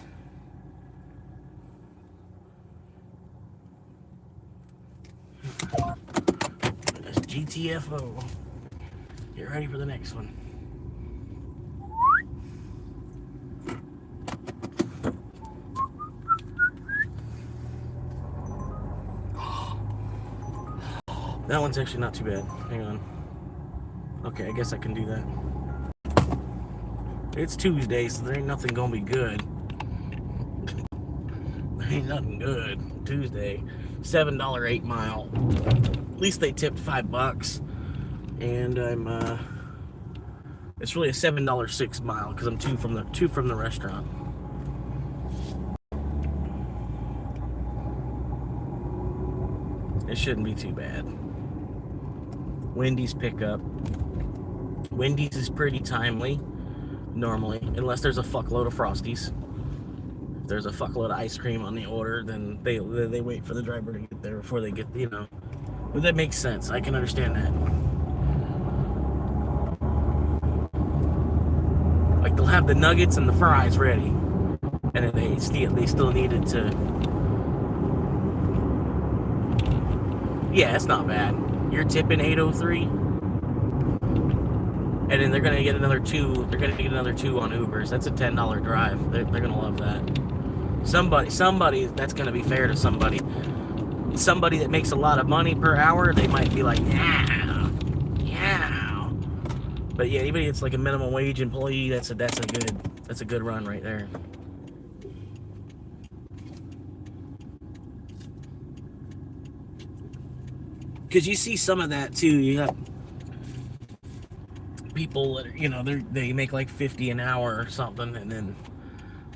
That's GTFO. Get ready for the next one. That one's actually not too bad. Hang on. Okay, I guess I can do that. It's Tuesday, so there ain't nothing gonna be good. There ain't nothing good. Tuesday. $7 8 mile. At least they tipped $5. And I'm it's really a $7 6 mile because I'm two from the restaurant. It shouldn't be too bad. Wendy's pickup. Wendy's is pretty timely, normally, unless there's a fuckload of Frosties. If there's a fuckload of ice cream on the order, then they wait for the driver to get there before they get, you know. But that makes sense. I can understand that. Like, they'll have the nuggets and the fries ready, and then they still needed to. Yeah, it's not bad. You're tipping $8.03, and then they're gonna get another two. They're gonna get another two on Ubers. That's a $10 drive. They're gonna love that. Somebody that's gonna be fair to somebody. Somebody that makes a lot of money per hour, they might be like, yeah. But yeah, anybody that's like a minimum wage employee, that's a good run right there. Because you see some of that too. You got people that are, you know, they make like $50 an hour or something, and then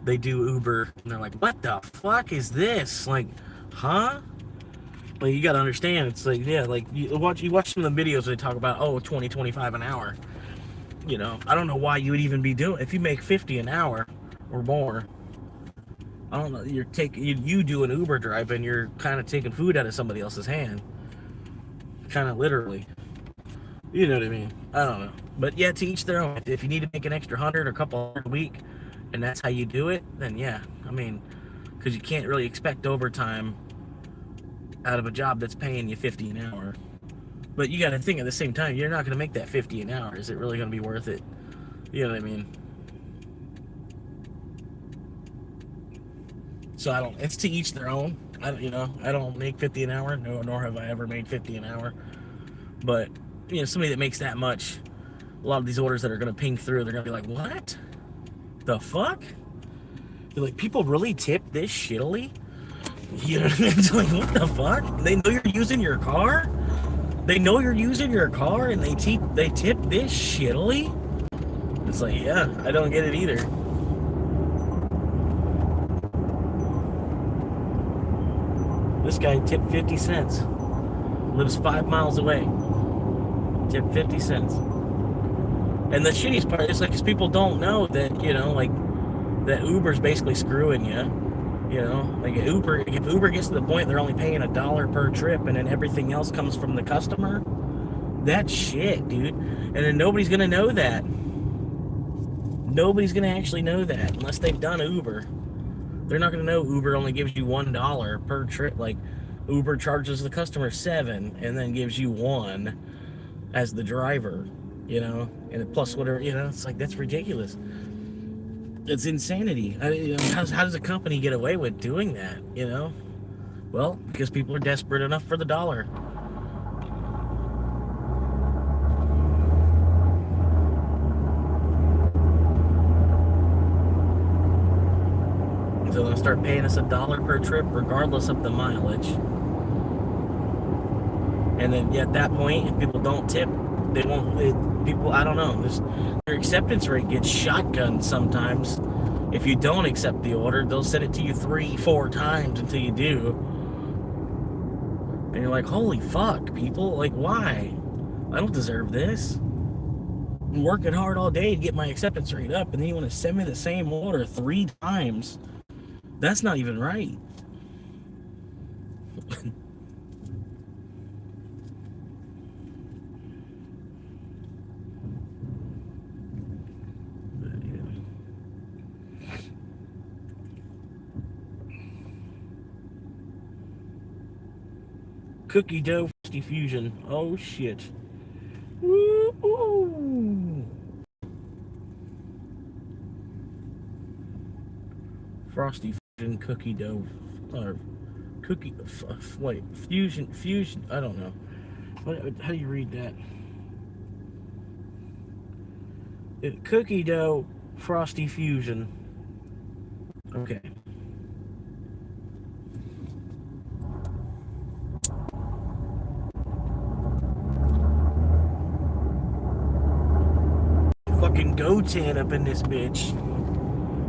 they do Uber, and they're like, "What the fuck is this?" Like, huh? But you gotta understand, it's like, yeah, like you watch some of the videos they talk about, oh, 20, 25 an hour. You know, I don't know why you would even be doing. If you make 50 an hour or more, I don't know. You do an Uber drive, and you're kind of taking food out of somebody else's hand. Kind of literally, you know what I mean? I don't know, but yeah, to each their own. If you need to make an extra 100 or a couple $100 a week, and that's how you do it, then yeah, I mean, because you can't really expect overtime out of a job that's paying you 50 an hour. But you got to think at the same time, you're not going to make that 50 an hour. Is it really going to be worth it? You know what I mean? So I don't. It's to each their own. I don't make 50 an hour. No, nor have I ever made 50 an hour. But you know, somebody that makes that much, a lot of these orders that are going to ping through, they're going to be like, "What the fuck?" They're like, "People really tip this shittily?" You know, it's like, what the fuck? They know you're using your car. They know you're using your car, and they tip this shittily. It's like, yeah, I don't get it either. This guy tipped 50 cents. Lives 5 miles away. Tipped 50 cents. And the shittiest part is, like, because people don't know that, you know, like, that Uber's basically screwing you. You know, like if Uber gets to the point they're only paying $1 per trip, and then everything else comes from the customer, that's shit, dude. And then nobody's gonna know that. Nobody's going to actually know that unless they've done Uber. They're not going to know Uber only gives you $1 per trip. Like, Uber charges the customer $7 and then gives you $1 as the driver, you know, and plus whatever, you know. It's like, that's ridiculous. It's insanity. How does a company get away with doing that, you know? Well, because people are desperate enough for the dollar. So they'll start paying us $1 per trip regardless of the mileage. And then at that point, if people don't tip, they won't, people, I don't know, their acceptance rate gets shotgunned sometimes. If you don't accept the order, they'll send it to you 3-4 times until you do. And you're like, holy fuck, people, like, why? I don't deserve this. I'm working hard all day to get my acceptance rate up, and then you want to send me the same order 3 times. That's not even right. Cookie dough fusion. Oh shit. Woo-hoo. Frosty fusion cookie dough, or cookie. Wait, fusion. I don't know. How do you read that? Cookie dough frosty fusion. Okay. Fucking Gotan up in this bitch.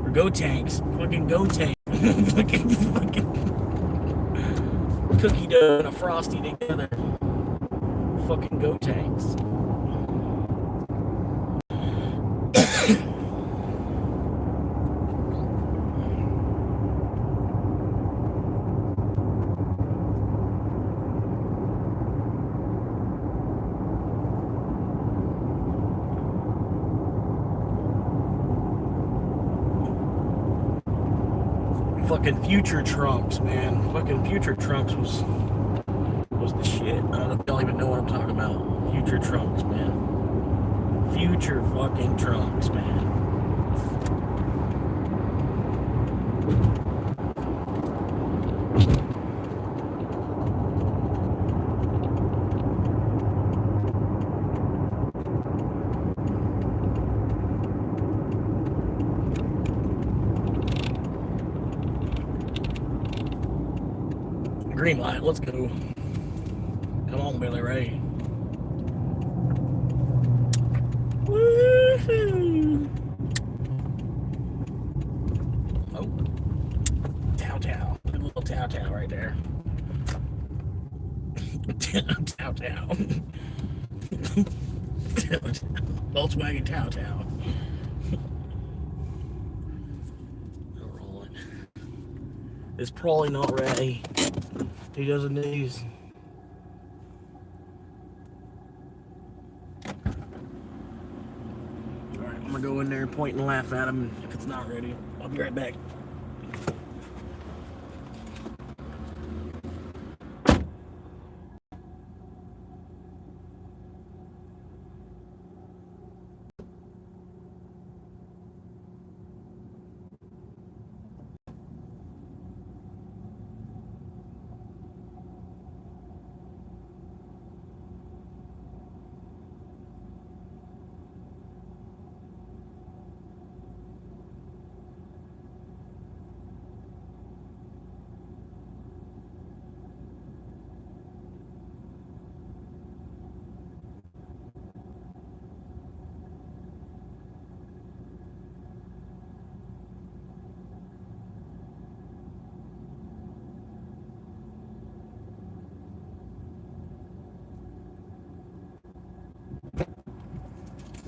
Or Go Tanks. Fucking Go Tank. fucking cookie dough and a frosty together. Fucking Go Tanks. Fucking Future Trunks, man. Fucking Future Trunks was the shit. I don't even know what I'm talking about. Future Trunks, man. Future fucking Trunks, man. Green light, let's go. Come on, Billy Ray. Woohoo! Oh, Tow. Good little Tow right there. Tow. Volkswagen Tow. Rolling. It's probably not ready. He doesn't these. Alright, I'm gonna go in there and point and laugh at him if it's not ready. I'll be right back.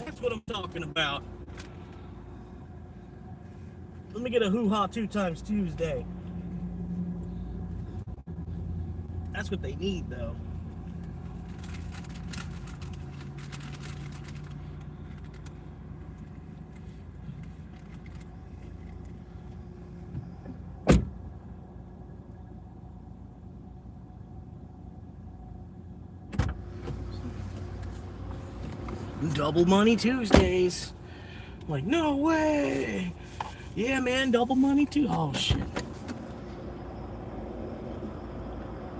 That's what I'm talking about. Let me get a hoo-ha 2 times Tuesday. That's what they need, though. Double Money Tuesdays. I'm like, no way. Yeah, man, double money too. Oh, shit.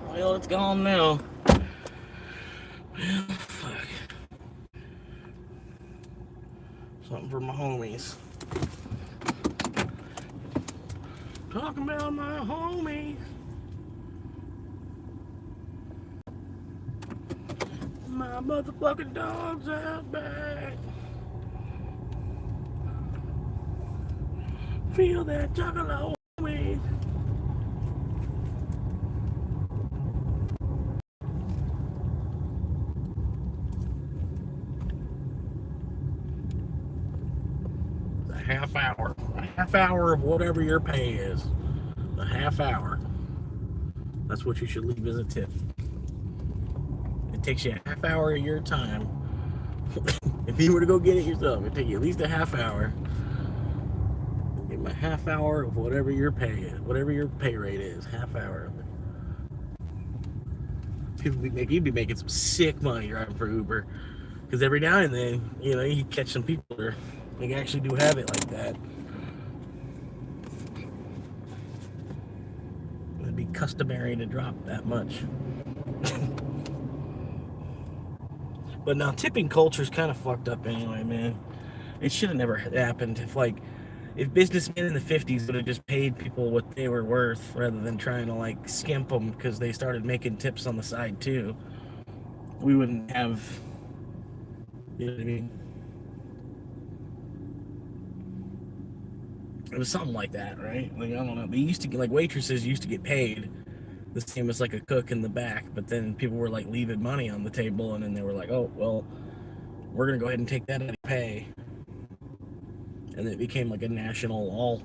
Well, it's gone now. Well, fuck. Something for my homies. Talking about my homies. My motherfucking dog's out back. Feel that juggalo, homie. A half hour. A half hour of whatever your pay is. A half hour. That's what you should leave as a tip. It takes you a half hour of your time. If you were to go get it yourself, it'd take you at least a half hour. Give them a half hour of whatever your pay is, whatever your pay rate is. Half hour of it. People you'd be making some sick money driving for Uber, because every now and then, you know, you catch some people that they actually do have it like that. It'd be customary to drop that much. But now tipping culture is kind of fucked up anyway, man. It should have never happened. If businessmen in the 50s would have just paid people what they were worth rather than trying to like skimp them because they started making tips on the side too, we wouldn't have, you know what I mean? It was something like that, right? Like, I don't know. They used to get, like, waitresses used to get paid the same as like a cook in the back, but then people were like leaving money on the table, and then they were like, oh, well, we're gonna go ahead and take that out of pay. And it became like a national law.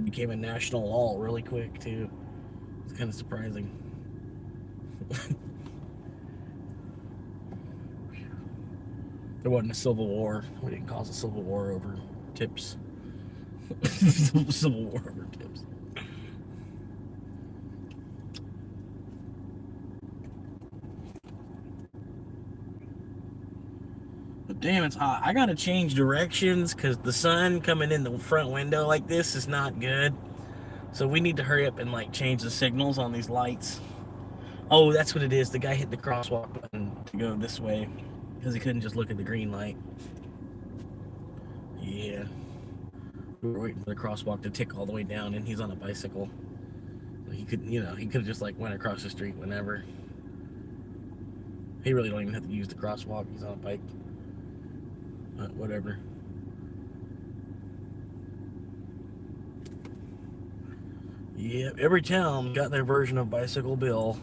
Became a national law really quick too. It's kind of surprising. There wasn't a civil war. We didn't cause a civil war over tips. Civil war over tips. But damn, it's hot. I gotta change directions because the sun coming in the front window like this is not good. So we need to hurry up and like change the signals on these lights. Oh, that's what it is. The guy hit the crosswalk button to go this way because he couldn't just look at the green light. Yeah. We were waiting for the crosswalk to tick all the way down, and he's on a bicycle. So he could, you know, he could have just like went across the street whenever. He really don't even have to use the crosswalk. He's on a bike. But whatever. Yeah, every town got their version of Bicycle Bill.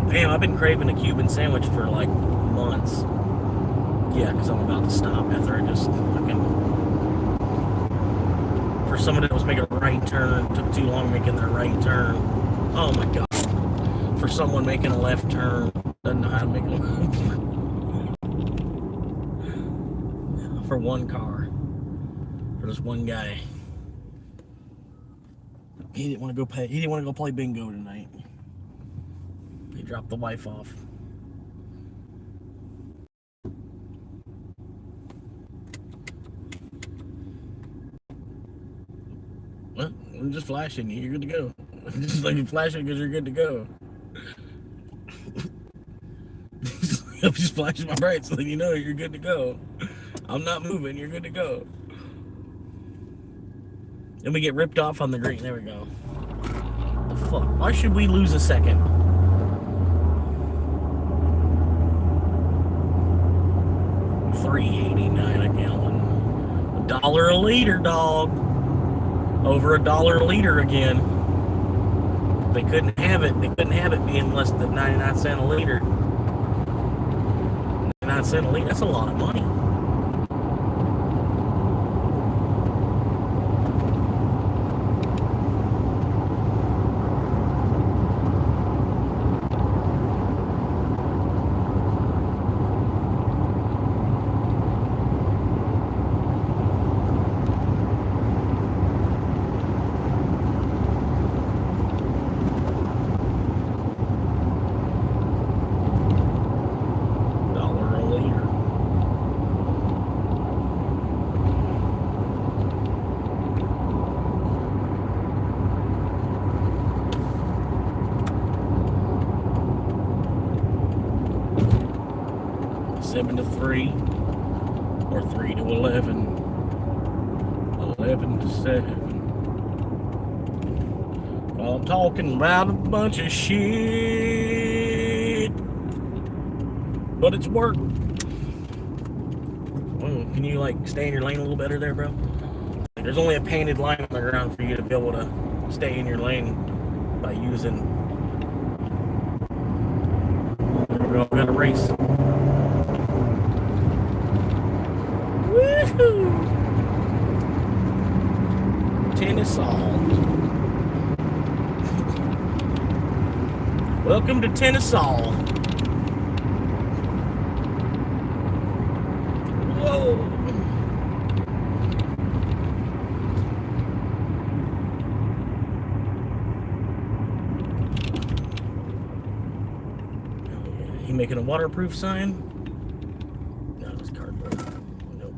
Damn, I've been craving a Cuban sandwich for like months. Yeah, because I'm about to stop after I just fucking... For someone that was making a right turn, took too long making their right turn. Oh my god. For someone making a left turn, doesn't know how to make a left turn. For one car. For just one guy. He didn't want to go pay. He didn't want to go play bingo tonight. He dropped the wife off. Well, I'm just flashing you. You're good to go. Just like you're flashing because you're good to go. I'm just flashing my brights so that you know you're good to go. I'm not moving. You're good to go. And we get ripped off on the green. There we go. The fuck? Why should we lose a second? $3.89 a gallon. $1 a liter, dog. Over $1 a liter again. They couldn't have it. They couldn't have it being less than 99 cents a liter. 99 cents a liter. That's a lot of money. 7 to 3 or 3 to 11, 11 to 7. I'm talking about a bunch of shit, but it's work. Can you like stay in your lane a little better there, bro? There's only a painted line on the ground for you to be able to stay in your lane by using. We're gonna race. Woohoo! Tennessee. Welcome to Tennessee. Whoa! You making a waterproof sign? No, it's cardboard. Nope.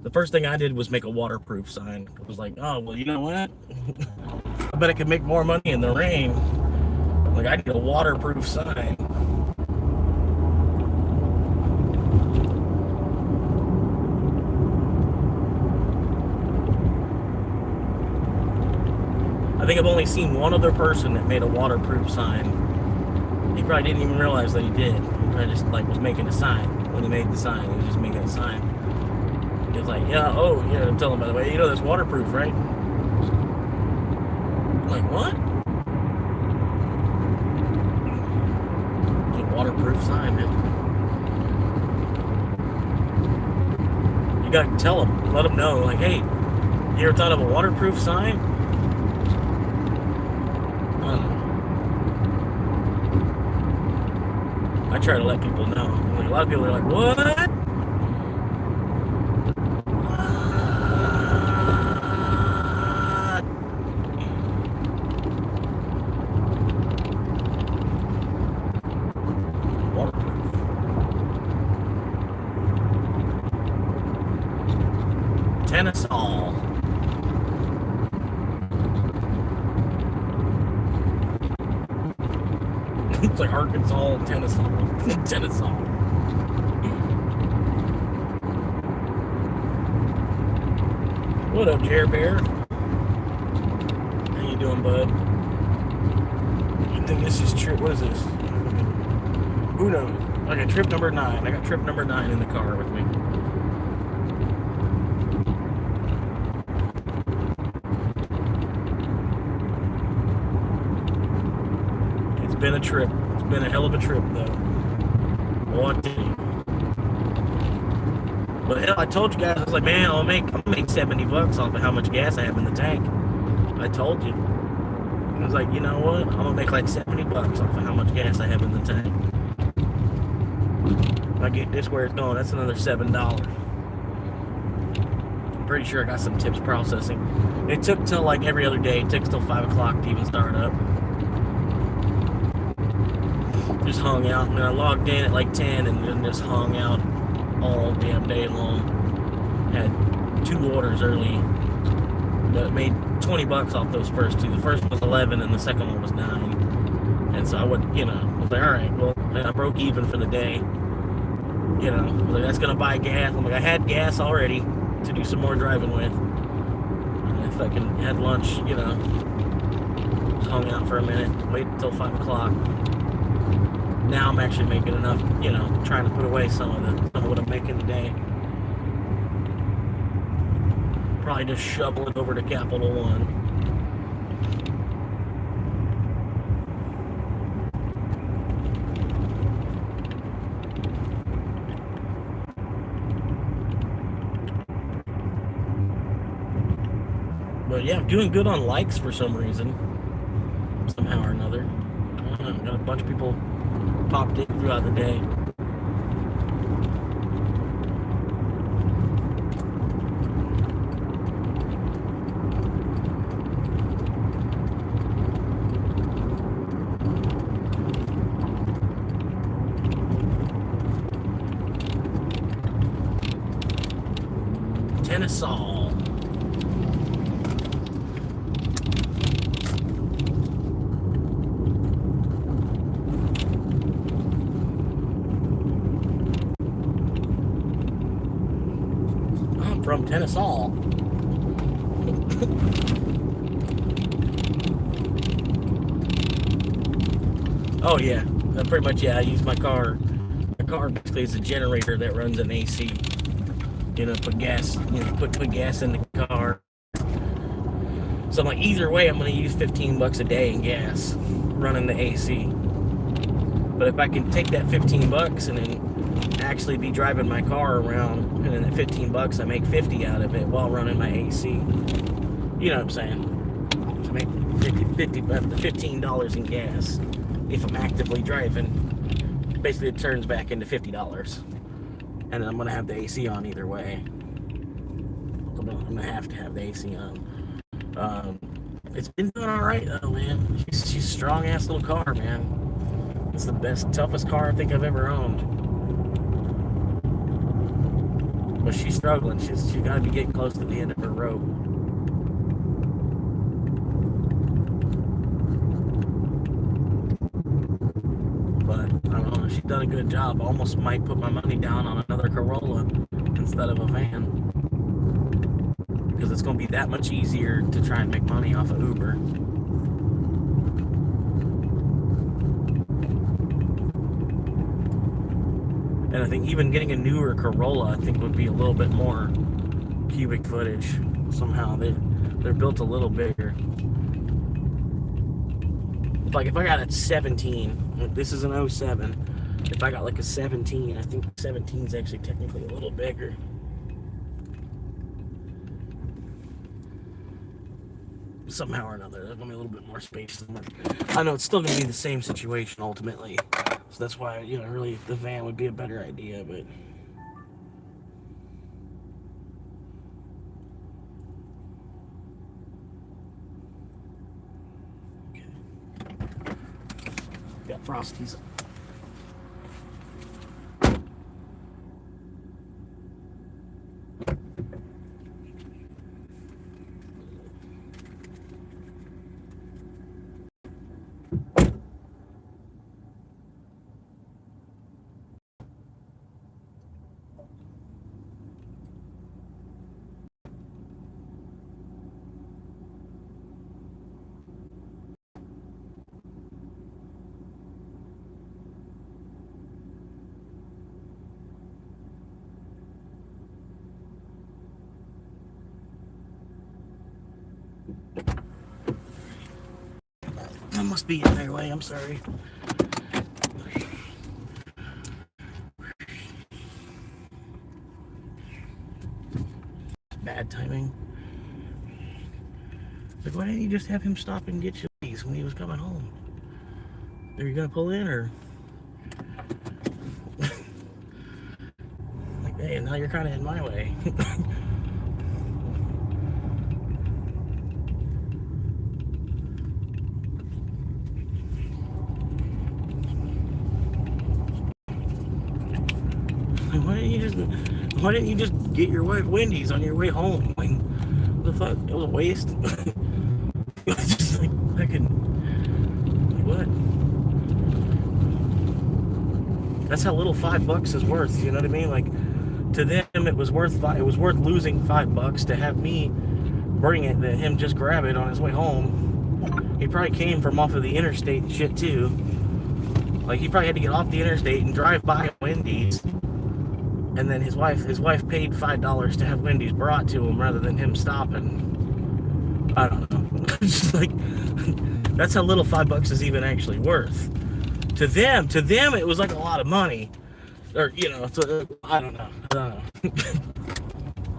The first thing I did was make a waterproof sign. I was like, oh, well, you know what? I bet I could make more money in the rain. Like, I need a waterproof sign. I think I've only seen one other person that made a waterproof sign. He probably didn't even realize that he did. He probably just like was making a sign. When he made the sign, he was just making a sign. He was like, yeah, oh, yeah, I'm telling him, by the way, you know that's waterproof, right? I'm like, what? It's a waterproof sign, man. You gotta tell him, let him know, like, hey, you ever thought of a waterproof sign? I try to let people know. Like, a lot of people are like, what? Waterproof. Tennessee. It's like Arkansas, Tennessee. Tennessee. What up, Jer Bear? How you doing, bud? You think this is trip? What is this? Who knows? I got trip number 9. I got trip number 9 in the car with me. It's been a trip. It's been a hell of a trip, though. What? But hell, I told you guys, I was like, man, I'll make $70 off of how much gas I have in the tank. I told you. I was like, you know what? I'm gonna make like $70 off of how much gas I have in the tank. If I get this where it's going, that's another $7. I'm pretty sure I got some tips processing. It took till like every other day. It took till 5 o'clock to even start up. Just hung out, and I logged in at like 10 and then just hung out all damn day long. Had 2 orders early that made $20 off those first 2. The first one was 11 and the second one was 9. And so I would, I was like, all right, well, I broke even for the day. I was like, that's gonna buy gas. I'm like, I had gas already to do some more driving with. And if I can had lunch, just hung out for a minute, wait until 5 o'clock. Now I'm actually making enough, trying to put away some of what I'm making today. Probably just shovel it over to Capital One. But yeah, I'm doing good on likes for some reason. Somehow or another. Got a bunch of people popped in throughout the day. Tennessee. from Tennessee. Oh yeah, pretty much. Yeah, I use my car. My car basically is a generator that runs an AC. You know, put gas. You know, put gas in the car. So I'm like, either way, I'm going to use $15 a day in gas running the AC. But if I can take that $15 and then actually be driving my car around, and then at $15 I make 50 out of it while running my AC. You know what I'm saying? To make $15 in gas if I'm actively driving. Basically, it turns back into $50, and then I'm gonna have the AC on either way. I'm gonna have to have the AC on. It's been doing all right though, man. She's a strong ass little car, man. It's the best, toughest car I think I've ever owned. But she's struggling. She's got to be getting close to the end of her rope. But I don't know. She's done a good job. I almost might put my money down on another Corolla instead of a van, because it's going to be that much easier to try and make money off of Uber. And I think even getting a newer Corolla, I think, would be a little bit more cubic footage. Somehow they're built a little bigger. Like if I got a 17, this is an 07. If I got like a 17, I think 17 is actually technically a little bigger. Somehow or another, there's gonna be a little bit more space. I know it's still gonna be the same situation ultimately, so that's why, you know, really the van would be a better idea. But okay. Got Frosties. That must be in their way, I'm sorry. Bad timing. Like, why didn't you just have him stop and get you these when he was coming home? Are you gonna pull in, or? Like, hey, now you're kind of in my way. Why didn't you just get your wife Wendy's on your way home? Like, what the fuck? It was a waste. It was just like fucking, like, what? That's how little $5 is worth. You know what I mean? Like, to them, it was worth losing $5 to have me bring it, to him just grab it on his way home. He probably came from off of the interstate and shit too. Like, he probably had to get off the interstate and drive by Wendy's. And then his wife paid $5 to have Wendy's brought to him rather than him stopping. I don't know. It's like, that's how little $5 is even actually worth. To them, it was like a lot of money. Or, you know, I don't know.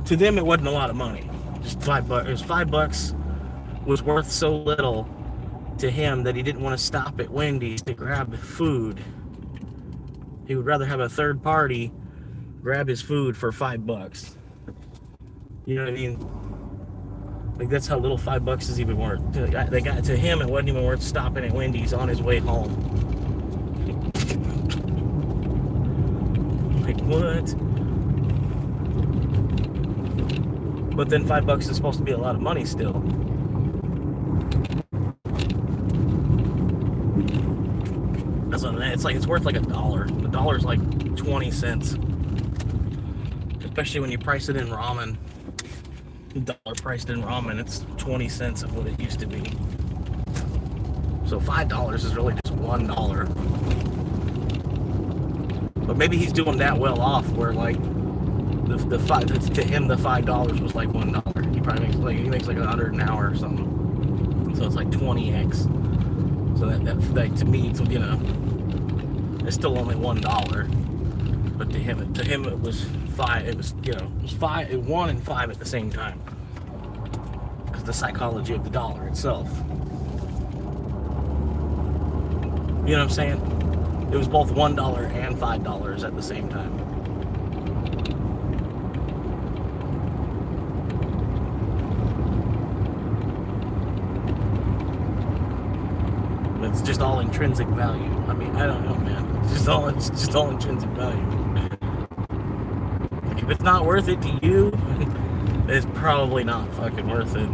To them, it wasn't a lot of money. Just $5. It was $5 was worth so little to him that he didn't want to stop at Wendy's to grab food. He would rather have a third party grab his food for $5. You know what I mean? Like, that's how little $5 is even worth. To him, it wasn't even worth stopping at Wendy's on his way home. Like, what? But then $5 is supposed to be a lot of money still. That's what it's like. It's worth like $1. $1 is like 20 cents. Especially when you price it in ramen. dollar priced in ramen. It's 20 cents of what it used to be. So $5 is really just $1. But maybe he's doing that well off where like the five to him the $5 was like $1. He probably makes like 100 an hour or something. So it's like 20x. So that to me, it's, you know, it's still only $1. But to him it was 5. It was, you know, it was 1 and 5 at the same time. Because the psychology of the dollar itself. You know what I'm saying? It was both $1 and $5 at the same time. It's just all intrinsic value. I mean, I don't know, man. It's just all intrinsic value. Like, if it's not worth it to you, it's probably not fucking worth it.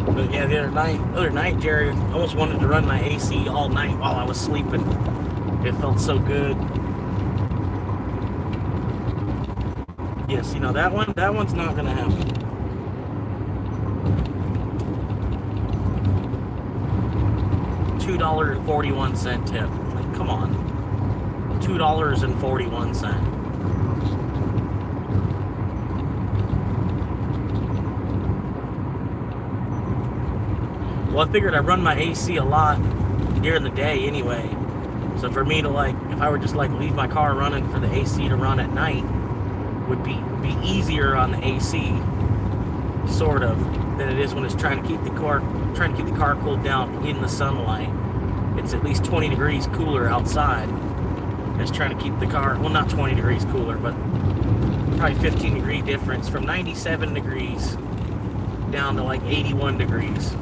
But yeah, the other night, Jerry almost wanted to run my AC all night while I was sleeping. It felt so good. Yes, you know, that one's not gonna happen. $2.41 tip. Like, come on. $2.41. Well, I figured I run my AC a lot during the day anyway. So for me to like, if I were just like leave my car running for the AC to run at night, would be easier on the AC, sort of, than it is when it's trying to keep the car cooled down in the sunlight. It's at least 20 degrees cooler outside. It's trying to keep the car, well, not 20 degrees cooler, but probably 15 degree difference from 97 degrees down to like 81 degrees.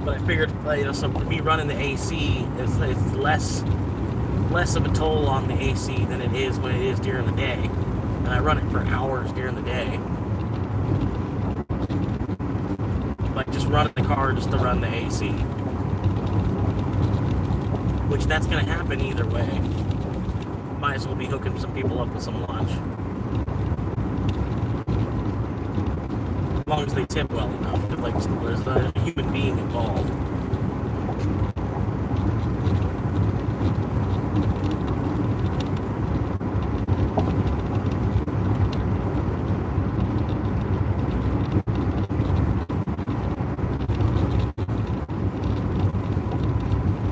But I figured, you know, so for me running the AC, it's less of a toll on the AC than it is when it is during the day. And I run it for hours during the day. Like just running the car just to run the AC. Which that's gonna happen either way. Might as well be hooking some people up with some lunch. As long as they tip well enough, because like there's a human being involved.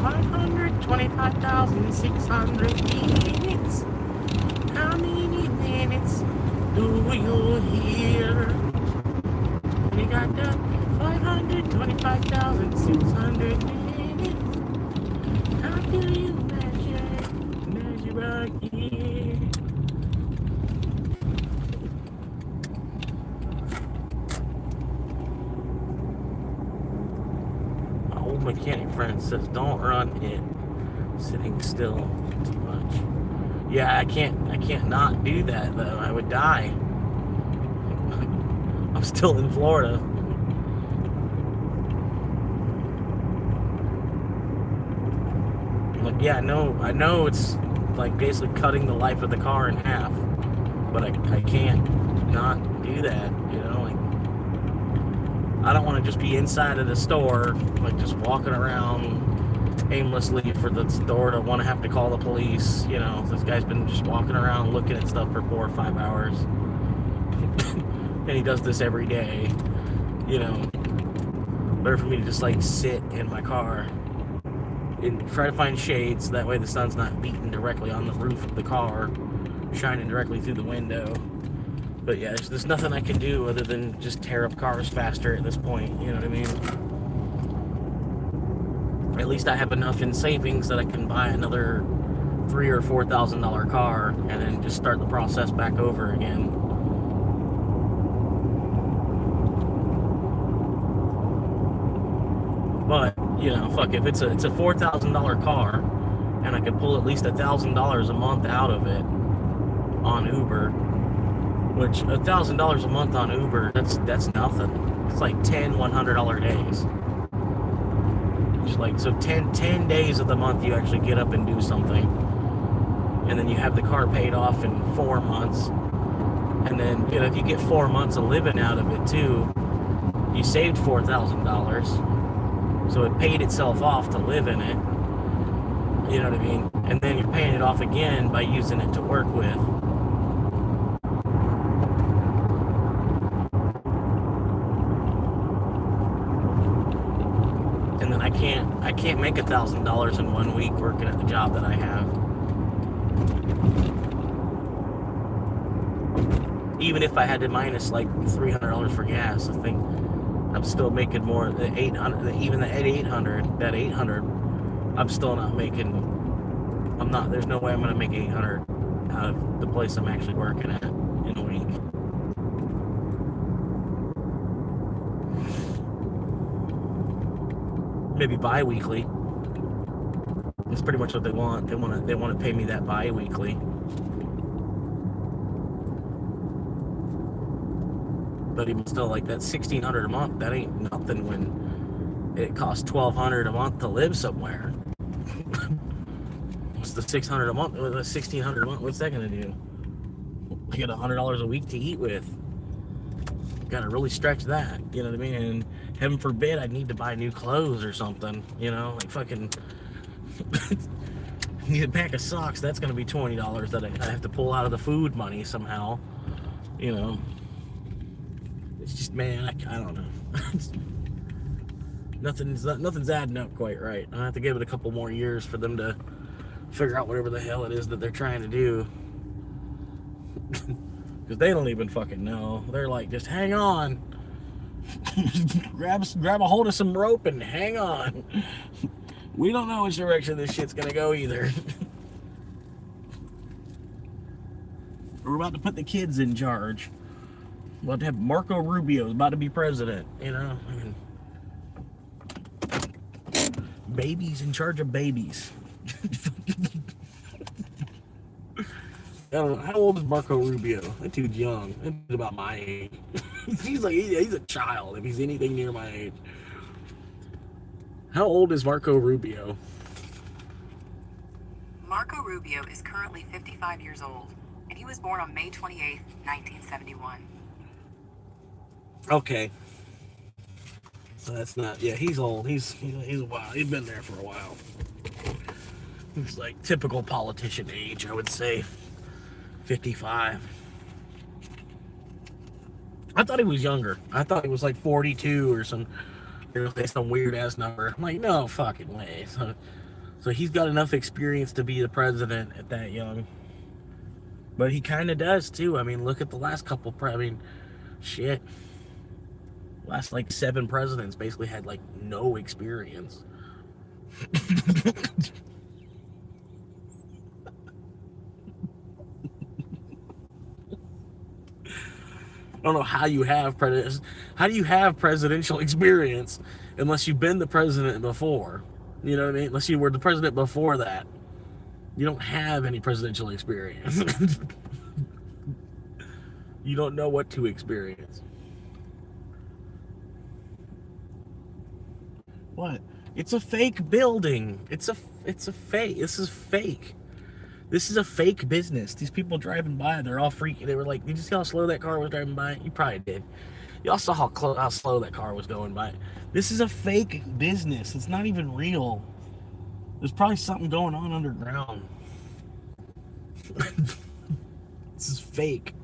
$525,600 minutes. How many minutes do you hear? We got the 525,600 minutes. How do you measure again? My old mechanic friend says don't run it sitting still too much. Yeah, I can't not do that though. I would die. I'm still in Florida. Like, yeah, I know it's like basically cutting the life of the car in half, but I can't not do that, you know, like I don't want to just be inside of the store, like just walking around aimlessly for the store to want to have to call the police, you know. This guy's been just walking around looking at stuff for 4 or 5 hours. And he does this every day, you know. Better for me to just like sit in my car and try to find shades, that way the sun's not beating directly on the roof of the car, shining directly through the window. But yeah, there's nothing I can do other than just tear up cars faster at this point. You know what I mean? At least I have enough in savings that I can buy another $3,000 or $4,000 car and then just start the process back over again. But you know, fuck, if it's a $4,000 car and I could pull at least $1,000 a month out of it on Uber, which $1,000 a month on Uber, that's nothing. It's like 10 $100 days. Just like, so 10 days of the month you actually get up and do something, and then you have the car paid off in 4 months, and then, you know, if you get 4 months of living out of it too, you saved $4,000, so it paid itself off to live in it. You know what I mean? And then you're paying it off again by using it to work with. And then I can't make $1,000 in 1 week working at the job that I have. Even if I had to minus like $300 for gas, I think I'm still making more than 800. Even the 800, that 800, I'm still not making. I'm not. There's no way I'm gonna make 800 out of the place I'm actually working at in a week. Maybe bi-weekly. That's pretty much what they want. They want to pay me that bi-weekly. But even still, like, that $1,600 a month, that ain't nothing when it costs $1,200 a month to live somewhere. What's the $600 a month? The $1,600 a month? What's that gonna do? I get $100 a week to eat with. Gotta really stretch that, you know what I mean? And heaven forbid I need to buy new clothes or something, you know, like fucking need a pack of socks. That's gonna be $20 that I have to pull out of the food money somehow, you know. It's just, man, I don't know. Nothing's adding up quite right. I have to give it a couple more years for them to figure out whatever the hell it is that they're trying to do. Because they don't even fucking know. They're like, just hang on. grab a hold of some rope and hang on. We don't know which direction this shit's gonna go either. We're about to put the kids in charge. We're about to have Marco Rubio about to be president, you know? I mean, babies in charge of babies. I don't know, how old is Marco Rubio? That dude's young. That dude's about my age. he's a child if he's anything near my age. How old is Marco Rubio? Marco Rubio is currently 55 years old, and he was born on May 28th, 1971. Okay. So that's not, yeah, he's old. He's a while. He's been there for a while. He's like typical politician age, I would say. 55. I thought he was younger. I thought he was like 42 or some weird ass number. I'm like, no fucking way. So he's got enough experience to be the president at that young. But he kind of does too. I mean, look at the last couple. I mean, shit. Last like 7 presidents basically had like no experience. I don't know how you have presidential experience unless you've been the president before. You know what I mean? Unless you were the president before that. You don't have any presidential experience. You don't know what to experience. What? It's a fake building. It's a fake. This is fake. This is a fake business. These people driving by, they're all freaking. They were like, did you see how slow that car was driving by? You probably did. Y'all saw how slow that car was going by. This is a fake business. It's not even real. There's probably something going on underground. This is fake.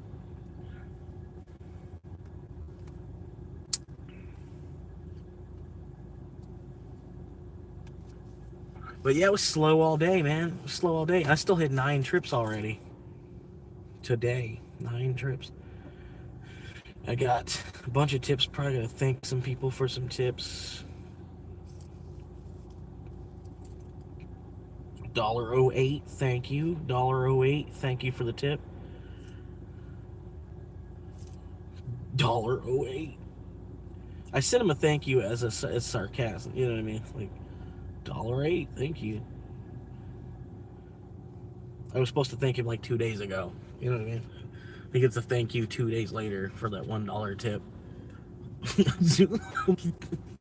But yeah, it was slow all day, man. It was slow all day. I still had 9 trips already. Today. 9 trips. I got a bunch of tips. Probably gonna thank some people for some tips. $1.08, thank you. $1.08, thank you for the tip. $1.08. I sent him a thank you as sarcasm. You know what I mean? Like $1.08, thank you. I was supposed to thank him like 2 days ago. You know what I mean? He gets a thank you 2 days later for that $1 tip.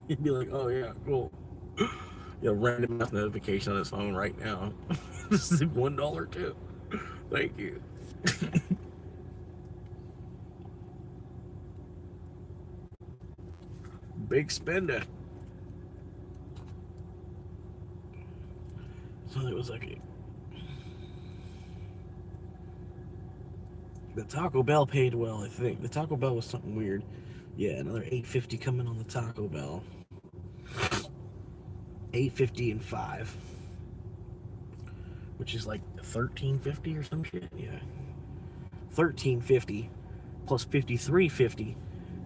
He'd be like, oh yeah, cool. Random ass notification on his phone right now. This is a $1 tip. Thank you. Big spender. So it was like the Taco Bell paid well, I think. The Taco Bell was something weird. Yeah, another $8.50 coming on the Taco Bell. $8.50 and 5. Which is like $13.50 or some shit. Yeah. $13.50 plus $53.50.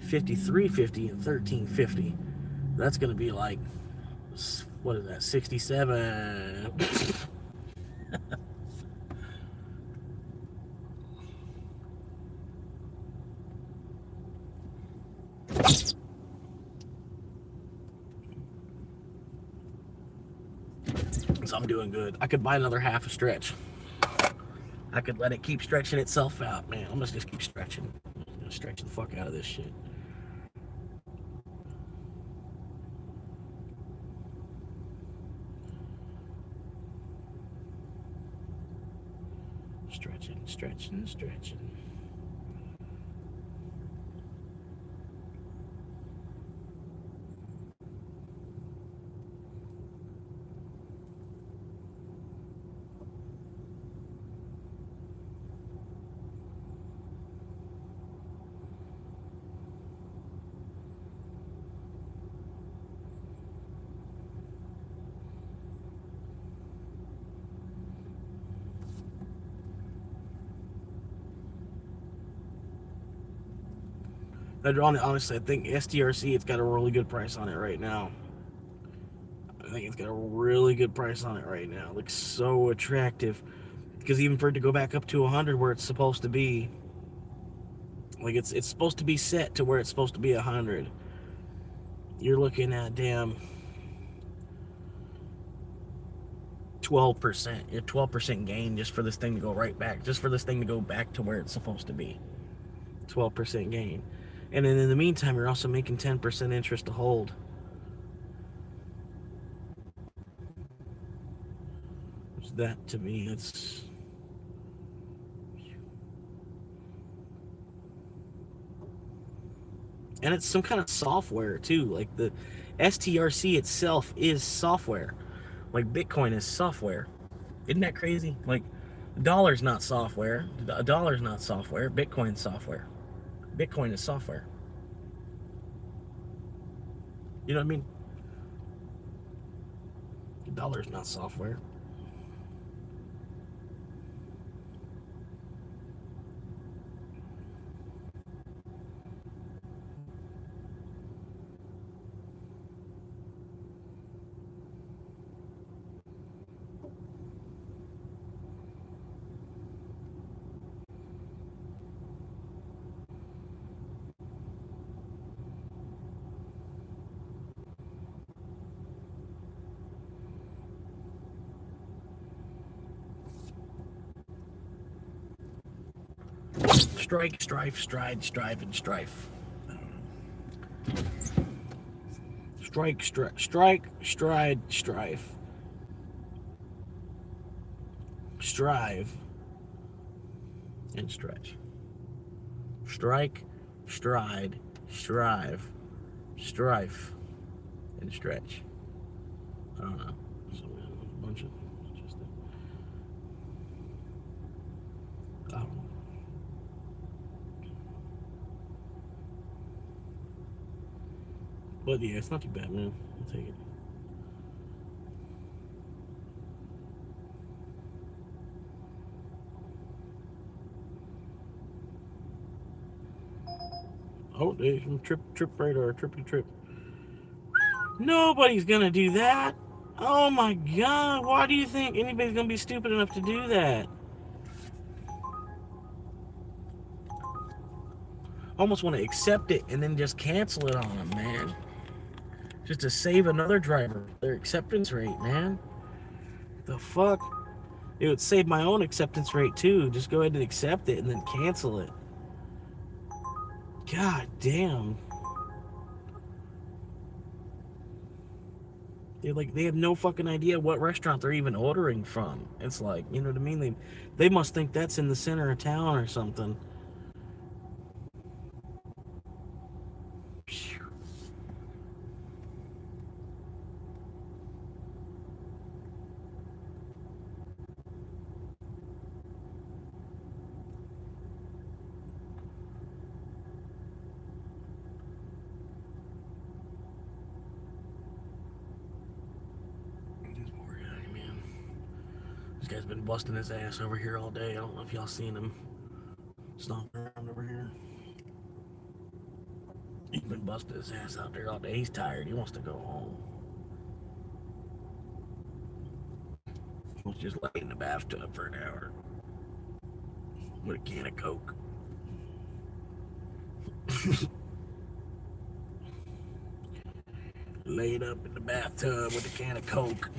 $53.50 and $13.50. That's gonna be like, what is that? 67. So I'm doing good. I could buy another half a stretch. I could let it keep stretching itself out, man. I'm just keep stretching. I'm gonna stretch the fuck out of this shit. Stretching, stretching, stretching. Honestly, I think STRC, it's got a really good price on it right now. I think it's got a really good price on it right now. It looks so attractive. Because even for it to go back up to 100 where it's supposed to be, like it's supposed to be set to where it's supposed to be 100. You're looking at damn 12%. You're 12% gain just for this thing to go right back. Just for this thing to go back to where it's supposed to be. 12% gain. And then in the meantime, you're also making 10% interest to hold. That to me, it's and it's some kind of software too. Like the STRC itself is software. Like Bitcoin is software. Isn't that crazy? Like a dollar's not software. A dollar's not software. Bitcoin's software. Bitcoin is software. You know what I mean? A dollar's not software. Strike, strife, stride, strive, and strife. Strike, strike, stride, strife. Strive, and stretch. Strike, stride, strive, strife, and stretch. I don't know. So, a bunch of just. I don't know. But yeah, it's not too bad, man. I'll take it. Oh, trip radar, trippity trip. Nobody's gonna do that. Oh my god, why do you think anybody's gonna be stupid enough to do that? Almost want to accept it and then just cancel it on them, man. Just to save another driver their acceptance rate, man. The fuck? It would save my own acceptance rate too. Just go ahead and accept it and then cancel it. God damn. They have no fucking idea what restaurant they're even ordering from. It's like, you know what I mean? They must think that's in the center of town or something. This guy's been busting his ass over here all day. I don't know if y'all seen him stomping around over here. He's been busting his ass out there all day. He's tired. He wants to go home. He wants to just lay in the bathtub for an hour with a can of Coke. Laid up in the bathtub with a can of Coke.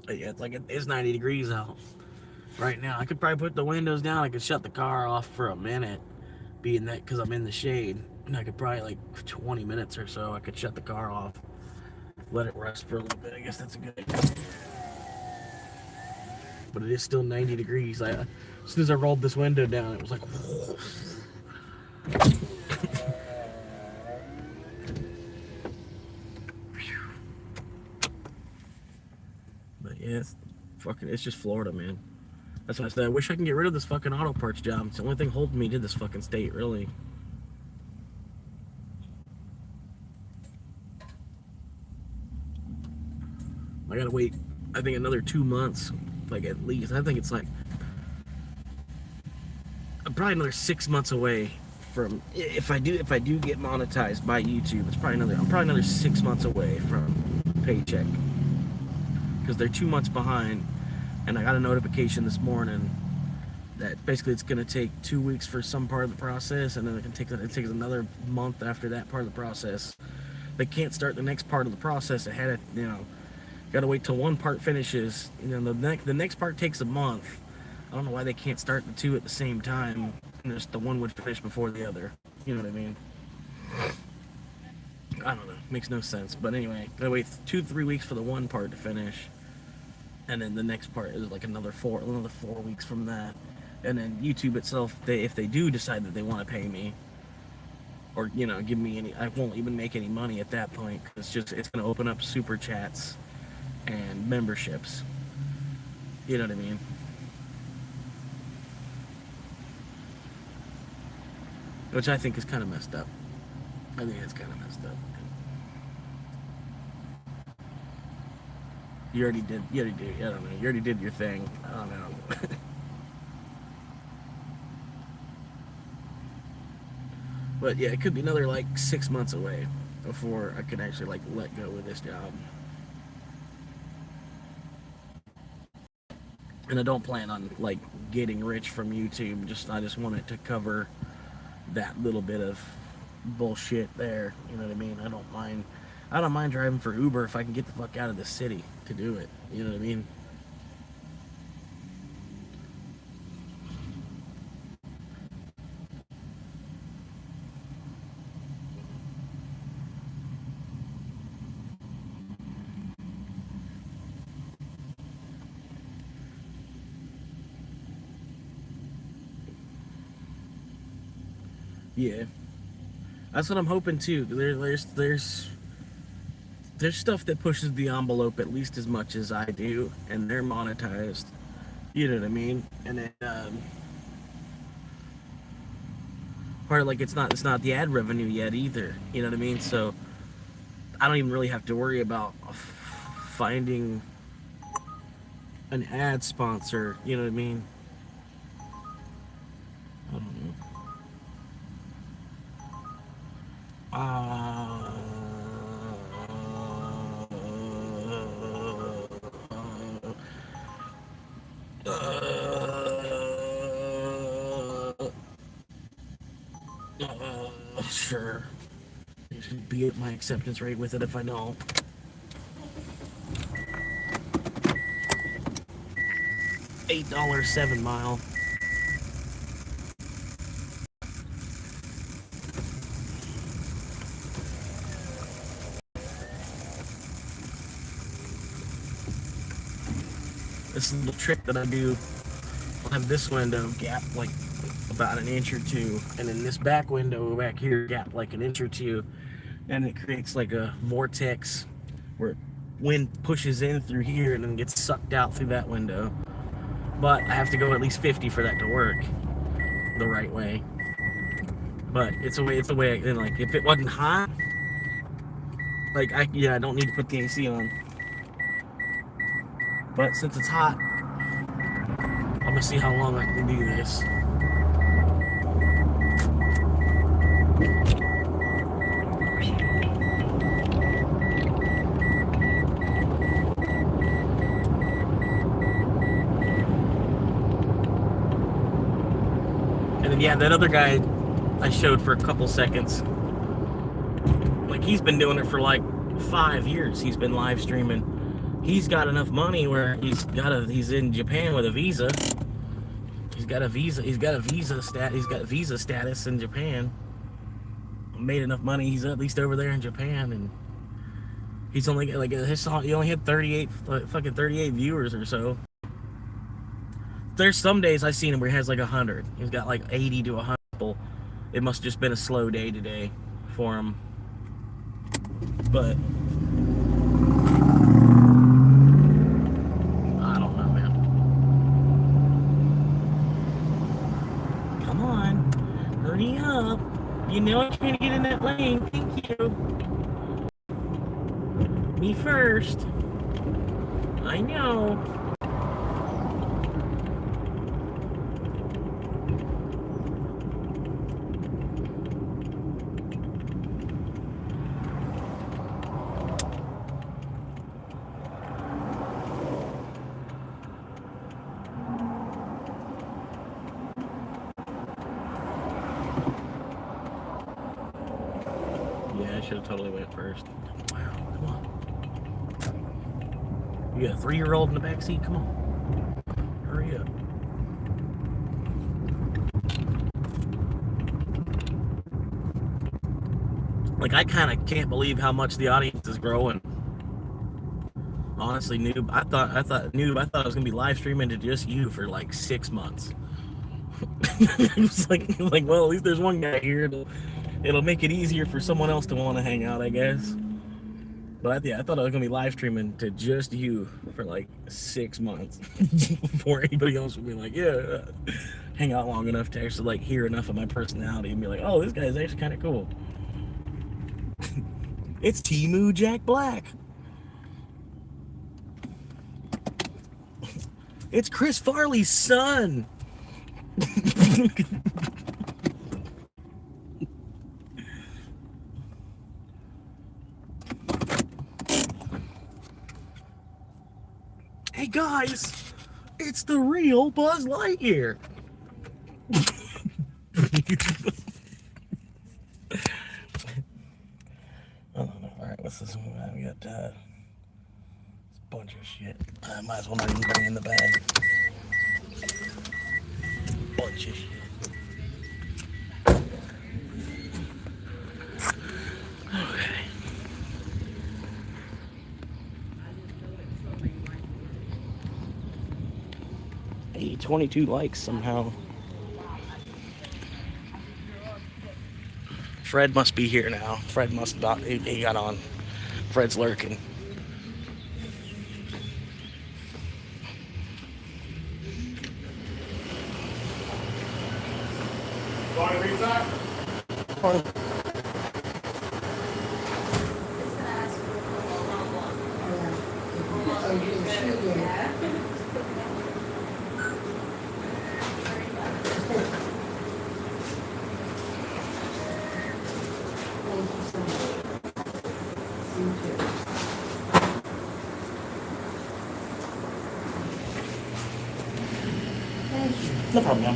Yeah, it's 90 degrees out right now. I could probably put the windows down. I could shut the car off for a minute, being that because I'm in the shade. And I could probably, like 20 minutes or so, I could shut the car off, let it rest for a little bit. I guess that's a good idea. But it is still 90 degrees. As soon as I rolled this window down, it was like... But yeah, it's just Florida, man. That's what I said. I wish I can get rid of this fucking auto parts job. It's the only thing holding me to this fucking state, really. I gotta wait, I think, another 2 months, like, at least. I think it's like probably another 6 months away from, if I do get monetized by YouTube. I'm probably another 6 months away from paycheck, because they're 2 months behind. And I got a notification this morning that basically it's going to take 2 weeks for some part of the process, and then it takes another month after that part of the process. They can't start the next part of the process ahead of, got to wait till one part finishes. The next part takes a month. I don't know why they can't start the two at the same time, and just the one would finish before the other. You know what I mean? I don't know. Makes no sense. But anyway, gotta wait 2-3 weeks for the one part to finish. And then the next part is like another 4 weeks from that. And then YouTube itself, if they do decide that they want to pay me, or give me any, I won't even make any money at that point. It's going to open up super chats and memberships. You know what I mean? Which I think is kind of messed up. I think it's kind of messed up. You already did, I don't know, you already did your thing. I don't know. But yeah, it could be another, 6 months away before I could actually, let go of this job. And I don't plan on, getting rich from YouTube. I just want it to cover that little bit of bullshit there. You know what I mean? I don't mind driving for Uber if I can get the fuck out of the city to do it. You know what I mean? Yeah, that's what I'm hoping too. There's stuff that pushes the envelope at least as much as I do, and they're monetized. You know what I mean? And then part of, like, it's not the ad revenue yet either. You know what I mean? So I don't even really have to worry about finding an ad sponsor. You know what I mean? I don't know. Sure. Be at my acceptance rate with it if I know. $8 7 mile. This is the trick that I do. I'll have this window gap like about an inch or two, and then this back window back here gap like an inch or two, and it creates like a vortex where wind pushes in through here and then gets sucked out through that window. But I have to go at least 50 for that to work the right way. But it's a way. And like, if it wasn't hot, like I don't need to put the AC on. But since it's hot, I'm gonna see how long I can do this. And then yeah, that other guy I showed for a couple seconds, like, he's been doing it for like 5 years. He's been live streaming. He's got enough money where he's in Japan with a visa. He's got visa status in Japan. Made enough money. He's at least over there in Japan, and he's only like he only had 38 viewers or so. There's some days I've seen him where he has like 100. He's got like 80 to 100 people. It must have just been a slow day today for him. But I don't know, man. Come on, hurry up. You know I'm trying to get in that lane. Thank you. Me first. I know. Yeah, I should have totally went first. Wow, come on. You got a 3-year-old in the back seat? Come on. Hurry up. Like, I kind of can't believe how much the audience is growing. Honestly, Noob, I thought I was gonna be live streaming to just you for like 6 months. It's like, well, at least there's one guy here. It'll make it easier for someone else to want to hang out, I guess. But yeah, I thought I was gonna be live streaming to just you for like 6 months before anybody else would be like, yeah, hang out long enough to actually like hear enough of my personality and be like, oh, this guy's actually kind of cool. It's Temu Jack Black. It's Chris Farley's son. Hey guys, it's the real Buzz Lightyear. Oh, no. All right, what's this one? We got this bunch of shit. I might as well not even bring in the bag. Bunch of shit. Okay. 22 likes somehow. Fred must be here now. Fred must not. He got on. Fred's lurking. Want to read that? No problem, ma'am.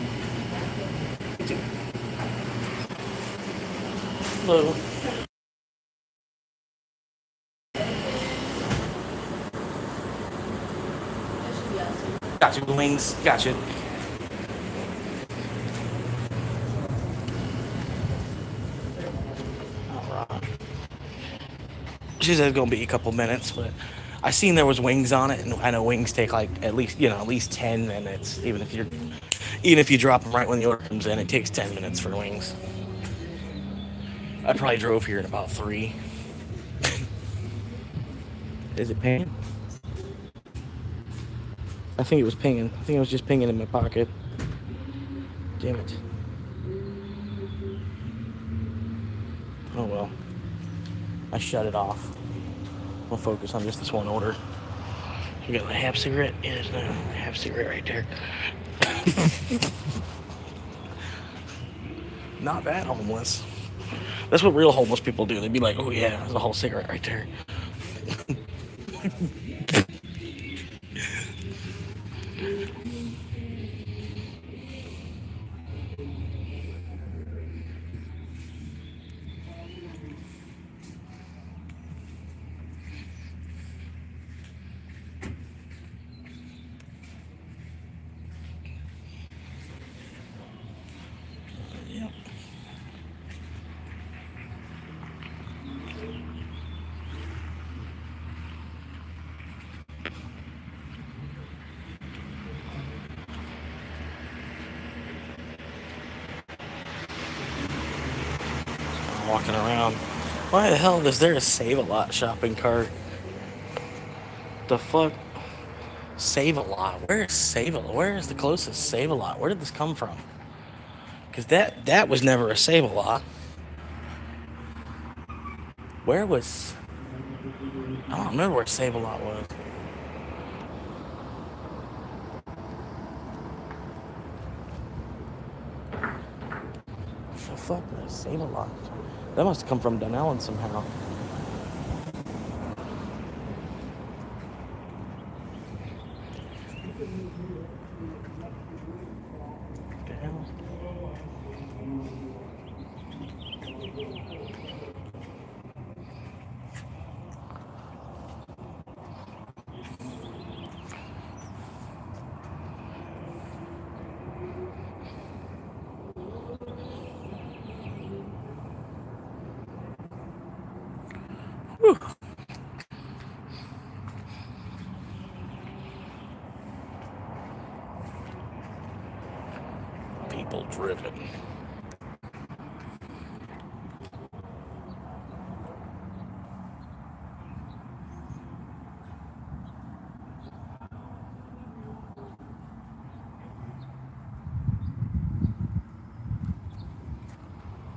Hello. Got you, wings. Got you. Alright. She said it's gonna be a couple minutes, but I seen there was wings on it, and I know wings take like at least 10 minutes. Even if you drop them right when the order comes in, it takes 10 minutes for wings. I probably drove here in about 3. Is it pinging? I think it was pinging. I think it was just pinging in my pocket. Damn it. Oh well. I shut it off. I'll focus on just this one order. You got a half cigarette? Yeah, there's no half cigarette right there. Not that homeless. That's what real homeless people do. They'd be like, oh yeah, there's a whole cigarette right there. Yep. Walking around. Why the hell is there a Save-A-Lot shopping cart? The fuck? Save-A-Lot. Where is Save-A-Lot? Where is the closest Save-A-Lot? Where did this come from? Because that was never a Save-A-Lot. Where was... I don't remember where Save-A-Lot was. The fuck? Save-A-Lot. That must have come from Dunellen somehow. What the hell? Whew. People driven.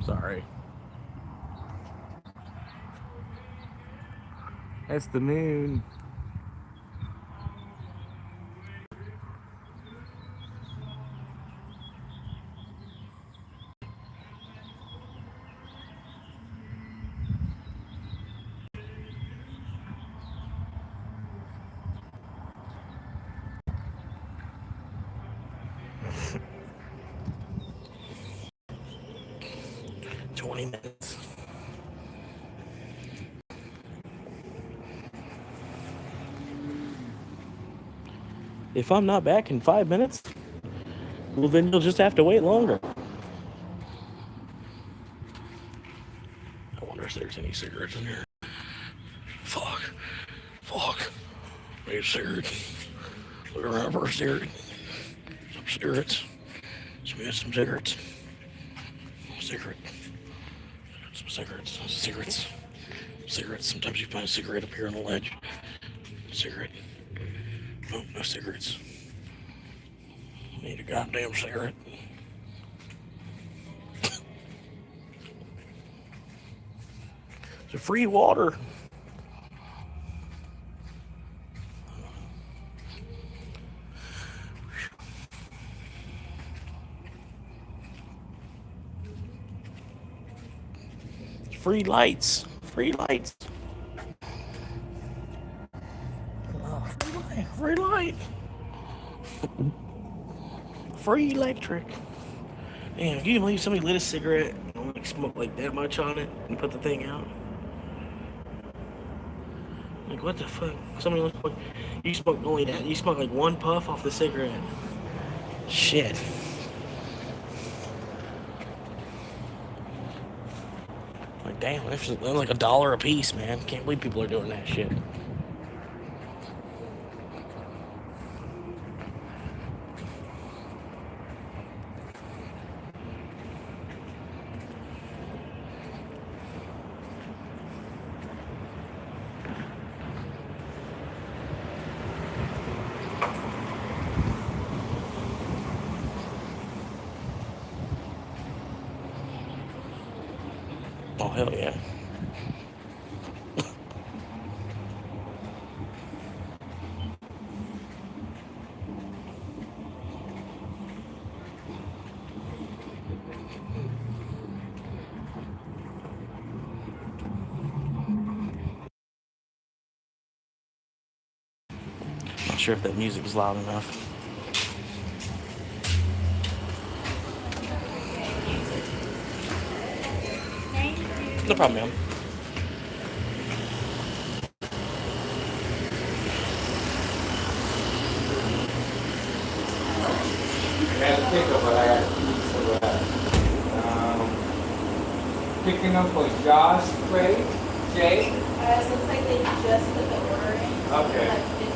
Sorry. That's the moon. Minutes. If I'm not back in 5 minutes, well then you'll just have to wait longer. I wonder if there's any cigarettes in here. Fuck. Wait, cigarettes. Look around for a cigarette. Some cigarettes. Some cigarettes. Cigarettes. Sometimes you find a cigarette up here on the ledge. Cigarette. No, no cigarettes. Need a goddamn cigarette. It's free water. Free lights. Free light. Free electric. Damn, can you believe somebody lit a cigarette and like smoke like that much on it and put the thing out? Like what the fuck? Somebody like you smoke only that. You smoke like one puff off the cigarette. Shit. Like damn, that's like $1 a piece, man. Can't believe people are doing that shit. Oh, hell yeah. Not sure if that music is loud enough. No problem, ma'am. Picking up for Josh, Craig, Jay. It looks like they just put the order in. Okay. Like 15.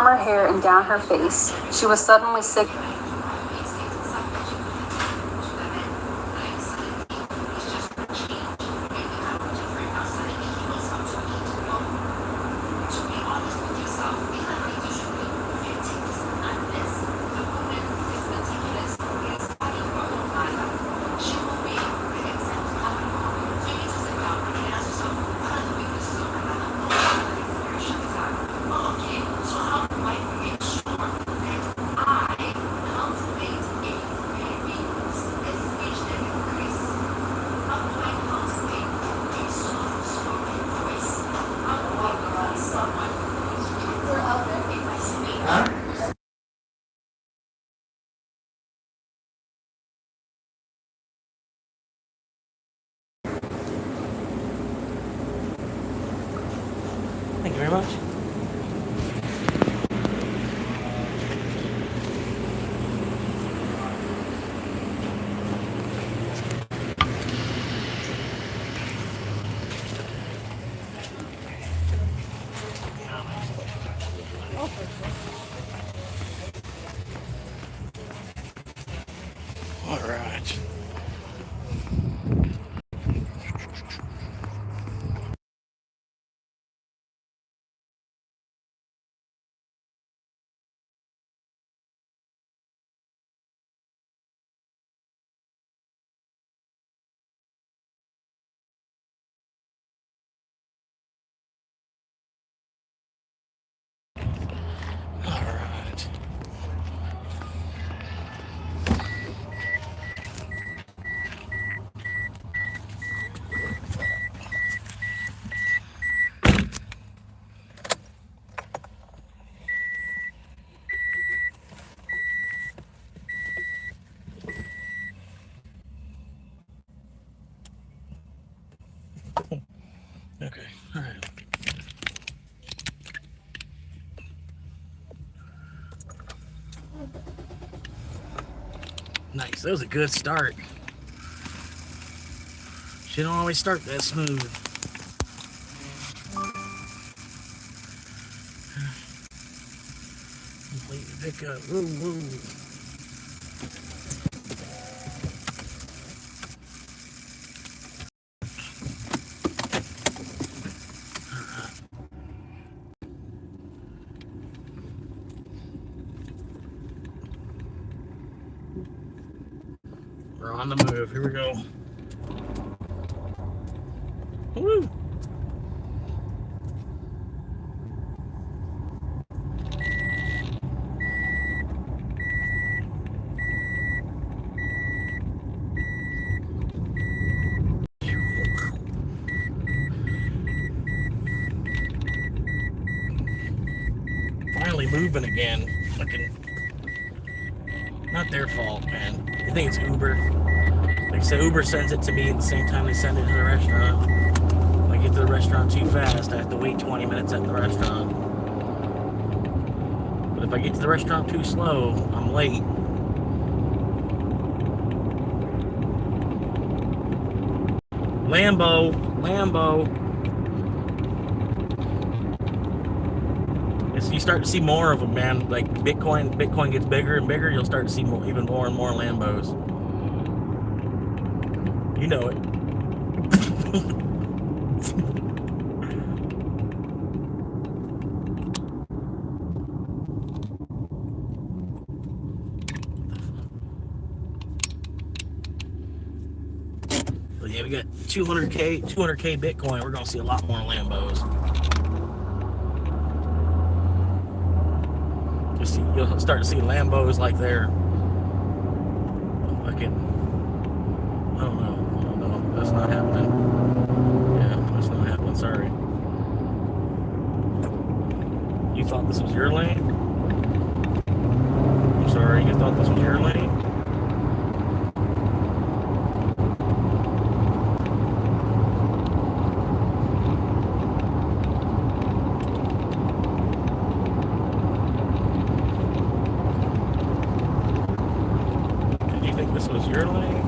her hair and down her face. She was suddenly sick. Thank you very much. All right. Okay, all right. Nice, that was a good start. She don't always start that smooth. Complete the pickup. Woo, woo. We're on the move. Here we go. Woo! Finally moving again. Looking. Not their fault, man. I think it's Uber. Like I said, Uber sends it to me at the same time they send it to the restaurant. If I get to the restaurant too fast, I have to wait 20 minutes at the restaurant. But if I get to the restaurant too slow, I'm late. Lambo. You start to see more of them, man. Like Bitcoin gets bigger and bigger, you'll start to see more, even more and more Lambos. You know it. But yeah, we got 200K Bitcoin. We're gonna see a lot more Lambos. You'll start to see Lambos like they're fucking, I don't know. That's not happening. Yeah, that's not happening. Sorry. You thought this was your lane? I'm sorry, you thought this was your lane? This was your lane?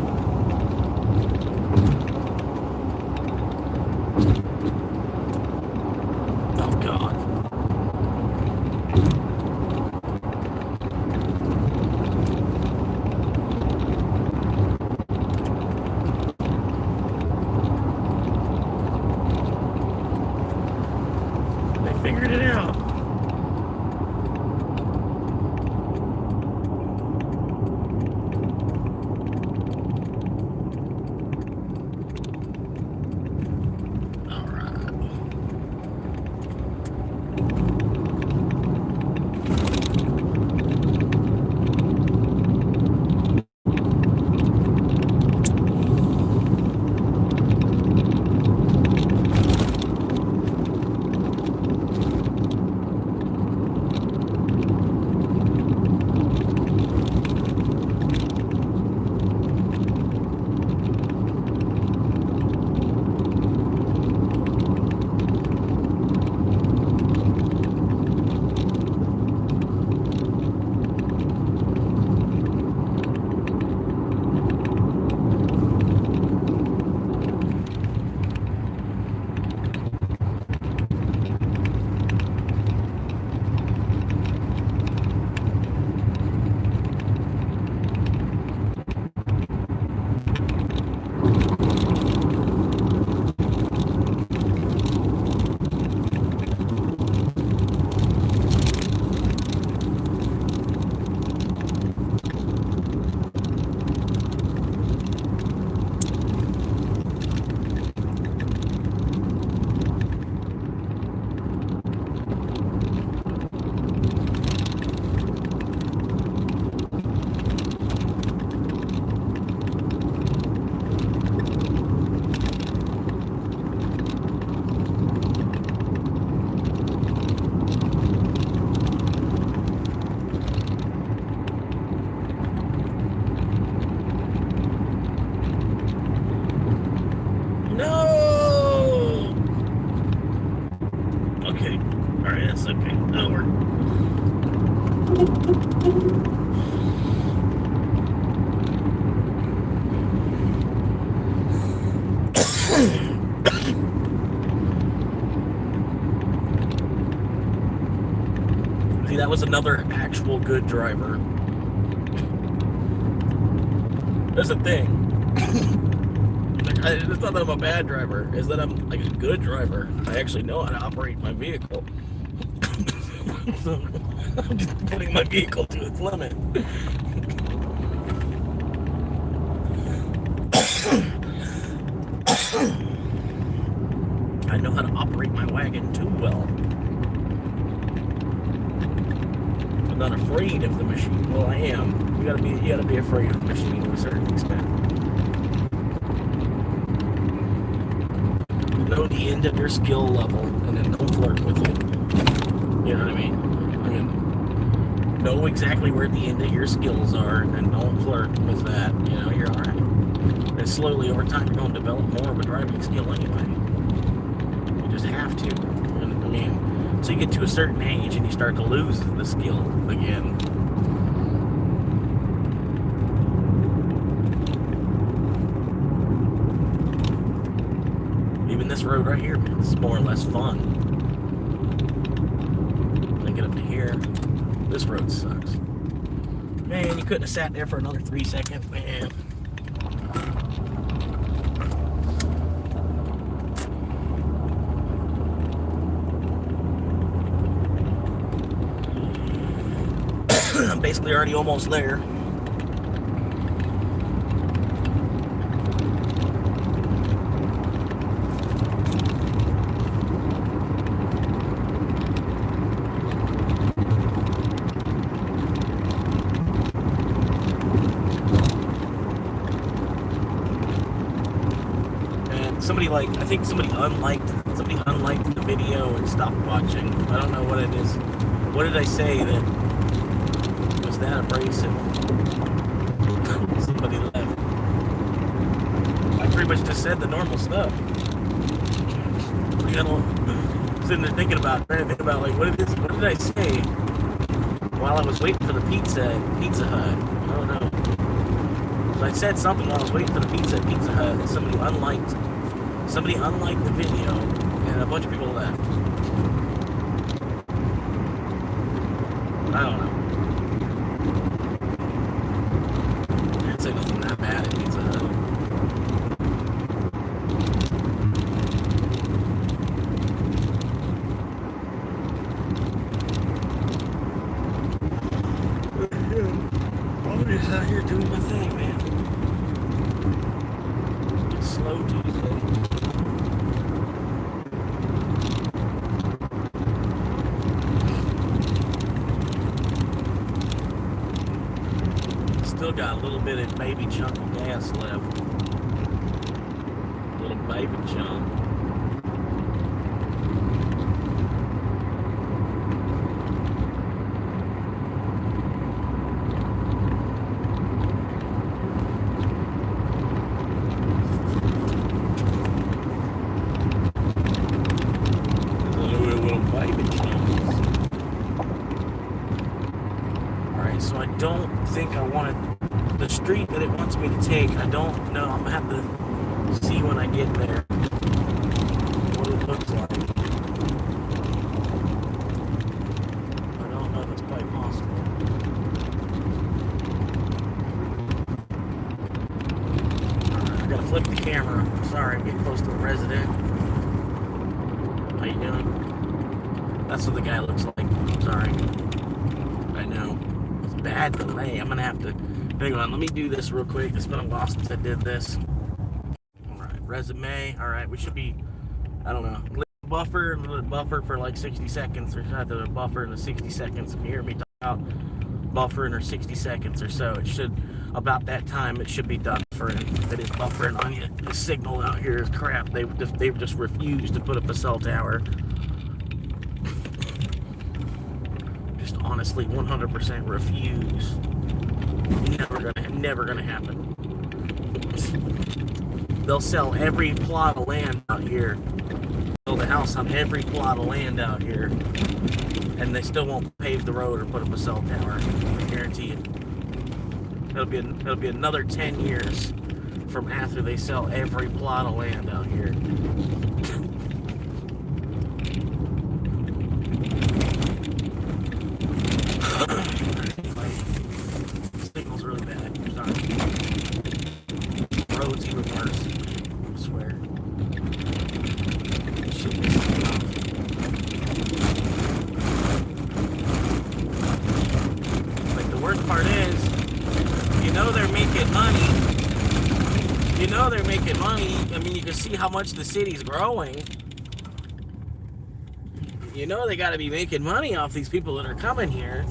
Oh God. figured it out. See, that was another actual good driver. That's the thing. It's not that I'm a bad driver, it's that I'm like a good driver. I actually know how to operate my vehicle. So, I'm just putting my vehicle to its limit. I know how to operate my wagon too well. I'm not afraid of the machine. Well, I am. You gotta be afraid of the machine to a certain extent. Know the end of your skill level and then don't flirt with it. You know what I mean? Know exactly where the end of your skills are and then don't flirt with that. You know, you're alright. And slowly over time you're going to develop more of a driving skill anyway. You just have to. I mean, so you get to a certain age and you start to lose the skill again. Even this road right here, man, is more or less fun. When I get up to here, this road sucks. Man, you couldn't have sat there for another 3 seconds, man. I'm basically already almost there. I think somebody unliked the video and stopped watching. I don't know what it is. What did I say that was that abrasive? Somebody left. I pretty much just said the normal stuff. You know, sitting there trying to think about like what did I say while I was waiting for the Pizza Hut? I don't know. So I said something while I was waiting for the pizza at Pizza Hut that somebody unliked the video, and a bunch of people left. I don't know. I didn't say nothing that bad at Pizza Hut. got a little bit of baby chunk of gas left. Little baby chunk. So I don't think I want to, the street that it wants me to take, I don't know. I'm going to have to see when I get there what it looks like. I don't know if it's quite possible. Alright, I got to flip the camera. Sorry, I'm getting close to the resident. How you doing? That's what the guy looks like. Sorry. I know. Bad delay. I'm gonna have to hang on. Let me do this real quick. It's been a while since I did this. All right, resume. All right, we should be. I don't know. Buffer for like 60 seconds, or not the buffer in the 60 seconds. If you hear me talk about buffer in or 60 seconds or so, it should about that time it should be done. Buffering. It is buffering on you. The signal out here is crap. They've just refused to put up a cell tower. Honestly, 100% refuse. Never gonna happen. They'll sell every plot of land out here. Build a house on every plot of land out here, and they still won't pave the road or put up a cell tower. I guarantee you. It'll be another 10 years from after they sell every plot of land out here. Signal's really bad. Sorry. Road's even worse. I swear. Shit, this is tough. Like, the worst part is, you know they're making money. You know they're making money. I mean, you can see how much the city's growing. You know they gotta be making money off these people that are coming here.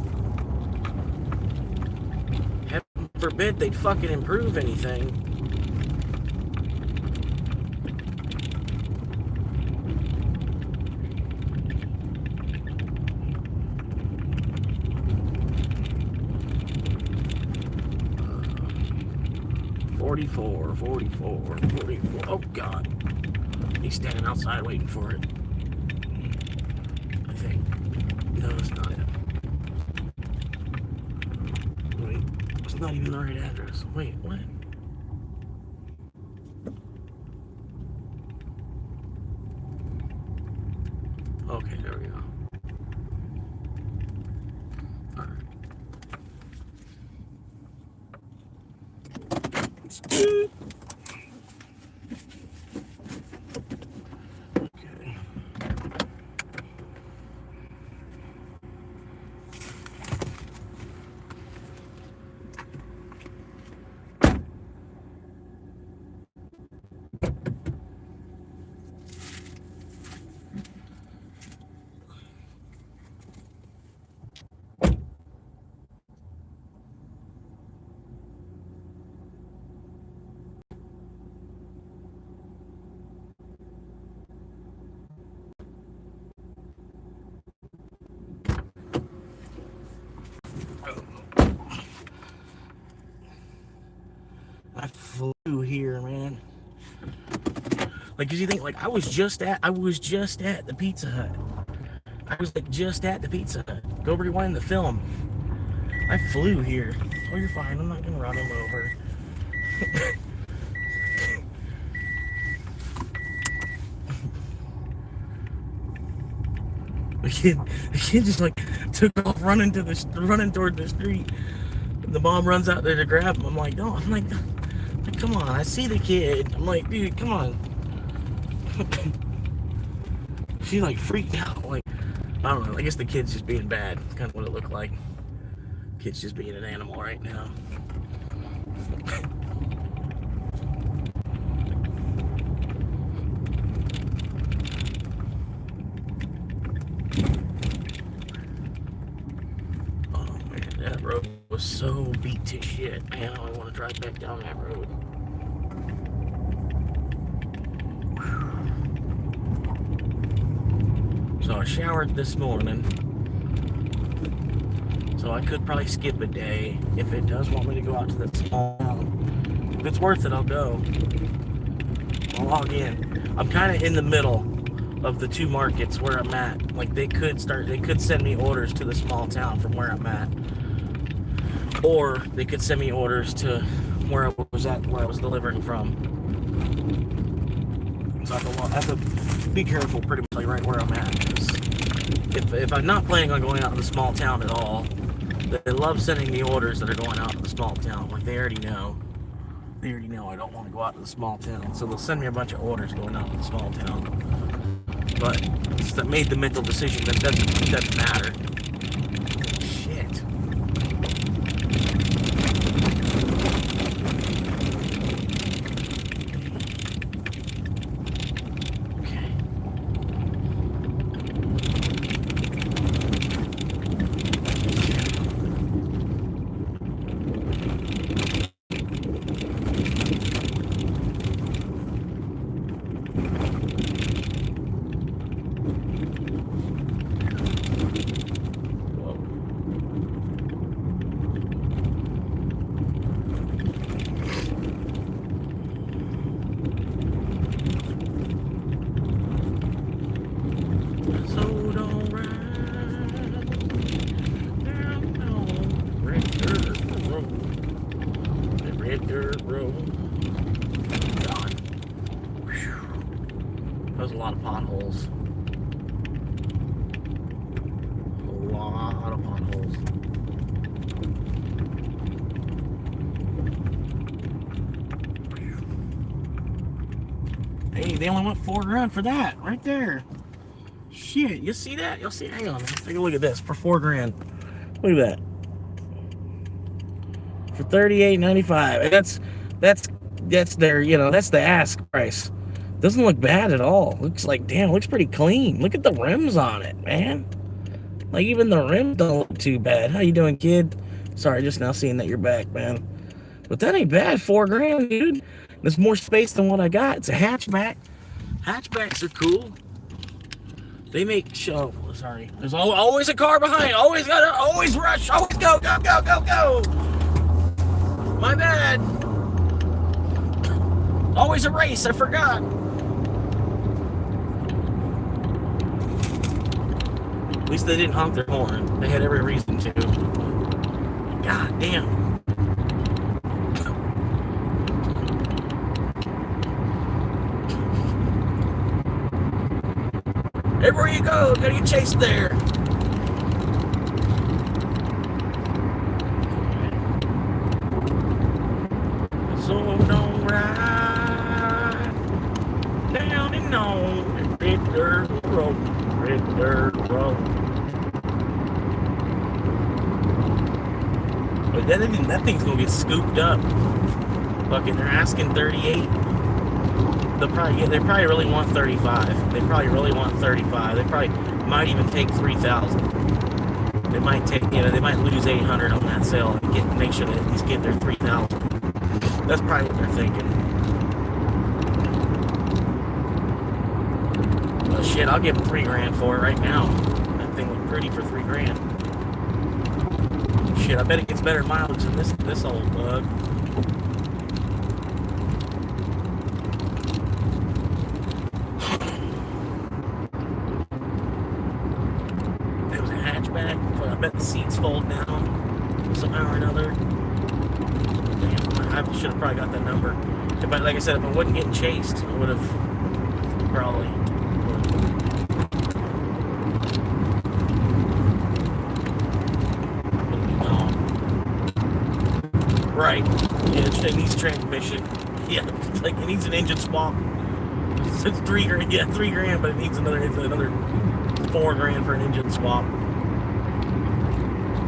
Heaven forbid they'd fucking improve anything. $44, $44, $44. Oh God. He's standing outside waiting for it. I think. No, it's not it. Wait, it's not even the right address. Wait, what? Okay, there we go. All right. I flew here, man. Like, cause you think, like, I was just at the Pizza Hut. I was like just at the Pizza Hut. Go rewind the film. I flew here. Oh, you're fine. I'm not gonna run him over. The kid just like took off running toward the street. The mom runs out there to grab him. I'm like, no, come on, I see the kid. I'm like, dude, come on. She like freaked out. Like, I don't know. I guess the kid's just being bad. That's kind of what it looked like. Kid's just being an animal right now. Oh man, that road was so beat to shit, man. I don't want to drive back down that road. So I showered this morning. So I could probably skip a day if it does want me to go out to that small town. If it's worth it, I'll go. I'll log in. I'm kind of in the middle of the two markets where I'm at. Like they could send me orders to the small town from where I'm at. Or they could send me orders to where I was delivering from. So I have to be careful pretty much like right where I'm at. If I'm not planning on going out to the small town at all, they love sending me orders that are going out to the small town. Like they already know. They already know I don't want to go out to the small town. So they'll send me a bunch of orders going out to the small town. But I made the mental decision that it doesn't matter. Shit. There's a lot of potholes. A lot of potholes. Hey, they only want $4 for that, right there. Shit, you see that? You'll see. Hang on, let's take a look at this for $4. Look at that. For $38.95. That's their, that's the ask price. Doesn't look bad at all. Looks like, damn, looks pretty clean. Look at the rims on it, man. Like, even the rims don't look too bad. How you doing, kid? Sorry, just now seeing that you're back, man. But that ain't bad. $4, dude. There's more space than what I got. It's a hatchback. Hatchbacks are cool. They make show. Oh, sorry. There's always a car behind. Always rush. Always go. My bad. Always a race. I forgot. At least they didn't honk their horn. They had every reason to. God damn. Everywhere you go, gotta get chased there. So don't ride down and on red dirt road, red dirt road. But that thing's gonna get scooped up. Fucking, they're asking 38. They probably really want 35. They probably really want 35. They probably might even take 3,000. They might take, they might lose 800 on that sale and make sure they at least get their 3,000. That's probably what they're thinking. Well, shit, I'll give them $3 for it right now. That thing looked pretty for $3. Shit, I bet it gets better mileage than this old bug. I bet the seats fold down somehow or another. Damn, I should have probably got that number. But like I said, if I wasn't getting chased, I would have probably. Right. Yeah, it needs transmission. Yeah, like it needs an engine swap. It's $3. Yeah, $3, but it needs another $4 for an engine swap.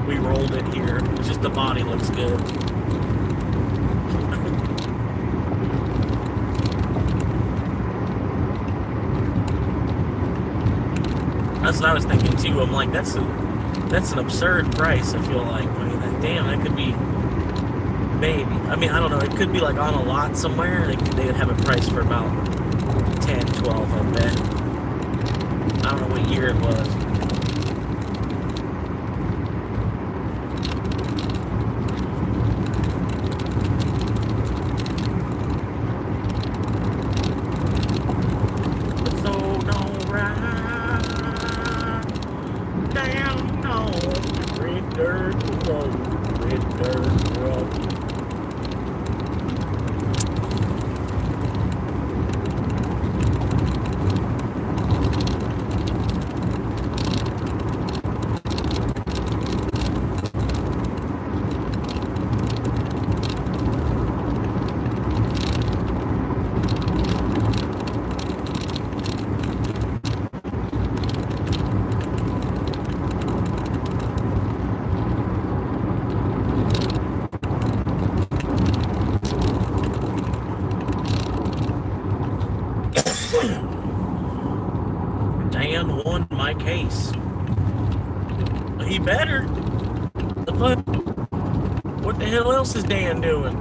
We rolled it here. It's just the body looks good. That's what I was thinking too. I'm like, that's an absurd price. I feel like. I mean, damn, that could be, maybe. I mean, I don't know. It could be like on a lot somewhere. They would have it priced for about 10, 12, I bet. I don't know what year it was. Dan won my case. He better. The fuck? What the hell else is Dan doing?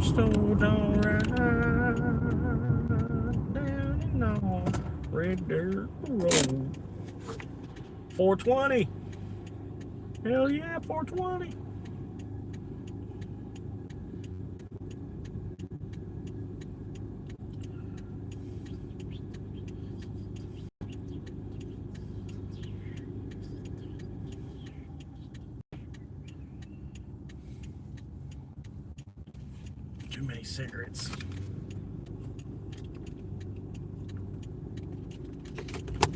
So don't ride down on red dirt road. 420. Hell yeah, 420. Too many cigarettes.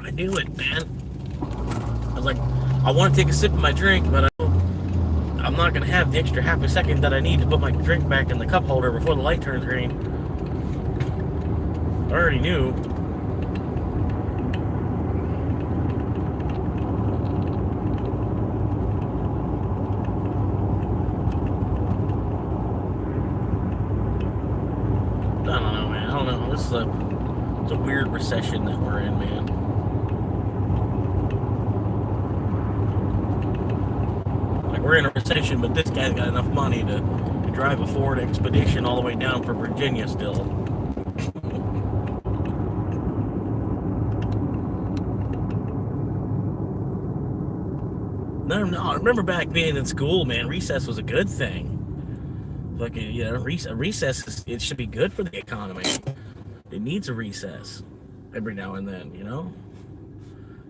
I knew it, man. I was like, I want to take a sip of my drink, but I'm not going to have the extra half a second that I need to put my drink back in the cup holder before the light turns green. I already knew. I don't know, man. I don't know. It's a weird recession that we're in, man. We're in a recession, but this guy's got enough money to drive a Ford Expedition all the way down from Virginia still. No, I remember back being in school, man, recess was a good thing. Like, you know, recess, it should be good for the economy. It needs a recess every now and then, you know?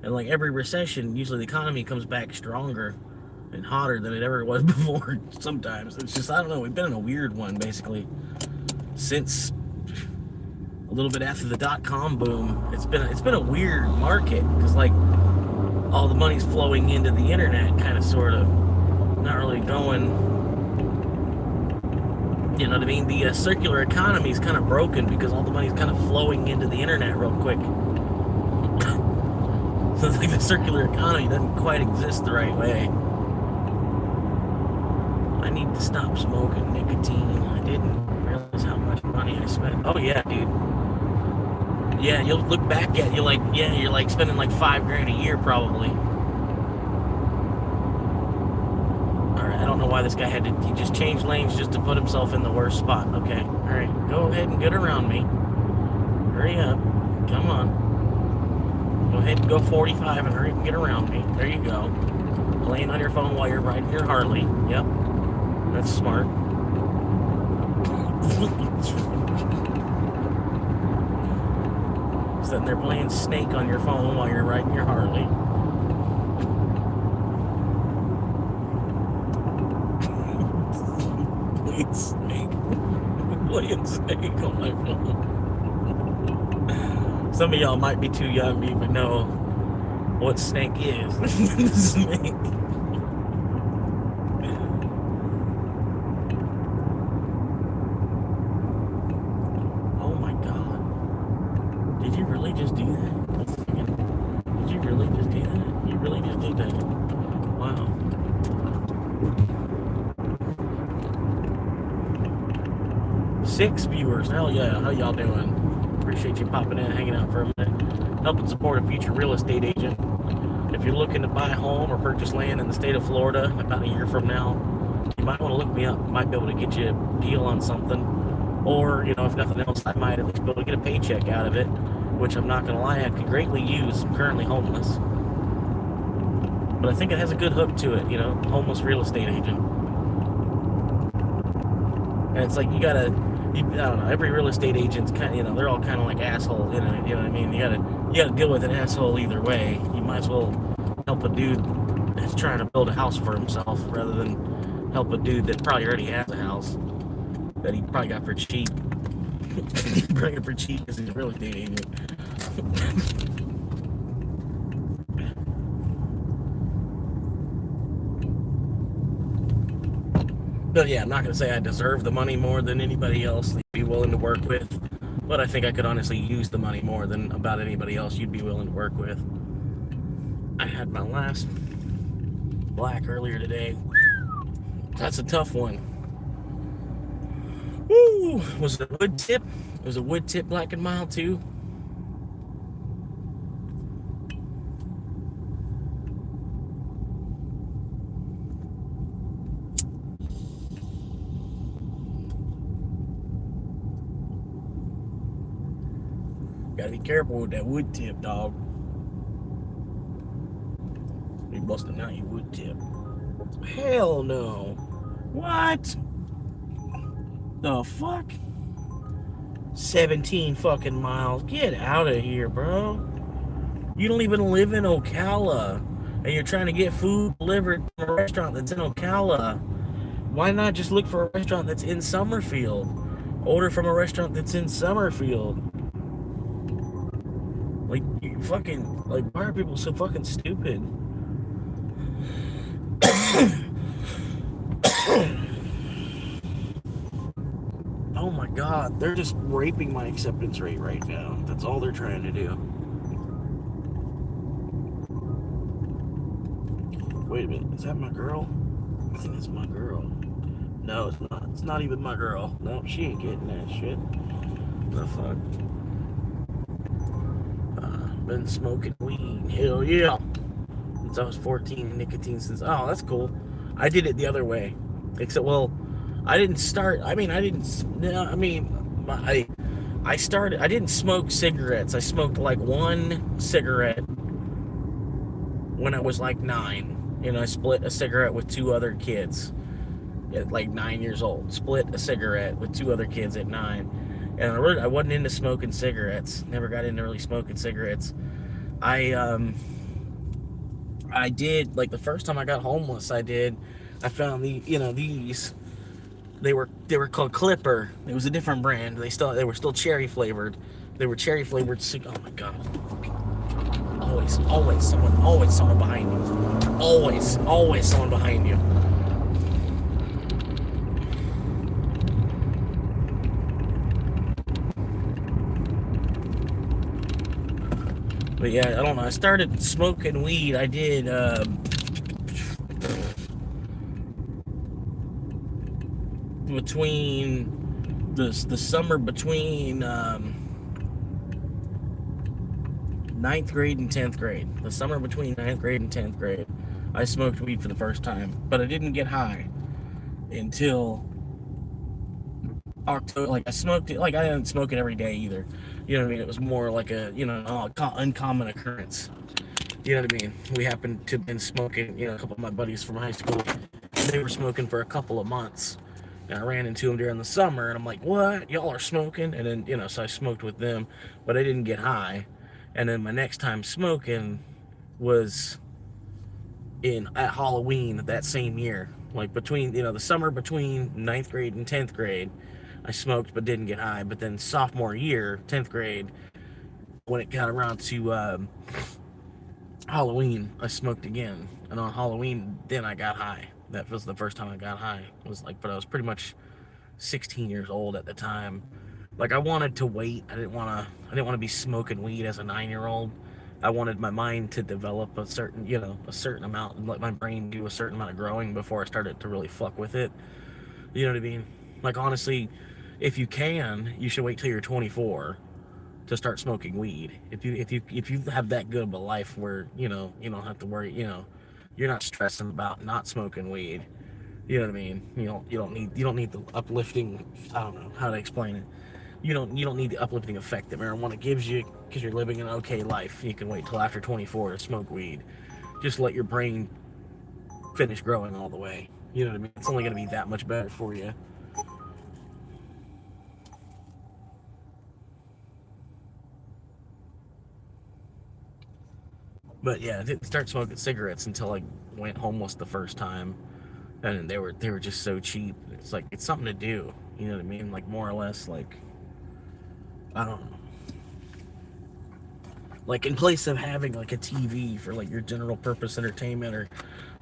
And like every recession, usually the economy comes back stronger and hotter than it ever was before. Sometimes it's just, I don't know, we've been in a weird one basically since a little bit after the .com boom. It's been a weird market because like all the money's flowing into the internet, kind of sort of not really going, you know what I mean? The circular economy is kind of broken because all the money's kind of flowing into the internet real quick. So it's like the circular economy doesn't quite exist the right way. I need to stop smoking nicotine. I didn't realize how much money I spent. Oh yeah, dude. Yeah, you'll look back at you're like spending like $5 grand a year probably. Alright, I don't know why this guy he just changed lanes just to put himself in the worst spot. Okay, alright, go ahead and get around me. Hurry up. Come on. Go ahead and go 45 and hurry and get around me. There you go. Playing on your phone while you're riding your Harley. Yep. That's smart. Sitting there playing Snake on your phone while you're riding your Harley. Playing Snake. Playing Snake on my phone. Some of y'all might be too young to even know what Snake is. Snake. Oh my God. Did you really just do that? Did you really just do that? You really just did that? Wow. 6 viewers. Hell yeah. How y'all doing? Appreciate you popping in and hanging out for a minute. Helping support a future real estate agent. If you're looking to buy a home or purchase land in the state of Florida about a year from now, you might want to look me up. I might be able to get you a deal on something. Or, you know, if nothing else, I might at least be able to get a paycheck out of it, which I'm not going to lie, I could greatly use. I'm currently homeless. But I think it has a good hook to it, you know, homeless real estate agent. And it's like, I don't know, every real estate agent's kind of, you know, they're all kind of like assholes, you know what I mean? You gotta deal with an asshole either way. You might as well help a dude that's trying to build a house for himself rather than help a dude that probably already has a house that he probably got for cheap. He bring it for cheap because he's a real estate agent. But yeah, I'm not going to say I deserve the money more than anybody else you'd be willing to work with. But I think I could honestly use the money more than about anybody else you'd be willing to work with. I had my last black earlier today. That's a tough one. Woo! Was it a wood tip? It was a wood tip black and mild too. Gotta be careful with that wood tip, dog. You busting out your wood tip. Hell no. What? The fuck? 17 fucking miles. Get out of here, bro. You don't even live in Ocala. And you're trying to get food delivered from a restaurant that's in Ocala. Why not just look for a restaurant that's in Summerfield? Order from a restaurant that's in Summerfield. Like, you fucking, like, why are people so fucking stupid? Oh my god, they're just raping my acceptance rate right now. That's all they're trying to do. Wait a minute, is that my girl? I think it's my girl. No, it's not. It's not even my girl. Nope, she ain't getting that shit. The fuck? Been smoking weed. Hell yeah. Since I was 14, nicotine since... Oh, that's cool. I did it the other way. Except, well, I didn't start... I didn't smoke cigarettes. I smoked like one cigarette when I was like 9. And I split a cigarette with 2 other kids at like 9 years old. Split a cigarette with 2 other kids at 9. And I wasn't into smoking cigarettes. Never got into really smoking cigarettes. I did, like, the first time I got homeless, I found these, they were called Clipper. It was a different brand. They were still cherry flavored. They were cherry flavored. Oh my god. Always someone behind you. Always someone behind you. But yeah, I don't know. I started smoking weed. I did between the summer between 9th grade and 10th grade. The summer between 9th grade and 10th grade, I smoked weed for the first time. But I didn't get high until October. Like, I smoked it, like, I didn't smoke it every day either. You know what I mean? It was more like a, uncommon occurrence. You know what I mean? We happened to have been smoking, a couple of my buddies from high school, and they were smoking for a couple of months. And I ran into them during the summer, and I'm like, what? Y'all are smoking? And then, so I smoked with them, but I didn't get high. And then my next time smoking was at Halloween that same year. Like, between, the summer between 9th grade and 10th grade, I smoked but didn't get high. But then sophomore year, 10th grade, when it got around to Halloween, I smoked again. And on Halloween, then I got high. That was the first time I got high. It was like, but I was pretty much 16 years old at the time. Like, I wanted to wait. I didn't want to be smoking weed as a 9-year-old. I wanted my mind to develop a certain amount, and let my brain do a certain amount of growing before I started to really fuck with it. You know what I mean? Like, honestly, if you can, you should wait till you're 24 to start smoking weed. If you have that good of a life where, you know, you don't have to worry, you know, you're not stressing about not smoking weed. You know what I mean? You don't need the uplifting, I don't know how to explain it. You don't need the uplifting effect that marijuana gives you because you're living an okay life. You can wait till after 24 to smoke weed. Just let your brain finish growing all the way. You know what I mean? It's only going to be that much better for you. But yeah, I didn't start smoking cigarettes until I went homeless the first time, and they were just so cheap. It's like, it's something to do. You know what I mean? Like, more or less, like, I don't know. Like, in place of having like a TV for like your general purpose entertainment, or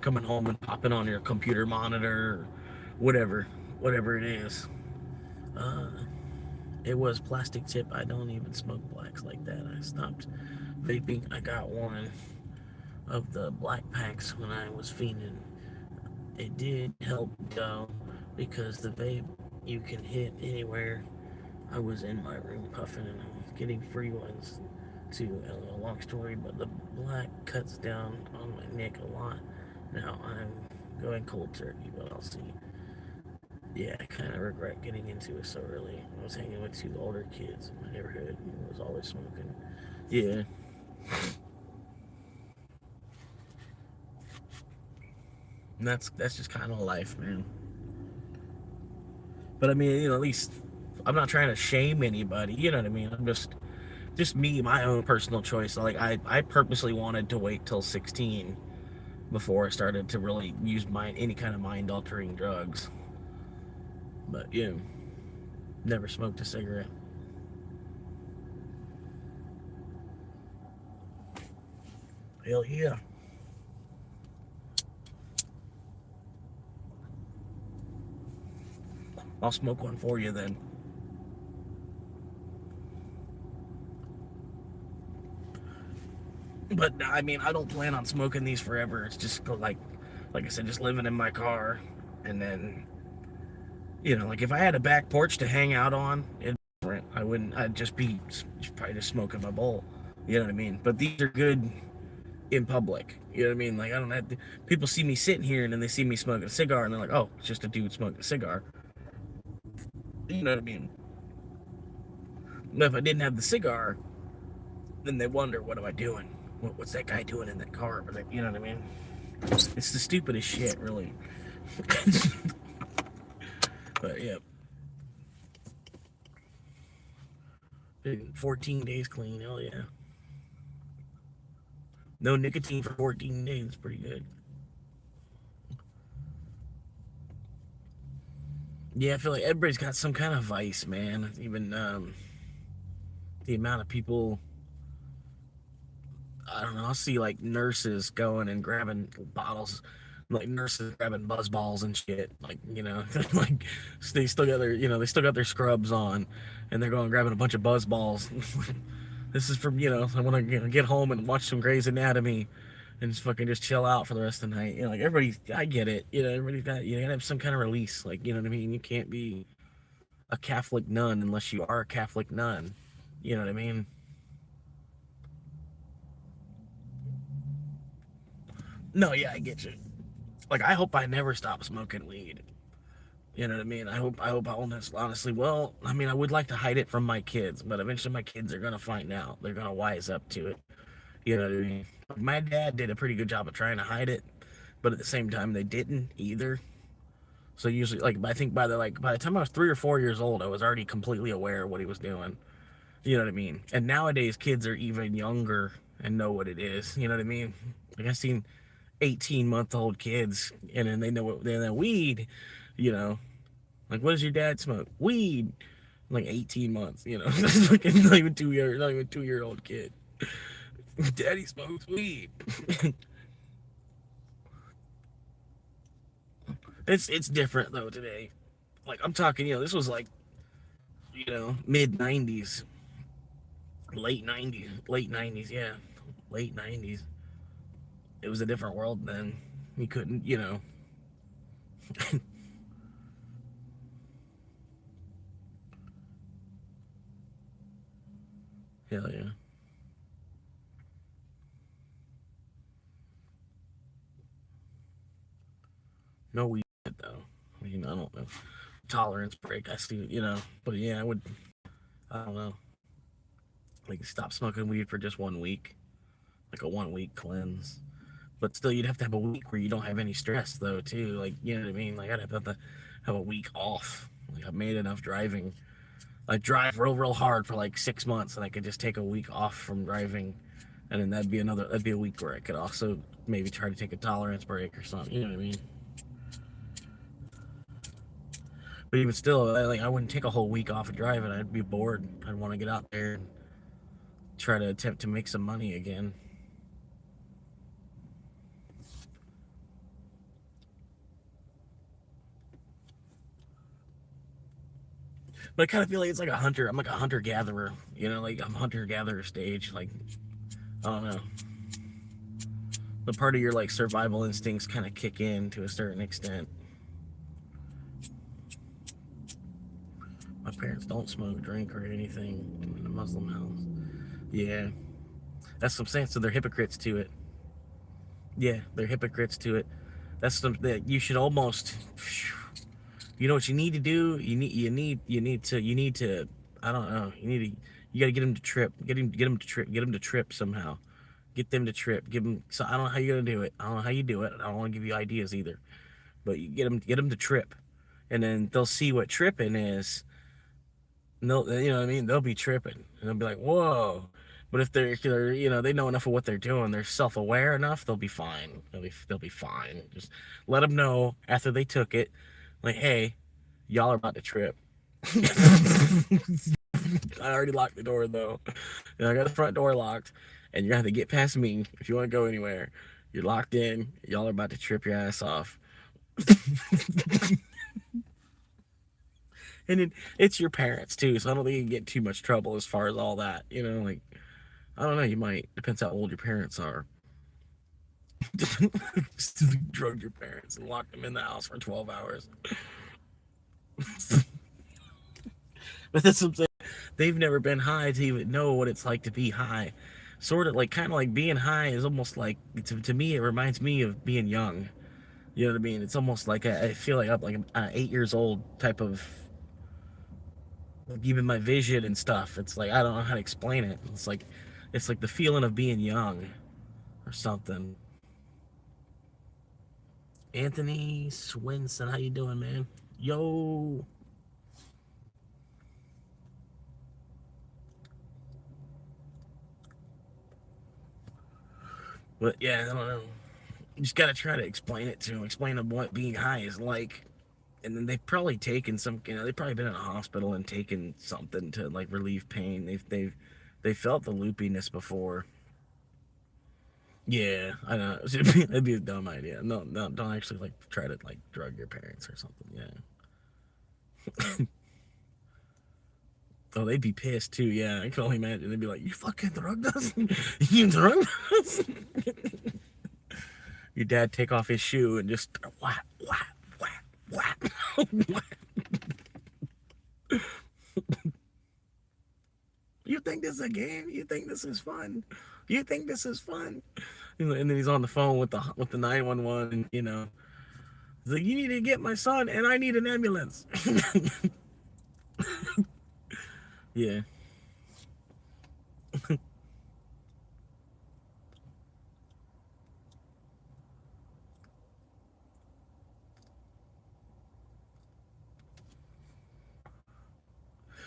coming home and popping on your computer monitor, or whatever it is. It was plastic tip. I don't even smoke blacks like that. I stopped vaping. I got one of the black packs when I was fiending. It did help though, because the vape you can hit anywhere. I was in my room puffing and I was getting free ones too. A long story, but the black cuts down on my neck a lot. Now I'm going cold turkey, but I'll see. Yeah, I kind of regret getting into it so early. I was hanging with 2 older kids in my neighborhood who was always smoking. Yeah. And that's just kind of life, man. But I mean, you know, at least I'm not trying to shame anybody. You know what I mean? I'm just me, my own personal choice. Like, I purposely wanted to wait till 16 before I started to really use any kind of mind-altering drugs. But yeah, never smoked a cigarette. Hell yeah. I'll smoke one for you then. But I mean, I don't plan on smoking these forever. It's just like I said, just living in my car, and then, you know, like if I had a back porch to hang out on, it'd be different. I'd just be probably just smoking my bowl. You know what I mean? But these are good in public. You know what I mean? Like, I don't have to, people see me sitting here and then they see me smoking a cigar and they're like, oh, it's just a dude smoking a cigar. You know what I mean? But if I didn't have the cigar, then they wonder, what am I doing? What's that guy doing in that car? You know what I mean? It's the stupidest shit, really. But yeah. 14 days clean, hell yeah. No nicotine for 14 days, pretty good. Yeah, I feel like everybody's got some kind of vice, man. Even the amount of people, I don't know, I'll see like nurses going and grabbing bottles, like nurses grabbing buzz balls and shit, like, you know, like they still got their, you know, they still got their scrubs on, and they're going grabbing a bunch of buzz balls. This is from, you know, I want to get home and watch some Grey's Anatomy and just chill out for the rest of the night. You know, like, everybody, I get it, you know, everybody's got, you gotta have some kind of release, like, you know what I mean? You can't be a Catholic nun unless you are a Catholic nun. You know what I mean? No, yeah, I get you. Like, I hope I never stop smoking weed. You know what I mean? I hope honestly, well, I mean, I would like to hide it from my kids, but eventually my kids are gonna find out. They're gonna wise up to it. You know what I mean? My dad did a pretty good job of trying to hide it, but at the same time, they didn't either. So usually, like, I think by the time I was 3 or 4 years old, I was already completely aware of what he was doing. You know what I mean? And nowadays, kids are even younger and know what it is. You know what I mean? Like, I've seen 18-month-old kids, and then they know what they're weed. You know, like, what does your dad smoke? Weed. Like 18 months. You know, like, not even 2-year-old kid. Daddy smokes weed. It's different though today. Like, I'm talking, you know, this was like, you know, mid 90s, late 90s, yeah, late 90s. It was a different world then. You couldn't, you know. Hell yeah. No weed though. I mean, I don't know. Tolerance break. I still, but yeah, I would. I don't know. Like stop smoking weed for just 1 week, like a 1 week cleanse. But still, you'd have to have a week where you don't have any stress though, too. Like, you know what I mean? Like, I'd have to have a week off. Like, I've made enough driving. I drive real hard for like 6 months, and I could just take a week off from driving, and then that'd be a week where I could also maybe try to take a tolerance break or something. You know what I mean? But even still, I wouldn't take a whole week off of driving. I'd be bored. I'd want to get out there and try to attempt to make some money again. But I kind of feel like it's like a hunter. I'm like a hunter gatherer. Like I'm hunter gatherer stage. Like, I don't know. The part of your like survival instincts kind of kick in to a certain extent. My parents don't smoke, drink, or anything in a Muslim house. Yeah, that's what I'm saying. So they're hypocrites to it. Yeah, they're hypocrites to it. That's something that you should almost. You know what you need to do? You need to. I don't know. You got to get them to trip. Get them to trip somehow. Get them to trip. Give them. So I don't know how you're gonna do it. I don't know how you do it. I don't want to give you ideas either. But you get them to trip, and then they'll see what tripping is. And you know what I mean? They'll be tripping, and they'll be like, "Whoa!" But if they're they know enough of what they're doing, they're self-aware enough, they'll be fine. They'll be fine. Just let them know after they took it, like, "Hey, y'all are about to trip." I already locked the door though. And I got the front door locked, and you're gonna have to get past me if you want to go anywhere. You're locked in. Y'all are about to trip your ass off. And it's your parents too, so I don't think you can get too much trouble as far as all that. Like, I don't know, you might. Depends how old your parents are. Drugged your parents and locked them in the house for 12 hours. But that's what I'm saying. They've never been high to even know what it's like to be high. Sort of like, kind of like being high is almost like, to me, it reminds me of being young. You know what I mean? It's almost like I feel like I'm like an 8 years old type of, even my vision and stuff. It's like, I don't know how to explain it. It's like the feeling of being young or something. Anthony Swinson, how you doing, man? Yo. But yeah, I don't know. You just gotta try to explain it to them. Explain to them what being high is like. And then they've probably taken they've probably been in a hospital and taken something to like relieve pain. They've felt the loopiness before. Yeah, I know. It'd be a dumb idea. No, don't actually like try to like drug your parents or something. Yeah. Oh, they'd be pissed too. Yeah, I can only imagine. They'd be like, "You fucking drugged us. You drugged us." Your dad take off his shoe and just whack, whack, whack, whack, whack. You think this is a game? You think this is fun? You think this is fun? And then he's on the phone with the 911. He's like, "You need to get my son, and I need an ambulance." Yeah.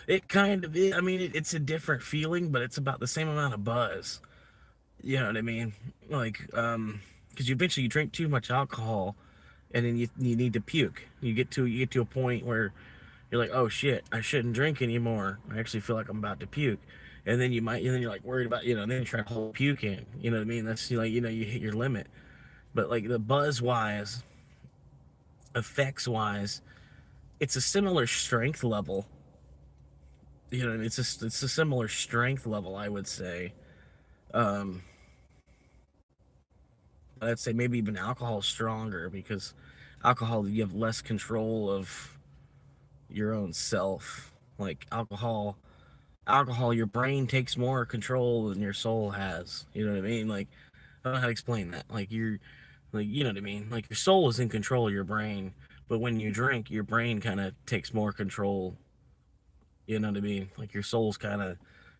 It kind of is. I mean, it's a different feeling, but it's about the same amount of buzz. You know what I mean? Like, because eventually you drink too much alcohol, and then you need to puke. You get to a point where you're like, "Oh shit, I shouldn't drink anymore. I actually feel like I'm about to puke." And then you're like worried about, and then you try to hold puke in. You know what I mean? That's like, you hit your limit. But like the buzz wise, effects wise, it's a similar strength level. It's a similar strength level, I would say. I'd say maybe even alcohol is stronger, because alcohol, you have less control of your own self. Like alcohol, alcohol, your brain takes more control than your soul has. You know what I mean? Like, I don't know how to explain that. Like, you know what I mean? Like, your soul is in control of your brain, but when you drink, your brain kind of takes more control. You know what I mean? Like, your soul's kind of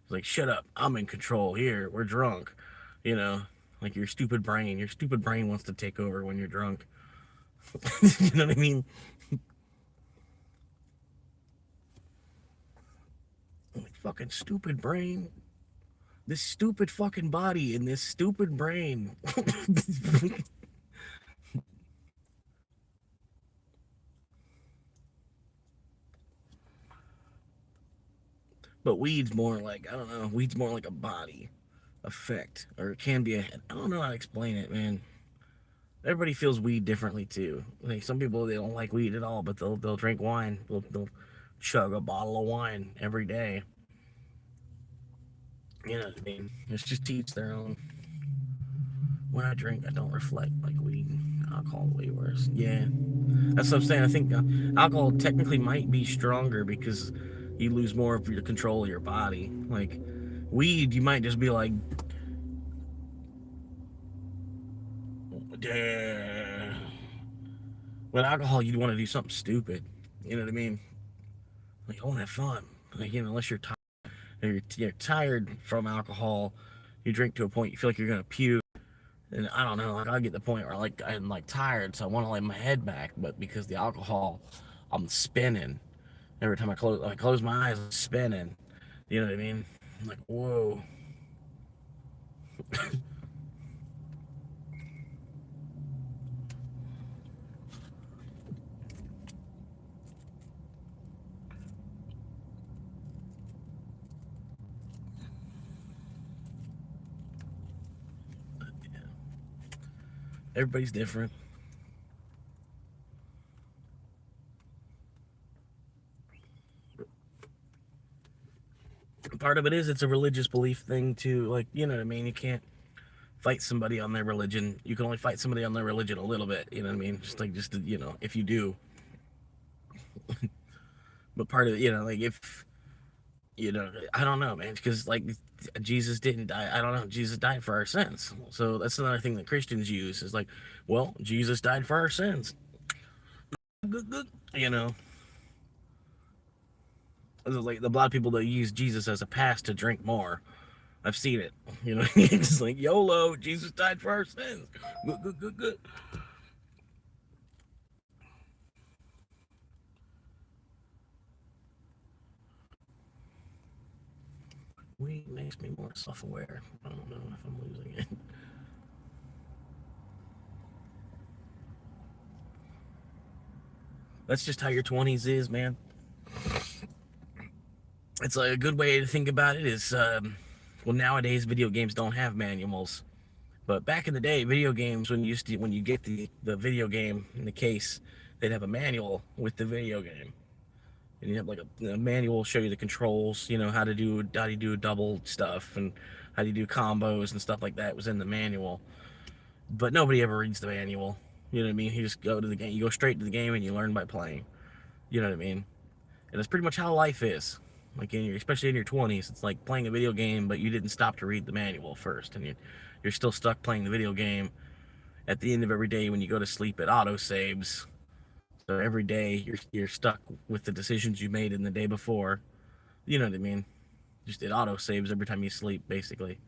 like, shut up, I'm in control here. We're drunk. You know, like your stupid brain. Your stupid brain wants to take over when you're drunk. You know what I mean? Like, fucking stupid brain. This stupid fucking body and this stupid brain. But weed's more like, I don't know, weed's more like a body effect, or it can be a head. I don't know how to explain it, man. Everybody feels weed differently too. Like, some people, they don't like weed at all, but they'll drink wine. They'll chug a bottle of wine every day. You know what I mean? It's just to each their own. When I drink, I don't reflect like weed. Alcohol way worse. Yeah, that's what I'm saying. I think alcohol technically might be stronger because you lose more of your control of your body. Like, weed, you might just be like, duh. With alcohol, you'd want to do something stupid. You know what I mean? Like, I want to have fun. Like, you know, unless you're tired, you're tired from alcohol, you drink to a point you feel like you're gonna puke. And I don't know, like, I get the point where like I'm like tired, so I want to lay my head back, but because the alcohol, I'm spinning. Every time I close my eyes, I'm spinning. You know what I mean? I'm like, whoa. Everybody's different. Part of it is it's a religious belief thing too. Like, you know what I mean? You can't fight somebody on their religion. You can only fight somebody on their religion a little bit. You know what I mean? Just you know, if you do. But part of it, you know, like, if you know, I don't know, man, because like Jesus didn't die. I don't know. Jesus died for our sins. So that's another thing that Christians use is like, well, Jesus died for our sins. You know, like a lot of people that use Jesus as a pass to drink more. I've seen it. You know, it's like, YOLO, Jesus died for our sins. Good. Weed makes me more self-aware. I don't know if I'm losing it. That's just how your 20s is, man. It's like a good way to think about it is, well, nowadays video games don't have manuals, but back in the day, video games, when you get the video game in the case, they'd have a manual with the video game, and you have like a manual show you the controls, you know, how to do double stuff and how do you do combos and stuff like that was in the manual. But nobody ever reads the manual. You know what I mean? You just go to the game, you go straight to the game, and you learn by playing. You know what I mean? And that's pretty much how life is. Like, especially in your 20s, it's like playing a video game, but you didn't stop to read the manual first, and you're still stuck playing the video game. At the end of every day, when you go to sleep, it auto saves. So every day you're stuck with the decisions you made in the day before. You know what I mean? Just it auto saves every time you sleep, basically.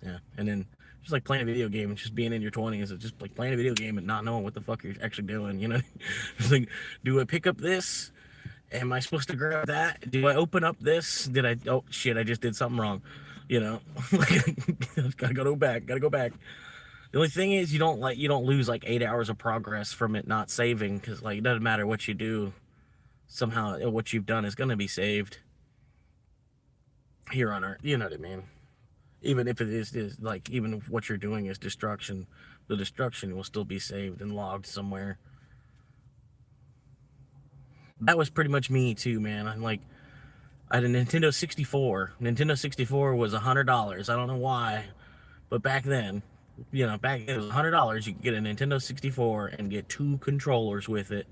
Yeah, and then just like playing a video game and just being in your 20s, it's just like playing a video game and not knowing what the fuck you're actually doing. You know, it's like, do I pick up this? Am I supposed to grab that? Do I open up this? Did I? Oh shit! I just did something wrong. You know, gotta go back. Gotta go back. The only thing is, you don't lose like 8 hours of progress from it not saving, because like it doesn't matter what you do. Somehow, what you've done is gonna be saved here on Earth. You know what I mean? Even if it is like, even if what you're doing is destruction, the destruction will still be saved and logged somewhere. That was pretty much me too, man. I had a Nintendo 64. Nintendo 64 was $100. I don't know why, but back then, you know, back then it was $100. You could get a Nintendo 64 and get 2 controllers with it.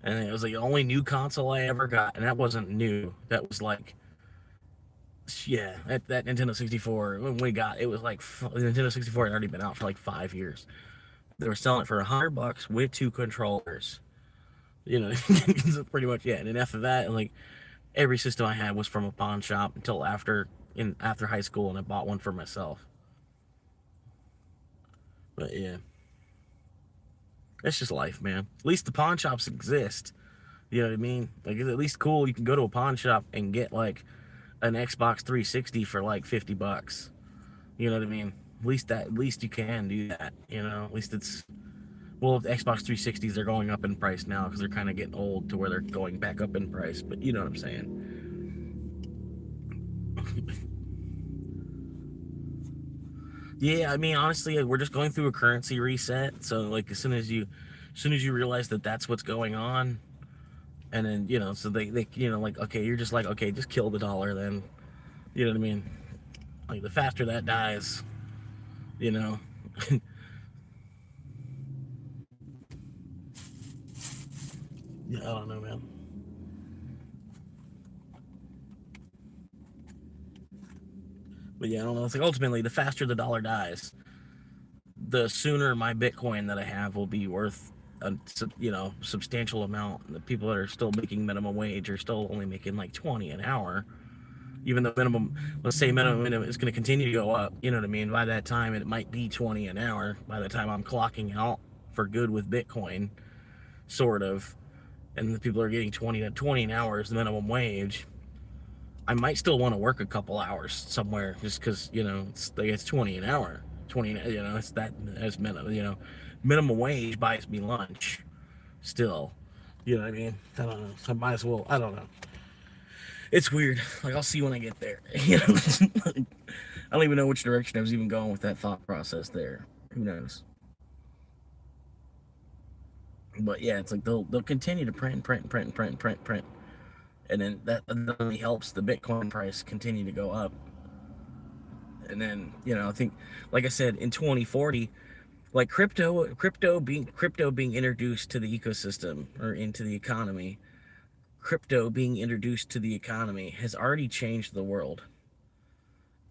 And it was like the only new console I ever got, and that wasn't new. That was like Yeah, that Nintendo 64, when we got it, was like the Nintendo 64 had already been out for like 5 years. They were selling it for $100 with 2 controllers. You know, pretty much, yeah. And then after that, like every system I had was from a pawn shop until after high school, and I bought one for myself. But yeah, it's just life, man. At least the pawn shops exist. You know what I mean? Like, it's at least cool. You can go to a pawn shop and get like an Xbox 360 for like $50. You know what I mean? At least you can do that. You know, at least it's, well, the Xbox 360s are going up in price now because they're kind of getting old to where they're going back up in price. But you know what I'm saying? Yeah, I mean, honestly, we're just going through a currency reset. So like as soon as you realize that that's what's going on, and then so they like, okay, you're just like, okay, just kill the dollar then. You know what I mean? Like the faster that dies, you know. Yeah, I don't know, man. But yeah, I don't know. It's like ultimately, the faster the dollar dies, the sooner my Bitcoin that I have will be worth a substantial amount. The people that are still making minimum wage are still only making like 20 an hour, even though let's say minimum is going to continue to go up. You know what I mean? By that time, it might be 20 an hour. By the time I'm clocking out for good with Bitcoin, sort of, and the people are getting 20 an hour as the minimum wage. I might still want to work a couple hours somewhere just because it's 20 an hour. 20, it's that as minimum wage buys me lunch still. You know what I mean? I don't know. I might as well. I don't know. It's weird. Like, I'll see when I get there. I don't even know which direction I was even going with that thought process there. Who knows? But yeah, it's like they'll continue to print, and then that only helps the Bitcoin price continue to go up. And then I think, like I said, in 2040, like crypto being introduced to the ecosystem or into the economy, crypto being introduced to the economy has already changed the world,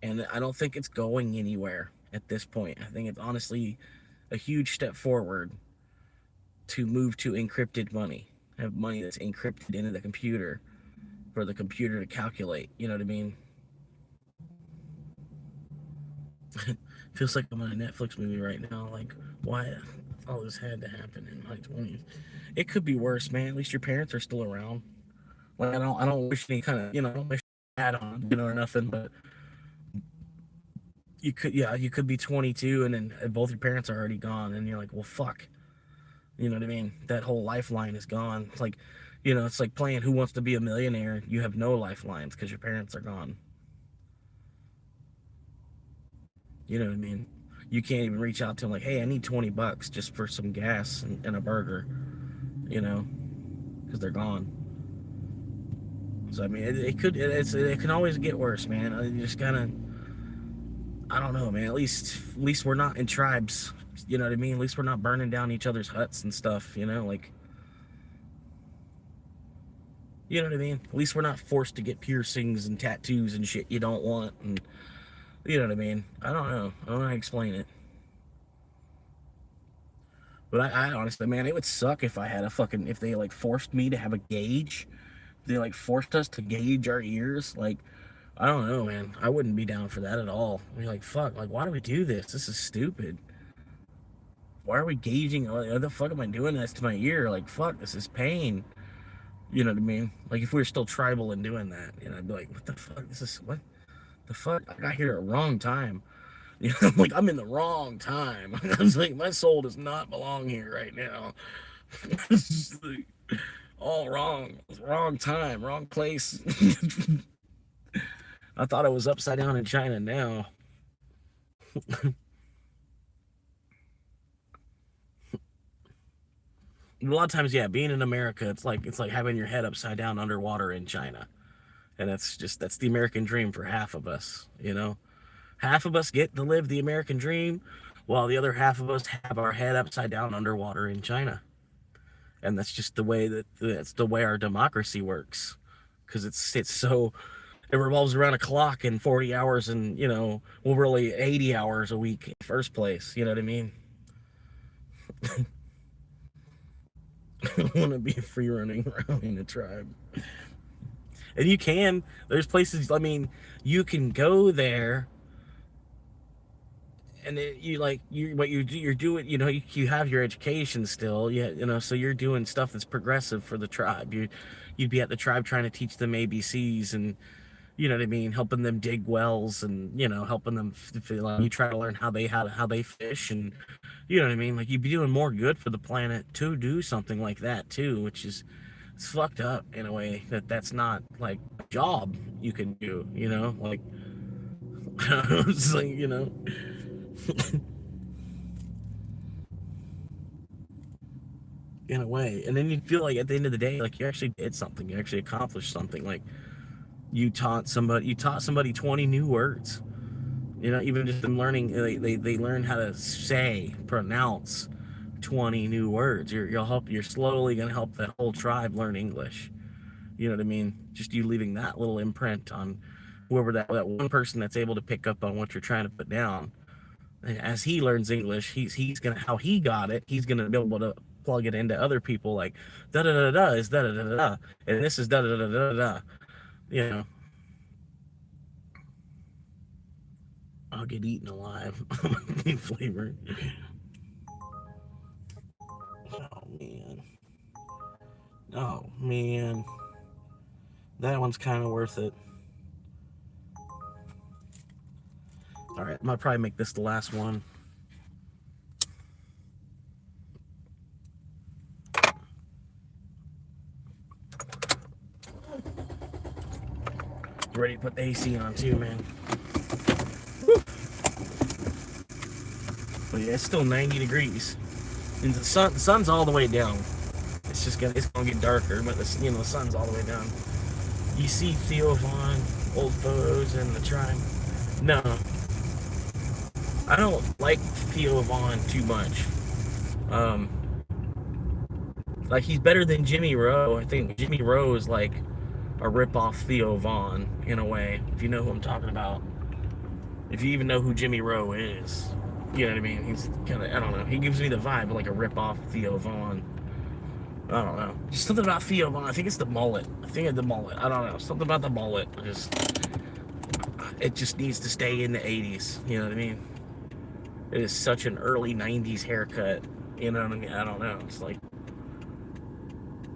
and I don't think it's going anywhere at this point. I think it's honestly a huge step forward to move to encrypted money, have money that's encrypted into the computer for the computer to calculate. You know what I mean? Feels like I'm on a Netflix movie right now. Like, why all this had to happen in my 20s? It could be worse, man. At least your parents are still around. Like, I don't wish any kind of, I don't wish bad on, or nothing, but you could be 22 and then both your parents are already gone, and you're like, well, fuck. You know what I mean? That whole lifeline is gone. It's like, it's like playing Who Wants to Be a Millionaire. You have no lifelines because your parents are gone. You know what I mean? You can't even reach out to them like, hey, I need $20 just for some gas and a burger, because they're gone. So I mean, it can always get worse, man. You just gotta, I don't know, man. At least we're not in tribes. You know what I mean? At least we're not burning down each other's huts and stuff. Like, you know what I mean? At least we're not forced to get piercings and tattoos and shit you don't want, and you know what I mean? I don't know how to explain it. But I honestly, man, it would suck if I had if they like forced me to have a gauge. They like forced us to gauge our ears. Like, I don't know, man. I wouldn't be down for that at all. I'd be like, fuck, like, why do we do this? This is stupid. Why are we gauging? Why the fuck am I doing this to my ear? Like, fuck, this is pain. You know what I mean? Like, if we were still tribal and doing that, I'd be like, what the fuck? What the fuck? I got here at the wrong time. I'm like, I'm in the wrong time. I was like, my soul does not belong here right now. It's like, all wrong. Wrong time, wrong place. I thought I was upside down in China now. A lot of times, yeah, being in America, it's like having your head upside down underwater in China. And that's the American dream for half of us, Half of us get to live the American dream, while the other half of us have our head upside down underwater in China. And that's just the way our democracy works, because it's it revolves around a clock and 40 hours and, well, really 80 hours a week in the first place. You know what I mean? I want to be free running around in a tribe. And you can. There's places, you can go there and you're doing, you have your education still, so you're doing stuff that's progressive for the tribe. You'd be at the tribe trying to teach them ABCs and, you know what I mean, helping them dig wells and, helping them you try to learn how they fish and, you know what I mean, like you'd be doing more good for the planet to do something like that too, which is, it's fucked up in a way that's not like a job you can do, like it's like, in a way. And then you feel like at the end of the day, like you actually did something, you actually accomplished something. Like you taught somebody 20 new words, even just them learning, they learn how to pronounce 20 new words. You're slowly going to help that whole tribe learn English. You know what I mean? Just you leaving that little imprint on whoever that one person that's able to pick up on what you're trying to put down. And as he learns English, he's gonna, how he got it, he's gonna be able to plug it into other people, like da da da da is da da da da, and this is da da da da da. I'll get eaten alive. Flavor. Oh man, that one's kind of worth it. All right, I might probably make this the last one. Ready to put the AC on too, man. Woo. But yeah, it's still 90 degrees, and the sun's all the way down. It's gonna get darker, but the sun's all the way down. You see Theo Vaughn, old photos in the tribe. No, I don't like Theo Vaughn too much. Like he's better than Jimmy Rowe. I think Jimmy Rowe is like a rip-off Theo Vaughn in a way, if you know who I'm talking about. If you even know who Jimmy Rowe is, you know what I mean? He's kind of, I don't know, he gives me the vibe of like a rip-off Theo Vaughn. I don't know. Just something about Theo Vaughn. I think it's the mullet. I don't know. Something about the mullet. It just needs to stay in the 80s. You know what I mean? It is such an early 90s haircut. You know what I mean? I don't know. It's like,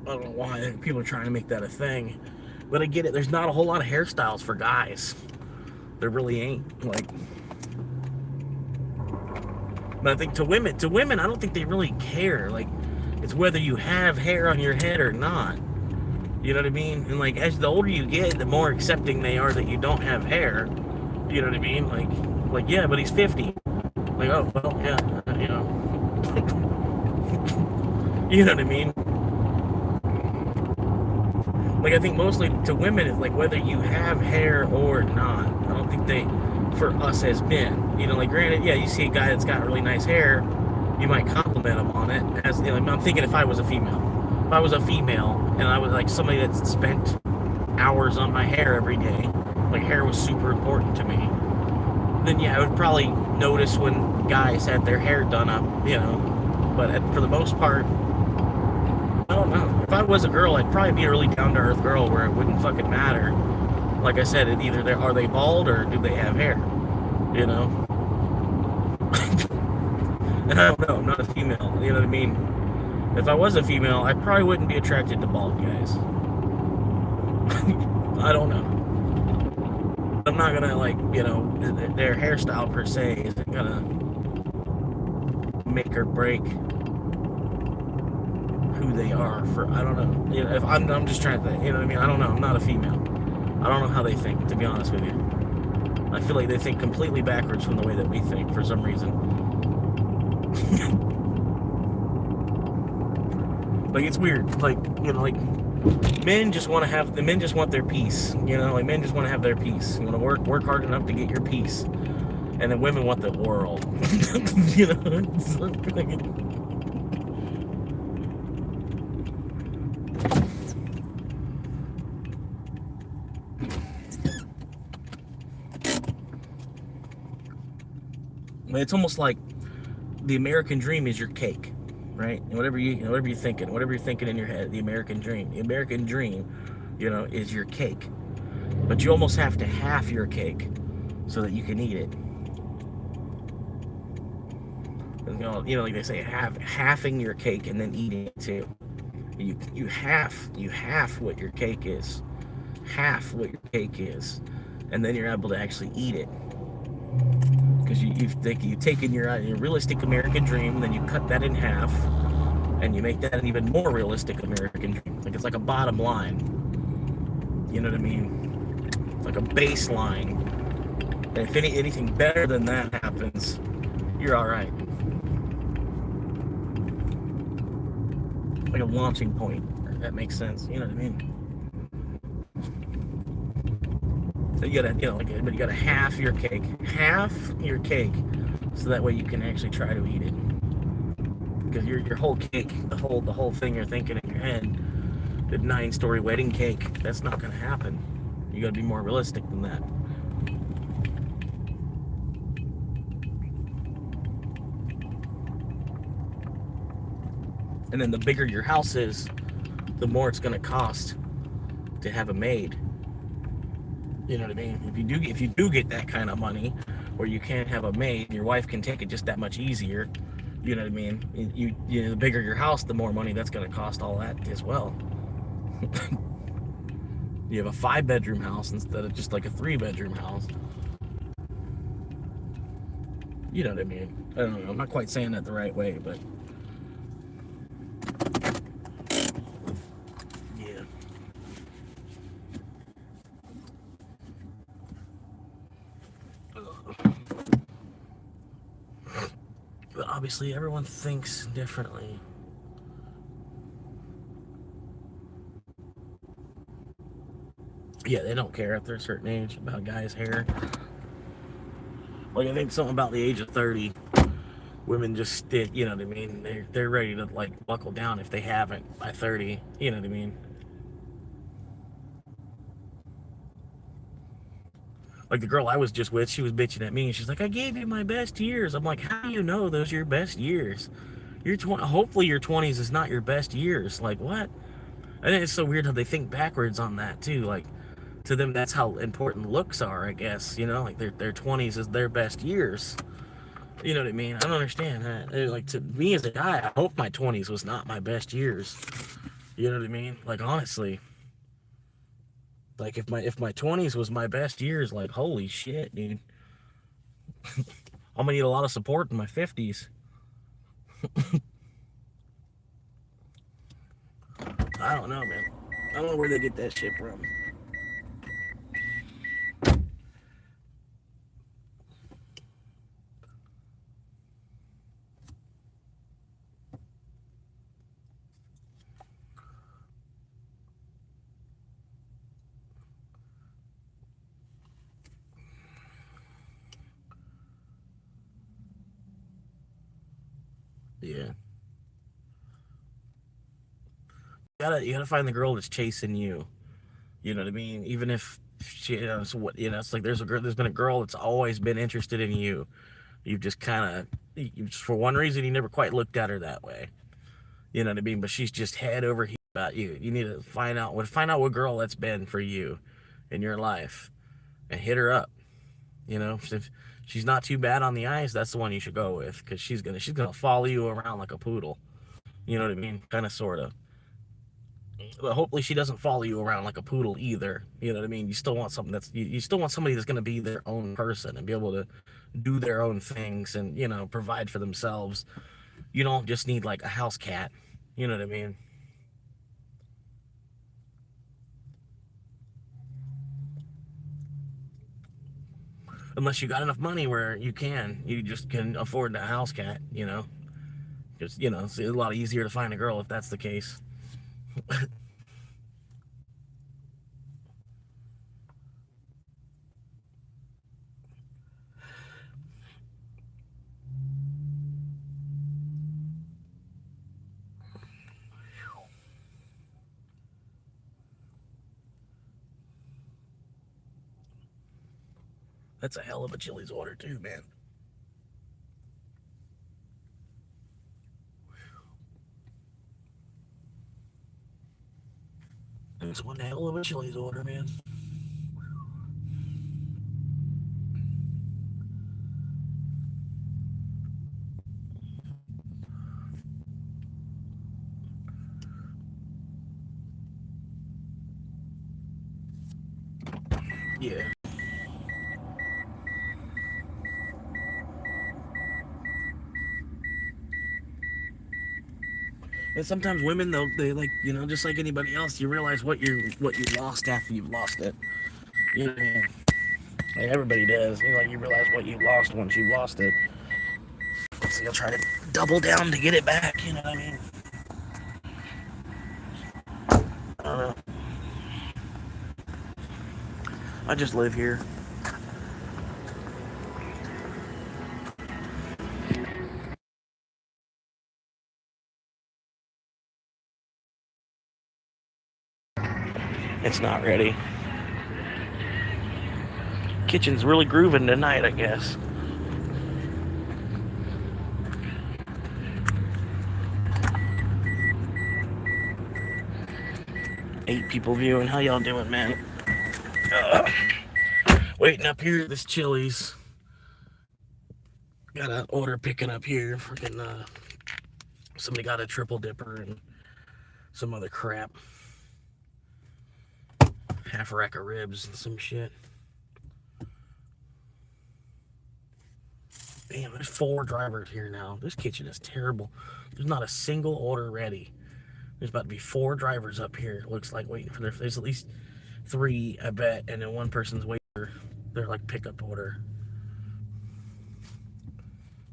I don't know why people are trying to make that a thing. But I get it. There's not a whole lot of hairstyles for guys. There really ain't. Like, but I think to women, I don't think they really care. Like, it's whether you have hair on your head or not. You know what I mean? And like, as the older you get, the more accepting they are that you don't have hair. You know what I mean? Like yeah, but he's 50. Like, oh, well, yeah, you know. You know what I mean? Like, I think mostly to women, it's like whether you have hair or not. I don't think for us as men, like, granted, yeah, you see a guy that's got really nice hair, you might compliment him on it. As I'm thinking, if I was a female and I was like somebody that spent hours on my hair every day, like hair was super important to me, then yeah, I would probably notice when guys had their hair done up, but for the most part, I don't know. If I was a girl, I'd probably be a really down-to-earth girl where it wouldn't fucking matter. Like I said, are they bald or do they have hair, And I don't know, I'm not a female, you know what I mean? If I was a female, I probably wouldn't be attracted to bald guys. I don't know. I'm not gonna, like, their hairstyle per se isn't gonna make or break who they are for, I don't know. If I'm just trying to think, you know what I mean? I don't know, I'm not a female. I don't know how they think, to be honest with you. I feel like they think completely backwards from the way that we think for some reason. Like, it's weird. Like, men just want their peace. Like, men just want to have their peace. You want to work hard enough to get your peace. And then women want the world. It's like, mean, it's almost like the American dream is your cake, right? And whatever you're thinking in your head, the American dream is your cake. But you almost have to half your cake so that you can eat it. Like they say, halving your cake and then eating it too. You half what your cake is, and then you're able to actually eat it. Because you've taken your realistic American dream, and then you cut that in half, and you make that an even more realistic American dream. Like it's like a bottom line. You know what I mean? It's like a baseline. And if anything better than that happens, you're all right. Like a launching point. If that makes sense. You know what I mean? So you gotta half your cake, so that way you can actually try to eat it. Because your whole cake, the whole thing you're thinking in your head, the 9-story wedding cake, that's not gonna happen. You gotta be more realistic than that. And then the bigger your house is, the more it's gonna cost to have a maid. You know what I mean? If you do get that kind of money, where you can't have a maid, your wife can take it just that much easier. You know what I mean? The bigger your house, the more money that's going to cost all that as well. You have a 5-bedroom house instead of just like a 3-bedroom house. You know what I mean? I don't know. I'm not quite saying that the right way, but yeah. But obviously, everyone thinks differently. Yeah, they don't care if they're a certain age about guys' hair. Like, I think something about the age of 30, women just stick, you know what I mean? They're ready to, like, buckle down if they haven't by 30, you know what I mean? Like the girl I was just with, she was bitching at me, and she's like, I gave you my best years. I'm like, how do you know those are your best years? Hopefully your 20s is not your best years. Like, what? And it's so weird how they think backwards on that, too. Like, to them, that's how important looks are, I guess. You know, like their 20s is their best years. You know what I mean? I don't understand that. Like, to me as a guy, I hope my 20s was not my best years. You know what I mean? Like, honestly. Like, if my 20s was my best years, like, holy shit, dude. I'm gonna need a lot of support in my 50s. I don't know, man. I don't know where they get that shit from. Yeah. You gotta find the girl that's chasing you. You know what I mean? Even if she, it's like there's been a girl that's always been interested in you. You've just kind of, for one reason, you never quite looked at her that way. You know what I mean? But she's just head over heels about you. You need to find out what girl that's been for you in your life, and hit her up. You know, if she's not too bad on the eyes, that's the one you should go with, because she's gonna follow you around like a poodle. You know what I mean? Kind of, sort of. But hopefully she doesn't follow you around like a poodle either. You know what I mean? You still want something you still want somebody that's going to be their own person and be able to do their own things and, provide for themselves. You don't just need like a house cat. You know what I mean? Unless you got enough money where you just can afford a house cat, Just, it's a lot easier to find a girl if that's the case. That's a hell of a Chili's order too, man. It's one hell of a Chili's order, man. Yeah. And sometimes women, though, they like, you know, just like anybody else, you realize what you lost after you've lost it. You know what I mean? Like everybody does. You know, like you realize what you lost once you lost it. So you'll try to double down to get it back. You know what I mean? I don't know. I just live here. It's not ready. Kitchen's really grooving tonight, I guess. Eight people viewing. How y'all doing, man? Waiting up here at this Chili's. Got an order picking up here. Freaking, somebody got a triple dipper and some other crap. Half a rack of ribs and some shit. Damn, there's 4 drivers here now. This kitchen is terrible. There's not a single order ready. There's about to be 4 drivers up here. It looks like waiting for there's at least 3, I bet, and then one person's waiting for their like pickup order.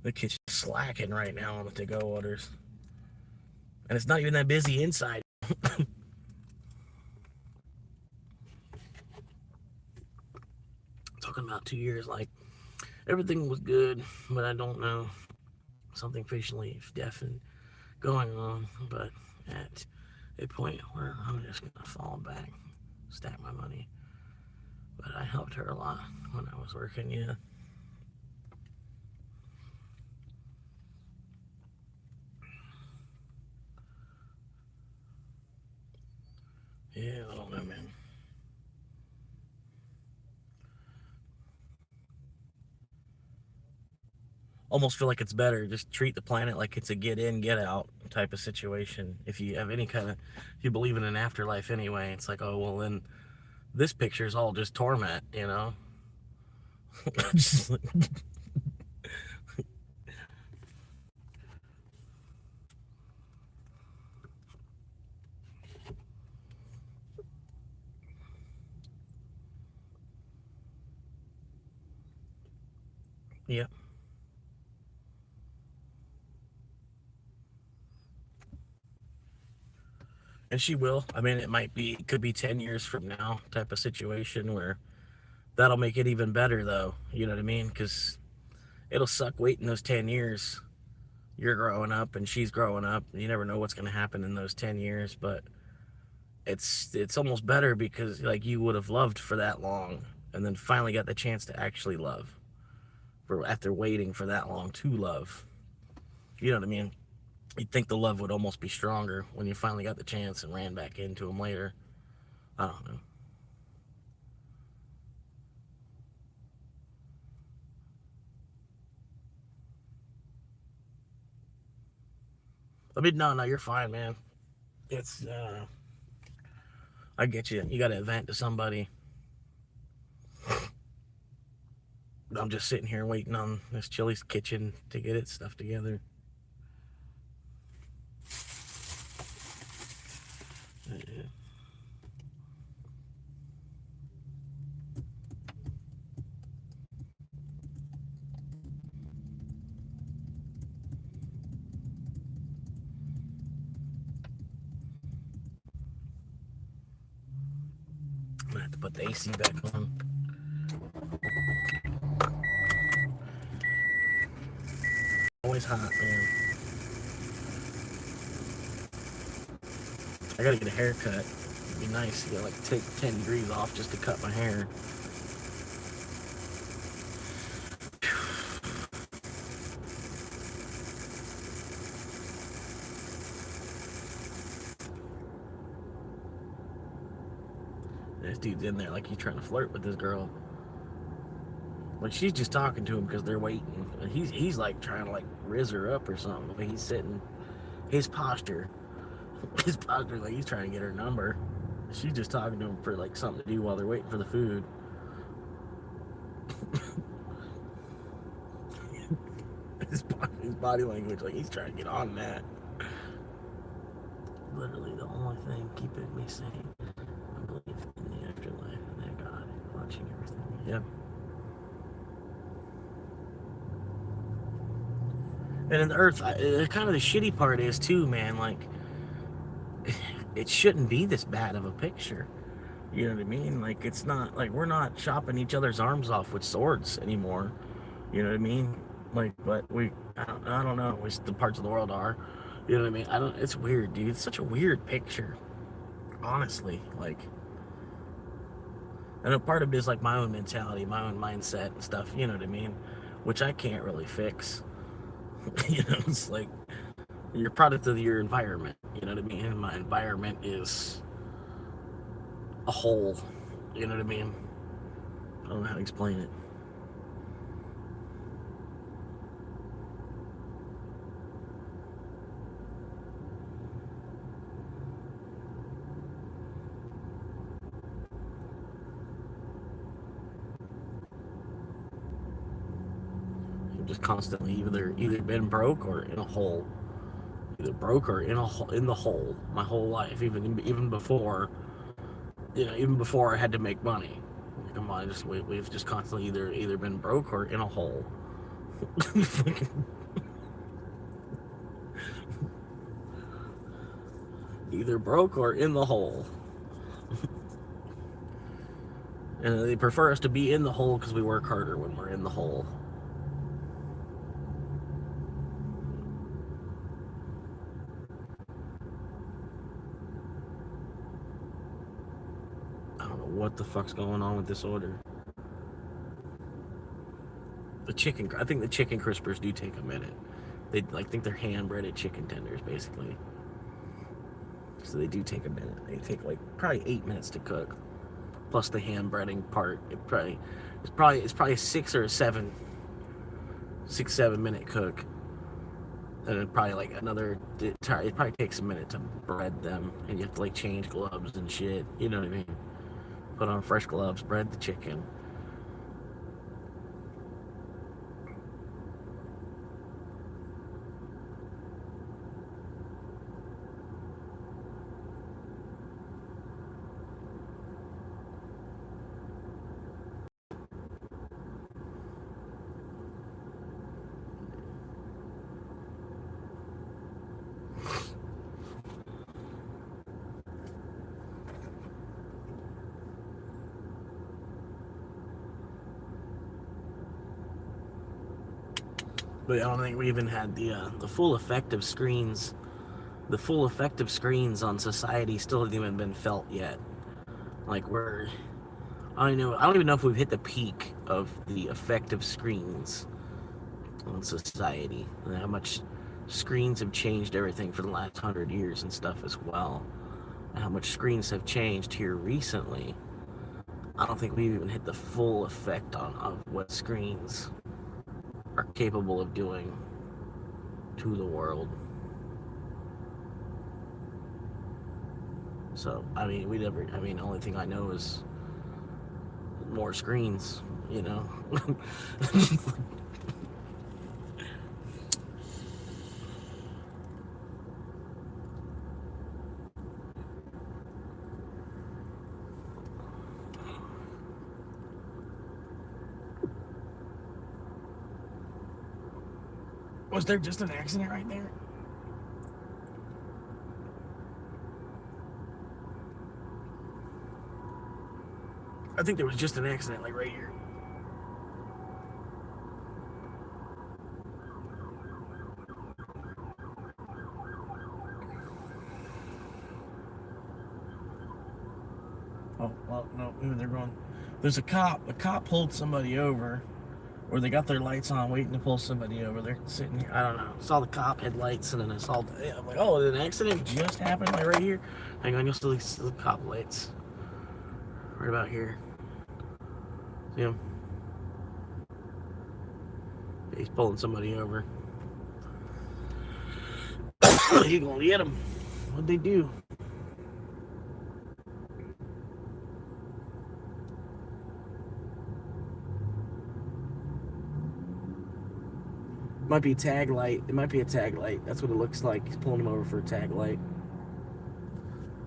The kitchen's slacking right now on the to-go orders. And it's not even that busy inside. Talking about 2 years, like everything was good, but I don't know. Something facially deafened going on, but at a point where I'm just gonna fall back, stack my money. But I helped her a lot when I was working, yeah. Yeah, I don't know, man. Almost feel like it's better. Just treat the planet like it's a get in, get out type of situation. If you have any kind of, if you believe in an afterlife anyway, it's like, oh, well, then this picture is all just torment, you know? Just like, yeah. And she will. I mean, it could be 10 years from now type of situation where that'll make it even better, though. You know what I mean? Because it'll suck waiting those 10 years. You're growing up and she's growing up. You never know what's going to happen in those 10 years, but it's almost better because like you would have loved for that long and then finally got the chance to actually love after waiting for that long to love. You know what I mean? You'd think the love would almost be stronger when you finally got the chance and ran back into him later. I don't know. I mean, no, you're fine, man. It's, I get you. You got to vent to somebody. I'm just sitting here waiting on this Chili's kitchen to get its stuff together. Yeah. I'm gonna have to put the AC back on. Always hot, man. I gotta get a haircut. It'd be nice to like take 10 degrees off just to cut my hair. This dude's in there like he's trying to flirt with this girl. Like she's just talking to him because they're waiting. And he's like trying to like riz her up or something. But he's sitting, his posture like he's trying to get her number. She's just talking to him for like something to do while they're waiting for the food. his body language, like he's trying to get on that. Literally the only thing keeping me sane, I believe in the afterlife and that God watching everything. Yep. And in the earth, kind of the shitty part is too, man, like, it shouldn't be this bad of a picture. You know what I mean? Like, it's not, like, we're not chopping each other's arms off with swords anymore. You know what I mean? Like, but I don't know, which the parts of the world are. You know what I mean? It's weird, dude. It's such a weird picture. Honestly, like, I know part of it is, like, my own mentality, my own mindset and stuff, you know what I mean? Which I can't really fix. You know, it's like you're a product of your environment. You know what I mean? And my environment is a whole. You know what I mean? I don't know how to explain it. You've just constantly either been broke or in a hole. Either broke or in the hole my whole life, even before, you know, even before I had to make money. Come on, we've just constantly either been broke or in a hole. Either broke or in the hole. And they prefer us to be in the hole because we work harder when we're in the hole. What the fuck's going on with this order? I think the chicken crispers do take a minute. They think they're hand breaded chicken tenders basically. So they do take a minute. They take probably 8 minutes to cook. Plus the hand breading part. It's probably a 6 or 7 minute cook. And then probably it probably takes a minute to bread them, and you have to change gloves and shit. You know what I mean? Put on fresh gloves, bread the chicken. But I don't think we even had the full effect of screens. The full effect of screens on society still hasn't even been felt yet. Like I don't even know if we've hit the peak of the effect of screens on society. And how much screens have changed everything for the last 100 years and stuff as well. And how much screens have changed here recently. I don't think we've even hit the full effect of what screens are capable of doing to the world. So, I mean, the only thing I know is more screens, you know? Was there just an accident right there? I think there was just an accident, right here. Oh, well, no, maybe they're going. There's a cop. A cop pulled somebody over. Or they got their lights on waiting to pull somebody over. They're sitting here. I don't know. Saw the cop headlights, and then I saw I'm like, oh, an accident just happened right here. Hang on, you'll still see the cop lights Right about here. See him? He's pulling somebody over. He's gonna get him. What'd they do? Might be a tag light. It might be a tag light. That's what it looks like. He's pulling him over for a tag light.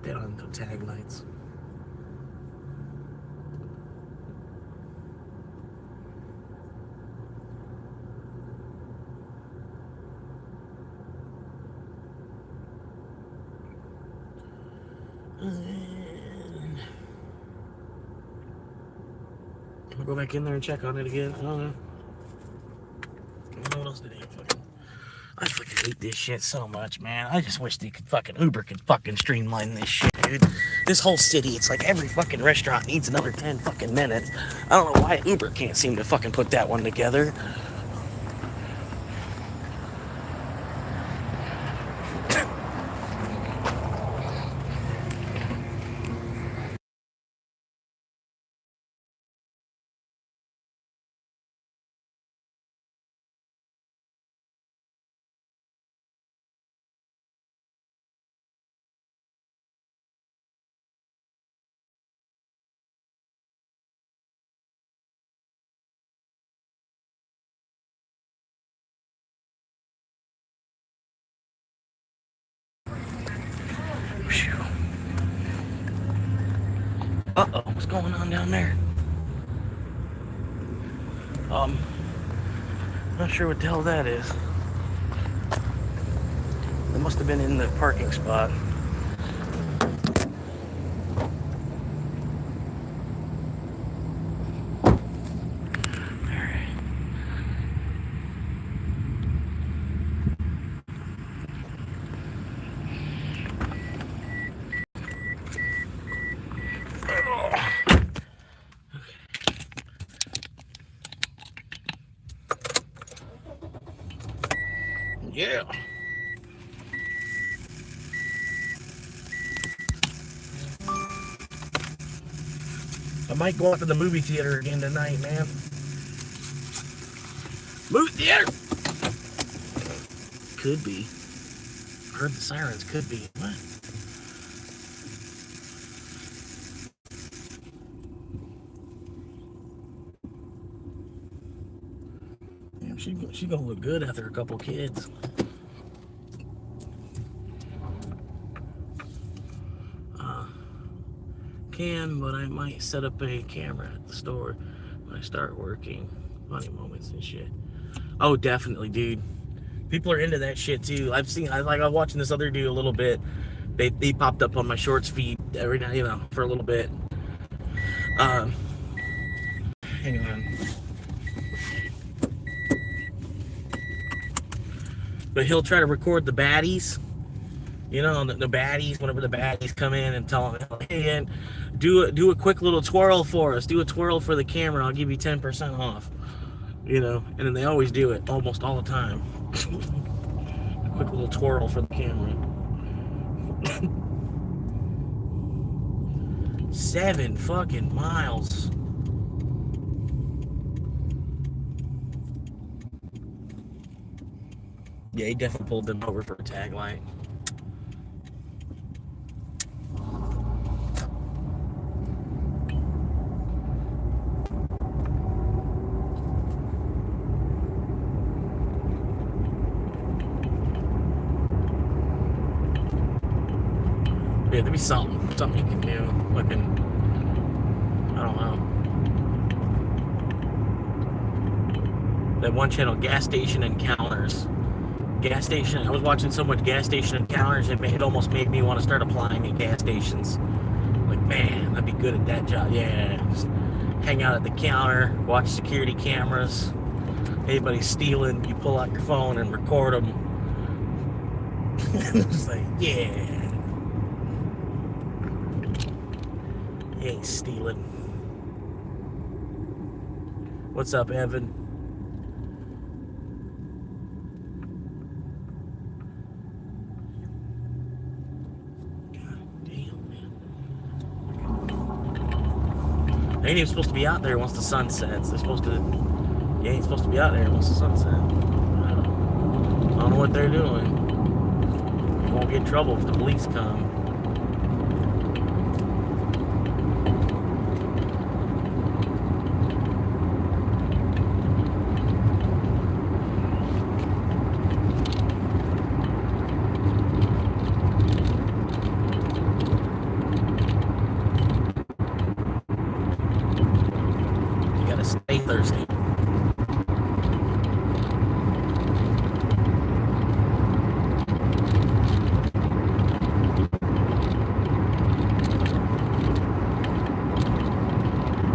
They don't have no tag lights. I'll go back in there and check on it again. I don't know. What else did they fucking... I fucking hate this shit so much, man. I just wish they could fucking... Uber could fucking streamline this shit, dude. This whole city, it's like every fucking restaurant needs another 10 fucking minutes. I don't know why Uber can't seem to fucking put that one together. Uh-oh, what's going on down there? Not sure what the hell that is. It must have been in the parking spot. Yeah. I might go out to the movie theater again tonight, man. Movie theater! Could be. Heard the sirens. Could be. What? Damn, she gonna look good after a couple kids. But I might set up a camera at the store when I start working. Funny moments and shit. Oh, definitely, dude. People are into that shit too. I was watching this other dude a little bit. They popped up on my shorts feed every night, for a little bit. Hang on. But he'll try to record the baddies. The baddies, whenever the baddies come in and tell them, hey, do a quick little twirl for us. Do a twirl for the camera. I'll give you 10% off. And then they always do it almost all the time. A quick little twirl for the camera. 7 fucking miles. Yeah, he definitely pulled them over for a tag light. Yeah, there'd be something you can do. Fucking, I don't know. That one channel, Gas Station Encounters. Gas station, I was watching so much Gas Station Encounters, it almost made me want to start applying at gas stations. Like, man, I'd be good at that job. Yeah, just hang out at the counter, watch security cameras. Anybody's stealing, you pull out your phone and record them. It's like, yeah. He ain't stealing. What's up, Evan? God damn, man. They ain't even supposed to be out there once the sun sets. They're supposed to. You ain't supposed to be out there once the sun sets. I don't know what they're doing. You won't get in trouble if the police come. You gotta stay thirsty.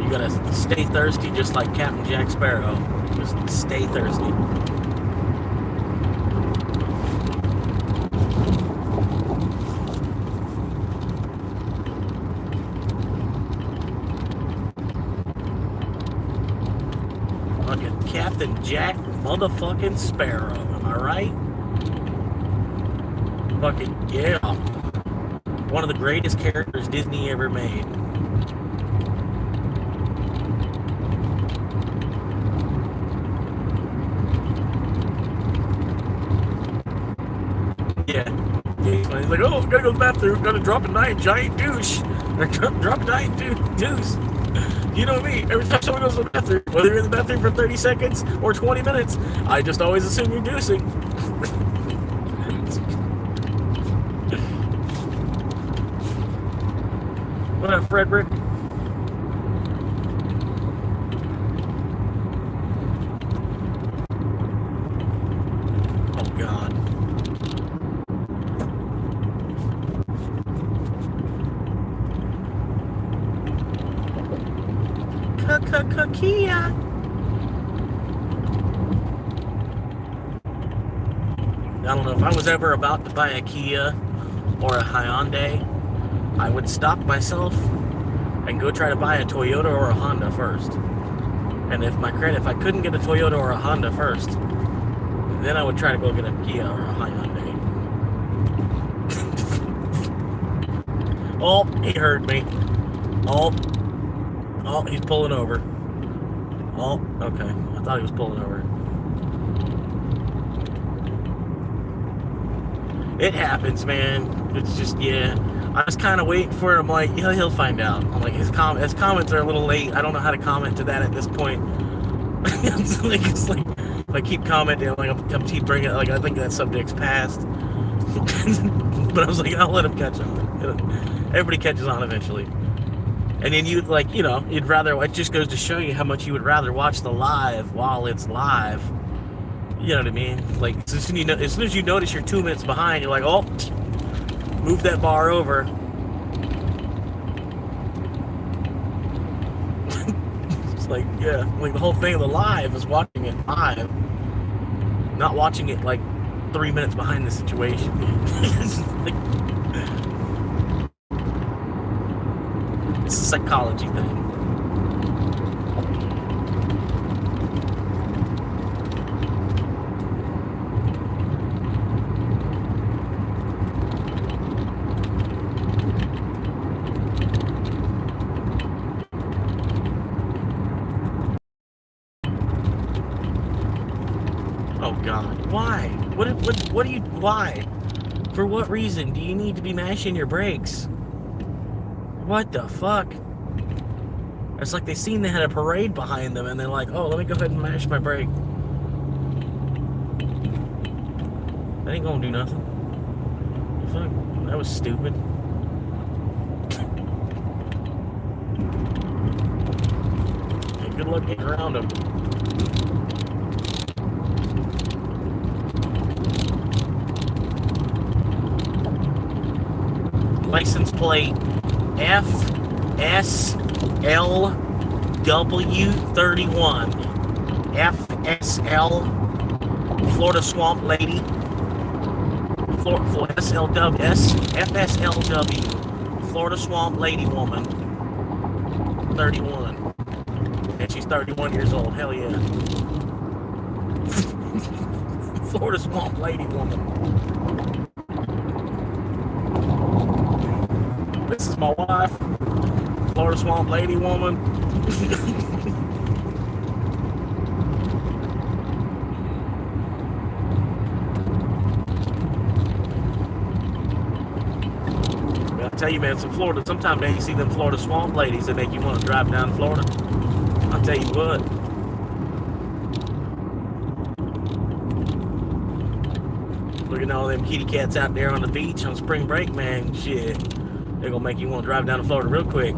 You gotta stay thirsty just like Captain Jack Sparrow. Just stay thirsty. Fucking Captain Jack motherfucking Sparrow. Am I right? Fucking yeah. One of the greatest characters Disney ever made. Yeah. He's like, oh, gotta go to the bathroom, gotta drop a giant douche. Drop a giant deuce. You know me, every time someone goes to the bathroom, whether you're in the bathroom for 30 seconds or 20 minutes, I just always assume you're deucing. What up, Frederick? Oh, God. Kia. I don't know, if I was ever about to buy a Kia or a Hyundai, I would stop myself and go try to buy a Toyota or a Honda first. And if I couldn't get a Toyota or a Honda first, then I would try to go get a Kia or a Hyundai. Oh, he heard me. Oh, he's pulling over. Oh, okay. I thought he was pulling over. It happens, man. It's just, yeah. I was kind of waiting for him. Like, yeah, he'll find out. I'm like, his comments are a little late. I don't know how to comment to that at this point. it's like if I keep commenting, like I'm keep bringing it. Like I think that subject's passed. But I was like, I'll let him catch on. Everybody catches on eventually. And then you'd like, you'd rather. It just goes to show you how much you would rather watch the live while it's live. You know what I mean? Like as soon as you notice you're 2 minutes behind, you're like, oh, move that bar over. It's like, yeah, like the whole thing of the live is watching it live, not watching it like 3 minutes behind the situation. It's a psychology thing. Oh God, why? What do you, why? For what reason do you need to be mashing your brakes? What the fuck? It's like they seen they had a parade behind them and they're like, oh, let me go ahead and mash my brake. That ain't gonna do nothing. Fuck, that was stupid. Hey, good luck getting around them. License plate FSLW31. FSL, Florida Swamp Lady. FSLW, Florida Swamp Lady Woman. 31. And she's 31 years old. Hell yeah. Florida Swamp Lady Woman. This is my wife, Florida Swamp Lady Woman. I'll tell you, man, some Florida, sometimes, man, you see them Florida swamp ladies that make you want to drive down Florida. I'll tell you what. Looking at all them kitty cats out there on the beach on spring break, man, shit. They're gonna make you want to drive down to Florida real quick.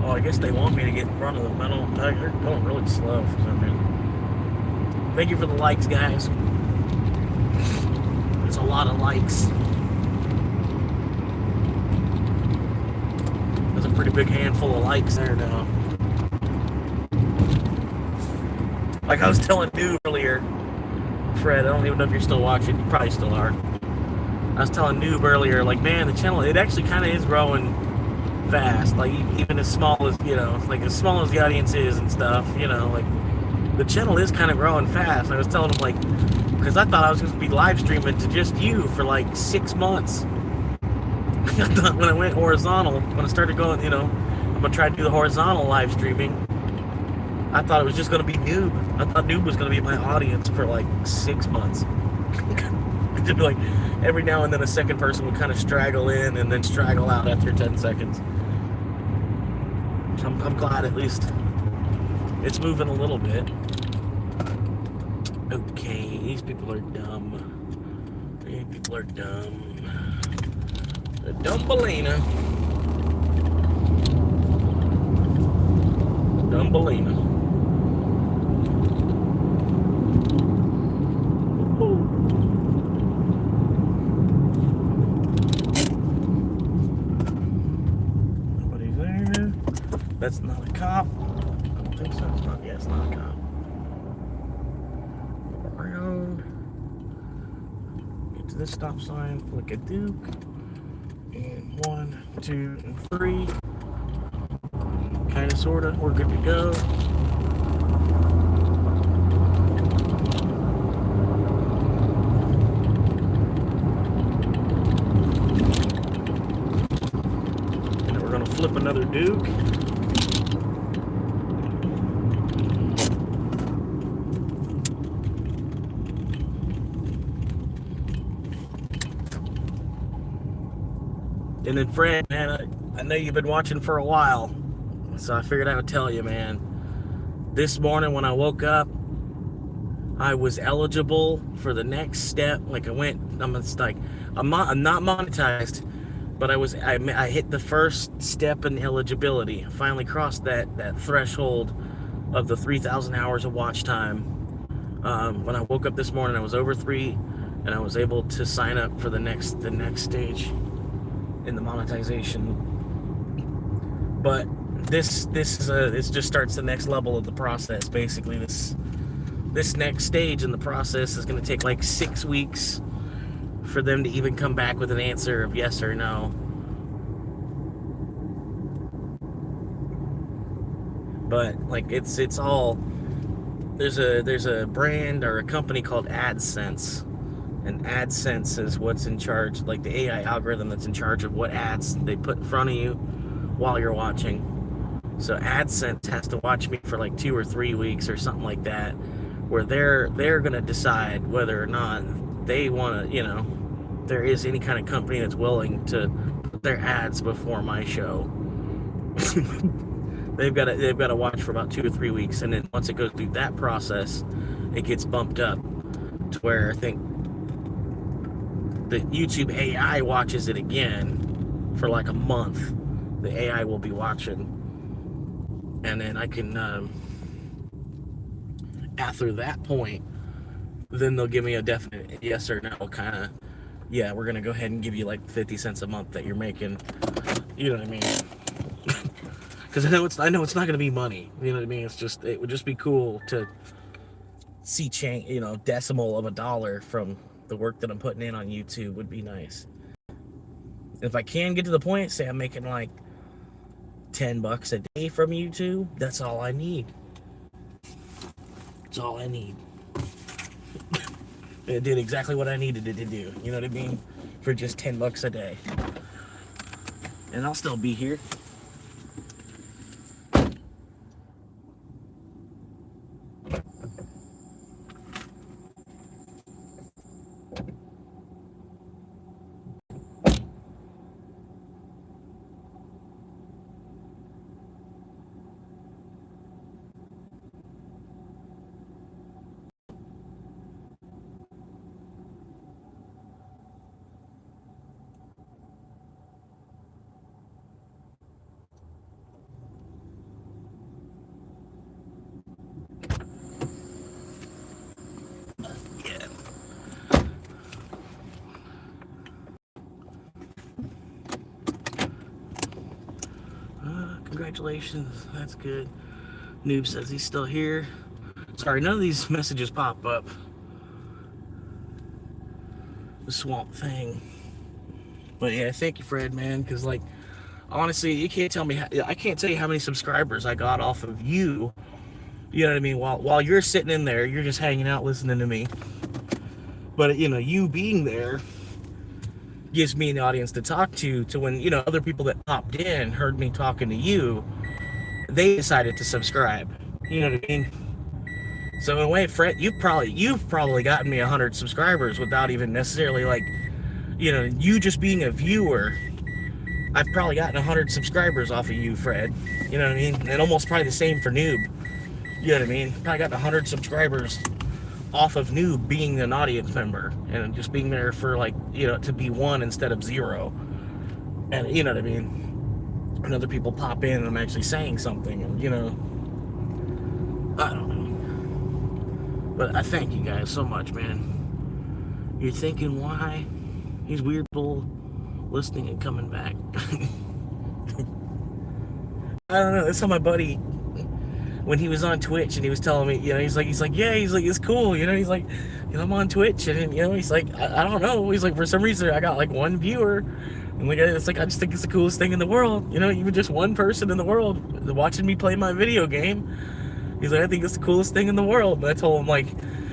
Oh, I guess they want me to get in front of them. They're going really slow for some reason. Thank you for the likes, guys. It's a lot of likes. That's a pretty big handful of likes there now. Like I was telling Noob earlier, Fred, I don't even know if you're still watching. You probably still are. I was telling Noob earlier, like, man, the channel, it actually kind of is growing fast. Like, even as small as, you know, like as small as the audience is and stuff, you know, like, the channel is kind of growing fast. I was telling him, like, because I thought I was going to be live streaming to just you for like 6 months. I thought when I went horizontal, when I started going, you know, I'm going to try to do the horizontal live streaming, I thought it was just going to be Noob. I thought Noob was going to be my audience for like 6 months. Just like every now and then a second person would kind of straggle in and then straggle out after 10 seconds. So I'm glad at least it's moving a little bit. Okay, these people are dumb. These people are dumb. The Dumbelina. Dumbelina. Nobody's there. That's not a cop. I don't think so. It's not. Yeah, it's not a cop. Around. Get to this stop sign. Flick a Duke. And 1, 2, and 3. Kind of, sort of. We're good to go. And we're going to flip another Duke. And then, Fred, man, I know you've been watching for a while, so I figured I would tell you, man. This morning when I woke up, I was eligible for the next step. Like I'm not monetized, but I hit the first step in eligibility. I finally crossed that threshold of the 3,000 hours of watch time. When I woke up this morning, I was over 3, and I was able to sign up for the next stage in the monetization. But this just starts the next level of the process. Basically, this next stage in the process is going to take like 6 weeks for them to even come back with an answer of yes or no. But like it's all there's a brand or a company called AdSense. And AdSense is what's in charge, like the AI algorithm that's in charge of what ads they put in front of you while you're watching. So AdSense has to watch me for like 2 or 3 weeks or something like that, where they're gonna decide whether or not they want to, you know, there is any kind of company that's willing to put their ads before my show. they've got to watch for about 2 or 3 weeks, and then once it goes through that process, it gets bumped up to where I think the YouTube AI watches it again for like a month. The AI will be watching, and then I can after that point, then they'll give me a definite yes or no kind of, yeah, we're gonna go ahead and give you like 50 cents a month that you're making. You know what I mean? Because I know it's not gonna be money. You know what I mean? It would just be cool to see change, decimal of $1 from the work that I'm putting in on YouTube would be nice. If I can get to the point, say I'm making like $10 a day from YouTube, that's all I need. That's all I need. It did exactly what I needed it to do. You know what I mean? For just $10 a day. And I'll still be here. Congratulations, that's good. Noob says he's still here. Sorry, none of these messages pop up. The swamp thing. But yeah, thank you, Fred, man, because like, honestly, you can't tell me, I can't tell you how many subscribers I got off of you. You know what I mean? While you're sitting in there, you're just hanging out listening to me. But, you being there gives me an audience to talk to when, other people that popped in heard me talking to you, they decided to subscribe. You know what I mean? So in a way, Fred, you've probably gotten me 100 subscribers without even necessarily like, you just being a viewer. I've probably gotten 100 subscribers off of you, Fred. You know what I mean? And almost probably the same for Noob. You know what I mean? Probably got 100 subscribers off of Noob being an audience member and just being there for like, to be 1 instead of 0. And you know what I mean? And other people pop in and I'm actually saying something, and I don't know. But I thank you guys so much, man. You're thinking why these weird people listening and coming back. I don't know. That's how my buddy, when he was on Twitch and he was telling me, he's like, yeah, it's cool, he's like, I'm on Twitch, and he's like, I don't know, he's like, for some reason I got like 1 viewer, and like, it's like, I just think it's the coolest thing in the world, even just 1 person in the world watching me play my video game. He's like, I think it's the coolest thing in the world. And I told him like,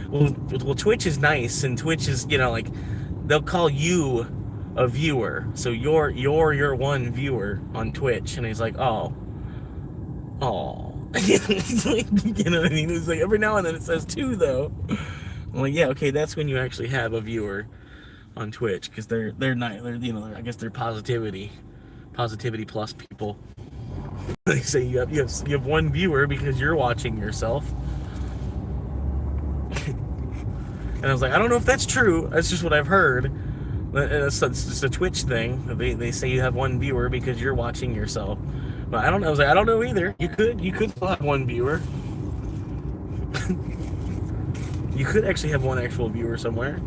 well, Twitch is nice, and Twitch is, like, they'll call you a viewer, so you're your 1 viewer on Twitch. And he's like, oh. It's like, you know what I mean? It's like every now and then it says 2 though. I'm like, yeah, okay, that's when you actually have a viewer on Twitch, because they're not, I guess they're positivity plus people. They say you have 1 viewer because you're watching yourself. And I was like, I don't know if that's true. That's just what I've heard. It's just a Twitch thing. They say you have 1 viewer because you're watching yourself. But I don't know. I was like, I don't know either. You could still have 1 viewer. You could actually have 1 actual viewer somewhere.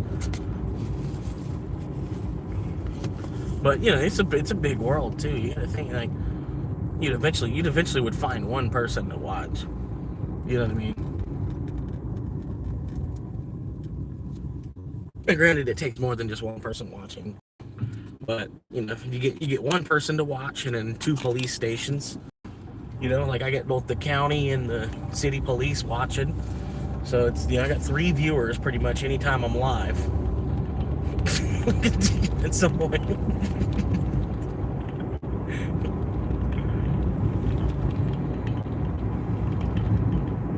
But it's a big world too. You gotta think like you'd eventually would find 1 person to watch. You know what I mean? And granted, it takes more than just 1 person watching. But if you get 1 person to watch and then 2 police stations, like I get both the county and the city police watching. So it's I got 3 viewers pretty much anytime I'm live. At some point.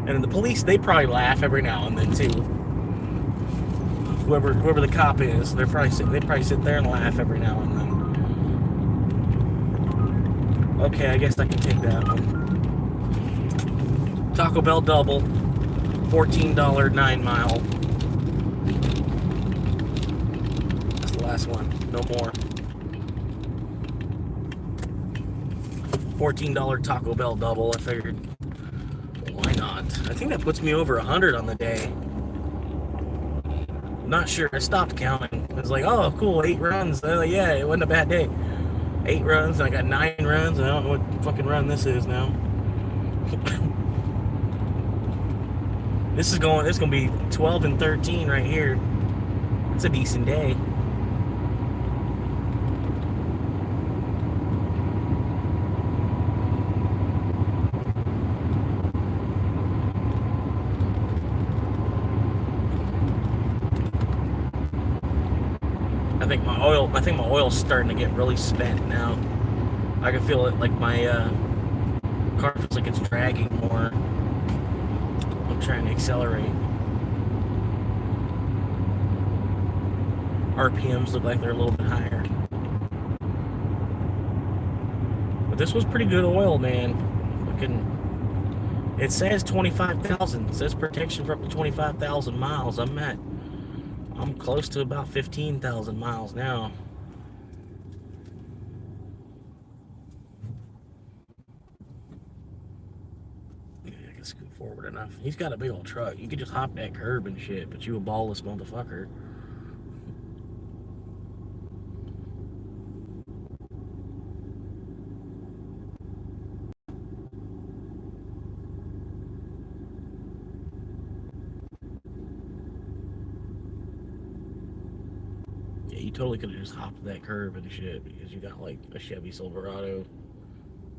And the police, they probably laugh every now and then too. Whoever the cop is, they probably sit there and laugh every now and then. Okay, I guess I can take that one. Taco Bell double, $14 9 mile. That's the last one. No more. $14 Taco Bell double. I figured, why not? I think that puts me over 100 on the day. Not sure. I stopped counting. I was like, oh, cool, 8 runs. Like, yeah, it wasn't a bad day. 8 runs, and I got 9 runs. I don't know what fucking run this is now. It's gonna be 12 and 13 right here. It's a decent day. I think my oil's starting to get really spent now. I can feel it, like my car feels like it's dragging more. I'm trying to accelerate. RPMs look like they're a little bit higher. But this was pretty good oil, man. It says 25,000. It says protection for up to 25,000 miles. I'm close to about 15,000 miles now. Yeah, I can scoot forward enough. He's got a big old truck. You could just hop that curb and shit, but you a ballless motherfucker. Yeah, you totally could have just hopped that curb and shit because you got like a Chevy Silverado.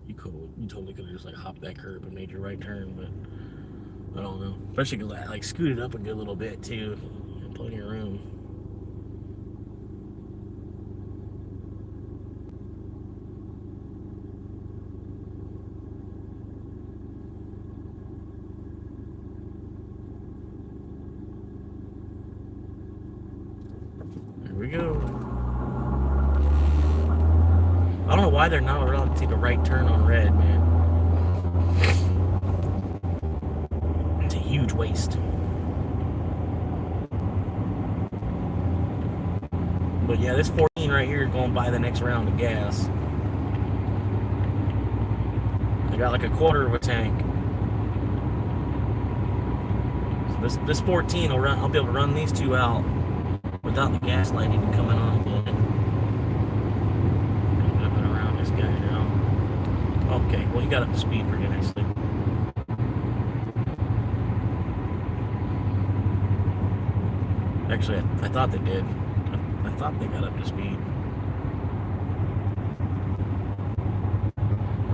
You totally could have just like hopped that curb and made your right turn, but I don't know. Especially because I like scooted up a good little bit too. Plenty of room. There we go. I don't know why they're not allowed to take a right turn on red, man. It's a huge waste. But yeah, this 14 right here is going to buy the next round of gas. I got like a quarter of a tank. So this 14 will run. I'll be able to run these two out without the gas light even coming on again. Up and around this guy now. Okay, well he got up to speed pretty nicely. Actually, I thought they did. I thought they got up to speed.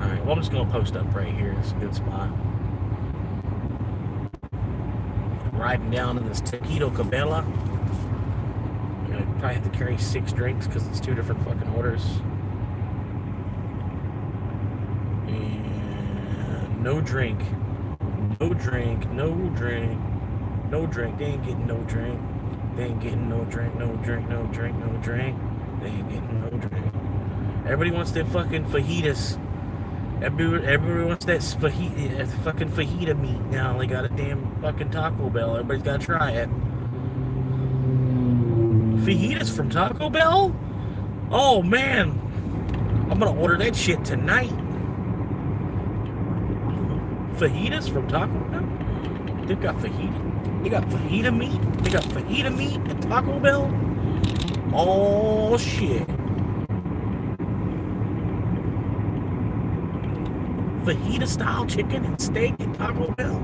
Alright, well I'm just going to post up right here. It's a good spot. Riding down in this Taquito Cabela. I probably have to carry 6 drinks because it's 2 different fucking orders. And no drink. No drink. No drink. No drink. They ain't getting no drink. They ain't getting no drink, no drink, no drink, no drink. They ain't getting no drink. Everybody wants their fucking fajitas. Everybody wants that fucking fajita meat now. They got a damn fucking Taco Bell. Everybody's got to try it. Fajitas from Taco Bell? Oh, man. I'm going to order that shit tonight. Fajitas from Taco Bell? They've got fajita. They got fajita meat. They got fajita meat at Taco Bell. Oh, shit. Fajita style chicken and steak at Taco Bell.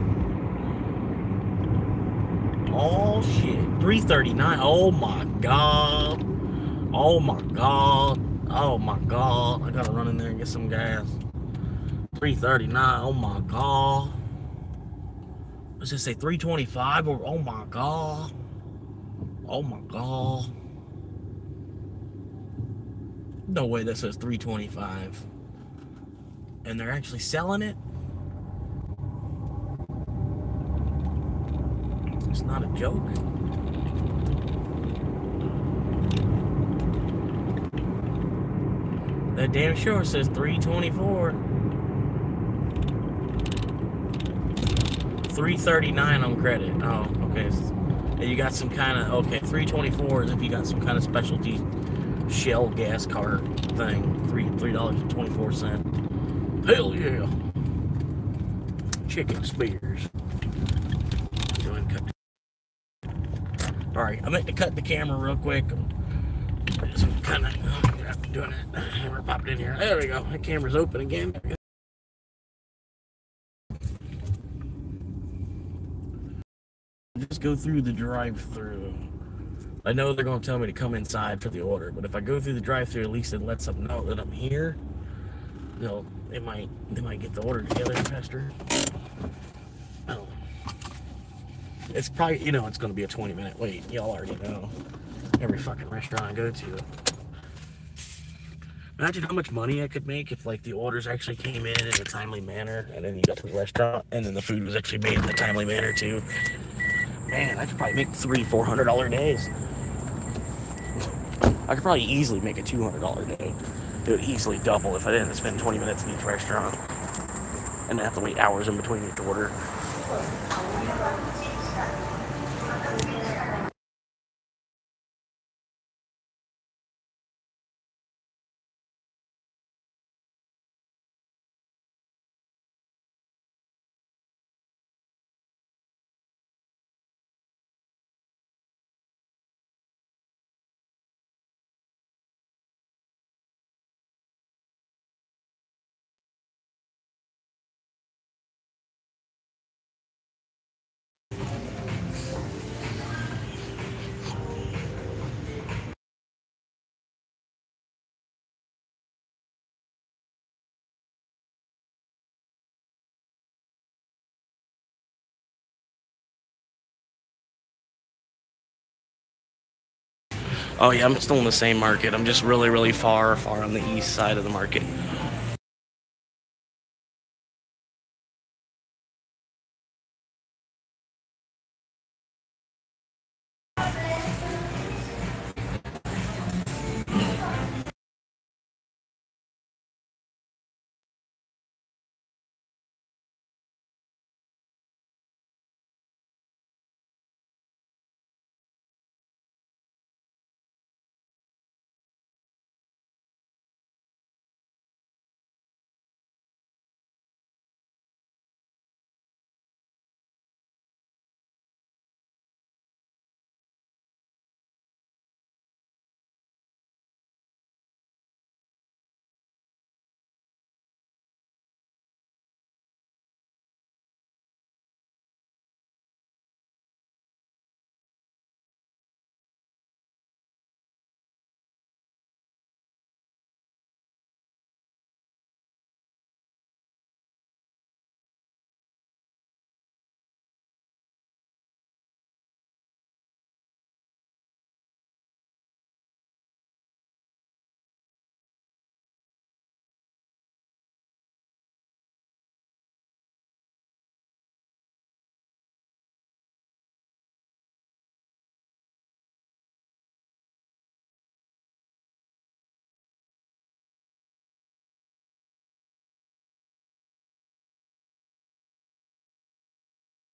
Oh shit. $3.39. Oh my god. Oh my god. Oh my god. I gotta run in there and get some gas. $3.39. Oh my god. Let's just say $3.25 or oh my god. Oh my god. No way that says $3.25. And they're actually selling it? It's not a joke. That damn sure says 324. 339 on credit. Oh, okay. You got some kind of, okay, 324 is if you got some kind of specialty Shell gas card thing. $3.24. Hell yeah. Chicken spears. Go ahead and cut. Alright, I meant to cut the camera real quick. Just kind of doing it. We're popping in here. There we go. The camera's open again. Just go through the drive-through. I know they're going to tell me to come inside for the order, but if I go through the drive-through, at least it lets them know that I'm here. They might get the order together faster. Oh. It's probably, it's going to be a 20-minute wait. Y'all already know. Every fucking restaurant I go to. Imagine how much money I could make if, like, the orders actually came in a timely manner, and then you got to the restaurant, and then the food was actually made in a timely manner, too. Man, I could probably make $300-400 days. I could probably easily make a $200 day. It would easily double if I didn't spend 20 minutes in each restaurant and have to wait hours in between each order. Oh yeah, I'm still in the same market. I'm just really, really far on the east side of the market.